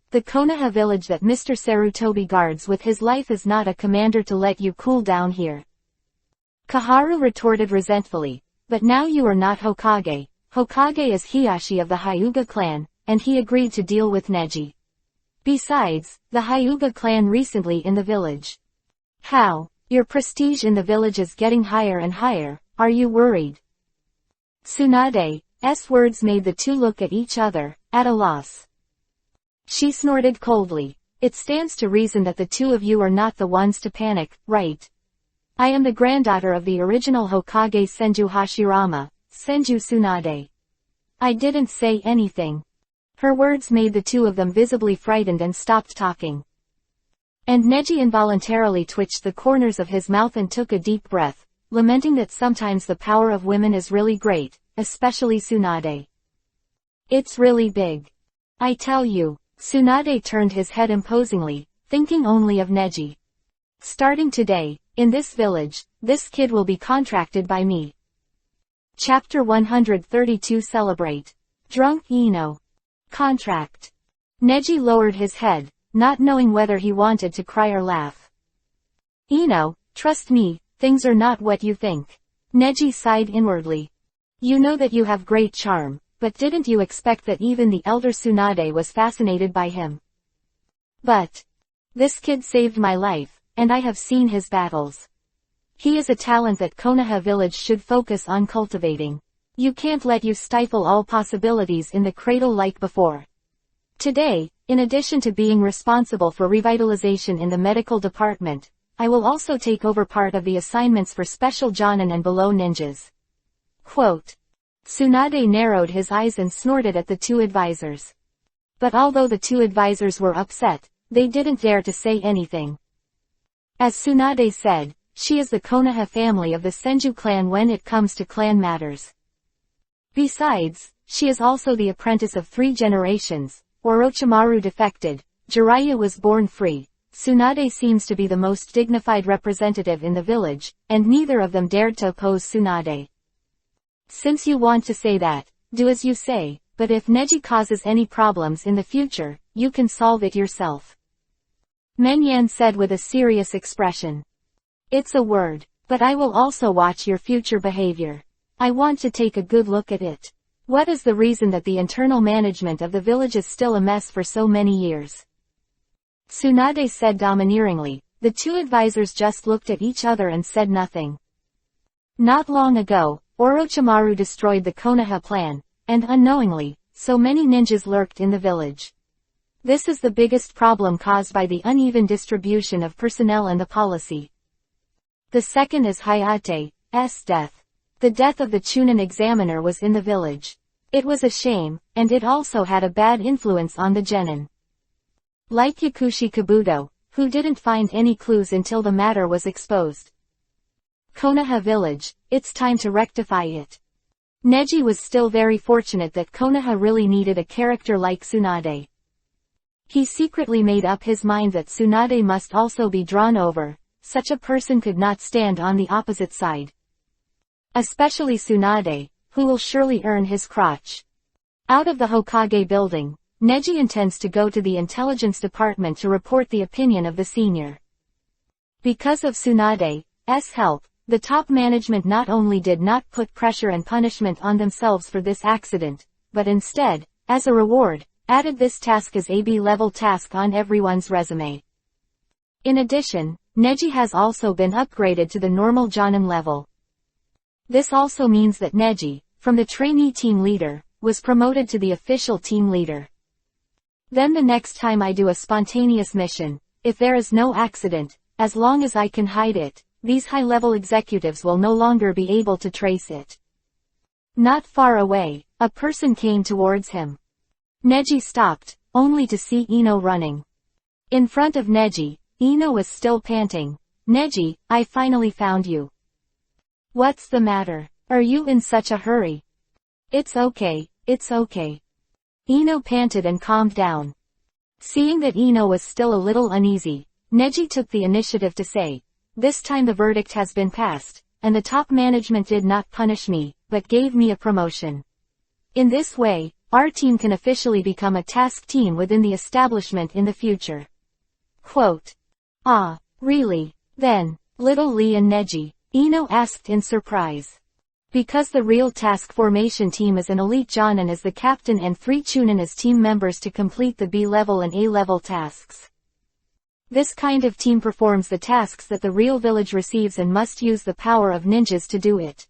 The Konoha village that Mr. Sarutobi guards with his life is not a commander to let you cool down here." Kaharu retorted resentfully, "But now you are not Hokage. Hokage is Hiyashi of the Hyuga clan, and he agreed to deal with Neji. Besides, the Hyuga clan recently in the village. How? Your prestige in the village is getting higher and higher, are you worried?" Tsunade's words made the 2 look at each other, at a loss. She snorted coldly. "It stands to reason that the 2 of you are not the ones to panic, right? I am the granddaughter of the original Hokage Senju Hashirama, Senju Tsunade. I didn't say anything." Her words made the 2 of them visibly frightened and stopped talking. And Neji involuntarily twitched the corners of his mouth and took a deep breath, lamenting that sometimes the power of women is really great, especially Tsunade. "It's really big. I tell you." Tsunade turned his head imposingly, thinking only of Neji. "Starting today, in this village, this kid will be contracted by me." Chapter 132 Celebrate. Drunk Ino. Contract. Neji lowered his head, not knowing whether he wanted to cry or laugh. "Ino, trust me, things are not what you think." Neji sighed inwardly. "You know that you have great charm, but didn't you expect that even the elder Tsunade was fascinated by him? But this kid saved my life, and I have seen his battles. He is a talent that Konoha village should focus on cultivating. You can't let you stifle all possibilities in the cradle like before." Today, in addition to being responsible for revitalization in the medical department, I will also take over part of the assignments for special Jonin and below ninjas. Quote. Tsunade narrowed his eyes and snorted at the two advisors. But although the two advisors were upset, they didn't dare to say anything. As Tsunade said, she is the Konoha family of the Senju clan when it comes to clan matters. Besides, she is also the apprentice of 3 generations. Orochimaru defected, Jiraiya was born free. Tsunade seems to be the most dignified representative in the village, and neither of them dared to oppose Tsunade. Since you want to say that, do as you say, but if Neji causes any problems in the future, you can solve it yourself. Menyan said with a serious expression. It's a word, but I will also watch your future behavior. I want to take a good look at it. What is the reason that the internal management of the village is still a mess for so many years? Tsunade said domineeringly. The two advisors just looked at each other and said nothing. Not long ago, Orochimaru destroyed the Konoha plan, and unknowingly, so many ninjas lurked in the village. This is the biggest problem caused by the uneven distribution of personnel and the policy. The second is Hayate's death. The death of the Chunin examiner was in the village. It was a shame, and it also had a bad influence on the genin. Like Yakushi Kabuto, who didn't find any clues until the matter was exposed. Konoha village, it's time to rectify it. Neji was still very fortunate that Konoha really needed a character like Tsunade. He secretly made up his mind that Tsunade must also be drawn over. Such a person could not stand on the opposite side. Especially Tsunade, who will surely earn his crotch. Out of the Hokage building, Neji intends to go to the intelligence department to report the opinion of the senior. Because of Tsunade's help, the top management not only did not put pressure and punishment on themselves for this accident, but instead, as a reward, added this task as a B-level task on everyone's resume. In addition, Neji has also been upgraded to the normal Jonin level. This also means that Neji, from the trainee team leader, was promoted to the official team leader. Then the next time I do a spontaneous mission, if there is no accident, as long as I can hide it, these high-level executives will no longer be able to trace it. Not far away, a person came towards him. Neji stopped, only to see Ino running. In front of Neji, Ino was still panting. Neji, I finally found you. What's the matter? Are you in such a hurry? It's okay, it's okay. Ino panted and calmed down. Seeing that Ino was still a little uneasy, Neji took the initiative to say, this time the verdict has been passed, and the top management did not punish me, but gave me a promotion. In this way, our team can officially become a task team within the establishment in the future. Quote. Ah, really? Then, little Lee and Neji, Ino asked in surprise. Because the real task formation team is an elite Jonin as the captain and 3 Chunin as team members to complete the B-level and A-level tasks. This kind of team performs the tasks that the real village receives and must use the power of ninjas to do it.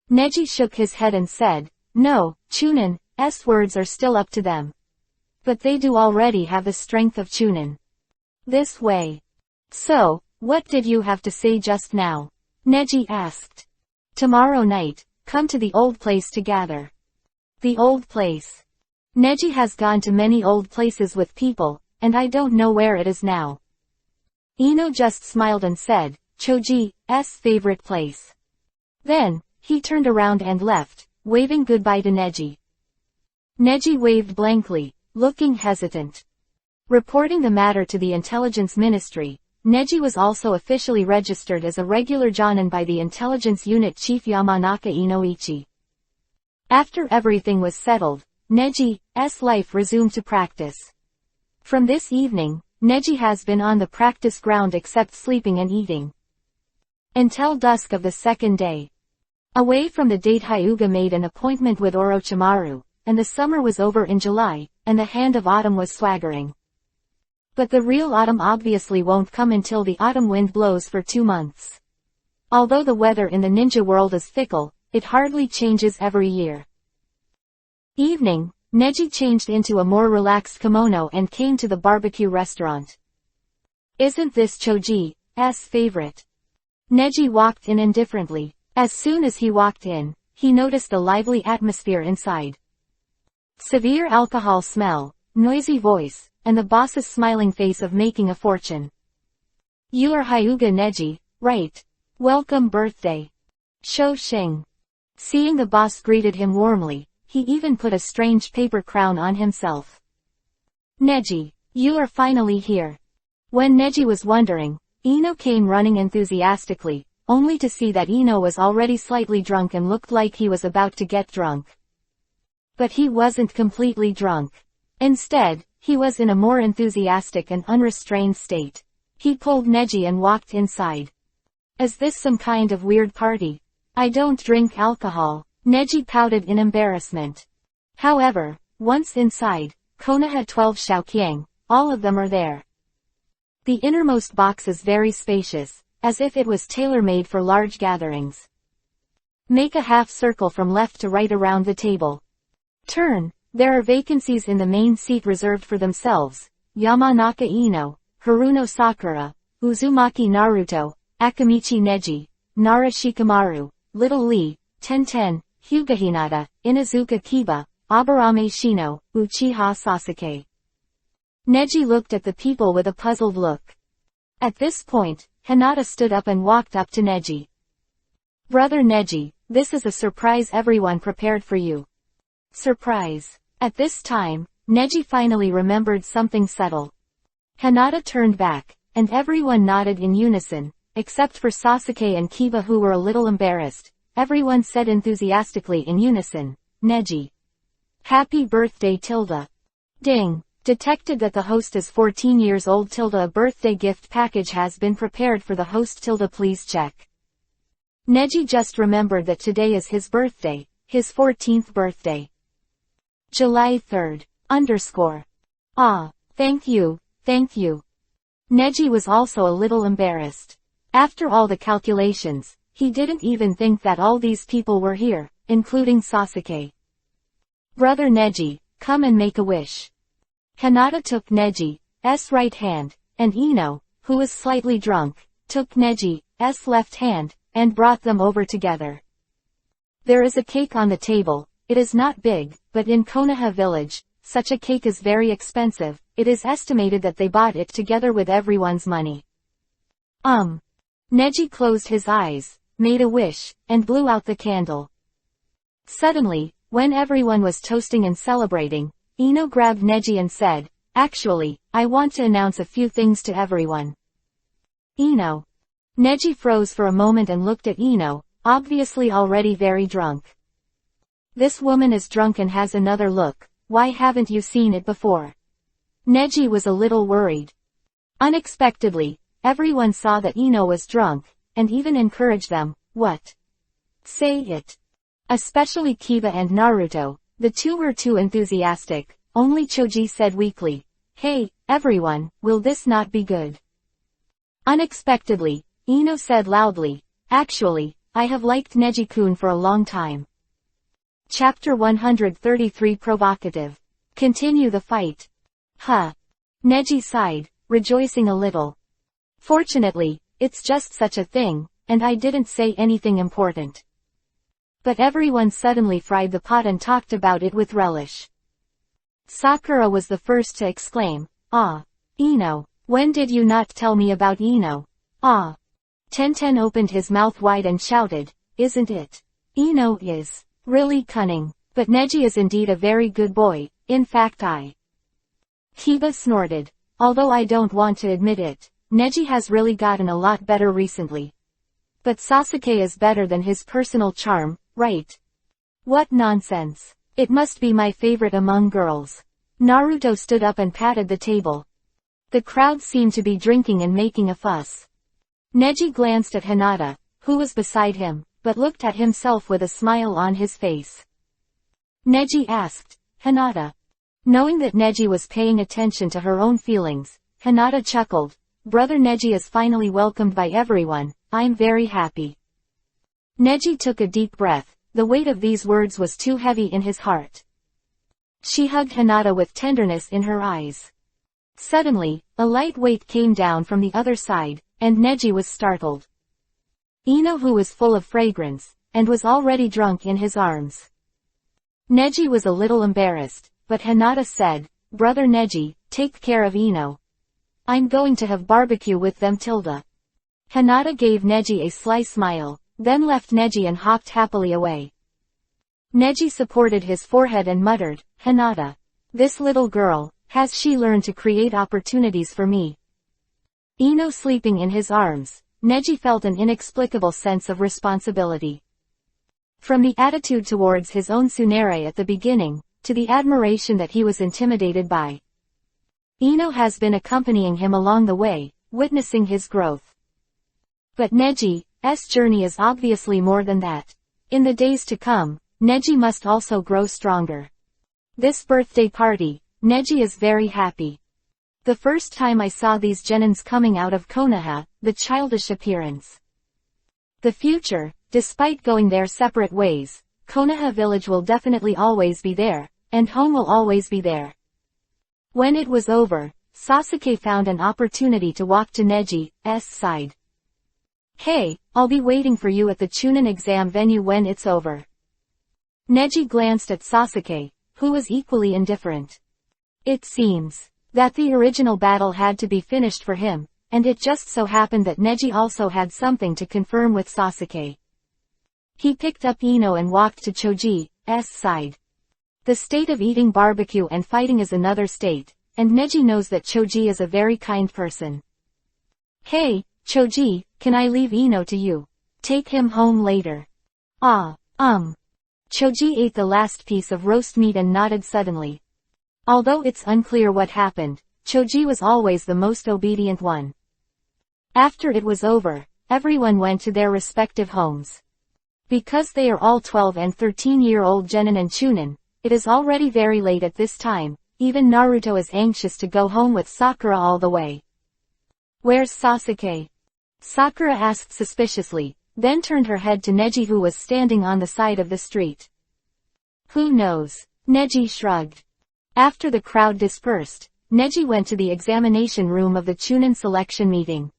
Neji shook his head and said, no, Chunin's words are still up to them. But they do already have the strength of Chunin. This way. So, what did you have to say just now? Neji asked. Tomorrow night, come to the old place to gather. The old place. Neji has gone to many old places with people, and I don't know where it is now. Ino just smiled and said, Choji's favorite place. Then, he turned around and left, waving goodbye to Neji. Neji waved blankly, looking hesitant. Reporting the matter to the Intelligence Ministry, Neji was also officially registered as a regular Jonin by the Intelligence Unit Chief Yamanaka Inoichi. After everything was settled, Neji's life resumed to practice. From this evening, Neji has been on the practice ground except sleeping and eating. Until dusk of the second day. Away from the date Hyuga made an appointment with Orochimaru, and the summer was over in July, and the hand of autumn was swaggering. But the real autumn obviously won't come until the autumn wind blows for 2 months. Although the weather in the ninja world is fickle, it hardly changes every year. Evening, Neji changed into a more relaxed kimono and came to the barbecue restaurant. Isn't this Choji's Neji's favorite. Neji walked in indifferently. As soon as he walked in, he noticed the lively atmosphere inside. Severe alcohol smell, noisy voice, and the boss's smiling face of making a fortune. You are Hyuga Neji, right? Welcome birthday. Shou Xing. Seeing the boss greeted him warmly, he even put a strange paper crown on himself. Neji, you are finally here. When Neji was wondering, Ino came running enthusiastically, only to see that Ino was already slightly drunk and looked like he was about to get drunk. But he wasn't completely drunk. Instead, he was in a more enthusiastic and unrestrained state. He pulled Neji and walked inside. Is this some kind of weird party? I don't drink alcohol. Neji pouted in embarrassment. However, once inside, Konoha 12 Xiaoqiang, all of them are there. The innermost box is very spacious, as if it was tailor-made for large gatherings. Make a half circle from left to right around the table. Turn. There are vacancies in the main seat reserved for themselves. Yamanaka Ino, Haruno Sakura, Uzumaki Naruto, Akamichi Neji, Nara Shikamaru, Little Lee, Tenten, Hyuga Hinata, Inazuka Kiba, Aburame Shino, Uchiha Sasuke. Neji looked at the people with a puzzled look. At this point, Hinata stood up and walked up to Neji. Brother Neji, this is a surprise everyone prepared for you. Surprise. At this time, Neji finally remembered something subtle. Hinata turned back, and everyone nodded in unison, except for Sasuke and Kiba who were a little embarrassed. Everyone said enthusiastically in unison, Neji. Happy birthday Tilda. Ding. Detected that the host is 14 years old. Tilda. A birthday gift package has been prepared for the host. Tilda. Please check. Neji just remembered that today is his birthday, his 14th birthday. July 3rd. Ah, thank you, thank you. Neji was also a little embarrassed. After all the calculations, he didn't even think that all these people were here, including Sasuke. Brother Neji, come and make a wish. Hinata took Neji's right hand, and Ino, who was slightly drunk, took Neji's left hand, and brought them over together. There is a cake on the table. It is not big, but in Konoha village, such a cake is very expensive. It is estimated that they bought it together with everyone's money. Neji closed his eyes, made a wish, and blew out the candle. Suddenly, when everyone was toasting and celebrating, Ino grabbed Neji and said, Actually, I want to announce a few things to everyone. Ino. Neji froze for a moment and looked at Ino, obviously already very drunk. This woman is drunk and has another look. Why haven't you seen it before? Neji was a little worried. Unexpectedly, everyone saw that Ino was drunk, and even encouraged them. What? Say it. Especially Kiba and Naruto. The two were too enthusiastic. Only Choji said weakly, Hey, everyone, will this not be good? Unexpectedly, Ino said loudly, Actually, I have liked Neji-kun for a long time. Chapter 133 Provocative. Continue the fight. Huh. Neji sighed, rejoicing a little. Fortunately, it's just such a thing, and I didn't say anything important. But everyone suddenly fried the pot and talked about it with relish. Sakura was the first to exclaim, Ah. Ino, when did you not tell me about Ino? Ah. Tenten opened his mouth wide and shouted, Isn't it? Ino is really cunning, but Neji is indeed a very good boy. In fact Kiba snorted. Although I don't want to admit it, Neji has really gotten a lot better recently. But Sasuke is better than his personal charm, right? What nonsense. It must be my favorite among girls. Naruto stood up and patted the table. The crowd seemed to be drinking and making a fuss. Neji glanced at Hinata, who was beside him, but looked at himself with a smile on his face. Neji asked, Hinata. Knowing that Neji was paying attention to her own feelings, Hinata chuckled. Brother Neji is finally welcomed by everyone. I'm very happy. Neji took a deep breath. The weight of these words was too heavy in his heart. She hugged Hinata with tenderness in her eyes. Suddenly, a light weight came down from the other side, and Neji was startled. Ino, who was full of fragrance, and was already drunk, in his arms. Neji was a little embarrassed, but Hinata said, "Brother Neji, take care of Ino. I'm going to have barbecue with them tilde." Hinata gave Neji a sly smile, then left Neji and hopped happily away. Neji supported his forehead and muttered, "Hinata. This little girl, has she learned to create opportunities for me?" Ino sleeping in his arms, Neji felt an inexplicable sense of responsibility. From the attitude towards his own tsundere at the beginning, to the admiration that he was intimidated by. Ino has been accompanying him along the way, witnessing his growth. But Neji's journey is obviously more than that. In the days to come, Neji must also grow stronger. This birthday party, Neji is very happy. The first time I saw these genins coming out of Konoha, the childish appearance. The future, despite going their separate ways, Konoha village will definitely always be there, and home will always be there. When it was over, Sasuke found an opportunity to walk to Neji's side. "Hey, I'll be waiting for you at the Chunin exam venue when it's over." Neji glanced at Sasuke, who was equally indifferent. It seems that the original battle had to be finished for him, and it just so happened that Neji also had something to confirm with Sasuke. He picked up Ino and walked to Choji's side. The state of eating barbecue and fighting is another state, and Neji knows that Choji is a very kind person. "Hey, Choji, can I leave Ino to you? Take him home later." Choji ate the last piece of roast meat and nodded suddenly. Although it's unclear what happened, Choji was always the most obedient one. After it was over, everyone went to their respective homes. Because they are all 12 and 13-year-old genin and chunin, it is already very late at this time. Even Naruto is anxious to go home with Sakura all the way. "Where's Sasuke?" Sakura asked suspiciously, then turned her head to Neji, who was standing on the side of the street. "Who knows?" Neji shrugged. After the crowd dispersed, Neji went to the examination room of the Chunin selection meeting.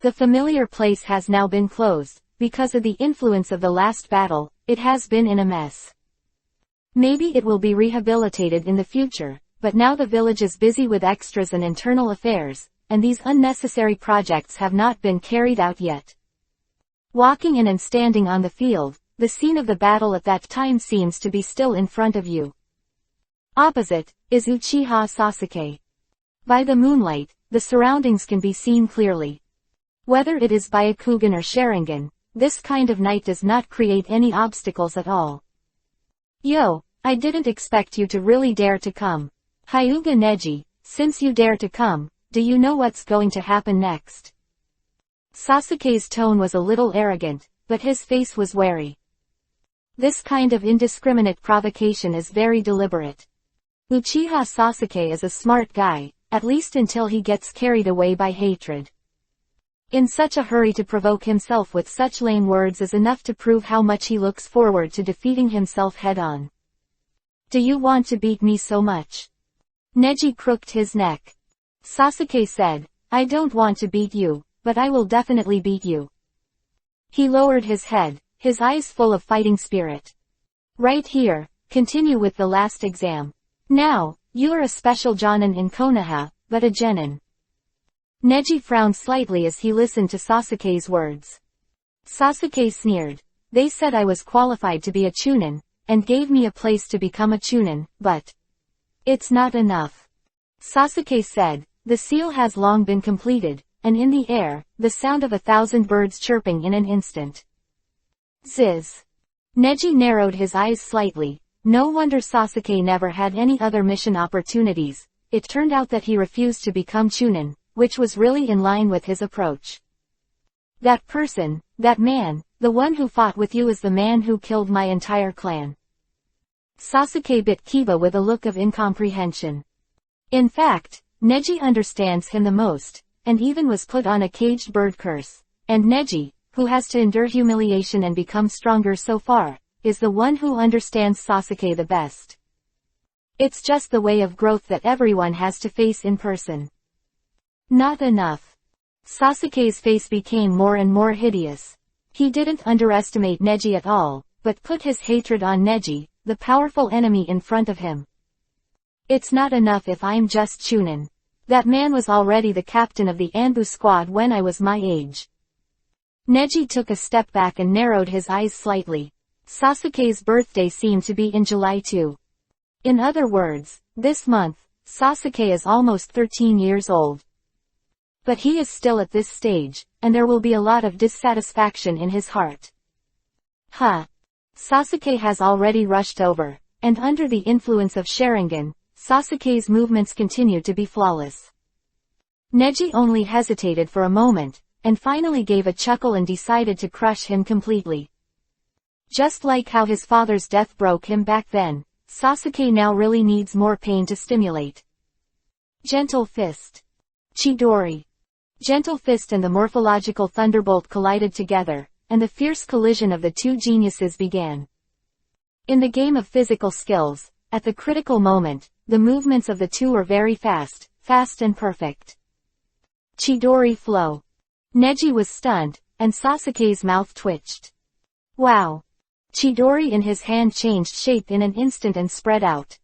The familiar place has now been closed. Because of the influence of the last battle, it has been in a mess. Maybe it will be rehabilitated in the future, but now the village is busy with extras and internal affairs, and these unnecessary projects have not been carried out yet. Walking in and standing on the field, the scene of the battle at that time seems to be still in front of you. Opposite is Uchiha Sasuke. By the moonlight, the surroundings can be seen clearly. Whether it is Byakugan or Sharingan, this kind of night does not create any obstacles at all. "Yo, I didn't expect you to really dare to come. Hyuga Neji, since you dare to come, do you know what's going to happen next?" Sasuke's tone was a little arrogant, but his face was wary. This kind of indiscriminate provocation is very deliberate. Uchiha Sasuke is a smart guy, at least until he gets carried away by hatred. In such a hurry to provoke himself with such lame words is enough to prove how much he looks forward to defeating himself head-on. "Do you want to beat me so much?" Neji crooked his neck. Sasuke said, "I don't want to beat you, but I will definitely beat you." He lowered his head, his eyes full of fighting spirit. "Right here, continue with the last exam. Now, you are a special jonin in Konoha, but a genin." Neji frowned slightly as he listened to Sasuke's words. Sasuke sneered. "They said I was qualified to be a chunin, and gave me a place to become a chunin, but it's not enough." Sasuke said, "The seal has long been completed," and in the air, the sound of 1,000 birds chirping in an instant. Ziz. Neji narrowed his eyes slightly. No wonder Sasuke never had any other mission opportunities. It turned out that he refused to become chunin, which was really in line with his approach. "That person, that man, the one who fought with you is the man who killed my entire clan." Sasuke bit Kiba with a look of incomprehension. In fact, Neji understands him the most, and even was put on a caged bird curse, and Neji, who has to endure humiliation and become stronger so far, is the one who understands Sasuke the best. It's just the way of growth that everyone has to face in person. "Not enough." Sasuke's face became more and more hideous. He didn't underestimate Neji at all, but put his hatred on Neji, the powerful enemy in front of him. It's not enough if I'm just Chunin. That man was already the captain of the Anbu squad when I was my age. Neji took a step back and narrowed his eyes slightly. Sasuke's birthday seemed to be in July too. In other words, this month, Sasuke is almost 13 years old. But he is still at this stage, and there will be a lot of dissatisfaction in his heart. Sasuke has already rushed over, and under the influence of Sharingan, Sasuke's movements continue to be flawless. Neji only hesitated for a moment, and finally gave a chuckle and decided to crush him completely. Just like how his father's death broke him back then, Sasuke now really needs more pain to stimulate. Gentle Fist. Chidori. Gentle Fist and the morphological thunderbolt collided together, and the fierce collision of the two geniuses began. In the game of physical skills, at the critical moment, the movements of the two are very fast and perfect. Chidori flow. Neji was stunned, and Sasuke's mouth twitched. Wow! Chidori in his hand changed shape in an instant and spread out.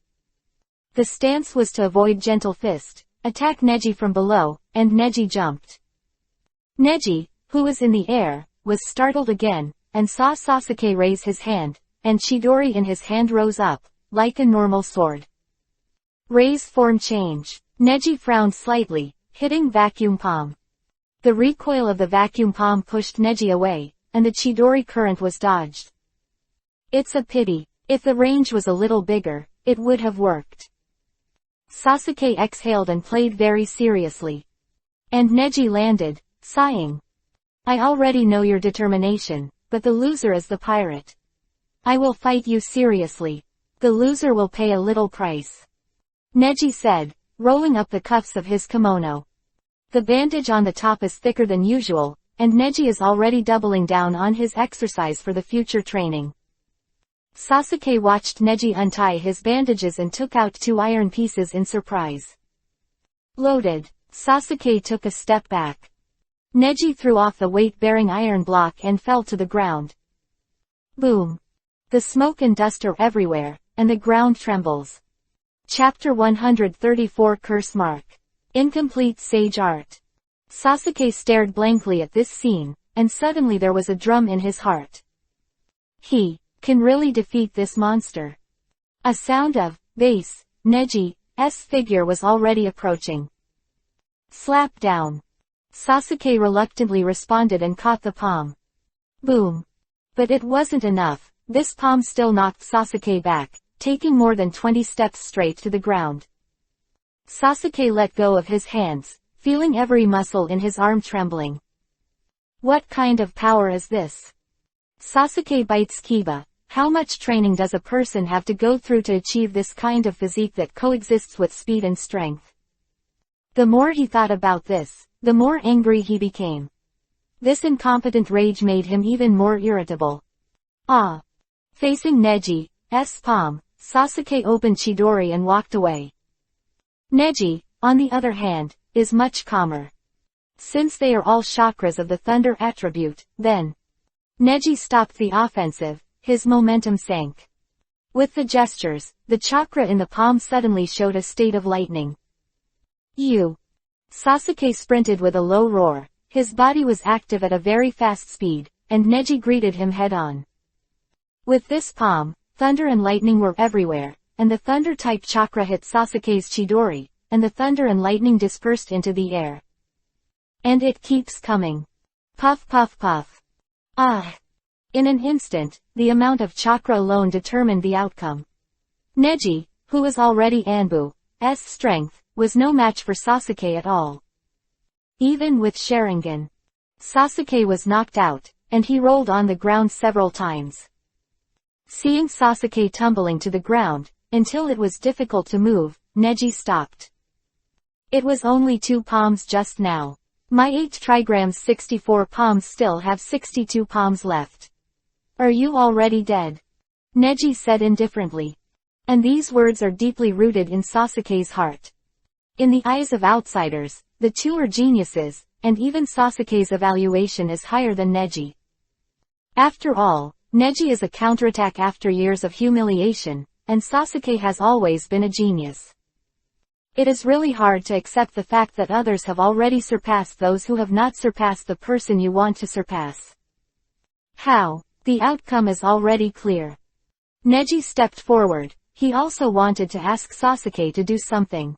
The stance was to avoid Gentle Fist, attack Neji from below, and Neji jumped. Neji, who was in the air, was startled again, and saw Sasuke raise his hand, and Chidori in his hand rose up, like a normal sword. Raise form change. Neji frowned slightly, hitting vacuum palm. The recoil of the vacuum palm pushed Neji away, and the Chidori current was dodged. It's a pity. If the range was a little bigger, it would have worked. Sasuke exhaled and played very seriously. And Neji landed, sighing. I already know your determination, but the loser is the pirate. I will fight you seriously. The loser will pay a little price. Neji said, rolling up the cuffs of his kimono. The bandage on the top is thicker than usual, and Neji is already doubling down on his exercise for the future training. Sasuke watched Neji untie his bandages and took out 2 iron pieces in surprise. Loaded. Sasuke took a step back. Neji threw off the weight-bearing iron block and fell to the ground. Boom. The smoke and dust are everywhere, and the ground trembles. Chapter 134 Curse Mark. Incomplete Sage Art. Sasuke stared blankly at this scene, and suddenly there was a drum in his heart. He can really defeat this monster. A sound of bass. Neji's figure was already approaching. Slap down. Sasuke reluctantly responded and caught the palm. Boom. But it wasn't enough. This palm still knocked Sasuke back, taking more than 20 steps straight to the ground. Sasuke let go of his hands, feeling every muscle in his arm trembling. What kind of power is this? Sasuke bites Kiba. How much training does a person have to go through to achieve this kind of physique that coexists with speed and strength? The more he thought about this, the more angry he became. This incompetent rage made him even more irritable. Facing Neji's palm, Sasuke opened Chidori and walked away. Neji, on the other hand, is much calmer. Since they are all chakras of the thunder attribute, then Neji stopped the offensive, his momentum sank. With the gestures, the chakra in the palm suddenly showed a state of lightning. Sasuke sprinted with a low roar, his body was active at a very fast speed, and Neji greeted him head-on. With this palm, thunder and lightning were everywhere, and the thunder-type chakra hit Sasuke's Chidori, and the thunder and lightning dispersed into the air. And it keeps coming. Puff puff puff. In an instant, the amount of chakra alone determined the outcome. Neji, who was already Anbu's strength, was no match for Sasuke at all. Even with Sharingan, Sasuke was knocked out, and he rolled on the ground several times. Seeing Sasuke tumbling to the ground, until it was difficult to move, Neji stopped. It was only 2 palms just now. My 8 trigrams 64 palms still have 62 palms left. Are you already dead? Neji said indifferently. And these words are deeply rooted in Sasuke's heart. In the eyes of outsiders, the two are geniuses, and even Sasuke's evaluation is higher than Neji. After all, Neji is a counterattack after years of humiliation, and Sasuke has always been a genius. It is really hard to accept the fact that others have already surpassed those who have not surpassed the person you want to surpass. How? The outcome is already clear. Neji stepped forward. He also wanted to ask Sasuke to do something.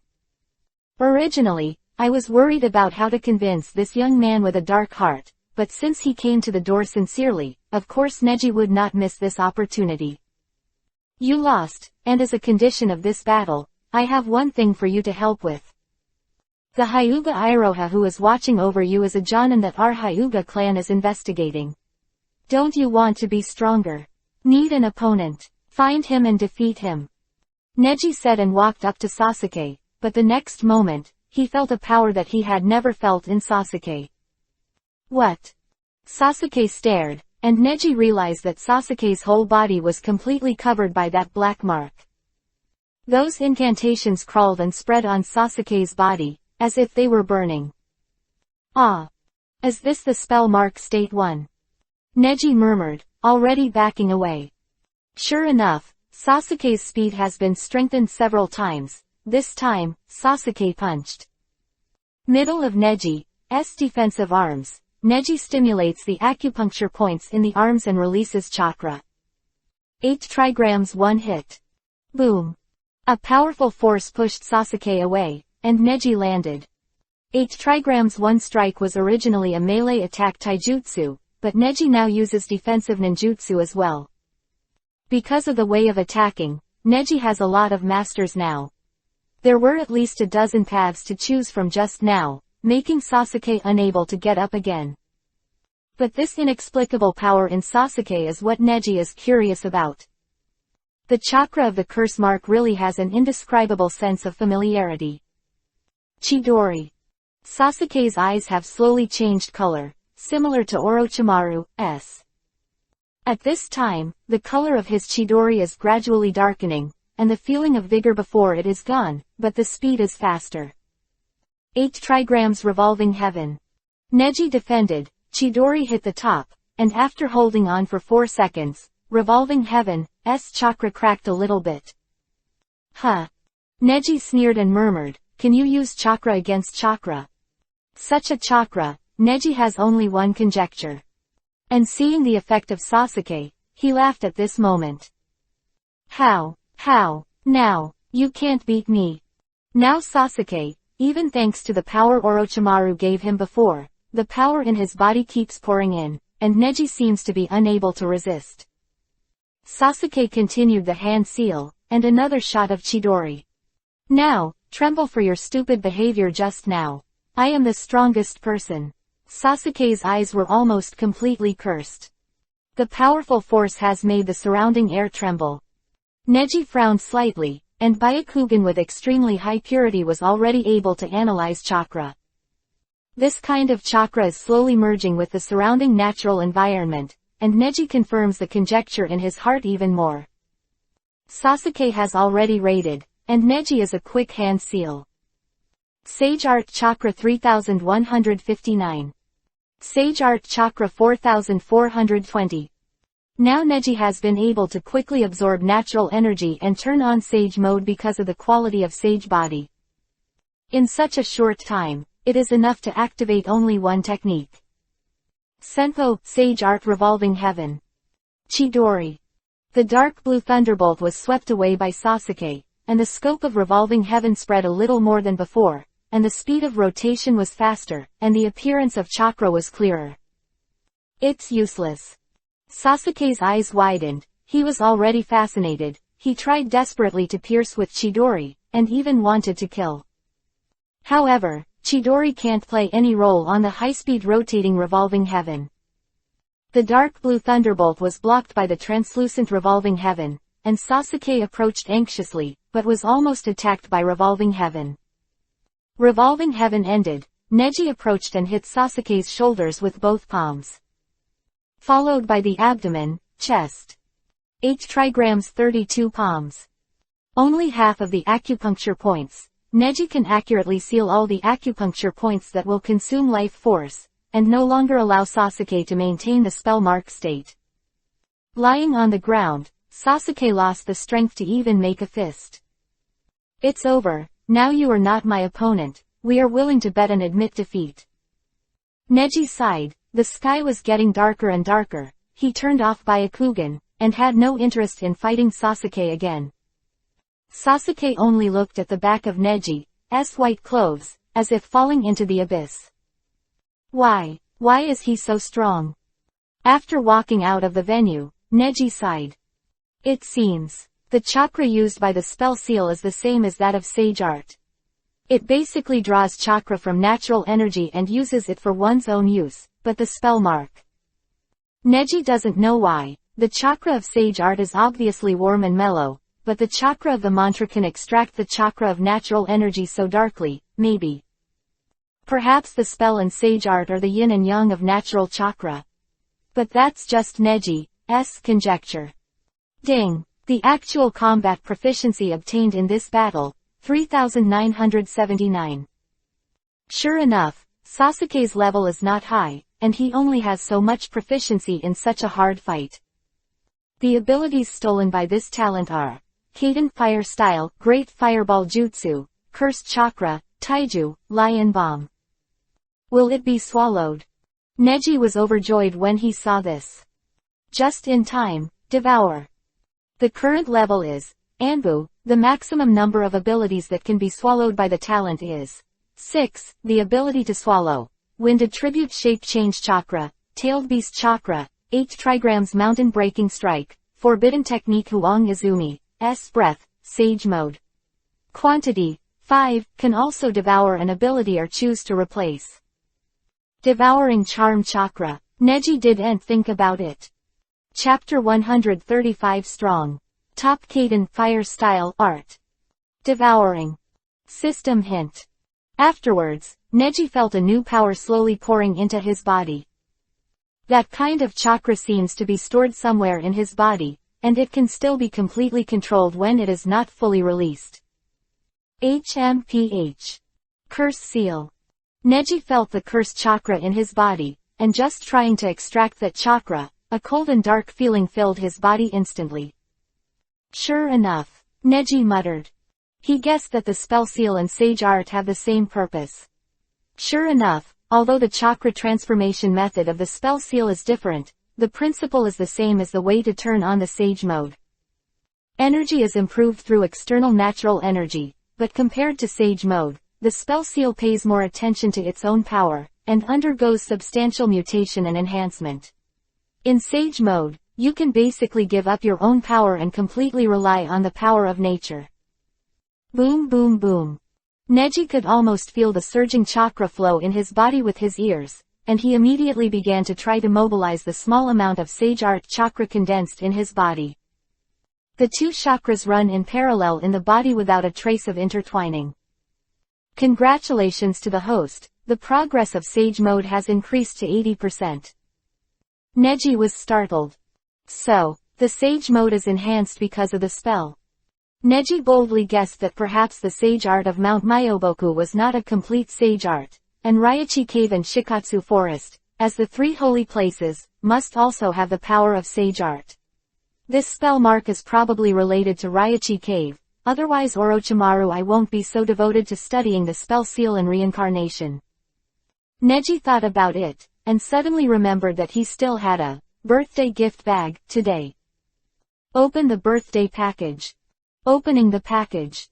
Originally, I was worried about how to convince this young man with a dark heart, but since he came to the door sincerely, of course Neji would not miss this opportunity. You lost, and as a condition of this battle, I have one thing for you to help with. The Hyuga Iroha who is watching over you is a Jonin that our Hyuga clan is investigating. Don't you want to be stronger? Need an opponent? Find him and defeat him. Neji said and walked up to Sasuke, but the next moment, he felt a power that he had never felt in Sasuke. What? Sasuke stared, and Neji realized that Sasuke's whole body was completely covered by that black mark. Those incantations crawled and spread on Sasuke's body, as if they were burning. Ah! Is this the spell mark State 1? Neji murmured, already backing away. Sure enough, Sasuke's speed has been strengthened several times. This time, Sasuke punched. Middle of Neji's defensive arms. Neji stimulates the acupuncture points in the arms and releases chakra. 8 trigrams 1 hit. Boom. A powerful force pushed Sasuke away, and Neji landed. 8 trigrams 1 strike was originally a melee attack taijutsu, but Neji now uses defensive ninjutsu as well. Because of the way of attacking, Neji has a lot of masters now. There were at least a dozen paths to choose from just now, making Sasuke unable to get up again. But this inexplicable power in Sasuke is what Neji is curious about. The chakra of the curse mark really has an indescribable sense of familiarity. Chidori. Sasuke's eyes have slowly changed color, similar to Orochimaru's. At this time, the color of his Chidori is gradually darkening, and the feeling of vigor before it is gone, but the speed is faster. 8 trigrams revolving heaven. Neji defended, Chidori hit the top, and after holding on for 4 seconds, revolving heaven's chakra cracked a little bit. Huh. Neji sneered and murmured, can you use chakra against chakra? Such a chakra, Neji has only one conjecture. And seeing the effect of Sasuke, he laughed at this moment. How? Now, you can't beat me. Now Sasuke, even thanks to the power Orochimaru gave him before, the power in his body keeps pouring in, and Neji seems to be unable to resist. Sasuke continued the hand seal, and another shot of Chidori. Now, tremble for your stupid behavior just now. I am the strongest person. Sasuke's eyes were almost completely cursed. The powerful force has made the surrounding air tremble. Neji frowned slightly, and Byakugan with extremely high purity was already able to analyze chakra. This kind of chakra is slowly merging with the surrounding natural environment, and Neji confirms the conjecture in his heart even more. Sasuke has already raided, and Neji is a quick hand seal. Sage Art Chakra 3159. Sage Art Chakra 4420. Now Neji has been able to quickly absorb natural energy and turn on Sage mode because of the quality of Sage body. In such a short time, it is enough to activate only one technique. Senpo, Sage Art Revolving Heaven. Chidori. The dark blue thunderbolt was swept away by Sasuke, and the scope of Revolving Heaven spread a little more than before, and the speed of rotation was faster, and the appearance of chakra was clearer. It's useless. Sasuke's eyes widened. He was already fascinated. He tried desperately to pierce with Chidori, and even wanted to kill. However, Chidori can't play any role on the high-speed rotating Revolving Heaven. The dark blue thunderbolt was blocked by the translucent Revolving Heaven, and Sasuke approached anxiously, but was almost attacked by Revolving Heaven. Revolving Heaven ended. Neji approached and hit Sasuke's shoulders with both palms. Followed by the abdomen, chest. 8 trigrams 32 palms. Only half of the acupuncture points. Neji can accurately seal all the acupuncture points that will consume life force, and no longer allow Sasuke to maintain the spell mark state. Lying on the ground, Sasuke lost the strength to even make a fist. It's over, now you are not my opponent, we are willing to bet and admit defeat. Neji sighed, the sky was getting darker and darker, he turned off Byakugan, and had no interest in fighting Sasuke again. Sasuke only looked at the back of Neji's white clothes, as if falling into the abyss. Why is he so strong? After walking out of the venue, Neji sighed. It seems, the chakra used by the spell seal is the same as that of sage art. It basically draws chakra from natural energy and uses it for one's own use, but the spell mark. Neji doesn't know why. The chakra of sage art is obviously warm and mellow, but the chakra of the mantra can extract the chakra of natural energy so darkly, maybe. Perhaps the spell and sage art are the yin and yang of natural chakra. But that's just Neji's conjecture. Ding! The actual combat proficiency obtained in this battle, 3,979. Sure enough, Sasuke's level is not high, and he only has so much proficiency in such a hard fight. The abilities stolen by this talent are Kaden Fire Style, Great Fireball Jutsu, Cursed Chakra, Taiju, Lion Bomb. Will it be swallowed? Neji was overjoyed when he saw this. Just in time, Devour. The current level is Anbu, the maximum number of abilities that can be swallowed by the talent is 6, the ability to swallow. Wind Attribute Shape Change Chakra, Tailed Beast Chakra, 8 trigrams Mountain Breaking Strike, Forbidden Technique Huang Izumi's Breath, Sage Mode. Quantity, 5, can also devour an ability or choose to replace. Devouring Charm Chakra, Neji didn't think about it. Chapter 135 Strong. Top Kaden Fire Style Art. Devouring. System Hint. Afterwards, Neji felt a new power slowly pouring into his body. That kind of chakra seems to be stored somewhere in his body, and it can still be completely controlled when it is not fully released. HMPH. Curse Seal. Neji felt the curse chakra in his body, and just trying to extract that chakra, a cold and dark feeling filled his body instantly. Sure enough, Neji muttered. He guessed that the spell seal and sage art have the same purpose. Sure enough, although the chakra transformation method of the spell seal is different, the principle is the same as the way to turn on the sage mode. Energy is improved through external natural energy, but compared to sage mode, the spell seal pays more attention to its own power, and undergoes substantial mutation and enhancement. In sage mode, you can basically give up your own power and completely rely on the power of nature. Boom boom boom. Neji could almost feel the surging chakra flow in his body with his ears, and he immediately began to try to mobilize the small amount of sage art chakra condensed in his body. The two chakras run in parallel in the body without a trace of intertwining. Congratulations to the host, the progress of sage mode has increased to 80%. Neji was startled. So, the sage mode is enhanced because of the spell. Neji boldly guessed that perhaps the sage art of Mount Myoboku was not a complete sage art, and Raichi Cave and Shikatsu Forest, as the three holy places, must also have the power of sage art. This spell mark is probably related to Raichi Cave, otherwise Orochimaru I won't be so devoted to studying the spell seal and reincarnation. Neji thought about it, and suddenly remembered that he still had a birthday gift bag today. Open the birthday package. Opening the package.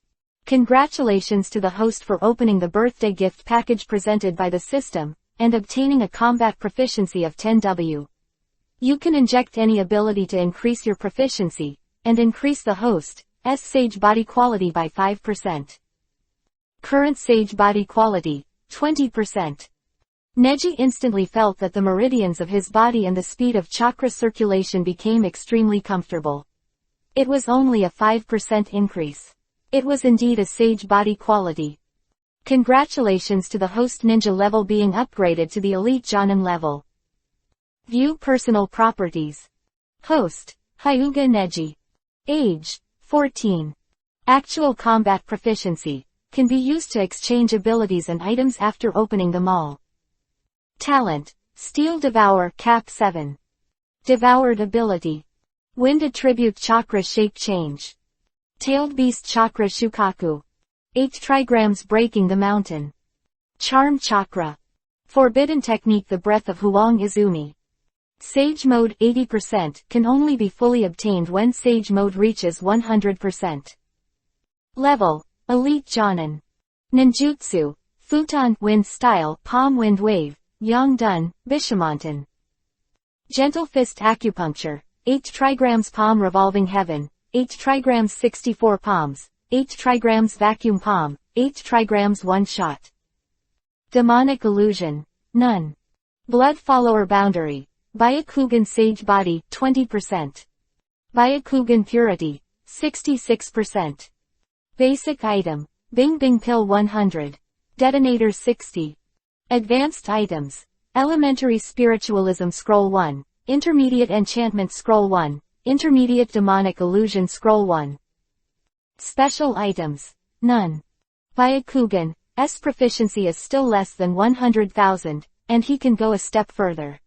Congratulations to the host for opening the birthday gift package presented by the system, and obtaining a combat proficiency of 10W. You can inject any ability to increase your proficiency, and increase the host's sage body quality by 5%. Current sage body quality, 20%. Neji instantly felt that the meridians of his body and the speed of chakra circulation became extremely comfortable. It was only a 5% increase. It was indeed a sage body quality. Congratulations to the host ninja level being upgraded to the elite Jonin level. View personal properties. Host, Hyuga Neji. Age, 14. Actual combat proficiency, can be used to exchange abilities and items after opening them all. Talent, Steel Devour Cap 7. Devoured ability. Wind Attribute Chakra Shape Change. Tailed Beast Chakra Shukaku. 8 trigrams Breaking the Mountain. Charm Chakra. Forbidden Technique The Breath of Huang Izumi. Sage Mode 80% can only be fully obtained when Sage Mode reaches 100%. Level, Elite Jonin. Ninjutsu, Futon Wind Style Palm Wind Wave, Yongdun, Bishamontan. Gentle Fist Acupuncture, 8 trigrams Palm Revolving Heaven, 8 trigrams 64 palms, 8 trigrams Vacuum Palm, 8 trigrams One Shot. Demonic Illusion, None. Blood Follower Boundary, Byakugan Sage Body, 20%. Byakugan Purity, 66%. Basic Item, Bing Bing Pill 100. Detonator 60. Advanced Items, Elementary Spiritualism Scroll 1, Intermediate Enchantment Scroll 1, Intermediate Demonic Illusion Scroll 1. Special Items, None. Byakugan's proficiency is still less than 100,000, and he can go a step further.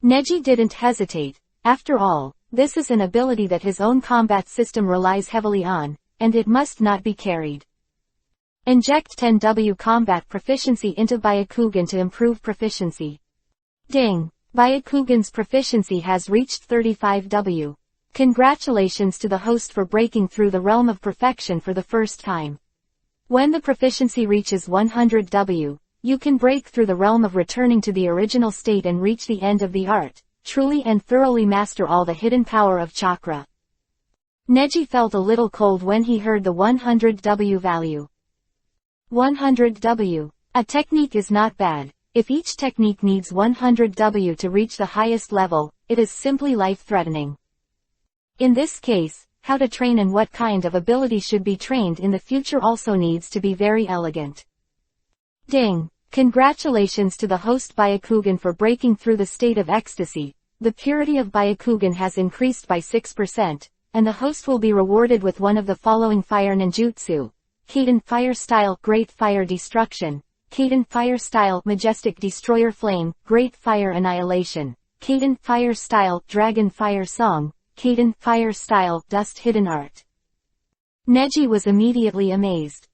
Neji didn't hesitate. After all, this is an ability that his own combat system relies heavily on, and it must not be carried. Inject 10W combat proficiency into Byakugan to improve proficiency. Ding! Byakugan's proficiency has reached 35W. Congratulations to the host for breaking through the realm of perfection for the first time. When the proficiency reaches 100W, you can break through the realm of returning to the original state and reach the end of the art, truly and thoroughly master all the hidden power of chakra. Neji felt a little cold when he heard the 100W value. 100W. A technique is not bad. If each technique needs 100W to reach the highest level, it is simply life-threatening. In this case, how to train and what kind of ability should be trained in the future also needs to be very elegant. Ding! Congratulations to the host Byakugan for breaking through the state of ecstasy. The purity of Byakugan has increased by 6%, and the host will be rewarded with one of the following fire ninjutsu. Kaiden Fire Style Great Fire Destruction. Kaiden Fire Style Majestic Destroyer Flame, Great Fire Annihilation. Kaiden Fire Style Dragon Fire Song. Kaiden Fire Style Dust Hidden Art. Neji was immediately amazed.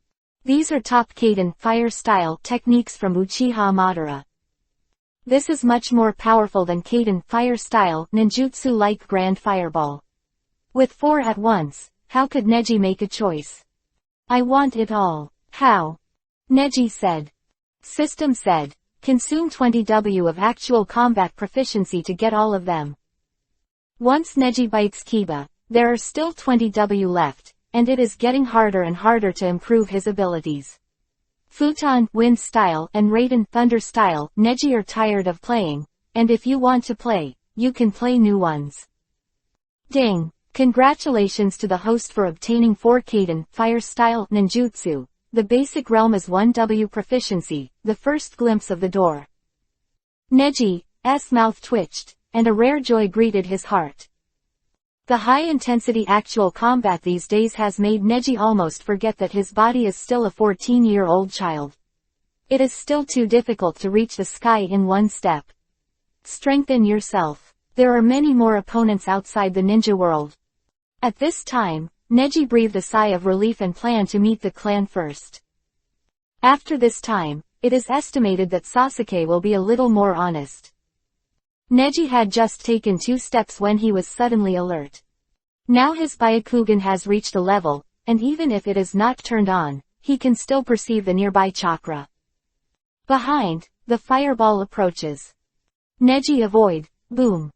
These are top Kaiden Fire Style techniques from Uchiha Madara. This is much more powerful than Kaiden Fire Style ninjutsu like Grand Fireball. With 4 at once, how could Neji make a choice? I want it all. How? Neji said. System said, consume 20W of actual combat proficiency to get all of them. Once Neji bites Kiba, there are still 20W left, and it is getting harder and harder to improve his abilities. Futon Wind Style and Raiden Thunder Style Neji are tired of playing, and if you want to play, you can play new ones. Ding! Congratulations to the host for obtaining 4 Kaiden Fire Style ninjutsu. The basic realm is 1W proficiency, the first glimpse of the door. Neji's mouth twitched, and a rare joy greeted his heart. The high-intensity actual combat these days has made Neji almost forget that his body is still a 14-year-old child. It is still too difficult to reach the sky in one step. Strengthen yourself. There are many more opponents outside the ninja world. At this time, Neji breathed a sigh of relief and planned to meet the clan first. After this time, it is estimated that Sasuke will be a little more honest. Neji had just taken 2 steps when he was suddenly alert. Now his Byakugan has reached a level, and even if it is not turned on, he can still perceive the nearby chakra. Behind, the fireball approaches. Neji avoid, boom.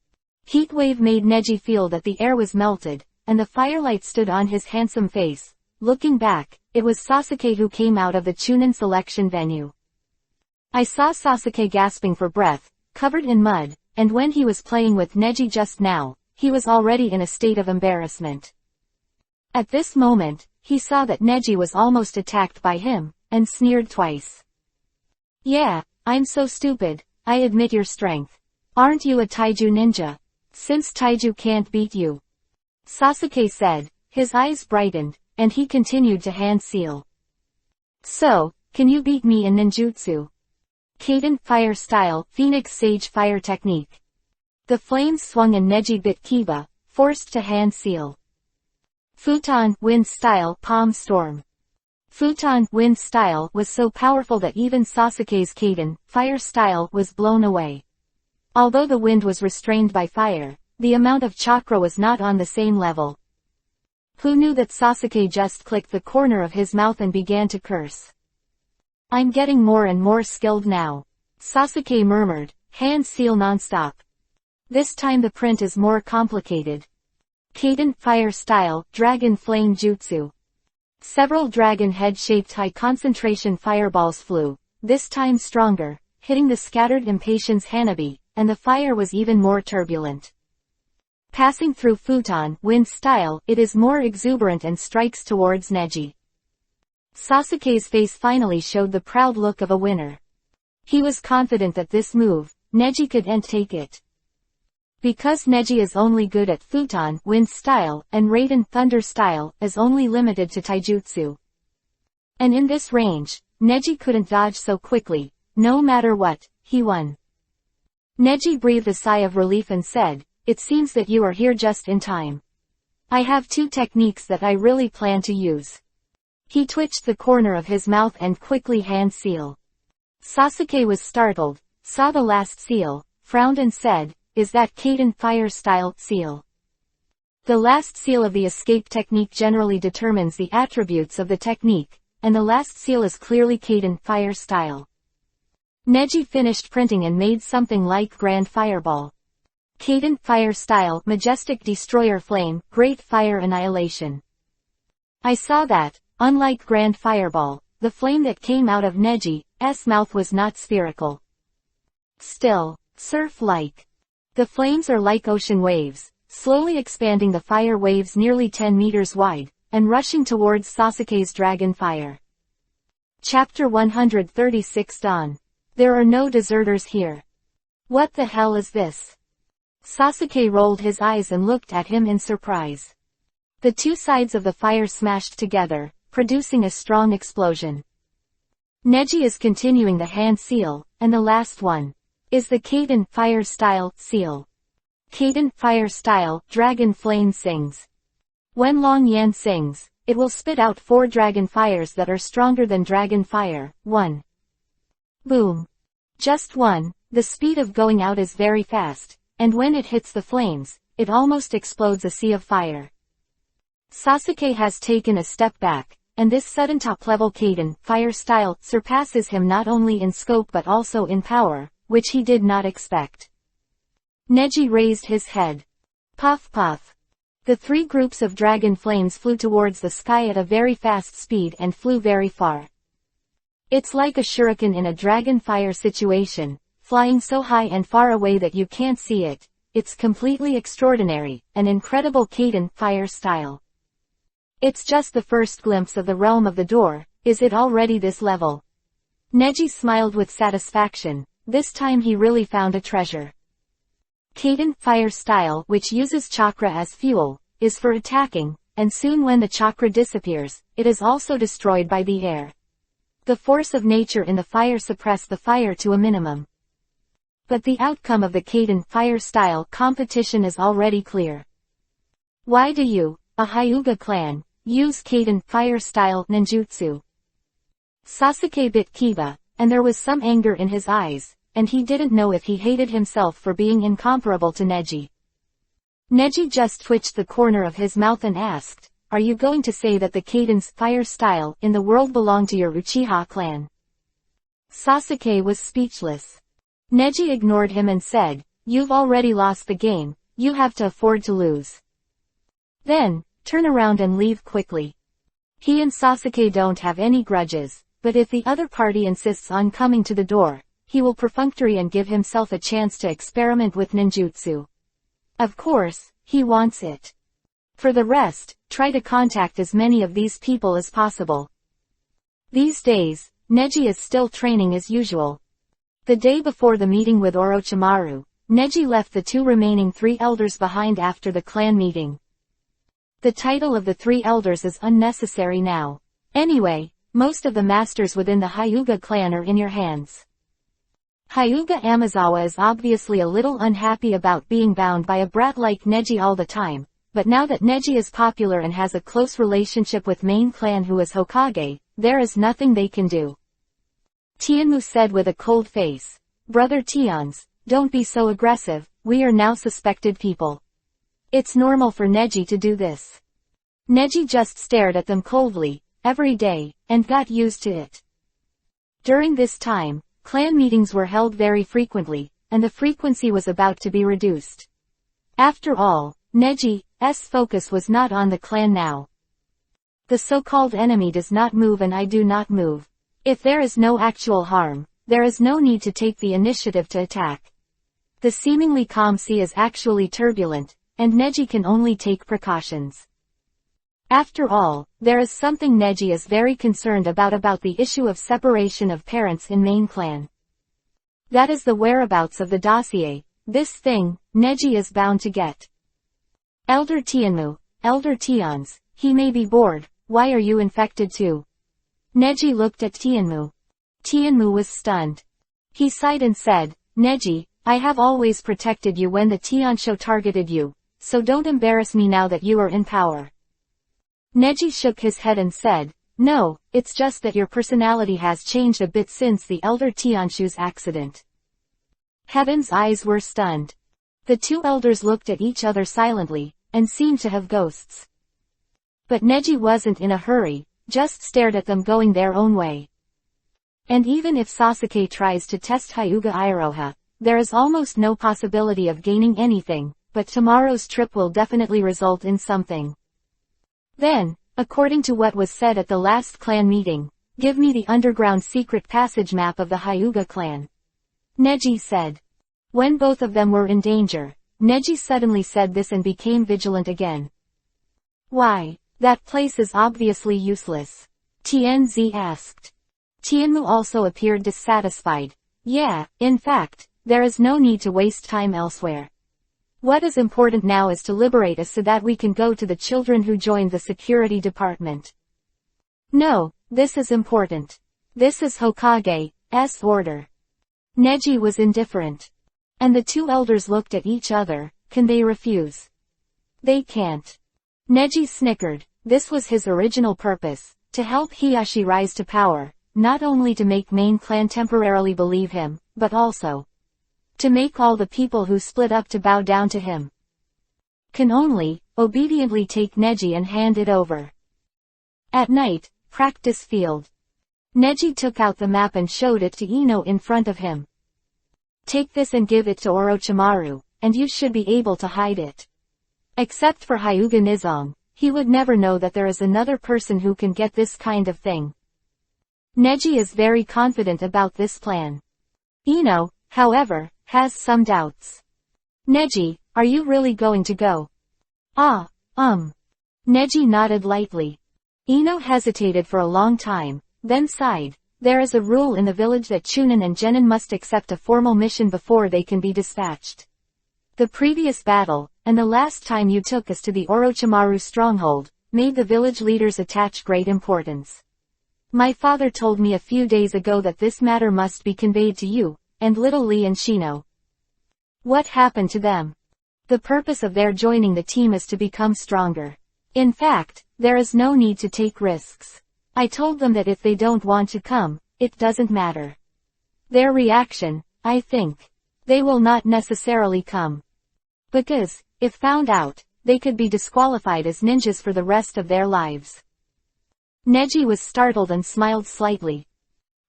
Heat wave made Neji feel that the air was melted, and the firelight stood on his handsome face. Looking back, it was Sasuke who came out of the Chunin selection venue. I saw Sasuke gasping for breath, covered in mud, and when he was playing with Neji just now, he was already in a state of embarrassment. At this moment, he saw that Neji was almost attacked by him, and sneered twice. Yeah, I'm so stupid, I admit your strength. Aren't you a taiju ninja? Since taiju can't beat you. Sasuke said, his eyes brightened, and he continued to hand seal. So, can you beat me in ninjutsu? Kaden Fire Style, Phoenix Sage Fire Technique. The flames swung and Neji bit Kiba, forced to hand seal. Futon Wind Style, Palm Storm. Futon Wind Style was so powerful that even Sasuke's Kaden Fire Style was blown away. Although the wind was restrained by fire, the amount of chakra was not on the same level. Who knew that Sasuke just clicked the corner of his mouth and began to curse? I'm getting more and more skilled now. Sasuke murmured, hand seal nonstop. This time the print is more complicated. Kaden Fire Style, Dragon Flame Jutsu. Several dragon head-shaped high-concentration fireballs flew, this time stronger, hitting the scattered Impatience Hanabi, and the fire was even more turbulent. Passing through Futon Wind Style, it is more exuberant and strikes towards Neji. Sasuke's face finally showed the proud look of a winner. He was confident that this move, Neji could take it. Because Neji is only good at Futon Wind Style, and Raiden Thunder Style is only limited to Taijutsu. And in this range, Neji couldn't dodge so quickly. No matter what, he won. Neji breathed a sigh of relief and said, it seems that you are here just in time. I have two techniques that I really plan to use. He twitched the corner of his mouth and quickly hand seal. Sasuke was startled, saw the last seal, frowned and said, is that Kaden Fire Style seal? The last seal of the escape technique generally determines the attributes of the technique, and the last seal is clearly Kaden Fire Style. Neji finished printing and made something like Grand Fireball. Kaden Fire Style, Majestic Destroyer Flame, Great Fire Annihilation. I saw that, unlike Grand Fireball, the flame that came out of Neji's mouth was not spherical. Still, surf-like. The flames are like ocean waves, slowly expanding the fire waves nearly 10 meters wide, and rushing towards Sasuke's dragon fire. Chapter 136 Dawn. There are no deserters here. What the hell is this? Sasuke rolled his eyes and looked at him in surprise. The two sides of the fire smashed together, producing a strong explosion. Neji is continuing the hand seal, and the last one is the Kaden Fire Style seal. Kaden Fire Style, Dragon Flame sings. When Long Yan sings, it will spit out 4 dragon fires that are stronger than dragon fire. 1. Boom. Just 1, the speed of going out is very fast, and when it hits the flames, it almost explodes a sea of fire. Sasuke has taken a step back, and this sudden top-level Kaden Fire Style surpasses him not only in scope but also in power, which he did not expect. Neji raised his head. Puff puff. The 3 groups of dragon flames flew towards the sky at a very fast speed and flew very far. It's like a shuriken in a dragon fire situation, flying so high and far away that you can't see it. It's completely extraordinary, an incredible Kaden Fire Style. It's just the first glimpse of the realm of the door. Is it already this level? Neji smiled with satisfaction. This time he really found a treasure. Kaden Fire Style, which uses chakra as fuel, is for attacking, and soon when the chakra disappears, it is also destroyed by the air. The force of nature in the fire suppressed the fire to a minimum. But the outcome of the Kaden Fire Style competition is already clear. Why do you, a Hyuga clan, use Kaden Fire Style ninjutsu? Sasuke bit Kiba, and there was some anger in his eyes, and he didn't know if he hated himself for being incomparable to Neji. Neji just twitched the corner of his mouth and asked, are you going to say that the Kaden's Fire Style in the world belong to your Uchiha clan? Sasuke was speechless. Neji ignored him and said, you've already lost the game, you have to afford to lose. Then, turn around and leave quickly. He and Sasuke don't have any grudges, but if the other party insists on coming to the door, he will perfunctory and give himself a chance to experiment with ninjutsu. Of course, he wants it. For the rest, try to contact as many of these people as possible. These days, Neji is still training as usual. The day before the meeting with Orochimaru, Neji left the 2 remaining 3 elders behind after the clan meeting. The title of the 3 elders is unnecessary now. Anyway, most of the masters within the Hyuga clan are in your hands. Hyuga Amazawa is obviously a little unhappy about being bound by a brat like Neji all the time, but now that Neji is popular and has a close relationship with main clan who is Hokage, there is nothing they can do. Tianmu said with a cold face. Brother Tians, don't be so aggressive, we are now suspected people. It's normal for Neji to do this. Neji just stared at them coldly, every day, and got used to it. During this time, clan meetings were held very frequently, and the frequency was about to be reduced. After all, Neji's focus was not on the clan now. The so-called enemy does not move and I do not move. If there is no actual harm, there is no need to take the initiative to attack. The seemingly calm sea is actually turbulent, and Neji can only take precautions. After all, there is something Neji is very concerned about the issue of separation of parents in main clan. That is the whereabouts of the dossier. This thing, Neji is bound to get. Elder Tianmu, Elder Tians, he may be bored, why are you infected too? Neji looked at Tianmu. Tianmu was stunned. He sighed and said, Neji, I have always protected you when the Tiansho targeted you, so don't embarrass me now that you are in power. Neji shook his head and said, no, it's just that your personality has changed a bit since the Elder Tianshu's accident. Heaven's eyes were stunned. The two elders looked at each other silently, and seemed to have ghosts. But Neji wasn't in a hurry, just stared at them going their own way. And even if Sasuke tries to test Hyuga Iroha, there is almost no possibility of gaining anything, but tomorrow's trip will definitely result in something. Then, according to what was said at the last clan meeting, give me the underground secret passage map of the Hyuga clan. Neji said. When both of them were in danger, Neji suddenly said this and became vigilant again. Why, that place is obviously useless. Tianzi asked. Tianmu also appeared dissatisfied. Yeah, in fact, there is no need to waste time elsewhere. What is important now is to liberate us so that we can go to the children who joined the security department. No, this is important. This is Hokage's order. Neji was indifferent. And the two elders looked at each other. Can they refuse? They can't. Neji snickered. This was his original purpose, to help Hiyashi rise to power, not only to make main clan temporarily believe him, but also to make all the people who split up to bow down to him. Can only obediently take Neji and hand it over. At night, practice field. Neji took out the map and showed it to Ino in front of him. Take this and give it to Orochimaru, and you should be able to hide it. Except for Hyuga Nizong, he would never know that there is another person who can get this kind of thing. Neji is very confident about this plan. Ino, however, has some doubts. Neji, are you really going to go? Neji nodded lightly. Ino hesitated for a long time, then sighed. There is a rule in the village that Chunin and Genin must accept a formal mission before they can be dispatched. The previous battle, and the last time you took us to the Orochimaru stronghold, made the village leaders attach great importance. My father told me a few days ago that this matter must be conveyed to you, and little Lee and Shino. What happened to them? The purpose of their joining the team is to become stronger. In fact, there is no need to take risks. I told them that if they don't want to come, it doesn't matter. Their reaction, I think. They will not necessarily come. Because, if found out, they could be disqualified as ninjas for the rest of their lives. Neji was startled and smiled slightly.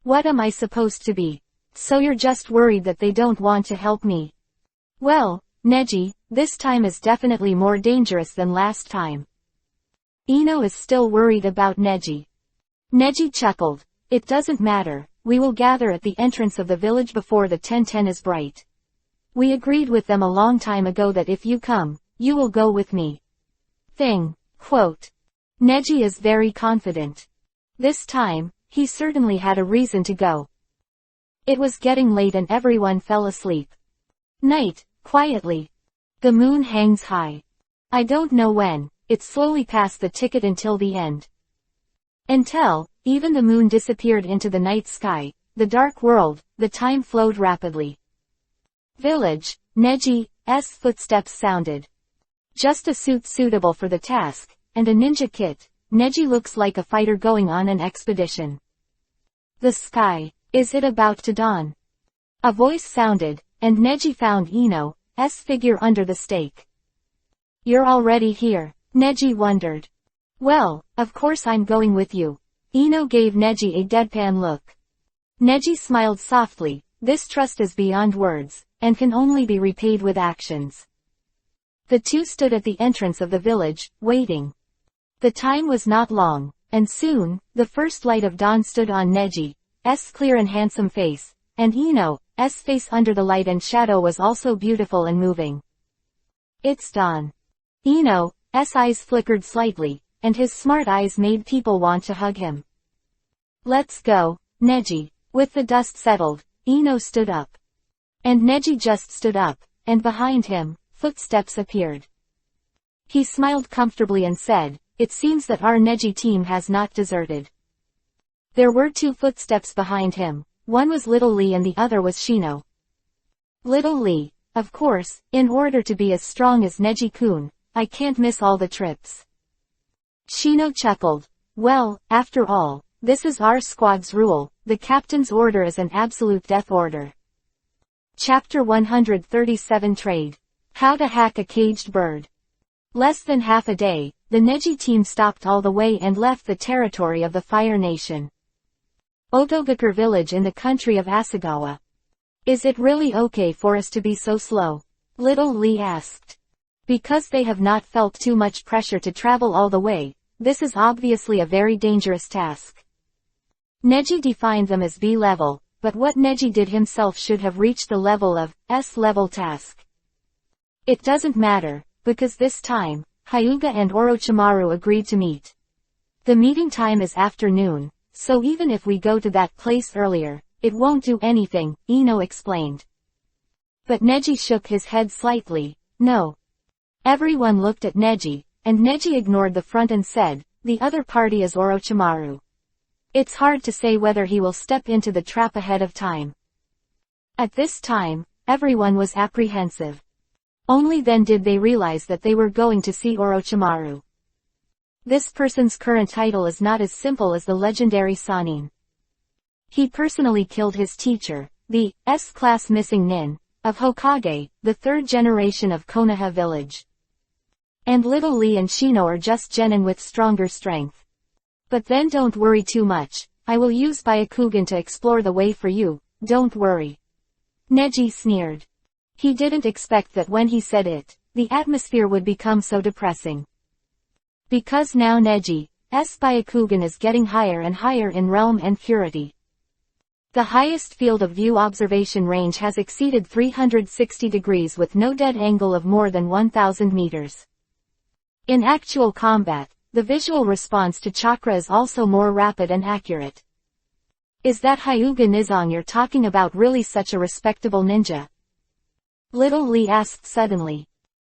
What am I supposed to be? So you're just worried that they don't want to help me? Well, Neji, this time is definitely more dangerous than last time. Ino is still worried about Neji. Neji chuckled. It doesn't matter, we will gather at the entrance of the village before the 10:10 is bright. We agreed with them a long time ago that if you come, you will go with me. Quote. Neji is very confident. This time, he certainly had a reason to go. It was getting late and everyone fell asleep. Night, quietly. The moon hangs high. I don't know when, it slowly passed the ticket until the end. Until, even the moon disappeared into the night sky, the dark world, the time flowed rapidly. Village, Neji's footsteps sounded. Just a suit suitable for the task, and a ninja kit. Neji looks like a fighter going on an expedition. The sky, is it about to dawn? A voice sounded, and Neji found Ino's figure under the stake. You're already here, Neji wondered. Well, of course I'm going with you. Ino gave Neji a deadpan look. Neji smiled softly. This trust is beyond words, and can only be repaid with actions. The two stood at the entrance of the village, waiting. The time was not long, and soon, the first light of dawn stood on Neji's clear and handsome face, and Ino's face under the light and shadow was also beautiful and moving. It's dawn. Ino's eyes flickered slightly, and his smart eyes made people want to hug him. Let's go, Neji. With the dust settled, Ino stood up. And Neji just stood up, and behind him, footsteps appeared. He smiled comfortably and said, "It seems that our Neji team has not deserted." There were two footsteps behind him, one was Little Lee and the other was Shino. Little Lee, of course, in order to be as strong as Neji-kun, I can't miss all the trips. Shino chuckled. Well, after all, this is our squad's rule, the captain's order is an absolute death order. Chapter 137 Trade. How to Hack a Caged Bird. Less than half a day, the Neji team stopped all the way and left the territory of the Fire Nation. Otogakure village in the country of Asagawa. Is it really okay for us to be so slow? Little Lee asked. Because they have not felt too much pressure to travel all the way, this is obviously a very dangerous task. Neji defined them as B-level, but what Neji did himself should have reached the level of S-level task. It doesn't matter, because this time, Hyuga and Orochimaru agreed to meet. The meeting time is afternoon, so even if we go to that place earlier, it won't do anything, Ino explained. But Neji shook his head slightly. No. Everyone looked at Neji, and Neji ignored the front and said, the other party is Orochimaru. It's hard to say whether he will step into the trap ahead of time. At this time, everyone was apprehensive. Only then did they realize that they were going to see Orochimaru. This person's current title is not as simple as the legendary Sannin. He personally killed his teacher, the S-class missing nin, of Hokage, the third generation of Konoha village. And Little Lee and Shino are just genin with stronger strength. But then don't worry too much, I will use Byakugan to explore the way for you, don't worry. Neji sneered. He didn't expect that when he said it, the atmosphere would become so depressing. Because now Neji's Byakugan is getting higher and higher in realm and purity. The highest field of view observation range has exceeded 360 degrees with no dead angle of more than 1000 meters. In actual combat, the visual response to chakra is also more rapid and accurate. Is that Hyuga Nizong you're talking about really such a respectable ninja? Little Lee asked suddenly.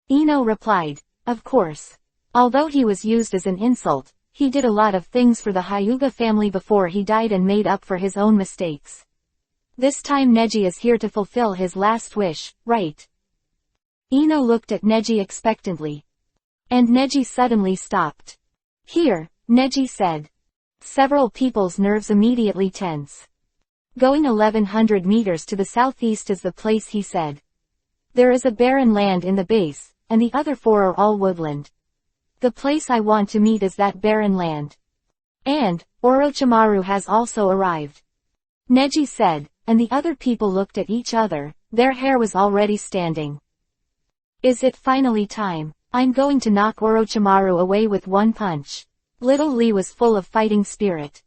Ino replied, of course. Although he was used as an insult, he did a lot of things for the Hyuga family before he died and made up for his own mistakes. This time Neji is here to fulfill his last wish, right? Ino looked at Neji expectantly. And Neji suddenly stopped. Here, Neji said. Several people's nerves immediately tense. Going 1100 meters to the southeast is the place he said. There is a barren land in the base, and the other four are all woodland. The place I want to meet is that barren land. And, Orochimaru has also arrived. Neji said, and the other people looked at each other, their hair was already standing. Is it finally time? I'm going to knock Orochimaru away with one punch. Little Lee was full of fighting spirit.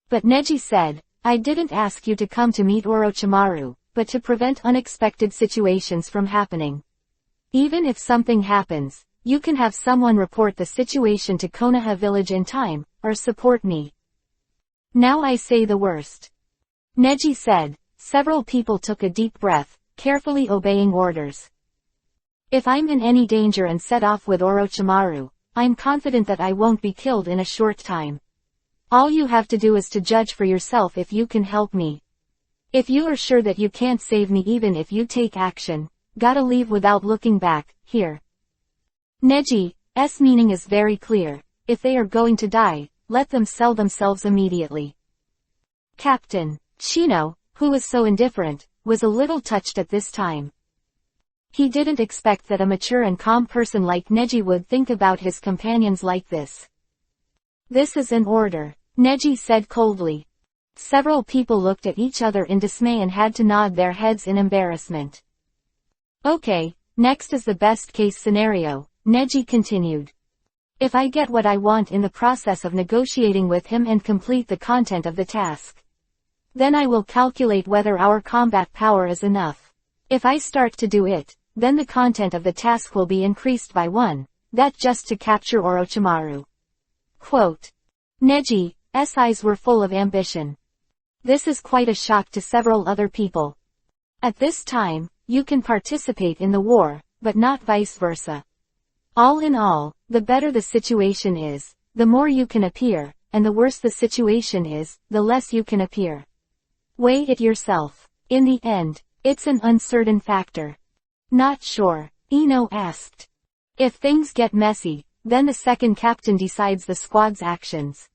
But Neji said, I didn't ask you to come to meet Orochimaru, but to prevent unexpected situations from happening. Even if something happens, you can have someone report the situation to Konoha village in time, or support me. Now I say the worst. Neji said. Several people took a deep breath, carefully obeying orders. If I'm in any danger and set off with Orochimaru, I'm confident that I won't be killed in a short time. All you have to do is to judge for yourself if you can help me. If you are sure that you can't save me even if you take action, gotta leave without looking back, here. Neji's meaning is very clear. If they are going to die, let them sell themselves immediately. Captain Shino, who was so indifferent, was a little touched at this time. He didn't expect that a mature and calm person like Neji would think about his companions like this. This is an order, Neji said coldly. Several people looked at each other in dismay and had to nod their heads in embarrassment. Okay, next is the best case scenario, Neji continued. If I get what I want in the process of negotiating with him and complete the content of the task, then I will calculate whether our combat power is enough. If I start to do it, then the content of the task will be increased by 1, that just to capture Orochimaru. Quote. Neji's eyes were full of ambition. This is quite a shock to several other people. At this time, you can participate in the war, but not vice versa. All in all, the better the situation is, the more you can appear, and the worse the situation is, the less you can appear. Weigh it yourself. In the end, it's an uncertain factor. Not sure, Ino asked. If things get messy, then the second captain decides the squad's actions.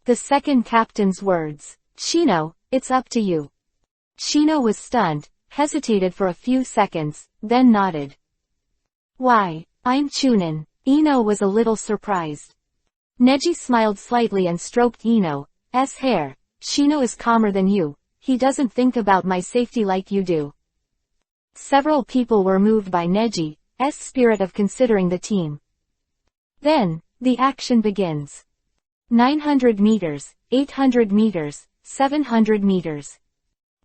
The second captain's words. Shino, it's up to you. Shino was stunned, hesitated for a few seconds, then nodded. Why, I'm Chunin. Ino was a little surprised. Neji smiled slightly and stroked Ino's hair. Shino is calmer than you. He doesn't think about my safety like you do. Several people were moved by Neji's spirit of considering the team. Then, the action begins. 900 meters, 800 meters, 700 meters,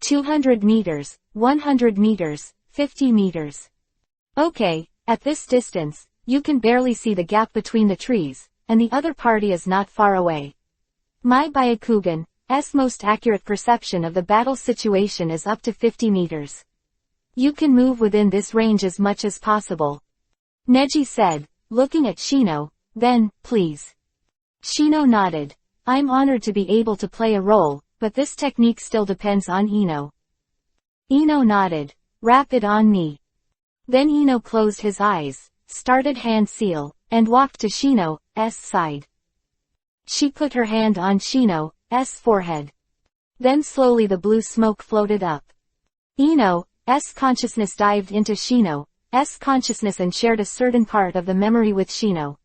200 meters, 100 meters, 50 meters. Okay, at this distance, you can barely see the gap between the trees, and the other party is not far away. My Byakugan's most accurate perception of the battle situation is up to 50 meters. You can move within this range as much as possible. Neji said, looking at Shino, then, please. Shino nodded. I'm honored to be able to play a role, but this technique still depends on Ino. Ino nodded. Wrap it on me. Then Ino closed his eyes, started hand seal, and walked to Shino's side. She put her hand on Shino's forehead. Then slowly the blue smoke floated up. Ino's consciousness dived into Shino's consciousness and shared a certain part of the memory with Shino.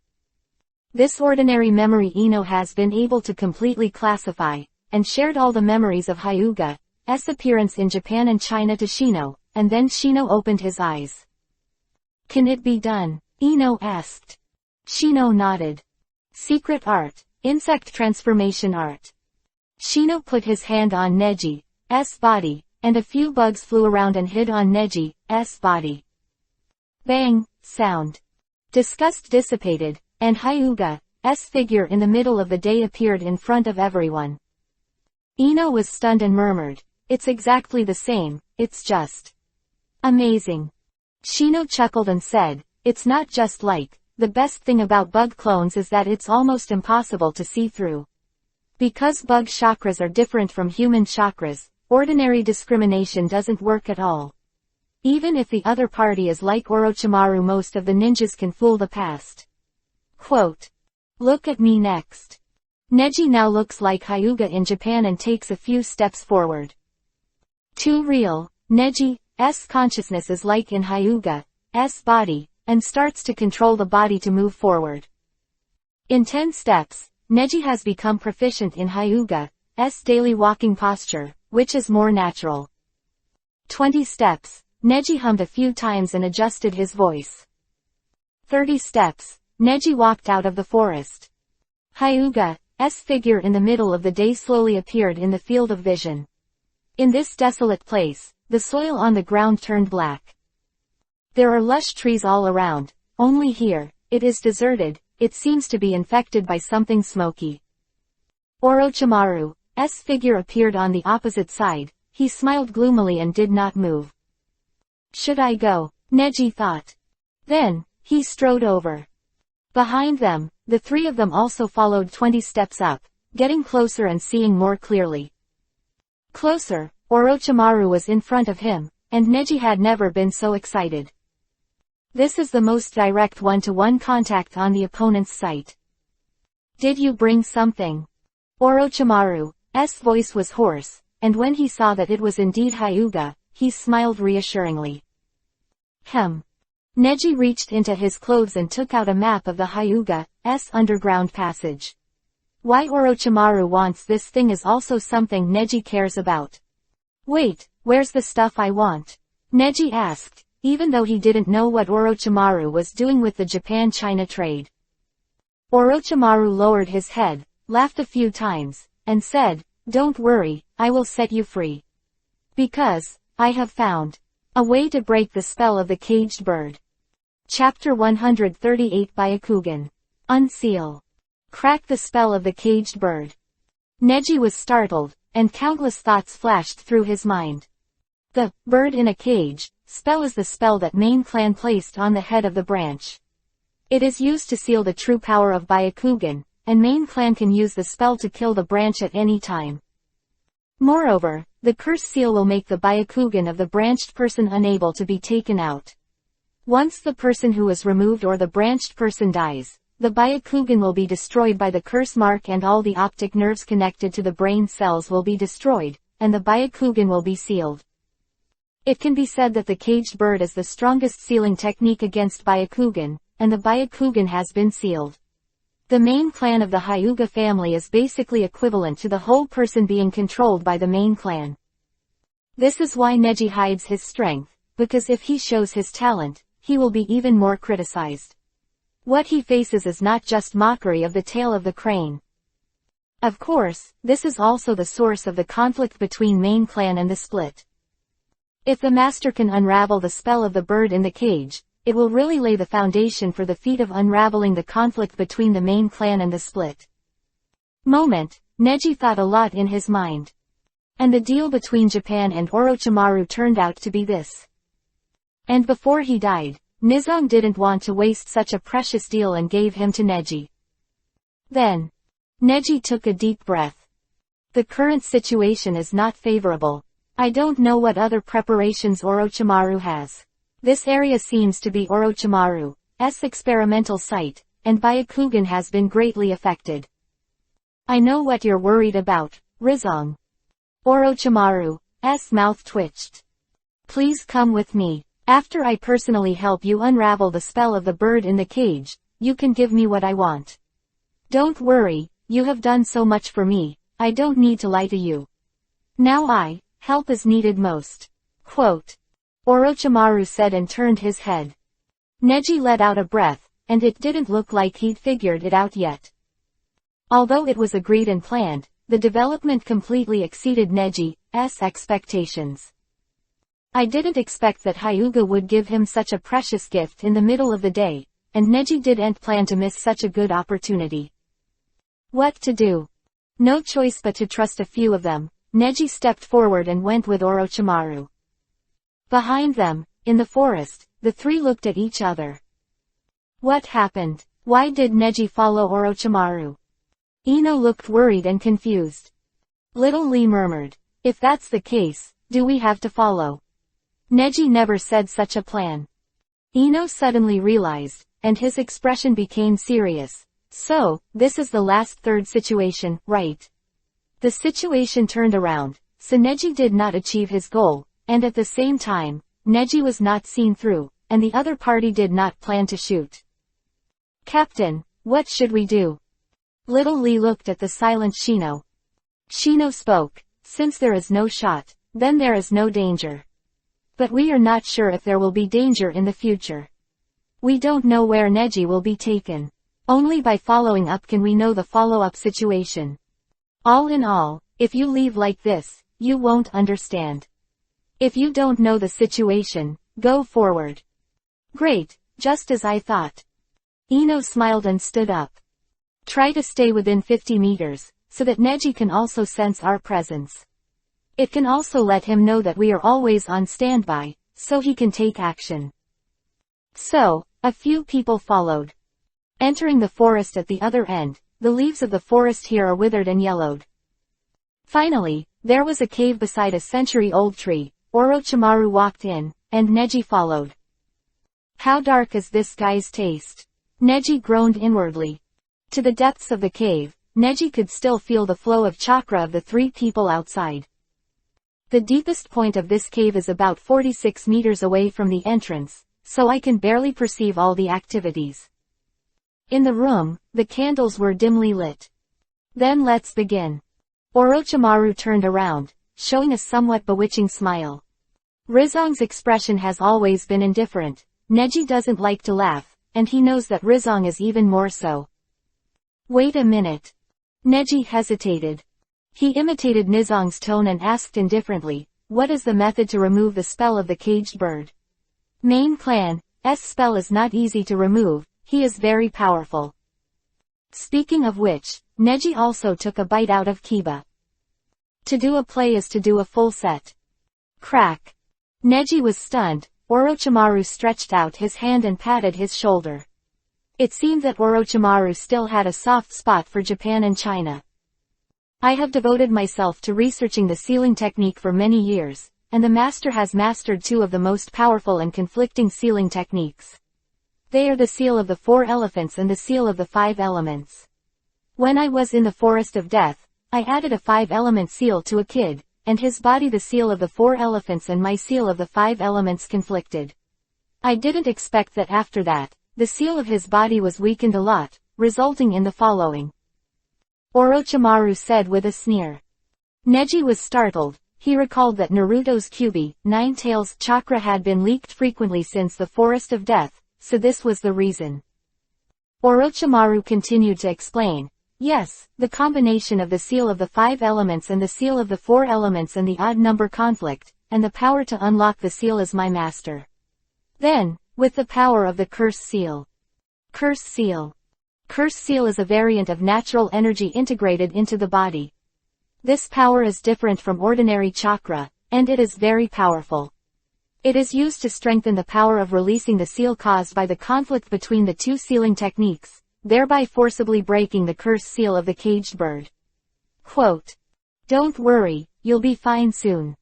This ordinary memory Ino has been able to completely classify, and shared all the memories of Hyuga's appearance in Japan and China to Shino, and then Shino opened his eyes. Can it be done? Ino asked. Shino nodded. Secret art, insect transformation art. Shino put his hand on Neji's body, and a few bugs flew around and hid on Neji's body. Bang, sound. Disgust dissipated, and Hyuga's figure in the middle of the day appeared in front of everyone. Ino was stunned and murmured, it's exactly the same, it's just amazing. Shino chuckled and said, it's not just like, the best thing about bug clones is that it's almost impossible to see through. Because bug chakras are different from human chakras, ordinary discrimination doesn't work at all. Even if the other party is like Orochimaru, most of the ninjas can fool the past. Quote. Look at me next. Neji now looks like Hyuga in Japan and takes a few steps forward. Too real, Neji's consciousness is like in Hyuga's body, and starts to control the body to move forward. In 10 steps, Neji has become proficient in Hyuga's daily walking posture, which is more natural. 20 steps, Neji hummed a few times and adjusted his voice. 30 steps, Neji walked out of the forest. Hyuga's figure in the middle of the day slowly appeared in the field of vision. In this desolate place, the soil on the ground turned black. There are lush trees all around, only here, it is deserted, it seems to be infected by something smoky. Orochimaru's figure appeared on the opposite side, he smiled gloomily and did not move. Should I go? Neji thought. Then, he strode over. Behind them, the three of them also followed 20 steps up, getting closer and seeing more clearly. Closer, Orochimaru was in front of him, and Neji had never been so excited. This is the most direct one-to-one contact on the opponent's sight. Did you bring something? Orochimaru's voice was hoarse, and when he saw that it was indeed Hyuga, he smiled reassuringly. Neji reached into his clothes and took out a map of the Hyuga's underground passage. Why Orochimaru wants this thing is also something Neji cares about. Wait, where's the stuff I want? Neji asked, even though he didn't know what Orochimaru was doing with the Japan-China trade. Orochimaru lowered his head, laughed a few times, and said, "Don't worry, I will set you free. Because, I have found a way to break the spell of the caged bird." Chapter 138 Byakugan. Unseal. Crack the spell of the caged bird. Neji was startled, and countless thoughts flashed through his mind. The bird in a cage spell is the spell that main clan placed on the head of the branch. It is used to seal the true power of Byakugan, and main clan can use the spell to kill the branch at any time. Moreover, the curse seal will make the Byakugan of the branched person unable to be taken out. Once the person who is removed or the branched person dies, the Byakugan will be destroyed by the curse mark and all the optic nerves connected to the brain cells will be destroyed, and the Byakugan will be sealed. It can be said that the caged bird is the strongest sealing technique against Byakugan, and the Byakugan has been sealed. The main clan of the Hyuga family is basically equivalent to the whole person being controlled by the main clan. This is why Neji hides his strength, because if he shows his talent, he will be even more criticized. What he faces is not just mockery of the tail of the crane. Of course, this is also the source of the conflict between main clan and the split. If the master can unravel the spell of the bird in the cage, it will really lay the foundation for the feat of unraveling the conflict between the main clan and the split. Neji thought a lot in his mind. And the deal between Japan and Orochimaru turned out to be this. And before he died, Nizong didn't want to waste such a precious deal and gave him to Neji. Then, Neji took a deep breath. The current situation is not favorable. I don't know what other preparations Orochimaru has. This area seems to be Orochimaru's experimental site, and Byakugan has been greatly affected. I know what you're worried about, Rizong. Orochimaru's mouth twitched. Please come with me. After I personally help you unravel the spell of the bird in the cage, you can give me what I want. Don't worry, you have done so much for me, I don't need to lie to you. Now help is needed most. Quote. Orochimaru said and turned his head. Neji let out a breath, and it didn't look like he'd figured it out yet. Although it was agreed and planned, the development completely exceeded Neji's expectations. I didn't expect that Hyuga would give him such a precious gift in the middle of the day, and Neji didn't plan to miss such a good opportunity. What to do? No choice but to trust a few of them. Neji stepped forward and went with Orochimaru. Behind them, in the forest, the three looked at each other. What happened? Why did Neji follow Orochimaru? Ino looked worried and confused. Little Lee murmured, if that's the case, do we have to follow? Neji never said such a plan. Ino suddenly realized, and his expression became serious. So, this is the last third situation, right? The situation turned around, so Neji did not achieve his goal, and at the same time, Neji was not seen through, and the other party did not plan to shoot. Captain, what should we do? Little Lee looked at the silent Shino. Shino spoke, since there is no shot, then there is no danger. But we are not sure if there will be danger in the future. We don't know where Neji will be taken. Only by following up can we know the follow-up situation. All in all, if you leave like this, you won't understand. If you don't know the situation, go forward. Great, just as I thought. Ino smiled and stood up. Try to stay within 50 meters, so that Neji can also sense our presence. It can also let him know that we are always on standby, so he can take action. So, a few people followed. Entering the forest at the other end, the leaves of the forest here are withered and yellowed. Finally, there was a cave beside a century-old tree. Orochimaru walked in, and Neji followed. How dark is this guy's taste? Neji groaned inwardly. To the depths of the cave, Neji could still feel the flow of chakra of the three people outside. The deepest point of this cave is about 46 meters away from the entrance, so I can barely perceive all the activities. In the room, the candles were dimly lit. Then let's begin. Orochimaru turned around, showing a somewhat bewitching smile. Rizong's expression has always been indifferent. Neji doesn't like to laugh, and he knows that Rizong is even more so. Wait a minute. Neji hesitated. He imitated Nizong's tone and asked indifferently, what is the method to remove the spell of the caged bird? Main Clan's spell is not easy to remove, he is very powerful. Speaking of which, Neji also took a bite out of kiba. To do a play is to do a full set. Crack. Neji was stunned. Orochimaru stretched out his hand and patted his shoulder. It seemed that Orochimaru still had a soft spot for Japan and China. I have devoted myself to researching the sealing technique for many years, and the master has mastered two of the most powerful and conflicting sealing techniques. They are the seal of the 4 elephants and the seal of the 5 elements. When I was in the forest of death, I added a 5-element seal to a kid, and his body the seal of the 4 elephants and my seal of the 5 elements conflicted. I didn't expect that after that, the seal of his body was weakened a lot, resulting in the following. Orochimaru said with a sneer. Neji was startled. He recalled that Naruto's Kyuubi, 9 tails chakra had been leaked frequently since the Forest of Death, so this was the reason. Orochimaru continued to explain. Yes, the combination of the seal of the 5 elements and the seal of the 4 elements and the odd number conflict, and the power to unlock the seal is my master. Then, with the power of the curse seal. Curse seal. Curse seal is a variant of natural energy integrated into the body. This power is different from ordinary chakra, and it is very powerful. It is used to strengthen the power of releasing the seal caused by the conflict between the two sealing techniques, thereby forcibly breaking the curse seal of the caged bird. Quote. Don't worry, you'll be fine soon.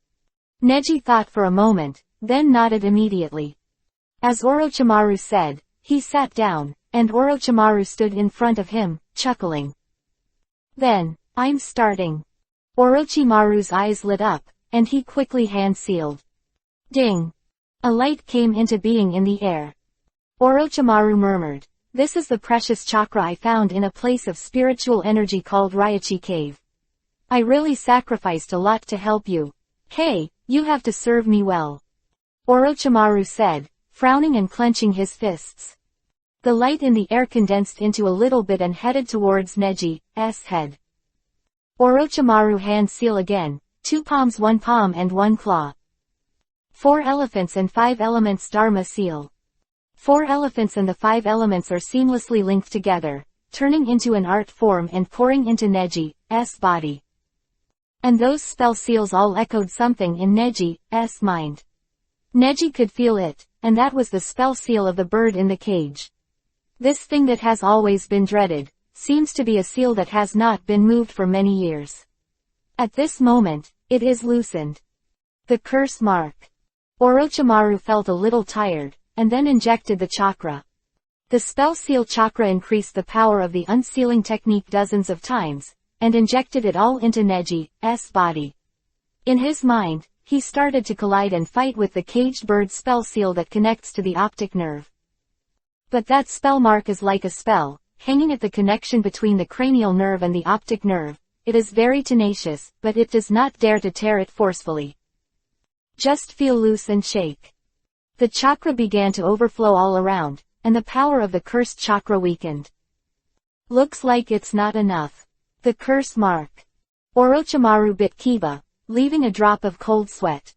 Neji thought for a moment, then nodded immediately. As Orochimaru said, he sat down, and Orochimaru stood in front of him, chuckling. Then, I'm starting. Orochimaru's eyes lit up, and he quickly hand-sealed. Ding! A light came into being in the air. Orochimaru murmured, this is the precious chakra I found in a place of spiritual energy called Ryachi Cave. I really sacrificed a lot to help you. Hey, you have to serve me well. Orochimaru said, frowning and clenching his fists. The light in the air condensed into a little bit and headed towards Neji's head. Orochimaru hand seal again, 2 palms, 1 palm and 1 claw. 4 elephants and 5 elements Dharma seal. 4 elephants and the 5 elements are seamlessly linked together, turning into an art form and pouring into Neji's body. And those spell seals all echoed something in Neji's mind. Neji could feel it, and that was the spell seal of the bird in the cage. This thing that has always been dreaded, seems to be a seal that has not been moved for many years. At this moment, it is loosened. The curse mark. Orochimaru felt a little tired, and then injected the chakra. The spell seal chakra increased the power of the unsealing technique dozens of times, and injected it all into Neji's body. In his mind, he started to collide and fight with the caged bird spell seal that connects to the optic nerve. But that spell mark is like a spell, hanging at the connection between the cranial nerve and the optic nerve. It is very tenacious, but it does not dare to tear it forcefully. Just feel loose and shake. The chakra began to overflow all around, and the power of the cursed chakra weakened. Looks like it's not enough. The curse mark. Orochimaru bit kiba, leaving a drop of cold sweat.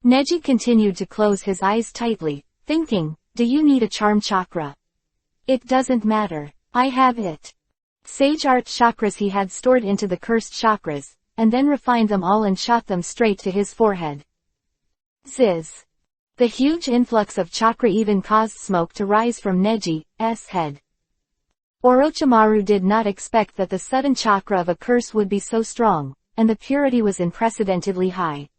Neji continued to close his eyes tightly, thinking, do you need a charm chakra? It doesn't matter. I have it. Sage art chakras he had stored into the cursed chakras, and then refined them all and shot them straight to his forehead. Ziz. The huge influx of chakra even caused smoke to rise from Neji's head. Orochimaru did not expect that the sudden chakra of a curse would be so strong, and the purity was unprecedentedly high.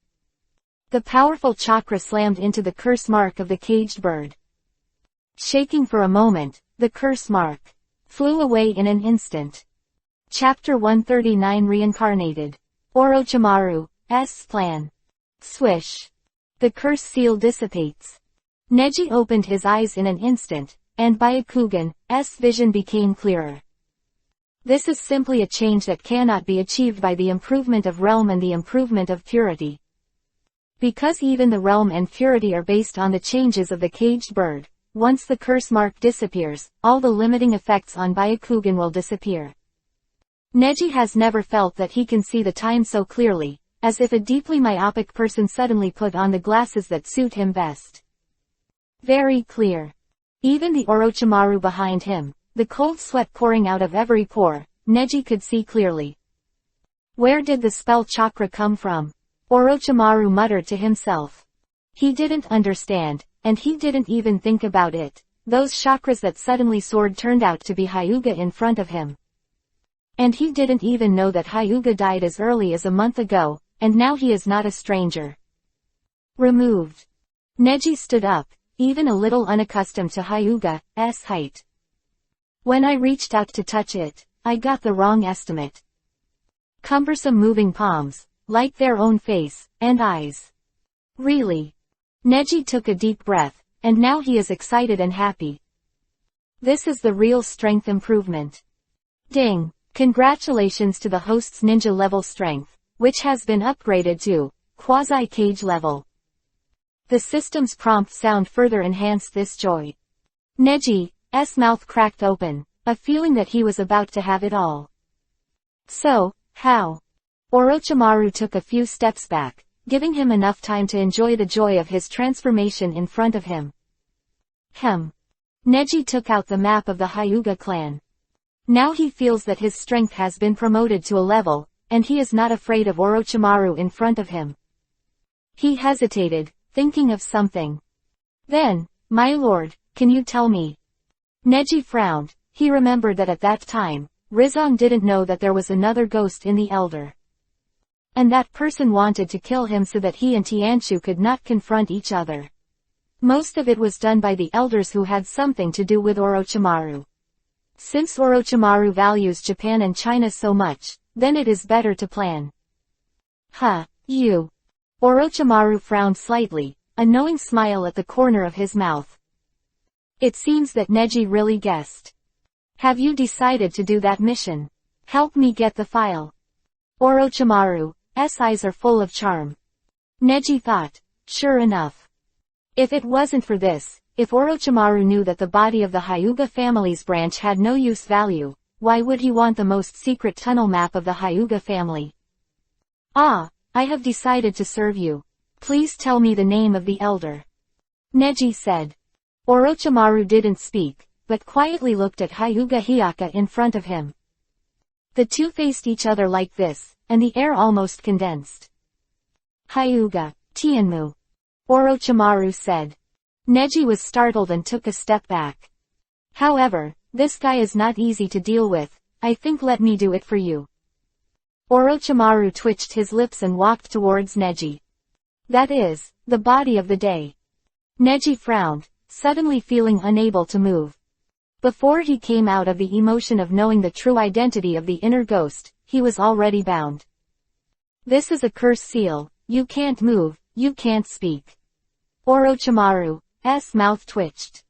The powerful chakra slammed into the curse mark of the caged bird. Shaking for a moment, the curse mark flew away in an instant. Chapter 139 Reincarnated. Orochimaru's plan. Swish. The curse seal dissipates. Neji opened his eyes in an instant, and Byakugan's vision became clearer. This is simply a change that cannot be achieved by the improvement of realm and the improvement of purity. Because even the realm and purity are based on the changes of the caged bird, once the curse mark disappears, all the limiting effects on Byakugan will disappear. Neji has never felt that he can see the time so clearly, as if a deeply myopic person suddenly put on the glasses that suit him best. Very clear. Even the Orochimaru behind him, the cold sweat pouring out of every pore, Neji could see clearly. Where did the spell chakra come from? Orochimaru muttered to himself. He didn't understand, and he didn't even think about it. Those chakras that suddenly soared turned out to be Hyuga in front of him. And he didn't even know that Hyuga died as early as a month ago, and now he is not a stranger. Removed. Neji stood up, even a little unaccustomed to Hyuga's height. When I reached out to touch it, I got the wrong estimate. Cumbersome moving palms, like their own face, and eyes. Really? Neji took a deep breath, and now he is excited and happy. This is the real strength improvement. Ding! Congratulations to the host's ninja level strength, which has been upgraded to quasi-cage level. The system's prompt sound further enhanced this joy. Neji's mouth cracked open, a feeling that he was about to have it all. So, how? Orochimaru took a few steps back, giving him enough time to enjoy the joy of his transformation in front of him. Neji took out the map of the Hyuga clan. Now he feels that his strength has been promoted to a level, and he is not afraid of Orochimaru in front of him. He hesitated, thinking of something. Then, my lord, can you tell me? Neji frowned. He remembered that at that time, Rizong didn't know that there was another ghost in the Elder. And that person wanted to kill him so that he and Tianshu could not confront each other. Most of it was done by the elders who had something to do with Orochimaru. Since Orochimaru values Japan and China so much, then it is better to plan. You. Orochimaru frowned slightly, a knowing smile at the corner of his mouth. It seems that Neji really guessed. Have you decided to do that mission? Help me get the file. Orochimaru's eyes are full of charm. Neji thought, sure enough. If it wasn't for this, if Orochimaru knew that the body of the Hyuga family's branch had no use value, why would he want the most secret tunnel map of the Hyuga family? I have decided to serve you. Please tell me the name of the elder. Neji said. Orochimaru didn't speak, but quietly looked at Hyuga Hyaka in front of him. The two faced each other like this, and the air almost condensed. Hyuga, Tianmu. Orochimaru said. Neji was startled and took a step back. However, this guy is not easy to deal with. I think let me do it for you. Orochimaru twitched his lips and walked towards Neji. That is, the body of the day. Neji frowned, suddenly feeling unable to move. Before he came out of the emotion of knowing the true identity of the inner ghost, he was already bound. This is a curse seal. You can't move, you can't speak. Orochimaru's mouth twitched.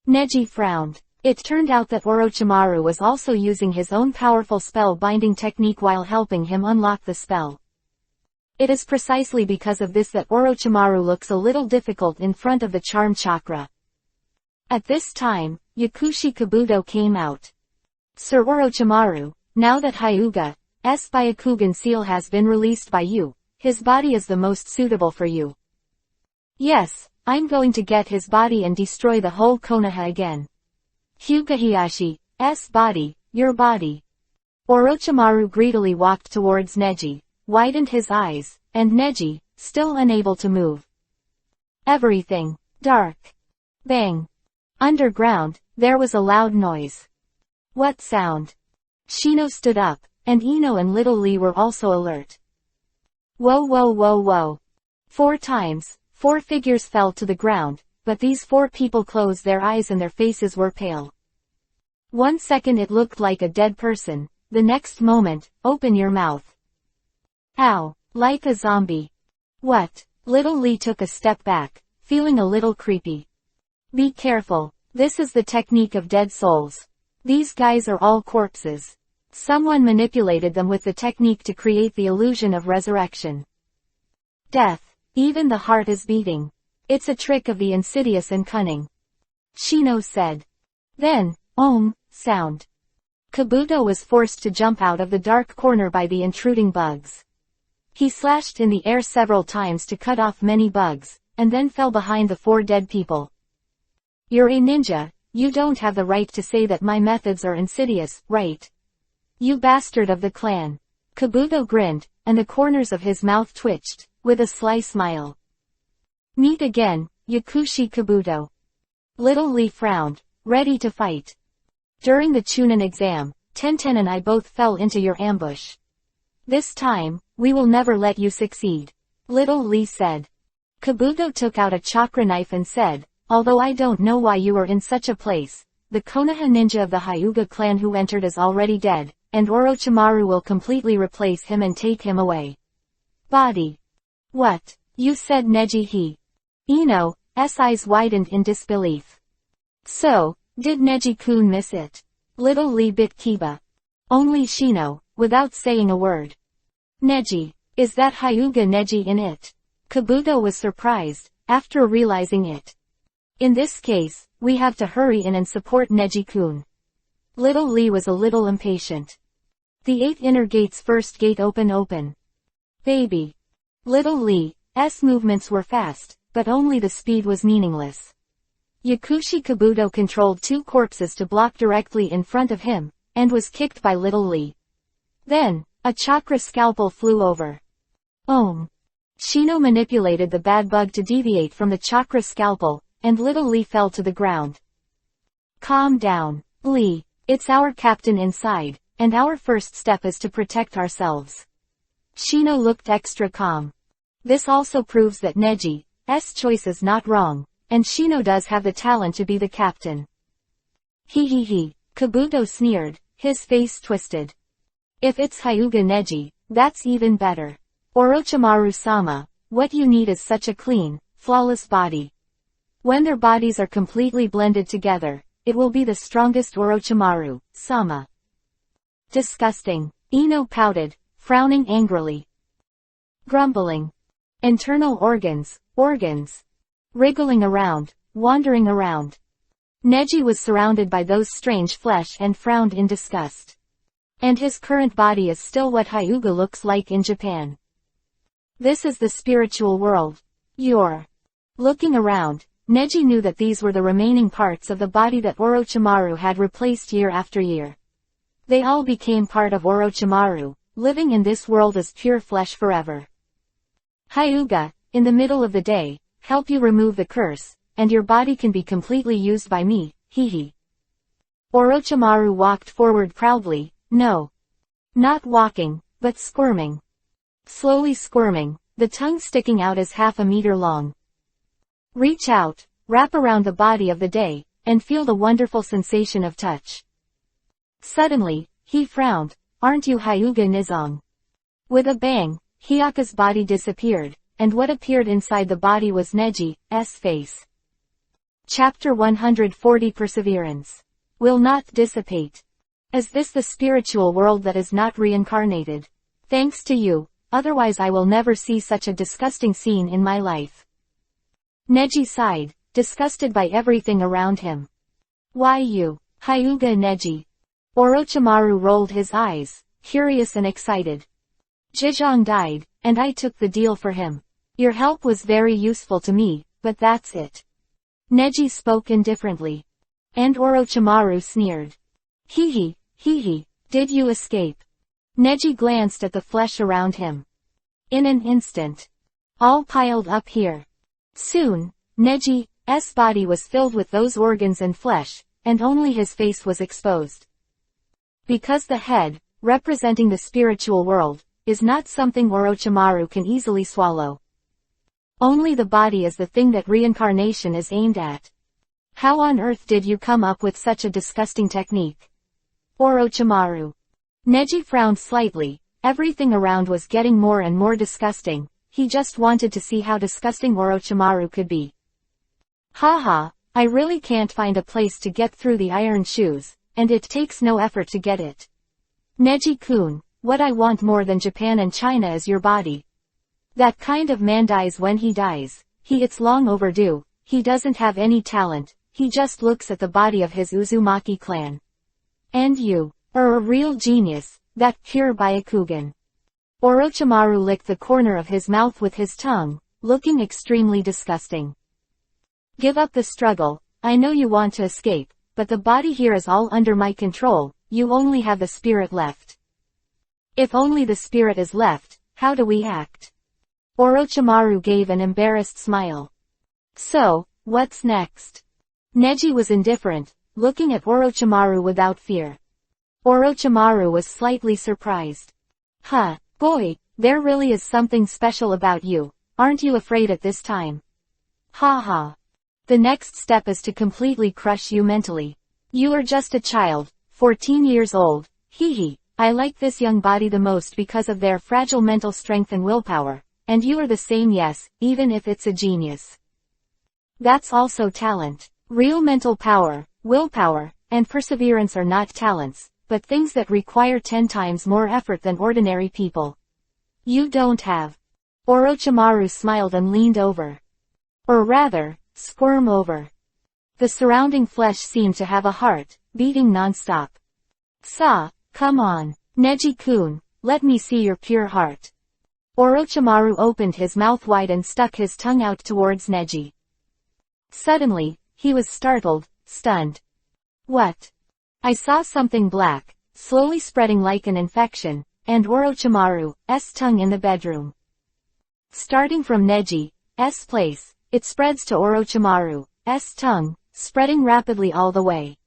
Neji frowned. It turned out that Orochimaru was also using his own powerful spell binding technique while helping him unlock the spell. It is precisely because of this that Orochimaru looks a little difficult in front of the charm chakra. At this time, Yakushi Kabuto came out. Sir Orochimaru, now that Hyuga's Byakugan seal has been released by you, his body is the most suitable for you. Yes, I'm going to get his body and destroy the whole Konoha again. Hyuga Hiyashi's body, your body. Orochimaru greedily walked towards Neji, widened his eyes, and Neji, still unable to move. Everything, dark. Bang. Underground, there was a loud noise. What sound? Shino stood up, and Ino and Little Lee were also alert. Whoa whoa whoa whoa. 4 times, 4 figures fell to the ground, but these 4 people closed their eyes and their faces were pale. 1 second it looked like a dead person, the next moment, open your mouth. Ow, like a zombie. What? Little Lee took a step back, feeling a little creepy. Be careful, this is the technique of dead souls. These guys are all corpses. Someone manipulated them with the technique to create the illusion of resurrection. Death, even the heart is beating. It's a trick of the insidious and cunning. Shino said. Then, sound. Kabuto was forced to jump out of the dark corner by the intruding bugs. He slashed in the air several times to cut off many bugs, and then fell behind the 4 dead people. You're a ninja, you don't have the right to say that my methods are insidious, right? You bastard of the clan. Kabuto grinned, and the corners of his mouth twitched, with a sly smile. Meet again, Yakushi Kabuto. Little Lee frowned, ready to fight. During the Chunin exam, Tenten and I both fell into your ambush. This time, we will never let you succeed. Little Lee said. Kabuto took out a chakra knife and said, although I don't know why you are in such a place, the Konoha ninja of the Hyuga clan who entered is already dead, and Orochimaru will completely replace him and take him away. Body. What? You said Neji Ino's eyes widened in disbelief. So, did Neji-kun miss it? Little Lee bit Kiba. Only Shino, without saying a word. Neji. Is that Hyuga Neji in it? Kabuto was surprised, after realizing it. In this case, we have to hurry in and support Neji-kun. Little Lee was a little impatient. The 8 inner gates first gate open. Baby. Little Lee's movements were fast, but only the speed was meaningless. Yakushi Kabuto controlled 2 corpses to block directly in front of him, and was kicked by Little Lee. Then, a chakra scalpel flew over. Shino manipulated the bad bug to deviate from the chakra scalpel, and Little Lee fell to the ground. Calm down, Lee. It's our captain inside, and our first step is to protect ourselves. Shino looked extra calm. This also proves that Neji's choice is not wrong, and Shino does have the talent to be the captain. Kabuto sneered, his face twisted. If it's Hyuga Neji, that's even better. Orochimaru-sama, what you need is such a clean, flawless body. When their bodies are completely blended together, it will be the strongest Orochimaru-sama. Disgusting. Ino pouted, frowning angrily. Grumbling. Internal organs. Wriggling around, wandering around. Neji was surrounded by those strange flesh and frowned in disgust. And his current body is still what Hyuga looks like in Japan. This is the spiritual world. You're looking around. Neji knew that these were the remaining parts of the body that Orochimaru had replaced year after year. They all became part of Orochimaru, living in this world as pure flesh forever. Hyuga, in the middle of the day, help you remove the curse, and your body can be completely used by me, Orochimaru walked forward proudly, no. Not walking, but squirming. Slowly squirming, the tongue sticking out as half a meter long. Reach out, wrap around the body of the day, and feel the wonderful sensation of touch. Suddenly, he frowned, aren't you Hyuga Nizong? With a bang, Hyaka's body disappeared, and what appeared inside the body was Neji's face. Chapter 140 Perseverance. Will not dissipate. Is this the spiritual world that is not reincarnated? Thanks to you, otherwise I will never see such a disgusting scene in my life. Neji sighed, disgusted by everything around him. Why you, Hyuga Neji? Orochimaru rolled his eyes, curious and excited. Jijong died, and I took the deal for him. Your help was very useful to me, but that's it. Neji spoke indifferently. And Orochimaru sneered. Did you escape? Neji glanced at the flesh around him. In an instant. All piled up here. Soon, Neji's body was filled with those organs and flesh, and only his face was exposed. Because the head, representing the spiritual world, is not something Orochimaru can easily swallow. Only the body is the thing that reincarnation is aimed at. How on earth did you come up with such a disgusting technique? Orochimaru. Neji frowned slightly. Everything around was getting more and more disgusting. He just wanted to see how disgusting Orochimaru could be. Haha, I really can't find a place to get through the iron shoes, and it takes no effort to get it. Neji-kun, what I want more than Japan and China is your body. That kind of man dies when he dies. It's long overdue. He doesn't have any talent. He just looks at the body of his Uzumaki clan. And you are a real genius, that pure Byakugan. Orochimaru licked the corner of his mouth with his tongue, looking extremely disgusting. Give up the struggle. I know you want to escape, but the body here is all under my control. You only have the spirit left. If only the spirit is left, how do we act? Orochimaru gave an embarrassed smile. So, what's next? Neji was indifferent, looking at Orochimaru without fear. Orochimaru was slightly surprised. Huh, boy, there really is something special about you. Aren't you afraid at this time? Ha ha. The next step is to completely crush you mentally. You are just a child, 14 years old. Hee hee. I like this young body the most because of their fragile mental strength and willpower. And you are the same, yes, even if it's a genius. That's also talent. Real mental power, willpower, and perseverance are not talents, but things that require 10 times more effort than ordinary people. You don't have. Orochimaru smiled and leaned over. Or rather, squirm over. The surrounding flesh seemed to have a heart, beating non-stop. Come on, Neji-kun, let me see your pure heart. Orochimaru opened his mouth wide and stuck his tongue out towards Neji. Suddenly, he was startled, stunned. What? I saw something black, slowly spreading like an infection, and Orochimaru's tongue in the bedroom. Starting from Neji's place, it spreads to Orochimaru's tongue, spreading rapidly all the way.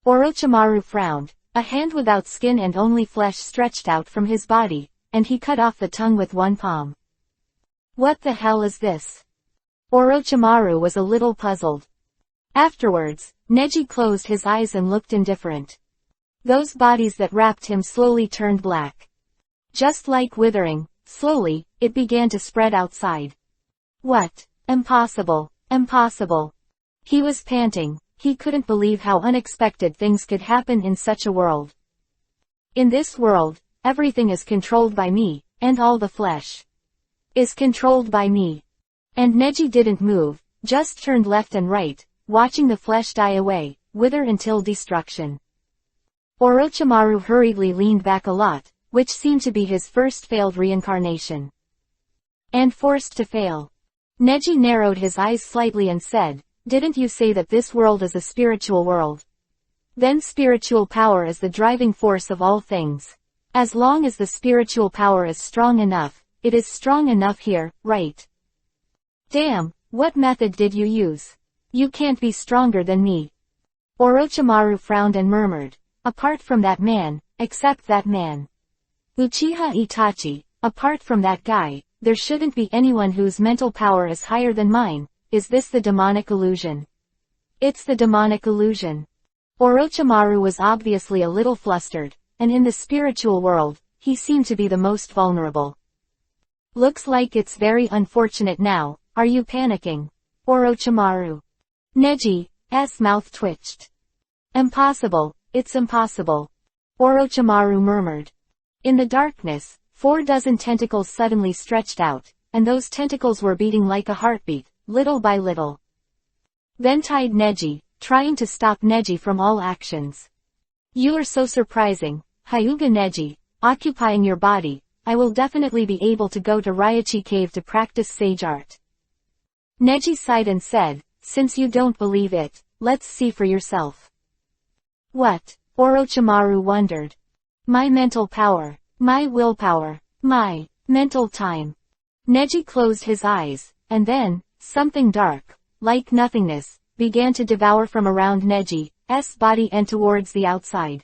Orochimaru frowned, a hand without skin and only flesh stretched out from his body, and he cut off the tongue with one palm. What the hell is this? Orochimaru was a little puzzled. Afterwards, Neji closed his eyes and looked indifferent. Those bodies that wrapped him slowly turned black. Just like withering, slowly, it began to spread outside. What? Impossible, impossible. He was panting. He couldn't believe how unexpected things could happen in such a world. In this world, everything is controlled by me, and all the flesh is controlled by me. And Neji didn't move, just turned left and right, watching the flesh die away, wither until destruction. Orochimaru hurriedly leaned back a lot, which seemed to be his first failed reincarnation. And forced to fail. Neji narrowed his eyes slightly and said, didn't you say that this world is a spiritual world? Then spiritual power is the driving force of all things. As long as the spiritual power is strong enough, it is strong enough here, right? Damn, what method did you use? You can't be stronger than me. Orochimaru frowned and murmured, apart from that man, except that man. Uchiha Itachi, apart from that guy, there shouldn't be anyone whose mental power is higher than mine. Is this the demonic illusion? It's the demonic illusion. Orochimaru was obviously a little flustered, and in the spiritual world, he seemed to be the most vulnerable. Looks like it's very unfortunate now. Are you panicking? Orochimaru. Neji's mouth twitched. Impossible, it's impossible. Orochimaru murmured. In the darkness, 4 dozen tentacles suddenly stretched out, and those tentacles were beating like a heartbeat, little by little. Then tied Neji, trying to stop Neji from all actions. You are so surprising, Hyuga Neji, occupying your body. I will definitely be able to go to Ryachi Cave to practice sage art. Neji sighed and said, since you don't believe it, let's see for yourself. What? Orochimaru wondered. My mental power, my willpower, my mental time. Neji closed his eyes, and then, something dark, like nothingness, began to devour from around Neji's body and towards the outside.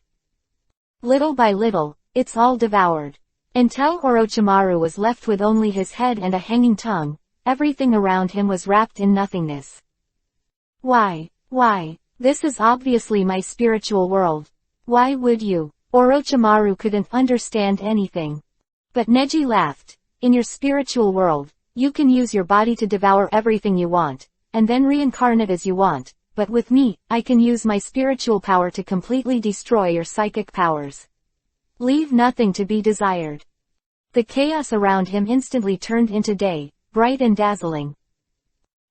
Little by little, it's all devoured. Until Orochimaru was left with only his head and a hanging tongue, everything around him was wrapped in nothingness. Why? This is obviously my spiritual world. Why would you? Orochimaru couldn't understand anything. But Neji laughed. In your spiritual world, you can use your body to devour everything you want, and then reincarnate as you want, but with me, I can use my spiritual power to completely destroy your psychic powers. Leave nothing to be desired. The chaos around him instantly turned into day, bright and dazzling.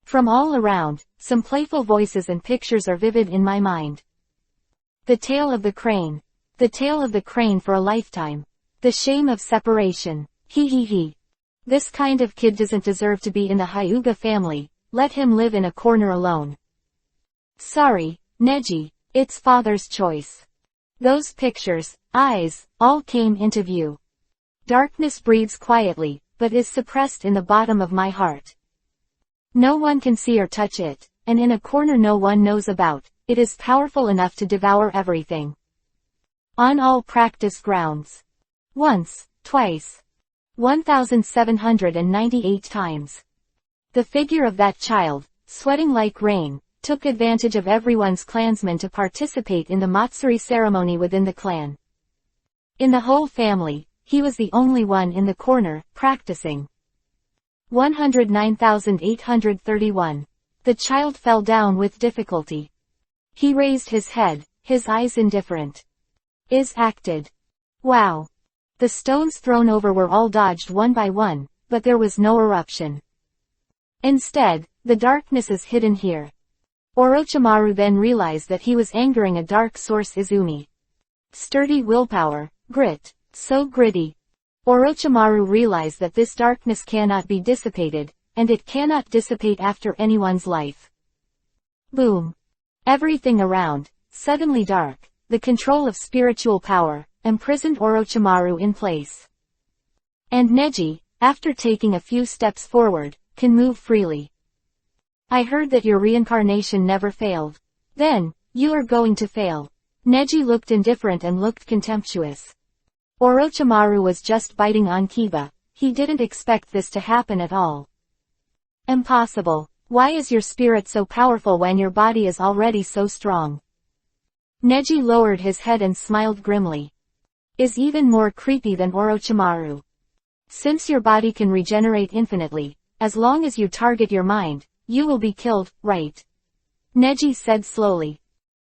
From all around, some playful voices and pictures are vivid in my mind. The tale of the crane. The tale of the crane for a lifetime. The shame of separation. He. This kind of kid doesn't deserve to be in the Hyuga family, let him live in a corner alone. Sorry, Neji, it's father's choice. Those pictures, eyes, all came into view. Darkness breathes quietly, but is suppressed in the bottom of my heart. No one can see or touch it, and in a corner no one knows about, it is powerful enough to devour everything. On all practice grounds. Once, twice. 1,798 times. The figure of that child, sweating like rain, took advantage of everyone's clansmen to participate in the Matsuri ceremony within the clan. In the whole family, he was the only one in the corner, practicing. 109,831. The child fell down with difficulty. He raised his head, his eyes indifferent. Is acted. Wow. The stones thrown over were all dodged one by one, but there was no eruption. Instead, the darkness is hidden here. Orochimaru then realized that he was angering a dark source Izumi. Sturdy willpower, grit, so gritty. Orochimaru realized that this darkness cannot be dissipated, and it cannot dissipate after anyone's life. Boom. Everything around, suddenly dark, the control of spiritual power, imprisoned Orochimaru in place. And Neji, after taking a few steps forward, can move freely. I heard that your reincarnation never failed. Then, you are going to fail. Neji looked indifferent and looked contemptuous. Orochimaru was just biting on Kiba. He didn't expect this to happen at all. Impossible. Why is your spirit so powerful when your body is already so strong? Neji lowered his head and smiled grimly. Is even more creepy than Orochimaru. Since your body can regenerate infinitely, as long as you target your mind, you will be killed, right? Neji said slowly.